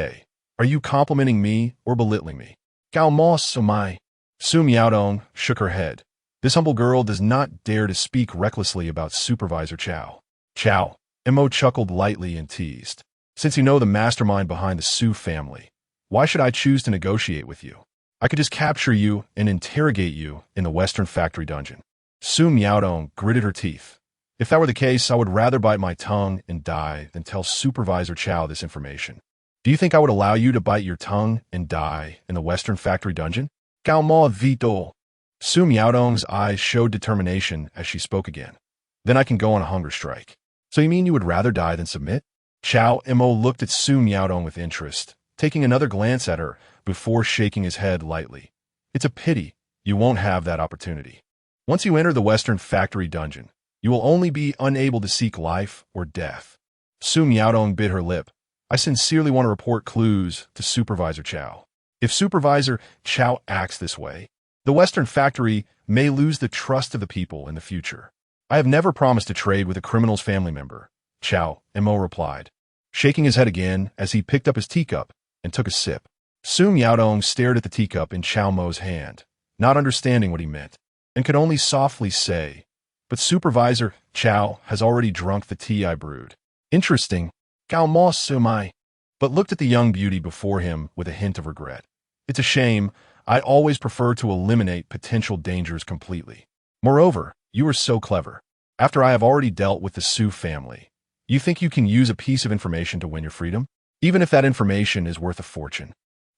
Are you complimenting me or belittling me? Cao Mo Sumai. Su Miaodong shook her head. This humble girl does not dare to speak recklessly about Supervisor Cao. Cao Mo chuckled lightly and teased. Since you know the mastermind behind the Su family, why should I choose to negotiate with you? I could just capture you and interrogate you in the Western factory dungeon. Su Miaodong gritted her teeth. If that were the case, I would rather bite my tongue and die than tell Supervisor Cao this information. Do you think I would allow you to bite your tongue and die in the Western factory dungeon? Cao Mo Vito. Su Miaodong's eyes showed determination as she spoke again. Then I can go on a hunger strike. So you mean you would rather die than submit? Cao Mo looked at Su Miaodong with interest, taking another glance at her before shaking his head lightly. It's a pity you won't have that opportunity. Once you enter the Western factory dungeon, you will only be unable to seek life or death. Su Miaodong bit her lip. I sincerely want to report clues to Supervisor Cao. If Supervisor Cao acts this way, the Western factory may lose the trust of the people in the future. I have never promised to trade with a criminal's family member, Cao Mo replied, shaking his head again as he picked up his teacup and took a sip. Su Miaodong stared at the teacup in Cao Mo's hand, not understanding what he meant, and could only softly say, but Supervisor Cao has already drunk the tea I brewed. Interesting, Cao Mo Sumai, but looked at the young beauty before him with a hint of regret. It's a shame. I always prefer to eliminate potential dangers completely. Moreover, you are so clever. After I have already dealt with the Su family, you think you can use a piece of information to win your freedom? Even if that information is worth a fortune.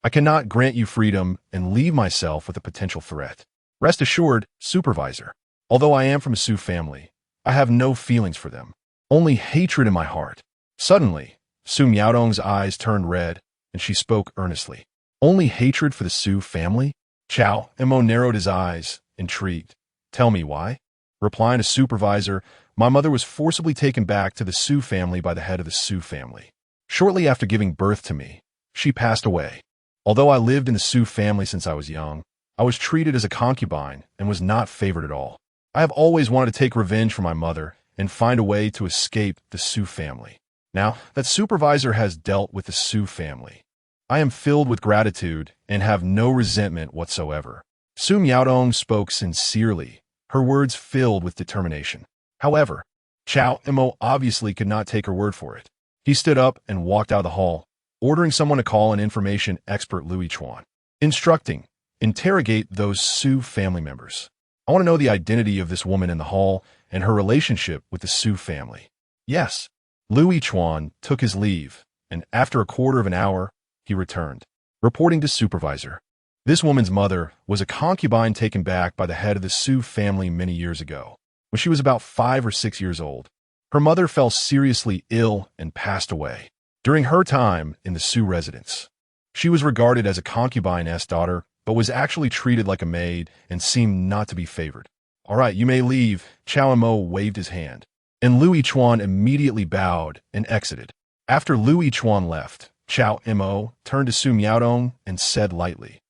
I cannot grant you freedom and leave myself with a potential threat. Rest assured, Supervisor, although I am from a Su family, I have no feelings for them, only hatred in my heart. Suddenly, Su Miaodong's eyes turned red, and she spoke earnestly. Only hatred for the Su family? Cao Mo narrowed his eyes, intrigued. Tell me why? Replying to Supervisor, my mother was forcibly taken back to the Su family by the head of the Su family. Shortly after giving birth to me, she passed away. Although I lived in the Su family since I was young, I was treated as a concubine and was not favored at all. I have always wanted to take revenge for my mother and find a way to escape the Su family. Now that Supervisor has dealt with the Su family, I am filled with gratitude and have no resentment whatsoever. Su Miaodong spoke sincerely, her words filled with determination. However, Cao Mo obviously could not take her word for it. He stood up and walked out of the hall, ordering someone to call an information expert Louis Chuan, instructing, interrogate those Su family members. I want to know the identity of this woman in the hall and her relationship with the Su family. Yes. Louis Chuan took his leave, and after a quarter of an hour, he returned, reporting to Supervisor. This woman's mother was a concubine taken back by the head of the Su family many years ago, when she was about 5 or 6 years old. Her mother fell seriously ill and passed away during her time in the Su residence. She was regarded as a concubine's daughter, but was actually treated like a maid and seemed not to be favored. "All right, you may leave," Cao Mo waved his hand, and Lu Yichuan immediately bowed and exited. After Lu Yichuan left, Cao Mo turned to Su Miaodong and said lightly,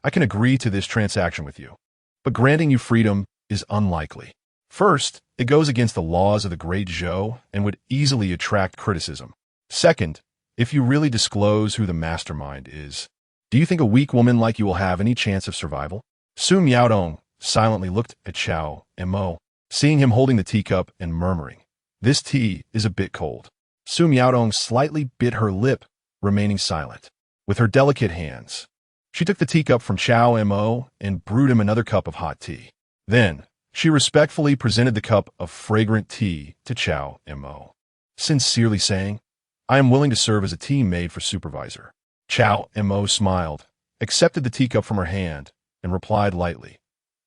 "I can agree to this transaction with you, but granting you freedom is unlikely. First, it goes against the laws of the Great Zhou and would easily attract criticism. Second, if you really disclose who the mastermind is, do you think a weak woman like you will have any chance of survival?" Su Miaodong silently looked at Cao Mo, seeing him holding the teacup and murmuring, "This tea is a bit cold." Su Miaodong slightly bit her lip, remaining silent. With her delicate hands, she took the teacup from Cao Mo and brewed him another cup of hot tea. Then, she respectfully presented the cup of fragrant tea to Cao Mo, sincerely saying, "I am willing to serve as a tea maid for supervisor." Cao Mo smiled, accepted the teacup from her hand, and replied lightly,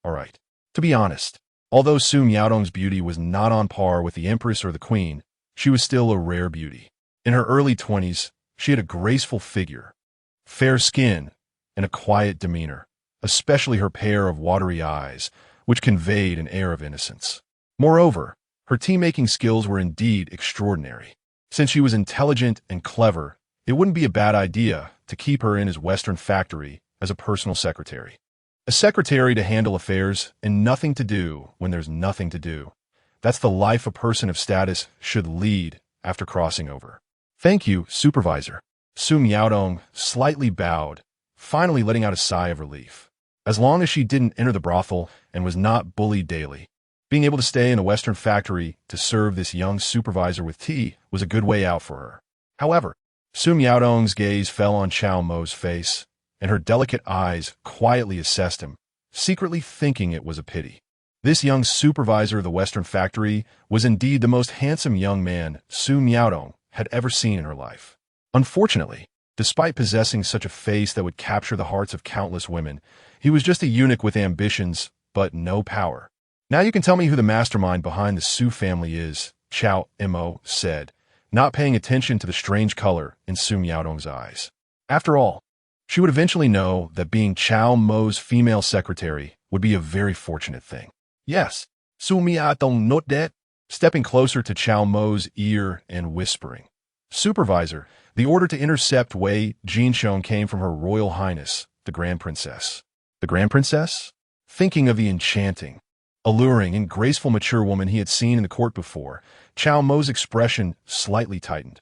"All right." To be honest, although Su Miaodong's beauty was not on par with the Empress or the Queen, she was still a rare beauty. In her early 20s, she had a graceful figure, fair skin, and a quiet demeanor, especially her pair of watery eyes, which conveyed an air of innocence. Moreover, her tea-making skills were indeed extraordinary. Since she was intelligent and clever, it wouldn't be a bad idea to keep her in his Western factory as a personal secretary. A secretary to handle affairs and nothing to do when there's nothing to do. That's the life a person of status should lead after crossing over. "Thank you, supervisor." Su Miaodong slightly bowed, finally letting out a sigh of relief. As long as she didn't enter the brothel and was not bullied daily, being able to stay in a Western factory to serve this young supervisor with tea was a good way out for her. However, Su Miaodong's gaze fell on Cao Mo's face, and her delicate eyes quietly assessed him, secretly thinking it was a pity. This young supervisor of the Western factory was indeed the most handsome young man Su Miaodong had ever seen in her life. Unfortunately, despite possessing such a face that would capture the hearts of countless women, he was just a eunuch with ambitions, but no power. "Now you can tell me who the mastermind behind the Su family is," Cao Mo said, not paying attention to the strange color in Su Miaodong's eyes. After all, she would eventually know that being Cao Mo's female secretary would be a very fortunate thing. "Yes, Su Miaodong note that," stepping closer to Cao Mo's ear and whispering. "Supervisor, the order to intercept Wei Jinsheng came from Her Royal Highness, the Grand Princess." The Grand Princess? Thinking of the enchanting, alluring, and graceful mature woman he had seen in the court before, Cao Mo's expression slightly tightened.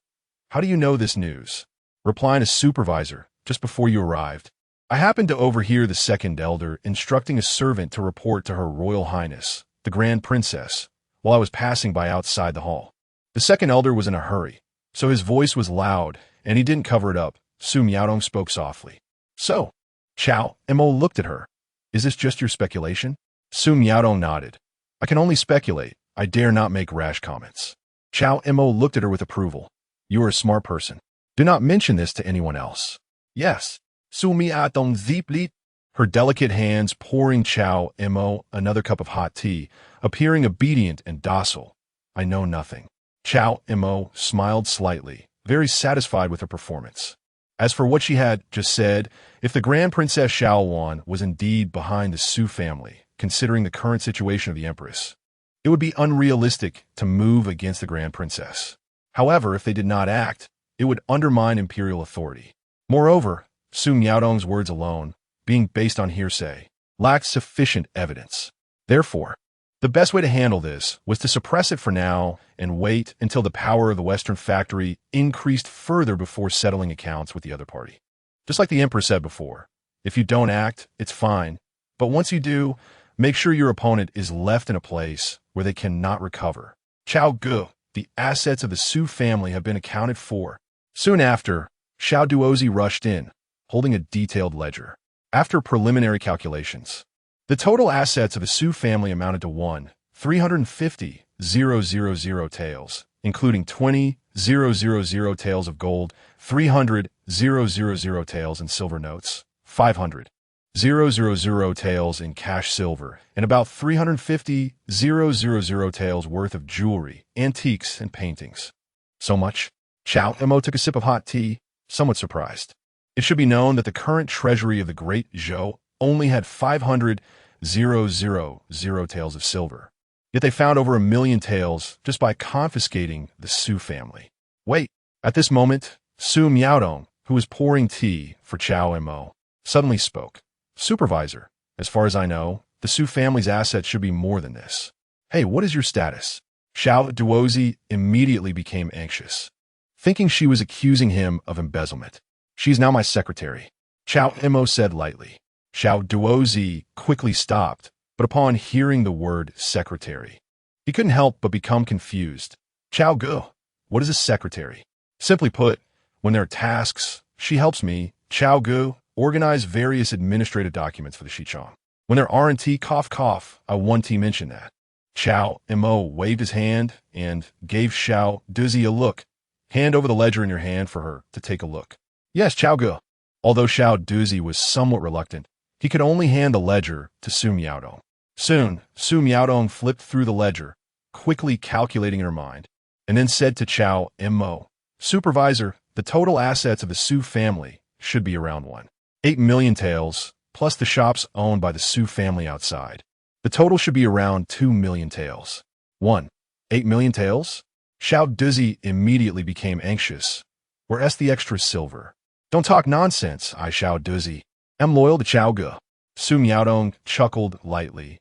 "How do you know this news?" Replying to supervisor, "Just before you arrived, I happened to overhear the second elder instructing a servant to report to Her Royal Highness, the Grand Princess, while I was passing by outside the hall." The second elder was in a hurry, so his voice was loud, and he didn't cover it up. Su Miaodong spoke softly. "So," Cao Mo looked at her, "is this just your speculation?" Su Miaodong nodded. "I can only speculate. I dare not make rash comments." Cao Mo looked at her with approval. "You are a smart person. Do not mention this to anyone else." "Yes." Su Miaodong deeply, her delicate hands pouring Cao Mo another cup of hot tea, appearing obedient and docile. "I know nothing." Cao Mo smiled slightly, very satisfied with her performance. As for what she had just said, if the Grand Princess Xiaowan was indeed behind the Su family, considering the current situation of the Empress, it would be unrealistic to move against the Grand Princess. However, if they did not act, it would undermine imperial authority. Moreover, Su Miaodong's words alone, being based on hearsay, lacked sufficient evidence. Therefore, the best way to handle this was to suppress it for now and wait until the power of the Western factory increased further before settling accounts with the other party. Just like the Emperor said before, if you don't act, it's fine, but once you do, make sure your opponent is left in a place where they cannot recover. "Xiao Gu, the assets of the Su family have been accounted for." Soon after, Xiao Duozi rushed in, holding a detailed ledger. After preliminary calculations, the total assets of the Su family amounted to 1,350,000 taels, including 20,000 taels of gold, 300,000 taels in silver notes, 500,000 taels in cash silver, and about 350,000 taels worth of jewelry, antiques, and paintings. "So much?" Cao Mo took a sip of hot tea, somewhat surprised. It should be known that the current treasury of the Great Zhou only had 500,000 taels of silver. Yet they found over 1,000,000 taels just by confiscating the Su family. Wait, at this moment, Su Miaodong, who was pouring tea for Cao Mo, suddenly spoke. Supervisor, as far as I know, the Su family's assets should be more than this. Hey, what is your status? Xiao Duozi immediately became anxious, thinking she was accusing him of embezzlement. She's now my secretary, Cao Mo said lightly. Xiao Duozi quickly stopped, but upon hearing the word secretary, he couldn't help but become confused. Cao Gu, what is a secretary? Simply put, when there are tasks, she helps me, Cao Gu, organize various administrative documents for the Xichong. When there aren't, cough, I want to mention that. Cao Mo waved his hand and gave Xiao Duzi a look. Hand over the ledger in your hand for her to take a look. Yes, Cao Gu. Although Xiao Duzi was somewhat reluctant, he could only hand the ledger to Su Miaodong. Soon, Su Miaodong flipped through the ledger, quickly calculating in her mind, and then said to Cao Mo, Supervisor, the total assets of the Su family should be around 1.8 million taels, plus the shops owned by the Su family outside. The total should be around 2 million taels. 1.8 million taels? Xiao Duzi immediately became anxious. Where's the extra silver? Don't talk nonsense, I Xiao Duzi. I'm loyal to Cao Gu. Su Miaodong chuckled lightly.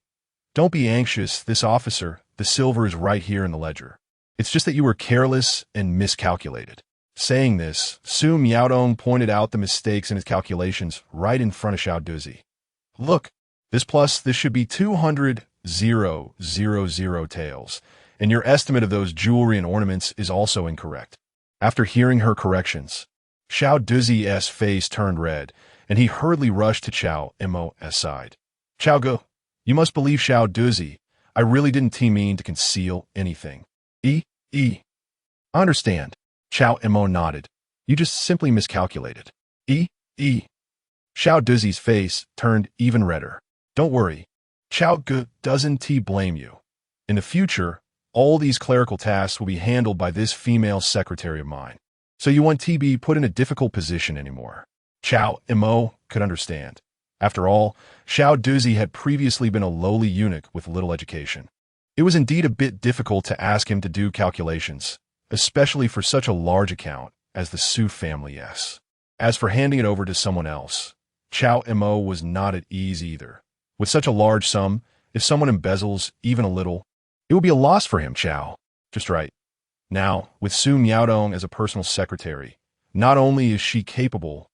Don't be anxious, this officer, the silver is right here in the ledger. It's just that you were careless and miscalculated. Saying this, Su Miaodong pointed out the mistakes in his calculations right in front of Xiao Duzi. Look, this should be 200,000 taels, and your estimate of those jewelry and ornaments is also incorrect. After hearing her corrections, Xiao Duzi's face turned red, and he hurriedly rushed to Cao Mo's side. Cao Gu, you must believe Xiao Duzi. I really didn't mean to conceal anything. I understand. Cao Mo nodded. You just simply miscalculated. Xiao Duzi's face turned even redder. Don't worry. Cao Gu doesn't blame you. In the future, all these clerical tasks will be handled by this female secretary of mine. So you won't be put in a difficult position anymore. Cao Mo could understand. After all, Xiao Duzi had previously been a lowly eunuch with little education. It was indeed a bit difficult to ask him to do calculations, especially for such a large account as the Su family. As for handing it over to someone else, Cao Mo was not at ease either. With such a large sum, if someone embezzles even a little, it would be a loss for him, Cao. Just right. Now, with Su Miaodong as a personal secretary, not only is she capable,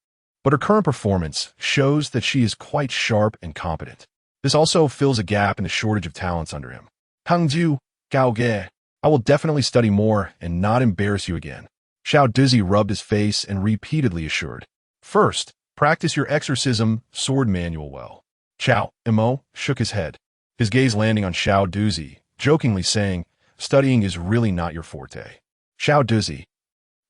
but her current performance shows that she is quite sharp and competent. This also fills a gap in the shortage of talents under him. Hangju, Gao Ge, I will definitely study more and not embarrass you again. Xiao Duzi rubbed his face and repeatedly assured. First, practice your exorcism sword manual well. Cao Mo shook his head, his gaze landing on Xiao Duzi, jokingly saying, studying is really not your forte. Xiao Duzi.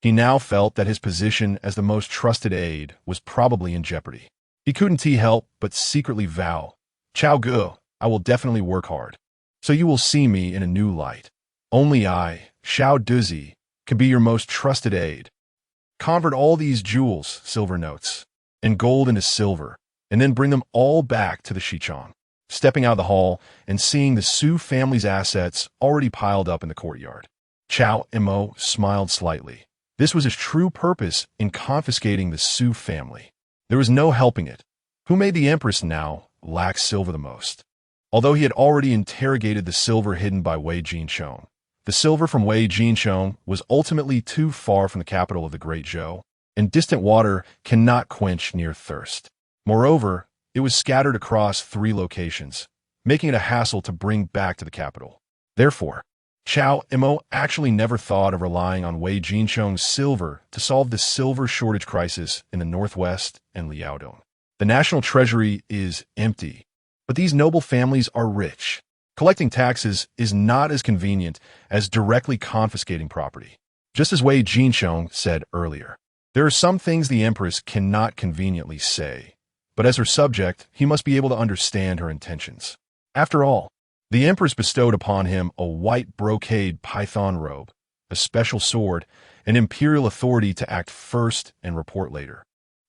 He now felt that his position as the most trusted aide was probably in jeopardy. He couldn't help but secretly vow, Cao Gu, I will definitely work hard. So you will see me in a new light. Only I, Xiao Duzi, can be your most trusted aide. Convert all these jewels, silver notes, and gold into silver, and then bring them all back to the Xichong. Stepping out of the hall and seeing the Su family's assets already piled up in the courtyard, Cao Mo smiled slightly. This was his true purpose in confiscating the Su family. There was no helping it. Who made the Empress now lack silver the most? Although he had already interrogated the silver hidden by Wei Jinchong, the silver from Wei Jinchong was ultimately too far from the capital of the Great Zhou, and distant water cannot quench near thirst. Moreover, it was scattered across 3 locations, making it a hassle to bring back to the capital. Therefore, Cao Mo actually never thought of relying on Wei Jinchong's silver to solve the silver shortage crisis in the northwest and Liaodong. The national treasury is empty, but these noble families are rich. Collecting taxes is not as convenient as directly confiscating property. Just as Wei Jinchong said earlier, there are some things the Empress cannot conveniently say, but as her subject, he must be able to understand her intentions. After all, the Empress bestowed upon him a white brocade python robe, a special sword, and imperial authority to act first and report later.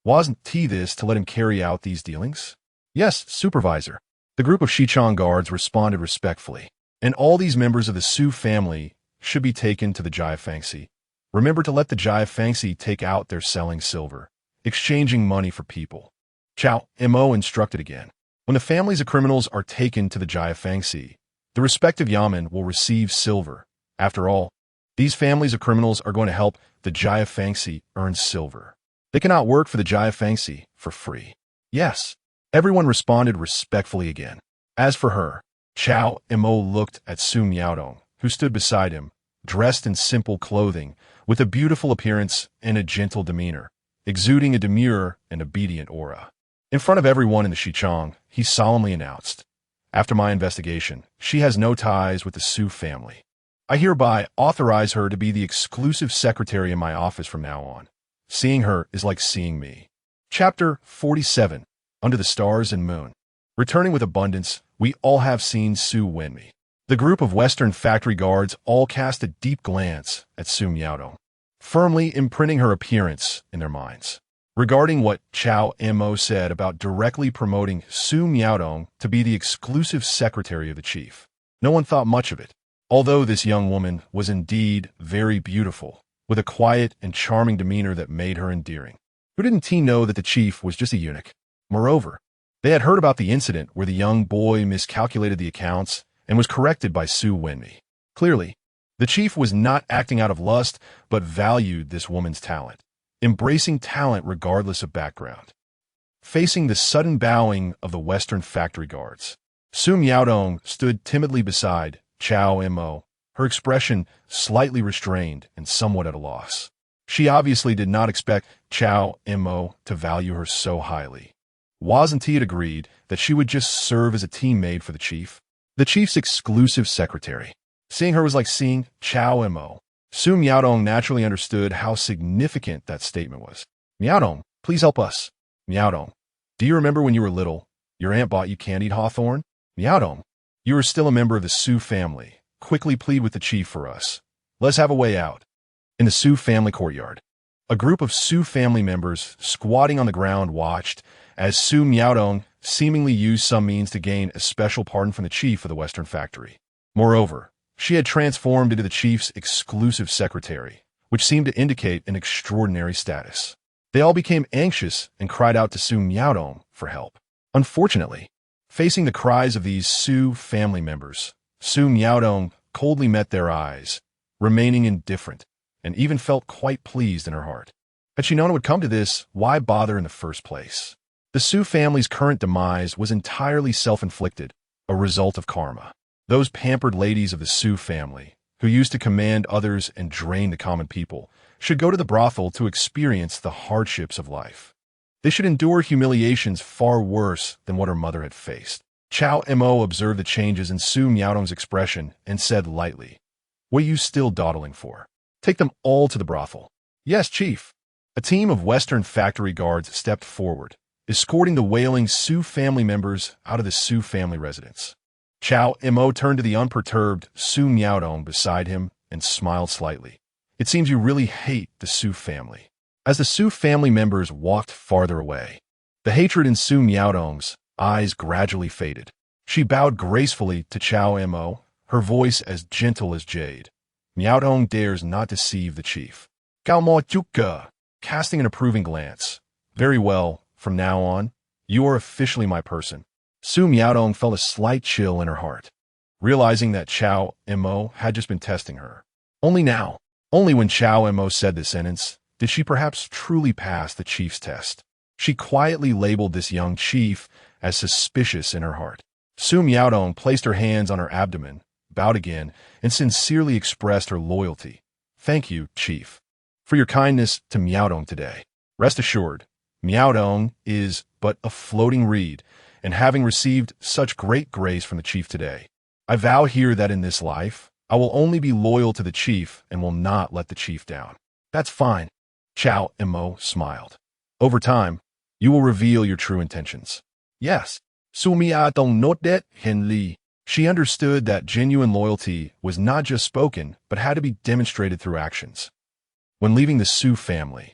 Wasn't he this to let him carry out these dealings? Yes, supervisor. The group of Xichang guards responded respectfully. And all these members of the Su family should be taken to the Jia Fangxi. Remember to let the Jia Fangxi take out their selling silver, exchanging money for people. Cao Mo instructed again. When the families of criminals are taken to the Jia Fangxi, the respective yamen will receive silver. After all, these families of criminals are going to help the Jia Fangxi earn silver. They cannot work for the Jia Fangxi for free. Yes, everyone responded respectfully again. As for her, Cao Mo looked at Su Miaodong, who stood beside him, dressed in simple clothing, with a beautiful appearance and a gentle demeanor, exuding a demure and obedient aura. In front of everyone in the Xichang, he solemnly announced, "After my investigation, she has no ties with the Su family. I hereby authorize her to be the exclusive secretary in my office from now on. Seeing her is like seeing me." Chapter 47. Under the Stars and Moon. Returning with abundance, we all have seen Su Wenmi. The group of Western factory guards all cast a deep glance at Su Miaodong, firmly imprinting her appearance in their minds. Regarding what Cao Mo said about directly promoting Su Miaodong to be the exclusive secretary of the chief, no one thought much of it, although this young woman was indeed very beautiful, with a quiet and charming demeanor that made her endearing. Who didn't he know that the chief was just a eunuch? Moreover, they had heard about the incident where the young boy miscalculated the accounts and was corrected by Su Wenmi. Clearly, the chief was not acting out of lust, but valued this woman's talent, embracing talent regardless of background. Facing the sudden bowing of the Western factory guards, Su Miaodong stood timidly beside Cao Mo, her expression slightly restrained and somewhat at a loss. She obviously did not expect Cao Mo to value her so highly. Wasn't he agreed that she would just serve as a teammate for the chief's exclusive secretary? Seeing her was like seeing Cao Mo. Su Miaodong naturally understood how significant that statement was. "Miaodong, please help us." "Miaodong, do you remember when you were little, your aunt bought you candied hawthorn?" "Miaodong, you are still a member of the Su family. Quickly plead with the chief for us. Let's have a way out." In the Su family courtyard, a group of Su family members squatting on the ground watched as Su Miaodong seemingly used some means to gain a special pardon from the chief of the Western factory. Moreover, she had transformed into the chief's exclusive secretary, which seemed to indicate an extraordinary status. They all became anxious and cried out to Su Miaodong for help. Unfortunately, facing the cries of these Su family members, Su Miaodong coldly met their eyes, remaining indifferent, and even felt quite pleased in her heart. Had she known it would come to this, why bother in the first place? The Su family's current demise was entirely self-inflicted, a result of karma. Those pampered ladies of the Su family, who used to command others and drain the common people, should go to the brothel to experience the hardships of life. They should endure humiliations far worse than what her mother had faced. Cao Mo observed the changes in Su Miaodong's expression and said lightly, "What are you still dawdling for? Take them all to the brothel." "Yes, chief." A team of Western factory guards stepped forward, escorting the wailing Su family members out of the Su family residence. Cao Mo turned to the unperturbed Su Miaodong beside him and smiled slightly. "It seems you really hate the Su family." As the Su family members walked farther away, the hatred in Su Miaodong's eyes gradually faded. She bowed gracefully to Cao Mo, her voice as gentle as jade. "Miaodong dares not deceive the chief." Cao Mo Chuka, casting an approving glance. "Very well, from now on, you are officially my person." Su Miaodong felt a slight chill in her heart, realizing that Cao Mo had just been testing her. Only now, only when Cao Mo said this sentence, did she perhaps truly pass the chief's test. She quietly labeled this young chief as suspicious in her heart. Su Miaodong placed her hands on her abdomen, bowed again, and sincerely expressed her loyalty. "Thank you, chief, for your kindness to Miaodong today. Rest assured, Miaodong is but a floating reed, and having received such great grace from the chief today, I vow here that in this life, I will only be loyal to the chief and will not let the chief down." "That's fine." Cao Mo smiled. "Over time, you will reveal your true intentions." "Yes." Su Miaodong nodded Henli. She understood that genuine loyalty was not just spoken, but had to be demonstrated through actions. When leaving the Su family,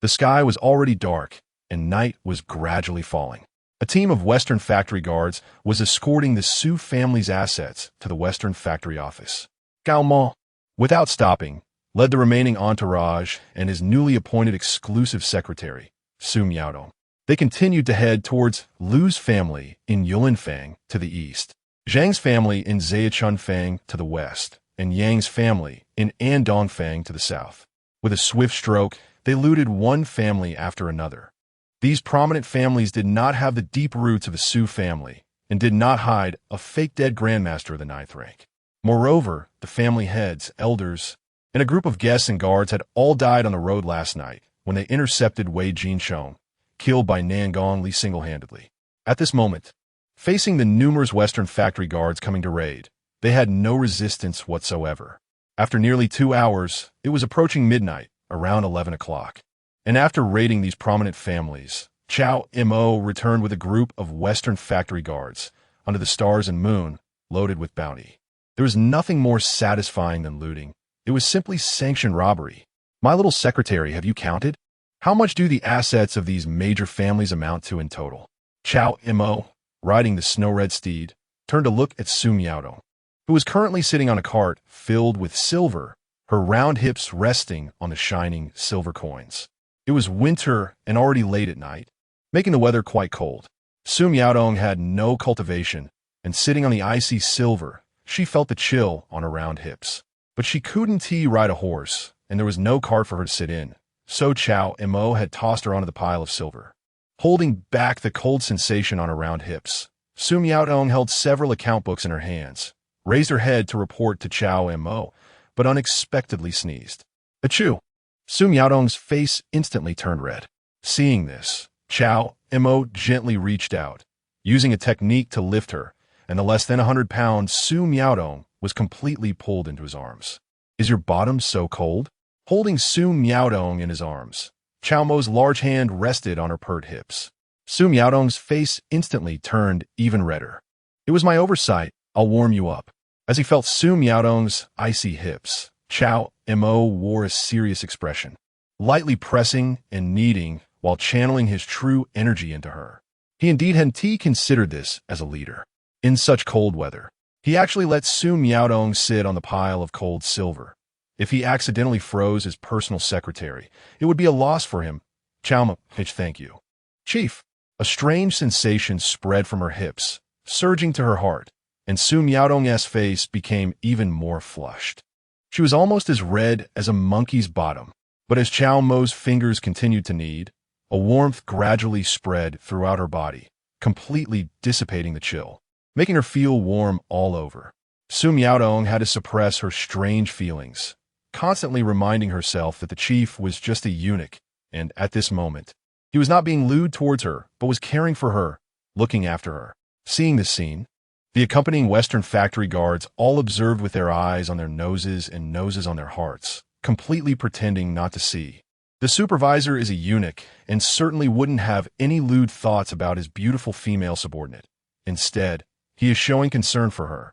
the sky was already dark, and night was gradually falling. A team of Western factory guards was escorting the Su family's assets to the Western factory office. Cao Mo, without stopping, led the remaining entourage and his newly appointed exclusive secretary, Su Miaodong. They continued to head towards Lu's family in Yulinfang to the east, Zhang's family in Zhejianfang to the west, and Yang's family in Andongfang to the south. With a swift stroke, they looted one family after another. These prominent families did not have the deep roots of a Su family and did not hide a fake dead grandmaster of the 9th rank. Moreover, the family heads, elders, and a group of guests and guards had all died on the road last night when they intercepted Wei Jinsheng, killed by Nangong Li single-handedly. At this moment, facing the numerous Western factory guards coming to raid, they had no resistance whatsoever. After nearly 2 hours, it was approaching midnight, around 11 o'clock. And after raiding these prominent families, Cao Mo returned with a group of Western factory guards under the stars and moon, loaded with bounty. There was nothing more satisfying than looting. It was simply sanctioned robbery. My little secretary, have you counted? How much do the assets of these major families amount to in total? Cao Mo, riding the snow-red steed, turned to look at Su Miaodong, who was currently sitting on a cart filled with silver, her round hips resting on the shining silver coins. It was winter and already late at night, making the weather quite cold. Su Miaodong had no cultivation, and sitting on the icy silver, she felt the chill on her round hips. But she couldn't ride a horse, and there was no cart for her to sit in, so Cao Mo had tossed her onto the pile of silver. Holding back the cold sensation on her round hips, Su Miaodong held several account books in her hands, raised her head to report to Cao Mo, but unexpectedly sneezed. Achoo! Su Miaodong's face instantly turned red. Seeing this, Cao Mo gently reached out, using a technique to lift her, and the less than 100-pound Su Miaodong was completely pulled into his arms. Is your bottom so cold? Holding Su Miaodong in his arms, Cao Mo's large hand rested on her pert hips. Su Miaodong's face instantly turned even redder. It was my oversight, I'll warm you up. As he felt Su Miaodong's icy hips, Cao Mo wore a serious expression, lightly pressing and kneading while channeling his true energy into her. He indeed hadn't considered this as a leader. In such cold weather, he actually let Su Miaodong sit on the pile of cold silver. If he accidentally froze his personal secretary, it would be a loss for him. Cao Mo, thank you. Chief, a strange sensation spread from her hips, surging to her heart, and Su Miaodong's face became even more flushed. She was almost as red as a monkey's bottom, but as Cao Mo's fingers continued to knead, a warmth gradually spread throughout her body, completely dissipating the chill, making her feel warm all over. Su Miaodong had to suppress her strange feelings, constantly reminding herself that the chief was just a eunuch, and at this moment, he was not being lewd towards her, but was caring for her, looking after her. Seeing this scene, the accompanying Western factory guards all observed with their eyes on their noses and noses on their hearts, completely pretending not to see. The supervisor is a eunuch and certainly wouldn't have any lewd thoughts about his beautiful female subordinate. Instead, he is showing concern for her,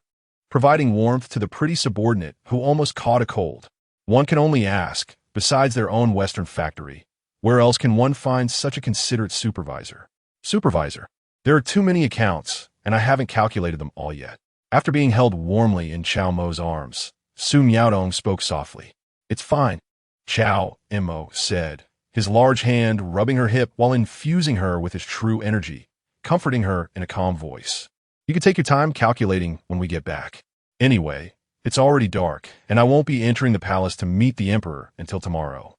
providing warmth to the pretty subordinate who almost caught a cold. One can only ask, besides their own Western factory, where else can one find such a considerate supervisor? Supervisor, there are too many accounts, and I haven't calculated them all yet. After being held warmly in Cao Mo's arms, Su Miaodong spoke softly. It's fine, Cao Mo said, his large hand rubbing her hip while infusing her with his true energy, comforting her in a calm voice. You can take your time calculating when we get back. Anyway, it's already dark, and I won't be entering the palace to meet the emperor until tomorrow.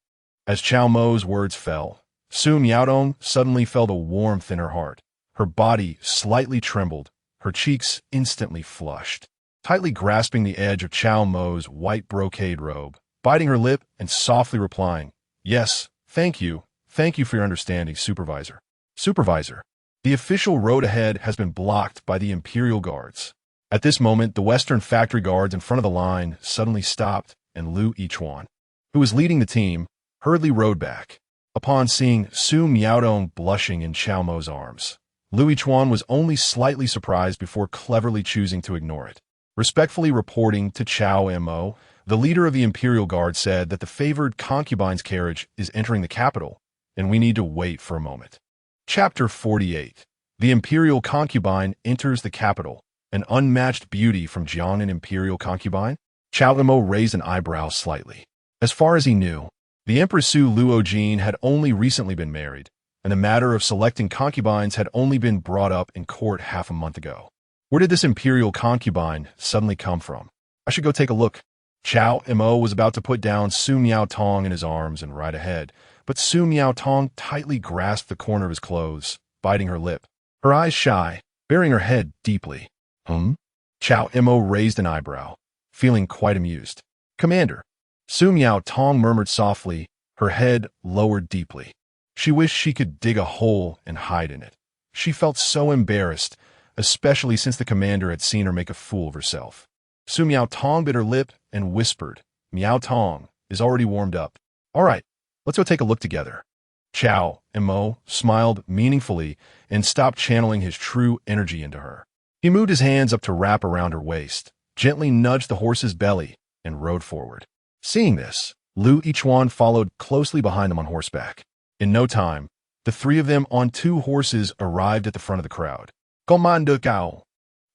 As Cao Mo's words fell, Su Miaodong suddenly felt a warmth in her heart. Her body slightly trembled, her cheeks instantly flushed. Tightly grasping the edge of Cao Mo's white brocade robe, biting her lip and softly replying, Yes, thank you for your understanding, Supervisor. Supervisor, the official road ahead has been blocked by the Imperial Guards. At this moment, the Western factory guards in front of the line suddenly stopped, and Lu Yichuan, who was leading the team, hurriedly rode back. Upon seeing Su Miaodong blushing in Cao Mo's arms, Lu Yichuan was only slightly surprised before cleverly choosing to ignore it. Respectfully reporting to Cao Mo, the leader of the Imperial Guard said that the favored concubine's carriage is entering the capital, and we need to wait for a moment. Chapter 48. The imperial concubine enters the capital. An unmatched beauty from Jiangnan imperial concubine? Cao Mo raised an eyebrow slightly. As far as he knew, the Empress Xiao Rulong had only recently been married, and the matter of selecting concubines had only been brought up in court half a month ago. Where did this imperial concubine suddenly come from? I should go take a look. Cao Mo was about to put down Su Miaotong in his arms and ride ahead, but Su Miaotong tightly grasped the corner of his clothes, biting her lip. Her eyes shy, burying her head deeply. Cao Mo raised an eyebrow, feeling quite amused. Commander. Su Miaotong murmured softly, her head lowered deeply. She wished she could dig a hole and hide in it. She felt so embarrassed, especially since the commander had seen her make a fool of herself. Su Miaotong bit her lip and whispered, Miaotong is already warmed up. All right, let's go take a look together. Cao Mo smiled meaningfully and stopped channeling his true energy into her. He moved his hands up to wrap around her waist, gently nudged the horse's belly, and rode forward. Seeing this, Lu Yichuan followed closely behind them on horseback. In no time, the three of them on two horses arrived at the front of the crowd. Commando Cao.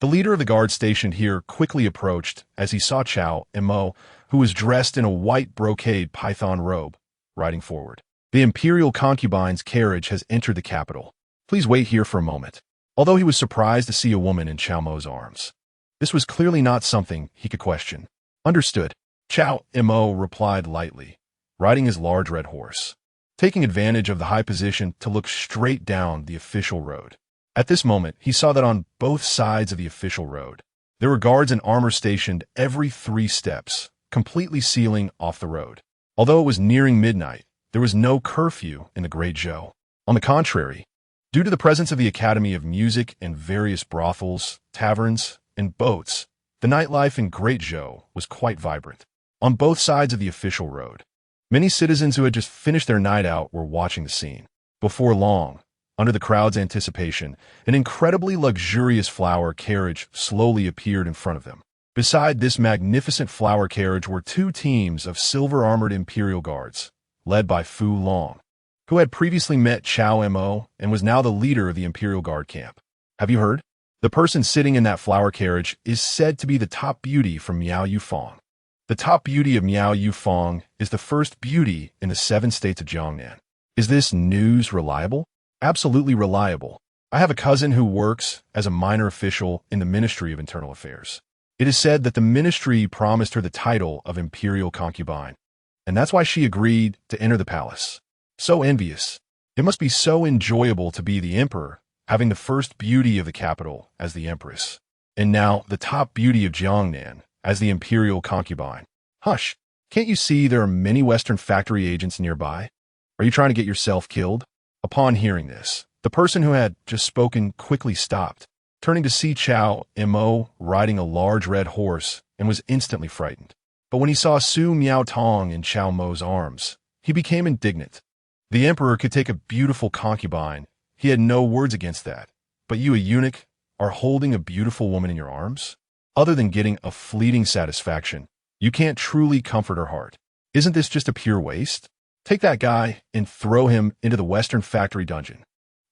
The leader of the guard stationed here quickly approached as he saw Cao Mo, who was dressed in a white brocade python robe, riding forward. The imperial concubine's carriage has entered the capital. Please wait here for a moment. Although he was surprised to see a woman in Cao Mo's arms, this was clearly not something he could question. Understood. Cao Mo replied lightly, riding his large red horse, taking advantage of the high position to look straight down the official road. At this moment, he saw that on both sides of the official road, there were guards in armor stationed every 3 steps, completely sealing off the road. Although it was nearing midnight, there was no curfew in the Great Zhou. On the contrary, due to the presence of the Academy of Music and various brothels, taverns, and boats, the nightlife in Great Zhou was quite vibrant. On both sides of the official road, many citizens who had just finished their night out were watching the scene. Before long, under the crowd's anticipation, an incredibly luxurious flower carriage slowly appeared in front of them. Beside this magnificent flower carriage were 2 teams of silver-armored imperial guards, led by Fu Long, who had previously met Cao Mo and was now the leader of the imperial guard camp. Have you heard? The person sitting in that flower carriage is said to be the top beauty from Miao Yufeng. The top beauty of Miao Yufeng is the first beauty in the 7 states of Jiangnan. Is this news reliable? Absolutely reliable. I have a cousin who works as a minor official in the Ministry of Internal Affairs. It is said that the ministry promised her the title of imperial concubine, and that's why she agreed to enter the palace. So envious. It must be so enjoyable to be the emperor, having the first beauty of the capital as the empress, and now the top beauty of Jiangnan as the imperial concubine. Hush, can't you see there are many Western factory agents nearby? Are you trying to get yourself killed? Upon hearing this, the person who had just spoken quickly stopped, turning to see Cao Mo riding a large red horse, and was instantly frightened. But when he saw Su Miaotong in Cao Mo's arms, he became indignant. The emperor could take a beautiful concubine. He had no words against that. But you, a eunuch, are holding a beautiful woman in your arms? Other than getting a fleeting satisfaction, you can't truly comfort her heart. Isn't this just a pure waste? Take that guy and throw him into the Western factory dungeon.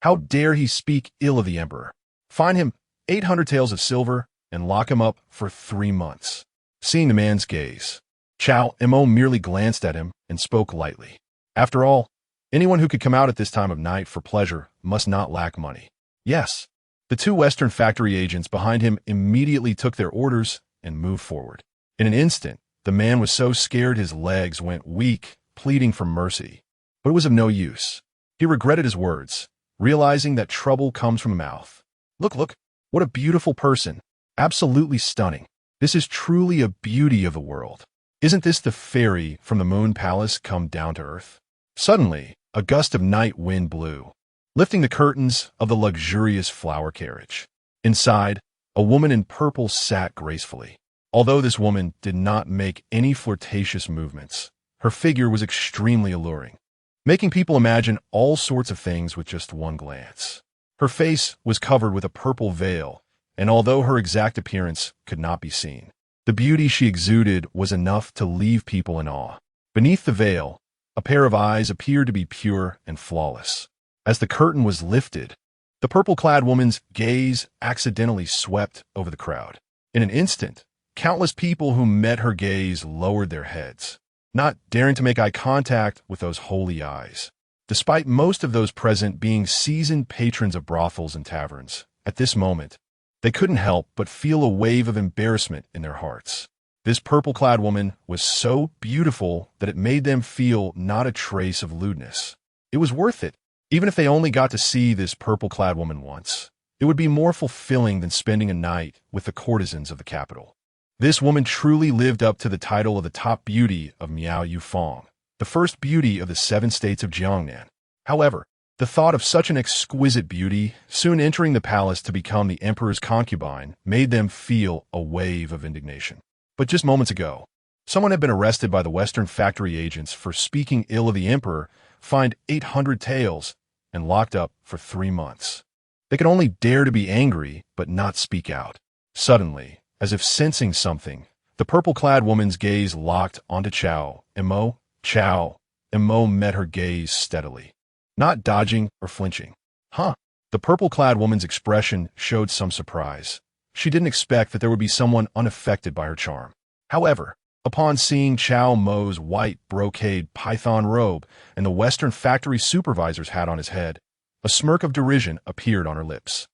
How dare he speak ill of the emperor? Fine him 800 taels of silver and lock him up for 3 months. Seeing the man's gaze, Cao Mo merely glanced at him and spoke lightly. After all, anyone who could come out at this time of night for pleasure must not lack money. Yes. The 2 Western factory agents behind him immediately took their orders and moved forward. In an instant, the man was so scared his legs went weak, pleading for mercy. But it was of no use. He regretted his words, realizing that trouble comes from the mouth. Look, what a beautiful person. Absolutely stunning. This is truly a beauty of the world. Isn't this the fairy from the Moon Palace come down to earth? Suddenly, a gust of night wind blew, lifting the curtains of the luxurious flower carriage. Inside, a woman in purple sat gracefully. Although this woman did not make any flirtatious movements, her figure was extremely alluring, making people imagine all sorts of things with just one glance. Her face was covered with a purple veil, and although her exact appearance could not be seen, the beauty she exuded was enough to leave people in awe. Beneath the veil, a pair of eyes appeared to be pure and flawless. As the curtain was lifted, the purple-clad woman's gaze accidentally swept over the crowd. In an instant, countless people who met her gaze lowered their heads, not daring to make eye contact with those holy eyes. Despite most of those present being seasoned patrons of brothels and taverns, at this moment, they couldn't help but feel a wave of embarrassment in their hearts. This purple-clad woman was so beautiful that it made them feel not a trace of lewdness. It was worth it. Even if they only got to see this purple-clad woman once, it would be more fulfilling than spending a night with the courtesans of the capital. This woman truly lived up to the title of the top beauty of Miao Yufeng, the first beauty of the 7 states of Jiangnan. However, the thought of such an exquisite beauty soon entering the palace to become the emperor's concubine made them feel a wave of indignation. But just moments ago, someone had been arrested by the Western factory agents for speaking ill of the emperor, fined 800 taels, and locked up for 3 months. They could only dare to be angry, but not speak out. Suddenly, as if sensing something, the purple-clad woman's gaze locked onto Cao Mo. Cao Mo met her gaze steadily, not dodging or flinching. Huh? The purple-clad woman's expression showed some surprise. She didn't expect that there would be someone unaffected by her charm. However, upon seeing Cao Mo's white brocade python robe and the Western factory supervisor's hat on his head, a smirk of derision appeared on her lips.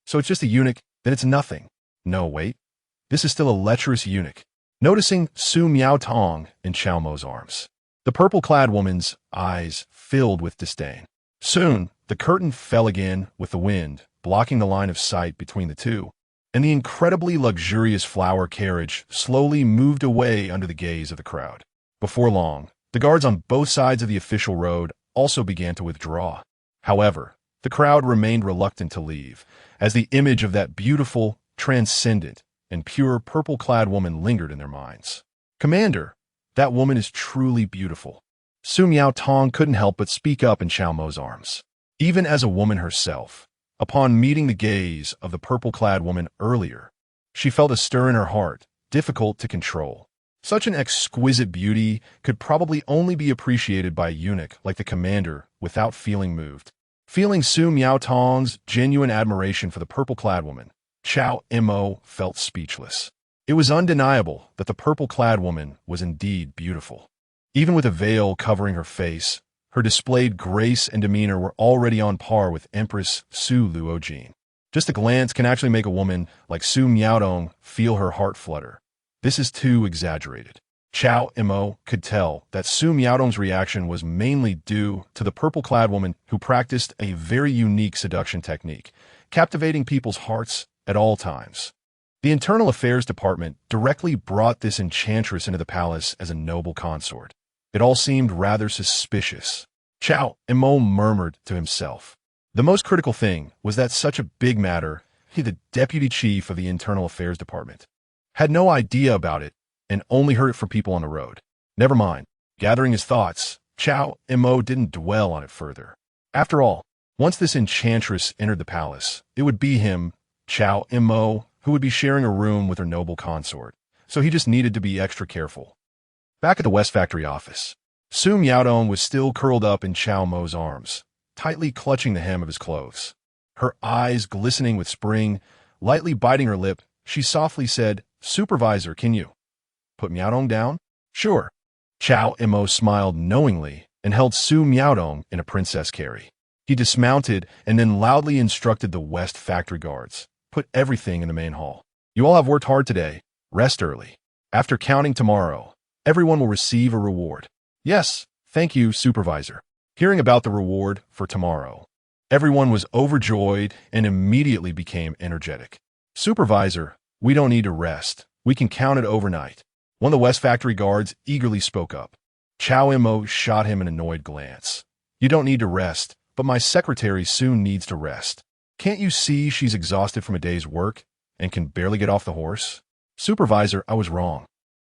So it's just a eunuch, then it's nothing. No, wait. This is still a lecherous eunuch. Noticing Su Miaotong in Cao Mo's arms, the purple-clad woman's eyes filled with disdain. Soon, the curtain fell again with the wind, blocking the line of sight between the two, and the incredibly luxurious flower carriage slowly moved away under the gaze of the crowd. Before long, the guards on both sides of the official road also began to withdraw. However, the crowd remained reluctant to leave, as the image of that beautiful, transcendent, and pure purple-clad woman lingered in their minds. Commander, that woman is truly beautiful. Su Miaotong couldn't help but speak up in Cao Mo's arms. Even as a woman herself, upon meeting the gaze of the purple-clad woman earlier, she felt a stir in her heart, difficult to control. Such an exquisite beauty could probably only be appreciated by a eunuch like the commander without feeling moved. Feeling Su Miaotong's genuine admiration for the purple-clad woman, Cao Mo felt speechless. It was undeniable that the purple-clad woman was indeed beautiful. Even with a veil covering her face, her displayed grace and demeanor were already on par with Empress Xiao Rulong. Just a glance can actually make a woman like Su Miaotong feel her heart flutter. This is too exaggerated. Cao Mo could tell that Su Miaotong's reaction was mainly due to the purple-clad woman who practiced a very unique seduction technique, captivating people's hearts at all times. The Internal Affairs Department directly brought this enchantress into the palace as a noble consort. It all seemed rather suspicious. Cao Mo murmured to himself. The most critical thing was that such a big matter, he, the deputy chief of the Internal Affairs Department, had no idea about it and only heard it from people on the road. Never mind. Gathering his thoughts, Cao Mo didn't dwell on it further. After all, once this enchantress entered the palace, it would be him, Cao Mo, who would be sharing a room with her noble consort, so he just needed to be extra careful. Back at the West Factory office, Su Miaotong was still curled up in Cao Mo's arms, tightly clutching the hem of his clothes. Her eyes glistening with spring, lightly biting her lip, she softly said, "Supervisor, can you put Miaotong down?" "Sure." Cao Mo smiled knowingly and held Su Miaotong in a princess carry. He dismounted and then loudly instructed the West Factory guards, "Put everything in the main hall. You all have worked hard today. Rest early. After counting tomorrow, everyone will receive a reward." "Yes, thank you, Supervisor." Hearing about the reward for tomorrow, everyone was overjoyed and immediately became energetic. "Supervisor, we don't need to rest. We can count it overnight." One of the West Factory guards eagerly spoke up. Cao Mo shot him an annoyed glance. "You don't need to rest, but my secretary soon needs to rest. Can't you see she's exhausted from a day's work and can barely get off the horse?" "Supervisor, I was wrong."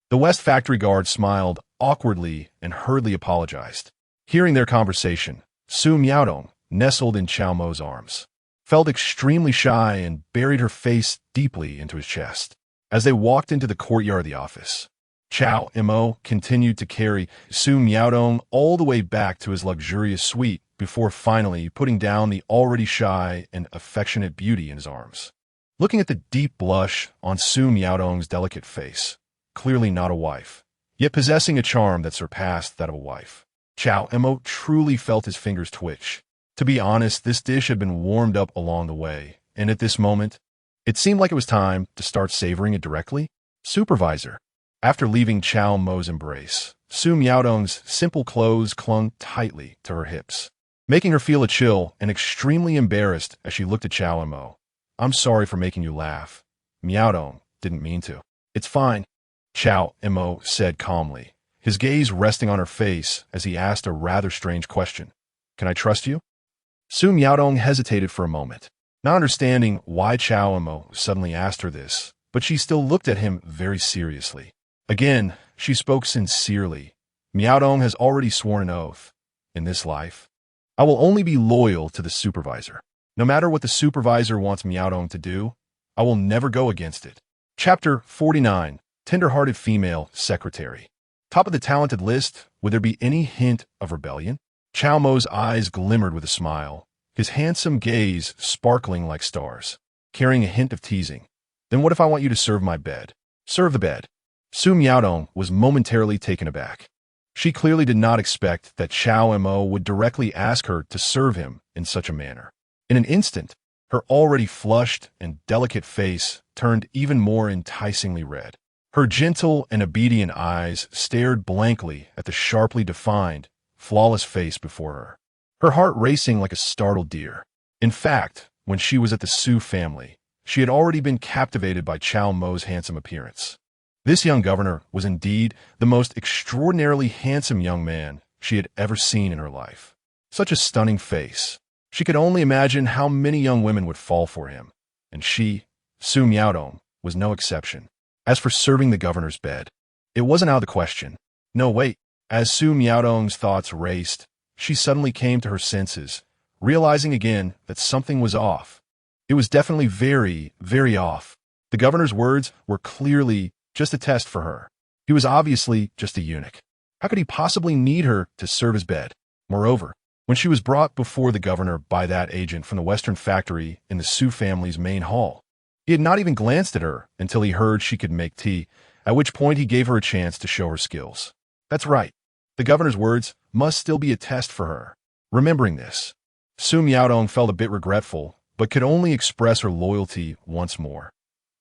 The West Factory guard smiled awkwardly and hurriedly apologized. Hearing their conversation, Su Miaotong, nestled in Cao Mo's arms, felt extremely shy and buried her face deeply into his chest. As they walked into the courtyard of the office, Cao Mo continued to carry Su Miaotong all the way back to his luxurious suite before finally putting down the already shy and affectionate beauty in his arms. Looking at the deep blush on Su Miaodong's delicate face, clearly not a wife, yet possessing a charm that surpassed that of a wife, Cao Mo truly felt his fingers twitch. To be honest, this dish had been warmed up along the way, and at this moment, it seemed like it was time to start savoring it directly. Supervisor. After leaving Cao Mo's embrace, Su Miaodong's simple clothes clung tightly to her hips, making her feel a chill and extremely embarrassed as she looked at Cao Mo. I'm sorry for making you laugh. Miaodong didn't mean to. It's fine, Cao Mo said calmly, his gaze resting on her face as he asked a rather strange question. Can I trust you? Su Miaodong hesitated for a moment, not understanding why Cao Mo suddenly asked her this, but she still looked at him very seriously. Again, she spoke sincerely. Miaodong has already sworn an oath. In this life, I will only be loyal to the supervisor. No matter what the supervisor wants Miaodong to do, I will never go against it. Chapter 49. Tender-hearted female secretary. Top of the talented list, would there be any hint of rebellion? Cao Mo's eyes glimmered with a smile, his handsome gaze sparkling like stars, carrying a hint of teasing. Then what if I want you to serve my bed? Serve the bed. Su Miaodong was momentarily taken aback. She clearly did not expect that Cao Mo would directly ask her to serve him in such a manner. In an instant, her already flushed and delicate face turned even more enticingly red. Her gentle and obedient eyes stared blankly at the sharply defined, flawless face before her, her heart racing like a startled deer. In fact, when she was at the Su family, she had already been captivated by Cao Mo's handsome appearance. This young governor was indeed the most extraordinarily handsome young man she had ever seen in her life. Such a stunning face. She could only imagine how many young women would fall for him, and she, Su Miaodong, was no exception. As for serving the governor's bed, it wasn't out of the question. No, wait. As Su Miaodong's thoughts raced, she suddenly came to her senses, realizing again that something was off. It was definitely very, very off. The governor's words were clearly just a test for her. He was obviously just a eunuch. How could he possibly need her to serve his bed? Moreover, when she was brought before the governor by that agent from the Western factory in the Su family's main hall, he had not even glanced at her until he heard she could make tea, at which point he gave her a chance to show her skills. That's right. The governor's words must still be a test for her. Remembering this, Su Miaodong felt a bit regretful, but could only express her loyalty once more.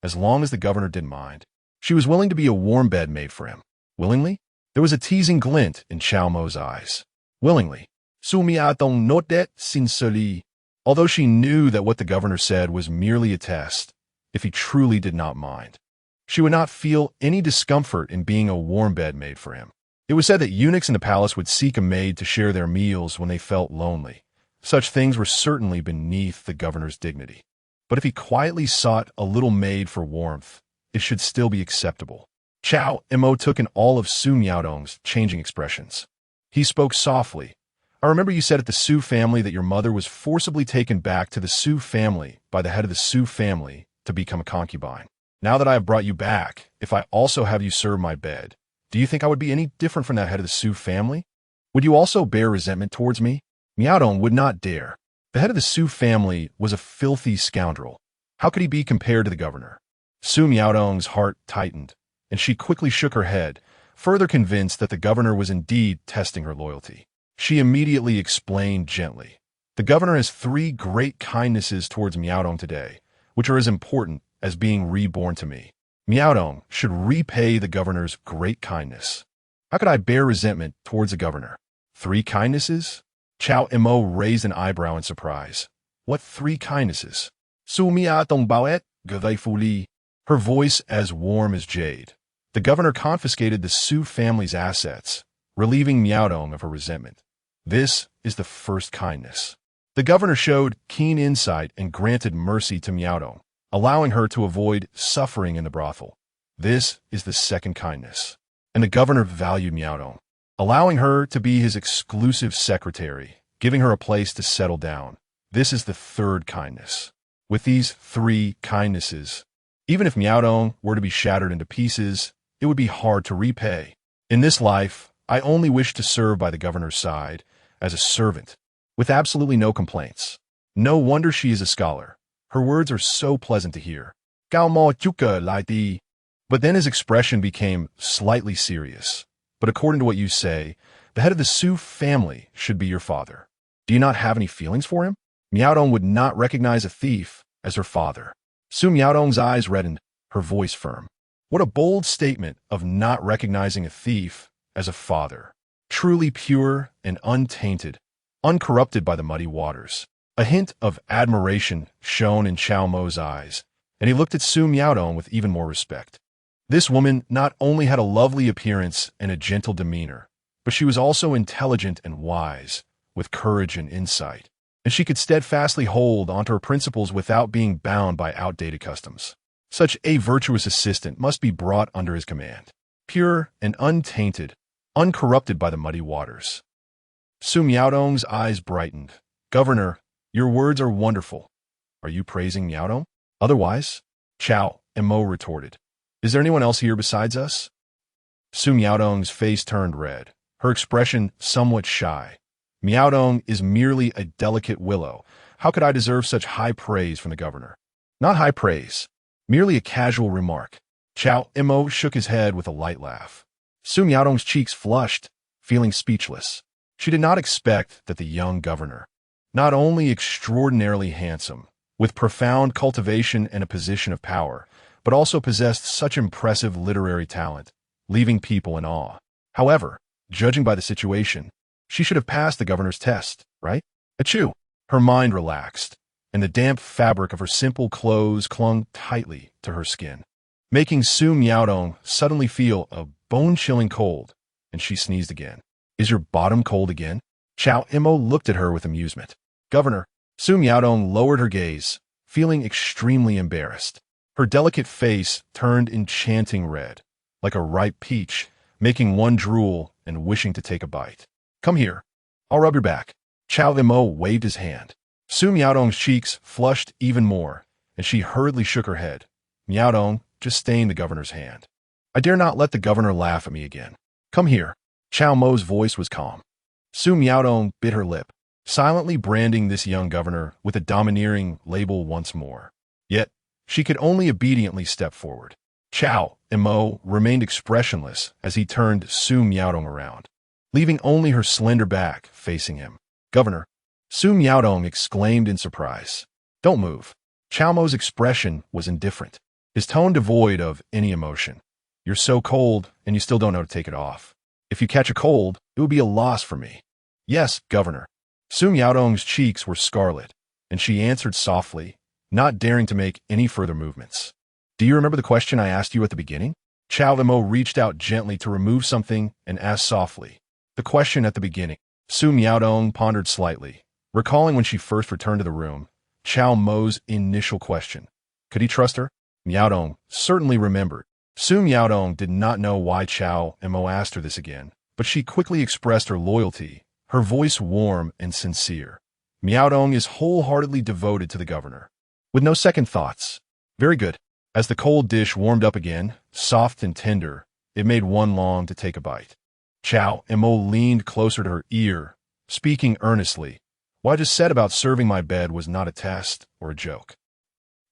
As long as the governor didn't mind, she was willing to be a warm bed made for him. Willingly? There was a teasing glint in Cao Mo's eyes. Willingly. Su Miaodong nodded sincerely, although she knew that what the governor said was merely a test, if he truly did not mind. She would not feel any discomfort in being a warm bed made for him. It was said that eunuchs in the palace would seek a maid to share their meals when they felt lonely. Such things were certainly beneath the governor's dignity. But if he quietly sought a little maid for warmth, it should still be acceptable. Cao Mo took in all of Su Miaodong's changing expressions. He spoke softly. I remember you said at the Su family that your mother was forcibly taken back to the Su family by the head of the Su family to become a concubine. Now that I have brought you back, if I also have you serve my bed, do you think I would be any different from that head of the Su family? Would you also bear resentment towards me? Miaodong would not dare. The head of the Su family was a filthy scoundrel. How could he be compared to the governor? Su Miaodong's heart tightened, and she quickly shook her head, further convinced that the governor was indeed testing her loyalty. She immediately explained gently. The governor has 3 great kindnesses towards Miaodong today, which are as important as being reborn to me. Miaodong should repay the governor's great kindness. How could I bear resentment towards the governor? 3 kindnesses? Cao Mo raised an eyebrow in surprise. What 3 kindnesses? Su Miaodong bowed gratefully, her voice as warm as jade. The governor confiscated the Su family's assets, relieving Miaodong of her resentment. This is the first kindness. The governor showed keen insight and granted mercy to Miaodong, allowing her to avoid suffering in the brothel. This is the second kindness. And the governor valued Miaodong, allowing her to be his exclusive secretary, giving her a place to settle down. This is the third kindness. With these 3 kindnesses, even if Miaodong were to be shattered into pieces, it would be hard to repay. In this life, I only wish to serve by the governor's side as a servant. with absolutely no complaints. No wonder she is a scholar. Her words are so pleasant to hear. Cao Mo chuka lai di. But then his expression became slightly serious. But according to what you say, the head of the Su family should be your father. Do you not have any feelings for him? Miaodong would not recognize a thief as her father. Su Miaodong's eyes reddened, her voice firm. What a bold statement of not recognizing a thief as a father. Truly pure and untainted, uncorrupted by the muddy waters. A hint of admiration shone in Cao Mo's eyes, and he looked at Su Miaodong with even more respect. This woman not only had a lovely appearance and a gentle demeanor, but she was also intelligent and wise, with courage and insight, and she could steadfastly hold onto her principles without being bound by outdated customs. Such a virtuous assistant must be brought under his command, pure and untainted, uncorrupted by the muddy waters. Su Miaodong's eyes brightened. Governor, your words are wonderful. Are you praising Miaodong? Otherwise, Cao Mo retorted. Is there anyone else here besides us? Su Miaodong's face turned red, her expression somewhat shy. Miaodong is merely a delicate willow. How could I deserve such high praise from the governor? Not high praise, merely a casual remark. Cao Mo shook his head with a light laugh. Su Miaodong's cheeks flushed, feeling speechless. She did not expect that the young governor, not only extraordinarily handsome, with profound cultivation and a position of power, but also possessed such impressive literary talent, leaving people in awe. However, judging by the situation, she should have passed the governor's test, right? Achoo! Her mind relaxed, and the damp fabric of her simple clothes clung tightly to her skin, making Su Miaodong suddenly feel a bone-chilling cold, and she sneezed again. Is your bottom cold again? Cao Mo looked at her with amusement. Governor, Su Miaodong lowered her gaze, feeling extremely embarrassed. Her delicate face turned enchanting red, like a ripe peach, making one drool and wishing to take a bite. Come here. I'll rub your back. Cao Mo waved his hand. Su Miaodong's cheeks flushed even more, and she hurriedly shook her head. Miaodong just staying the governor's hand. I dare not let the governor laugh at me again. Come here. Cao Mo's voice was calm. Su Miaodong bit her lip, silently branding this young governor with a domineering label once more. Yet, she could only obediently step forward. Cao Mo remained expressionless as he turned Su Miaodong around, leaving only her slender back facing him. Governor, Su Miaodong exclaimed in surprise. Don't move. Cao Mo's expression was indifferent, his tone devoid of any emotion. You're so cold, and you still don't know to take it off. If you catch a cold, it would be a loss for me. Yes, Governor. Su Miaodong's cheeks were scarlet, and she answered softly, not daring to make any further movements. Do you remember the question I asked you at the beginning? Cao Mo reached out gently to remove something and asked softly. The question at the beginning. Su Miaodong pondered slightly, recalling when she first returned to the room, Cao Mo's initial question. Could he trust her? Miaodong certainly remembered. Su Miaodong did not know why Cao Mo asked her this again, but she quickly expressed her loyalty, her voice warm and sincere. Miaodong is wholeheartedly devoted to the governor. With no second thoughts. Very good. As the cold dish warmed up again, soft and tender, it made one long to take a bite. Cao Mo leaned closer to her ear, speaking earnestly. What I just said about serving my bed was not a test or a joke.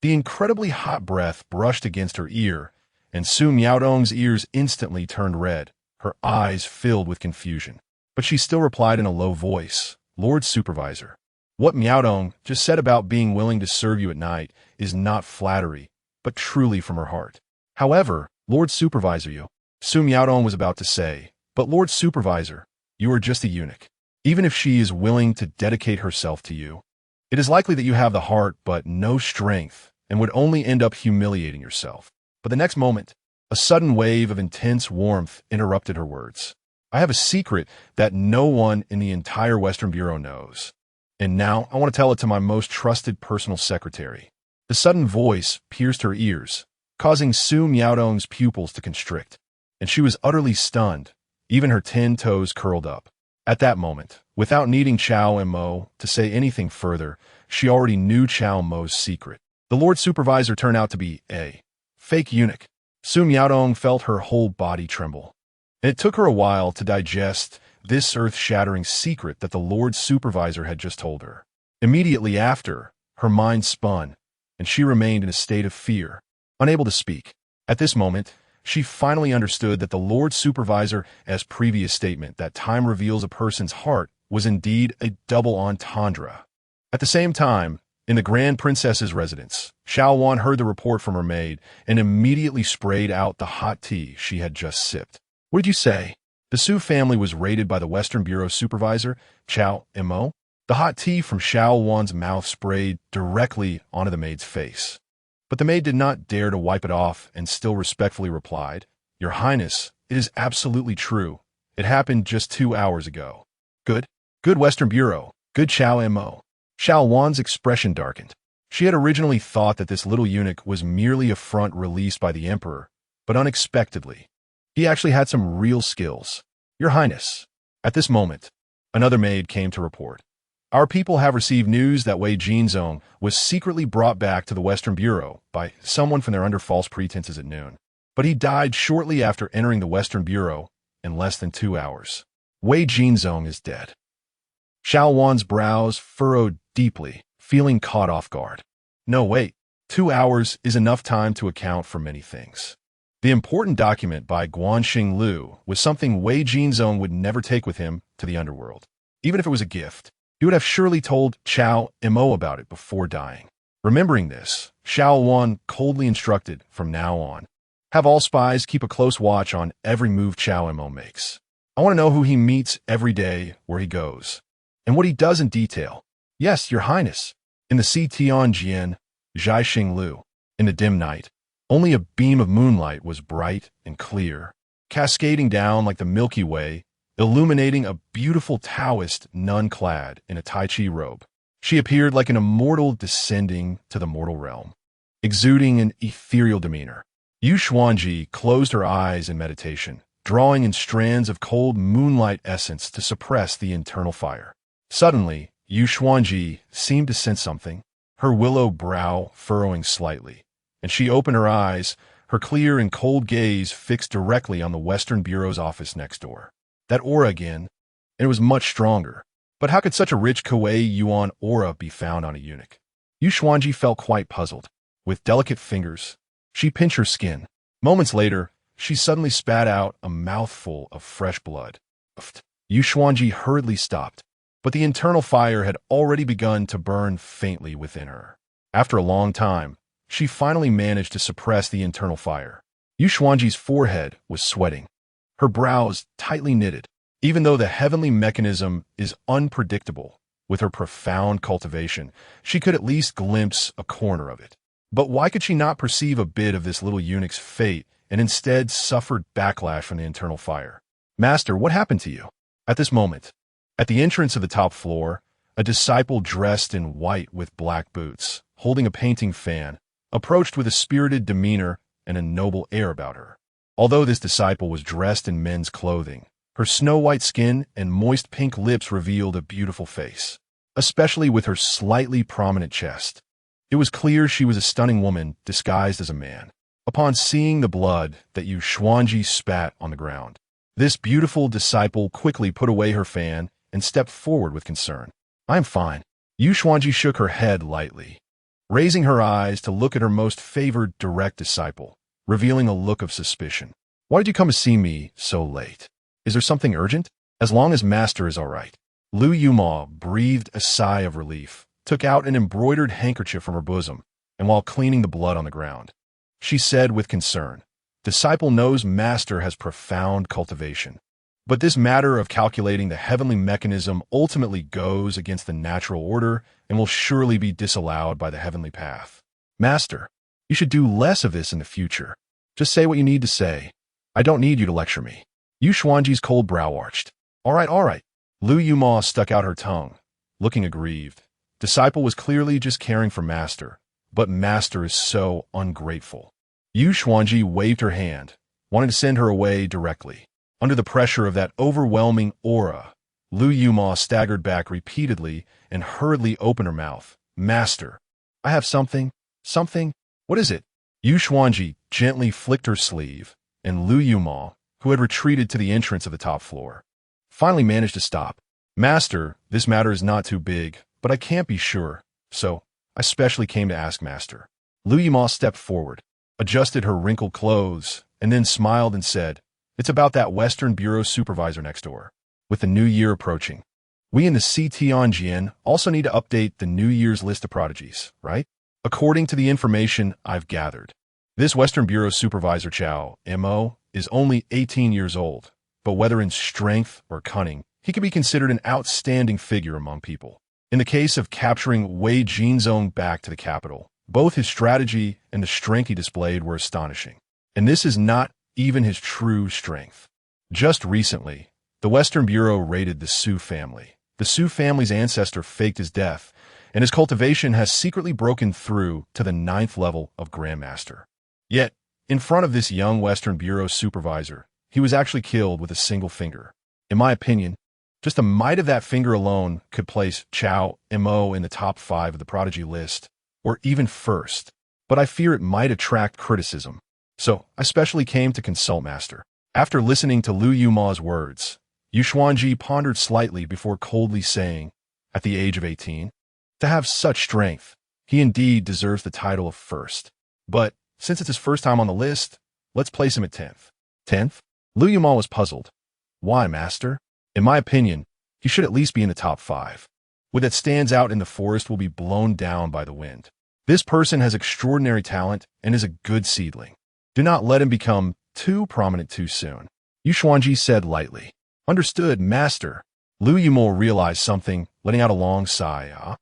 The incredibly hot breath brushed against her ear, and Su Miaodong's ears instantly turned red, her eyes filled with confusion. But she still replied in a low voice, Lord Supervisor, what Miaodong just said about being willing to serve you at night is not flattery, but truly from her heart. However, Lord Supervisor, Su Miaodong was about to say, but Lord Supervisor, you are just a eunuch. Even if she is willing to dedicate herself to you, it is likely that you have the heart but no strength and would only end up humiliating yourself. But the next moment, a sudden wave of intense warmth interrupted her words. I have a secret that no one in the entire Western Bureau knows. And now I want to tell it to my most trusted personal secretary. The sudden voice pierced her ears, causing Su Miaodong's pupils to constrict, and she was utterly stunned, even her 10 toes curled up. At that moment, without needing Cao Mo to say anything further, she already knew Cao Mo's secret. The Lord Supervisor turned out to be a fake eunuch. Su Miaodong felt her whole body tremble, and it took her a while to digest this earth-shattering secret that the Lord Supervisor had just told her. Immediately after, her mind spun, and she remained in a state of fear, unable to speak. At this moment, she finally understood that the Lord Supervisor, as previous statement that time reveals a person's heart, was indeed a double entendre. At the same time, in the Grand Princess's residence, Xiao Wan heard the report from her maid and immediately sprayed out the hot tea she had just sipped. What did you say? The Su family was raided by the Western Bureau Supervisor, Cao Mo. The hot tea from Xiao Wan's mouth sprayed directly onto the maid's face. But the maid did not dare to wipe it off and still respectfully replied, Your Highness, it is absolutely true. It happened just 2 hours ago. Good. Good Western Bureau. Good Cao Mo. Xiao Wan's expression darkened. She had originally thought that this little eunuch was merely a front released by the emperor, but unexpectedly, he actually had some real skills. Your Highness. At this moment, another maid came to report. Our people have received news that Wei Jinzong was secretly brought back to the Western Bureau by someone from there under false pretenses at noon. But he died shortly after entering the Western Bureau in less than 2 hours. Wei Jinzong is dead. Xiao Wan's brows furrowed deeply, feeling caught off guard. No, wait. 2 hours is enough time to account for many things. The important document by Guanxing Lu was something Wei Jinzong would never take with him to the underworld. Even if it was a gift, he would have surely told Cao Mo about it before dying. Remembering this, Xiao Wan coldly instructed from now on, have all spies keep a close watch on every move Cao Mo makes. I want to know who he meets every day, where he goes, and what he does in detail. Yes, Your Highness. In the Tianjin, Zhaixing Lu. In the dim night, only a beam of moonlight was bright and clear, cascading down like the Milky Way, illuminating a beautiful Taoist nun clad in a Tai Chi robe. She appeared like an immortal descending to the mortal realm, exuding an ethereal demeanor. Yu Xuanji closed her eyes in meditation, drawing in strands of cold moonlight essence to suppress the internal fire. Suddenly, Yu Xuanji seemed to sense something, her willow brow furrowing slightly, and she opened her eyes, her clear and cold gaze fixed directly on the Western Bureau's office next door. That aura again, and it was much stronger. But how could such a rich Kuei Yuan aura be found on a eunuch? Yu Xuanji felt quite puzzled. With delicate fingers, she pinched her skin. Moments later, she suddenly spat out a mouthful of fresh blood. Yu Xuanji hurriedly stopped, but the internal fire had already begun to burn faintly within her. After a long time, she finally managed to suppress the internal fire. Yu Xuanji's forehead was sweating, her brows tightly knitted. Even though the heavenly mechanism is unpredictable, with her profound cultivation, she could at least glimpse a corner of it. But why could she not perceive a bit of this little eunuch's fate and instead suffered backlash from the internal fire? Master, what happened to you? At this moment, at the entrance of the top floor, a disciple dressed in white with black boots, holding a painting fan, approached with a spirited demeanor and a noble air about her. Although this disciple was dressed in men's clothing, her snow-white skin and moist pink lips revealed a beautiful face, especially with her slightly prominent chest. It was clear she was a stunning woman disguised as a man. Upon seeing the blood that Yu Xuanji spat on the ground, this beautiful disciple quickly put away her fan and stepped forward with concern. I am fine. Yu Xuanji shook her head lightly, raising her eyes to look at her most favored direct disciple, revealing a look of suspicion. Why did you come to see me so late? Is there something urgent? As long as Master is all right. Lu Yuma breathed a sigh of relief, took out an embroidered handkerchief from her bosom, and while cleaning the blood on the ground, she said with concern, Disciple knows Master has profound cultivation, but this matter of calculating the heavenly mechanism ultimately goes against the natural order and will surely be disallowed by the heavenly path. Master, you should do less of this in the future. Just say what you need to say. I don't need you to lecture me. Yu Xuanji's cold brow arched. All right. Lu Yuma stuck out her tongue, looking aggrieved. Disciple was clearly just caring for Master, but Master is so ungrateful. Yu Xuanji waved her hand, wanting to send her away directly. Under the pressure of that overwhelming aura, Lu Yuma staggered back repeatedly and hurriedly opened her mouth. Master, I have something. What is it? Yu Xuanji gently flicked her sleeve, and Lu Yuma, who had retreated to the entrance of the top floor, finally managed to stop. Master, this matter is not too big, but I can't be sure, so I specially came to ask Master. Lu Yima stepped forward, adjusted her wrinkled clothes, and then smiled and said, "It's about that Western Bureau supervisor next door. With the new year approaching, we in the Tianjin also need to update the New Year's list of prodigies, right? According to the information I've gathered, this Western Bureau supervisor Cao Mo is only 18 years old, but whether in strength or cunning, he can be considered an outstanding figure among people. In the case of capturing Wei Jinzong back to the capital, both his strategy and the strength he displayed were astonishing. And this is not even his true strength. Just recently, the Western Bureau raided the Su family. The Su family's ancestor faked his death, and his cultivation has secretly broken through to the 9th level of Grandmaster. Yet, in front of this young Western Bureau supervisor, he was actually killed with a single finger. In my opinion, just the might of that finger alone could place Cao Mo in the top 5 of the prodigy list, or even first, but I fear it might attract criticism. So, I specially came to consult Master. After listening to Lu Yuma's words, Yu Xuanji pondered slightly before coldly saying, at the age of 18, to have such strength, he indeed deserves the title of first. But, since it's his first time on the list, let's place him at 10th. 10th? Lu Yuma was puzzled. Why, Master? In my opinion, he should at least be in the top 5. What that stands out in the forest will be blown down by the wind. This person has extraordinary talent and is a good seedling. Do not let him become too prominent too soon. Yu Xuanji said lightly. Understood, Master. Lu Yuma realized something, letting out a long sigh.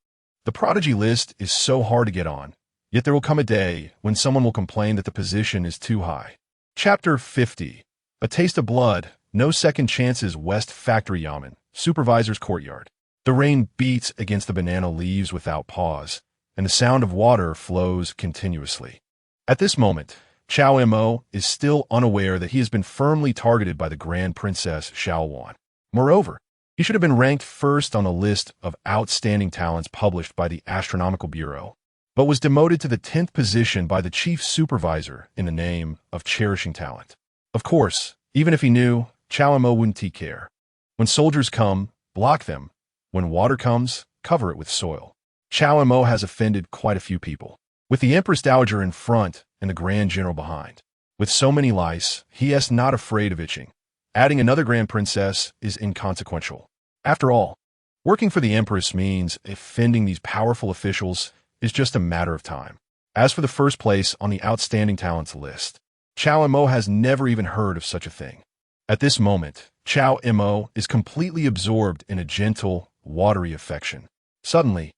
The prodigy list is so hard to get on, yet there will come a day when someone will complain that the position is too high. Chapter 50. A Taste of Blood, No Second Chances West Factory Yamen, Supervisor's Courtyard. The rain beats against the banana leaves without pause, and the sound of water flows continuously. At this moment, Cao Mo is still unaware that he has been firmly targeted by the Grand Princess Xiao Rulong. Moreover, he should have been ranked first on the list of outstanding talents published by the Astronomical Bureau, but was demoted to the 10th position by the chief supervisor in the name of cherishing talent. Of course, even if he knew, Cao Mo wouldn't take care. When soldiers come, block them. When water comes, cover it with soil. Cao Mo has offended quite a few people. With the Empress Dowager in front and the Grand General behind. With so many lice, he is not afraid of itching. Adding another Grand Princess is inconsequential. After all, working for the Empress means offending these powerful officials is just a matter of time. As for the first place on the outstanding talents list, Cao Mo has never even heard of such a thing. At this moment, Cao Mo is completely absorbed in a gentle, watery affection. Suddenly,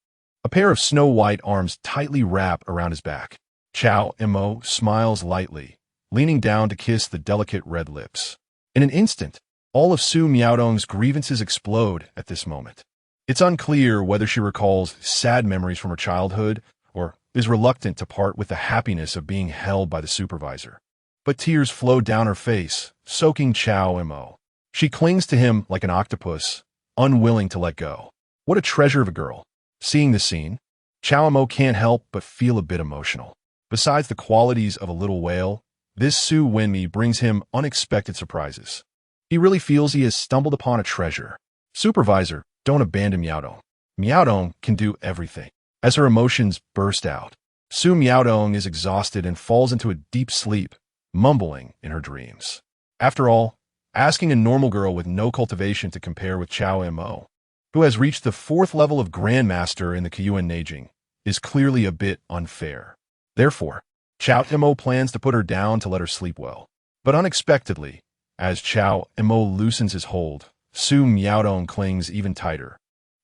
a pair of snow-white arms tightly wrap around his back. Cao Mo smiles lightly, leaning down to kiss the delicate red lips. In an instant, all of Su Miaodong's grievances explode at this moment. It's unclear whether she recalls sad memories from her childhood or is reluctant to part with the happiness of being held by the supervisor. But tears flow down her face, soaking Cao Mo. She clings to him like an octopus, unwilling to let go. What a treasure of a girl. Seeing the scene, Cao Mo can't help but feel a bit emotional. Besides the qualities of a little whale, this Su Wenmi brings him unexpected surprises. He really feels he has stumbled upon a treasure. Supervisor, don't abandon Miaodong. Miaodong can do everything. As her emotions burst out, Su Miaodong is exhausted and falls into a deep sleep, mumbling in her dreams. After all, asking a normal girl with no cultivation to compare with Cao Mo, who has reached the 4th level of Grandmaster in the Kuiyuan Neijing, is clearly a bit unfair. Therefore, Cao Mo plans to put her down to let her sleep well. But unexpectedly, as Cao Mo loosens his hold, Su Miaodong clings even tighter.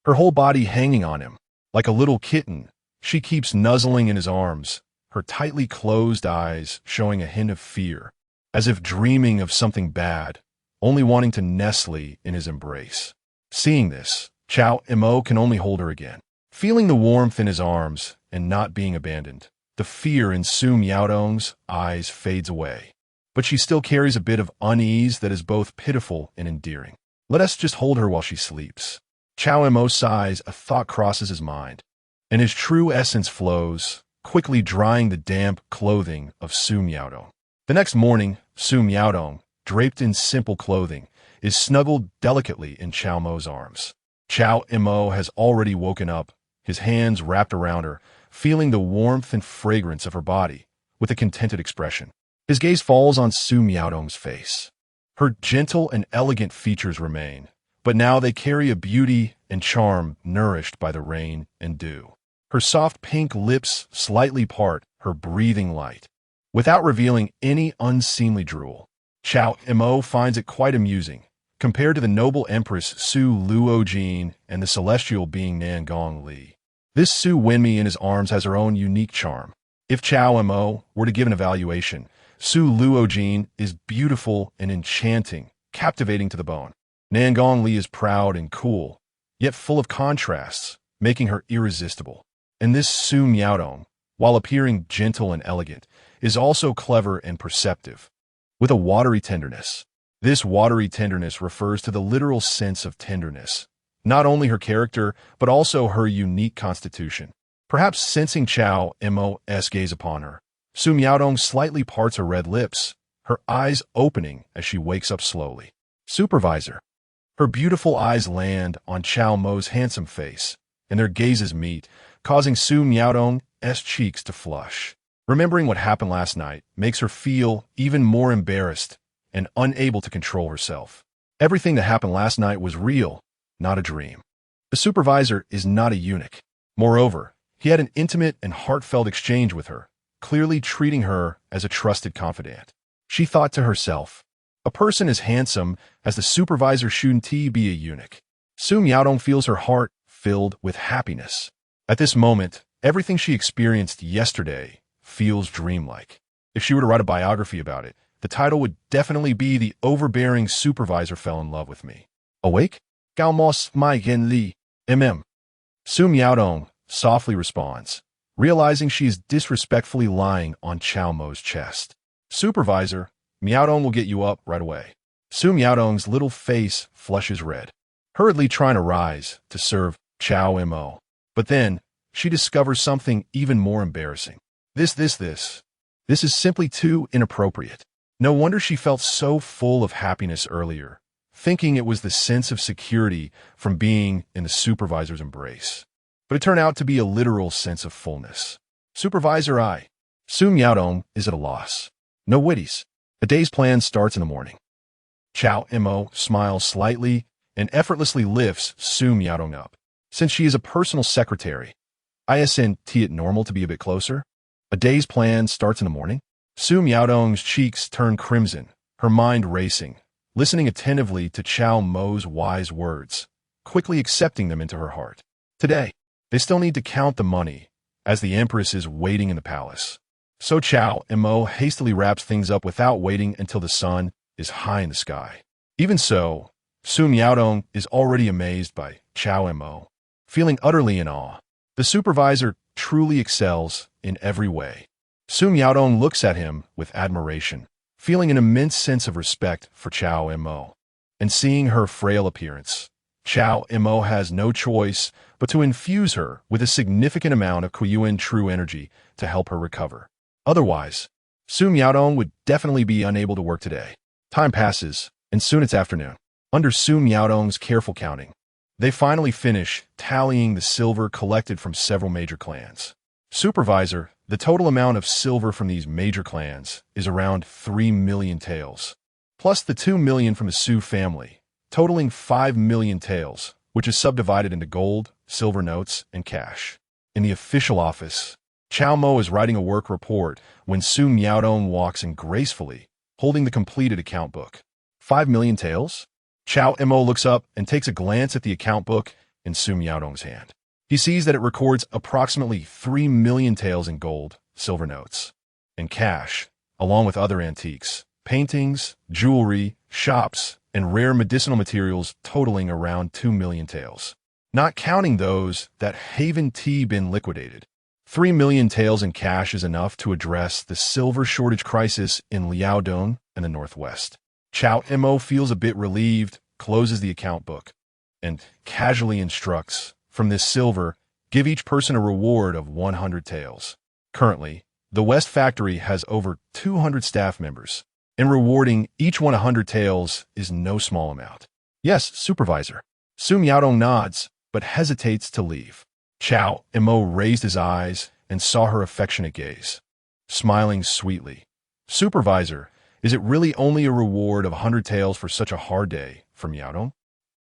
Her whole body hanging on him. Like a little kitten, she keeps nuzzling in his arms, her tightly closed eyes showing a hint of fear, as if dreaming of something bad, only wanting to nestle in his embrace. Seeing this, Cao Mo can only hold her again. Feeling the warmth in his arms and not being abandoned, the fear in Su Miaodong's eyes fades away. But she still carries a bit of unease that is both pitiful and endearing. Let us just hold her while she sleeps. Cao Mo sighs, a thought crosses his mind, and his true essence flows, quickly drying the damp clothing of Su Miaodong. The next morning, Su Miaodong, draped in simple clothing, is snuggled delicately in Cao Mo's arms. Cao Mo has already woken up, his hands wrapped around her, feeling the warmth and fragrance of her body, with a contented expression. His gaze falls on Su Miaodong's face. Her gentle and elegant features remain, but now they carry a beauty and charm nourished by the rain and dew. Her soft pink lips slightly part, her breathing light, without revealing any unseemly drool. Cao Mo finds it quite amusing, compared to the noble Empress Su Luojin and the celestial being Nan Gongli. This Su Wenmi in his arms has her own unique charm. If Cao Mo were to give an evaluation, Su Luojin is beautiful and enchanting, captivating to the bone. Nan Gongli is proud and cool, yet full of contrasts, making her irresistible. And this Su Miaodong, while appearing gentle and elegant, is also clever and perceptive, with a watery tenderness. This watery tenderness refers to the literal sense of tenderness, not only her character, but also her unique constitution. Perhaps sensing Cao Mo's gaze upon her, Su Miaodong slightly parts her red lips, her eyes opening as she wakes up slowly. Supervisor. Her beautiful eyes land on Cao Mo's handsome face, and their gazes meet, causing Su Miaodong's cheeks to flush. Remembering what happened last night makes her feel even more embarrassed and unable to control herself. Everything that happened last night was real, not a dream. The supervisor is not a eunuch. Moreover, he had an intimate and heartfelt exchange with her, clearly treating her as a trusted confidant. She thought to herself, a person as handsome as the supervisor shouldn't he be a eunuch? Su Miaodong feels her heart filled with happiness. At this moment, everything she experienced yesterday feels dreamlike. If she were to write a biography about it, the title would definitely be The Overbearing Supervisor Fell in Love with Me. Awake? Cao Mo Mai Gen Li. Su Miaodong softly responds, realizing she is disrespectfully lying on Cao Mo's chest. Supervisor, Miaodong will get you up right away. Su Miaodong's little face flushes red, hurriedly trying to rise to serve Cao Mo. But then, she discovers something even more embarrassing. This is simply too inappropriate. No wonder she felt so full of happiness earlier, thinking it was the sense of security from being in the supervisor's embrace. But it turned out to be a literal sense of fullness. Supervisor I. Su Miaodong is at a loss. No witties. A day's plan starts in the morning. Cao Mo smiles slightly and effortlessly lifts Su Miaodong up. Since she is a personal secretary, isn't it normal to be a bit closer? A day's plan starts in the morning. Su Miaodong's cheeks turn crimson, her mind racing, listening attentively to Cao Mo's wise words, quickly accepting them into her heart. Today, they still need to count the money, as the Empress is waiting in the palace. So Cao Mo hastily wraps things up without waiting until the sun is high in the sky. Even so, Su Miaodong is already amazed by Cao Mo, feeling utterly in awe. The supervisor truly excels in every way. Su Miaodong looks at him with admiration, feeling an immense sense of respect for Cao Mo. And seeing her frail appearance, Cao Mo has no choice but to infuse her with a significant amount of Kuiyuan true energy to help her recover. Otherwise, Su Miaodong would definitely be unable to work today. Time passes, and soon it's afternoon. Under Su Miaodong's careful counting, they finally finish tallying the silver collected from several major clans. Supervisor, the total amount of silver from these major clans is around 3 million taels, plus the 2 million from the Su family, totaling 5 million taels, which is subdivided into gold, silver notes, and cash. In the official office, Cao Mo is writing a work report when Su Miaodong walks in gracefully, holding the completed account book. 5 million taels? Cao Mo looks up and takes a glance at the account book in Su Miaodong's hand. He sees that it records approximately 3 million taels in gold, silver notes, and cash, along with other antiques, paintings, jewelry, shops, and rare medicinal materials totaling around 2 million taels. Not counting those that haven't been liquidated. 3 million taels in cash is enough to address the silver shortage crisis in Liaodong and the Northwest. Cao Mo feels a bit relieved, closes the account book, and casually instructs, from this silver, give each person a reward of 100 taels. Currently, the West Factory has over 200 staff members, and rewarding each one 100 taels is no small amount. Yes, supervisor. Su Miaodong nods, but hesitates to leave. Cao Mo raised his eyes and saw her affectionate gaze. Smiling sweetly. Supervisor, is it really only a reward of 100 taels for such a hard day for Miaodong?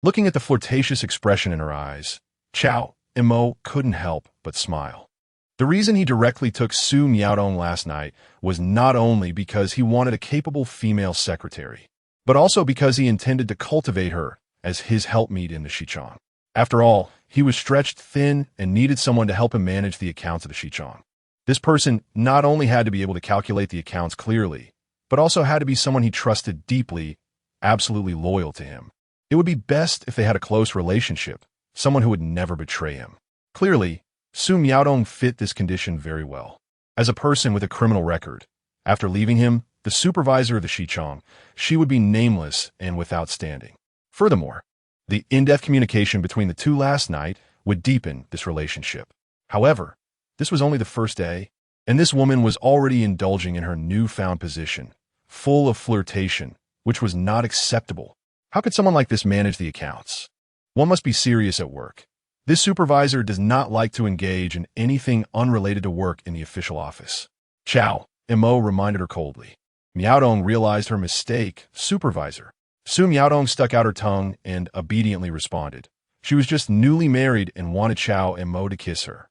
Looking at the flirtatious expression in her eyes, Cao Mo couldn't help but smile. The reason he directly took Su Miaodong last night was not only because he wanted a capable female secretary, but also because he intended to cultivate her as his helpmeet in the Xichong. After all, he was stretched thin and needed someone to help him manage the accounts of the Xichong. This person not only had to be able to calculate the accounts clearly, but also had to be someone he trusted deeply, absolutely loyal to him. It would be best if they had a close relationship, someone who would never betray him. Clearly, Su Miaodong fit this condition very well. As a person with a criminal record, after leaving him, the supervisor of the Xichong, she would be nameless and without standing. Furthermore, the in-depth communication between the two last night would deepen this relationship. However, this was only the first day, and this woman was already indulging in her newfound position, full of flirtation, which was not acceptable. How could someone like this manage the accounts? One must be serious at work. This supervisor does not like to engage in anything unrelated to work in the official office. Cao Mo reminded her coldly. Miaodong realized her mistake. Supervisor. Su Miaodong stuck out her tongue and obediently responded. She was just newly married and wanted Cao Mo to kiss her.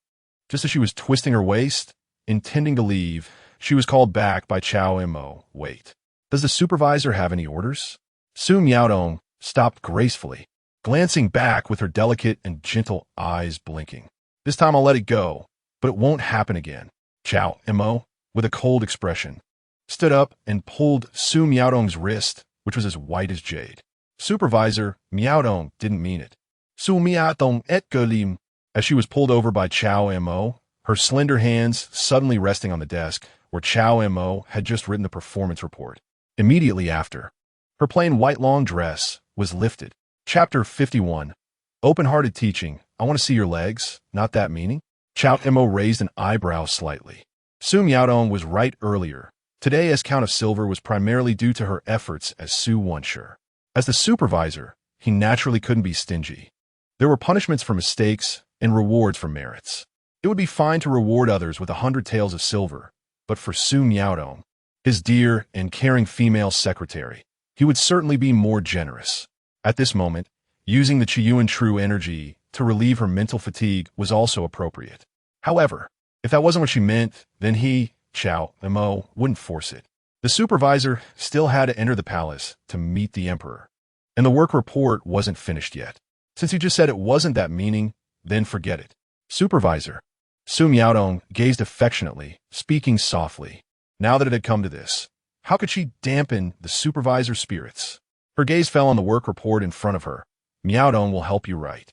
Just as she was twisting her waist, intending to leave, she was called back by Cao Mo. Wait. Does the supervisor have any orders? Su Miaodong stopped gracefully, glancing back with her delicate and gentle eyes blinking. This time I'll let it go, but it won't happen again. Cao Mo, with a cold expression, stood up and pulled Su Miaodong's wrist, which was as white as jade. Supervisor, Miaodong didn't mean it. Su Miaodong et Golim. As she was pulled over by Cao Mo, her slender hands suddenly resting on the desk where Cao Mo had just written the performance report. Immediately after, her plain white long dress was lifted. Chapter 51. Open-hearted teaching. I want to see your legs, not that meaning. Cao Mo raised an eyebrow slightly. Su Miaodong was right earlier. Today, as Count of Silver, was primarily due to her efforts as Su Wensher. As the supervisor, he naturally couldn't be stingy. There were punishments for mistakes and rewards for merits. It would be fine to reward others with 100 taels of silver, but for Su Miaodong, his dear and caring female secretary, he would certainly be more generous. At this moment, using the Kuiyuan true energy to relieve her mental fatigue was also appropriate. However, if that wasn't what she meant, then he, Cao Mo, wouldn't force it. The supervisor still had to enter the palace to meet the emperor, and the work report wasn't finished yet. Since he just said it wasn't that meaning, then forget it. Supervisor. Su Miaodong gazed affectionately, speaking softly. Now that it had come to this, how could she dampen the supervisor's spirits? Her gaze fell on the work report in front of her. Miaodong will help you write.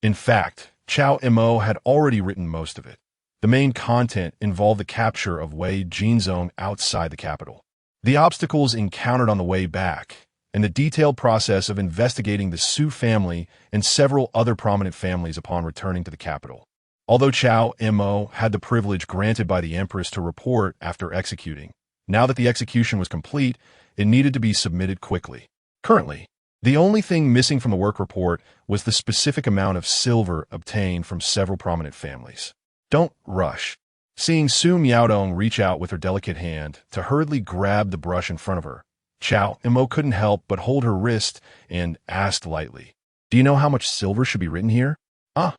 In fact, Cao Mo had already written most of it. The main content involved the capture of Wei Jinzong outside the capital, the obstacles encountered on the way back, and the detailed process of investigating the Su family and several other prominent families upon returning to the capital. Although Cao Mo had the privilege granted by the Empress to report after executing, now that the execution was complete, it needed to be submitted quickly. Currently, the only thing missing from the work report was the specific amount of silver obtained from several prominent families. Don't rush. Seeing Su Miaodong reach out with her delicate hand to hurriedly grab the brush in front of her, Cao Mo couldn't help but hold her wrist and asked lightly, "Do you know how much silver should be written here?" "Ah."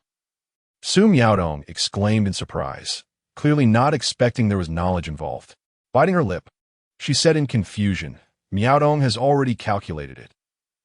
Su Miaodong exclaimed in surprise, clearly not expecting there was knowledge involved. Biting her lip, she said in confusion, "Miaodong has already calculated it.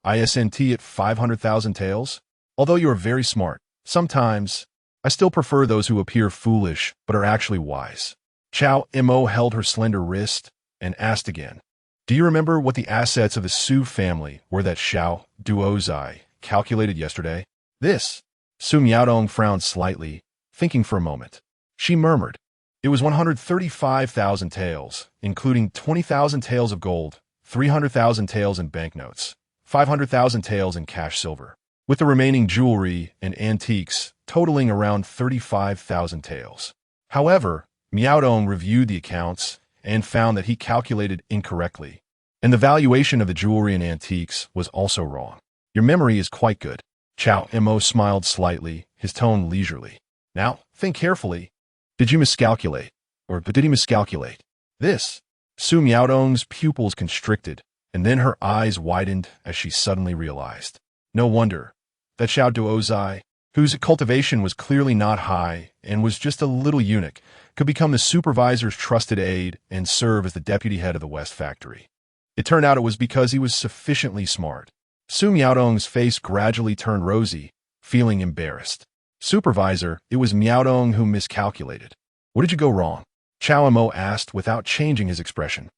ISNT at 500,000 taels? Although you are very smart, sometimes I still prefer those who appear foolish but are actually wise." Cao Mo held her slender wrist and asked again, "Do you remember what the assets of the Su family were that Xiao Duozai calculated yesterday?" "This." Su Miaodong frowned slightly, thinking for a moment. She murmured, "It was 135,000 taels, including 20,000 taels of gold, 300,000 taels in banknotes, 500,000 taels in cash silver, with the remaining jewelry and antiques totaling around 35,000 taels." However, Miaodong reviewed the accounts and found that he calculated incorrectly. And the valuation of the jewelry and antiques was also wrong. Your memory is quite good. Cao Mo smiled slightly, his tone leisurely. Now, think carefully. Did you miscalculate? Or did he miscalculate? This. Su Miaodong's pupils constricted, and then her eyes widened as she suddenly realized. No wonder that Xiao Duozai, whose cultivation was clearly not high and was just a little eunuch, could become the supervisor's trusted aide and serve as the deputy head of the West factory. It turned out it was because he was sufficiently smart. Su Miaodong's face gradually turned rosy, feeling embarrassed. Supervisor, it was Miaodong who miscalculated. What did you go wrong? Cao Mo asked without changing his expression.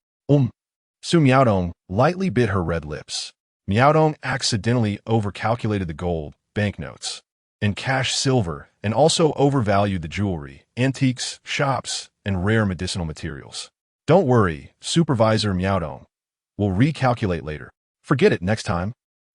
Su Miaodong lightly bit her red lips. Miaodong accidentally overcalculated the gold, banknotes, and cash silver, and also overvalued the jewelry, antiques, shops, and rare medicinal materials. Don't worry, Supervisor Miaodong. We'll recalculate later. Forget it next time.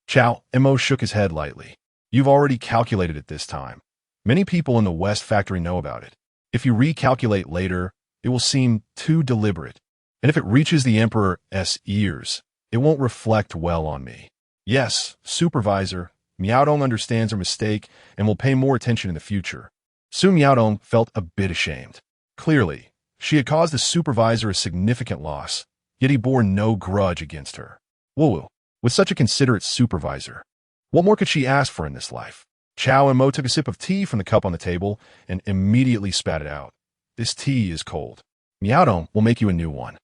Cao Mo shook his head lightly. You've already calculated it this time. Many people in the West factory know about it. If you recalculate later, it will seem too deliberate. And if it reaches the Emperor's ears, it won't reflect well on me. Yes, Supervisor, Miaodong understands her mistake and will pay more attention in the future. Su Miaodong felt a bit ashamed. Clearly, she had caused the supervisor a significant loss, yet he bore no grudge against her. Woo, with such a considerate supervisor, what more could she ask for in this life? Cao Mo took a sip of tea from the cup on the table and immediately spat it out. This tea is cold. Miaodong will make you a new one.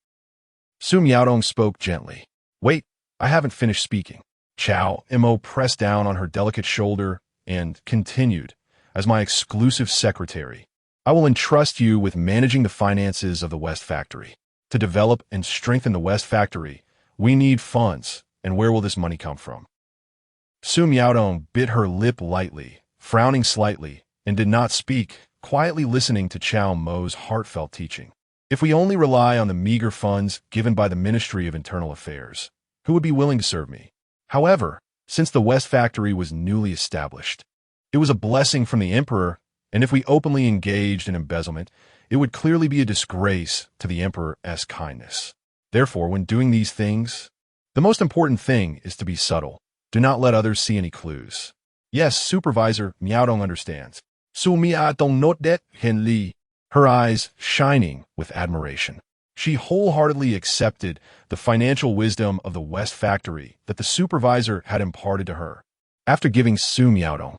Su Miaodong spoke gently. Wait, I haven't finished speaking. Cao Mo pressed down on her delicate shoulder and continued, as my exclusive secretary, I will entrust you with managing the finances of the West factory. To develop and strengthen the West factory, we need funds, and where will this money come from? Su Miaodong bit her lip lightly, frowning slightly, and did not speak, quietly listening to Cao Mo's heartfelt teaching. If we only rely on the meager funds given by the Ministry of Internal Affairs, who would be willing to serve me? However, since the West factory was newly established, it was a blessing from the emperor, and if we openly engaged in embezzlement, it would clearly be a disgrace to the emperor's kindness. Therefore, when doing these things, the most important thing is to be subtle. Do not let others see any clues. Yes, Supervisor Miaodong understands. Su Miaodong note that Hen Li, her eyes shining with admiration. She wholeheartedly accepted the financial wisdom of the West factory that the supervisor had imparted to her. After giving Su Miaodong,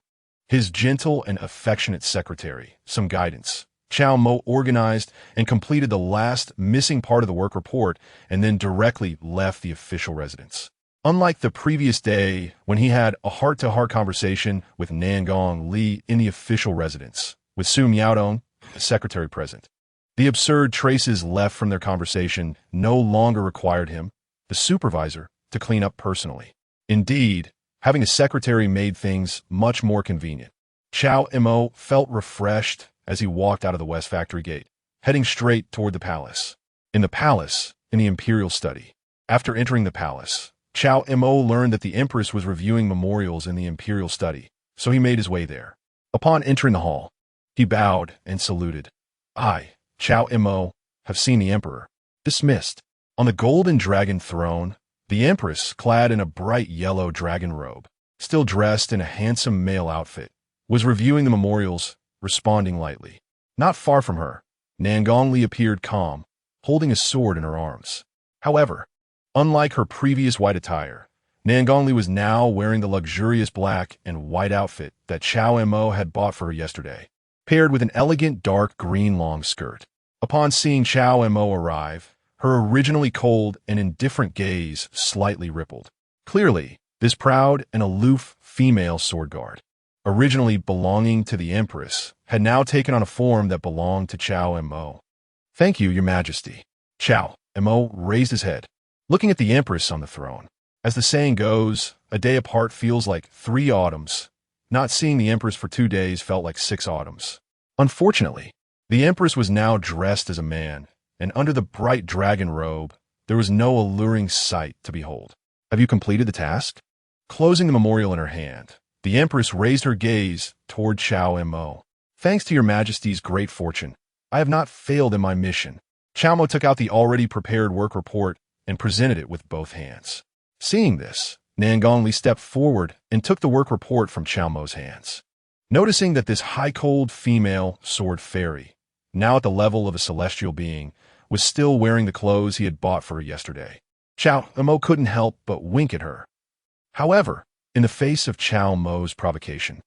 his gentle and affectionate secretary, some guidance, Cao Mo organized and completed the last missing part of the work report and then directly left the official residence. Unlike the previous day when he had a heart-to-heart conversation with Nangong Li in the official residence, with Su Miaodong, the secretary present, the absurd traces left from their conversation no longer required him, the supervisor, to clean up personally. Indeed, having a secretary made things much more convenient. Cao Mo felt refreshed as he walked out of the West factory gate, heading straight toward the palace. In the palace, in the imperial study. After entering the palace, Cao Mo learned that the empress was reviewing memorials in the imperial study, so he made his way there. Upon entering the hall, he bowed and saluted. I, Cao Mo, have seen the emperor. Dismissed. On the golden dragon throne, the empress, clad in a bright yellow dragon robe, still dressed in a handsome male outfit, was reviewing the memorials, responding lightly. Not far from her, Nangong Li appeared calm, holding a sword in her arms. However, unlike her previous white attire, Nangong Li was now wearing the luxurious black and white outfit that Cao Mo had bought for her yesterday, paired with an elegant dark green long skirt. Upon seeing Cao Mo arrive, her originally cold and indifferent gaze slightly rippled. Clearly, this proud and aloof female sword guard, originally belonging to the empress, had now taken on a form that belonged to Cao Mo. Thank you, Your Majesty. Cao Mo raised his head, looking at the empress on the throne. As the saying goes, a day apart feels like 3 autumns. Not seeing the empress for 2 days felt like 6 autumns. Unfortunately, the empress was now dressed as a man, and under the bright dragon robe, there was no alluring sight to behold. Have you completed the task? Closing the memorial in her hand, the empress raised her gaze toward Cao Mo. Thanks to Your Majesty's great fortune, I have not failed in my mission. Cao Mo took out the already prepared work report and presented it with both hands. Seeing this, Nangongli stepped forward and took the work report from Cao Mo's hands. Noticing that this high-cold female sword fairy, now at the level of a celestial being, was still wearing the clothes he had bought for her yesterday, Cao Mo couldn't help but wink at her. However, in the face of Cao Mo's provocation,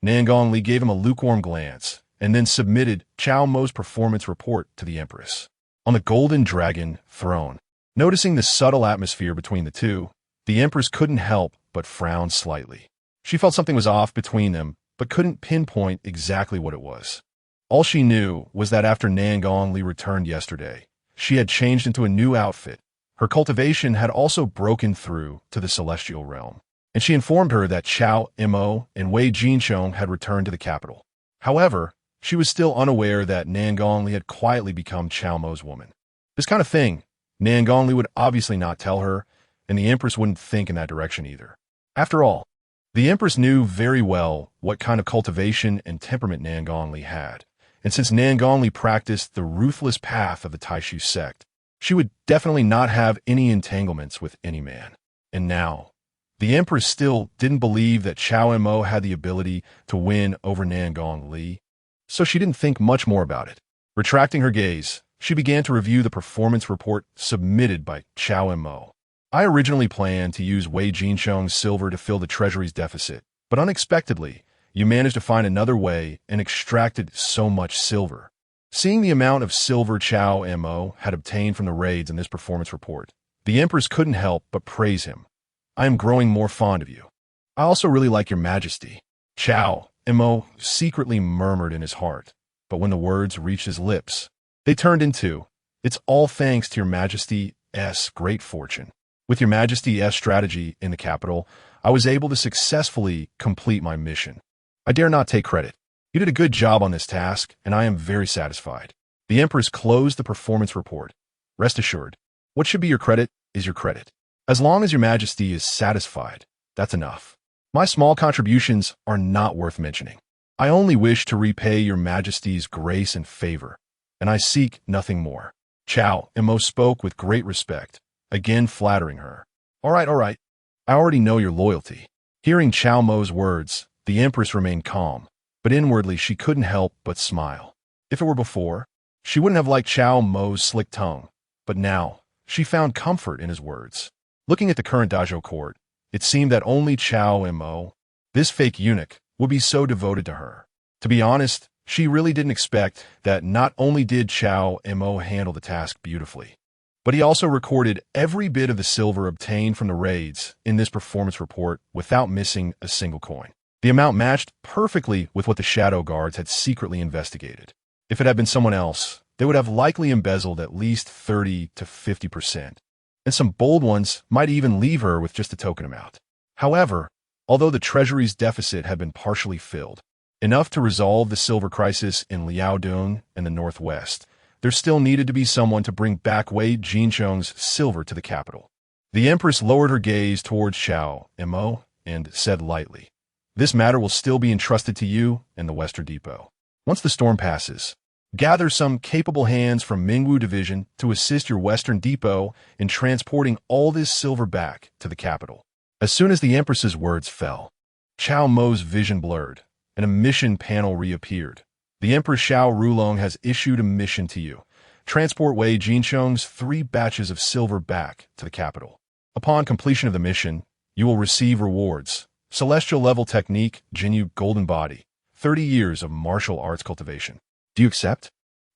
Nangongli gave him a lukewarm glance and then submitted Cao Mo's performance report to the Empress. On the golden dragon throne, noticing the subtle atmosphere between the two, the Empress couldn't help but frown slightly. She felt something was off between them, but couldn't pinpoint exactly what it was. All she knew was that after Nangongli returned yesterday, she had changed into a new outfit. Her cultivation had also broken through to the celestial realm, and she informed her that Cao Mo and Wei Jinchong had returned to the capital. However, she was still unaware that Nangongli had quietly become Cao Mo's woman. This kind of thing, Nangongli would obviously not tell her, and the Empress wouldn't think in that direction either. After all, the Empress knew very well what kind of cultivation and temperament Nangongli had, and since Nangongli practiced the ruthless path of the Taishu sect, she would definitely not have any entanglements with any man. And now, the Empress still didn't believe that Cao Mo had the ability to win over Nangongli, so she didn't think much more about it. Retracting her gaze, she began to review the performance report submitted by Cao Mo. I originally planned to use Wei Jinchong's silver to fill the treasury's deficit, but unexpectedly, you managed to find another way and extracted so much silver. Seeing the amount of silver Cao Mo had obtained from the raids in this performance report, the Empress couldn't help but praise him. I am growing more fond of you. I also really like your Majesty. Cao Mo secretly murmured in his heart, but when the words reached his lips, they turned into, "It's all thanks to your Majesty's great fortune. With your Majesty's strategy in the capital, I was able to successfully complete my mission. I dare not take credit. You did a good job on this task, and I am very satisfied." The Empress closed the performance report. Rest assured, what should be your credit is your credit. As long as your Majesty is satisfied, that's enough. My small contributions are not worth mentioning. I only wish to repay your Majesty's grace and favor, and I seek nothing more. Cao Mo spoke with great respect, again flattering her. All right. I already know your loyalty." Hearing Cao Mo's words, the Empress remained calm, but inwardly she couldn't help but smile. If it were before, she wouldn't have liked Cao Mo's slick tongue, but now she found comfort in his words. Looking at the current Dazhou court, it seemed that only Cao Mo, this fake eunuch, would be so devoted to her. To be honest, she really didn't expect that not only did Cao Mo handle the task beautifully, but he also recorded every bit of the silver obtained from the raids in this performance report without missing a single coin. The amount matched perfectly with what the shadow guards had secretly investigated. If it had been someone else, they would have likely embezzled at least 30 to 50%, and some bold ones might even leave her with just a token amount. However, although the treasury's deficit had been partially filled, enough to resolve the silver crisis in Liaodong and the northwest, there still needed to be someone to bring back Wei Jinchong's silver to the capital. The Empress lowered her gaze towards Cao Mo and said lightly, "This matter will still be entrusted to you and the Western Depot. Once the storm passes, gather some capable hands from Mingwu Division to assist your Western Depot in transporting all this silver back to the capital." As soon as the Empress's words fell, Cao Mo's vision blurred, and a mission panel reappeared. The Empress Xiao Rulong has issued a mission to you. Transport Wei Jinchong's 3 batches of silver back to the capital. Upon completion of the mission, you will receive rewards. Celestial level technique, Jinyu Golden Body, 30 years of martial arts cultivation. Do you accept?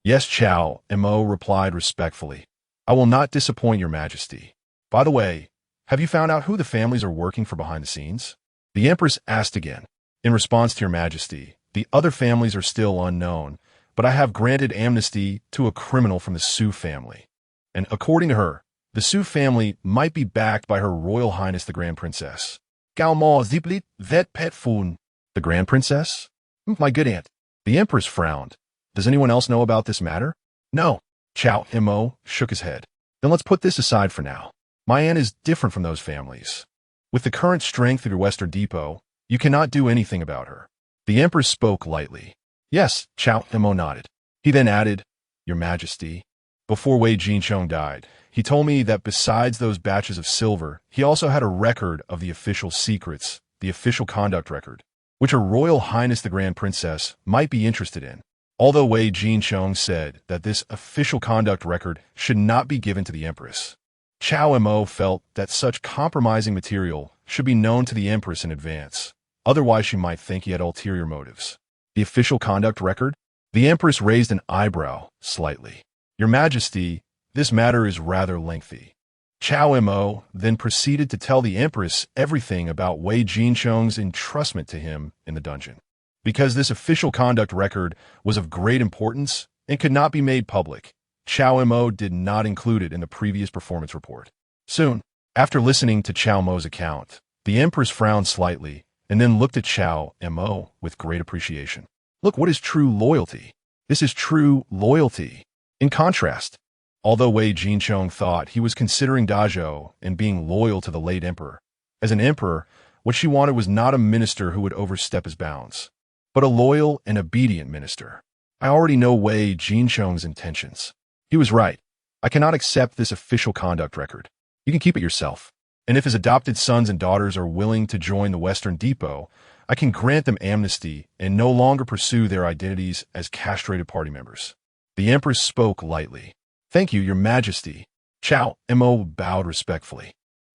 Yes, Cao Mo replied respectfully. I will not disappoint your Majesty. By the way, have you found out who the families are working for behind the scenes? The Empress asked again. In response to your Majesty, the other families are still unknown, but I have granted amnesty to a criminal from the Su family. And according to her, the Su family might be backed by Her Royal Highness the Grand Princess. Cao Mo ziplit vet pet fun. The Grand Princess? My good aunt. The Empress frowned. Does anyone else know about this matter? No. Cao Mo shook his head. Then let's put this aside for now. My aunt is different from those families. With the current strength of your Western Depot, you cannot do anything about her. The Empress spoke lightly. Yes, Cao Mo nodded. He then added, Your Majesty, Before Wei Jinchong died, he told me that besides those batches of silver, he also had a record of the official secrets, the official conduct record, which Her Royal Highness the Grand Princess might be interested in. Although Wei Jinchong said that this official conduct record should not be given to the Empress, Cao Mo felt that such compromising material should be known to the Empress in advance. Otherwise, she might think he had ulterior motives. The official conduct record? The Empress raised an eyebrow slightly. Your Majesty, this matter is rather lengthy. Cao Mo then proceeded to tell the Empress everything about Wei Jinchong's entrustment to him in the dungeon. Because this official conduct record was of great importance and could not be made public, Cao Mo did not include it in the previous performance report. Soon, after listening to Cao Mo's account, the Empress frowned slightly and then looked at Cao Mo with great appreciation. Look, what is true loyalty? This is true loyalty. In contrast, although Wei Jinchong thought he was considering dowager and being loyal to the late emperor, as an emperor, what she wanted was not a minister who would overstep his bounds, but a loyal and obedient minister. I already know Wei Jinchong's intentions. He was right. I cannot accept this official conduct record. You can keep it yourself. And if his adopted sons and daughters are willing to join the Western Depot, I can grant them amnesty and no longer pursue their identities as castrated party members. The Empress spoke lightly. Thank you, Your Majesty. Cao Mo bowed respectfully.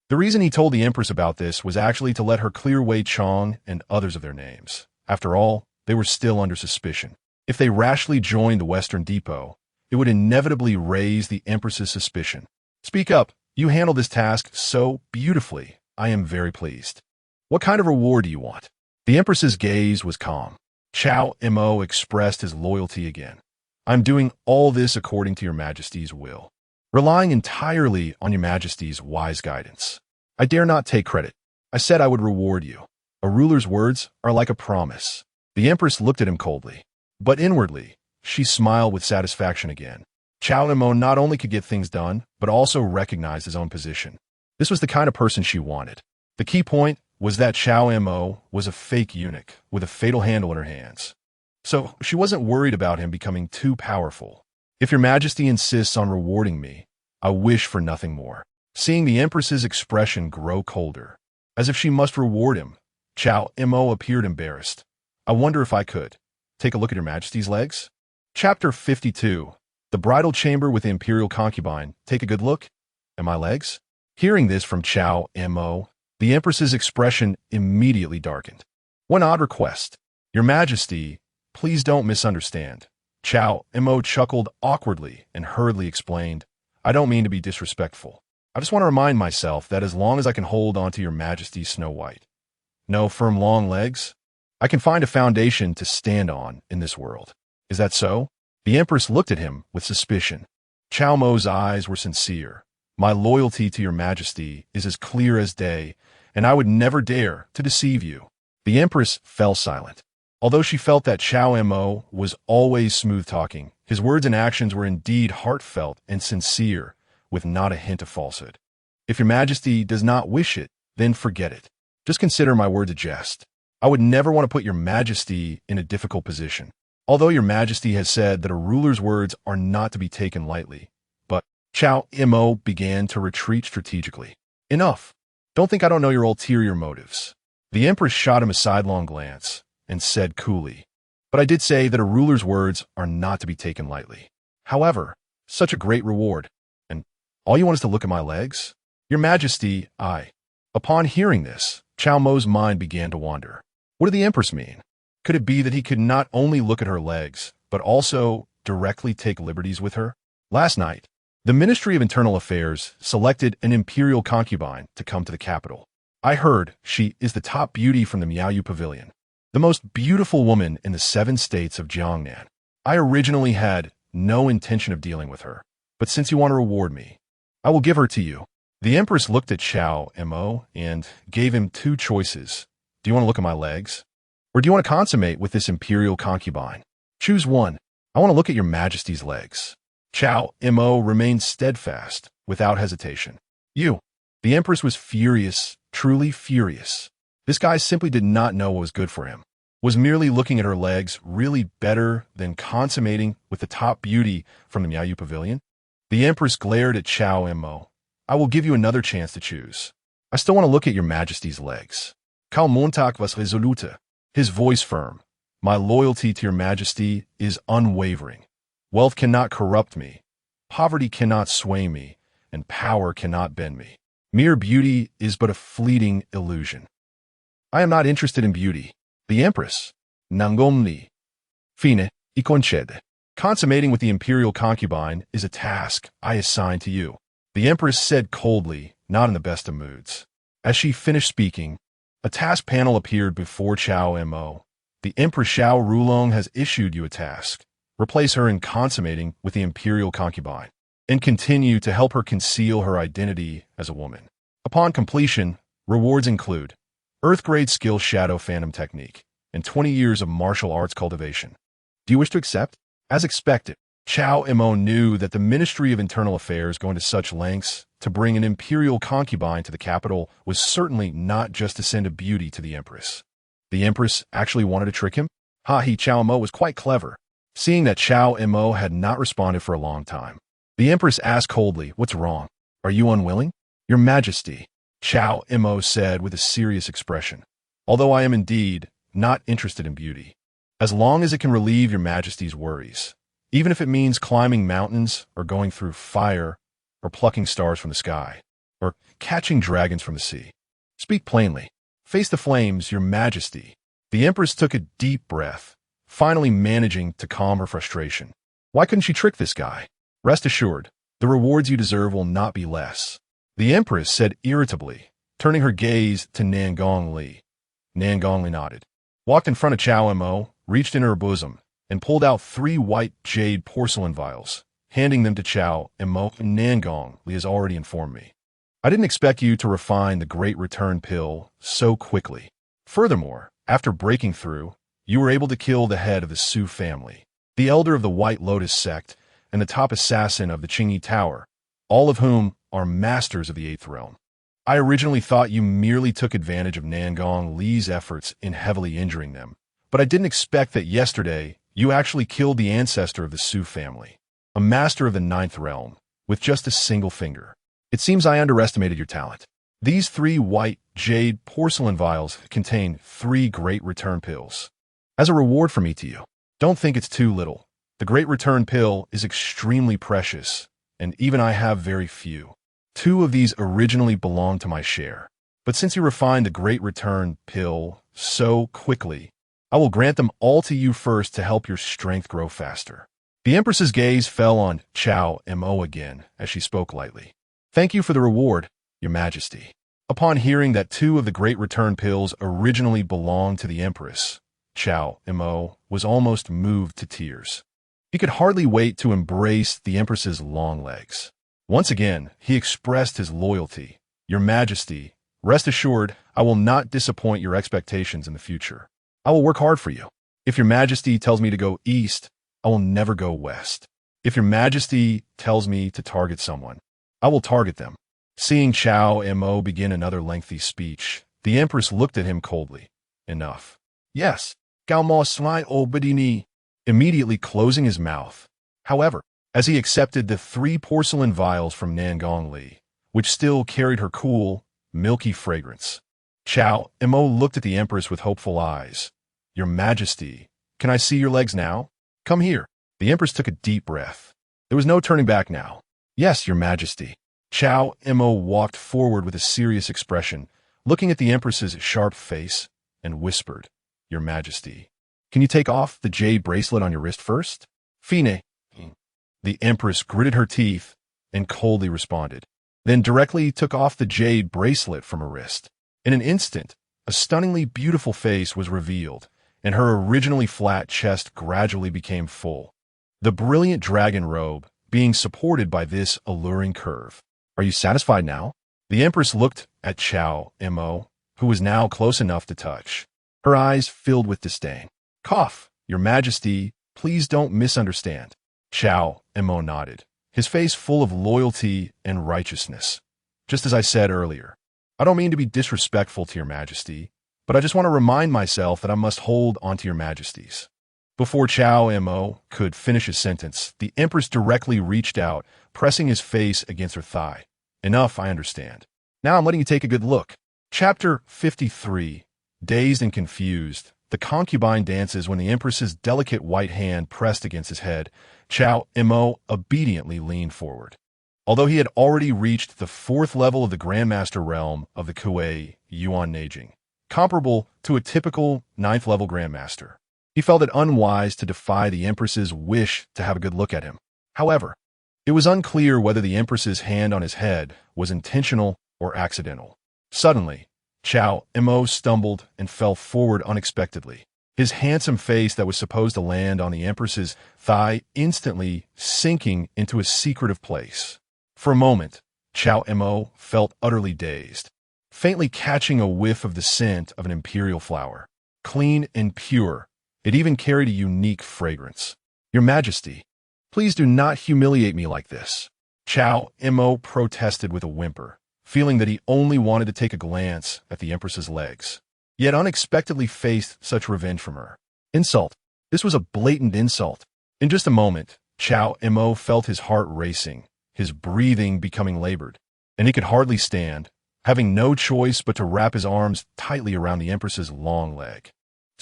The reason he told the Empress about this was actually to let her clear Wei Chong and others of their names. After all, they were still under suspicion. If they rashly joined the Western Depot, it would inevitably raise the Empress's suspicion. Speak up. You handle this task so beautifully. I am very pleased. What kind of reward do you want? The Empress's gaze was calm. Cao Mo expressed his loyalty again. I'm doing all this according to Your Majesty's will, relying entirely on Your Majesty's wise guidance. I dare not take credit. I said I would reward you. A ruler's words are like a promise. The Empress looked at him coldly, but inwardly, she smiled with satisfaction again. Cao Mo not only could get things done, but also recognized his own position. This was the kind of person she wanted. The key point was that Cao Mo was a fake eunuch with a fatal handle in her hands. So she wasn't worried about him becoming too powerful. If Your Majesty insists on rewarding me, I wish for nothing more. Seeing the Empress's expression grow colder, as if she must reward him, Cao Mo appeared embarrassed. I wonder if I could take a look at Your Majesty's legs? Chapter 52. The Bridal Chamber with the Imperial Concubine. Take a good look at my legs? Hearing this from Cao Mo, the Empress's expression immediately darkened. One odd request. Your Majesty, please don't misunderstand. Cao Mo chuckled awkwardly and hurriedly explained, I don't mean to be disrespectful. I just want to remind myself that as long as I can hold onto Your Majesty's Snow White, no firm long legs, I can find a foundation to stand on in this world. Is that so? The Empress looked at him with suspicion. Cao Mo's eyes were sincere. My loyalty to Your Majesty is as clear as day, and I would never dare to deceive you. The Empress fell silent. Although she felt that Cao Mo was always smooth-talking, his words and actions were indeed heartfelt and sincere, with not a hint of falsehood. If Your Majesty does not wish it, then forget it. Just consider my words a jest. I would never want to put Your Majesty in a difficult position. Although Your Majesty has said that a ruler's words are not to be taken lightly, but Cao Mo began to retreat strategically. Enough. Don't think I don't know your ulterior motives. The Empress shot him a sidelong glance and said coolly, but I did say that a ruler's words are not to be taken lightly. However, such a great reward, and all you want is to look at my legs? Your Majesty, Upon hearing this, Cao Mo's mind began to wander. What did the Empress mean? Could it be that he could not only look at her legs, but also directly take liberties with her? Last night, the Ministry of Internal Affairs selected an imperial concubine to come to the capital. I heard she is the top beauty from the Miaoyu Pavilion, the most beautiful woman in the 7 states of Jiangnan. I originally had no intention of dealing with her, but since you want to reward me, I will give her to you. The Empress looked at Cao Mo and gave him 2 choices. Do you want to look at my legs? Or do you want to consummate with this imperial concubine? Choose one. I want to look at Your Majesty's legs. Cao Mo remained steadfast, without hesitation. You. The Empress was furious, truly furious. This guy simply did not know what was good for him. Was merely looking at her legs really better than consummating with the top beauty from the Miaoyu Pavilion? The Empress glared at Cao Mo. I will give you another chance to choose. I still want to look at your Majesty's legs. Cao Montauk was resolute, his voice firm. My loyalty to your Majesty is unwavering. Wealth cannot corrupt me. Poverty cannot sway me, and power cannot bend me. Mere beauty is but a fleeting illusion. I am not interested in beauty. The Empress, Nangomni, Fine, I concede. Consummating with the imperial concubine is a task I assign to you. The Empress said coldly, not in the best of moods. As she finished speaking, a task panel appeared before Cao Mo. The Empress Xiao Rulong has issued you a task. Replace her in consummating with the imperial concubine, and continue to help her conceal her identity as a woman. Upon completion, rewards include Earth-grade skill Shadow Phantom technique and 20 years of martial arts cultivation. Do you wish to accept? As expected, Cao Mo knew that the Ministry of Internal Affairs going to such lengths to bring an imperial concubine to the capital was certainly not just to send a beauty to the Empress. The Empress actually wanted to trick him? Cao Mo was quite clever, seeing that Cao Mo had not responded for a long time. The Empress asked coldly, "What's wrong? Are you unwilling?" "Your Majesty," Cao Mo said with a serious expression, "although I am indeed not interested in beauty, as long as it can relieve your Majesty's worries, even if it means climbing mountains or going through fire or plucking stars from the sky or catching dragons from the sea. Speak plainly. Face the flames, your Majesty." The Empress took a deep breath, finally managing to calm her frustration. Why couldn't she trick this guy? Rest assured, the rewards you deserve will not be less. The Empress said irritably, turning her gaze to Nangong Li. Nangong Li nodded, walked in front of Cao Mo, reached in her bosom, and pulled out 3 white jade porcelain vials, handing them to Cao Mo. "Nangong Li has already informed me. I didn't expect you to refine the Great Return pill so quickly. Furthermore, after breaking through, you were able to kill the head of the Su family, the elder of the White Lotus sect, and the top assassin of the Qingyi Tower, all of whom are masters of the 8th realm. I originally thought you merely took advantage of Nangong Li's efforts in heavily injuring them, but I didn't expect that yesterday you actually killed the ancestor of the Su family, a master of the 9th realm, with just a single finger. It seems I underestimated your talent. These 3 white jade porcelain vials contain 3 Great Return pills. As a reward from me to you, don't think it's too little. The Great Return pill is extremely precious, and even I have very few. 2 of these originally belonged to my share, but since you refined the Great Return pill so quickly, I will grant them all to you first to help your strength grow faster." The Empress's gaze fell on Cao Mo again as she spoke lightly. "Thank you for the reward, your Majesty." Upon hearing that 2 of the Great Return pills originally belonged to the Empress, Cao Mo was almost moved to tears. He could hardly wait to embrace the Empress's long legs. Once again, he expressed his loyalty. "Your Majesty, rest assured I will not disappoint your expectations in the future. I will work hard for you. If your Majesty tells me to go east, I will never go west. If your Majesty tells me to target someone, I will target them." Seeing Cao Mo begin another lengthy speech, the Empress looked at him coldly. "Enough." "Yes, Cao Mo slai obedini," immediately closing his mouth. However, as he accepted the 3 porcelain vials from Nangong Li, which still carried her cool, milky fragrance, Cao Mo looked at the Empress with hopeful eyes. "Your Majesty, can I see your legs now? Come here." The Empress took a deep breath. There was no turning back now. "Yes, your Majesty." Cao Mo walked forward with a serious expression, looking at the Empress's sharp face, and whispered, "Your Majesty, can you take off the jade bracelet on your wrist first?" "Fine." The Empress gritted her teeth and coldly responded, then directly took off the jade bracelet from her wrist. In an instant, a stunningly beautiful face was revealed, and her originally flat chest gradually became full, the brilliant dragon robe being supported by this alluring curve. "Are you satisfied now?" The Empress looked at Cao Mo, who was now close enough to touch. Her eyes filled with disdain. "Cough, your Majesty, please don't misunderstand." Cao Mo nodded, his face full of loyalty and righteousness. "Just as I said earlier, I don't mean to be disrespectful to your Majesty, but I just want to remind myself that I must hold onto your Majesties. Before Cao Mo could finish his sentence, the Empress directly reached out, pressing his face against her thigh. Enough, I understand. Now I'm letting you take a good look. Chapter 53. Dazed and confused, the concubine dances when the Empress's delicate white hand pressed against his head. Cao Mo obediently leaned forward. Although he had already reached the 4th level of the Grandmaster realm of the Kuiyuan Neijing, comparable to a typical 9th level Grandmaster, he felt it unwise to defy the Empress's wish to have a good look at him. However, it was unclear whether the Empress's hand on his head was intentional or accidental. Suddenly, Cao Mo stumbled and fell forward unexpectedly, his handsome face that was supposed to land on the Empress's thigh instantly sinking into a secretive place. For a moment, Cao Mo felt utterly dazed, faintly catching a whiff of the scent of an imperial flower. Clean and pure, it even carried a unique fragrance. Your Majesty, please do not humiliate me like this. Cao Mo protested with a whimper, feeling that he only wanted to take a glance at the Empress's legs, yet unexpectedly faced such revenge from her. Insult. This was a blatant insult. In just a moment, Cao Mo felt his heart racing, his breathing becoming labored, and he could hardly stand, having no choice but to wrap his arms tightly around the Empress's long leg.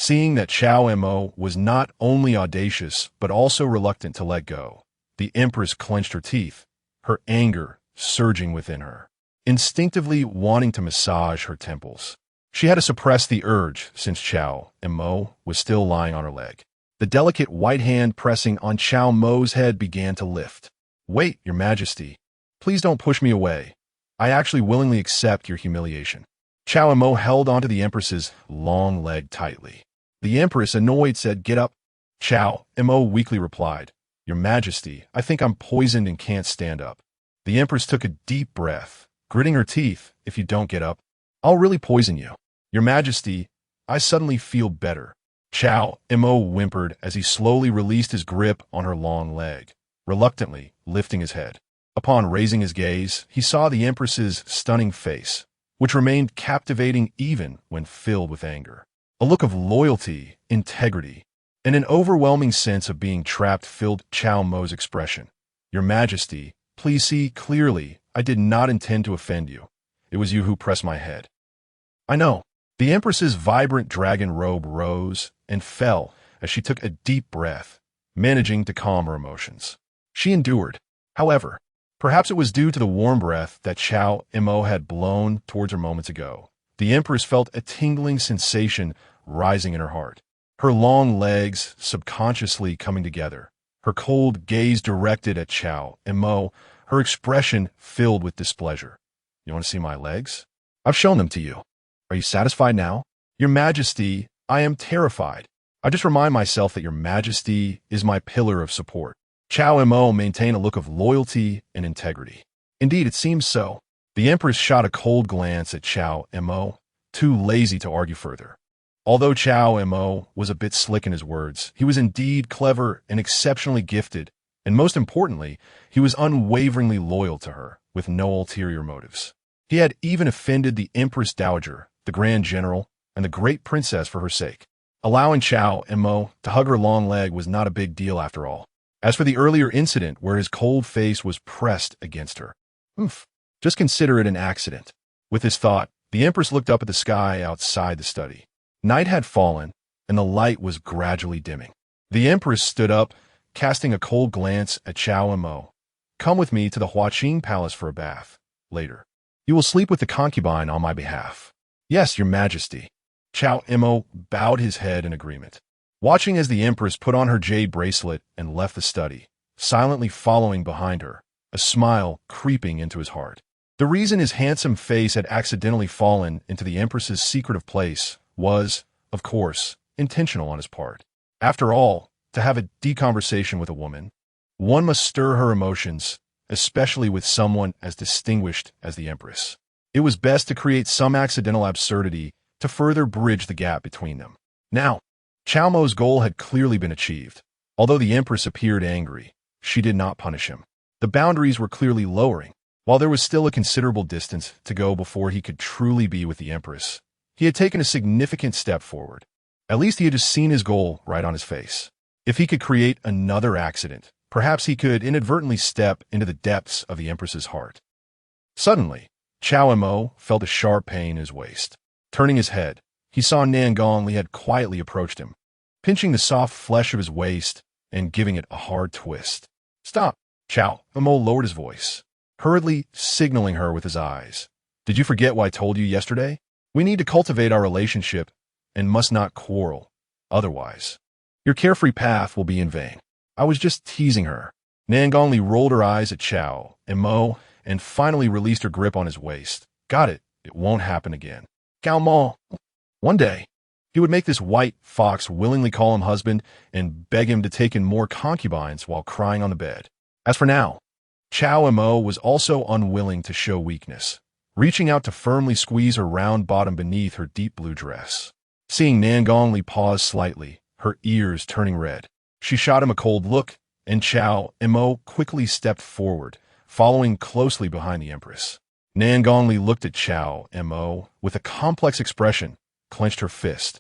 Seeing that Cao Mo was not only audacious but also reluctant to let go, the Empress clenched her teeth, her anger surging within her, instinctively wanting to massage her temples. She had to suppress the urge since Cao Mo was still lying on her leg. The delicate white hand pressing on Cao Mo's head began to lift. Wait, Your Majesty. Please don't push me away. I actually willingly accept your humiliation. Cao Mo held onto the Empress's long leg tightly. The Empress, annoyed, said, Get up. Cao Mo weakly replied, Your Majesty, I think I'm poisoned and can't stand up. The Empress took a deep breath, gritting her teeth. If you don't get up, I'll really poison you. Your Majesty, I suddenly feel better. Cao Mo whimpered as he slowly released his grip on her long leg, reluctantly lifting his head. Upon raising his gaze, he saw the Empress's stunning face, which remained captivating even when filled with anger. A look of loyalty, integrity, and an overwhelming sense of being trapped filled Cao Mo's expression. Your Majesty, please see clearly, I did not intend to offend you. It was you who pressed my head. I know. The Empress's vibrant dragon robe rose and fell as she took a deep breath, managing to calm her emotions. She endured. However, perhaps it was due to the warm breath that Cao Mo had blown towards her moments ago. The Empress felt a tingling sensation rising in her heart, her long legs subconsciously coming together, her cold gaze directed at Cao Mo, her expression filled with displeasure. You want to see my legs? I've shown them to you. Are you satisfied now? Your Majesty, I am terrified. I just remind myself that Your Majesty is my pillar of support. Cao Mo maintained a look of loyalty and integrity. Indeed, it seems so. The Empress shot a cold glance at Cao Mo, too lazy to argue further. Although Cao Mo was a bit slick in his words, he was indeed clever and exceptionally gifted, and most importantly, he was unwaveringly loyal to her, with no ulterior motives. He had even offended the Empress Dowager, the Grand General, and the Great Princess for her sake. Allowing Cao Mo to hug her long leg was not a big deal after all. As for the earlier incident where his cold face was pressed against her, just consider it an accident. With this thought, the Empress looked up at the sky outside the study. Night had fallen, and the light was gradually dimming. The Empress stood up, casting a cold glance at Cao Mo. Come with me to the Huaqing Palace for a bath. Later, you will sleep with the concubine on my behalf. Yes, Your Majesty. Cao Mo bowed his head in agreement, watching as the Empress put on her jade bracelet and left the study, silently following behind her, a smile creeping into his heart. The reason his handsome face had accidentally fallen into the Empress's secretive place was, of course, intentional on his part. After all, to have a deep conversation with a woman, one must stir her emotions, especially with someone as distinguished as the Empress. It was best to create some accidental absurdity to further bridge the gap between them. Now, Cao Mo's goal had clearly been achieved. Although the Empress appeared angry, she did not punish him. The boundaries were clearly lowering. While there was still a considerable distance to go before he could truly be with the Empress, he had taken a significant step forward. At least he had just seen his goal right on his face. If he could create another accident, perhaps he could inadvertently step into the depths of the Empress's heart. Suddenly, Cao Mo felt a sharp pain in his waist. Turning his head, he saw Nan Gongli had quietly approached him, pinching the soft flesh of his waist and giving it a hard twist. "Stop!" Cao Mo lowered his voice, hurriedly signaling her with his eyes. "Did you forget what I told you yesterday? We need to cultivate our relationship and must not quarrel. Otherwise, your carefree path will be in vain." I was just teasing her. Nan Gongli rolled her eyes at Cao Mo and finally released her grip on his waist. "Got it. It won't happen again." Cao Mo. One day, he would make this white fox willingly call him husband and beg him to take in more concubines while crying on the bed. As for now, Cao Mo was also unwilling to show weakness, reaching out to firmly squeeze her round bottom beneath her deep blue dress. Seeing Nan Gongli pause slightly, her ears turning red, she shot him a cold look, and Cao Mo quickly stepped forward, following closely behind the Empress. Nan Gongli looked at Cao Mo with a complex expression, clenched her fist,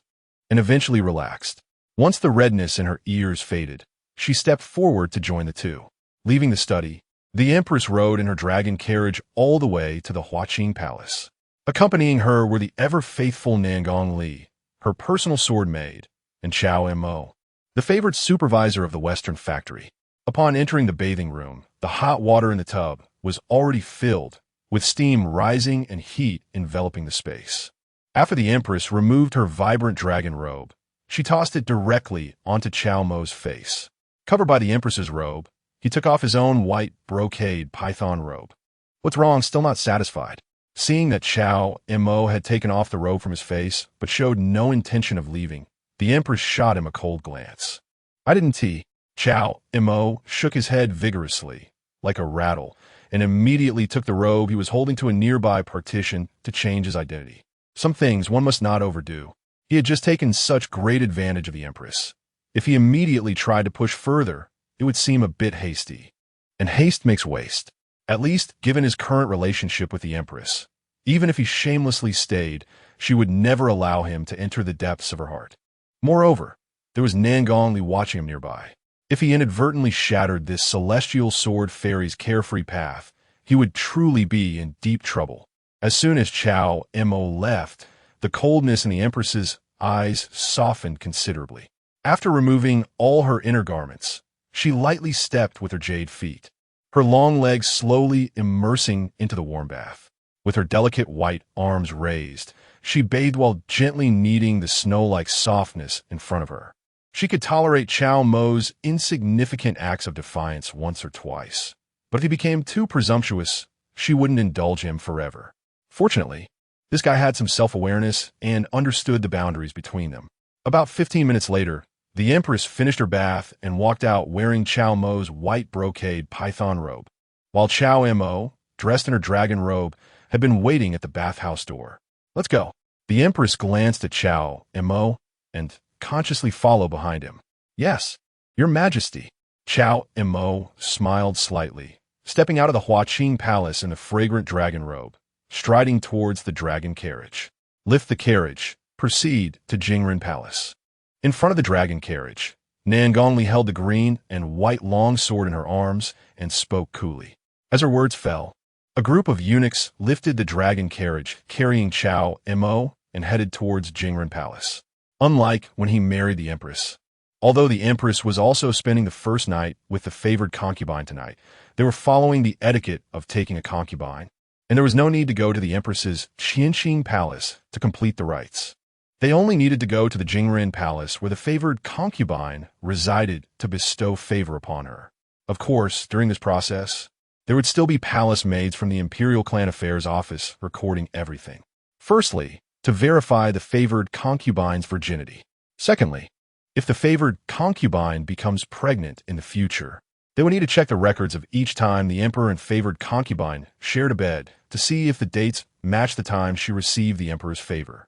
and eventually relaxed. Once the redness in her ears faded, she stepped forward to join the two. Leaving the study, the Empress rode in her dragon carriage all the way to the Huaqing Palace. Accompanying her were the ever-faithful Nan Gongli, her personal sword maid, and Cao Mo, the favored supervisor of the Western factory. Upon entering the bathing room, the hot water in the tub was already filled, with steam rising and heat enveloping the space. After the Empress removed her vibrant dragon robe, she tossed it directly onto Cao Mo's face. Covered by the Empress's robe, he took off his own white brocade python robe. "What's wrong?" Still not satisfied. Seeing that Cao Mo had taken off the robe from his face, but showed no intention of leaving, the Empress shot him a cold glance. "I didn't tea." Cao Mo shook his head vigorously, like a rattle, and immediately took the robe he was holding to a nearby partition to change his identity. Some things one must not overdo. He had just taken such great advantage of the Empress. If he immediately tried to push further, it would seem a bit hasty. And haste makes waste. At least, given his current relationship with the Empress, even if he shamelessly stayed, she would never allow him to enter the depths of her heart. Moreover, there was Nan Gongli watching him nearby. If he inadvertently shattered this celestial sword fairy's carefree path, he would truly be in deep trouble. As soon as Cao Mo left, the coldness in the Empress's eyes softened considerably. After removing all her inner garments, she lightly stepped with her jade feet, her long legs slowly immersing into the warm bath. With her delicate white arms raised, she bathed while gently kneading the snow-like softness in front of her. She could tolerate Cao Mo's insignificant acts of defiance once or twice, but if he became too presumptuous, she wouldn't indulge him forever. Fortunately, this guy had some self-awareness and understood the boundaries between them. About 15 minutes later, the Empress finished her bath and walked out wearing Cao Mo's white brocade python robe, while Cao Mo, dressed in her dragon robe, had been waiting at the bathhouse door. "Let's go." The Empress glanced at Cao Mo and consciously followed behind him. "Yes, Your Majesty." Cao Mo smiled slightly, stepping out of the Huaqing Palace in a fragrant dragon robe, striding towards the dragon carriage. "Lift the carriage. Proceed to Jingren Palace." In front of the dragon carriage, Nan Gongli held the green and white long sword in her arms and spoke coolly. As her words fell, a group of eunuchs lifted the dragon carriage carrying Cao Mo and headed towards Jingren Palace. Unlike when he married the Empress, although the Empress was also spending the first night with the favored concubine tonight, they were following the etiquette of taking a concubine, and there was no need to go to the Empress's Qianqing Palace to complete the rites. They only needed to go to the Jingren Palace where the favored concubine resided to bestow favor upon her. Of course, during this process, there would still be palace maids from the Imperial Clan Affairs office recording everything. Firstly, to verify the favored concubine's virginity. Secondly, if the favored concubine becomes pregnant in the future, they would need to check the records of each time the emperor and favored concubine shared a bed to see if the dates match the time she received the emperor's favor.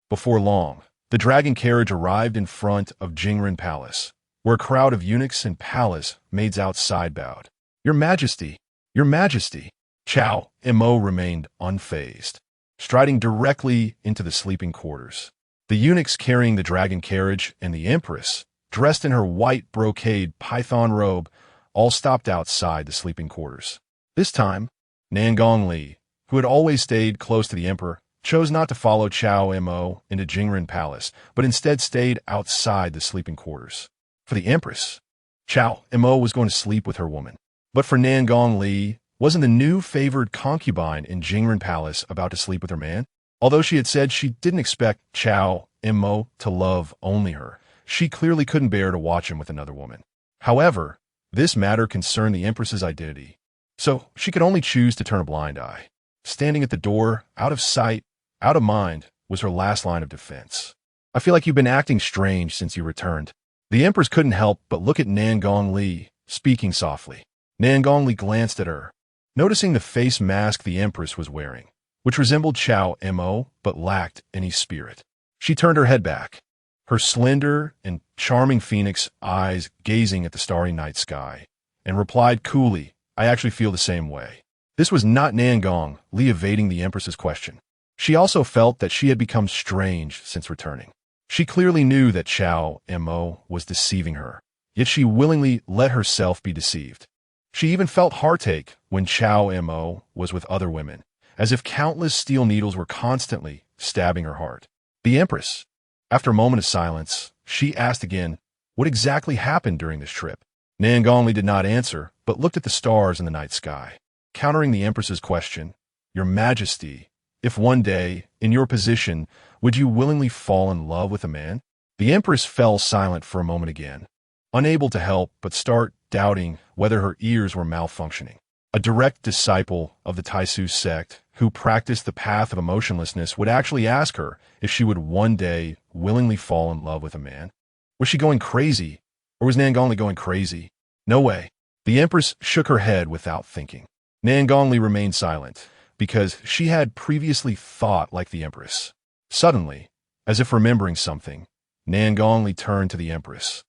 Before long, the dragon carriage arrived in front of Jingren Palace, where a crowd of eunuchs and palace maids outside bowed. "Your Majesty, Your Majesty." Cao Mo remained unfazed, striding directly into the sleeping quarters. The eunuchs carrying the dragon carriage and the Empress dressed in her white brocade python robe, all stopped outside the sleeping quarters. This time, Nangongli, who had always stayed close to the emperor, chose not to follow Cao Mo into Jingren Palace, but instead stayed outside the sleeping quarters. For the empress, Cao Mo was going to sleep with her woman. But for Nangongli, wasn't the new favored concubine in Jingren Palace about to sleep with her man? Although she had said she didn't expect Cao Mo to love only her, she clearly couldn't bear to watch him with another woman. However, this matter concerned the empress's identity, so she could only choose to turn a blind eye. Standing at the door, out of sight, out of mind, was her last line of defense. I feel like you've been acting strange since you returned. The empress couldn't help but look at Nangongli, speaking softly. Nangongli glanced at her, noticing the face mask the empress was wearing, which resembled Cao Mo but lacked any spirit. She turned her head back, her slender and charming phoenix eyes gazing at the starry night sky, and replied coolly, I actually feel the same way. This was not Nangongli evading the empress's question. She also felt that she had become strange since returning. She clearly knew that Cao Mo was deceiving her, yet she willingly let herself be deceived. She even felt heartache when Cao Mo was with other women, as if countless steel needles were constantly stabbing her heart. The empress, after a moment of silence, she asked again, what exactly happened during this trip? Nangongli did not answer, but looked at the stars in the night sky. Countering the empress's question, Your Majesty, if one day, in your position, would you willingly fall in love with a man? The empress fell silent for a moment again, unable to help but start doubting whether her ears were malfunctioning. A direct disciple of the Taisu sect who practiced the path of emotionlessness would actually ask her if she would one day willingly fall in love with a man. Was she going crazy, or was Nangongli going crazy? No way. The empress shook her head without thinking. Nangongli remained silent, because she had previously thought like the empress. Suddenly, as if remembering something, Nangongli turned to the empress,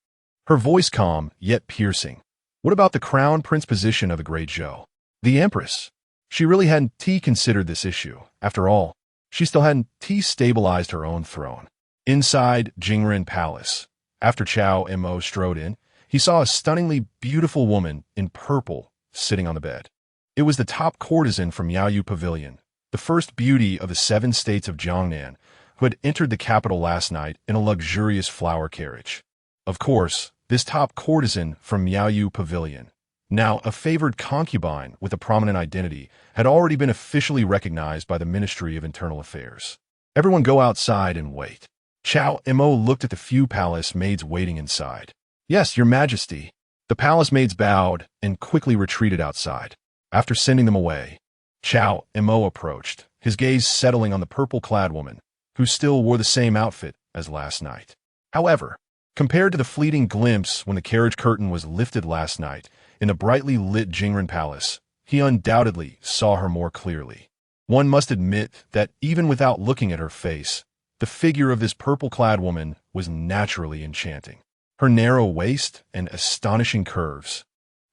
her voice calm yet piercing. What about the crown prince position of the Great Zhou? The empress. She really hadn't considered this issue. After all, she still hadn't stabilized her own throne. Inside Jingren Palace, after Cao Mo strode in, he saw a stunningly beautiful woman in purple sitting on the bed. It was the top courtesan from Miaoyu Pavilion, the first beauty of the 7 states of Jiangnan, who had entered the capital last night in a luxurious flower carriage. Of course, this top courtesan from Miaoyu Pavilion, now a favored concubine with a prominent identity, had already been officially recognized by the Ministry of Internal Affairs. Everyone go outside and wait. Cao Mo looked at the few palace maids waiting inside. Yes, Your Majesty. The palace maids bowed and quickly retreated outside. After sending them away, Cao Mo approached, his gaze settling on the purple-clad woman, who still wore the same outfit as last night. However, compared to the fleeting glimpse when the carriage curtain was lifted last night in the brightly lit Jingren Palace, he undoubtedly saw her more clearly. One must admit that even without looking at her face, the figure of this purple-clad woman was naturally enchanting. Her narrow waist and astonishing curves,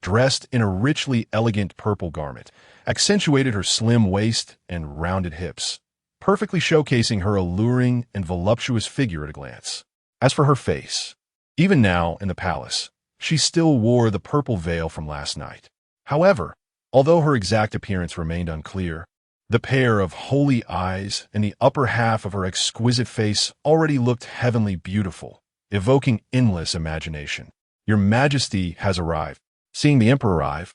dressed in a richly elegant purple garment, accentuated her slim waist and rounded hips, perfectly showcasing her alluring and voluptuous figure at a glance. As for her face, even now in the palace, she still wore the purple veil from last night. However, although her exact appearance remained unclear, the pair of holy eyes and the upper half of her exquisite face already looked heavenly beautiful, evoking endless imagination. Your Majesty has arrived. Seeing the emperor arrive,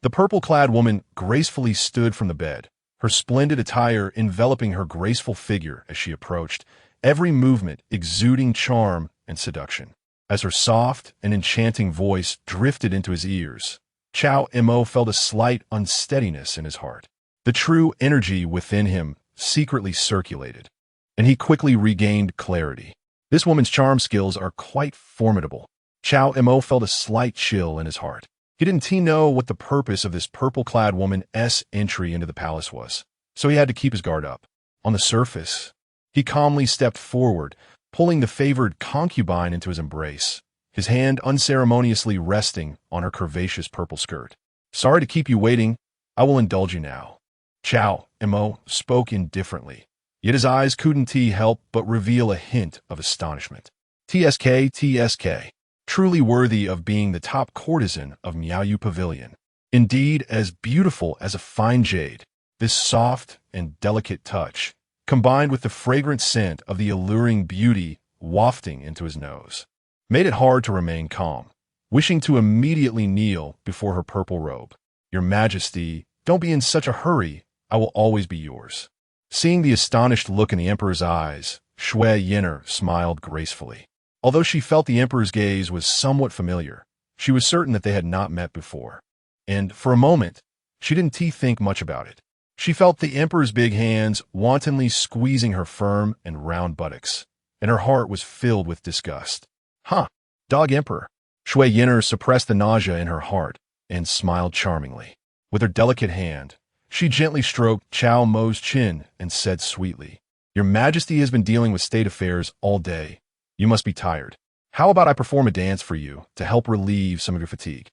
the purple-clad woman gracefully stood from the bed, her splendid attire enveloping her graceful figure as she approached, every movement exuding charm and seduction. As her soft and enchanting voice drifted into his ears, Cao Mo felt a slight unsteadiness in his heart. The true energy within him secretly circulated, and he quickly regained clarity. This woman's charm skills are quite formidable. Cao Mo felt a slight chill in his heart. He didn't know what the purpose of this purple-clad woman's entry into the palace was, so he had to keep his guard up. On the surface, he calmly stepped forward, pulling the favored concubine into his embrace, his hand unceremoniously resting on her curvaceous purple skirt. Sorry to keep you waiting. I will indulge you now. Cao Mo spoke indifferently, yet his eyes couldn't help but reveal a hint of astonishment. TSK. truly worthy of being the top courtesan of Miaoyu Pavilion. Indeed, as beautiful as a fine jade, this soft and delicate touch, combined with the fragrant scent of the alluring beauty wafting into his nose, made it hard to remain calm, wishing to immediately kneel before her purple robe. Your Majesty, don't be in such a hurry. I will always be yours. Seeing the astonished look in the emperor's eyes, Shui Yin'er smiled gracefully. Although she felt the emperor's gaze was somewhat familiar, she was certain that they had not met before. And, for a moment, she didn't think much about it. She felt the emperor's big hands wantonly squeezing her firm and round buttocks, and her heart was filled with disgust. Huh, dog emperor. Shui Yin'er suppressed the nausea in her heart and smiled charmingly. With her delicate hand, she gently stroked Cao Mo's chin and said sweetly, Your Majesty has been dealing with state affairs all day. You must be tired. How about I perform a dance for you to help relieve some of your fatigue?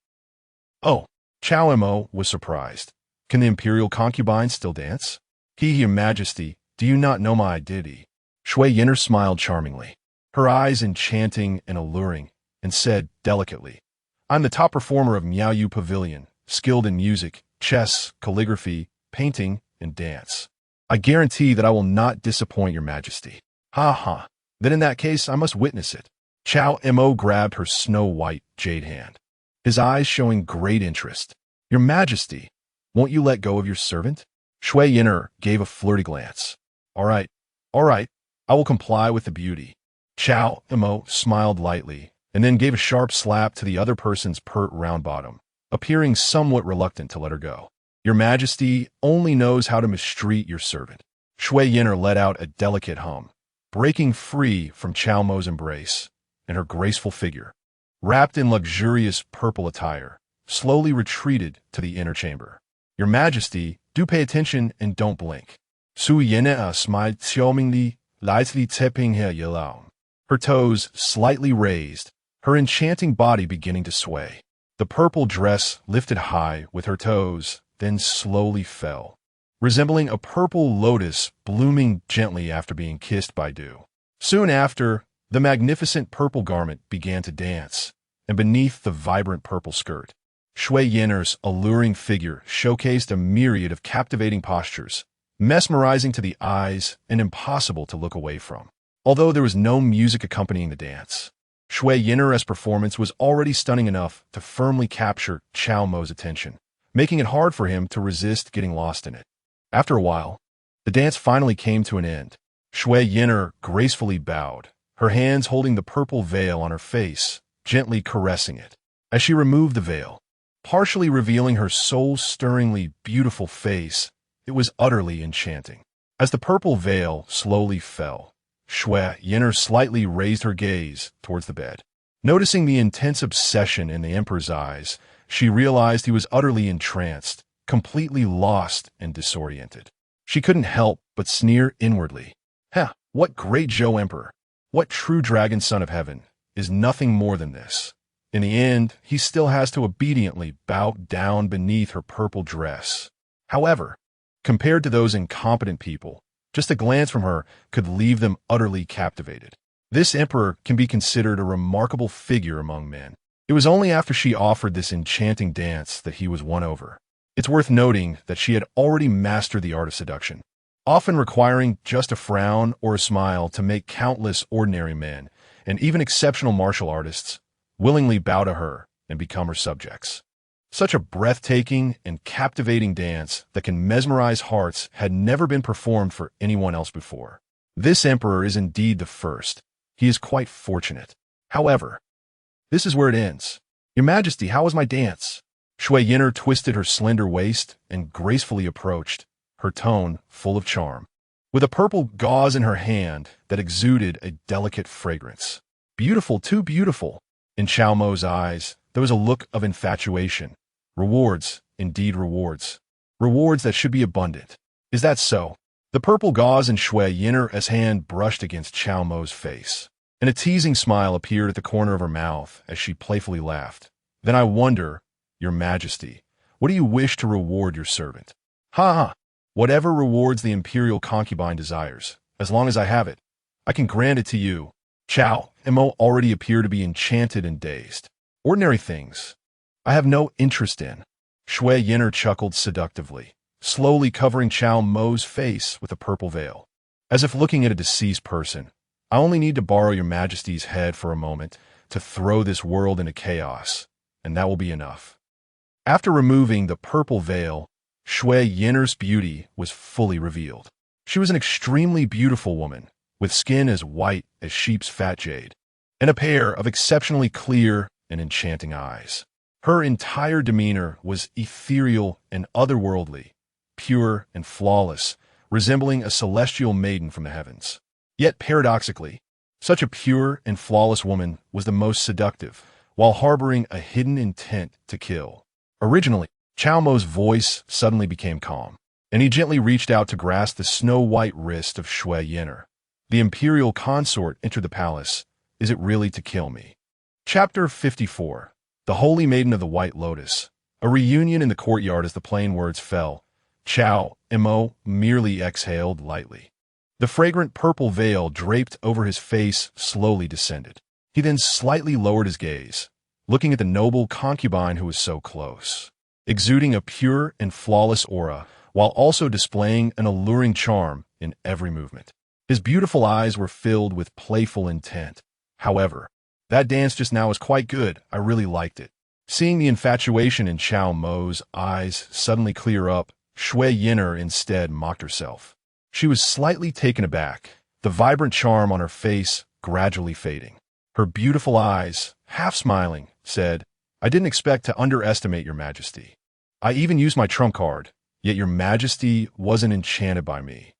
Oh, Cao Mo was surprised. Can the imperial concubine still dance? Your Majesty, do you not know my identity? Shui Yin'er smiled charmingly, her eyes enchanting and alluring, and said delicately, I'm the top performer of Miaoyu Pavilion, skilled in music, chess, calligraphy, painting, and dance. I guarantee that I will not disappoint your Majesty. Ha ha. Then in that case, I must witness it. Cao Mo grabbed her snow-white jade hand, his eyes showing great interest. Your Majesty, won't you let go of your servant? Shui Yin'er gave a flirty glance. All right, I will comply with the beauty. Cao Mo smiled lightly, and then gave a sharp slap to the other person's pert round bottom, appearing somewhat reluctant to let her go. Your Majesty only knows how to mistreat your servant. Shui Yin'er let out a delicate hum, breaking free from Cao Mo's embrace, and her graceful figure, wrapped in luxurious purple attire, slowly retreated to the inner chamber. Your Majesty, do pay attention and don't blink. Su Yin'er smiled charmingly, lightly tipping her yellow, her toes slightly raised, her enchanting body beginning to sway. The purple dress lifted high with her toes, then slowly fell, resembling a purple lotus blooming gently after being kissed by dew. Soon after, the magnificent purple garment began to dance, and beneath the vibrant purple skirt, Shui Yin'er's alluring figure showcased a myriad of captivating postures, mesmerizing to the eyes and impossible to look away from. Although there was no music accompanying the dance, Shui Yin'er's performance was already stunning enough to firmly capture Cao Mo's attention, making it hard for him to resist getting lost in it. After a while, the dance finally came to an end. Shui Yin'er gracefully bowed, her hands holding the purple veil on her face, gently caressing it. As she removed the veil, partially revealing her soul-stirringly beautiful face, it was utterly enchanting. As the purple veil slowly fell, Shui Yin'er slightly raised her gaze towards the bed. Noticing the intense obsession in the emperor's eyes, she realized he was utterly entranced, completely lost and disoriented. She couldn't help but sneer inwardly. What great Zhou emperor, what true dragon son of heaven, is nothing more than this. In the end, he still has to obediently bow down beneath her purple dress. However, compared to those incompetent people, just a glance from her could leave them utterly captivated. This emperor can be considered a remarkable figure among men. It was only after she offered this enchanting dance that he was won over. It's worth noting that she had already mastered the art of seduction, often requiring just a frown or a smile to make countless ordinary men, and even exceptional martial artists, willingly bow to her and become her subjects. Such a breathtaking and captivating dance that can mesmerize hearts had never been performed for anyone else before. This emperor is indeed the first. He is quite fortunate. However, this is where it ends. Your Majesty, how was my dance? Shui Yin'er twisted her slender waist and gracefully approached, her tone full of charm, with a purple gauze in her hand that exuded a delicate fragrance. Beautiful, too beautiful. In Cao Mo's eyes, there was a look of infatuation. Rewards, indeed rewards. Rewards that should be abundant. Is that so? The purple gauze in Shui Yin'er's hand brushed against Cao Mo's face, and a teasing smile appeared at the corner of her mouth as she playfully laughed. Then I wonder, Your Majesty, what do you wish to reward your servant? Ha! Whatever rewards the imperial concubine desires, as long as I have it, I can grant it to you. Cao Mo already appeared to be enchanted and dazed. Ordinary things I have no interest in. Shui Yin'er chuckled seductively, slowly covering Cao Mo's face with a purple veil. As if looking at a deceased person, I only need to borrow your Majesty's head for a moment to throw this world into chaos, and that will be enough. After removing the purple veil, Shui Yin'er's beauty was fully revealed. She was an extremely beautiful woman, with skin as white as sheep's fat jade, and a pair of exceptionally clear and enchanting eyes. Her entire demeanor was ethereal and otherworldly, pure and flawless, resembling a celestial maiden from the heavens. Yet paradoxically, such a pure and flawless woman was the most seductive, while harboring a hidden intent to kill. Originally, Cao Mo's voice suddenly became calm, and he gently reached out to grasp the snow-white wrist of Shui Yin'er. The imperial consort entered the palace. Is it really to kill me? Chapter 54. The Holy Maiden of the White Lotus. A reunion in the courtyard. As the plain words fell, Cao Mo merely exhaled lightly. The fragrant purple veil draped over his face slowly descended. He then slightly lowered his gaze, looking at the noble concubine who was so close, exuding a pure and flawless aura, while also displaying an alluring charm in every movement. His beautiful eyes were filled with playful intent. However, that dance just now was quite good. I really liked it. Seeing the infatuation in Cao Mo's eyes suddenly clear up, Shui Yin'er instead mocked herself. She was slightly taken aback, the vibrant charm on her face gradually fading. Her beautiful eyes, half smiling, said, I didn't expect to underestimate your Majesty. I even used my trump card, yet your Majesty wasn't enchanted by me.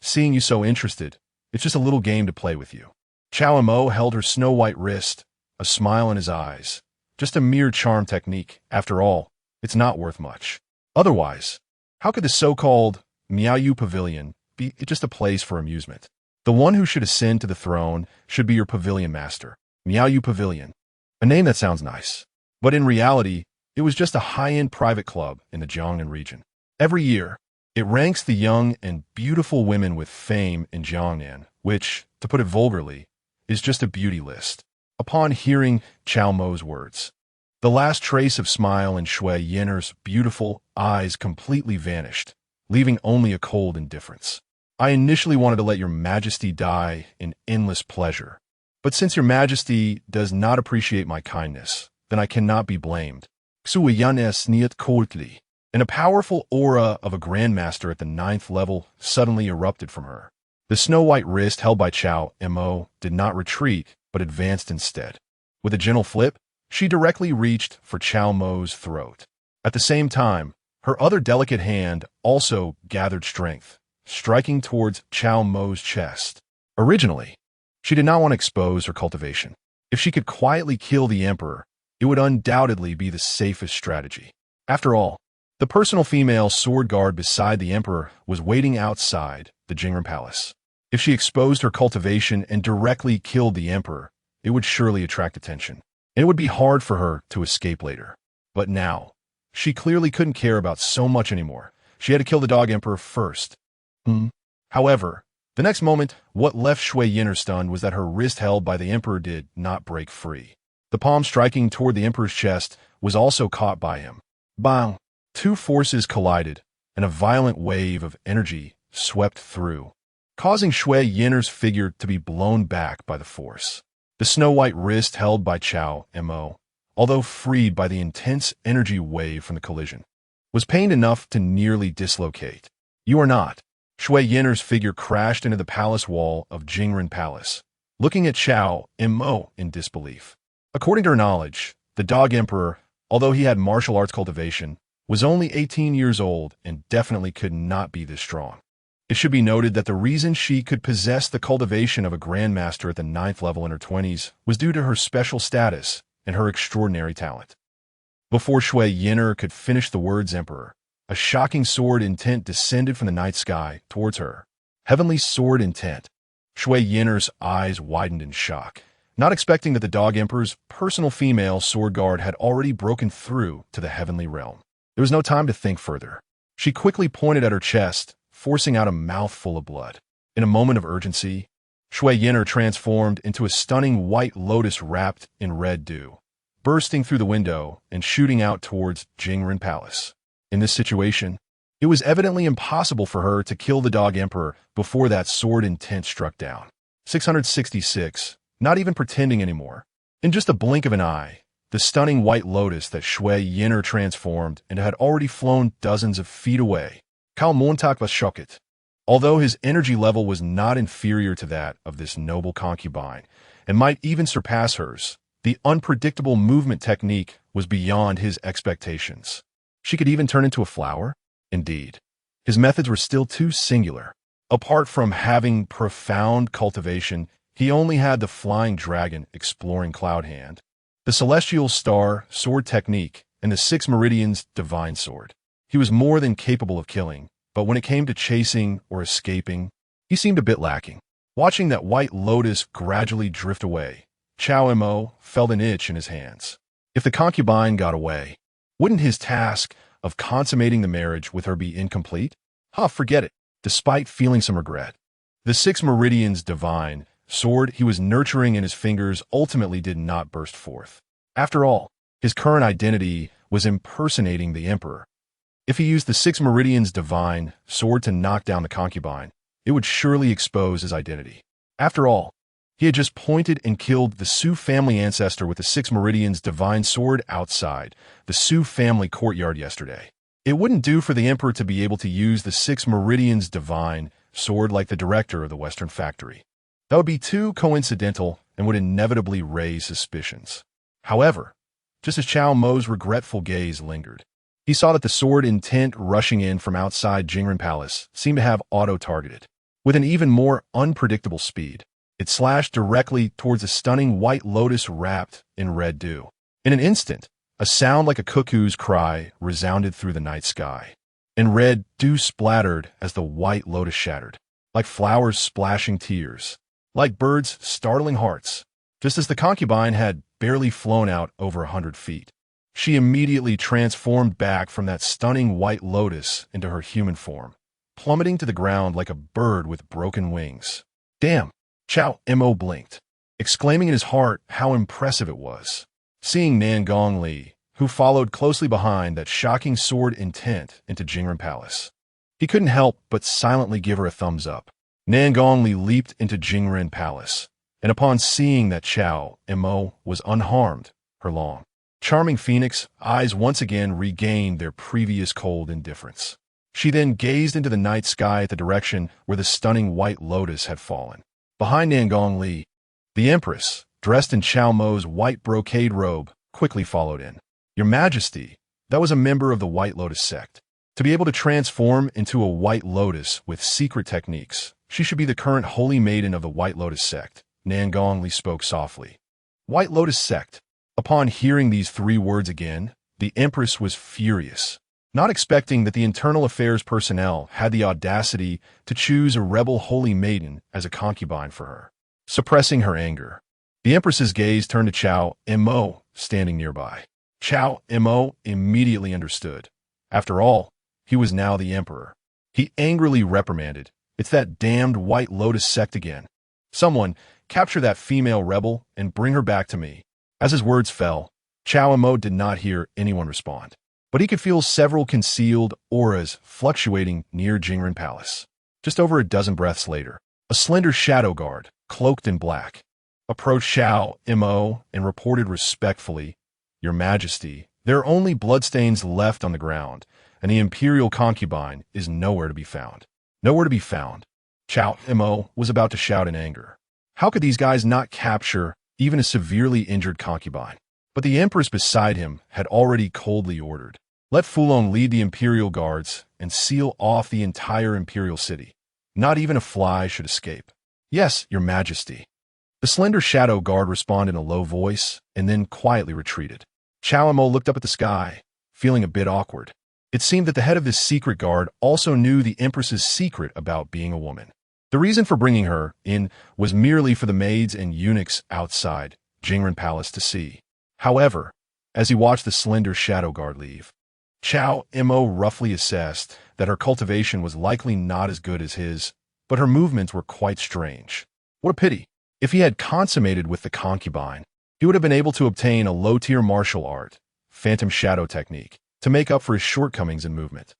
Seeing you so interested, it's just a little game to play with you. Cao Mo held her snow-white wrist, a smile in his eyes. Just a mere charm technique. After all, it's not worth much. Otherwise, how could the so-called Miaoyu Pavilion be just a place for amusement? The one who should ascend to the throne should be your pavilion master. Miaoyu Pavilion. A name that sounds nice. But in reality, it was just a high-end private club in the Jiangnan region. Every year, it ranks the young and beautiful women with fame in Jiangnan, which, to put it vulgarly, is just a beauty list. Upon hearing Cao Mo's words, the last trace of smile in Shui Yin'er's beautiful eyes completely vanished, leaving only a cold indifference. I initially wanted to let your Majesty die in endless pleasure, but since your Majesty does not appreciate my kindness, then I cannot be blamed. Kuiyuan Neijing, and a powerful aura of a grandmaster at the 9th level suddenly erupted from her. The snow-white wrist held by Cao Mo did not retreat, but advanced instead. With a gentle flip, she directly reached for Cao Mo's throat. At the same time, her other delicate hand also gathered strength, striking towards Cao Mo's chest. Originally, she did not want to expose her cultivation. If she could quietly kill the emperor, it would undoubtedly be the safest strategy. After all, the personal female sword guard beside the emperor was waiting outside the Jingren Palace. If she exposed her cultivation and directly killed the emperor, it would surely attract attention, and it would be hard for her to escape later. But now, she clearly couldn't care about so much anymore. She had to kill the dog emperor first. However, the next moment, what left Shui Yin'er stunned was that her wrist held by the emperor did not break free. The palm striking toward the emperor's chest was also caught by him. Bang! Two forces collided, and a violent wave of energy swept through, causing Shui Yin'er's figure to be blown back by the force. The snow-white wrist held by Cao Mo, although freed by the intense energy wave from the collision, was pained enough to nearly dislocate. You are not. Shui Yin'er's figure crashed into the palace wall of Jingren Palace, looking at Cao Mo in disbelief. According to her knowledge, the dog emperor, although he had martial arts cultivation, was only 18 years old and definitely could not be this strong. It should be noted that the reason she could possess the cultivation of a grandmaster at the 9th level in her 20s was due to her special status and her extraordinary talent. Before Shui Yin'er could finish the words emperor, a shocking sword intent descended from the night sky towards her. Heavenly sword intent. Shui Yin'er's eyes widened in shock, not expecting that the dog emperor's personal female sword guard had already broken through to the heavenly realm. There was no time to think further. She quickly pointed at her chest, forcing out a mouthful of blood. In a moment of urgency, Shui Yin'er transformed into a stunning white lotus wrapped in red dew, bursting through the window and shooting out towards Jingren Palace. In this situation, it was evidently impossible for her to kill the dog emperor before that sword intent struck down. 666, not even pretending anymore. In just a blink of an eye, the stunning white lotus that Shui Yin'er transformed and had already flown dozens of feet away. Cao Mo was shocked. Although his energy level was not inferior to that of this noble concubine, and might even surpass hers, the unpredictable movement technique was beyond his expectations. She could even turn into a flower? Indeed. His methods were still too singular. Apart from having profound cultivation, he only had the flying dragon exploring cloud hand, the celestial star sword technique, and the 6 meridians divine sword. He was more than capable of killing, but when it came to chasing or escaping, he seemed a bit lacking. Watching that white lotus gradually drift away, Cao Mo felt an itch in his hands. If the concubine got away, wouldn't his task of consummating the marriage with her be incomplete? Forget it. Despite feeling some regret, the 6 meridians divine sword he was nurturing in his fingers ultimately did not burst forth. After all, his current identity was impersonating the emperor. If he used the 6 meridians divine sword to knock down the concubine, it would surely expose his identity. After all, he had just pointed and killed the Su family ancestor with the 6 meridians divine sword outside the Su family courtyard yesterday. It wouldn't do for the emperor to be able to use the 6 meridians divine sword like the director of the Western factory. That would be too coincidental and would inevitably raise suspicions. However, just as Cao Mo's regretful gaze lingered, he saw that the sword intent rushing in from outside Jingren Palace seemed to have auto-targeted. With an even more unpredictable speed, it slashed directly towards a stunning white lotus wrapped in red dew. In an instant, a sound like a cuckoo's cry resounded through the night sky, and red dew splattered as the white lotus shattered, like flowers splashing tears, like birds startling hearts. Just as the concubine had barely flown out over 100 feet, she immediately transformed back from that stunning white lotus into her human form, plummeting to the ground like a bird with broken wings. Damn! Cao Mo blinked, exclaiming in his heart how impressive it was. Seeing Nan Gongli, who followed closely behind that shocking sword intent into Jingren Palace, he couldn't help but silently give her a thumbs up. Nan Gongli leaped into Jingren Palace, and upon seeing that Cao Mo was unharmed, her long, charming phoenix eyes once again regained their previous cold indifference. She then gazed into the night sky at the direction where the stunning white lotus had fallen. Behind Nan Gongli, the Empress, dressed in Cao Mo's white brocade robe, quickly followed in. Your Majesty, that was a member of the White Lotus sect. To be able to transform into a White Lotus with secret techniques, she should be the current holy maiden of the White Lotus sect. Nan Gongli spoke softly. White Lotus sect. Upon hearing these 3 words again, the Empress was furious, not expecting that the internal affairs personnel had the audacity to choose a rebel holy maiden as a concubine for her. Suppressing her anger, the Empress's gaze turned to Cao Mo, standing nearby. Cao Mo immediately understood. After all, he was now the emperor. He angrily reprimanded, "It's that damned White Lotus sect again. Someone, capture that female rebel and bring her back to me." As his words fell, Cao Mo did not hear anyone respond, but he could feel several concealed auras fluctuating near Jingren Palace. Just over a dozen breaths later, a slender shadow guard, cloaked in black, approached Cao Mo and reported respectfully, "Your Majesty, there are only bloodstains left on the ground, and the imperial concubine is nowhere to be found." Nowhere to be found. Cao Mo was about to shout in anger. How could these guys not capture even a severely injured concubine? But the Empress beside him had already coldly ordered, "Let Fulong lead the imperial guards and seal off the entire imperial city. Not even a fly should escape." "Yes, Your Majesty." The slender shadow guard responded in a low voice and then quietly retreated. Cao Mo looked up at the sky, feeling a bit awkward. It seemed that the head of this secret guard also knew the Empress's secret about being a woman. The reason for bringing her in was merely for the maids and eunuchs outside Jingren Palace to see. However, as he watched the slender shadow guard leave, Cao Mo roughly assessed that her cultivation was likely not as good as his, but her movements were quite strange. What a pity. If he had consummated with the concubine, he would have been able to obtain a low-tier martial art, phantom shadow technique, to make up for his shortcomings in movement.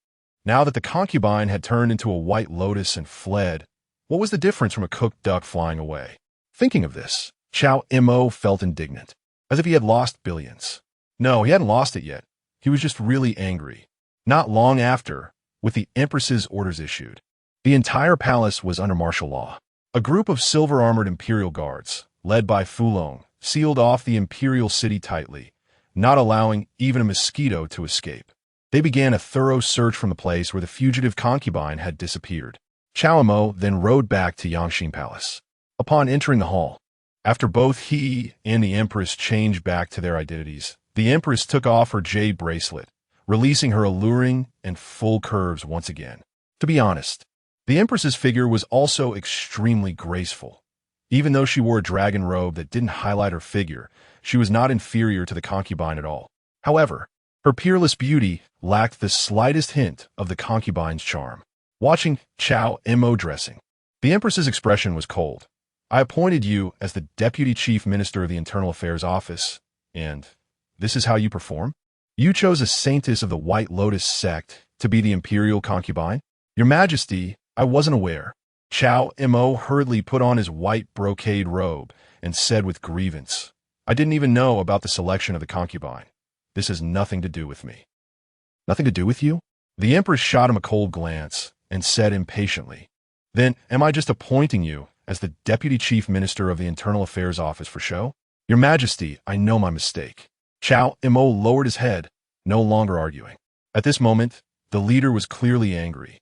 Now that the concubine had turned into a white lotus and fled, what was the difference from a cooked duck flying away? Thinking of this, Cao Mo felt indignant, as if he had lost billions. No, he hadn't lost it yet. He was just really angry. Not long after, with the Empress's orders issued, the entire palace was under martial law. A group of silver-armored imperial guards, led by Fulong, sealed off the imperial city tightly, not allowing even a mosquito to escape. They began a thorough search from the place where the fugitive concubine had disappeared. Cao Mo then rode back to Yangxin Palace. Upon entering the hall, after both he and the Empress changed back to their identities, the Empress took off her jade bracelet, releasing her alluring and full curves once again. To be honest, the Empress's figure was also extremely graceful. Even though she wore a dragon robe that didn't highlight her figure, she was not inferior to the concubine at all. However, her peerless beauty lacked the slightest hint of the concubine's charm. Watching Cao Mo dressing, the Empress's expression was cold. I appointed you as the Deputy Chief Minister of the Internal Affairs Office, and this is how you perform? You chose a saintess of the White Lotus sect to be the imperial concubine? Your Majesty, I wasn't aware. Cao Mo hurriedly put on his white brocade robe and said with grievance, I didn't even know about the selection of the concubine. This has nothing to do with me. Nothing to do with you? The Empress shot him a cold glance and said impatiently, Then am I just appointing you as the Deputy Chief Minister of the Internal Affairs Office for show? Your Majesty, I know my mistake. Cao Mo lowered his head, no longer arguing. At this moment, the leader was clearly angry,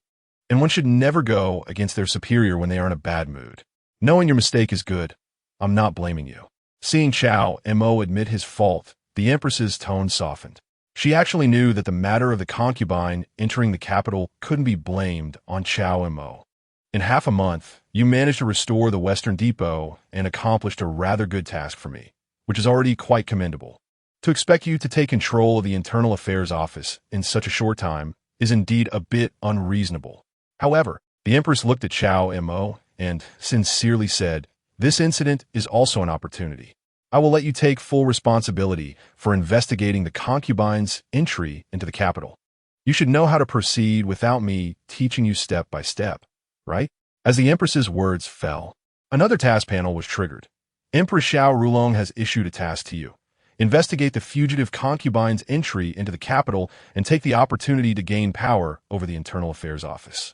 and one should never go against their superior when they are in a bad mood. Knowing your mistake is good. I'm not blaming you. Seeing Cao Mo admit his fault, the Empress's tone softened. She actually knew that the matter of the concubine entering the capital couldn't be blamed on Cao Mo. In half a month, you managed to restore the Western Depot and accomplished a rather good task for me, which is already quite commendable. To expect you to take control of the Internal Affairs Office in such a short time is indeed a bit unreasonable. However, the Empress looked at Cao Mo and sincerely said, This incident is also an opportunity. I will let you take full responsibility for investigating the concubine's entry into the capital. You should know how to proceed without me teaching you step by step, right? As the Empress's words fell, another task panel was triggered. Empress Xiao Rulong has issued a task to you. Investigate the fugitive concubine's entry into the capital and take the opportunity to gain power over the Internal Affairs Office.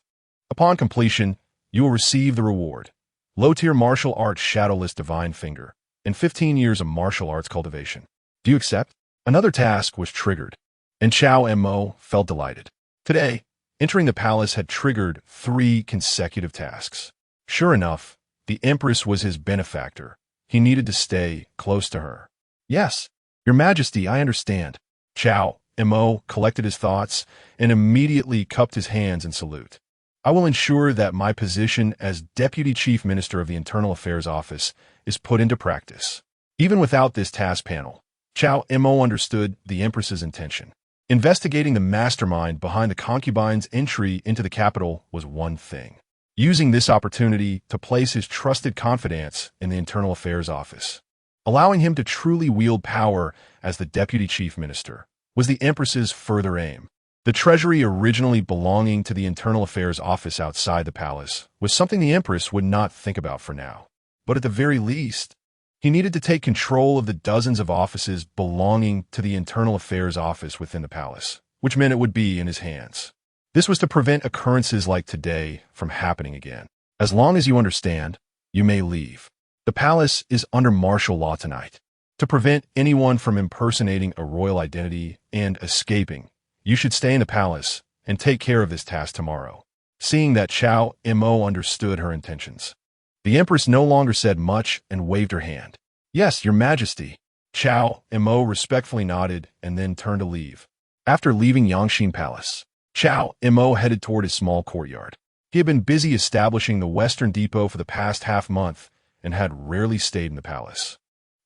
Upon completion, you will receive the reward: low-tier martial arts shadowless divine finger, and 15 years of martial arts cultivation. Do you accept? Another task was triggered, and Cao Mo felt delighted. Today, entering the palace had triggered 3 consecutive tasks. Sure enough, the Empress was his benefactor. He needed to stay close to her. Yes, Your Majesty, I understand. Cao Mo collected his thoughts and immediately cupped his hands in salute. I will ensure that my position as Deputy Chief Minister of the Internal Affairs Office is put into practice. Even without this task panel, Cao Mo understood the Empress's intention. Investigating the mastermind behind the concubine's entry into the capital was one thing. Using this opportunity to place his trusted confidence in the Internal Affairs Office, allowing him to truly wield power as the Deputy Chief Minister, was the Empress's further aim. The treasury originally belonging to the Internal Affairs Office outside the palace was something the Empress would not think about for now. But at the very least, he needed to take control of the dozens of offices belonging to the Internal Affairs Office within the palace, which meant it would be in his hands. This was to prevent occurrences like today from happening again. As long as you understand, you may leave. The palace is under martial law tonight. To prevent anyone from impersonating a royal identity and escaping, you should stay in the palace and take care of this task tomorrow. Seeing that Cao Mo understood her intentions, the Empress no longer said much and waved her hand. Yes, Your Majesty. Cao Mo respectfully nodded and then turned to leave. After leaving Yangxin Palace, Cao Mo headed toward his small courtyard. He had been busy establishing the Western Depot for the past half-month and had rarely stayed in the palace.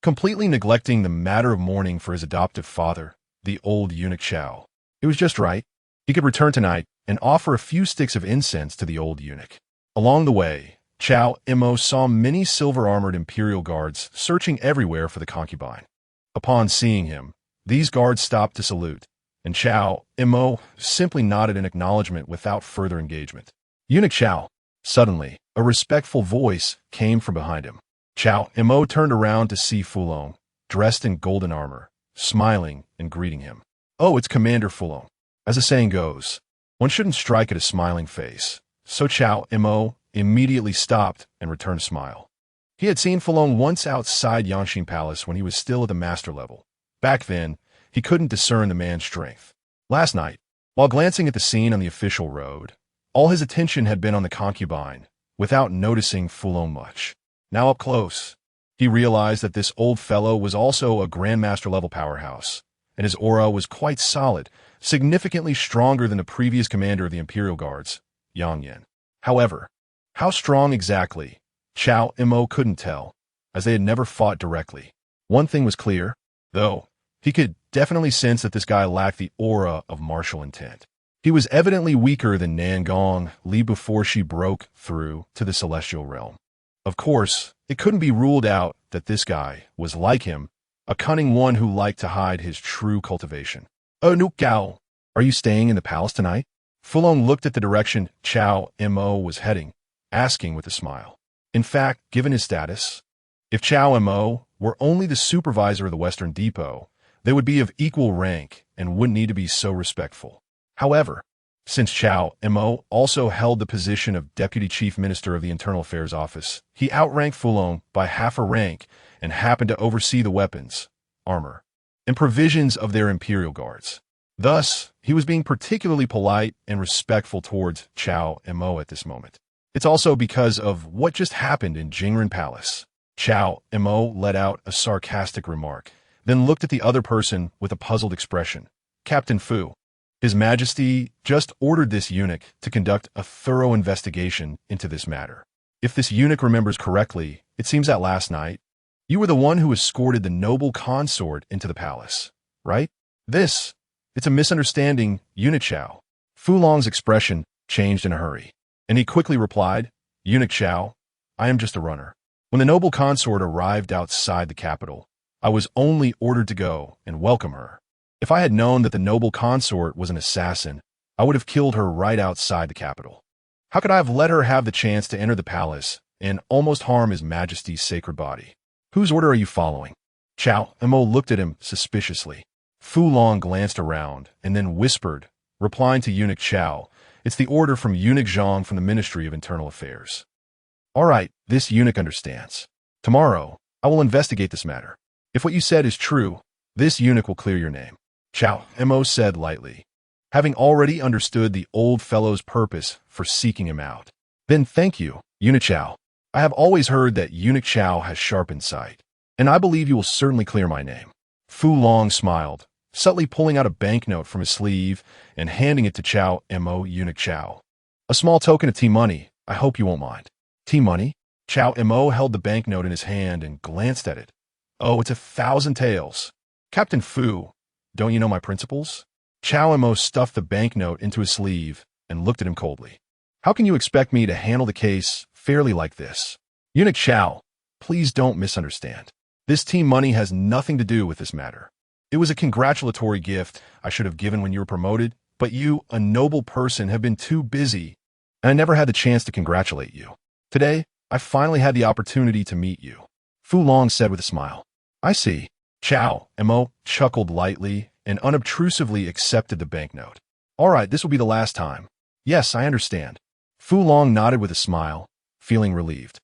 Completely neglecting the matter of mourning for his adoptive father, the old eunuch Xiao, it was just right. He could return tonight and offer a few sticks of incense to the old eunuch. Along the way, Cao Mo saw many silver-armored imperial guards searching everywhere for the concubine. Upon seeing him, these guards stopped to salute, and Cao Mo simply nodded in acknowledgement without further engagement. Eunuch Cao. Suddenly, a respectful voice came from behind him. Cao Mo turned around to see Fulong, dressed in golden armor, smiling and greeting him. Oh, it's Commander Fulong. As the saying goes, one shouldn't strike at a smiling face, so Cao Mo immediately stopped and returned a smile. He had seen Fulong once outside Yanxing Palace when he was still at the master level. Back then, he couldn't discern the man's strength. Last night, while glancing at the scene on the official road, all his attention had been on the concubine, without noticing Fulong much. Now up close, he realized that this old fellow was also a Grandmaster-level powerhouse, and his aura was quite solid, significantly stronger than the previous commander of the Imperial Guards, Yang Yan. However, how strong exactly, Cao Mo couldn't tell, as they had never fought directly. One thing was clear, though. He could definitely sense that this guy lacked the aura of martial intent. He was evidently weaker than Nangong Li before she broke through to the celestial realm. Of course, it couldn't be ruled out that this guy was like him, a cunning one who liked to hide his true cultivation. Eunuch Cao, are you staying in the palace tonight? Fulong looked at the direction Cao Mo was heading, asking with a smile. In fact, given his status, if Cao Mo were only the supervisor of the Western Depot, they would be of equal rank and wouldn't need to be so respectful. However, since Cao Mo also held the position of Deputy Chief Minister of the Internal Affairs Office, he outranked Fulong by half a rank and happened to oversee the weapons, armor, and provisions of their Imperial Guards. Thus, he was being particularly polite and respectful towards Cao Mo at this moment. It's also because of what just happened in Jingren Palace. Cao Mo let out a sarcastic remark, then looked at the other person with a puzzled expression. Captain Fu. His Majesty just ordered this eunuch to conduct a thorough investigation into this matter. If this eunuch remembers correctly, it seems that last night, you were the one who escorted the noble consort into the palace, right? It's a misunderstanding, Eunuch Xiao. Fulong's expression changed in a hurry, and he quickly replied, Eunuch Xiao, I am just a runner. When the noble consort arrived outside the capital, I was only ordered to go and welcome her. If I had known that the noble consort was an assassin, I would have killed her right outside the capital. How could I have let her have the chance to enter the palace and almost harm His Majesty's sacred body? Whose order are you following? Cao Mo looked at him suspiciously. Fulong glanced around and then whispered, replying to Eunuch Xiao, it's the order from Eunuch Zhang from the Ministry of Internal Affairs. All right, this eunuch understands. Tomorrow, I will investigate this matter. If what you said is true, this eunuch will clear your name. Cao Mo said lightly, having already understood the old fellow's purpose for seeking him out. Then thank you, Eunuch Xiao. I have always heard that Eunuch Xiao has sharp insight, and I believe you will certainly clear my name. Fulong smiled, subtly pulling out a banknote from his sleeve and handing it to Cao Mo. Eunuch Xiao. A small token of tea money, I hope you won't mind. Tea money? Cao Mo held the banknote in his hand and glanced at it. Oh, it's 1,000 taels. Captain Fu, don't you know my principles? Cao Mo stuffed the banknote into his sleeve and looked at him coldly. How can you expect me to handle the case fairly like this? Eunuch Xiao, please don't misunderstand. This tea money has nothing to do with this matter. It was a congratulatory gift I should have given when you were promoted, but you, a noble person, have been too busy, and I never had the chance to congratulate you. Today, I finally had the opportunity to meet you. Fulong said with a smile. I see. Cao Mo chuckled lightly and unobtrusively accepted the banknote. All right, this will be the last time. Yes, I understand. Fulong nodded with a smile, feeling relieved.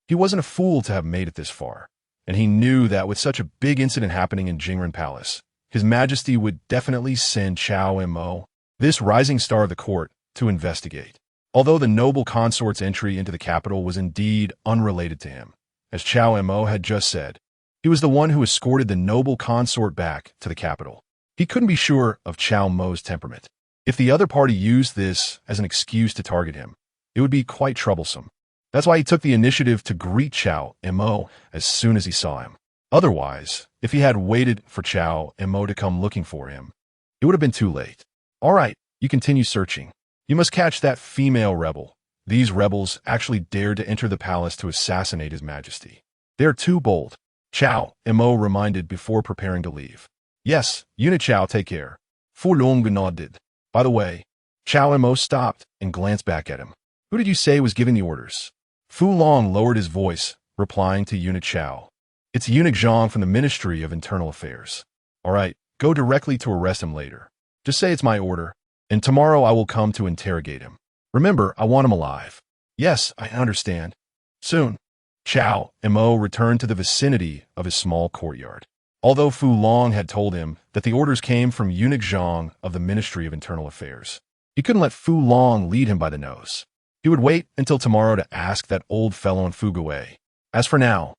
He wasn't a fool to have made it this far, and he knew that with such a big incident happening in Jingren Palace, His Majesty would definitely send Cao Mo, this rising star of the court, to investigate. Although the noble consort's entry into the capital was indeed unrelated to him, as Cao Mo had just said, he was the one who escorted the noble consort back to the capital. He couldn't be sure of Cao Mo's temperament. If the other party used this as an excuse to target him, it would be quite troublesome. That's why he took the initiative to greet Cao Mo as soon as he saw him. Otherwise, if he had waited for Cao Mo to come looking for him, it would have been too late. All right, you continue searching. You must catch that female rebel, these rebels actually dared to enter the palace to assassinate His Majesty. They are too bold, Cao Mo reminded before preparing to leave. Yes, eunuch Cao, take care. Fu Long nodded. By the way, Cao Mo stopped and glanced back at him. Who did you say was giving the orders? Fu Long lowered his voice, replying to eunuch Cao. It's eunuch Zhang from the Ministry of Internal Affairs. All right, go directly to arrest him later. Just say it's my order, and tomorrow I will come to interrogate him. Remember, I want him alive. Yes, I understand. Soon, Cao Mo returned to the vicinity of his small courtyard. Although Fu Long had told him that the orders came from eunuch Zhang of the Ministry of Internal Affairs, he couldn't let Fu Long lead him by the nose. He would wait until tomorrow to ask that old fellow in Fuguay. As for now,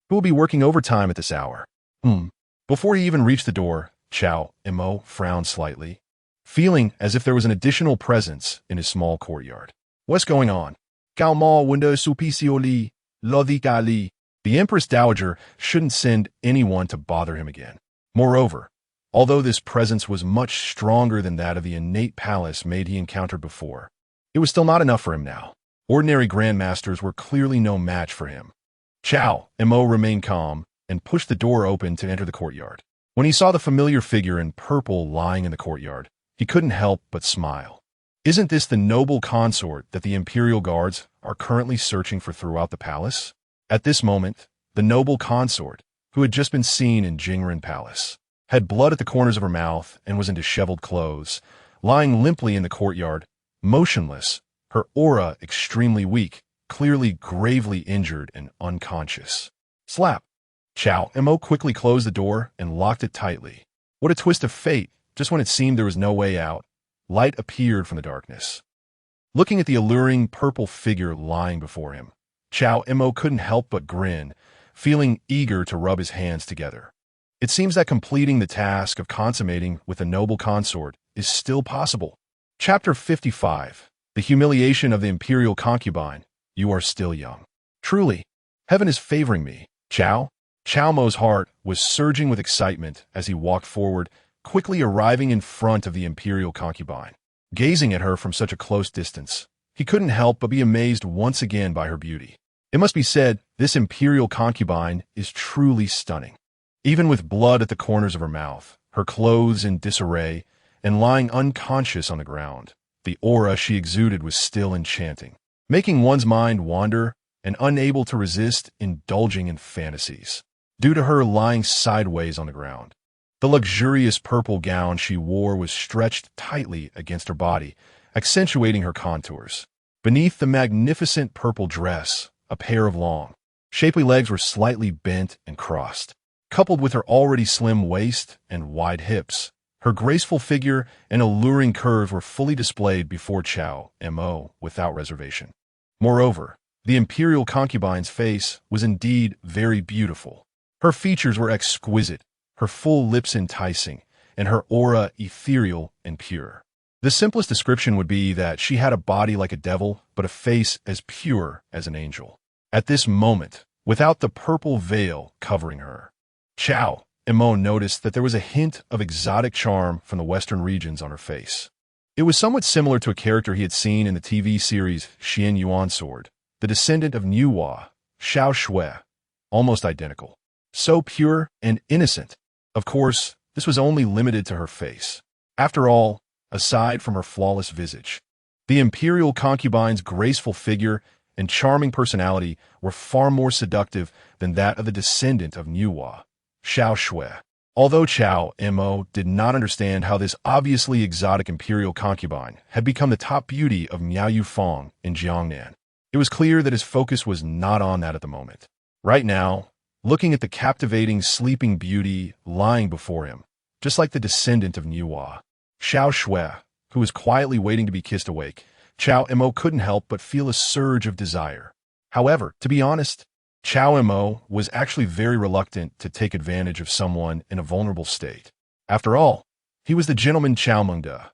who will be working overtime at this hour? Before he even reached the door, Cao Mo frowned slightly, feeling as if there was an additional presence in his small courtyard. What's going on? Cao Mo window supicioli, lodicali. The Empress Dowager shouldn't send anyone to bother him again. Moreover, although this presence was much stronger than that of the innate palace maid he encountered before, it was still not enough for him now. Ordinary grandmasters were clearly no match for him. Cao Mo remained calm and pushed the door open to enter the courtyard. When he saw the familiar figure in purple lying in the courtyard, he couldn't help but smile. Isn't this the noble consort that the imperial guards are currently searching for throughout the palace? At this moment, the noble consort, who had just been seen in Jingren Palace, had blood at the corners of her mouth and was in disheveled clothes, lying limply in the courtyard, motionless, her aura extremely weak, clearly gravely injured and unconscious. Slap! Cao Mo quickly closed the door and locked it tightly. What a twist of fate! Just when it seemed there was no way out, light appeared from the darkness. Looking at the alluring purple figure lying before him, Cao Mo couldn't help but grin, feeling eager to rub his hands together. It seems that completing the task of consummating with a noble consort is still possible. Chapter 55. The Humiliation of the Imperial Concubine. You are still young. Truly, heaven is favoring me. Cao Mo's heart was surging with excitement as he walked forward, quickly arriving in front of the imperial concubine. Gazing at her from such a close distance, he couldn't help but be amazed once again by her beauty. It must be said, this imperial concubine is truly stunning. Even with blood at the corners of her mouth, her clothes in disarray, and lying unconscious on the ground, the aura she exuded was still enchanting, making one's mind wander and unable to resist indulging in fantasies. Due to her lying sideways on the ground, the luxurious purple gown she wore was stretched tightly against her body, accentuating her contours. Beneath the magnificent purple dress, a pair of long, shapely legs were slightly bent and crossed. Coupled with her already slim waist and wide hips, her graceful figure and alluring curves were fully displayed before Cao Mo without reservation. Moreover, the imperial concubine's face was indeed very beautiful. Her features were exquisite, her full lips enticing, and her aura ethereal and pure. The simplest description would be that she had a body like a devil, but a face as pure as an angel. At this moment, without the purple veil covering her, Cao Mo noticed that there was a hint of exotic charm from the western regions on her face. It was somewhat similar to a character he had seen in the TV series Xian Yuan Sword, the descendant of Niuhua, Xiao Shui, almost identical. So pure and innocent. Of course, this was only limited to her face. After all, aside from her flawless visage, the imperial concubine's graceful figure and charming personality were far more seductive than that of the descendant of Niuhua, Xiao Shui. Although Cao Mo did not understand how this obviously exotic imperial concubine had become the top beauty of Miao Yufeng in Jiangnan, it was clear that his focus was not on that at the moment. Right now, looking at the captivating sleeping beauty lying before him, just like the descendant of Niuhua, Xiao Shui, who was quietly waiting to be kissed awake, Cao Mo couldn't help but feel a surge of desire. However, to be honest, Cao Mo was actually very reluctant to take advantage of someone in a vulnerable state. After all, he was the gentleman Cao Mengde,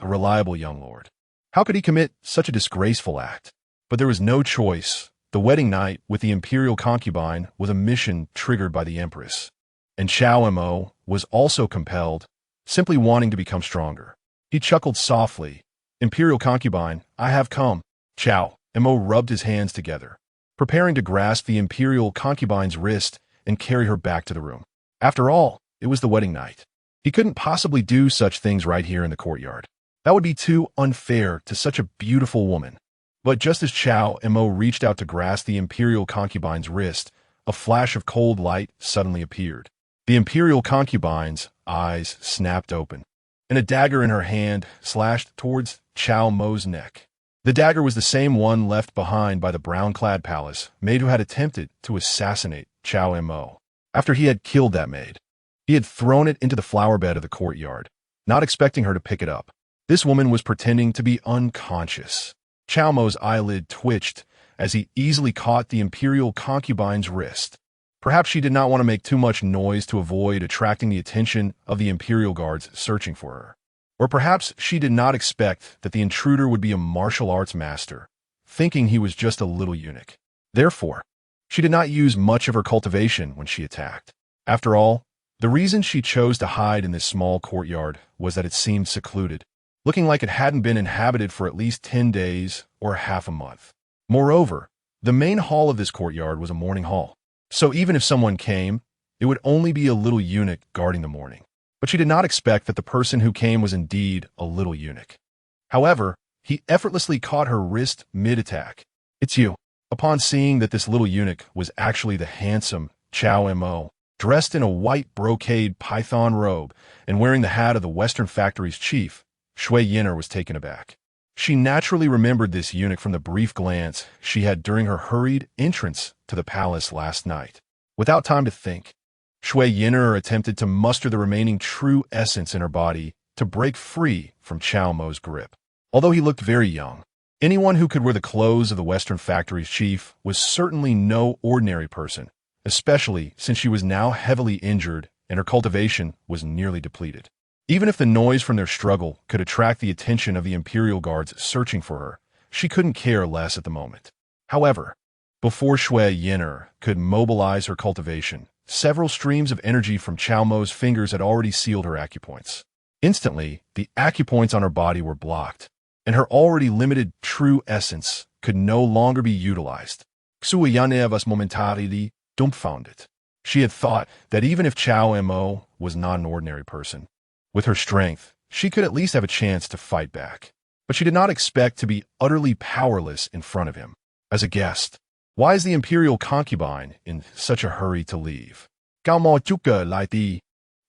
a reliable young lord. How could he commit such a disgraceful act? But there was no choice. The wedding night with the imperial concubine was a mission triggered by the empress, and Cao Mo was also compelled, simply wanting to become stronger. He chuckled softly. Imperial concubine, I have come. Cao Mo rubbed his hands together, preparing to grasp the imperial concubine's wrist and carry her back to the room. After all, it was the wedding night. He couldn't possibly do such things right here in the courtyard. That would be too unfair to such a beautiful woman. But just as Cao Mo reached out to grasp the imperial concubine's wrist, a flash of cold light suddenly appeared. The imperial concubine's eyes snapped open, and a dagger in her hand slashed towards Cao Mo's neck. The dagger was the same one left behind by the brown-clad palace maid who had attempted to assassinate Cao Mo. After he had killed that maid, he had thrown it into the flower bed of the courtyard, not expecting her to pick it up. This woman was pretending to be unconscious. Cao Mo's eyelid twitched as he easily caught the imperial concubine's wrist. Perhaps she did not want to make too much noise to avoid attracting the attention of the imperial guards searching for her. Or perhaps she did not expect that the intruder would be a martial arts master, thinking he was just a little eunuch. Therefore, she did not use much of her cultivation when she attacked. After all, the reason she chose to hide in this small courtyard was that it seemed secluded, looking like it hadn't been inhabited for at least 10 days or half a month. Moreover, the main hall of this courtyard was a mourning hall. So even if someone came, it would only be a little eunuch guarding the mourning. But she did not expect that the person who came was indeed a little eunuch. However, he effortlessly caught her wrist mid-attack. "It's you." Upon seeing that this little eunuch was actually the handsome Cao Mo, dressed in a white brocade python robe and wearing the hat of the Western Factory's chief, Shui Yin'er was taken aback. She naturally remembered this eunuch from the brief glance she had during her hurried entrance to the palace last night. Without time to think, Shui Yin'er attempted to muster the remaining true essence in her body to break free from Cao Mo's grip. Although he looked very young, anyone who could wear the clothes of the Western Factory's chief was certainly no ordinary person, especially since she was now heavily injured and her cultivation was nearly depleted. Even if the noise from their struggle could attract the attention of the imperial guards searching for her, she couldn't care less at the moment. However, before Shui Yin'er could mobilize her cultivation, several streams of energy from Cao Mo's fingers had already sealed her acupoints. Instantly, the acupoints on her body were blocked, and her already limited true essence could no longer be utilized. Kuiyuan Neijing was momentarily dumbfounded. She had thought that even if Cao Mo was not an ordinary person, with her strength, she could at least have a chance to fight back. But she did not expect to be utterly powerless in front of him. As a guest, why is the imperial concubine in such a hurry to leave? Cao Mo Juka Lai Di,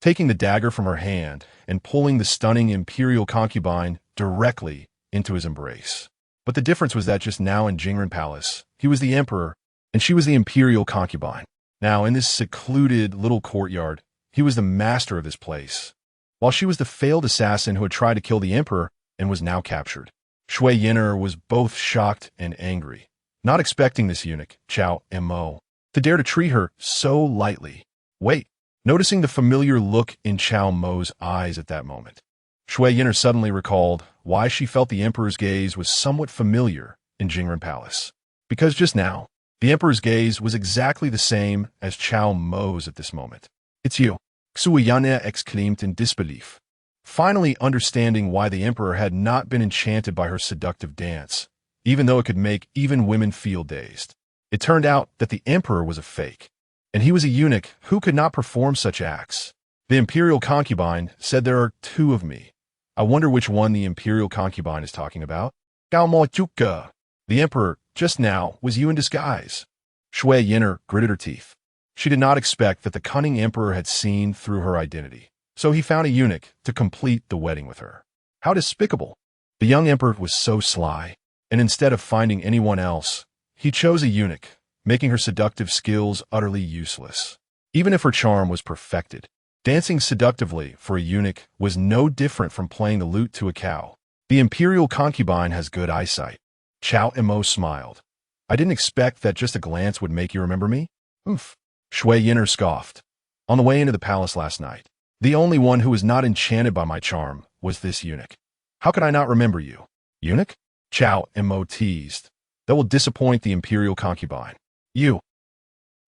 taking the dagger from her hand and pulling the stunning imperial concubine directly into his embrace. But the difference was that just now in Jingren Palace, he was the emperor and she was the imperial concubine. Now, in this secluded little courtyard, he was the master of this place, while she was the failed assassin who had tried to kill the emperor and was now captured. Shui Yin'er was both shocked and angry, not expecting this eunuch, Cao Mo, to dare to treat her so lightly. Wait, noticing the familiar look in Cao Mo's eyes at that moment, Shui Yin'er suddenly recalled why she felt the emperor's gaze was somewhat familiar in Jingren Palace. Because just now, the emperor's gaze was exactly the same as Cao Mo's at this moment. "It's you," Kuiyuan exclaimed in disbelief, finally understanding why the emperor had not been enchanted by her seductive dance, even though it could make even women feel dazed. It turned out that the emperor was a fake, and he was a eunuch who could not perform such acts. The imperial concubine said, "There are two of me. I wonder which one the imperial concubine is talking about." Cao Mo Juka. The emperor, just now, was you in disguise. Shui Yin'er gritted her teeth. She did not expect that the cunning emperor had seen through her identity, so he found a eunuch to complete the wedding with her. How despicable! The young emperor was so sly, and instead of finding anyone else, he chose a eunuch, making her seductive skills utterly useless. Even if her charm was perfected, dancing seductively for a eunuch was no different from playing the lute to a cow. The imperial concubine has good eyesight. Cao Mo smiled. "I didn't expect that just a glance would make you remember me." "Oof." Shui Yin'er scoffed. "On the way into the palace last night, the only one who was not enchanted by my charm was this eunuch. How could I not remember you?" "Eunuch?" Cao Mo teased. "That will disappoint the imperial concubine." "You."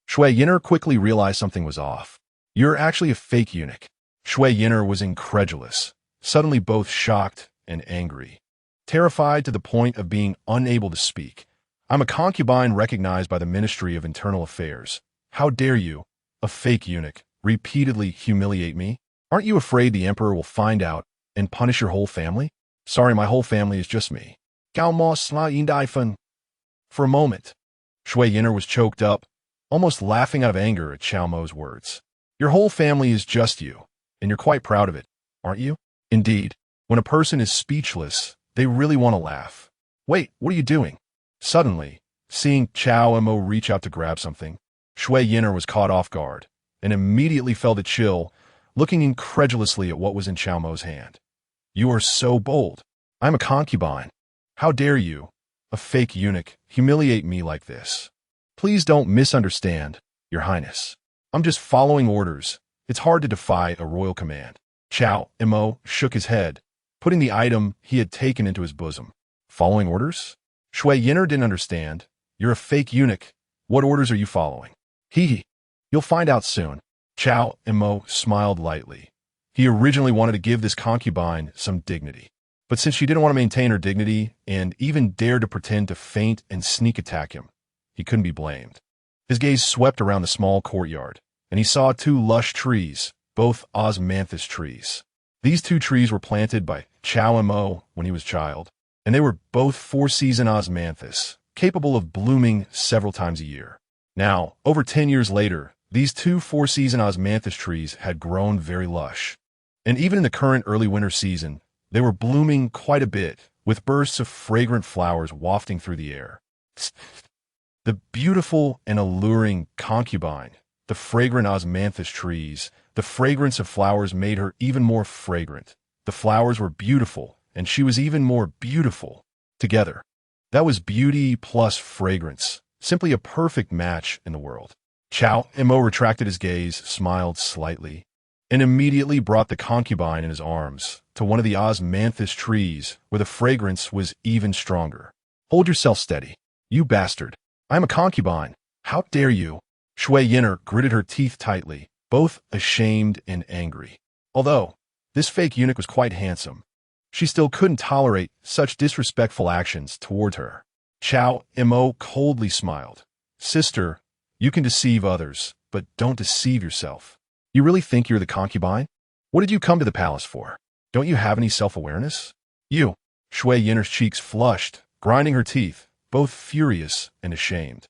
Shui Yin'er quickly realized something was off. "You're actually a fake eunuch." Shui Yin'er was incredulous, suddenly both shocked and angry. Terrified to the point of being unable to speak, I'm a concubine recognized by the Ministry of Internal Affairs. How dare you, a fake eunuch, repeatedly humiliate me? Aren't you afraid the emperor will find out and punish your whole family? Sorry, my whole family is just me. Cao Mo sla yin dai fen. For a moment, Shui Yin'er was choked up, almost laughing out of anger at Cao Mo's words. Your whole family is just you, and you're quite proud of it, aren't you? Indeed, when a person is speechless, they really want to laugh. Wait, what are you doing? Suddenly, seeing Cao Mo reach out to grab something, Shui Yin'er was caught off guard, and immediately felt a chill, looking incredulously at what was in Cao Mo's hand. You are so bold. I'm a concubine. How dare you, a fake eunuch, humiliate me like this? Please don't misunderstand, Your Highness. I'm just following orders. It's hard to defy a royal command. Cao Mo shook his head, putting the item he had taken into his bosom. Following orders? Shui Yin'er didn't understand. You're a fake eunuch. What orders are you following? You'll find out soon. Cao Mo smiled lightly. He originally wanted to give this concubine some dignity. But since she didn't want to maintain her dignity and even dared to pretend to faint and sneak attack him, he couldn't be blamed. His gaze swept around the small courtyard, and he saw two lush trees, both osmanthus trees. These two trees were planted by Cao Mo when he was a child, and they were both four-season osmanthus, capable of blooming several times a year. Now, over 10 years later, these two four-season osmanthus trees had grown very lush. And even in the current early winter season, they were blooming quite a bit, with bursts of fragrant flowers wafting through the air. The beautiful and alluring concubine, the fragrant osmanthus trees, the fragrance of flowers made her even more fragrant. The flowers were beautiful, and she was even more beautiful. Together, that was beauty plus fragrance, simply a perfect match in the world. Cao Mo retracted his gaze, smiled slightly, and immediately brought the concubine in his arms to one of the osmanthus trees where the fragrance was even stronger. Hold yourself steady, you bastard. I'm a concubine. How dare you? Shui Yin'er gritted her teeth tightly, both ashamed and angry. Although this fake eunuch was quite handsome, she still couldn't tolerate such disrespectful actions toward her. Cao Mo coldly smiled. Sister, you can deceive others, but don't deceive yourself. You really think you're the concubine? What did you come to the palace for? Don't you have any self-awareness? You. Shui Yin'er's cheeks flushed, grinding her teeth, both furious and ashamed.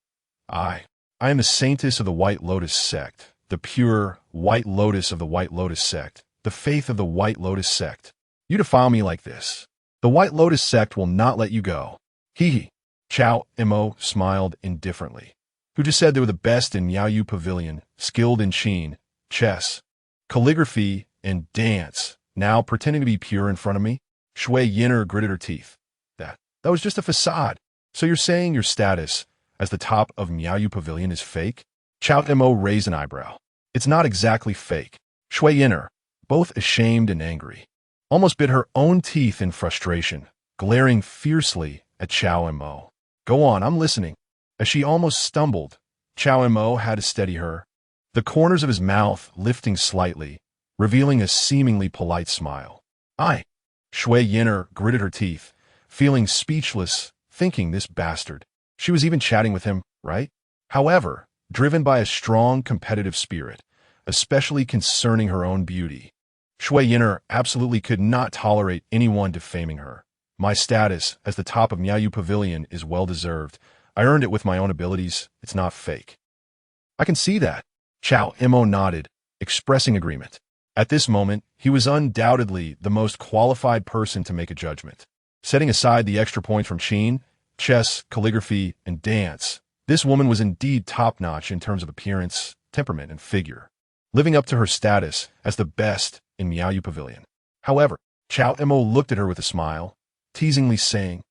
I am a saintess of the White Lotus sect, the pure White Lotus of the White Lotus sect, the faith of the White Lotus sect. You defile me like this. The White Lotus sect will not let you go. Cao Mo smiled indifferently. Who just said they were the best in Miaoyu Pavilion, skilled in qin, chess, calligraphy, and dance, now pretending to be pure in front of me? Shui Yin'er gritted her teeth. That was just a facade. So you're saying your status as the top of Miaoyu Pavilion is fake? Cao Mo raised an eyebrow. It's not exactly fake. Shui Yin'er, both ashamed and angry, almost bit her own teeth in frustration, glaring fiercely at Cao Mo. Go on, I'm listening. As she almost stumbled, Cao Mo had to steady her, the corners of his mouth lifting slightly, revealing a seemingly polite smile. Shui Yin'er gritted her teeth, feeling speechless, thinking this bastard. She was even chatting with him, right? However, driven by a strong competitive spirit, especially concerning her own beauty, Shui Yin'er absolutely could not tolerate anyone defaming her. My status as the top of Miaoyu Pavilion is well-deserved. I earned it with my own abilities. It's not fake. I can see that. Cao Mo nodded, expressing agreement. At this moment, he was undoubtedly the most qualified person to make a judgment. Setting aside the extra points from qin, chess, calligraphy, and dance, this woman was indeed top-notch in terms of appearance, temperament, and figure, living up to her status as the best in Miaoyu Pavilion. However, Cao Mo looked at her with a smile, teasingly saying,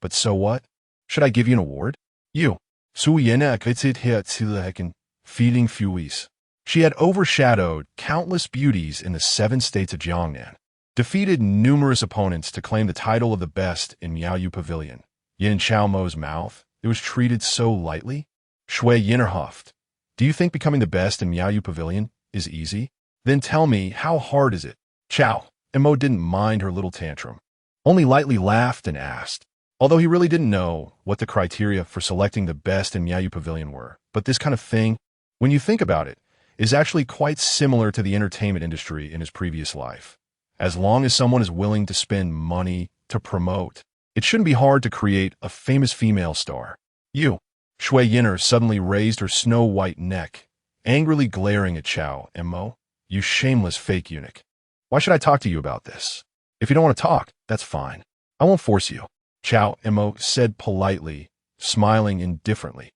"But so what? Should I give you an award? You, Su Yena Kritit Heatsilehekin, feeding Fuis." She had overshadowed countless beauties in the 7 states of Jiangnan, defeated numerous opponents to claim the title of the best in Miaoyu Pavilion. Yet in Cao Mo's mouth, it was treated so lightly. Shui Yin'er huffed. Do you think becoming the best in Miaoyu Pavilion is easy? Then tell me, how hard is it? Cao Mo didn't mind her little tantrum, only lightly laughed and asked. Although he really didn't know what the criteria for selecting the best in Miaoyu Pavilion were. But this kind of thing, when you think about it, is actually quite similar to the entertainment industry in his previous life. As long as someone is willing to spend money to promote, it shouldn't be hard to create a famous female star. You. Shui Yin'er suddenly raised her snow-white neck, angrily glaring at Cao Mo. You shameless fake eunuch. Why should I talk to you about this? If you don't want to talk, that's fine. I won't force you. Cao Mo said politely, smiling indifferently.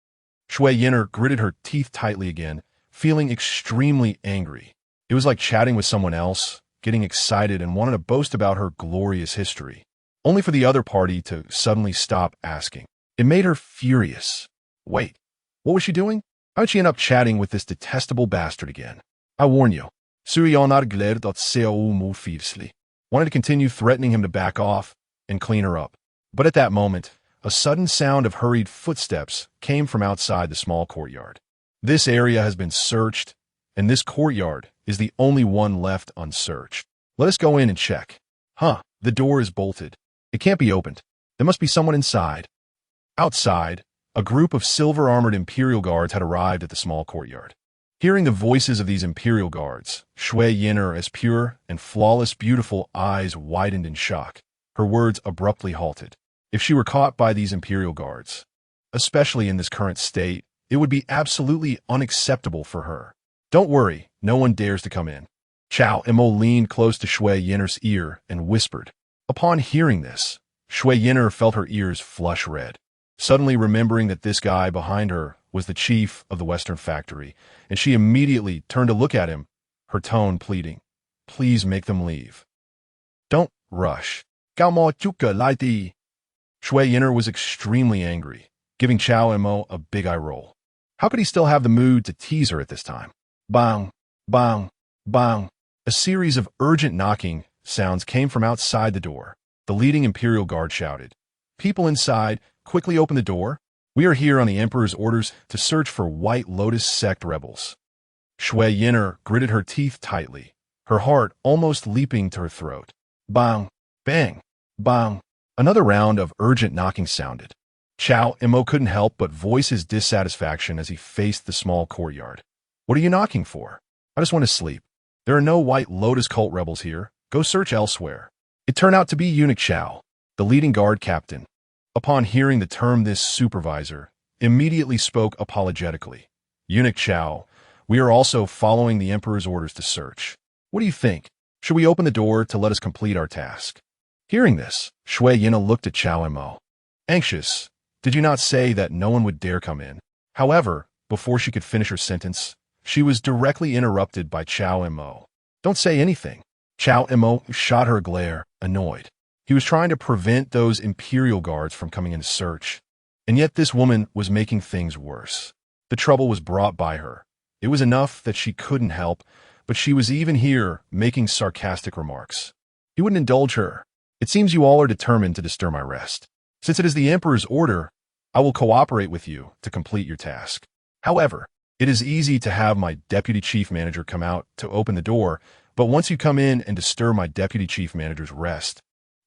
Shui Yin'er gritted her teeth tightly again, feeling extremely angry. It was like chatting with someone else, getting excited and wanting to boast about her glorious history, only for the other party to suddenly stop asking. It made her furious. Wait, what was she doing? How did she end up chatting with this detestable bastard again? I warn you. Wanted to continue threatening him to back off and clean her up. But at that moment, a sudden sound of hurried footsteps came from outside the small courtyard. This area has been searched, and this courtyard is the only one left unsearched. Let us go in and check. The door is bolted. It can't be opened. There must be someone inside. Outside, a group of silver-armored Imperial Guards had arrived at the small courtyard. Hearing the voices of these Imperial Guards, Shui Yin'er, as pure and flawless beautiful eyes widened in shock. Her words abruptly halted. If she were caught by these Imperial Guards, especially in this current state, it would be absolutely unacceptable for her. Don't worry, no one dares to come in. Cao Mo leaned close to Shui Yin'er's ear and whispered. Upon hearing this, Shui Yin'er felt her ears flush red. Suddenly remembering that this guy behind her was the chief of the Western factory, and she immediately turned to look at him, her tone pleading. Please make them leave. Don't rush. Cao Mo lai di. Shui Yin'er was extremely angry, giving Cao Mo a big eye roll. How could he still have the mood to tease her at this time? Bang, bang, bang. A series of urgent knocking sounds came from outside the door. The leading Imperial Guard shouted. People inside, quickly open the door. We are here on the Emperor's orders to search for White Lotus sect rebels. Shui Yin'er gritted her teeth tightly, her heart almost leaping to her throat. Bang, bang, bang. Another round of urgent knocking sounded. Cao Mo couldn't help but voice his dissatisfaction as he faced the small courtyard. What are you knocking for? I just want to sleep. There are no White Lotus cult rebels here. Go search elsewhere. It turned out to be Eunuch Cao, the leading guard captain. Upon hearing the term, this supervisor immediately spoke apologetically. Eunuch Cao, we are also following the Emperor's orders to search. What do you think? Should we open the door to let us complete our task? Hearing this, Shui Yin'er looked at Cao Mo. Anxious, did you not say that no one would dare come in? However, before she could finish her sentence, she was directly interrupted by Cao Mo. Don't say anything. Cao Mo shot her a glare, annoyed. He was trying to prevent those Imperial Guards from coming in to search. And yet this woman was making things worse. The trouble was brought by her. It was enough that she couldn't help, but she was even here making sarcastic remarks. He wouldn't indulge her. It seems you all are determined to disturb my rest. Since it is the Emperor's order, I will cooperate with you to complete your task. However, it is easy to have my deputy chief manager come out to open the door, but once you come in and disturb my deputy chief manager's rest,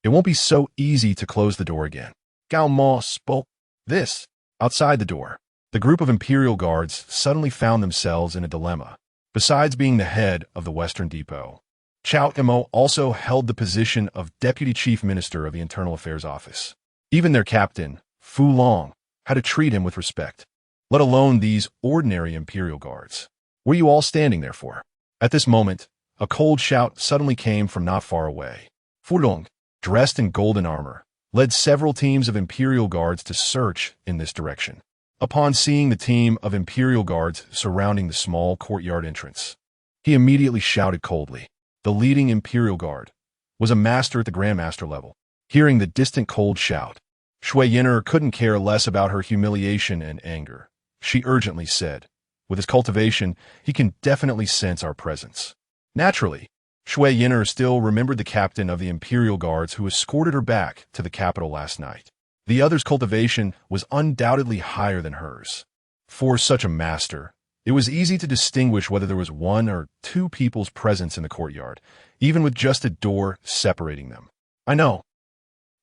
it won't be so easy to close the door again. Cao Mo spoke. This, outside the door, the group of Imperial Guards suddenly found themselves in a dilemma. Besides being the head of the Western Depot, Cao Mo also held the position of Deputy Chief Minister of the Internal Affairs Office. Even their captain, Fu Long, had to treat him with respect, let alone these ordinary Imperial Guards. What are you all standing there for? At this moment, a cold shout suddenly came from not far away. Fu Long, dressed in golden armor, led several teams of Imperial Guards to search in this direction. Upon seeing the team of Imperial Guards surrounding the small courtyard entrance, he immediately shouted coldly. The leading Imperial Guard was a master at the Grandmaster level. Hearing the distant cold shout, Shui Yin'er couldn't care less about her humiliation and anger. She urgently said, with his cultivation, he can definitely sense our presence. Naturally, Shui Yin'er still remembered the captain of the Imperial Guards who escorted her back to the capital last night. The other's cultivation was undoubtedly higher than hers. For such a master, it was easy to distinguish whether there was one or two people's presence in the courtyard, even with just a door separating them. I know.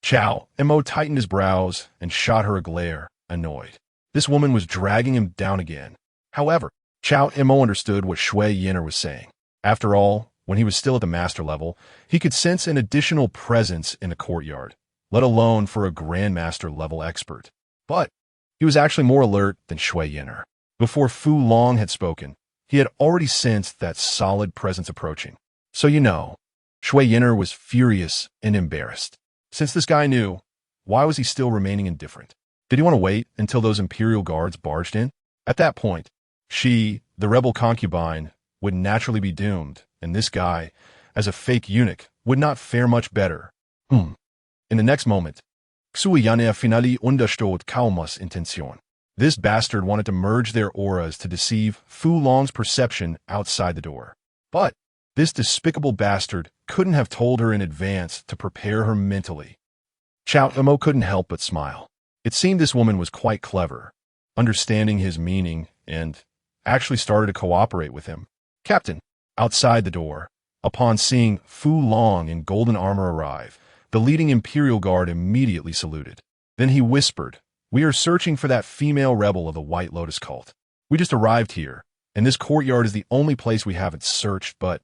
Cao Mo tightened his brows and shot her a glare, annoyed. This woman was dragging him down again. However, Cao Mo understood what Shui Yin'er was saying. After all, when he was still at the master level, he could sense an additional presence in the courtyard, let alone for a grandmaster level expert. But he was actually more alert than Shui Yin'er. Before Fu Long had spoken, he had already sensed that solid presence approaching. So Shui Yin'er was furious and embarrassed. Since this guy knew, why was he still remaining indifferent? Did he want to wait until those imperial guards barged in? At that point, she, the rebel concubine, would naturally be doomed, and this guy, as a fake eunuch, would not fare much better. In the next moment, Kuiyuan finally understood Cao Mo's intention. This bastard wanted to merge their auras to deceive Fu Long's perception outside the door. But this despicable bastard couldn't have told her in advance to prepare her mentally. Cao Mo couldn't help but smile. It seemed this woman was quite clever, understanding his meaning, and actually started to cooperate with him. Captain, outside the door, upon seeing Fu Long in golden armor arrive, the leading imperial guard immediately saluted. Then he whispered, "We are searching for that female rebel of the White Lotus cult. We just arrived here, and this courtyard is the only place we haven't searched, but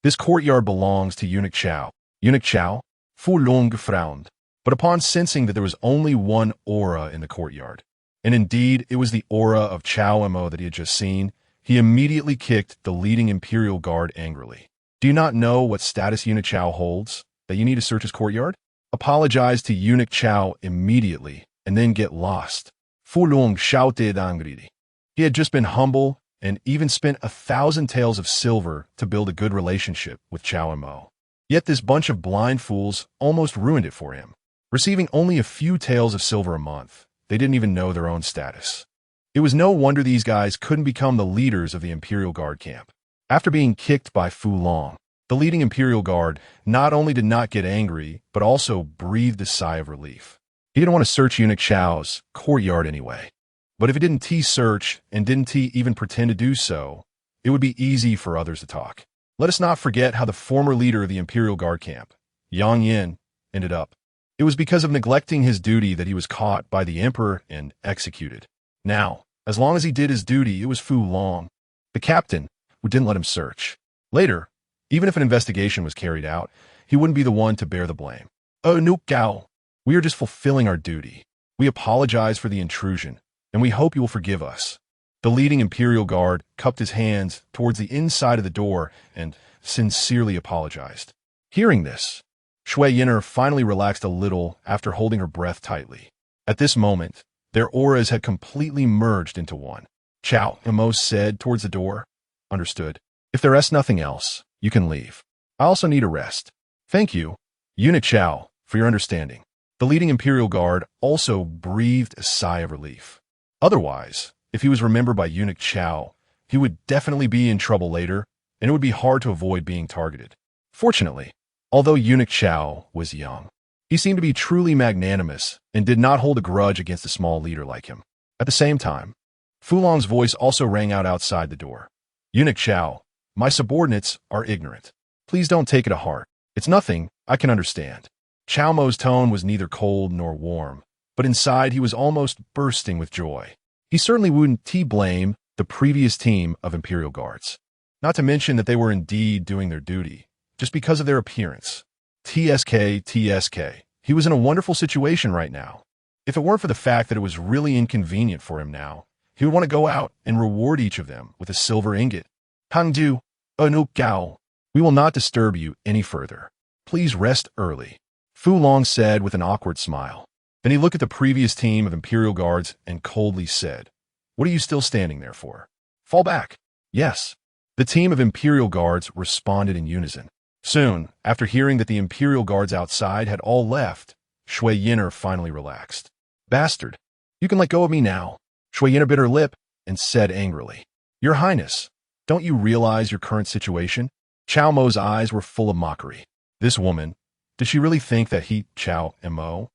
this courtyard belongs to Eunuch Cao." Eunuch Cao? Fu Long frowned. But upon sensing that there was only one aura in the courtyard, and indeed it was the aura of Cao Mo that he had just seen, he immediately kicked the leading imperial guard angrily. "Do you not know what status Eunuch Cao holds, that you need to search his courtyard? Apologize to Eunuch Cao immediately, and then get lost." Fu Long shouted angrily. He had just been humble and even spent 1,000 taels of silver to build a good relationship with Cao Mo. Yet this bunch of blind fools almost ruined it for him. Receiving only a few taels of silver a month, they didn't even know their own status. It was no wonder these guys couldn't become the leaders of the Imperial Guard camp. After being kicked by Fu Long, the leading Imperial Guard not only did not get angry, but also breathed a sigh of relief. He didn't want to search Eunuch Chao's courtyard anyway. But if he didn't search and didn't even pretend to do so, it would be easy for others to talk. Let us not forget how the former leader of the Imperial Guard camp, Yang Yin, ended up. It was because of neglecting his duty that he was caught by the emperor and executed. Now, as long as he did his duty, it was Fu Long, the captain, who didn't let him search. Later, even if an investigation was carried out, he wouldn't be the one to bear the blame. "Eunuch Cao, we are just fulfilling our duty. We apologize for the intrusion, and we hope you will forgive us." The leading Imperial Guard cupped his hands towards the inside of the door and sincerely apologized. Hearing this, Shui Yin'er finally relaxed a little after holding her breath tightly. At this moment, their auras had completely merged into one. "Cao Mo said towards the door. "Understood. If there is nothing else, you can leave. I also need a rest." "Thank you, Eunuch Cao, for your understanding." The leading Imperial Guard also breathed a sigh of relief. Otherwise, if he was remembered by Eunuch Cao, he would definitely be in trouble later, and it would be hard to avoid being targeted. Fortunately, although Eunuch Cao was young, he seemed to be truly magnanimous and did not hold a grudge against a small leader like him. At the same time, Fu Long's voice also rang out outside the door. "Eunuch Cao, my subordinates are ignorant. Please don't take it to heart. It's nothing, I can understand." Cao Mo's tone was neither cold nor warm, but inside he was almost bursting with joy. He certainly wouldn't blame the previous team of Imperial Guards. Not to mention that they were indeed doing their duty, just because of their appearance. TSK. He was in a wonderful situation right now. If it weren't for the fact that it was really inconvenient for him now, he would want to go out and reward each of them with a silver ingot. "Hangdu, Eunuch Cao, we will not disturb you any further. Please rest early," Fu Long said with an awkward smile. Then he looked at the previous team of Imperial Guards and coldly said, "What are you still standing there for? Fall back." "Yes." The team of Imperial Guards responded in unison. Soon, after hearing that the Imperial Guards outside had all left, Shui Yin'er finally relaxed. "Bastard, you can let go of me now." Shui Yin'er bit her lip and said angrily, "Your Highness, don't you realize your current situation?" Cao Mo's eyes were full of mockery. This woman, did she really think that he, Cao Mo,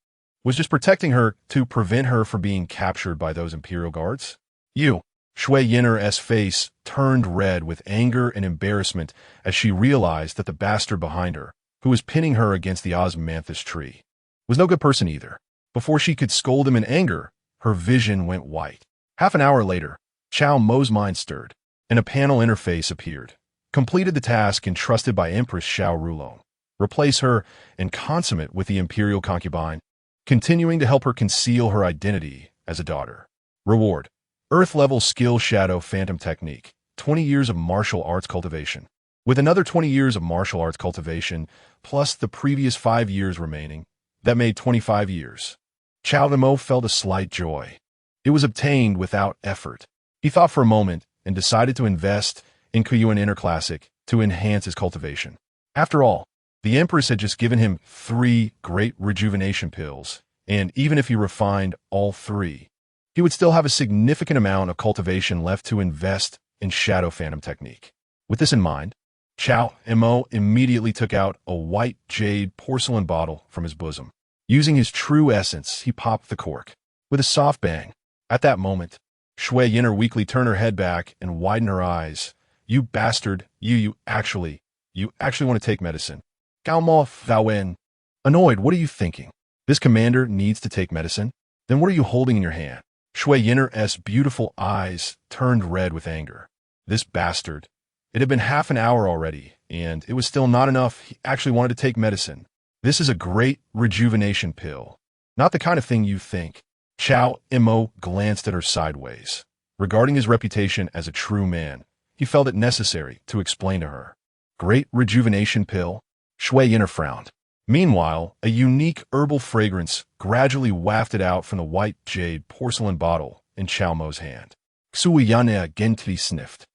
was just protecting her to prevent her from being captured by those Imperial Guards? "You." Shui Yin'er's face turned red with anger and embarrassment as she realized that the bastard behind her, who was pinning her against the osmanthus tree, was no good person either. Before she could scold him in anger, her vision went white. Half an hour later, Cao Mo's mind stirred, and a panel interface appeared. Completed the task entrusted by Empress Xiao Rulong. Replace her and consummate with the imperial concubine, continuing to help her conceal her identity as a daughter. Reward: Earth-level skill shadow phantom technique, 20 years of martial arts cultivation. With another 20 years of martial arts cultivation, plus the previous 5 years remaining, that made 25 years. Cao Mo felt a slight joy. It was obtained without effort. He thought for a moment and decided to invest in Kuiyuan Interclassic to enhance his cultivation. After all, the Empress had just given him 3 great rejuvenation pills, and even if he refined all 3, he would still have a significant amount of cultivation left to invest in Shadow Phantom technique. With this in mind, Cao Mo immediately took out a white jade porcelain bottle from his bosom. Using his true essence, he popped the cork. With a soft bang, at that moment, Shui Yin'er weakly turned her head back and widened her eyes. You bastard, you actually want to take medicine. Cao Mo Wen. Annoyed, what are you thinking? This commander needs to take medicine? Then what are you holding in your hand? Shui Yin'er's beautiful eyes turned red with anger. This bastard. It had been half an hour already, and it was still not enough. He actually wanted to take medicine. This is a great rejuvenation pill. Not the kind of thing you think. Cao Mo glanced at her sideways. Regarding his reputation as a true man, he felt it necessary to explain to her. Great rejuvenation pill? Shui Yin'er frowned. Meanwhile, a unique herbal fragrance gradually wafted out from the white jade porcelain bottle in Cao Mo's hand. Kuiyuan gently sniffed,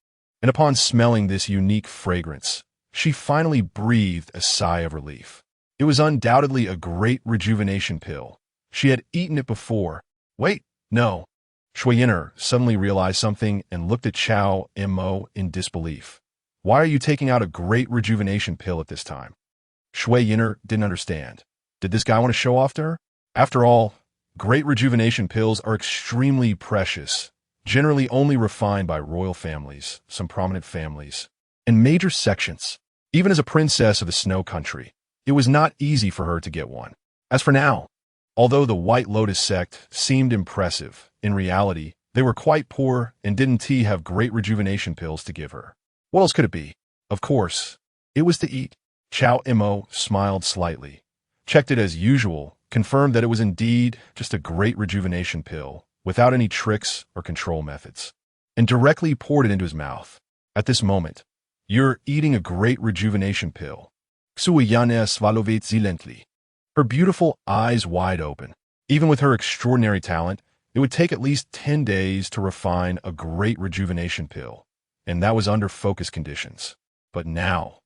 and upon smelling this unique fragrance, she finally breathed a sigh of relief. It was undoubtedly a great rejuvenation pill. She had eaten it before. Wait, no. Shui Yin'er suddenly realized something and looked at Cao Mo in disbelief. Why are you taking out a great rejuvenation pill at this time? Shui Yin'er didn't understand. Did this guy want to show off to her? After all, great rejuvenation pills are extremely precious, generally only refined by royal families, some prominent families, and major sections. Even as a princess of the Snow Country, it was not easy for her to get one. As for now, although the White Lotus sect seemed impressive, in reality, they were quite poor and didn't have great rejuvenation pills to give her. What else could it be? Of course, it was to eat. Cao Mo smiled slightly, checked it as usual, confirmed that it was indeed just a great rejuvenation pill, without any tricks or control methods, and directly poured it into his mouth. At this moment, you're eating a great rejuvenation pill. Kuiyuan swallowed silently, her beautiful eyes wide open. Even with her extraordinary talent, it would take at least 10 days to refine a great rejuvenation pill, and that was under focus conditions. But now,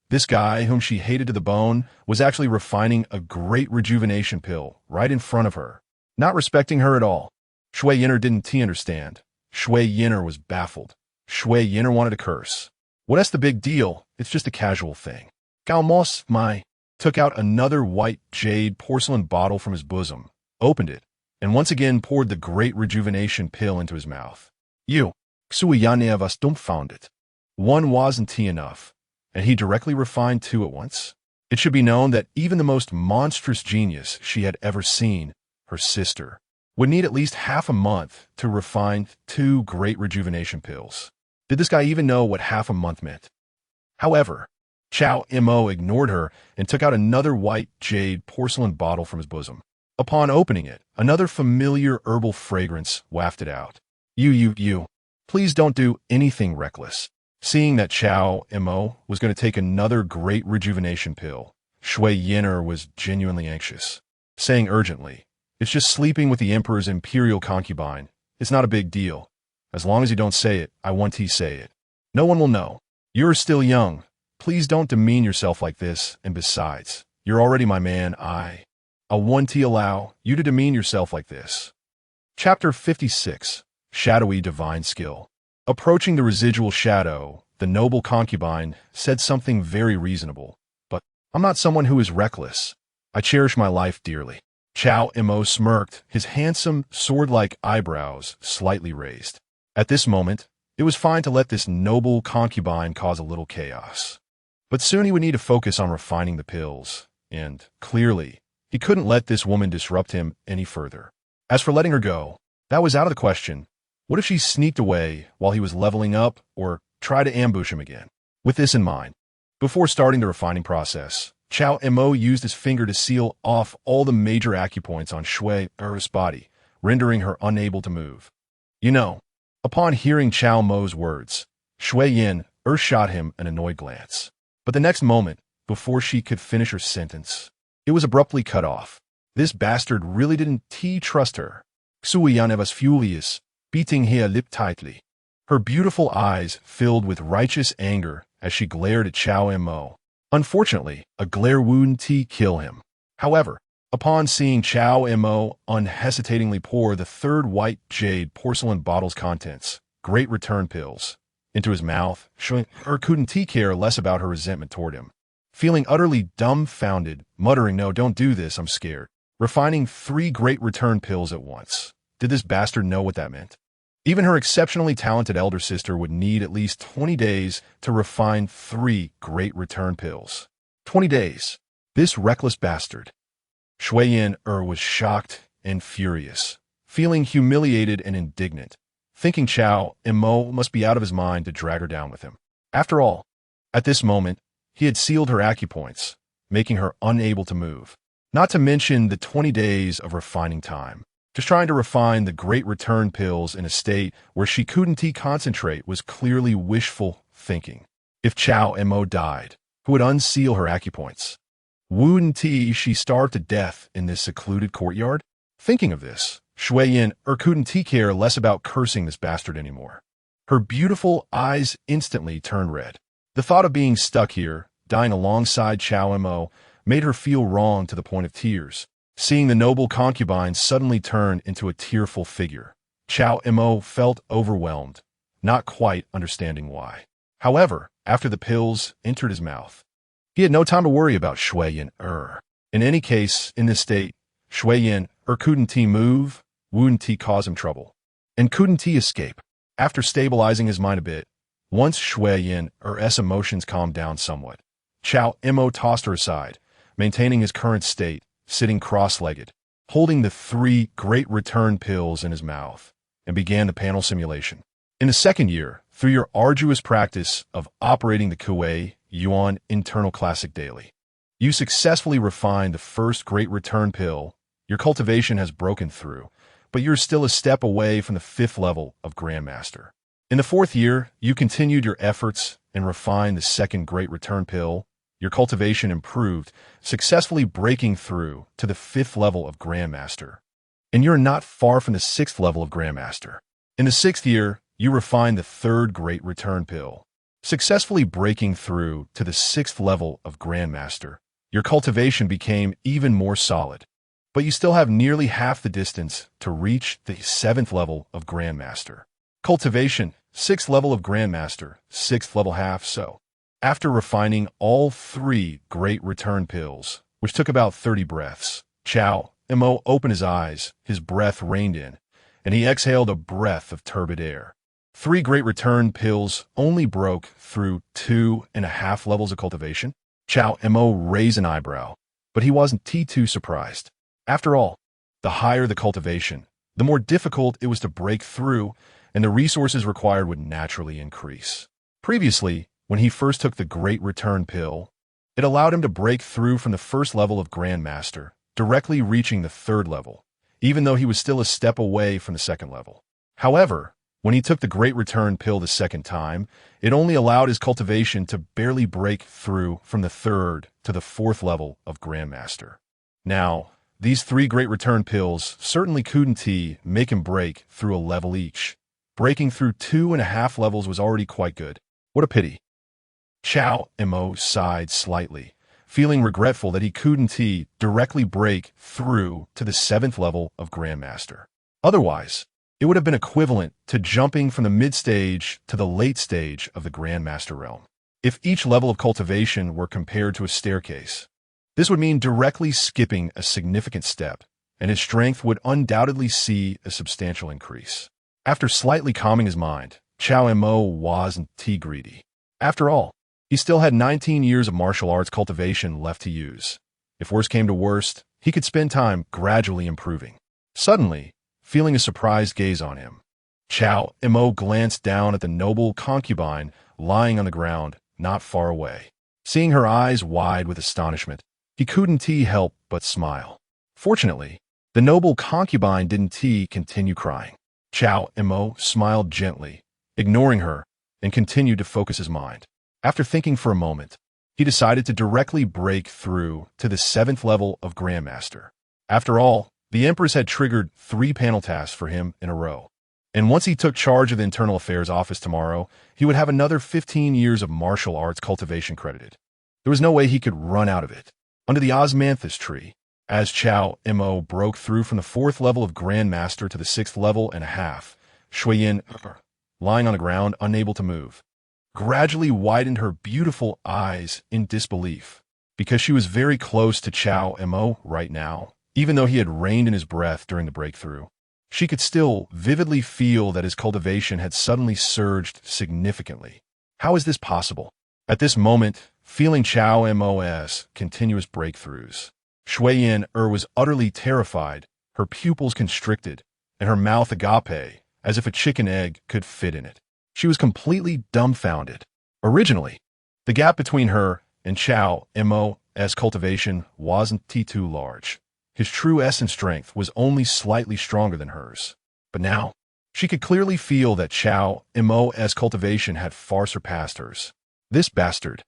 this guy, whom she hated to the bone, was actually refining a great rejuvenation pill right in front of her, not respecting her at all. Shui Yin'er didn't understand. Shui Yin'er was baffled. Shui Yin'er wanted to curse. What's the big deal? It's just a casual thing. Cao Mo took out another white jade porcelain bottle from his bosom, opened it, and once again poured the great rejuvenation pill into his mouth. Kuiyuan was dumbfounded. One wasn't enough, and he directly refined 2 at once. It should be known that even the most monstrous genius she had ever seen, her sister, would need at least half a month to refine 2 great rejuvenation pills. Did this guy even know what half a month meant? However, Cao Mo ignored her and took out another white jade porcelain bottle from his bosom. Upon opening it, another familiar herbal fragrance wafted out. You. Please don't do anything reckless. Seeing that Cao Mo was going to take another great rejuvenation pill, Shui Yin'er was genuinely anxious, saying urgently, "It's just sleeping with the Emperor's imperial concubine. It's not a big deal. As long as you don't say it, I want to say it. No one will know. You're still young. Please don't demean yourself like this, and besides, you're already my man. I want to allow you to demean yourself like this." Chapter 56. Shadowy Divine Skill. Approaching the residual shadow, the noble concubine said something very reasonable. But I'm not someone who is reckless. I cherish my life dearly. Cao Mo smirked, his handsome, sword-like eyebrows slightly raised. At this moment, it was fine to let this noble concubine cause a little chaos. But soon he would need to focus on refining the pills, and, clearly, He couldn't let this woman disrupt him any further. As for letting her go, that was out of the question. What if she sneaked away while he was leveling up or tried to ambush him again? With this in mind, before starting the refining process, Cao Mo used his finger to seal off all the major acupoints on Shui Er's body, rendering her unable to move. Upon hearing Cao Mo's words, Shui shot him an annoyed glance. But the next moment, before she could finish her sentence, it was abruptly cut off. This bastard really didn't trust her. Kuiyuan was furious, beating her lip tightly. Her beautiful eyes filled with righteous anger as she glared at Cao Mo. Unfortunately, a glare wouldn't kill him. However, upon seeing Cao Mo unhesitatingly pour the third white jade porcelain bottle's contents, great return pills, into his mouth, Shui couldn't care less about her resentment toward him. Feeling utterly dumbfounded, muttering, "No, don't do this, I'm scared." Refining 3 great return pills at once. Did this bastard know what that meant? Even her exceptionally talented elder sister would need at least 20 days to refine 3 great return pills. 20 days. This reckless bastard. Shui was shocked and furious, feeling humiliated and indignant, thinking Cao Mo must be out of his mind to drag her down with him. After all, at this moment, he had sealed her acupoints, making her unable to move. Not to mention the 20 days of refining time. Just trying to refine the great return pills in a state where she couldn't concentrate was clearly wishful thinking. If Cao Mo died, who would unseal her acupoints? Wouldn't she starve to death in this secluded courtyard? Thinking of this, Shui couldn't care less about cursing this bastard anymore. Her beautiful eyes instantly turned red. The thought of being stuck here, dying alongside Cao Mo, made her feel wrong to the point of tears. Seeing the noble concubine suddenly turn into a tearful figure, Cao Mo felt overwhelmed, not quite understanding why. However, after the pills entered his mouth, he had no time to worry about Shui In any case, in this state, Shui couldn't move, wouldn't cause him trouble, and couldn't escape. After stabilizing his mind a bit, once Shui emotions calmed down somewhat, Cao Mo tossed her aside, maintaining his current state, sitting cross-legged, holding the 3 great return pills in his mouth, and began the panel simulation. In the second year, through your arduous practice of operating the Kuiyuan internal classic daily, you successfully refined the first great return pill. Your cultivation has broken through, but you're still a step away from the 5th level of Grandmaster. In the 4th year, you continued your efforts and refined the second great return pill. Your cultivation improved, successfully breaking through to the 5th level of Grandmaster. And you're not far from the 6th level of Grandmaster. In the 6th year, you refined the 3rd great return pill, successfully breaking through to the 6th level of Grandmaster. Your cultivation became even more solid, but you still have nearly half the distance to reach the 7th level of Grandmaster. Cultivation, 6th level of Grandmaster, 6th level half so. After refining all 3 great return pills, which took about 30 breaths, Cao Mo opened his eyes, his breath reined in, and he exhaled a breath of turbid air. 3 great return pills only broke through 2.5 levels of cultivation. Cao Mo raised an eyebrow, but he wasn't too surprised. After all, the higher the cultivation, the more difficult it was to break through, and the resources required would naturally increase. Previously, when he first took the Great Return Pill, it allowed him to break through from the 1st level of Grandmaster, directly reaching the 3rd level, even though he was still a step away from the 2nd level. However, when he took the Great Return Pill the 2nd time, it only allowed his cultivation to barely break through from the 3rd to the 4th level of Grandmaster. Now, these 3 Great Return Pills certainly couldn't make him break through a level each. Breaking through 2.5 levels was already quite good. What a pity. Cao Mo sighed slightly, feeling regretful that he couldn't directly break through to the 7th level of Grandmaster. Otherwise, it would have been equivalent to jumping from the mid-stage to the late stage of the Grandmaster realm. If each level of cultivation were compared to a staircase, this would mean directly skipping a significant step, and his strength would undoubtedly see a substantial increase. After slightly calming his mind, Cao Mo wasn't greedy. After all, he still had 19 years of martial arts cultivation left to use. If worst came to worst, he could spend time gradually improving. Suddenly, feeling a surprised gaze on him, Cao Mo glanced down at the noble concubine lying on the ground not far away. Seeing her eyes wide with astonishment, he couldn't help but smile. Fortunately, the noble concubine didn't continue crying. Cao Mo smiled gently, ignoring her, and continued to focus his mind. After thinking for a moment, he decided to directly break through to the 7th level of Grandmaster. After all, the Empress had triggered 3 panel tasks for him in a row. And once he took charge of the Internal Affairs Office tomorrow, he would have another 15 years of martial arts cultivation credited. There was no way he could run out of it. Under the osmanthus tree, as Cao Mo broke through from the 4th level of Grandmaster to the 6th level and a half, Shuiyin, lying on the ground, unable to move, gradually widened her beautiful eyes in disbelief. Because she was very close to Cao Mo right now, even though he had reined in his breath during the breakthrough, she could still vividly feel that his cultivation had suddenly surged significantly. How is this possible? At this moment, feeling Cao Mo's continuous breakthroughs, Shuiyin was utterly terrified, her pupils constricted, and her mouth agape, as if a chicken egg could fit in it. She was completely dumbfounded. Originally, the gap between her and Cao Mo's cultivation wasn't too large. His true essence strength was only slightly stronger than hers. But now, she could clearly feel that Cao Mo's cultivation had far surpassed hers. This bastard.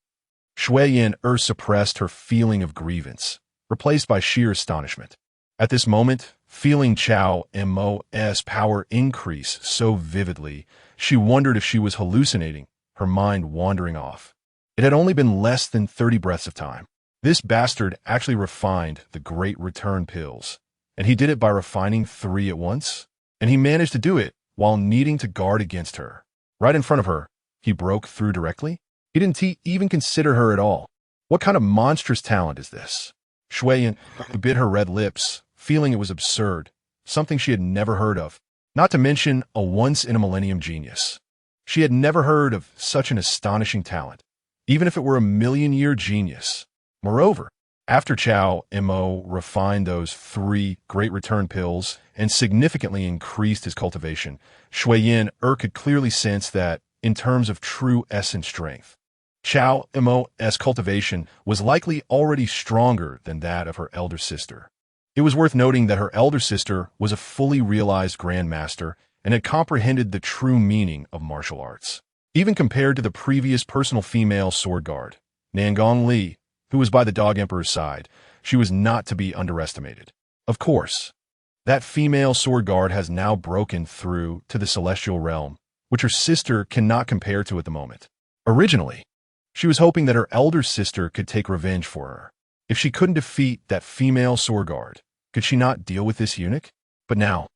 Shuiyin suppressed her feeling of grievance, replaced by sheer astonishment. At this moment, feeling Cao Mo's power increase so vividly, she wondered if she was hallucinating, her mind wandering off. It had only been less than 30 breaths of time. This bastard actually refined the Great Return pills, and he did it by refining 3 at once, and he managed to do it while needing to guard against her. Right in front of her, he broke through directly. He didn't even consider her at all. What kind of monstrous talent is this? Shuiyin bit her red lips, feeling it was absurd, something she had never heard of, not to mention a once-in-a-millennium genius. She had never heard of such an astonishing talent, even if it were a million-year genius. Moreover, after Cao Mo refined those 3 Great Return pills and significantly increased his cultivation, Shuiyin could clearly sense that, in terms of true essence strength, Cao Mo's cultivation was likely already stronger than that of her elder sister. It was worth noting that her elder sister was a fully realized Grandmaster and had comprehended the true meaning of martial arts. Even compared to the previous personal female sword guard, Nangong Li, who was by the Dog Emperor's side, she was not to be underestimated. Of course, that female sword guard has now broken through to the celestial realm, which her sister cannot compare to at the moment. Originally, she was hoping that her elder sister could take revenge for her. If she couldn't defeat that female sword guard, could she not deal with this eunuch? But now,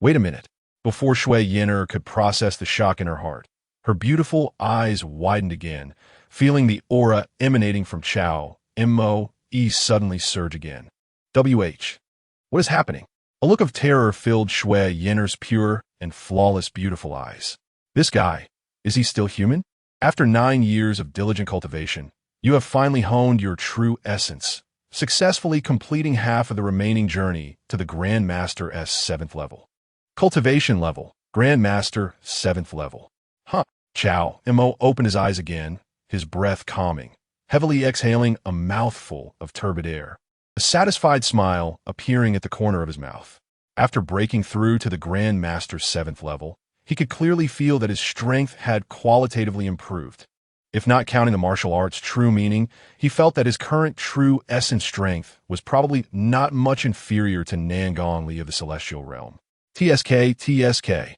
wait a minute. Before Shuiyin could process the shock in her heart, her beautiful eyes widened again, feeling the aura emanating from Cao Mo suddenly surge again. What is happening? A look of terror filled Shuiyin's pure and flawless beautiful eyes. This guy, is he still human? After 9 years of diligent cultivation, you have finally honed your true essence, successfully completing half of the remaining journey to the Grandmaster's 7th level. Cultivation level, Grandmaster 7th level. Cao Mo opened his eyes again, his breath calming, heavily exhaling a mouthful of turbid air, a satisfied smile appearing at the corner of his mouth. After breaking through to the Grandmaster's 7th level, he could clearly feel that his strength had qualitatively improved. If not counting the martial arts' true meaning, he felt that his current true essence strength was probably not much inferior to Nangong Li of the Celestial Realm. TSK.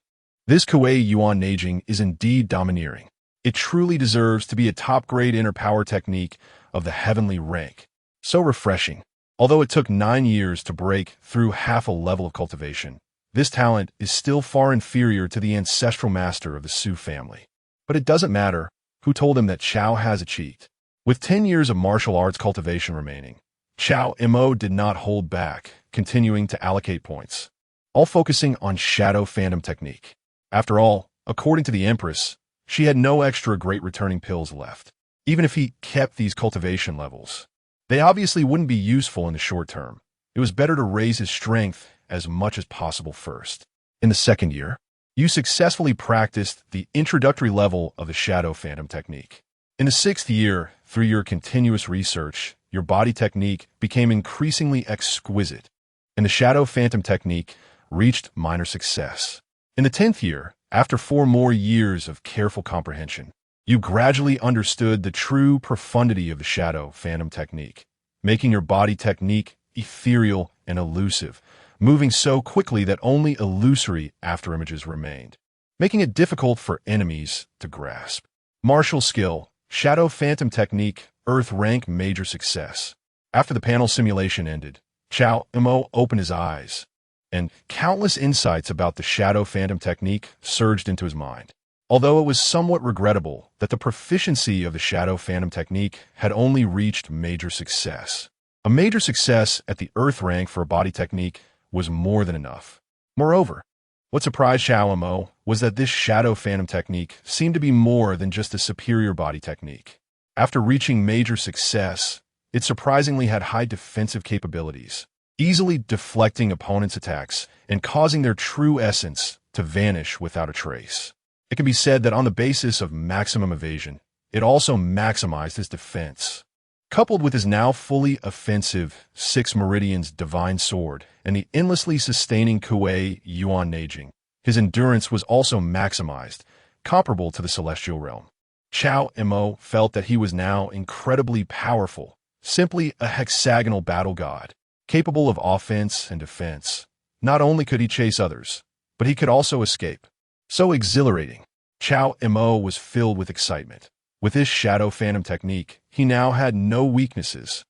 This Kuiyuan Neijing is indeed domineering. It truly deserves to be a top-grade inner power technique of the heavenly rank. So refreshing. Although it took 9 years to break through half a level of cultivation, this talent is still far inferior to the ancestral master of the Su family. But it doesn't matter who told him that Cao has achieved. With 10 years of martial arts cultivation remaining, Cao Mo did not hold back, continuing to allocate points, all focusing on Shadow Phantom technique. After all, according to the Empress, she had no extra great returning pills left. Even if he kept these cultivation levels, they obviously wouldn't be useful in the short term. It was better to raise his strength as much as possible first. In the second year, you successfully practiced the introductory level of the Shadow Phantom technique. In the sixth year, through your continuous research, your body technique became increasingly exquisite, and the Shadow Phantom technique reached minor success. In the 10th year, after 4 more years of careful comprehension, you gradually understood the true profundity of the Shadow Phantom technique, making your body technique ethereal and elusive, moving so quickly that only illusory afterimages remained, making it difficult for enemies to grasp. Martial skill, Shadow Phantom technique, Earth rank major success. After the panel simulation ended, Cao Mo opened his eyes, and countless insights about the Shadow Phantom technique surged into his mind. Although it was somewhat regrettable that the proficiency of the Shadow Phantom technique had only reached major success. A major success at the Earth rank for a body technique was more than enough. Moreover, what surprised Cao Mo was that this Shadow Phantom technique seemed to be more than just a superior body technique. After reaching major success, it surprisingly had high defensive capabilities, easily deflecting opponents' attacks and causing their true essence to vanish without a trace. It can be said that on the basis of maximum evasion, it also maximized his defense. Coupled with his now fully offensive 6 Meridians Divine Sword and the endlessly sustaining Kuiyuan Neijing, his endurance was also maximized, comparable to the Celestial Realm. Cao Mo felt that he was now incredibly powerful, simply a hexagonal battle god, capable of offense and defense. Not only could he chase others, but he could also escape. So exhilarating. Cao Mo was filled with excitement. With his Shadow Phantom technique, he now had no weaknesses.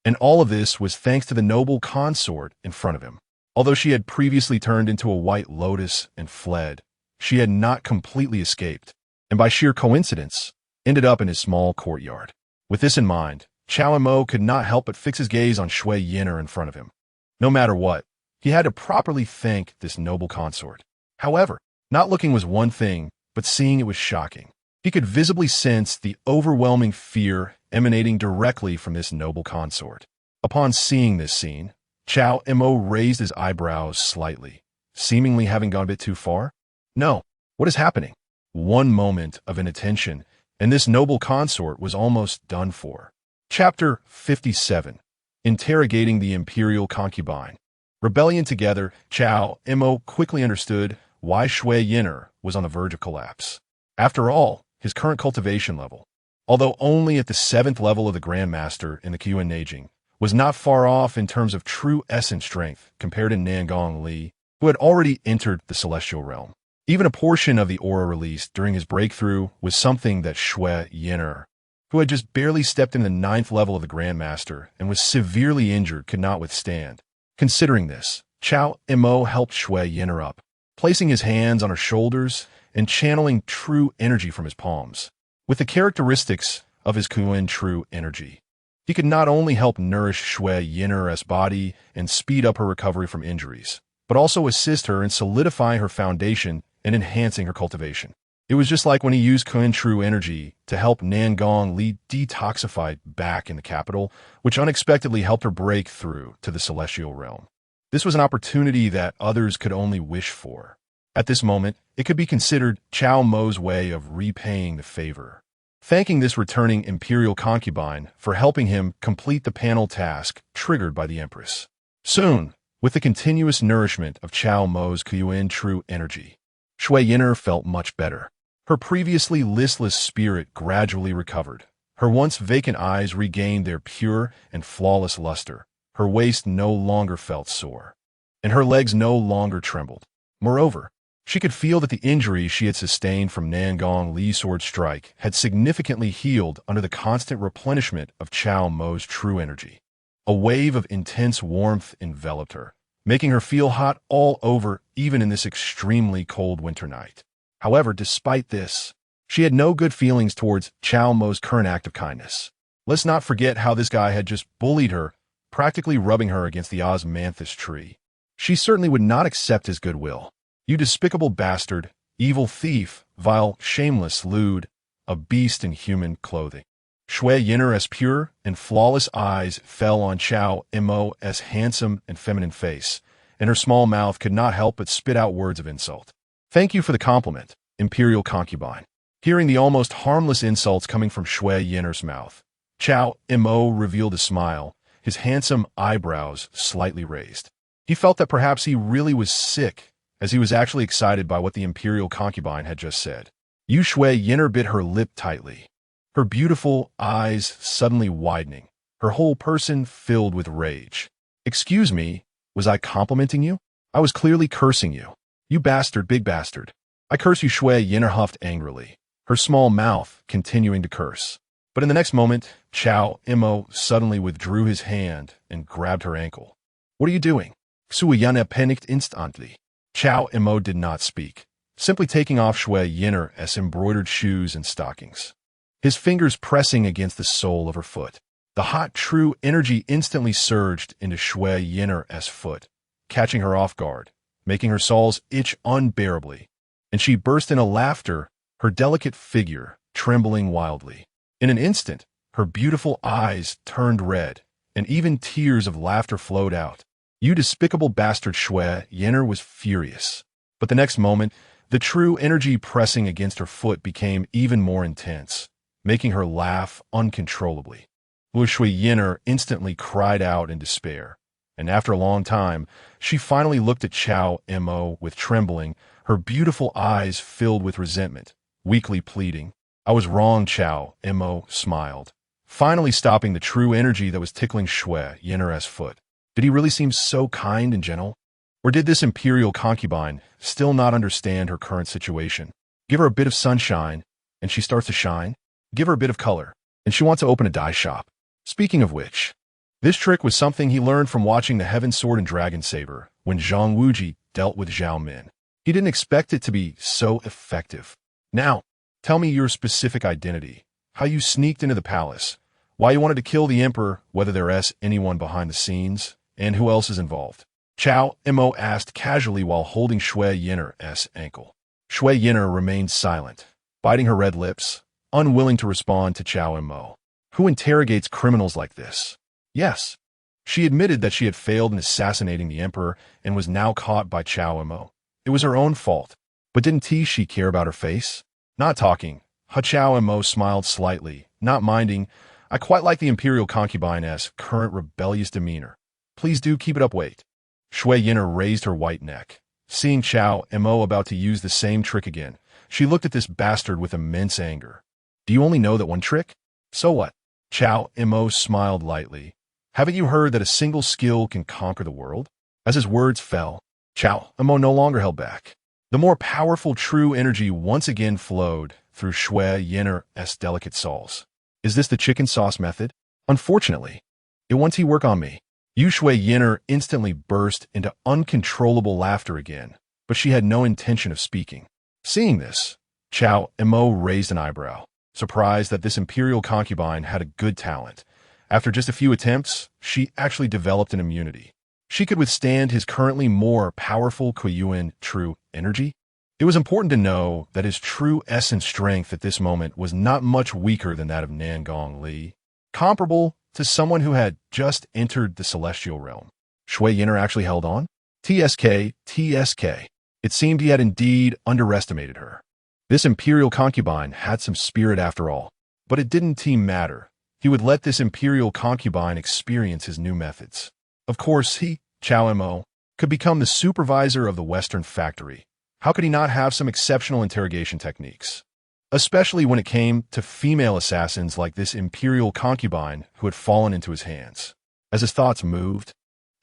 And all of this was thanks to the noble consort in front of him. Although she had previously turned into a white lotus and fled, she had not completely escaped, and by sheer coincidence, ended up in his small courtyard. With this in mind, Cao Mo could not help but fix his gaze on Shui Yin'er in front of him. No matter what, he had to properly thank this noble consort. However, not looking was one thing, but seeing it was shocking. He could visibly sense the overwhelming fear emanating directly from this noble consort. Upon seeing this scene, Cao Mo raised his eyebrows slightly, seemingly having gone a bit too far. No, what is happening? One moment of inattention, and this noble consort was almost done for. Chapter 57. Interrogating the Imperial Concubine. Rebellion together, Cao Mo quickly understood why Shui Yin'er was on the verge of collapse. After all, his current cultivation level, although only at the 7th level of the Grand Master in the Kuiyuan Neijing, was not far off in terms of true essence strength compared to Nangong Li, who had already entered the Celestial Realm. Even a portion of the aura released during his breakthrough was something that Shui Yin'er, who had just barely stepped in the 9th level of the Grand Master and was severely injured, could not withstand. Considering this, Cao Mo helped Shui Yin'er up, placing his hands on her shoulders and channeling true energy from his palms. With the characteristics of his Kuiyuan true energy, he could not only help nourish Shui Yin'er's body and speed up her recovery from injuries, but also assist her in solidifying her foundation and enhancing her cultivation. It was just like when he used Kuiyuan true energy to help Nangong Li detoxify back in the capital, which unexpectedly helped her break through to the Celestial Realm. This was an opportunity that others could only wish for. At this moment, it could be considered Cao Mo's way of repaying the favor, thanking this returning imperial concubine for helping him complete the panel task triggered by the Empress. Soon, with the continuous nourishment of Cao Mo's Kuiyuan true energy, Shui Yin'er felt much better. Her previously listless spirit gradually recovered. Her once vacant eyes regained their pure and flawless luster. Her waist no longer felt sore, and her legs no longer trembled. Moreover, she could feel that the injury she had sustained from Nangong Li's sword strike had significantly healed under the constant replenishment of Cao Mo's true energy. A wave of intense warmth enveloped her, making her feel hot all over even in this extremely cold winter night. However, despite this, she had no good feelings towards Cao Mo's current act of kindness. Let's not forget how this guy had just bullied her, practically rubbing her against the osmanthus tree. She certainly would not accept his goodwill. You despicable bastard, evil thief, vile, shameless, lewd, a beast in human clothing. Shui Yinner's pure and flawless eyes fell on Cao Mo's handsome and feminine face, and her small mouth could not help but spit out words of insult. Thank you for the compliment, imperial concubine. Hearing the almost harmless insults coming from Shui Yinner's mouth, Cao Mo revealed a smile, his handsome eyebrows slightly raised. He felt that perhaps he really was sick, as he was actually excited by what the imperial concubine had just said. Shui Yinner bit her lip tightly, her beautiful eyes suddenly widening, her whole person filled with rage. Excuse me, was I complimenting you? I was clearly cursing you. You bastard, big bastard. I curse you, Shui Yinner huffed angrily, her small mouth continuing to curse. But in the next moment, Cao Mo suddenly withdrew his hand and grabbed her ankle. What are you doing? Kuiyuan panicked instantly. Cao Mo did not speak, simply taking off Shui Yinner's embroidered shoes and stockings, his fingers pressing against the sole of her foot. The hot, true energy instantly surged into Shui Yinner's foot, catching her off guard, making her soles itch unbearably, and she burst into laughter, her delicate figure trembling wildly. In an instant, her beautiful eyes turned red, and even tears of laughter flowed out. You despicable bastard, Shui Yinner was furious. But the next moment, the true energy pressing against her foot became even more intense, making her laugh uncontrollably. Shui Yinner instantly cried out in despair, and after a long time, she finally looked at Cao Mo with trembling, her beautiful eyes filled with resentment, weakly pleading. I was wrong, Cao Mo smiled, finally stopping the true energy that was tickling Shui Yinner's foot. Did he really seem so kind and gentle? Or did this imperial concubine still not understand her current situation? Give her a bit of sunshine, and she starts to shine. Give her a bit of color, and she wants to open a dye shop. Speaking of which, this trick was something he learned from watching the Heaven Sword and Dragon Saber when Zhang Wuji dealt with Zhao Min. He didn't expect it to be so effective. Now, tell me your specific identity, how you sneaked into the palace, why you wanted to kill the emperor, whether there's anyone behind the scenes, and who else is involved. Cao Mo asked casually while holding Shui Yinner's ankle. Shui Yinner remained silent, biting her red lips, unwilling to respond to Cao Mo. Who interrogates criminals like this? Yes. She admitted that she had failed in assassinating the emperor and was now caught by Cao Mo. It was her own fault. But didn't she care about her face? Not talking, Cao Mo smiled slightly, not minding. I quite like the imperial concubine's current rebellious demeanor. Please do keep it up, wait. Shui Yinner raised her white neck. Seeing Cao Mo about to use the same trick again, she looked at this bastard with immense anger. Do you only know that one trick? So what? Cao Mo smiled lightly. Haven't you heard that a single skill can conquer the world? As his words fell, Cao Mo no longer held back. The more powerful true energy once again flowed through Shui Yinner's delicate soles. Is this the chicken sauce method? Unfortunately, it won't work on me. Shui Yinner instantly burst into uncontrollable laughter again, but she had no intention of speaking. Seeing this, Cao Mo raised an eyebrow, surprised that this imperial concubine had a good talent. After just a few attempts, she actually developed an immunity. She could withstand his currently more powerful Kuiyuan true energy. It was important to know that his true essence strength at this moment was not much weaker than that of Nangong Li, comparable to someone who had just entered the celestial realm. Shui Yinner actually held on. TSK. It seemed he had indeed underestimated her. This imperial concubine had some spirit after all, but it didn't matter. He would let this imperial concubine experience his new methods. Of course, he, Cao Mo, could become the supervisor of the Western factory. How could he not have some exceptional interrogation techniques? Especially when it came to female assassins like this imperial concubine who had fallen into his hands. As his thoughts moved,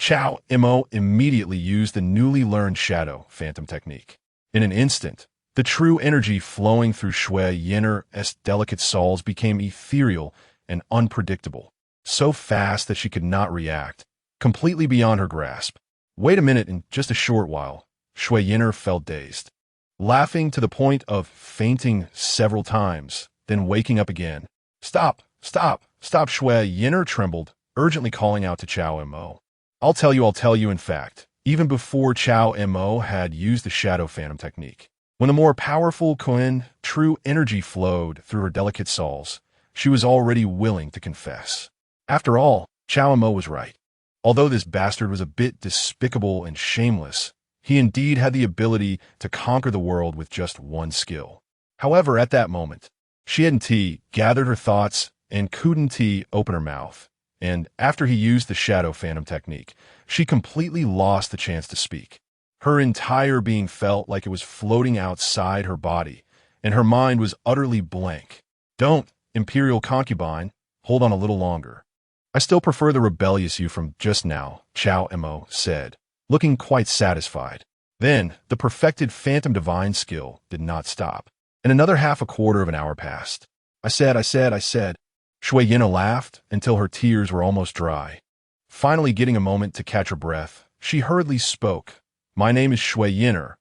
Cao Mo immediately used the newly learned shadow phantom technique. In an instant, the true energy flowing through Shui Yinner's delicate soles became ethereal and unpredictable, so fast that she could not react, completely beyond her grasp. Wait a minute, in just a short while, Shui Yinner felt dazed, laughing to the point of fainting several times, then waking up again. Stop! Shui Yinner trembled, urgently calling out to Cao Mo. I'll tell you, in fact, even before Cao Mo had used the shadow phantom technique. When the more powerful Kuiyuan true energy flowed through her delicate soles, she was already willing to confess. After all, Cao Mo was right. Although this bastard was a bit despicable and shameless, he indeed had the ability to conquer the world with just one skill. However, at that moment, she hadn't gathered her thoughts and couldn't open her mouth. And after he used the shadow phantom technique, she completely lost the chance to speak. Her entire being felt like it was floating outside her body, and her mind was utterly blank. Don't, imperial concubine, hold on a little longer. I still prefer the rebellious you from just now, Cao Mo said, looking quite satisfied. Then, the perfected phantom divine skill did not stop, and another half a quarter of an hour passed. I said. Shui Yina laughed until her tears were almost dry. Finally getting a moment to catch her breath, she hurriedly spoke. My name is Shui Yina.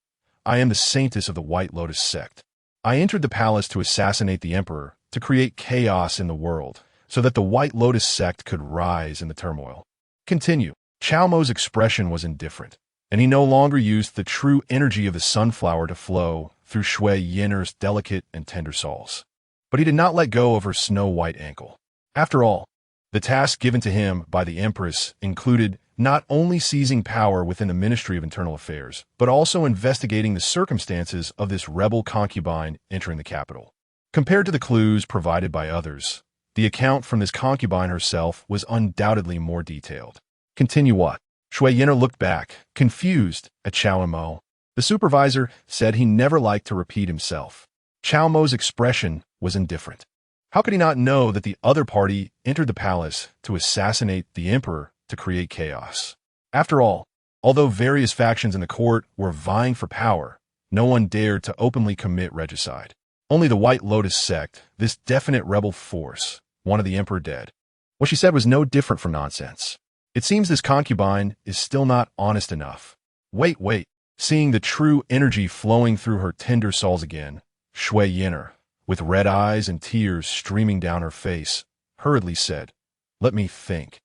I am the saintess of the White Lotus sect. I entered the palace to assassinate the emperor, to create chaos in the world, so that the White Lotus sect could rise in the turmoil. Continue. Cao Mo's expression was indifferent, and he no longer used the true energy of the sunflower to flow through Shui Yina's delicate and tender soles. But he did not let go of her snow-white ankle. After all, the task given to him by the Empress included not only seizing power within the Ministry of Internal Affairs, but also investigating the circumstances of this rebel concubine entering the capital. Compared to the clues provided by others, the account from this concubine herself was undoubtedly more detailed. Continue what? Shui Yina looked back, confused, at Cao Mo. The supervisor said he never liked to repeat himself. Cao Mo's expression was indifferent. How could he not know that the other party entered the palace to assassinate the emperor to create chaos? After all, although various factions in the court were vying for power, no one dared to openly commit regicide. Only the White Lotus sect, this definite rebel force, wanted the emperor dead. What she said was no different from nonsense. It seems this concubine is still not honest enough. Wait. Seeing the true energy flowing through her tender soles again, Shui Yina, with red eyes and tears streaming down her face, hurriedly said, Let me think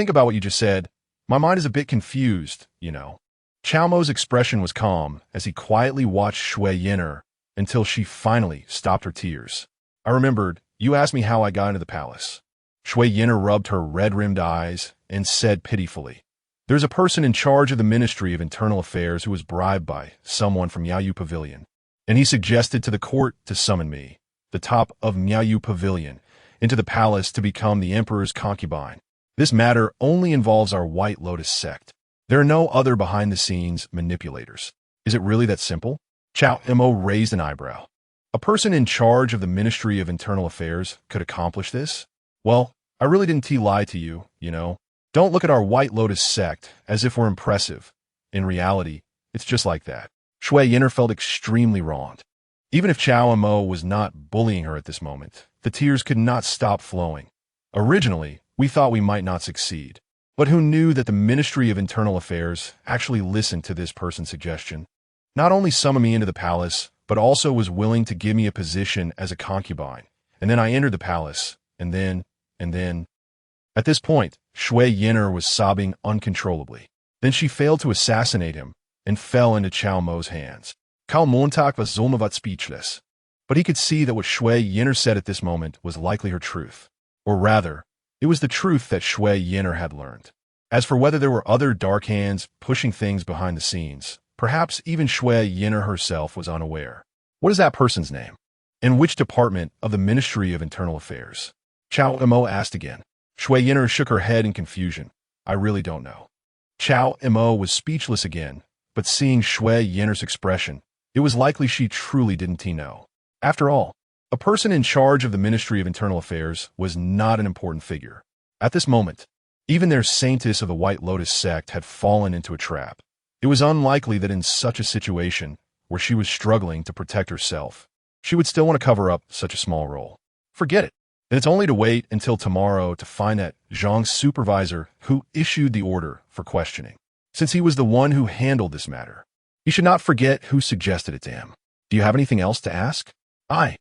about what you just said. My mind is a bit confused, you know. Cao Mo's expression was calm as he quietly watched Shui Yina until she finally stopped her tears. I remembered, you asked me how I got into the palace. Shui Yina rubbed her red-rimmed eyes and said pitifully, There's a person in charge of the Ministry of Internal Affairs who was bribed by someone from Miaoyu Pavilion, and he suggested to the court to summon me, the top of Miaoyu Pavilion, into the palace to become the emperor's concubine. This matter only involves our White Lotus sect. There are no other behind-the-scenes manipulators. Is it really that simple? Cao Mo raised an eyebrow. A person in charge of the Ministry of Internal Affairs could accomplish this? Well, I really didn't lie to you, you know. Don't look at our White Lotus sect as if we're impressive. In reality, it's just like that. Shui Yina felt extremely wronged. Even if Cao Mo was not bullying her at this moment, the tears could not stop flowing. Originally, we thought we might not succeed. But who knew that the Ministry of Internal Affairs actually listened to this person's suggestion? Not only summoned me into the palace, but also was willing to give me a position as a concubine. And then I entered the palace, and then... At this point, Shui Yina was sobbing uncontrollably. Then she failed to assassinate him and fell into Cao Mo's hands. Cao Montak was zolmavat speechless. But he could see that what Shui Yina said at this moment was likely her truth. Or rather, it was the truth that Shui Yina had learned. As for whether there were other dark hands pushing things behind the scenes, perhaps even Shui Yina herself was unaware. What is that person's name? In which department of the Ministry of Internal Affairs? Cao Mo asked again. Shui Yina shook her head in confusion. I really don't know. Cao Mo was speechless again, but seeing Shui Yina's expression, it was likely she truly didn't know. After all, a person in charge of the Ministry of Internal Affairs was not an important figure. At this moment, even their saintess of the White Lotus sect had fallen into a trap. It was unlikely that in such a situation, where she was struggling to protect herself, she would still want to cover up such a small role. Forget it. Then it's only to wait until tomorrow to find that Zhang's supervisor who issued the order for questioning, since he was the one who handled this matter. He should not forget who suggested it to him. Do you have anything else to ask? I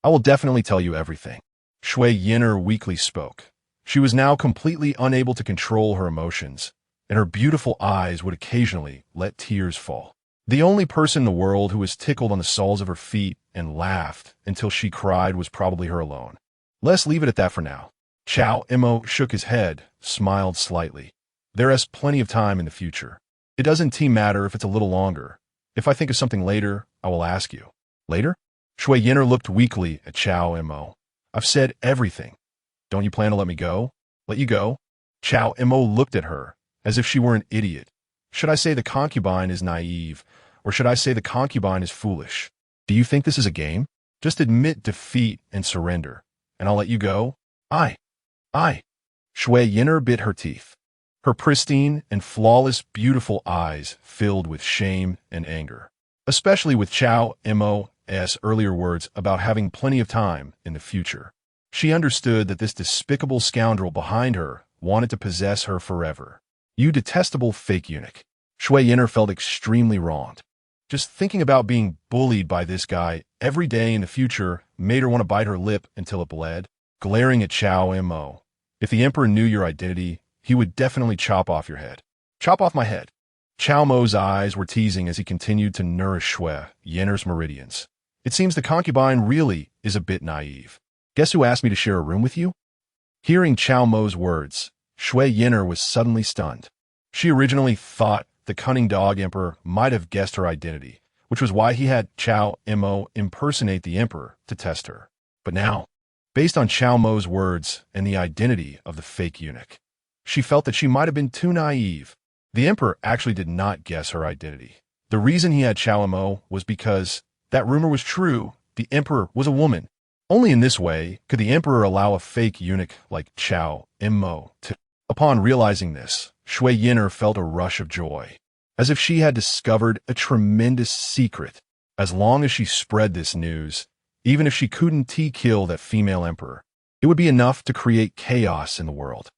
will definitely tell you everything. Shui Yina weakly spoke. She was now completely unable to control her emotions, and her beautiful eyes would occasionally let tears fall. The only person in the world who was tickled on the soles of her feet and laughed until she cried was probably her alone. Let's leave it at that for now. Cao Mo shook his head, smiled slightly. There is plenty of time in the future. It doesn't matter if it's a little longer. If I think of something later, I will ask you. Later? Shui Yin'er looked weakly at Cao Mo. I've said everything. Don't you plan to let me go? Let you go? Cao Mo looked at her, as if she were an idiot. Should I say the concubine is naive, or should I say the concubine is foolish? Do you think this is a game? Just admit defeat and surrender, and I'll let you go? I. Shui Yin'er bit her teeth. Her pristine and flawless beautiful eyes filled with shame and anger, especially with Cao Mo's earlier words about having plenty of time in the future. She understood that this despicable scoundrel behind her wanted to possess her forever. You detestable fake eunuch. Shui Yin'er felt extremely wronged. Just thinking about being bullied by this guy every day in the future made her want to bite her lip until it bled, glaring at Cao Mo. If the emperor knew your identity, he would definitely chop off your head. Chop off my head. Cao Mo's eyes were teasing as he continued to nourish Shui Yin'er's meridians. It seems the concubine really is a bit naive. Guess who asked me to share a room with you? Hearing Cao Mo's words, Shui Yin'er was suddenly stunned. She originally thought the cunning dog emperor might have guessed her identity, which was why he had Cao Mo impersonate the emperor to test her. But now, based on Cao Mo's words and the identity of the fake eunuch, she felt that she might have been too naive. The emperor actually did not guess her identity. The reason he had Cao Mo was because that rumor was true. The emperor was a woman. Only in this way could the emperor allow a fake eunuch like Cao Mo to. Upon realizing this, Shui Yin'er felt a rush of joy, as if she had discovered a tremendous secret. As long as she spread this news, even if she couldn't kill that female emperor, it would be enough to create chaos in the world.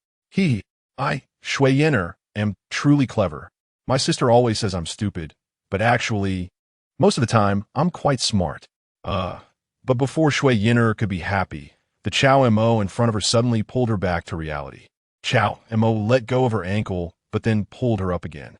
I, Shui Yin'er, am truly clever. My sister always says I'm stupid, but actually, most of the time, I'm quite smart. But before Shui Yin'er could be happy, the Cao Mo in front of her suddenly pulled her back to reality. Cao Mo let go of her ankle, but then pulled her up again.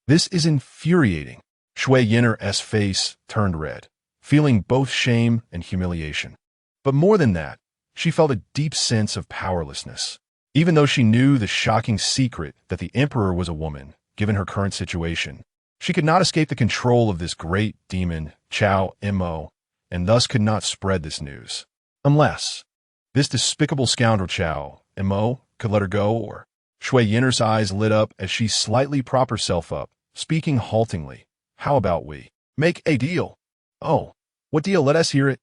This is infuriating. Shui Yin'er's face turned red, feeling both shame and humiliation. But more than that, she felt a deep sense of powerlessness. Even though she knew the shocking secret that the emperor was a woman, given her current situation, she could not escape the control of this great demon, Cao Mo, and thus could not spread this news. Unless this despicable scoundrel Cao Mo could let her go, or Shui Yin'er's eyes lit up as she slightly propped herself up, speaking haltingly. How about we make a deal? Oh, what deal? Let us hear it.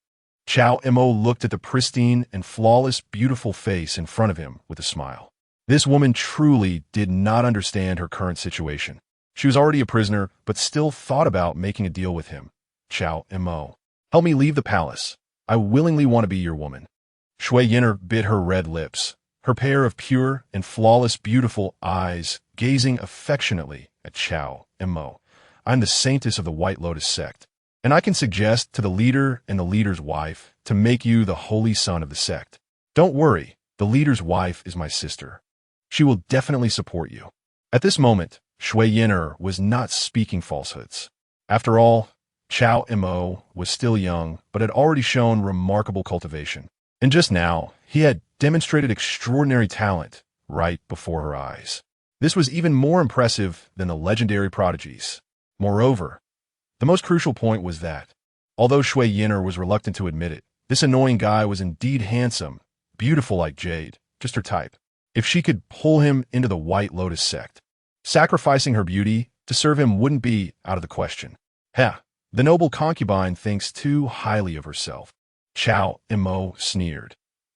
Cao Mo looked at the pristine and flawless beautiful face in front of him with a smile. This woman truly did not understand her current situation. She was already a prisoner, but still thought about making a deal with him. Cao Mo, help me leave the palace. I willingly want to be your woman. Shui Yin'er bit her red lips, her pair of pure and flawless beautiful eyes gazing affectionately at Cao Mo. I'm the saintess of the White Lotus sect, and I can suggest to the leader and the leader's wife to make you the holy son of the sect. Don't worry, the leader's wife is my sister. She will definitely support you. At this moment, Shui Yin'er was not speaking falsehoods. After all, Cao Mo was still young, but had already shown remarkable cultivation. And just now, he had demonstrated extraordinary talent right before her eyes. This was even more impressive than the legendary prodigies. Moreover, the most crucial point was that, although Shui Yin'er was reluctant to admit it, this annoying guy was indeed handsome, beautiful like jade, just her type. If she could pull him into the White Lotus sect, sacrificing her beauty to serve him wouldn't be out of the question. The noble concubine thinks too highly of herself. Cao Mo sneered.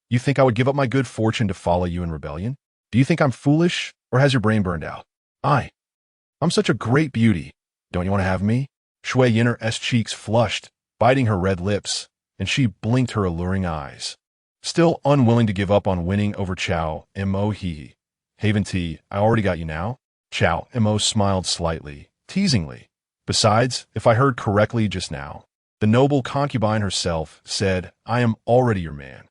You think I would give up my good fortune to follow you in rebellion? Do you think I'm foolish, or has your brain burned out? I'm such a great beauty. Don't you want to have me? Shui Yin'er's cheeks flushed, biting her red lips, and she blinked her alluring eyes. Still unwilling to give up on winning over Cao Mo, Haven T, I already got you now? Cao Mo smiled slightly, teasingly. Besides, if I heard correctly just now, the noble concubine herself said, I am already your man.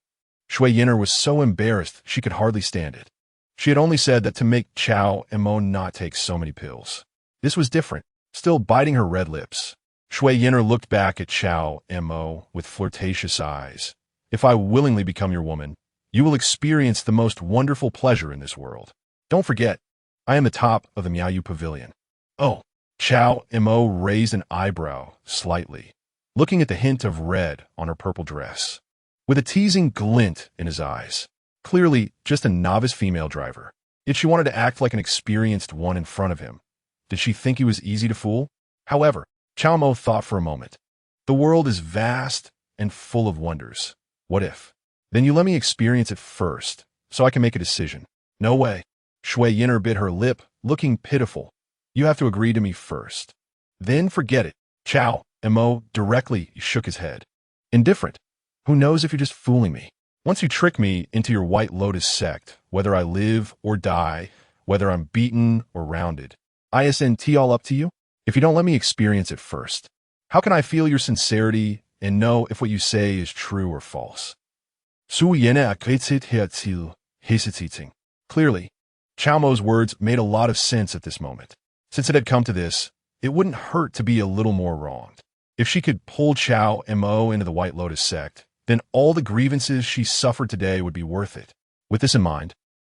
Shui Yin'er was so embarrassed she could hardly stand it. She had only said that to make Cao Mo not take so many pills. This was different. Still biting her red lips, Shui Yin'er looked back at Cao Mo with flirtatious eyes. If I willingly become your woman, you will experience the most wonderful pleasure in this world. Don't forget, I am the top of the Miaoyu Pavilion. Oh, Cao Mo raised an eyebrow slightly, looking at the hint of red on her purple dress, with a teasing glint in his eyes. Clearly, just a novice female driver. Yet she wanted to act like an experienced one in front of him. Did she think he was easy to fool? However, Cao Mo thought for a moment. The world is vast and full of wonders. What if? Then you let me experience it first, so I can make a decision. No way. Shui Yin'er bit her lip, looking pitiful. You have to agree to me first. Then forget it. Cao Mo directly shook his head. Indifferent. Who knows if you're just fooling me? Once you trick me into your White Lotus sect, whether I live or die, whether I'm beaten or rounded, ISNT all up to you? If you don't let me experience it first, how can I feel your sincerity and know if what you say is true or false? Clearly, Cao Mo's words made a lot of sense at this moment. Since it had come to this, it wouldn't hurt to be a little more wronged. If she could pull Cao Mo into the White Lotus sect, then all the grievances she suffered today would be worth it. With this in mind,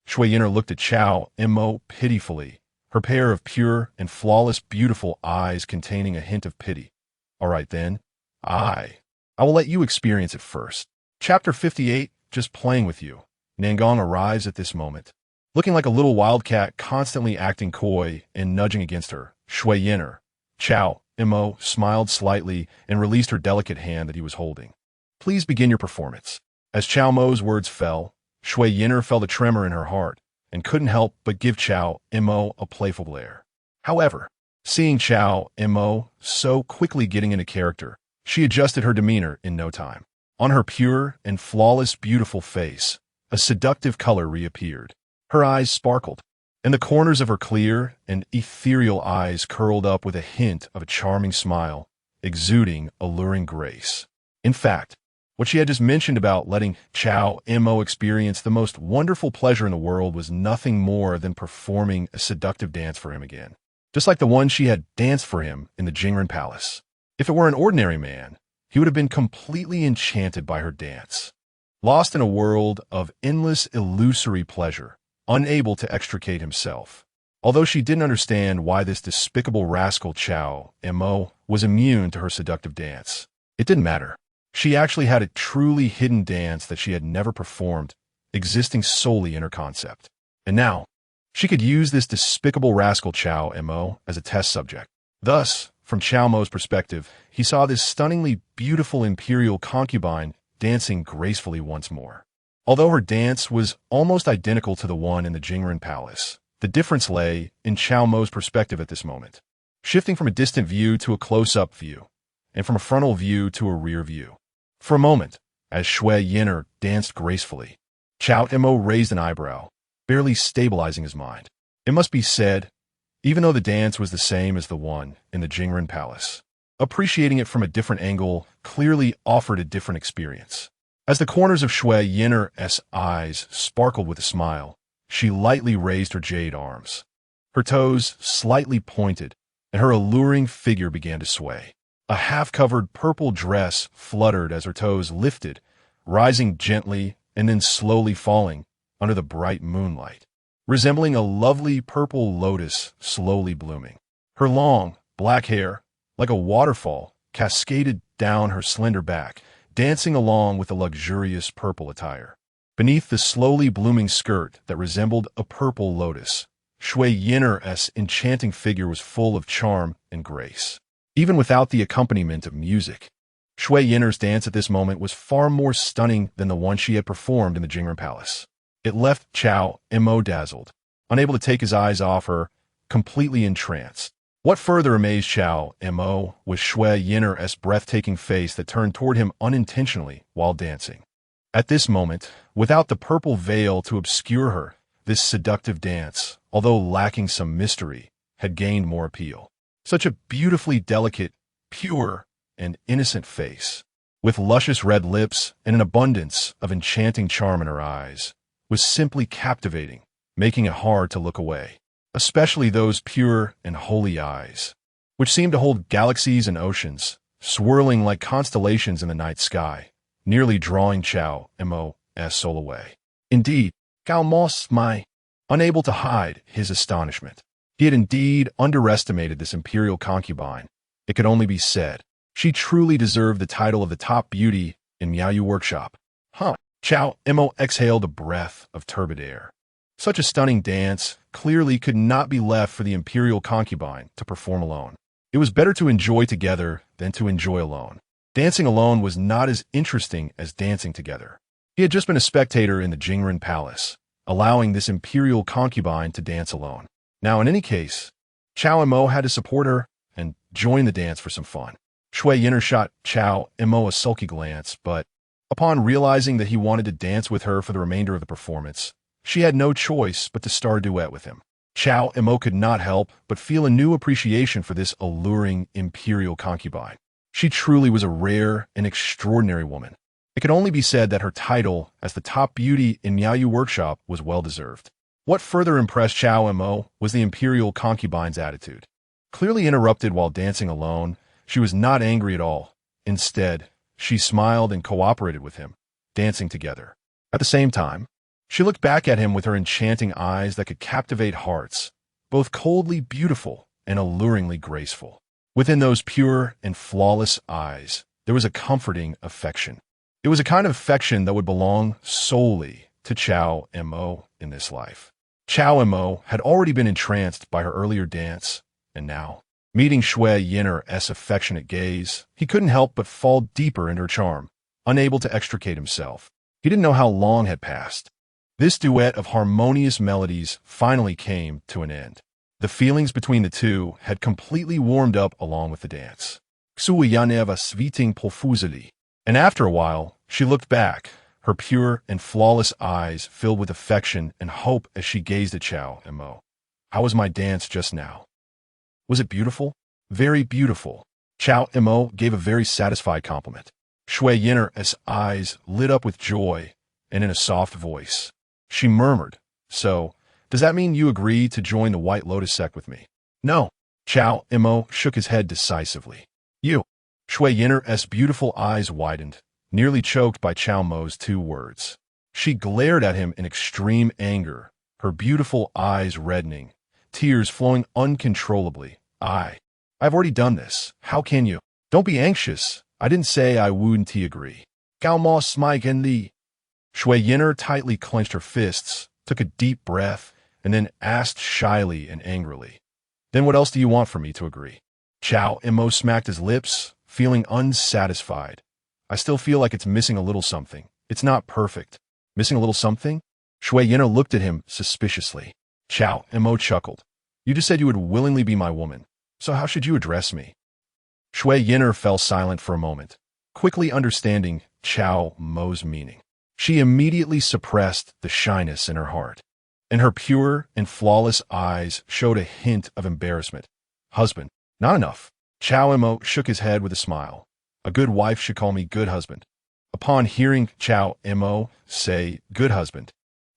Shui Yin'er looked at Cao Mo pitifully, her pair of pure and flawless beautiful eyes containing a hint of pity. All right then, I will let you experience it first. Chapter 58, Just Playing With You. Nangong arrives at this moment. Looking like a little wildcat constantly acting coy and nudging against her, Shui Yin'er, Cao Mo smiled slightly and released her delicate hand that he was holding. Please begin your performance. As Cao Mo's words fell, Shui Yin'er felt a tremor in her heart and couldn't help but give Cao Mo a playful glare. However, seeing Cao Mo so quickly getting into character, she adjusted her demeanor in no time. On her pure and flawless beautiful face, a seductive color reappeared. Her eyes sparkled, and the corners of her clear and ethereal eyes curled up with a hint of a charming smile, exuding alluring grace. In fact, what she had just mentioned about letting Cao Mo experience the most wonderful pleasure in the world was nothing more than performing a seductive dance for him again, just like the one she had danced for him in the Jingren Palace. If it were an ordinary man, he would have been completely enchanted by her dance, lost in a world of endless illusory pleasure, unable to extricate himself. Although she didn't understand why this despicable rascal Cao Mo was immune to her seductive dance, it didn't matter. She actually had a truly hidden dance that she had never performed, existing solely in her concept. And now, she could use this despicable rascal Cao Mo as a test subject. Thus, from Cao Mo's perspective, he saw this stunningly beautiful imperial concubine dancing gracefully once more. Although her dance was almost identical to the one in the Jingren Palace, the difference lay in Cao Mo's perspective at this moment, shifting from a distant view to a close-up view, and from a frontal view to a rear view. For a moment, as Shui Yin'er danced gracefully, Cao Mo raised an eyebrow, barely stabilizing his mind. It must be said, even though the dance was the same as the one in the Jingren Palace, appreciating it from a different angle clearly offered a different experience. As the corners of Shui Yin'er's eyes sparkled with a smile, she lightly raised her jade arms. Her toes slightly pointed, and her alluring figure began to sway. A half-covered purple dress fluttered as her toes lifted, rising gently and then slowly falling under the bright moonlight, resembling a lovely purple lotus slowly blooming. Her long, black hair, like a waterfall, cascaded down her slender back, dancing along with the luxurious purple attire. Beneath the slowly blooming skirt that resembled a purple lotus, Shui Yin'er's enchanting figure was full of charm and grace. Even without the accompaniment of music, Shui Yin'er's dance at this moment was far more stunning than the one she had performed in the Jingren Palace. It left Cao Mo dazzled, unable to take his eyes off her, completely entranced. What further amazed Cao Mo was Shui Yin'er's breathtaking face that turned toward him unintentionally while dancing. At this moment, without the purple veil to obscure her, this seductive dance, although lacking some mystery, had gained more appeal. Such a beautifully delicate, pure, and innocent face, with luscious red lips and an abundance of enchanting charm in her eyes, was simply captivating, making it hard to look away, especially those pure and holy eyes, which seemed to hold galaxies and oceans, swirling like constellations in the night sky, nearly drawing Cao Mo's soul away. Indeed, Cao Mo smiled, unable to hide his astonishment. He had indeed underestimated this imperial concubine. It could only be said, she truly deserved the title of the top beauty in Miaoyu workshop. Cao Mo exhaled a breath of turbid air. Such a stunning dance clearly could not be left for the imperial concubine to perform alone. It was better to enjoy together than to enjoy alone. Dancing alone was not as interesting as dancing together. He had just been a spectator in the Jingren Palace, allowing this imperial concubine to dance alone. Now, in any case, Cao Mo had to support her and join the dance for some fun. Shui Yin'er shot Cao Mo a sulky glance, but upon realizing that he wanted to dance with her for the remainder of the performance, she had no choice but to start a duet with him. Cao Mo could not help but feel a new appreciation for this alluring imperial concubine. She truly was a rare and extraordinary woman. It could only be said that her title as the top beauty in Miaoyu workshop was well-deserved. What further impressed Cao Mo was the imperial concubine's attitude. Clearly interrupted while dancing alone, she was not angry at all. Instead, she smiled and cooperated with him, dancing together. At the same time, she looked back at him with her enchanting eyes that could captivate hearts, both coldly beautiful and alluringly graceful. Within those pure and flawless eyes, there was a comforting affection. It was a kind of affection that would belong solely to Cao Mo in this life. Cao Mo had already been entranced by her earlier dance, and now, meeting Shui Yin'er's affectionate gaze, he couldn't help but fall deeper into her charm, unable to extricate himself. He didn't know how long had passed. This duet of harmonious melodies finally came to an end. The feelings between the two had completely warmed up along with the dance. Kuiyuan Neijing profusely. And after a while, she looked back, her pure and flawless eyes filled with affection and hope as she gazed at Cao Mo. How was my dance just now? Was it beautiful? Very beautiful. Cao Mo gave a very satisfied compliment. Shui Yin'er's eyes lit up with joy, and in a soft voice, she murmured, "So, does that mean you agree to join the White Lotus sect with me?" "No." Cao Mo shook his head decisively. "You." Shui Yin'er's beautiful eyes widened, nearly choked by Cao Mo's two words. She glared at him in extreme anger, her beautiful eyes reddening, tears flowing uncontrollably. I've already done this. How can you? Don't be anxious. I didn't say I wouldn't agree. Cao Mo smiled and Shui Yin'er tightly clenched her fists, took a deep breath, and then asked shyly and angrily, "Then what else do you want from me to agree?" Cao Mo smacked his lips, feeling unsatisfied. "I still feel like it's missing a little something. It's not perfect." "Missing a little something?" Shui Yin'er looked at him suspiciously. Cao Mo chuckled. "You just said you would willingly be my woman, so how should you address me?" Shui Yin'er fell silent for a moment, quickly understanding Cao Mo's meaning. She immediately suppressed the shyness in her heart, and her pure and flawless eyes showed a hint of embarrassment. "Husband, not enough." Cao Mo shook his head with a smile. "A good wife should call me good husband." Upon hearing Cao Mo say good husband,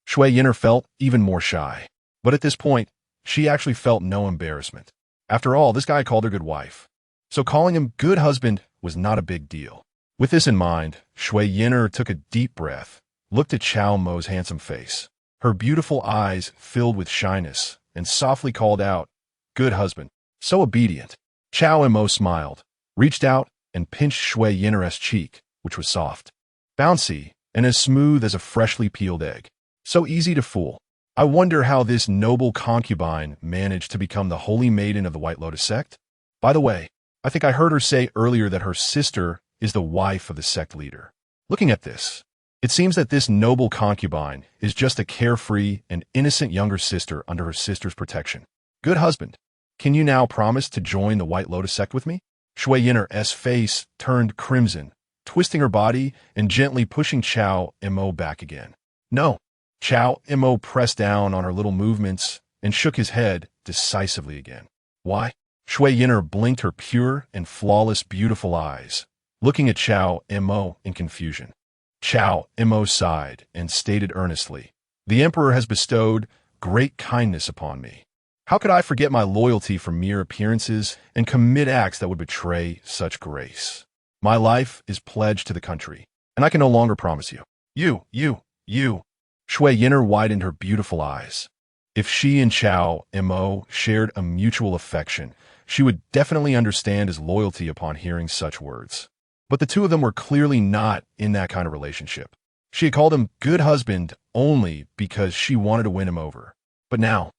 Shui Yin'er felt even more shy. But at this point, she actually felt no embarrassment. After all, this guy called her good wife, so calling him good husband was not a big deal. With this in mind, Shui Yin'er took a deep breath, looked at Cao Mo's handsome face. Her beautiful eyes filled with shyness, and softly called out, "Good husband." So obedient. Cao Mo smiled, reached out, and pinched Shui Yin'er's cheek, which was soft, bouncy, and as smooth as a freshly peeled egg. So easy to fool. I wonder how this noble concubine managed to become the holy maiden of the White Lotus sect? By the way, I think I heard her say earlier that her sister is the wife of the sect leader. Looking at this, it seems that this noble concubine is just a carefree and innocent younger sister under her sister's protection. Good husband, can you now promise to join the White Lotus sect with me? Shui Yin'er's face turned crimson, twisting her body and gently pushing Cao Mo back again. No. Cao Mo pressed down on her little movements and shook his head decisively again. Why? Shui Yin'er blinked her pure and flawless beautiful eyes, looking at Cao Mo in confusion. Cao Mo sighed and stated earnestly, "The emperor has bestowed great kindness upon me. How could I forget my loyalty for mere appearances and commit acts that would betray such grace? My life is pledged to the country, and I can no longer promise you. You. Shui Yin'er widened her beautiful eyes. If she and Cao Mo shared a mutual affection, she would definitely understand his loyalty upon hearing such words. But the two of them were clearly not in that kind of relationship. She had called him good husband only because she wanted to win him over. But now,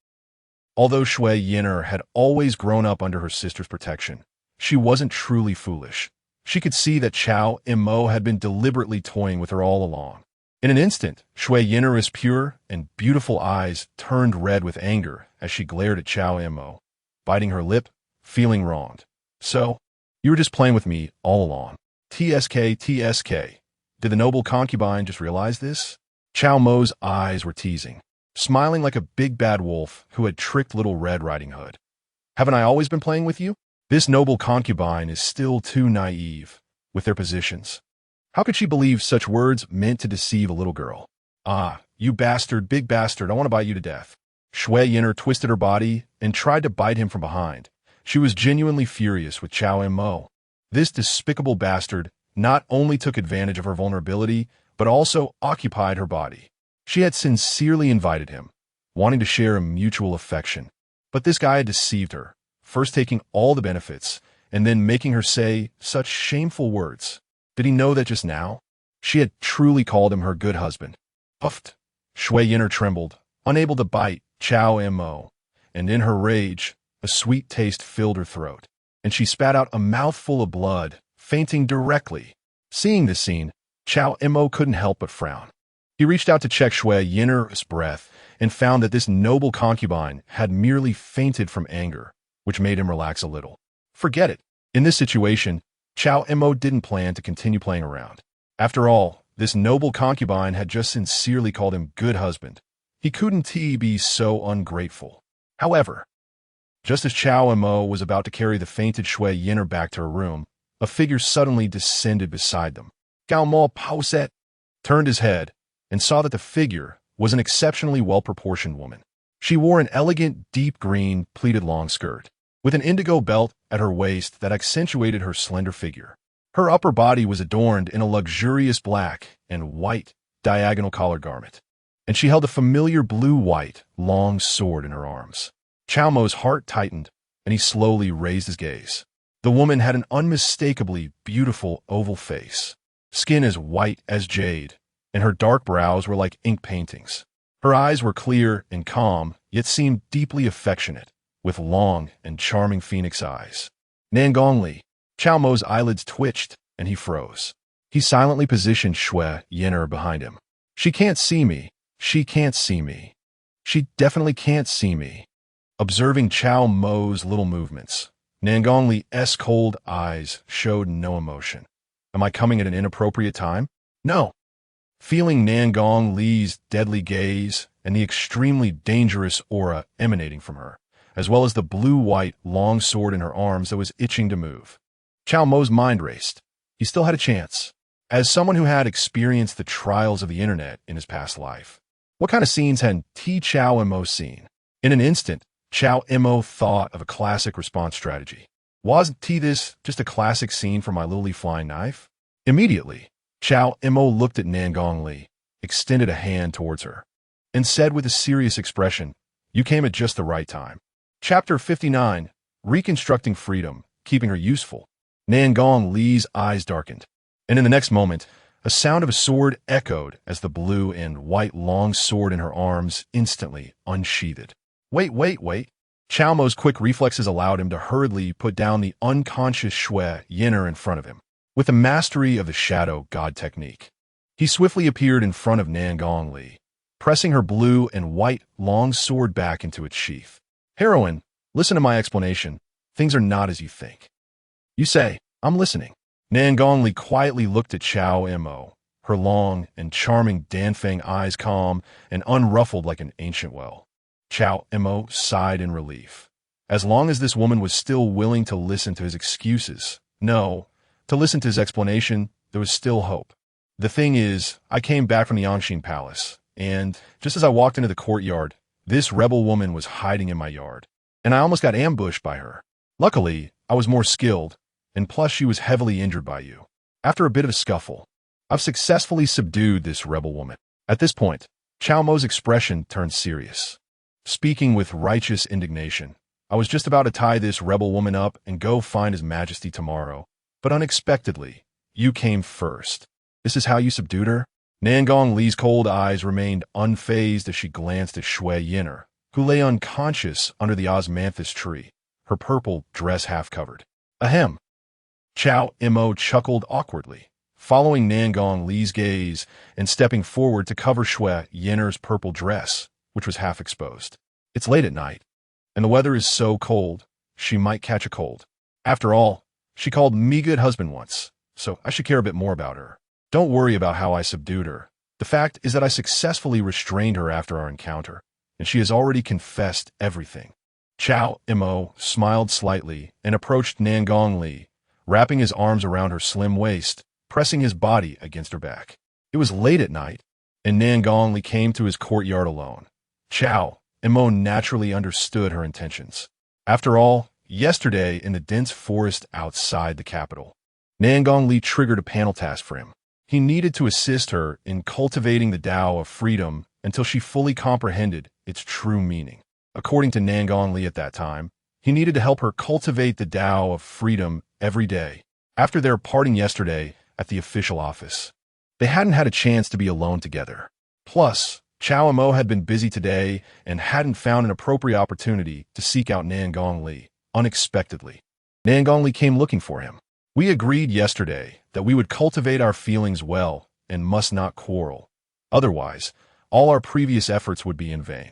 although Shui Yin'er had always grown up under her sister's protection, she wasn't truly foolish. She could see that Cao Mo had been deliberately toying with her all along. In an instant, Shui Yin'er's pure and beautiful eyes turned red with anger as she glared at Cao Mo, biting her lip, feeling wronged. So, you were just playing with me all along. TSK. Did the noble concubine just realize this? Cao Mo's eyes were teasing, smiling like a big bad wolf who had tricked Little Red Riding Hood. Haven't I always been playing with you? This noble concubine is still too naive with their positions. How could she believe such words meant to deceive a little girl? Ah, you bastard, big bastard, I want to bite you to death. Shui Yin'er twisted her body and tried to bite him from behind. She was genuinely furious with Cao Mo. This despicable bastard not only took advantage of her vulnerability, but also occupied her body. She had sincerely invited him, wanting to share a mutual affection. But this guy had deceived her, first taking all the benefits, and then making her say such shameful words. Did he know that just now? She had truly called him her good husband. Puffed. Shui Yin'er trembled, unable to bite Cao Mo, and in her rage, a sweet taste filled her throat, and she spat out a mouthful of blood, fainting directly. Seeing this scene, Cao Mo couldn't help but frown. He reached out to check Shui Yin'er's breath and found that this noble concubine had merely fainted from anger, which made him relax a little. Forget it. In this situation, Cao Mo didn't plan to continue playing around. After all, this noble concubine had just sincerely called him good husband. He couldn't be so ungrateful. However, just as Cao Mo was about to carry the fainted Shui Yin'er back to her room, a figure suddenly descended beside them. Cao Mo pauset turned his head and saw that the figure was an exceptionally well-proportioned woman. She wore an elegant, deep green, pleated long skirt, with an indigo belt at her waist that accentuated her slender figure. Her upper body was adorned in a luxurious black and white diagonal collar garment, and she held a familiar blue-white long sword in her arms. Cao Mo's heart tightened, and he slowly raised his gaze. The woman had an unmistakably beautiful oval face, skin as white as jade, and her dark brows were like ink paintings. Her eyes were clear and calm, yet seemed deeply affectionate, with long and charming phoenix eyes. Nangongli. Cao Mo's eyelids twitched, and he froze. He silently positioned Shui Yin'er behind him. She can't see me. She can't see me. She definitely can't see me. Observing Cao Mo's little movements, Nangongli's cold eyes showed no emotion. Am I coming at an inappropriate time? No. Feeling Nangongli's deadly gaze and the extremely dangerous aura emanating from her, as well as the blue-white long sword in her arms that was itching to move, Cao Mo's mind raced. He still had a chance. As someone who had experienced the trials of the internet in his past life, what kind of scenes had Cao Mo seen? In an instant, Cao Mo thought of a classic response strategy. Wasn't this just a classic scene from My Lily Flying Knife? Immediately, Cao Mo looked at Nangongli, extended a hand towards her, and said with a serious expression, "You came at just the right time." Chapter 59, Reconstructing Freedom, Keeping Her Useful. Nangongli's eyes darkened, and in the next moment, a sound of a sword echoed as the blue and white long sword in her arms instantly unsheathed. Wait. Cao Mo's quick reflexes allowed him to hurriedly put down the unconscious Shui Yin'er in front of him. With the mastery of the shadow god technique, he swiftly appeared in front of Nangongli, pressing her blue and white long sword back into its sheath. Heroine, listen to my explanation. Things are not as you think. You say, I'm listening. Nangongli quietly looked at Cao Mo, her long and charming Danfeng eyes calm and unruffled like an ancient well. Cao Mo sighed in relief. As long as this woman was still willing to listen to his excuses, to listen to his explanation, there was still hope. The thing is, I came back from the Anshin Palace, and just as I walked into the courtyard, this rebel woman was hiding in my yard, and I almost got ambushed by her. Luckily, I was more skilled, and plus she was heavily injured by you. After a bit of a scuffle, I've successfully subdued this rebel woman. At this point, Cao Mo's expression turned serious. Speaking with righteous indignation, I was just about to tie this rebel woman up and go find His Majesty tomorrow, but unexpectedly, you came first. This is how you subdued her? Nangong Li's cold eyes remained unfazed as she glanced at Shui Yin'er, who lay unconscious under the osmanthus tree, her purple dress half-covered. Ahem. Cao Mo chuckled awkwardly, following Nangong Li's gaze and stepping forward to cover Shui Yin'er's purple dress, which was half-exposed. It's late at night, and the weather is so cold, she might catch a cold. After all, she called me good husband once, so I should care a bit more about her. Don't worry about how I subdued her. The fact is that I successfully restrained her after our encounter, and she has already confessed everything. Cao Mo smiled slightly and approached Nangong Li, wrapping his arms around her slim waist, pressing his body against her back. It was late at night, and Nangong Li came to his courtyard alone. Cao Mo naturally understood her intentions. After all, yesterday in the dense forest outside the capital, Nangong Li triggered a panel task for him. He needed to assist her in cultivating the Tao of freedom until she fully comprehended its true meaning. According to Nangong Li at that time, he needed to help her cultivate the Tao of freedom every day. After their parting yesterday at the official office, they hadn't had a chance to be alone together. Plus, Cao Mo had been busy today and hadn't found an appropriate opportunity to seek out Nangong Li unexpectedly. Nangong Li came looking for him. We agreed yesterday that we would cultivate our feelings well and must not quarrel. Otherwise, all our previous efforts would be in vain.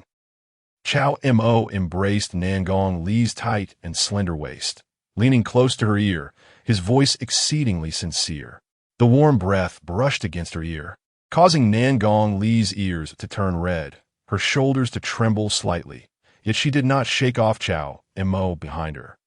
Cao Mo embraced Nangong Li's tight and slender waist, leaning close to her ear, his voice exceedingly sincere. The warm breath brushed against her ear, causing Nangong Li's ears to turn red, her shoulders to tremble slightly, yet she did not shake off Cao Mo behind her.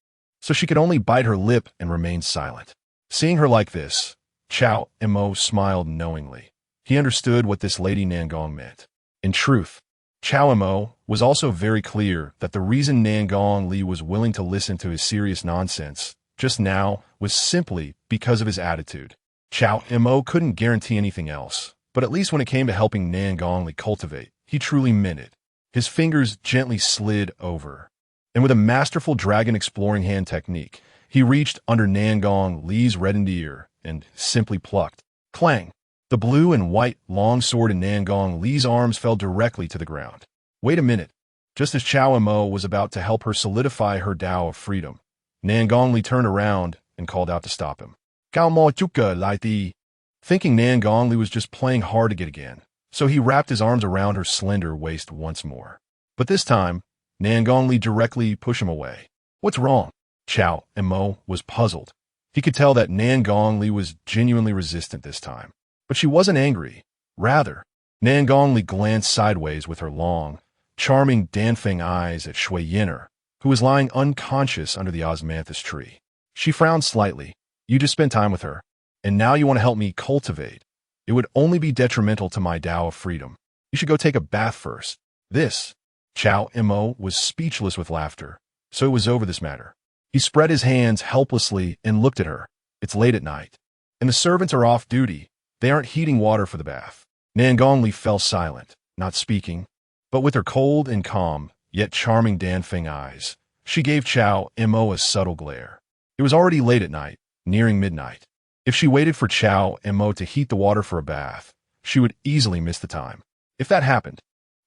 So she could only bite her lip and remain silent. Seeing her like this, Cao Mo smiled knowingly. He understood what this Lady Nangong meant. In truth, Cao Mo was also very clear that the reason Nangong Li was willing to listen to his serious nonsense just now was simply because of his attitude. Cao Mo couldn't guarantee anything else, but at least when it came to helping Nangong Li cultivate, he truly meant it. His fingers gently slid over, and with a masterful dragon exploring hand technique, he reached under Nangong Li's reddened ear and simply plucked. Clang! The blue and white long sword in Nangong Li's arms fell directly to the ground. Wait a minute. Just as Cao Mo was about to help her solidify her Tao of freedom, Nangong Li turned around and called out to stop him. Cao Mo chuka lai ti. Thinking Nangong Li was just playing hard to get again, so he wrapped his arms around her slender waist once more. But this time, Nangong Li directly pushed him away. What's wrong? Cao Mo was puzzled. He could tell that Nangong Li was genuinely resistant this time. But she wasn't angry. Rather, Nangong Li glanced sideways with her long, charming Danfeng eyes at Shui Yin'er, who was lying unconscious under the osmanthus tree. She frowned slightly. You just spent time with her, and now you want to help me cultivate. It would only be detrimental to my Tao of freedom. You should go take a bath first. This. Cao Mo was speechless with laughter, so it was over this matter. He spread his hands helplessly and looked at her. It's late at night, and the servants are off duty. They aren't heating water for the bath. Nangong Li fell silent, not speaking, but with her cold and calm, yet charming Danfeng eyes, she gave Cao Mo a subtle glare. It was already late at night, nearing midnight. If she waited for Cao Mo to heat the water for a bath, she would easily miss the time. If that happened,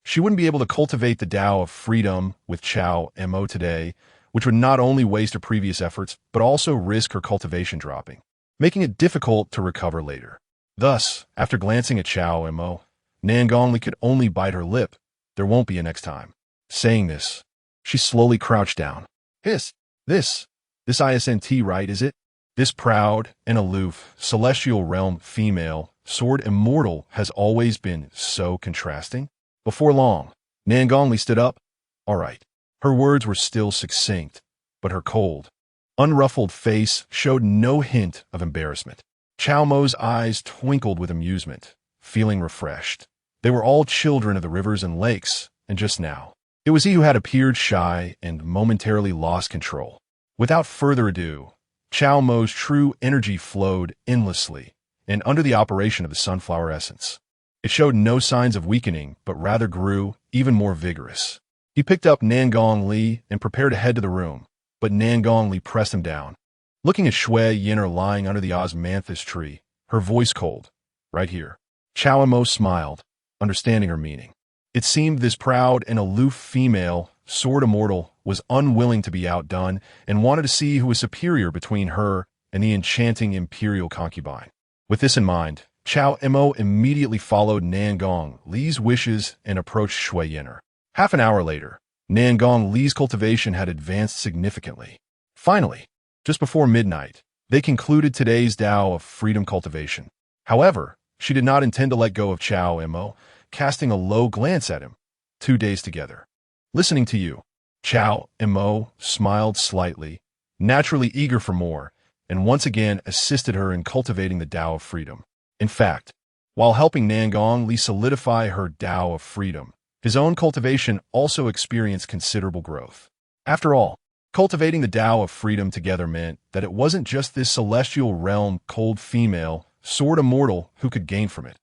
she wouldn't be able to cultivate the Tao of freedom with Cao Mo today, which would not only waste her previous efforts, but also risk her cultivation dropping, making it difficult to recover later. Thus, after glancing at Cao Mo, Nangong Li could only bite her lip. There won't be a next time. Saying this, she slowly crouched down. This isn't right, is it? This proud and aloof, celestial realm female, sword immortal, has always been so contrasting. Before long, Nangong Li stood up. All right. Her words were still succinct, but her cold, unruffled face showed no hint of embarrassment. Cao Mo's eyes twinkled with amusement, feeling refreshed. They were all children of the rivers and lakes, and just now, it was he who had appeared shy and momentarily lost control. Without further ado, Cao Mo's true energy flowed endlessly, and under the operation of the sunflower essence. It showed no signs of weakening, but rather grew even more vigorous. He picked up Nangong Li and prepared to head to the room, but Nangong Li pressed him down. Looking at Shui Yin'er lying under the osmanthus tree, her voice cold. Right here. Cao Mo smiled, understanding her meaning. It seemed this proud and aloof female, sword immortal, was unwilling to be outdone and wanted to see who was superior between her and the enchanting imperial concubine. With this in mind, Cao Mo immediately followed Nangong Li's wishes and approached Shui Yin'er. Half an hour later, Nangong Li's cultivation had advanced significantly. Finally, just before midnight, they concluded today's Tao of Freedom cultivation. However, she did not intend to let go of Cao Mo, casting a low glance at him. 2 days together. Listening to you. Cao Mo smiled slightly, naturally eager for more, and once again assisted her in cultivating the Tao of Freedom. In fact, while helping Nangong Li solidify her Tao of Freedom, his own cultivation also experienced considerable growth. After all, cultivating the Tao of Freedom together meant that it wasn't just this celestial realm cold female, sword immortal, who could gain from it.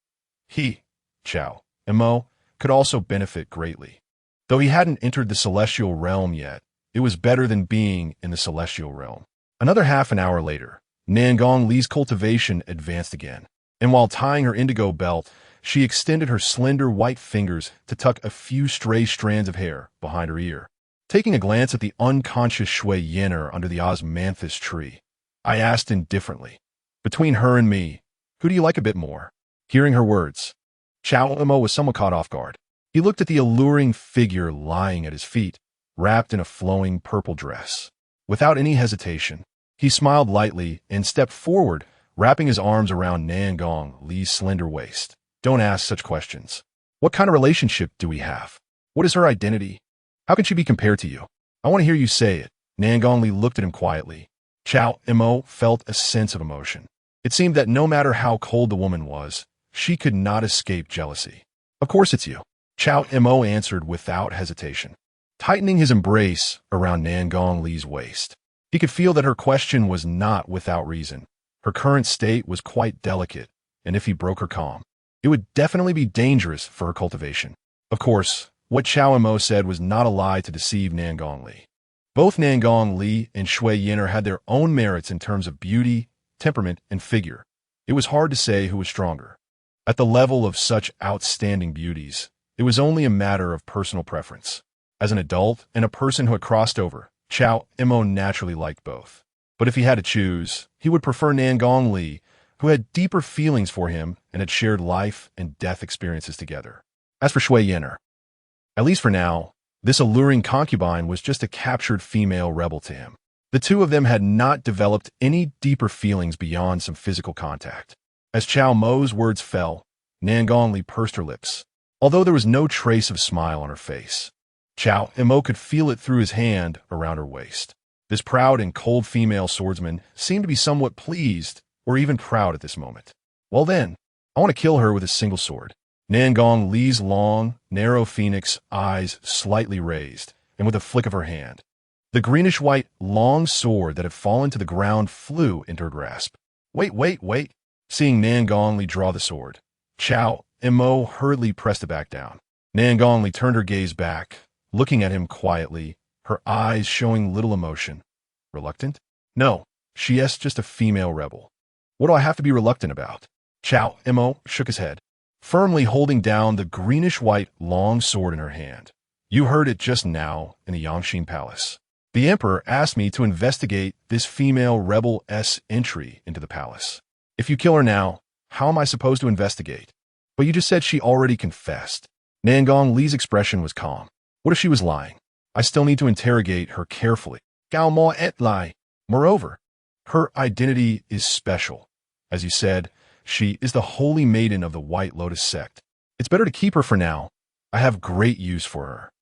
He, Cao Mo, could also benefit greatly. Though he hadn't entered the celestial realm yet, it was better than being in the celestial realm. Another half an hour later, Nangong Li's cultivation advanced again, and while tying her indigo belt, she extended her slender white fingers to tuck a few stray strands of hair behind her ear. Taking a glance at the unconscious Shui Yin'er under the osmanthus tree, I asked indifferently, "Between her and me, who do you like a bit more?" Hearing her words, Cao Mo was somewhat caught off guard. He looked at the alluring figure lying at his feet, wrapped in a flowing purple dress. Without any hesitation, he smiled lightly and stepped forward, wrapping his arms around Nangong Li's slender waist. "Don't ask such questions. What kind of relationship do we have? What is her identity? How can she be compared to you? I want to hear you say it." Nangong Li looked at him quietly. Cao Mo felt a sense of emotion. It seemed that no matter how cold the woman was, she could not escape jealousy. "Of course it's you," Cao Mo answered without hesitation, tightening his embrace around Nangong Li's waist. He could feel that her question was not without reason. Her current state was quite delicate, and if he broke her calm, it would definitely be dangerous for her cultivation. Of course, what Cao Mo said was not a lie to deceive Nangong Li. Both Nangong Li and Shui Yin'er had their own merits in terms of beauty, temperament, and figure. It was hard to say who was stronger. At the level of such outstanding beauties, it was only a matter of personal preference. As an adult and a person who had crossed over, Cao Mo naturally liked both. But if he had to choose, he would prefer Nangong Li, who had deeper feelings for him and had shared life and death experiences together. As for Shui Yin'er, at least for now, this alluring concubine was just a captured female rebel to him. The two of them had not developed any deeper feelings beyond some physical contact. As Cao Mo's words fell, Nangong Li pursed her lips, although there was no trace of smile on her face. Cao Mo could feel it through his hand around her waist. This proud and cold female swordsman seemed to be somewhat pleased or even proud at this moment. "Well then, I want to kill her with a single sword." Nangong Li's long, narrow phoenix eyes slightly raised, and with a flick of her hand, the greenish-white, long sword that had fallen to the ground flew into her grasp. Wait. Seeing Nangong Li draw the sword, Cao Mo hurriedly pressed it back down. Nangong Li turned her gaze back, looking at him quietly, her eyes showing little emotion. "Reluctant?" "No, she is just a female rebel. What do I have to be reluctant about?" Cao Mo shook his head, firmly holding down the greenish-white long sword in her hand. "You heard it just now in the Yangxin Palace. The Emperor asked me to investigate this female rebel's entry into the palace. If you kill her now, how am I supposed to investigate?" "But you just said she already confessed." Nangong Li's expression was calm. "What if she was lying? I still need to interrogate her carefully." "Cao Mo et lie. Moreover, her identity is special. As you said, she is the holy maiden of the White Lotus sect. It's better to keep her for now. I have great use for her."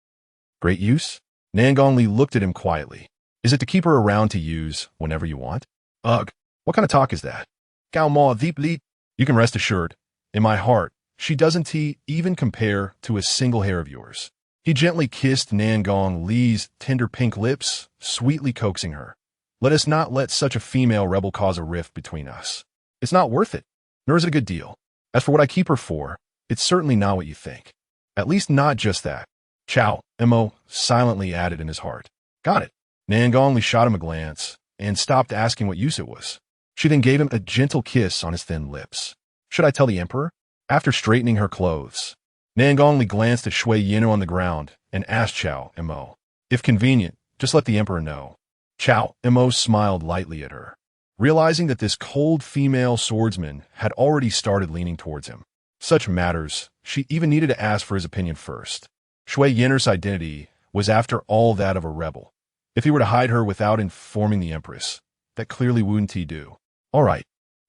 "Great use?" Nangong Li looked at him quietly. "Is it to keep her around to use whenever you want?" "Ugh, what kind of talk is that?" "Cao Mo deeply." "You can rest assured, in my heart, she doesn't even compare to a single hair of yours." He gently kissed Nangong Li's tender pink lips, sweetly coaxing her. "Let us not let such a female rebel cause a rift between us. It's not worth it." nor is it a good deal. As for what I keep her for, it's certainly not what you think. At least not just that. Cao Mo silently added in his heart. Got it. Nan Gongli shot him a glance and stopped asking what use it was. She then gave him a gentle kiss on his thin lips. Should I tell the emperor? After straightening her clothes, Nan Gongli glanced at Shui Yin'er on the ground and asked Cao Mo. If convenient, just let the emperor know. Cao Mo smiled lightly at her, realizing that this cold female swordsman had already started leaning towards him. Such matters, she even needed to ask for his opinion first. Shui Yin'er's identity was after all that of a rebel. If he were to hide her without informing the empress, that clearly wouldn't he do. All right.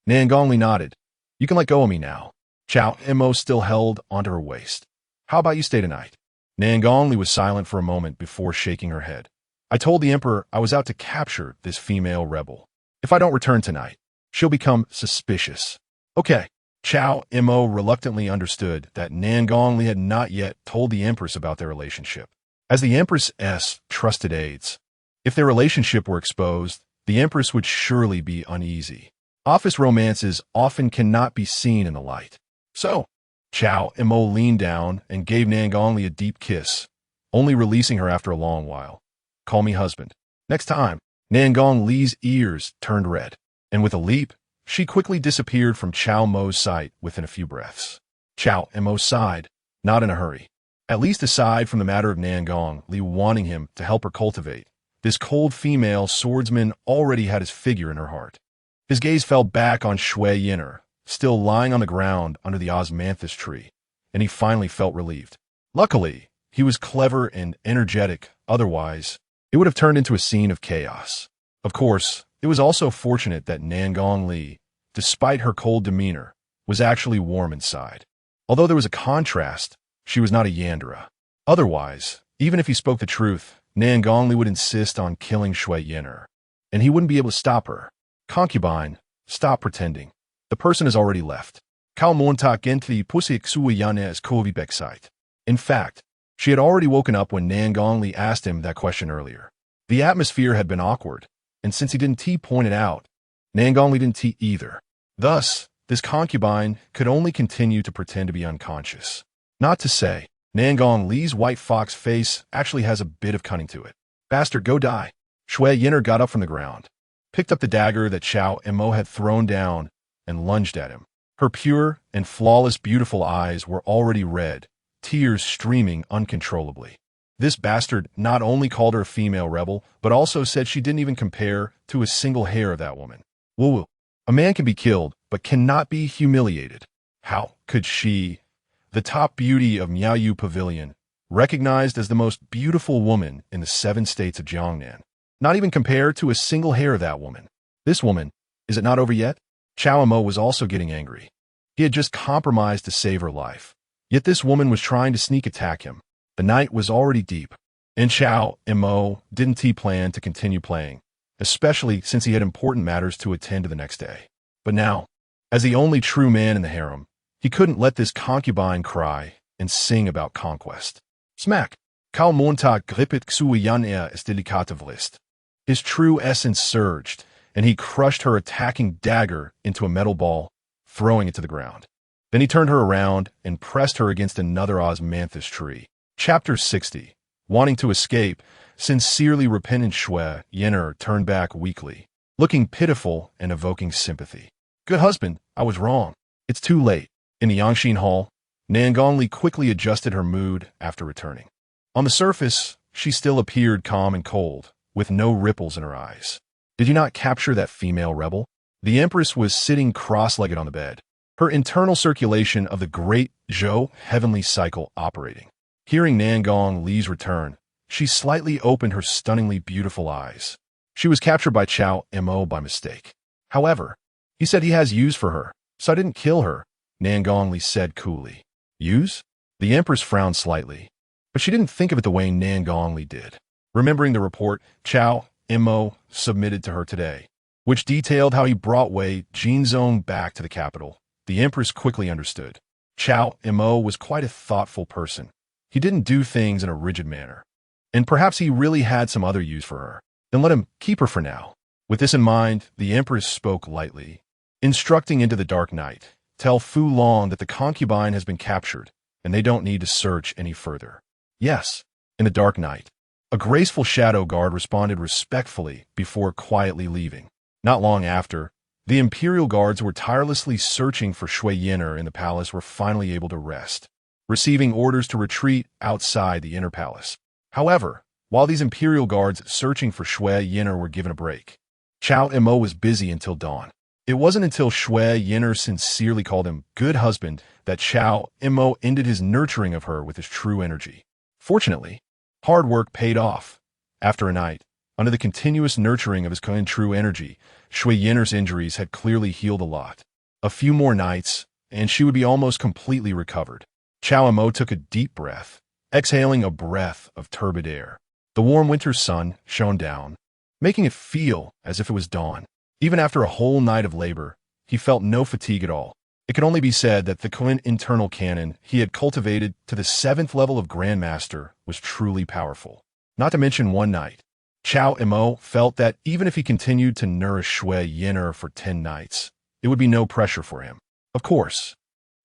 Nan Gongli nodded. You can let go of me now. Cao Mo still held onto her waist. How about you stay tonight? Nan Gongli was silent for a moment before shaking her head. I told the emperor I was out to capture this female rebel. If I don't return tonight, she'll become suspicious. Okay. Cao Mo reluctantly understood that Nan Gongli had not yet told the empress about their relationship. As the empress's trusted aides, if their relationship were exposed, the empress would surely be uneasy. Office romances often cannot be seen in the light. So, Cao Mo leaned down and gave Nan Gongli a deep kiss, only releasing her after a long while. Call me husband. Next time, Nan Gongli's ears turned red, and with a leap, she quickly disappeared from Cao Mo's sight within a few breaths. Cao Mo sighed, not in a hurry. At least aside from the matter of Nan Gongli wanting him to help her cultivate, this cold female swordsman already had his figure in her heart. His gaze fell back on Shui Yin'er, still lying on the ground under the osmanthus tree, and he finally felt relieved. Luckily, he was clever and energetic, otherwise, it would have turned into a scene of chaos. Of course, it was also fortunate that Nan Gongli, despite her cold demeanor, was actually warm inside. Although there was a contrast, she was not a Yandera. Otherwise, even if he spoke the truth, Nan Gongli would insist on killing Shui Yin'er, and he wouldn't be able to stop her. Concubine, stop pretending. The person has already left. Cao Mo gently pusik Kuiyuan Neijing. In fact, she had already woken up when Nan Gongli asked him that question earlier. The atmosphere had been awkward, and since he didn't point it out, Nan Gongli didn't either. Thus, this concubine could only continue to pretend to be unconscious. Not to say, Nan Gongli's white fox face actually has a bit of cunning to it. Bastard, go die. Shui Yin'er got up from the ground, picked up the dagger that Cao Mo had thrown down, and lunged at him. Her pure and flawless beautiful eyes were already red, tears streaming uncontrollably. This bastard not only called her a female rebel, but also said she didn't even compare to a single hair of that woman. Woo-woo. A man can be killed, but cannot be humiliated. How could she, the top beauty of Miaoyu Pavilion, recognized as the most beautiful woman in the 7 states of Jiangnan, not even compare to a single hair of that woman? This woman, is it not over yet? Cao Mo was also getting angry. He had just compromised to save her life. Yet this woman was trying to sneak attack him. The night was already deep, and Cao Mo didn't plan to continue playing, especially since he had important matters to attend to the next day. But now, as the only true man in the harem, he couldn't let this concubine cry and sing about conquest. Smack! Cao Mo grippet Kuiyuan Neijing. His true essence surged, and he crushed her attacking dagger into a metal ball, throwing it to the ground. Then he turned her around and pressed her against another osmanthus tree. Chapter 60. Wanting to escape, sincerely repentant Shui Yin'er turned back weakly, looking pitiful and evoking sympathy. Good husband, I was wrong. It's too late. In the Yangxin Hall, Nan Gongli quickly adjusted her mood after returning. On the surface, she still appeared calm and cold, with no ripples in her eyes. Did you not capture that female rebel? The empress was sitting cross-legged on the bed, her internal circulation of the Great Zhou heavenly cycle operating. Hearing Nan Gongli's return, she slightly opened her stunningly beautiful eyes. She was captured by Cao Mo by mistake. However, he said he has use for her, so I didn't kill her, Nan Gongli said coolly. Use? The empress frowned slightly, but she didn't think of it the way Nan Gongli did. Remembering the report Cao Mo submitted to her today, which detailed how he brought Wei Jinzong back to the capital, the empress quickly understood. Cao Mo was quite a thoughtful person. He didn't do things in a rigid manner. And perhaps he really had some other use for her. Then let him keep her for now. With this in mind, the empress spoke lightly, instructing into the dark night. Tell Fu Long that the concubine has been captured, and they don't need to search any further. Yes. In the dark night, a graceful shadow guard responded respectfully before quietly leaving. Not long after, the imperial guards were tirelessly searching for Shui Yin'er in the palace were finally able to rest, receiving orders to retreat outside the inner palace. However, while these imperial guards searching for Shui Yin'er were given a break, Cao Mo was busy until dawn. It wasn't until Shui Yin'er sincerely called him good husband that Cao Mo ended his nurturing of her with his true energy. Fortunately, hard work paid off. After a night, under the continuous nurturing of his true energy, Shui Yin'er's injuries had clearly healed a lot. A few more nights, and she would be almost completely recovered. Cao Mo took a deep breath, exhaling a breath of turbid air. The warm winter sun shone down, making it feel as if it was dawn. Even after a whole night of labor, he felt no fatigue at all. It could only be said that the Kuiyuan internal cannon he had cultivated to the 7th level of Grandmaster was truly powerful. Not to mention one night, Cao Mo felt that even if he continued to nourish Shui Yin'er for 10 nights, it would be no pressure for him. Of course,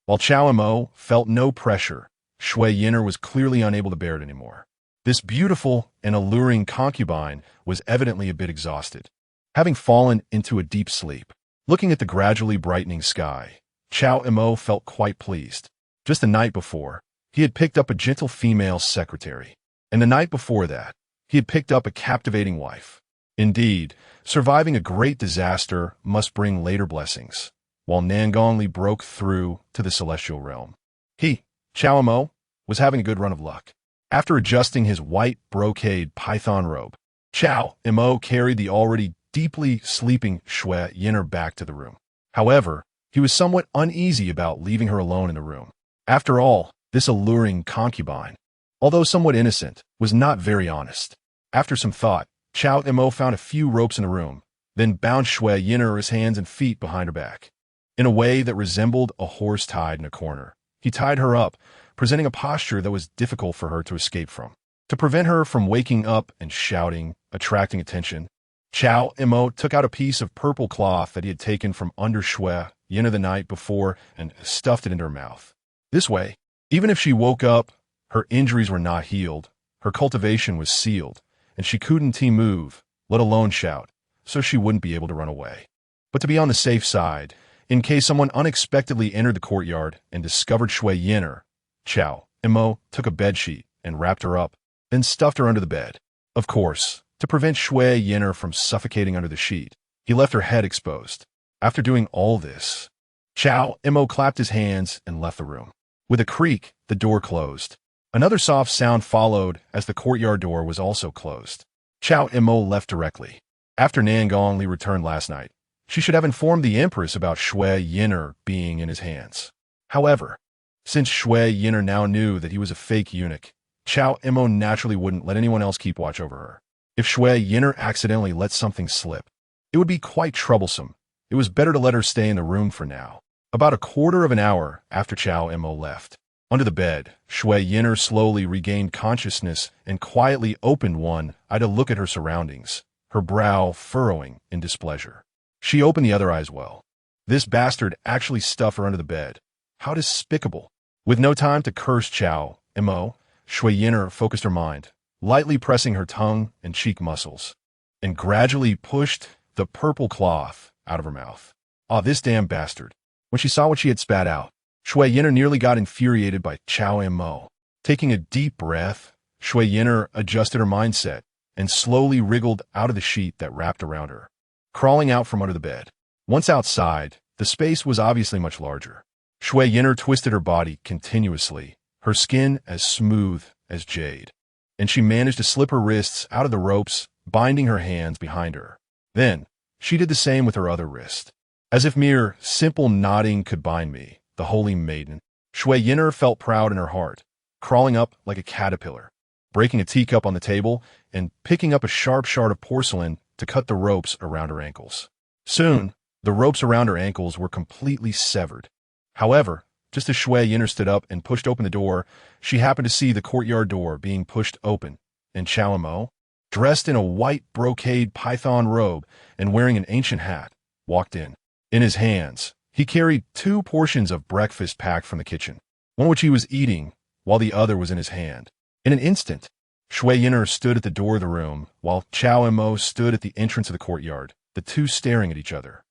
while Cao Mo felt no pressure, Shui Yin'er was clearly unable to bear it anymore. This beautiful and alluring concubine was evidently a bit exhausted. Having fallen into a deep sleep, looking at the gradually brightening sky, Cao Mo felt quite pleased. Just the night before, he had picked up a gentle female secretary, and the night before that, he had picked up a captivating wife. Indeed, surviving a great disaster must bring later blessings, while Nangongli broke through to the celestial realm. He, Cao Mo, was having a good run of luck. After adjusting his white brocade python robe, Cao Mo carried the already deeply sleeping Shui Yin'er back to the room. However, he was somewhat uneasy about leaving her alone in the room. After all, this alluring concubine, although somewhat innocent, was not very honest. After some thought, Cao Mo found a few ropes in the room, then bound Shui Yin'er his hands and feet behind her back. In a way that resembled a horse tied in a corner, he tied her up, presenting a posture that was difficult for her to escape from. To prevent her from waking up and shouting, attracting attention, Cao Mo took out a piece of purple cloth that he had taken from under Shui Yin'er the night before and stuffed it into her mouth. This way, even if she woke up, her injuries were not healed, her cultivation was sealed, and she couldn't move, let alone shout, so she wouldn't be able to run away. But to be on the safe side, in case someone unexpectedly entered the courtyard and discovered Shui Yin'er, Cao Mo took a bedsheet and wrapped her up, then stuffed her under the bed. Of course, to prevent Shui Yin'er from suffocating under the sheet, he left her head exposed. After doing all this, Cao Mo clapped his hands and left the room. With a creak, the door closed. Another soft sound followed as the courtyard door was also closed. Cao Mo left directly. After Nangongli returned last night, she should have informed the Empress about Shui Yin'er being in his hands. However, since Shui Yin'er now knew that he was a fake eunuch, Cao Mo naturally wouldn't let anyone else keep watch over her. If Shui Yin'er accidentally let something slip, it would be quite troublesome. It was better to let her stay in the room for now. About a quarter of an hour after Cao Mo left, under the bed, Shui Yin'er slowly regained consciousness and quietly opened one eye to look at her surroundings, her brow furrowing in displeasure. She opened the other eye as well. This bastard actually stuffed her under the bed. How despicable. With no time to curse Cao Mo, Shui Yin'er focused her mind, lightly pressing her tongue and cheek muscles, and gradually pushed the purple cloth out of her mouth. Ah, this damn bastard. When she saw what she had spat out, Shui Yin'er nearly got infuriated by Cao Mo. Taking a deep breath, Shui Yin'er adjusted her mindset and slowly wriggled out of the sheet that wrapped around her, crawling out from under the bed. Once outside, the space was obviously much larger. Shui Yin'er twisted her body continuously, her skin as smooth as jade, and she managed to slip her wrists out of the ropes, binding her hands behind her. Then, she did the same with her other wrist. As if mere simple nodding could bind me, the holy maiden, Shui Yin'er felt proud in her heart, crawling up like a caterpillar, breaking a teacup on the table and picking up a sharp shard of porcelain to cut the ropes around her ankles. Soon, the ropes around her ankles were completely severed. However, just as Shui Yin'er stood up and pushed open the door, she happened to see the courtyard door being pushed open, and Cao Mo, dressed in a white brocade python robe and wearing an ancient hat, walked in. In his hands, He carried 2 portions of breakfast packed from the kitchen, one which he was eating, while the other was in his hand. In an instant, Shui Yin'er stood at the door of the room, while Cao Mo stood at the entrance of the courtyard, the two staring at each other.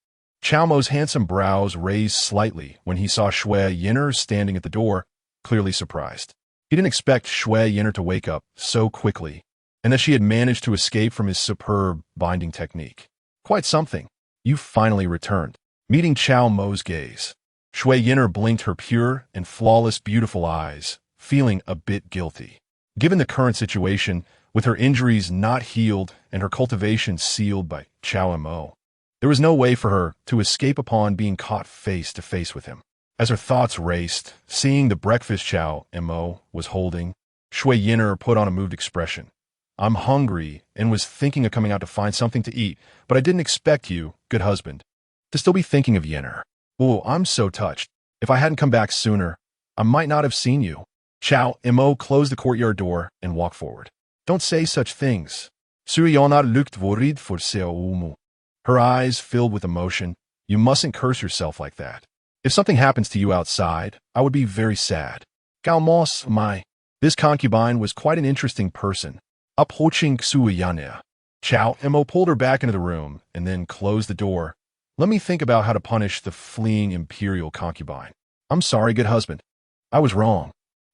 Cao Mo's handsome brows raised slightly when he saw Shui Yin'er standing at the door, clearly surprised. He didn't expect Shui Yin'er to wake up so quickly, and that she had managed to escape from his superb binding technique. Quite something. You finally returned. Meeting Cao Mo's gaze, Shui Yin'er blinked her pure and flawless beautiful eyes, feeling a bit guilty. Given the current situation, with her injuries not healed and her cultivation sealed by Cao Mo, there was no way for her to escape upon being caught face to face with him. As her thoughts raced, seeing the breakfast Cao Mo was holding, Shui Yin'er put on a moved expression. I'm hungry and was thinking of coming out to find something to eat, but I didn't expect you, good husband, to still be thinking of Yin'er. Oh, I'm so touched. If I hadn't come back sooner, I might not have seen you. Cao Mo closed the courtyard door and walked forward. Don't say such things. Suryona looked worried for Xiao Mo. Her eyes filled with emotion. You mustn't curse yourself like that. If something happens to you outside, I would be very sad. Cao Mo, this concubine was quite an interesting person. Approaching Kuiyuan. Cao Mo pulled her back into the room and then closed the door. Let me think about how to punish the fleeing imperial concubine. I'm sorry, good husband. I was wrong.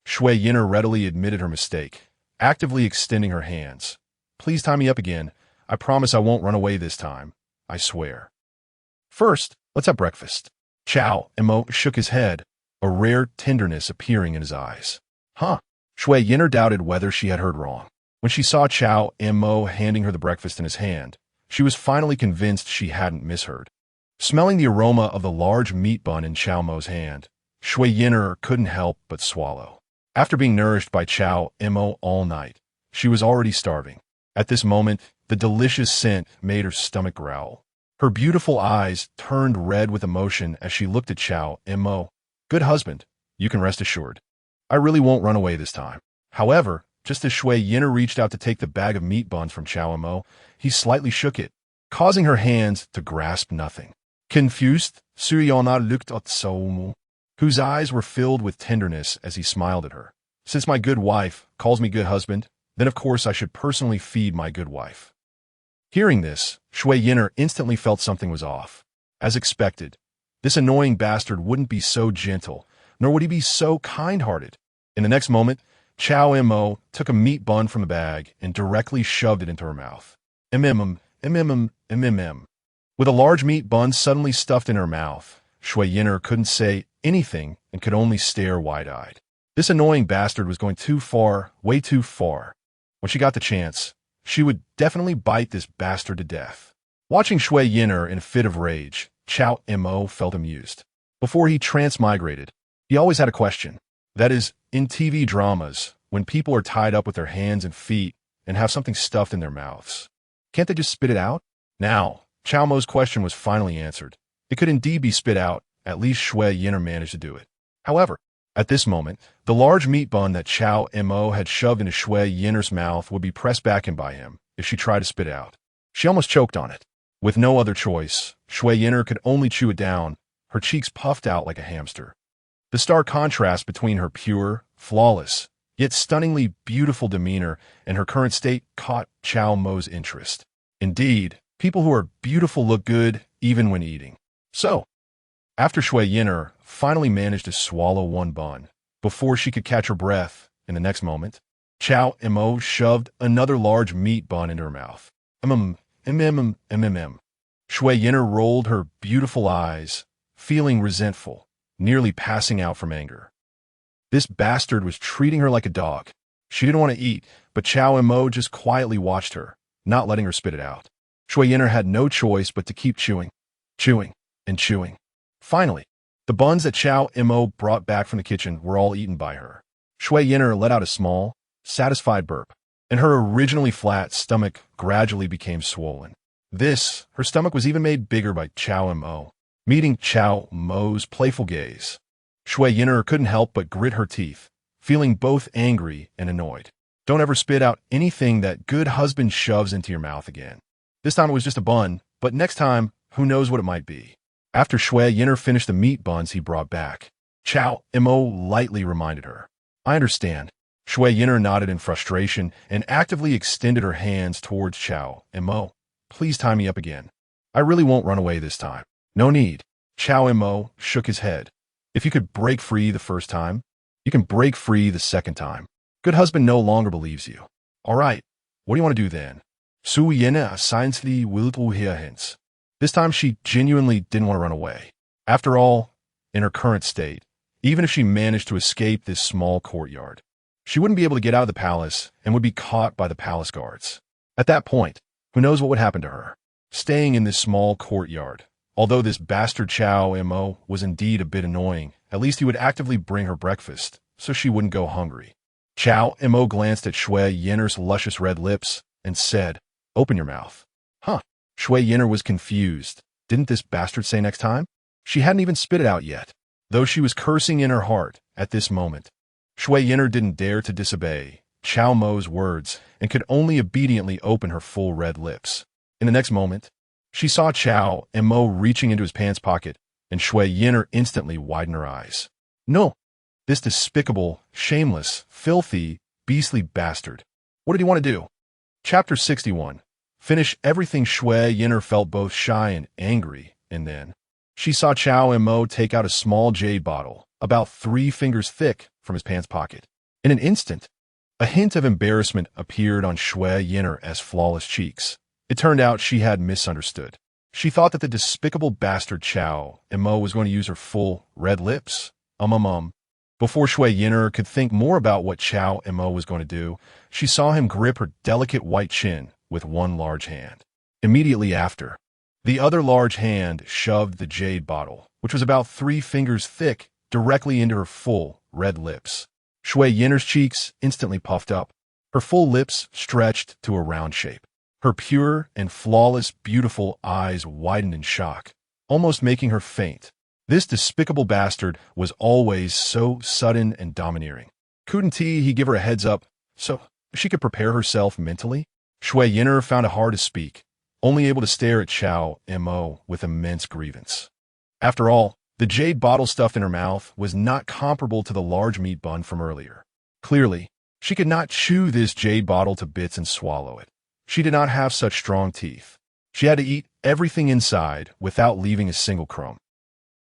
Shui Yin'er readily admitted her mistake, actively extending her hands. Please tie me up again. I promise I won't run away this time. I swear. First, let's have breakfast. Cao Mo shook his head, a rare tenderness appearing in his eyes. Huh? Shui Yin'er doubted whether she had heard wrong. When she saw Cao Mo handing her the breakfast in his hand, she was finally convinced she hadn't misheard. Smelling the aroma of the large meat bun in Cao Mo's hand, Shui Yin'er couldn't help but swallow. After being nourished by Cao Mo all night, she was already starving. At this moment, the delicious scent made her stomach growl. Her beautiful eyes turned red with emotion as she looked at Cao Mo. Good husband, you can rest assured. I really won't run away this time. However, just as Shui Yin'er reached out to take the bag of meat buns from Cao Mo, he slightly shook it, causing her hands to grasp nothing. Confused, Suryona looked at Cao Mo, whose eyes were filled with tenderness as he smiled at her. Since my good wife calls me good husband, then of course I should personally feed my good wife. Hearing this, Shui Yin'er instantly felt something was off. As expected, this annoying bastard wouldn't be so gentle, nor would he be so kind-hearted. In the next moment, Cao Mo took a meat bun from the bag and directly shoved it into her mouth. With a large meat bun suddenly stuffed in her mouth, Shui Yin'er couldn't say anything and could only stare wide-eyed. This annoying bastard was going too far, way too far. When she got the chance, she would definitely bite this bastard to death. Watching Shui Yin'er in a fit of rage, Cao Mo felt amused. Before he transmigrated, he always had a question. That is, in TV dramas, when people are tied up with their hands and feet and have something stuffed in their mouths, can't they just spit it out? Now, Cao Mo's question was finally answered. It could indeed be spit out. At least Shui Yin'er managed to do it. However, at this moment, the large meat bun that Cao Mo had shoved into Shui Yin'er's mouth would be pressed back in by him if she tried to spit it out. She almost choked on it. With no other choice, Shui Yin'er could only chew it down, her cheeks puffed out like a hamster. The stark contrast between her pure, flawless, yet stunningly beautiful demeanor and her current state caught Cao Mo's interest. Indeed, people who are beautiful look good even when eating. So, after Shui Yin'er finally managed to swallow one bun, before she could catch her breath, in the next moment, Cao Mo shoved another large meat bun into her mouth. Shui Yin'er rolled her beautiful eyes, feeling resentful, nearly passing out from anger. This bastard was treating her like a dog. She didn't want to eat, but Cao Mo just quietly watched her, not letting her spit it out. Shui Yin'er had no choice but to keep chewing, and chewing. Finally, the buns that Cao Mo brought back from the kitchen were all eaten by her. Shui Yin'er let out a small, satisfied burp, and her originally flat stomach gradually became swollen. Her stomach was even made bigger by Cao Mo. Meeting Cao Mo's playful gaze, Shui Yin'er couldn't help but grit her teeth, feeling both angry and annoyed. Don't ever spit out anything that good husband shoves into your mouth again. This time it was just a bun, but next time, who knows what it might be. After Shui Yin'er finished the meat buns he brought back, Cao Mo lightly reminded her. I understand. Shui Yin'er nodded in frustration and actively extended her hands towards Cao Mo. Please tie me up again. I really won't run away this time. No need. Cao Mo shook his head. If you could break free the first time, you can break free the second time. Good husband no longer believes you. All right, what do you want to do then? Su Yin'er assigns the will to hear hints. This time she genuinely didn't want to run away. After all, in her current state, even if she managed to escape this small courtyard, she wouldn't be able to get out of the palace and would be caught by the palace guards. At that point, who knows what would happen to her? Staying in this small courtyard, although this bastard Cao Mo was indeed a bit annoying, at least he would actively bring her breakfast, so she wouldn't go hungry. Cao Mo glanced at Shui Yin'er's luscious red lips and said, Open your mouth. Huh. Shui Yin'er was confused. Didn't this bastard say next time? She hadn't even spit it out yet, though she was cursing in her heart at this moment. Shui Yin'er didn't dare to disobey Cao Mo's words and could only obediently open her full red lips. In the next moment, she saw Cao Mo reaching into his pants pocket, and Shui Yin'er instantly widened her eyes. No, this despicable, shameless, filthy, beastly bastard. What did he want to do? Chapter 61. Finish everything. Shui Yin'er felt both shy and angry, and then she saw Cao Mo take out a small jade bottle, about 3 fingers thick, from his pants pocket. In an instant, a hint of embarrassment appeared on Shui Yin'er's flawless cheeks. It turned out she had misunderstood. She thought that the despicable bastard Cao Mo was going to use her full red lips. Before Shui Yin'er could think more about what Cao Mo was going to do, she saw him grip her delicate white chin with one large hand. Immediately after, the other large hand shoved the jade bottle, which was about 3 fingers thick, directly into her full red lips. Shui Yin'er's cheeks instantly puffed up. Her full lips stretched to a round shape. Her pure and flawless, beautiful eyes widened in shock, almost making her faint. This despicable bastard was always so sudden and domineering. Couldn't he give her a heads up so she could prepare herself mentally? Shui Yin'er found it hard to speak, only able to stare at Cao Mo with immense grievance. After all, the jade bottle stuffed in her mouth was not comparable to the large meat bun from earlier. Clearly, she could not chew this jade bottle to bits and swallow it. She did not have such strong teeth. She had to eat everything inside without leaving a single crumb.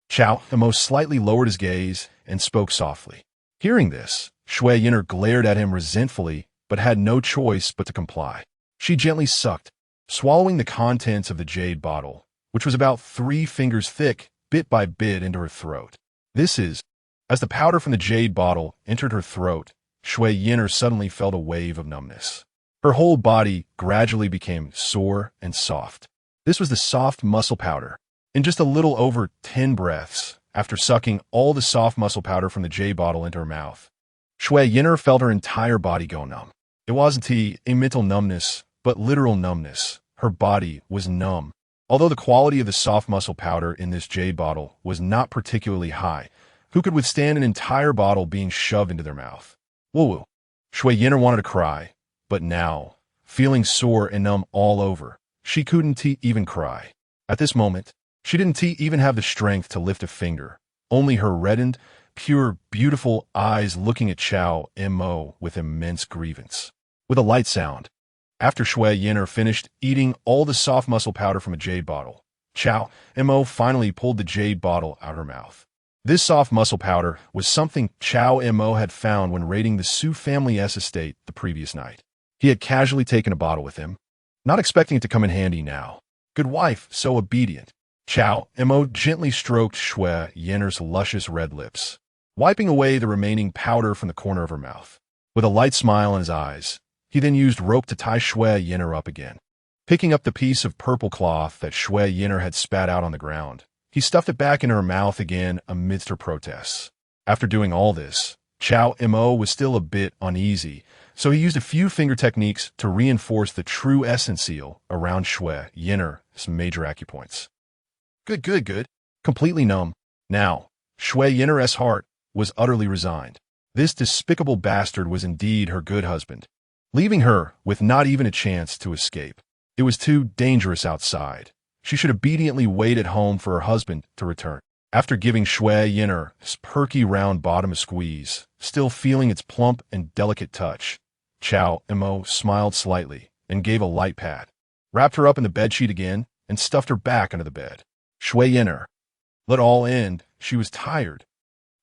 Cao Mo slightly lowered his gaze and spoke softly. Hearing this, Shui Yin'er glared at him resentfully, but had no choice but to comply. She gently sucked, swallowing the contents of the jade bottle, which was about 3 fingers thick, bit by bit into her throat. As the powder from the jade bottle entered her throat, Shui Yin'er suddenly felt a wave of numbness. Her whole body gradually became sore and soft. This was the soft muscle powder. In just a little over 10 breaths, after sucking all the soft muscle powder from the jade bottle into her mouth, Shui Yin'er felt her entire body go numb. It wasn't a mental numbness, but literal numbness. Her body was numb. Although the quality of the soft muscle powder in this jade bottle was not particularly high, who could withstand an entire bottle being shoved into their mouth? Woo-woo. Shui Yin'er wanted to cry, but now, feeling sore and numb all over, she couldn't even cry. At this moment, she didn't even have the strength to lift a finger, only her reddened, pure, beautiful eyes looking at Cao Mo with immense grievance. With a light sound, after Shui Yin'er finished eating all the soft muscle powder from a jade bottle, Cao Mo finally pulled the jade bottle out of her mouth. This soft muscle powder was something Cao Mo had found when raiding the Su family's estate the previous night. He had casually taken a bottle with him, not expecting it to come in handy now. Good wife, so obedient. Cao Mo gently stroked Shui Yin'er's luscious red lips, wiping away the remaining powder from the corner of her mouth. With a light smile in his eyes, he then used rope to tie Shui Yin'er up again. Picking up the piece of purple cloth that Shui Yin'er had spat out on the ground, he stuffed it back into her mouth again amidst her protests. After doing all this, Cao Mo was still a bit uneasy, so he used a few finger techniques to reinforce the true essence seal around Shui Yin'er's major acupoints. Good. Completely numb. Now, Shui Yin'er's heart was utterly resigned. This despicable bastard was indeed her good husband, leaving her with not even a chance to escape. It was too dangerous outside. She should obediently wait at home for her husband to return. After giving Shui Yin'er his perky round bottom a squeeze, still feeling its plump and delicate touch, Cao Mo smiled slightly and gave a light pat, wrapped her up in the bedsheet again, and stuffed her back under the bed. Shui Yin'er let all end. She was tired.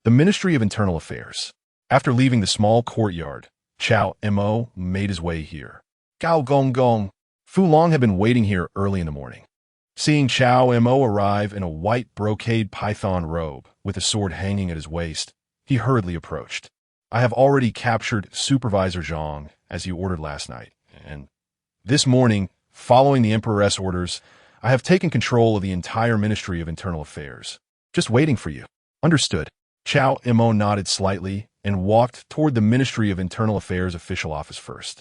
The Ministry of Internal Affairs. After leaving the small courtyard, Cao Mo made his way here. Gao Gong Gong. Fu Long had been waiting here early in the morning. Seeing Cao Mo arrive in a white brocade python robe with a sword hanging at his waist, he hurriedly approached. I have already captured Supervisor Zhang, as you ordered last night, and this morning, following the Emperor's orders, I have taken control of the entire Ministry of Internal Affairs. Just waiting for you. Understood. Cao Mo nodded slightly and walked toward the Ministry of Internal Affairs official office first.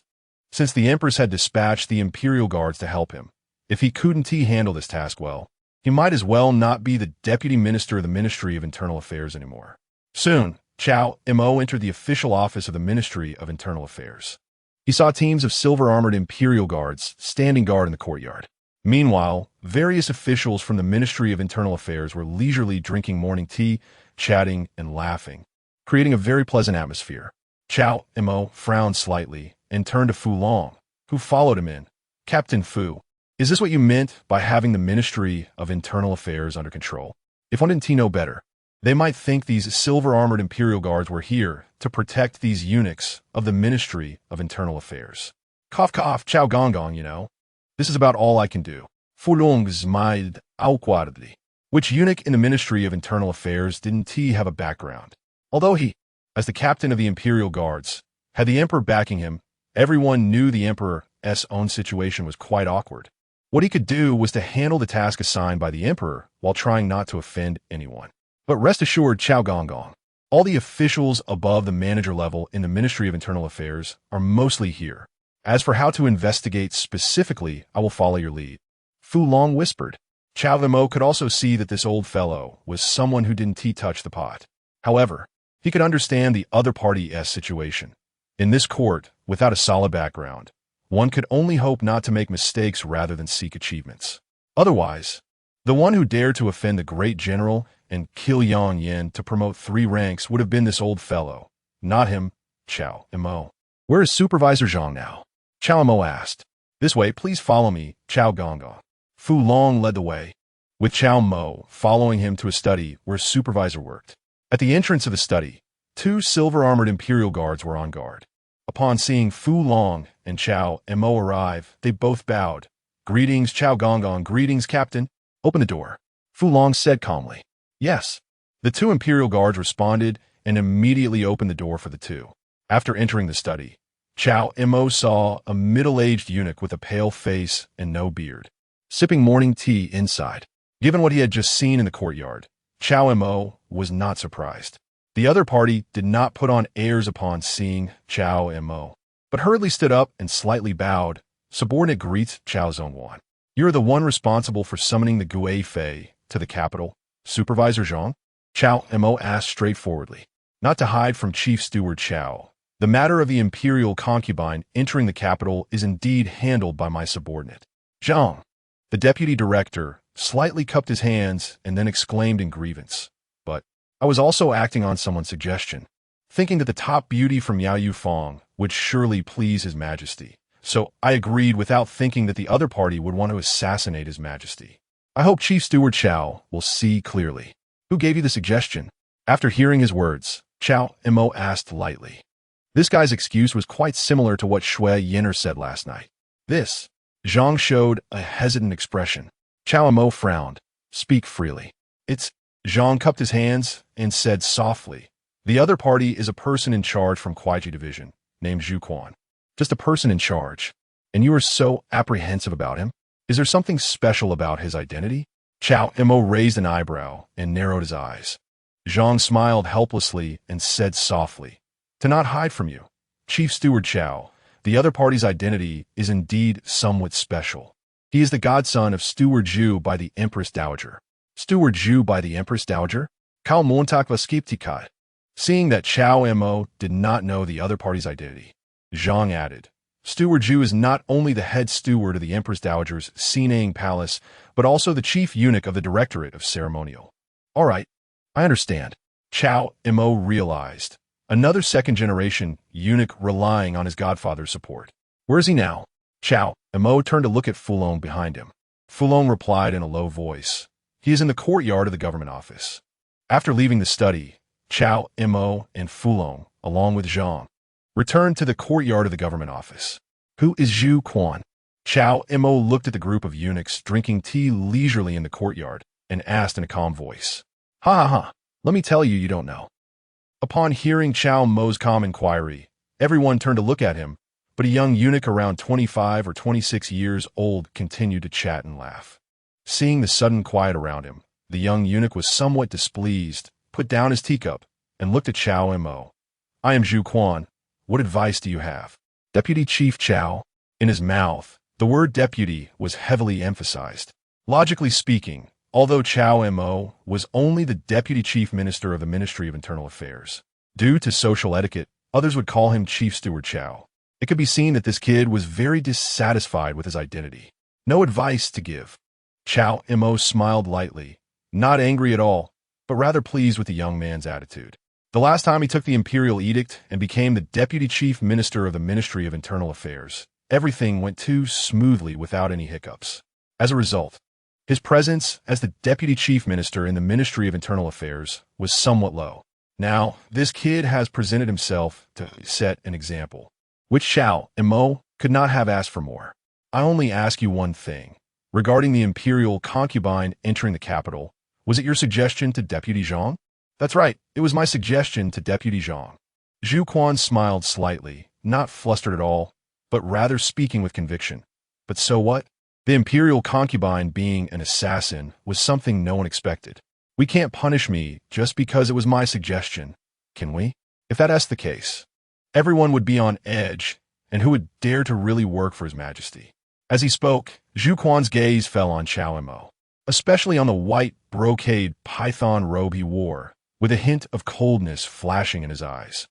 Since the Empress had dispatched the Imperial Guards to help him, if he couldn't handle this task well, he might as well not be the Deputy Minister of the Ministry of Internal Affairs anymore. Soon, Cao Mo entered the official office of the Ministry of Internal Affairs. He saw teams of silver-armored Imperial Guards standing guard in the courtyard. Meanwhile, various officials from the Ministry of Internal Affairs were leisurely drinking morning tea, chatting, and laughing, creating a very pleasant atmosphere. Cao Mo frowned slightly and turned to Fu Long, who followed him in. Captain Fu, is this what you meant by having the Ministry of Internal Affairs under control? If one didn't know better, they might think these silver-armored Imperial Guards were here to protect these eunuchs of the Ministry of Internal Affairs. Cough cough, Cao Gong Gong, you know. This is about all I can do. Fu Long smiled awkwardly. Which eunuch in the Ministry of Internal Affairs didn't he have a background? Although he, as the captain of the Imperial Guards, had the Emperor backing him, everyone knew the Emperor's own situation was quite awkward. What he could do was to handle the task assigned by the Emperor while trying not to offend anyone. But rest assured, Cao Gong Gong, all the officials above the manager level in the Ministry of Internal Affairs are mostly here. As for how to investigate specifically, I will follow your lead. Fu Long whispered. Cao Mo could also see that this old fellow was someone who didn't touch the pot. However, he could understand the other party's situation. In this court, without a solid background, one could only hope not to make mistakes rather than seek achievements. Otherwise, the one who dared to offend the great general and kill Yang Yin to promote 3 ranks would have been this old fellow, not him, Cao Mo. Where is Supervisor Zhang now? Cao Mo asked. This way, please follow me, Cao Gong Gong. Fu Long led the way, with Cao Mo following him to a study where Supervisor worked. At the entrance of the study, 2 silver-armored Imperial Guards were on guard. Upon seeing Fu Long and Cao Mo arrive, they both bowed. Greetings, Cao Gong Gong. Greetings, Captain. Open the door. Fu Long said calmly. Yes. The 2 Imperial Guards responded and immediately opened the door for the 2. After entering the study, Cao Mo saw a middle-aged eunuch with a pale face and no beard, sipping morning tea inside. Given what he had just seen in the courtyard, Cao Mo was not surprised. The other party did not put on airs upon seeing Cao Mo, but hurriedly stood up and slightly bowed. Subordinate greets Cao Zhongwan. You are the one responsible for summoning the Gui Fei to the capital, Supervisor Zhang? Cao Mo asked straightforwardly. Not to hide from Chief Steward Cao, the matter of the imperial concubine entering the capital is indeed handled by my subordinate. Zhang, the deputy director, slightly cupped his hands and then exclaimed in grievance. But I was also acting on someone's suggestion, thinking that the top beauty from Yao Yufeng would surely please His Majesty. So I agreed without thinking that the other party would want to assassinate His Majesty. I hope Chief Steward Cao will see clearly. Who gave you the suggestion? After hearing his words, Cao Mo asked lightly. This guy's excuse was quite similar to what Shui Yin'er said last night. This. Zhang showed a hesitant expression. Cao Mo frowned. Speak freely. It's. Zhang cupped his hands and said softly. The other party is a person in charge from Kuiyuan Division, named Zhu Quan. Just a person in charge. And you are so apprehensive about him? Is there something special about his identity? Cao Mo raised an eyebrow and narrowed his eyes. Zhang smiled helplessly and said softly, to not hide from you, Chief Steward Cao, the other party's identity is indeed somewhat special. He is the godson of Steward Zhu by the Empress Dowager. Steward Zhu by the Empress Dowager? Cao Montak Vaskiptikai. Seeing that Cao Mo did not know the other party's identity, Zhang added, Steward Zhu is not only the head steward of the Empress Dowager's Xinang Palace, but also the chief eunuch of the Directorate of Ceremonial. All right, I understand. Cao Mo realized. Another second-generation eunuch relying on his godfather's support. Where is he now? Cao Mo turned to look at Fulong behind him. Fulong replied in a low voice. He is in the courtyard of the government office. After leaving the study, Cao Mo and Fulong, along with Zhang, returned to the courtyard of the government office. Who is Zhu Quan? Cao Mo looked at the group of eunuchs drinking tea leisurely in the courtyard and asked in a calm voice. Ha ha ha, let me tell you, you don't know. Upon hearing Cao Mo's calm inquiry, everyone turned to look at him, but a young eunuch around 25 or 26 years old continued to chat and laugh. Seeing the sudden quiet around him, the young eunuch was somewhat displeased, put down his teacup, and looked at Cao Mo. I am Zhu Quan. What advice do you have? Deputy Chief Cao. In his mouth, the word deputy was heavily emphasized. Logically speaking, although Cao Mo was only the Deputy Chief Minister of the Ministry of Internal Affairs, due to social etiquette, others would call him Chief Steward Cao. It could be seen that this kid was very dissatisfied with his identity. No advice to give. Cao Mo smiled lightly, not angry at all, but rather pleased with the young man's attitude. The last time he took the imperial edict and became the Deputy Chief Minister of the Ministry of Internal Affairs, everything went too smoothly without any hiccups. As a result, his presence as the Deputy Chief Minister in the Ministry of Internal Affairs was somewhat low. Now, this kid has presented himself to set an example, which Cao Mo could not have asked for more. I only ask you one thing. Regarding the imperial concubine entering the capital, was it your suggestion to Deputy Zhang? That's right, it was my suggestion to Deputy Zhang. Zhu Quan smiled slightly, not flustered at all, but rather speaking with conviction. But so what? The imperial concubine being an assassin was something no one expected. We can't punish me just because it was my suggestion, can we? If that's the case, everyone would be on edge, and who would dare to really work for His Majesty? As he spoke, Zhu Quan's gaze fell on Cao Mo, especially on the white brocade python robe he wore, with a hint of coldness flashing in his eyes.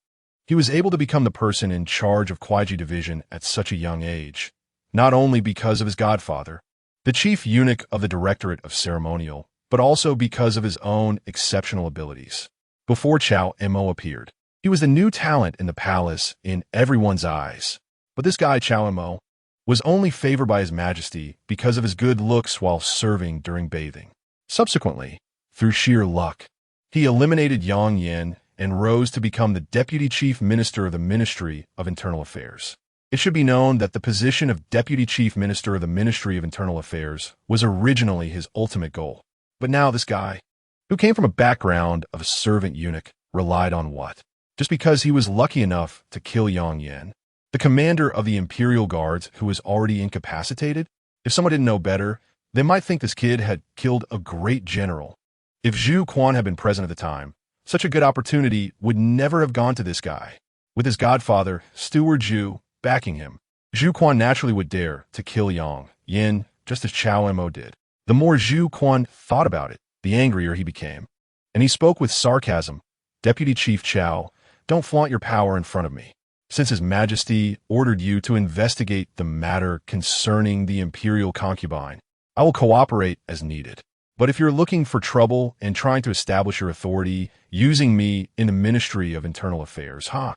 He was able to become the person in charge of Kuiyuan Division at such a young age, not only because of his godfather, the chief eunuch of the Directorate of Ceremonial, but also because of his own exceptional abilities. Before Cao Mo appeared, he was the new talent in the palace in everyone's eyes. But this guy, Cao Mo, was only favored by His Majesty because of his good looks while serving during bathing. Subsequently, through sheer luck, he eliminated Yang Yin and rose to become the Deputy Chief Minister of the Ministry of Internal Affairs. It should be known that the position of Deputy Chief Minister of the Ministry of Internal Affairs was originally his ultimate goal. But now this guy, who came from a background of a servant eunuch, relied on what? Just because he was lucky enough to kill Yang Yin, the commander of the Imperial Guards who was already incapacitated? If someone didn't know better, they might think this kid had killed a great general. If Zhu Quan had been present at the time, such a good opportunity would never have gone to this guy. With his godfather, Steward Zhu, backing him, Zhu Quan naturally would dare to kill Yang Yin just as Cao Mo did. The more Zhu Quan thought about it, the angrier he became. And he spoke with sarcasm. Deputy Chief Cao, don't flaunt your power in front of me. Since His Majesty ordered you to investigate the matter concerning the imperial concubine, I will cooperate as needed. But if you're looking for trouble and trying to establish your authority using me in the Ministry of Internal Affairs, I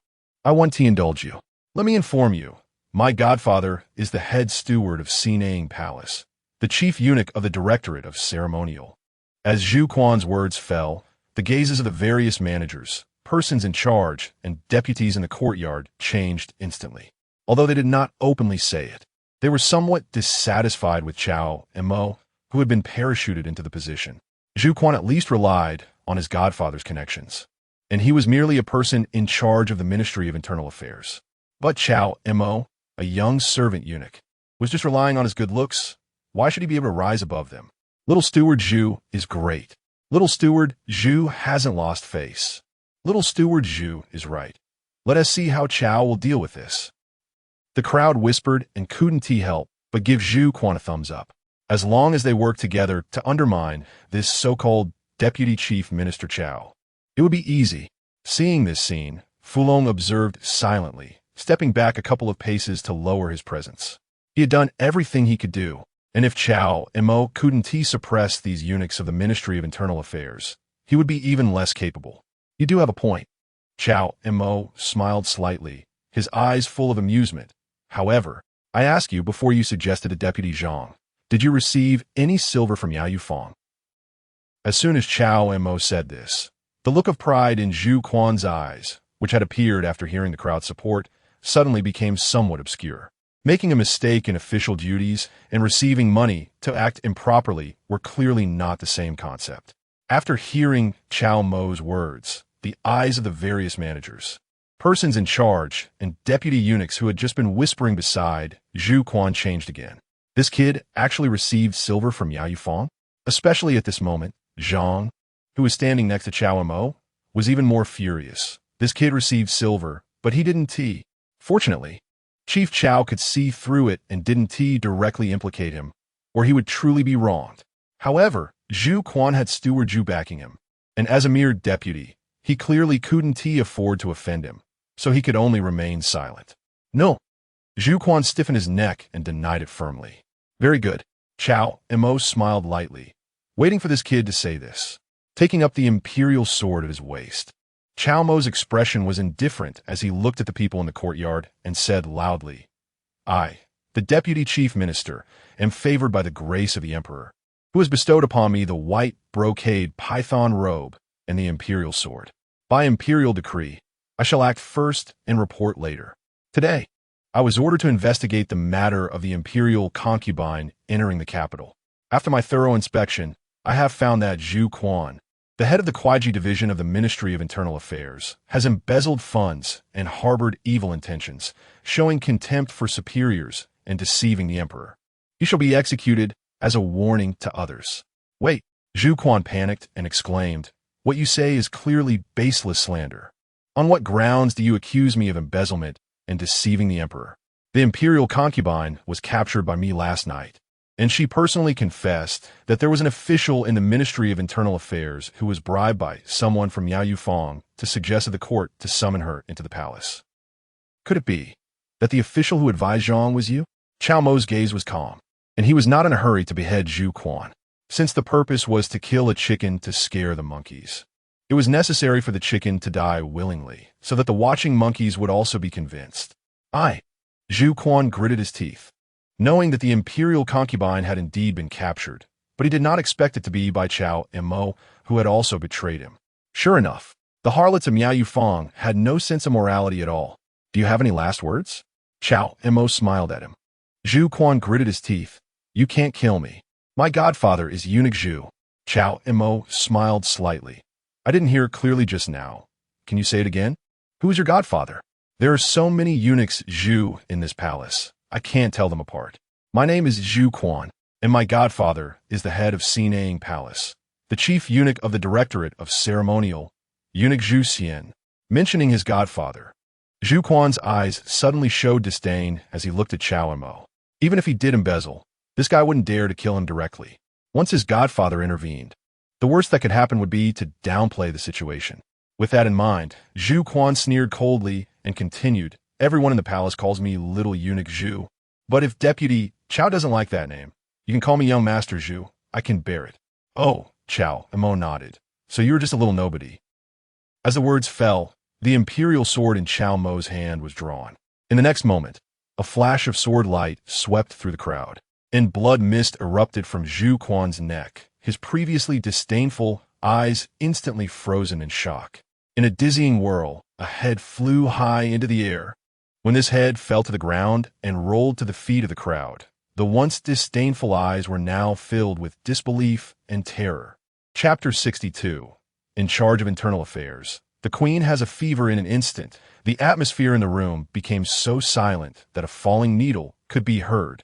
want to indulge you. Let me inform you, my godfather is the head steward of Xinang Palace, the chief eunuch of the Directorate of Ceremonial. As Zhu Quan's words fell, the gazes of the various managers, persons in charge, and deputies in the courtyard changed instantly. Although they did not openly say it, they were somewhat dissatisfied with Cao Mo, who had been parachuted into the position. Zhu Quan at least relied on his godfather's connections, and he was merely a person in charge of the Ministry of Internal Affairs. But Cao Mo, a young servant eunuch, was just relying on his good looks. Why should he be able to rise above them? Little Steward Zhu is great. Little Steward Zhu hasn't lost face. Little Steward Zhu is right. Let us see how Cao will deal with this. The crowd whispered and couldn't help but give Zhu Quan a thumbs up. As long as they worked together to undermine this so-called Deputy Chief Minister Cao, it would be easy. Seeing this scene, Fulong observed silently, stepping back a couple of paces to lower his presence. He had done everything he could do, and if Cao Mo couldn't suppress these eunuchs of the Ministry of Internal Affairs, he would be even less capable. You do have a point. Cao Mo smiled slightly, his eyes full of amusement. However, I ask you before you suggested a Deputy Zhang, did you receive any silver from Yao Yufeng? As soon as Cao Mo said this, the look of pride in Zhu Quan's eyes, which had appeared after hearing the crowd's support, suddenly became somewhat obscure. Making a mistake in official duties and receiving money to act improperly were clearly not the same concept. After hearing Cao Mo's words, the eyes of the various managers, persons in charge, and deputy eunuchs who had just been whispering beside Zhu Quan changed again. This kid actually received silver from Yao Yufeng? Especially at this moment, Zhang, who was standing next to Cao Mo, was even more furious. This kid received silver, but he didn't tea. Fortunately, Chief Cao could see through it and didn't directly implicate him, or he would truly be wronged. However, Zhu Quan had Steward Zhu backing him, and as a mere deputy, he clearly couldn't afford to offend him, so he could only remain silent. No. Zhu Quan stiffened his neck and denied it firmly. Very good. Cao Mo smiled lightly, waiting for this kid to say this, taking up the imperial sword at his waist. Cao Mo's expression was indifferent as he looked at the people in the courtyard and said loudly, I, the Deputy Chief Minister, am favored by the grace of the Emperor, who has bestowed upon me the white brocade python robe and the imperial sword. By imperial decree, I shall act first and report later. Today, I was ordered to investigate the matter of the imperial concubine entering the capital. After my thorough inspection, I have found that Zhu Quan, the head of the Kuiyuan division of the Ministry of Internal Affairs, has embezzled funds and harbored evil intentions, showing contempt for superiors and deceiving the emperor. He shall be executed as a warning to others. Wait, Zhu Quan panicked and exclaimed, what you say is clearly baseless slander. On what grounds do you accuse me of embezzlement and deceiving the emperor? The imperial concubine was captured by me last night, and she personally confessed that there was an official in the Ministry of Internal Affairs who was bribed by someone from Yao Yufeng to suggest to the court to summon her into the palace. Could it be that the official who advised Zhang was you? Cao Mo's gaze was calm, and he was not in a hurry to behead Zhu Quan, since the purpose was to kill a chicken to scare the monkeys. It was necessary for the chicken to die willingly, so that the watching monkeys would also be convinced. Zhu Quan gritted his teeth, knowing that the imperial concubine had indeed been captured, but he did not expect it to be by Cao Mo, who had also betrayed him. Sure enough, the harlots of Yao Yufeng had no sense of morality at all. Do you have any last words? Cao Mo smiled at him. Zhu Quan gritted his teeth. You can't kill me. My godfather is eunuch Zhu. Cao Mo smiled slightly. I didn't hear it clearly just now. Can you say it again? Who is your godfather? There are so many eunuchs Zhu in this palace. I can't tell them apart. My name is Zhu Quan, and my godfather is the head of Xinang Palace, the chief eunuch of the Directorate of Ceremonial, eunuch Zhu Xian. Mentioning his godfather, Zhu Quan's eyes suddenly showed disdain as he looked at Cao Mo. Even if he did embezzle, this guy wouldn't dare to kill him directly. Once his godfather intervened, the worst that could happen would be to downplay the situation. With that in mind, Zhu Quan sneered coldly and continued, everyone in the palace calls me Little Eunuch Zhu. But if Deputy Cao doesn't like that name, you can call me Young Master Zhu. I can bear it. Oh, Cao Mo nodded. So you're just a little nobody. As the words fell, the imperial sword in Cao Mo's hand was drawn. In the next moment, a flash of sword light swept through the crowd, and blood mist erupted from Zhu Quan's neck, his previously disdainful eyes instantly frozen in shock. In a dizzying whirl, a head flew high into the air. When this head fell to the ground and rolled to the feet of the crowd, the once disdainful eyes were now filled with disbelief and terror. Chapter 62. In charge of internal affairs. The queen has a fever in an instant. The atmosphere in the room became so silent that a falling needle could be heard.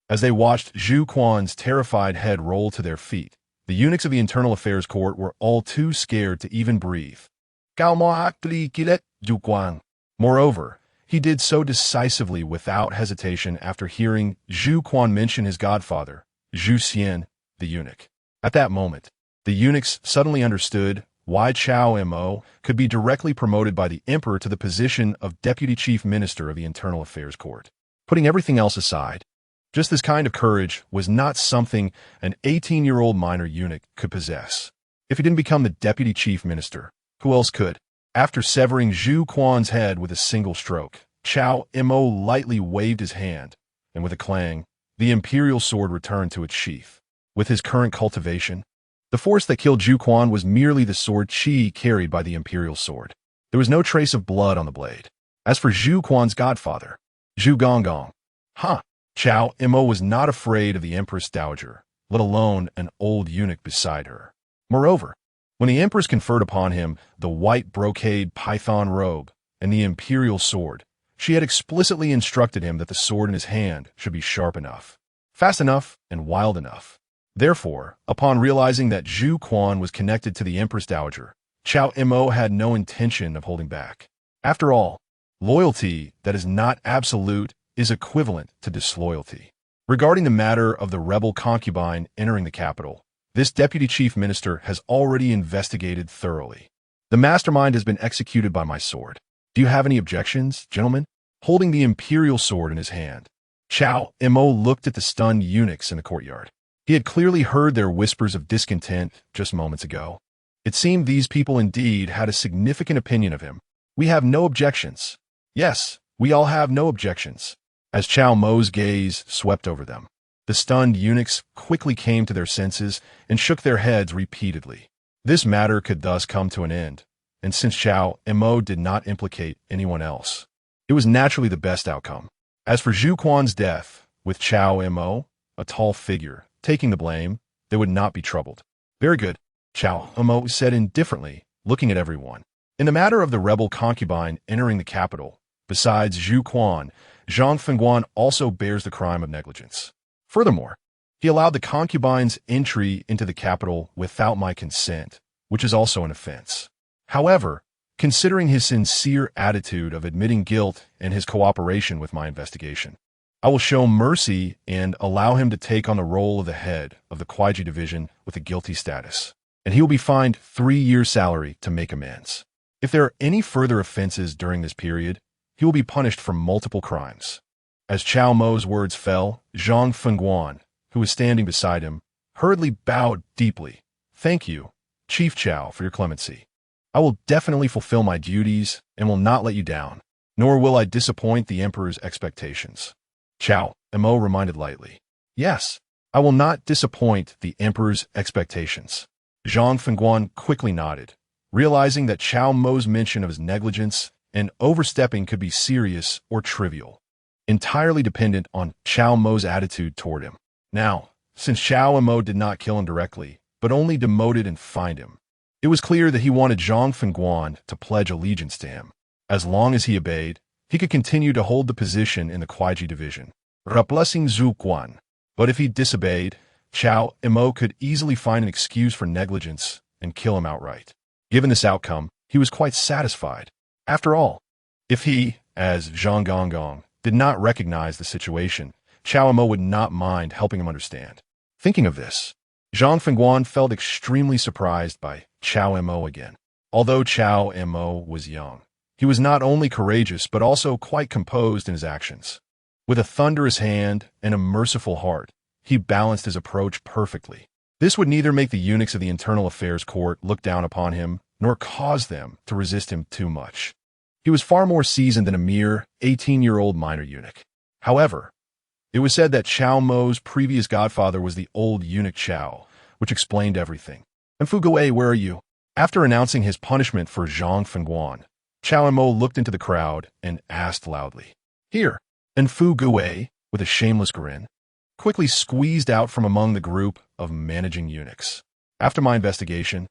As they watched Zhu Quan's terrified head roll to their feet, the eunuchs of the internal affairs court were all too scared to even breathe. Moreover, he did so decisively without hesitation after hearing Zhu Quan mention his godfather, Zhu Xian, the eunuch. At that moment, the eunuchs suddenly understood why Cao Mo could be directly promoted by the emperor to the position of Deputy Chief Minister of the Internal Affairs Court. Putting everything else aside, just this kind of courage was not something an 18-year-old minor eunuch could possess. If he didn't become the Deputy Chief Minister, who else could? After severing Zhu Quan's head with a single stroke, Cao Mo lightly waved his hand, and with a clang, the imperial sword returned to its sheath. With his current cultivation, the force that killed Zhu Quan was merely the sword qi carried by the imperial sword. There was no trace of blood on the blade. As for Zhu Quan's godfather, Zhu Gonggong, Cao Mo was not afraid of the Empress Dowager, let alone an old eunuch beside her. Moreover, when the Empress conferred upon him the white brocade python robe and the imperial sword, she had explicitly instructed him that the sword in his hand should be sharp enough, fast enough, and wild enough. Therefore, upon realizing that Zhu Quan was connected to the Empress Dowager, Cao Mo had no intention of holding back. After all, loyalty that is not absolute is equivalent to disloyalty. Regarding the matter of the rebel concubine entering the capital, this deputy chief minister has already investigated thoroughly. The mastermind has been executed by my sword. Do you have any objections, gentlemen? Holding the imperial sword in his hand, Cao Mo looked at the stunned eunuchs in the courtyard. He had clearly heard their whispers of discontent just moments ago. It seemed these people indeed had a significant opinion of him. We have no objections. Yes, we all have no objections. As Cao Mo's gaze swept over them, the stunned eunuchs quickly came to their senses and shook their heads repeatedly. This matter could thus come to an end, and since Cao Mo did not implicate anyone else, it was naturally the best outcome. As for Zhu Quan's death, with Cao Mo, a tall figure, taking the blame, they would not be troubled. Very good, Cao Mo said indifferently, looking at everyone. In the matter of the rebel concubine entering the capital, besides Zhu Quan, Zhang Fengguan also bears the crime of negligence. Furthermore, he allowed the concubine's entry into the capital without my consent, which is also an offense. However, considering his sincere attitude of admitting guilt and his cooperation with my investigation, I will show mercy and allow him to take on the role of the head of the Kuiyuan division with a guilty status, and he will be fined 3 years' salary to make amends. If there are any further offenses during this period, he will be punished for multiple crimes. As Cao Mo's words fell, Zhang Fengguan, who was standing beside him, hurriedly bowed deeply. Thank you, Chief Cao, for your clemency. I will definitely fulfill my duties and will not let you down, nor will I disappoint the Emperor's expectations. Cao Mo reminded lightly. Yes, I will not disappoint the Emperor's expectations. Zhang Fengguan quickly nodded, realizing that Cao Mo's mention of his negligence and overstepping could be serious or trivial, entirely dependent on Cao Mo's attitude toward him. Now, since Cao Mo did not kill him directly, but only demoted and fined him, it was clear that he wanted Zhang Fengguan to pledge allegiance to him. As long as he obeyed, he could continue to hold the position in the Kuiyuan division, replacing Zhu Quan. But if he disobeyed, Cao Mo could easily find an excuse for negligence and kill him outright. Given this outcome, he was quite satisfied. After all, if he, as Zhang Gonggong, did not recognize the situation, Cao Mo would not mind helping him understand. Thinking of this, Zhang Fengguan felt extremely surprised by Cao Mo again. Although Cao Mo was young, he was not only courageous but also quite composed in his actions. With a thunderous hand and a merciful heart, he balanced his approach perfectly. This would neither make the eunuchs of the Internal Affairs Court look down upon him, nor cause them to resist him too much. He was far more seasoned than a mere 18-year-old minor eunuch. However, it was said that Cao Mo's previous godfather was the old eunuch Cao, which explained everything. And Fu Gui, where are you? After announcing his punishment for Zhang Fengguan, Cao Mo looked into the crowd and asked loudly, Here. And Fu Gui, with a shameless grin, quickly squeezed out from among the group of managing eunuchs. After my investigation,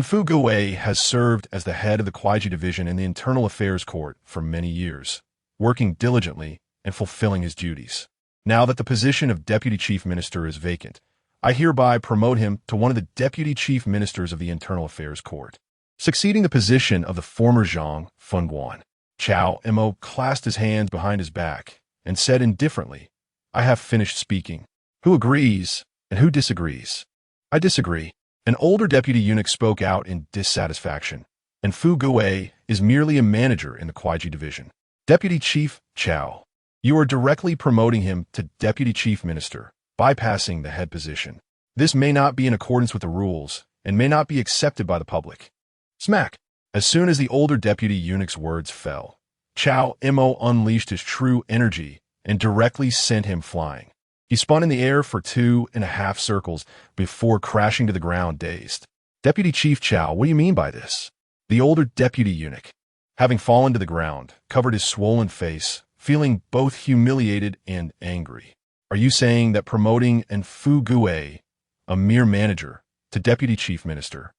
Fu Gui has served as the head of the Kuiyuan division in the Internal Affairs Court for many years, working diligently and fulfilling his duties. Now that the position of Deputy Chief Minister is vacant, I hereby promote him to one of the Deputy Chief Ministers of the Internal Affairs Court, succeeding the position of the former Zhang Fengguan. Cao Mo clasped his hands behind his back and said indifferently, I have finished speaking. Who agrees and who disagrees? I disagree. An older deputy eunuch spoke out in dissatisfaction, and Fu Gui is merely a manager in the Kuiji division. Deputy Chief Cao. You are directly promoting him to Deputy Chief Minister, bypassing the head position. This may not be in accordance with the rules, and may not be accepted by the public. Smack! As soon as the older deputy eunuch's words fell, Cao Mo unleashed his true energy and directly sent him flying. He spun in the air for 2.5 circles before crashing to the ground dazed. Deputy Chief Cao, what do you mean by this? The older deputy eunuch, having fallen to the ground, covered his swollen face, feeling both humiliated and angry. Are you saying that promoting an Fu Gui, a mere manager, to deputy chief minister,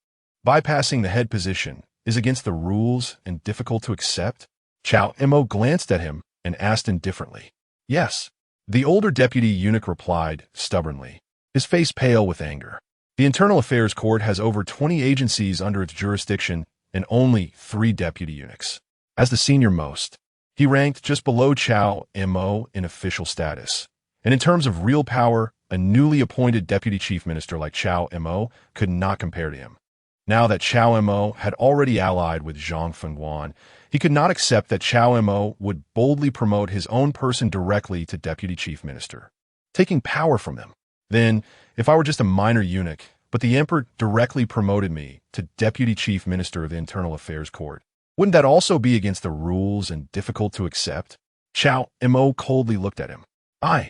bypassing the head position, is against the rules and difficult to accept? Cao Mo glanced at him and asked indifferently. Yes. The older deputy eunuch replied stubbornly, his face pale with anger. The Internal Affairs Court has over 20 agencies under its jurisdiction and only 3 deputy eunuchs. As the senior most, he ranked just below Cao Mo in official status. And in terms of real power, a newly appointed deputy chief minister like Cao Mo could not compare to him. Now that Cao Mo had already allied with Zhang Fengguan, he could not accept that Cao Mo would boldly promote his own person directly to deputy chief minister, taking power from them. Then, if I were just a minor eunuch, but the emperor directly promoted me to deputy chief minister of the Internal Affairs Court, wouldn't that also be against the rules and difficult to accept? Cao Mo coldly looked at him. I.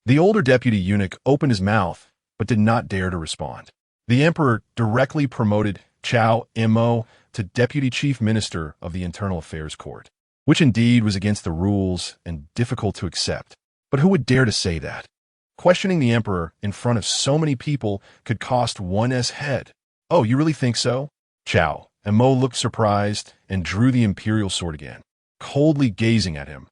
The older deputy eunuch opened his mouth, but did not dare to respond. The emperor directly promoted Cao Mo to deputy chief minister of the Internal Affairs Court, which indeed was against the rules and difficult to accept. But who would dare to say that? Questioning the emperor in front of so many people could cost one's head. Oh, you really think so? Cao Mo looked surprised and drew the imperial sword again, coldly gazing at him.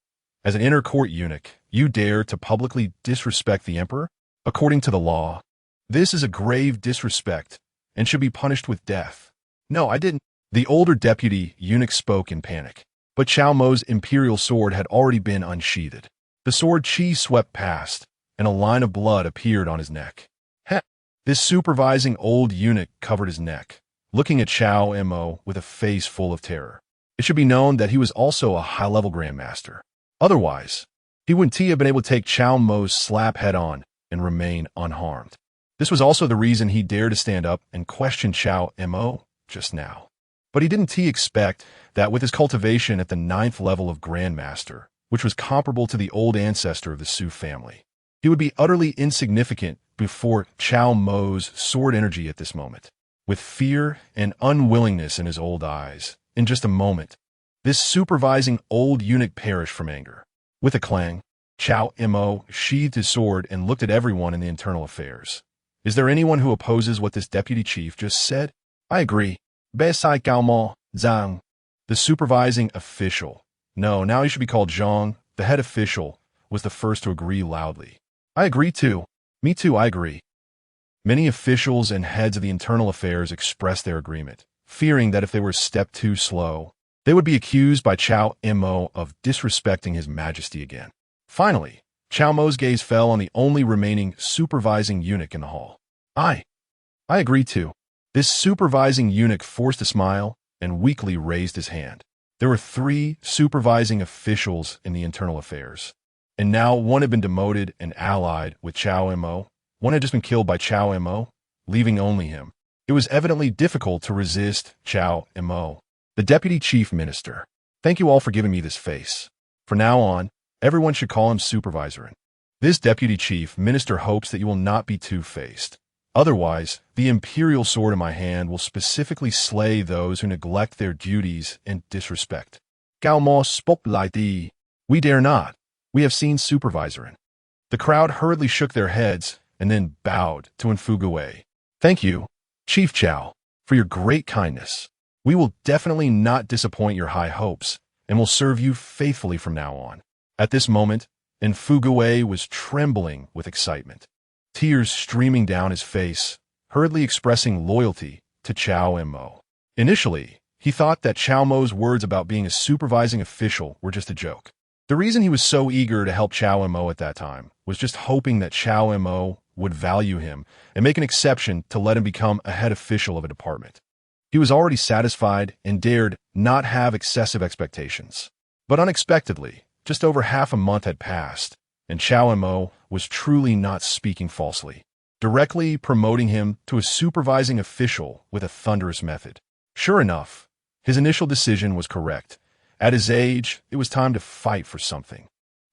As an inner court eunuch, you dare to publicly disrespect the emperor? According to the law, this is a grave disrespect and should be punished with death. No, I didn't. The older deputy eunuch spoke in panic, but Cao Mo's imperial sword had already been unsheathed. The sword chi swept past, and a line of blood appeared on his neck. Heh! This supervising old eunuch covered his neck, looking at Cao Mo with a face full of terror. It should be known that he was also a high-level grandmaster. Otherwise, he wouldn't have been able to take Cao Mo's slap head-on and remain unharmed. This was also the reason he dared to stand up and question Cao Mo just now. But he didn't expect that with his cultivation at the 9th level of Grandmaster, which was comparable to the old ancestor of the Su family, he would be utterly insignificant before Cao Mo's sword energy at this moment. With fear and unwillingness in his old eyes, in just a moment, this supervising old eunuch perished from anger. With a clang, Cao Mo sheathed his sword and looked at everyone in the internal affairs. Is there anyone who opposes what this deputy chief just said? I agree. Besai Cao Mo, Zhang, the supervising official. No, now he should be called Zhang, the head official, was the first to agree loudly. I agree too. Me too, I agree. Many officials and heads of the internal affairs expressed their agreement, fearing that if they were a step too slow, they would be accused by Cao Mo of disrespecting his majesty again. Finally, Cao Mo's gaze fell on the only remaining supervising eunuch in the hall. I agree too. This supervising eunuch forced a smile and weakly raised his hand. There were 3 supervising officials in the internal affairs, and now one had been demoted and allied with Cao Mo. One had just been killed by Cao Mo, leaving only him. It was evidently difficult to resist Cao Mo, the deputy chief minister. Thank you all for giving me this face. From now on, everyone should call him supervisor. This deputy chief minister hopes that you will not be two-faced. Otherwise, the imperial sword in my hand will specifically slay those who neglect their duties and disrespect. Cao Mo spoke like the, we dare not. We have seen supervisor. The crowd hurriedly shook their heads and then bowed to Fu Gui. Thank you, Chief Cao, for your great kindness. We will definitely not disappoint your high hopes and will serve you faithfully from now on. At this moment, Fu Gui was trembling with excitement, tears streaming down his face, hurriedly expressing loyalty to Cao Mo. Initially, he thought that Cao Mo's words about being a supervising official were just a joke. The reason he was so eager to help Cao Mo at that time was just hoping that Cao Mo would value him and make an exception to let him become a head official of a department. He was already satisfied and dared not have excessive expectations. But unexpectedly, just over half a month had passed, and Cao Mo was truly not speaking falsely, directly promoting him to a supervising official with a thunderous method. Sure enough, his initial decision was correct. At his age, it was time to fight for something.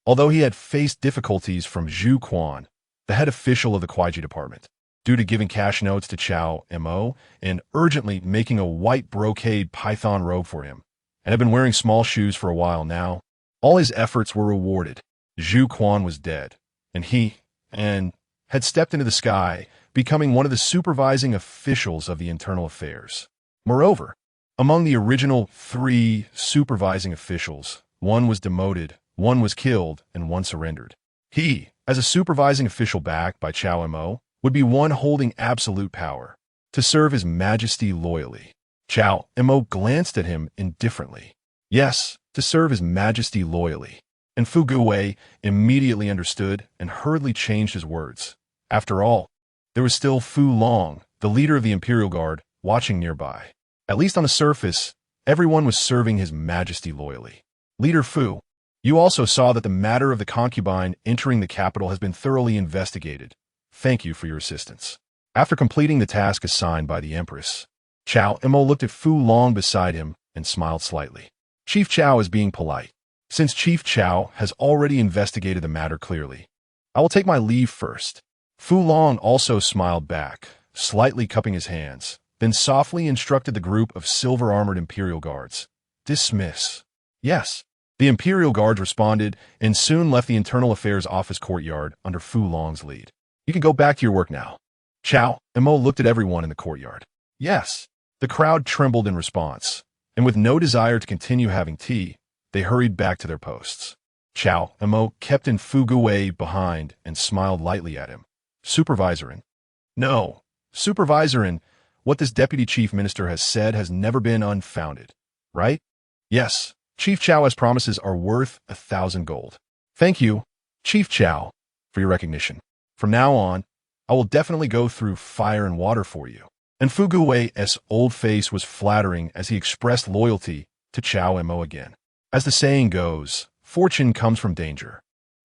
Although he had faced difficulties from Zhu Quan, the head official of the Kuiyuan department, due to giving cash notes to Cao Mo and urgently making a white brocade python robe for him, and had been wearing small shoes for a while now, all his efforts were rewarded. Zhu Quan was dead, and he had stepped into the sky, becoming one of the supervising officials of the internal affairs. Moreover, among the original 3 supervising officials, 1 was demoted, 1 was killed, and 1 surrendered. He, as a supervising official backed by Cao Mo, would be one holding absolute power, to serve His Majesty loyally. Cao Mo glanced at him indifferently. Yes, to serve His Majesty loyally. And Fu Guwei immediately understood and hurriedly changed his words. After all, there was still Fu Long, the leader of the Imperial Guard, watching nearby. At least on the surface, everyone was serving His Majesty loyally. Leader Fu, you also saw that the matter of the concubine entering the capital has been thoroughly investigated. Thank you for your assistance. After completing the task assigned by the Empress, Cao Mo looked at Fu Long beside him and smiled slightly. Chief Cao is being polite. Since Chief Cao has already investigated the matter clearly, I will take my leave first. Fu Long also smiled back, slightly cupping his hands, then softly instructed the group of silver-armored Imperial Guards. Dismiss. Yes. The Imperial Guards responded and soon left the Internal Affairs Office courtyard under Fu Long's lead. You can go back to your work now. Cao Mo looked at everyone in the courtyard. Yes. The crowd trembled in response, and with no desire to continue having tea, they hurried back to their posts. Cao Mo kept in Fu Guwei behind and smiled lightly at him. Supervisorin. No. Supervisorin, what this Deputy Chief Minister has said has never been unfounded, right? Yes. Chief Chao's promises are worth 1,000 gold. Thank you, Chief Cao, for your recognition. From now on, I will definitely go through fire and water for you. And Fu Guwei's old face was flattering as he expressed loyalty to Cao Mo again. As the saying goes, fortune comes from danger.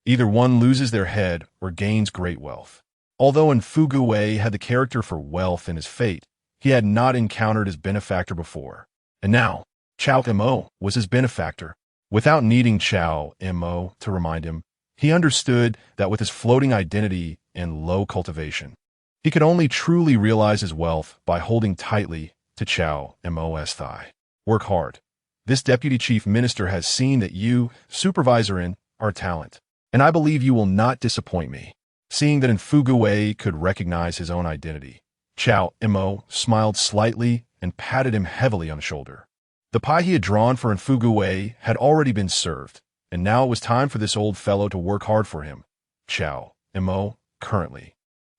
Either one loses their head or gains great wealth. Although Fu Guwei had the character for wealth in his fate, he had not encountered his benefactor before. And now, Cao Mo was his benefactor. Without needing Cao Mo to remind him, he understood that with his floating identity and low cultivation, he could only truly realize his wealth by holding tightly to Cao Mo's thigh. Work hard. This Deputy Chief Minister has seen that you, Supervisorin, are talent, and I believe you will not disappoint me. Seeing that Fu Guwei could recognize his own identity, Cao Mo smiled slightly and patted him heavily on the shoulder. The pie he had drawn for Fu Guwei had already been served, and now it was time for this old fellow to work hard for him. Cao Mo, currently.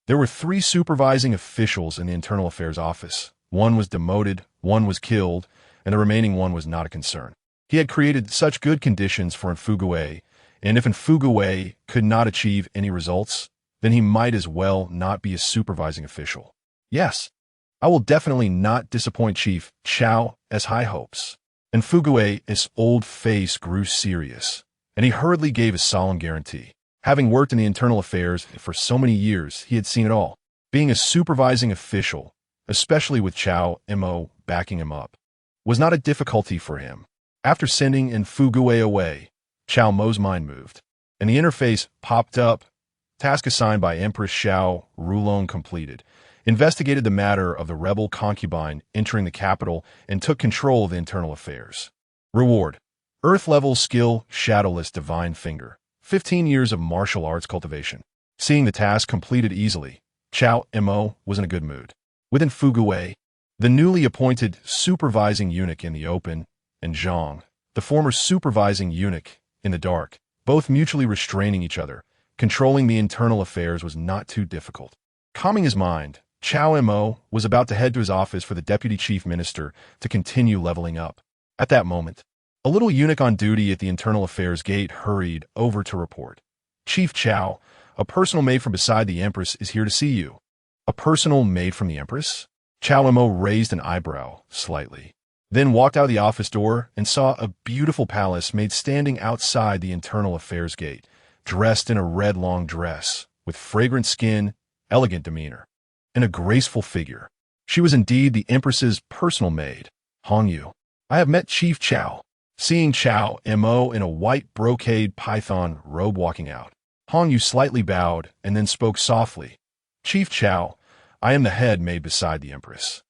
There were 3 supervising officials in the Internal Affairs Office. 1 was demoted, 1 was killed, and the remaining 1 was not a concern. He had created such good conditions for Fu Guwei, and if Fu Guwei could not achieve any results, then he might as well not be a supervising official. Yes, I will definitely not disappoint Chief Chao's high hopes. And Fu Guwei's old face grew serious, and he hurriedly gave a solemn guarantee. Having worked in the internal affairs for so many years, he had seen it all. Being a supervising official, especially with Cao Mo backing him up, was not a difficulty for him. After sending Fu Guwei away, Cao Mo's mind moved, and the interface popped up. Task assigned by Empress Xiao Rulong completed. Investigated the matter of the rebel concubine entering the capital and took control of the internal affairs. Reward: Earth-level skill, Shadowless Divine Finger. 15 years of martial arts cultivation. Seeing the task completed easily, Cao Mo was in a good mood. Within Fu Guwei, the newly appointed supervising eunuch in the open, and Zhang, the former supervising eunuch, in the dark, both mutually restraining each other, controlling the internal affairs was not too difficult. Calming his mind, Cao Mo was about to head to his office for the Deputy Chief Minister to continue leveling up. At that moment, a little eunuch on duty at the Internal Affairs Gate hurried over to report. Chief Cao, A personal maid from beside the Empress is here to see you. A personal maid from the Empress? Cao Mo raised an eyebrow slightly, then walked out of the office door and saw a beautiful palace maid standing outside the internal affairs gate, dressed in a red long dress, with fragrant skin, elegant demeanor, and a graceful figure. She was indeed the Empress's personal maid, Hong Yu. I have met Chief Cao. Seeing Cao Mo in a white brocade python robe walking out, Hong Yu slightly bowed and then spoke softly. Chief Cao, I am the head maid beside the Empress.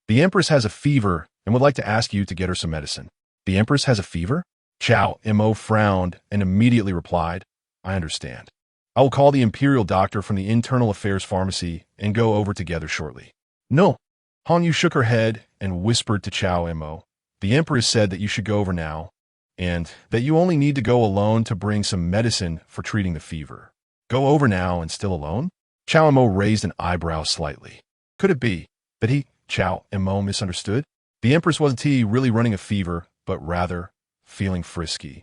The Empress has a fever and would like to ask you to get her some medicine. The Empress has a fever? Cao Mo frowned and immediately replied, I understand. I will call the imperial doctor from the internal affairs pharmacy and go over together shortly. No. Hong Yu shook her head and whispered to Cao Mo. The Empress said that you should go over now, and that you only need to go alone to bring some medicine for treating the fever. Go over now and still alone? Cao Mo raised an eyebrow slightly. Could it be that Cao Mo, misunderstood? The Empress wasn't really running a fever, but rather feeling frisky.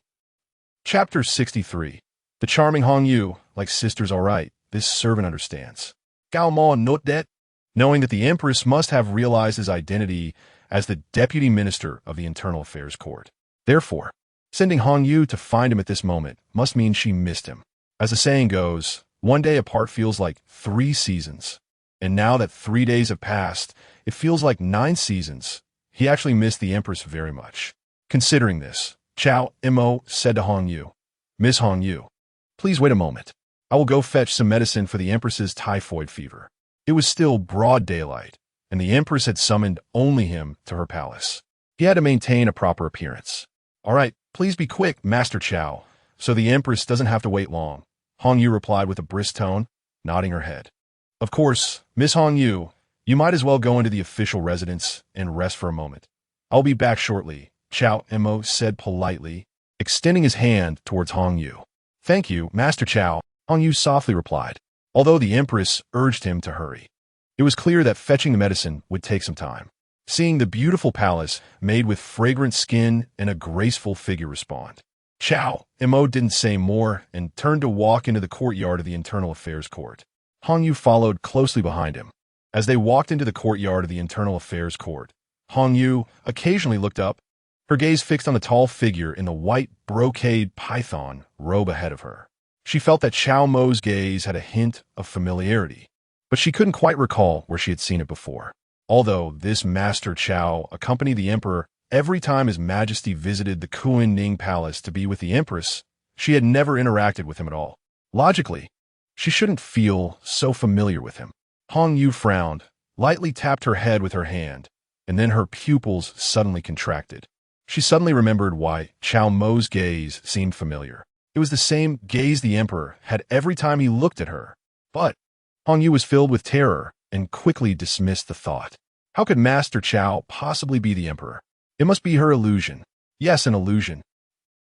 Chapter 63. The charming Hong Yu, like sisters all right, this servant understands. Cao Mo note that, knowing that the Empress must have realized his identity as the deputy minister of the Internal Affairs Court. Therefore, sending Hong Yu to find him at this moment must mean she missed him. As the saying goes, one day apart feels like 3 seasons. And now that 3 days have passed, it feels like 9 seasons. He actually missed the Empress very much. Considering this, Cao Mo said to Hong Yu, Miss Hong Yu, please wait a moment. I will go fetch some medicine for the Empress's typhoid fever. It was still broad daylight, and the Empress had summoned only him to her palace. He had to maintain a proper appearance. All right, please be quick, Master Cao, so the Empress doesn't have to wait long, Hong Yu replied with a brisk tone, nodding her head. Of course, Miss Hong Yu, you might as well go into the official residence and rest for a moment. I'll be back shortly, Cao Mo said politely, extending his hand towards Hong Yu. Thank you, Master Cao, Hong Yu softly replied, although the Empress urged him to hurry. It was clear that fetching the medicine would take some time. Seeing the beautiful palace made with fragrant skin and a graceful figure respond, Cao Mo didn't say more and turned to walk into the courtyard of the Internal Affairs Court. Hong Yu followed closely behind him. As they walked into the courtyard of the Internal Affairs Court, Hong Yu occasionally looked up, her gaze fixed on the tall figure in the white brocade python robe ahead of her. She felt that Cao Mo's gaze had a hint of familiarity, but she couldn't quite recall where she had seen it before. Although this Master Cao accompanied the Emperor every time His Majesty visited the Kuiyuan Neijing Palace to be with the Empress, she had never interacted with him at all. Logically, she shouldn't feel so familiar with him. Hong Yu frowned, lightly tapped her head with her hand, and then her pupils suddenly contracted. She suddenly remembered why Cao Mo's gaze seemed familiar. It was the same gaze the Emperor had every time he looked at her. But Hong Yu was filled with terror and quickly dismissed the thought. How could Master Cao possibly be the Emperor? It must be her illusion. Yes, an illusion.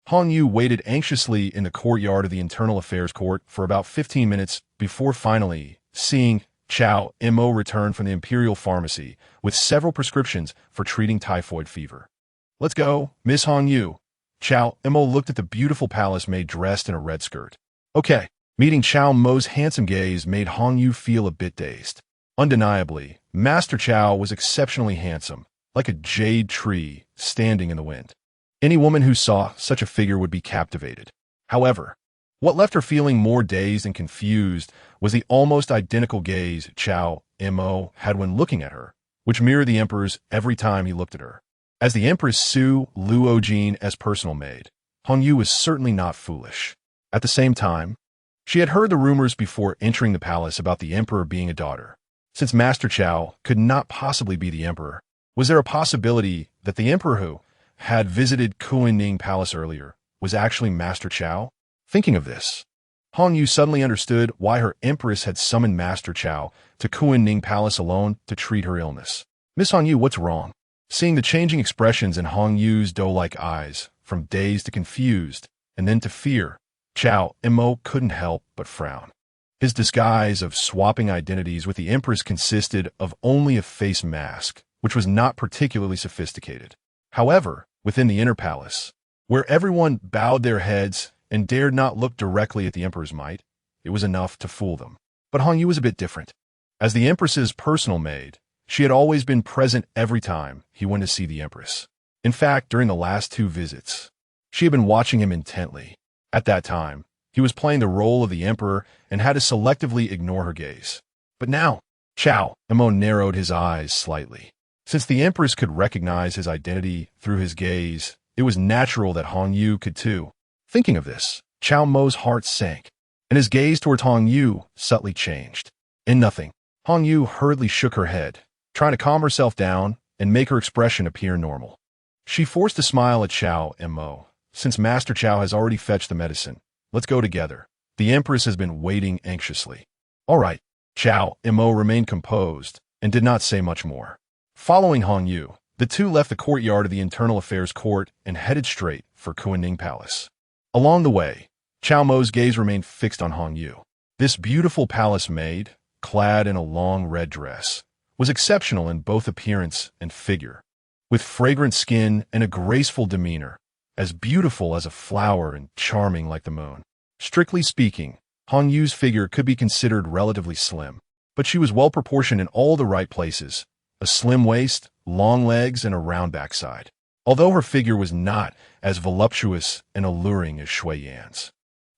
Hong Yu waited anxiously in the courtyard of the Internal Affairs Court for about 15 minutes before finally seeing Cao Mo return from the Imperial Pharmacy with several prescriptions for treating typhoid fever. Let's go, Miss Hong Yu. Cao Mo looked at the beautiful palace maid dressed in a red skirt. Okay. Meeting Cao Mo's handsome gaze made Hong Yu feel a bit dazed. Undeniably, Master Cao was exceptionally handsome, like a jade tree standing in the wind. Any woman who saw such a figure would be captivated. However, what left her feeling more dazed and confused was the almost identical gaze Cao Mo had when looking at her, which mirrored the Emperor's every time he looked at her. As the Empress Su Luojin as personal maid, Hong Yu was certainly not foolish. At the same time, she had heard the rumors before entering the palace about the Emperor being a daughter. Since Master Cao could not possibly be the Emperor, was there a possibility that the Emperor who had visited Kuiyuan Neijing Palace earlier was actually Master Cao? Thinking of this, Hong Yu suddenly understood why her Empress had summoned Master Cao to Kuiyuan Neijing Palace alone to treat her illness. Miss Hong Yu, what's wrong? Seeing the changing expressions in Hong Yu's doe-like eyes, from dazed to confused, and then to fear, Cao Mo couldn't help but frown. His disguise of swapping identities with the Empress consisted of only a face mask, which was not particularly sophisticated. However, within the inner palace, where everyone bowed their heads and dared not look directly at the Emperor's might, it was enough to fool them. But Hong Yu was a bit different. As the Empress's personal maid, she had always been present every time he went to see the Empress. In fact, during the last 2 visits, she had been watching him intently. At that time, he was playing the role of the emperor and had to selectively ignore her gaze. But now, Cao Mo narrowed his eyes slightly. Since the Empress could recognize his identity through his gaze, it was natural that Hong Yu could too. Thinking of this, Cao Mo's heart sank, and his gaze towards Hong Yu subtly changed. In nothing, Hong Yu hurriedly shook her head, trying to calm herself down and make her expression appear normal. She forced a smile at Cao Mo. Since Master Cao has already fetched the medicine, let's go together. The Empress has been waiting anxiously. All right. Cao Mo remained composed and did not say much more. Following Hong Yu, the two left the courtyard of the Internal Affairs Court and headed straight for Kuiyuan Palace. Along the way, Cao Mo's gaze remained fixed on Hong Yu. This beautiful palace maid, clad in a long red dress, was exceptional in both appearance and figure. With fragrant skin and a graceful demeanor, as beautiful as a flower and charming like the moon. Strictly speaking, Hong Yu's figure could be considered relatively slim, but she was well-proportioned in all the right places, a slim waist, long legs, and a round backside, although her figure was not as voluptuous and alluring as Shui Yan's.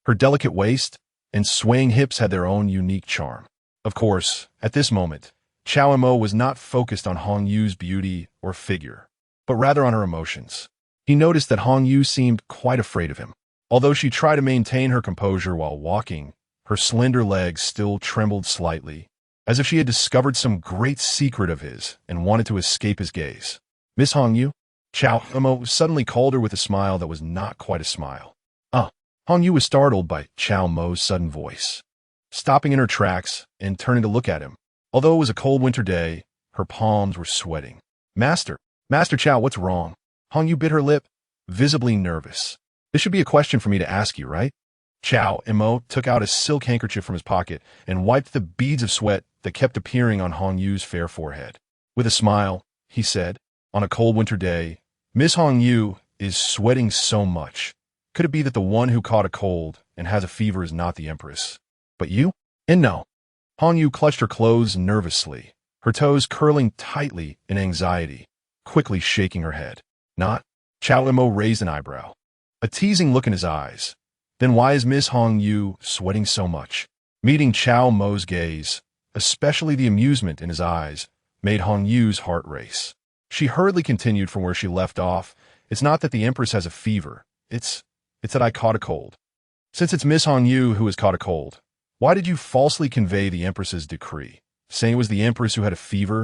Her delicate waist and swaying hips had their own unique charm. Of course, at this moment, Cao Mo was not focused on Hong Yu's beauty or figure, but rather on her emotions. He noticed that Hong Yu seemed quite afraid of him. Although she tried to maintain her composure while walking, her slender legs still trembled slightly, as if she had discovered some great secret of his and wanted to escape his gaze. Miss Hong Yu? Cao Mo suddenly called her with a smile that was not quite a smile. Hong Yu was startled by Cao Mo's sudden voice. Stopping in her tracks and turning to look at him. Although it was a cold winter day, her palms were sweating. Master Cao, what's wrong? Hong Yu bit her lip, visibly nervous. This should be a question for me to ask you, right? Cao Mo took out a silk handkerchief from his pocket and wiped the beads of sweat that kept appearing on Hong Yu's fair forehead. With a smile, he said, on a cold winter day, Miss Hong Yu is sweating so much. Could it be that the one who caught a cold and has a fever is not the Empress, but you? And no. Hong Yu clutched her clothes nervously, her toes curling tightly in anxiety, quickly shaking her head. Not? Cao Mo raised an eyebrow, a teasing look in his eyes. Then why is Miss Hong Yu sweating so much? Meeting Cao Mo's gaze, especially the amusement in his eyes, made Hong Yu's heart race. She hurriedly continued from where she left off. It's not that the Empress has a fever. It's that I caught a cold. Since it's Miss Hong Yu who has caught a cold, why did you falsely convey the Empress's decree, saying it was the Empress who had a fever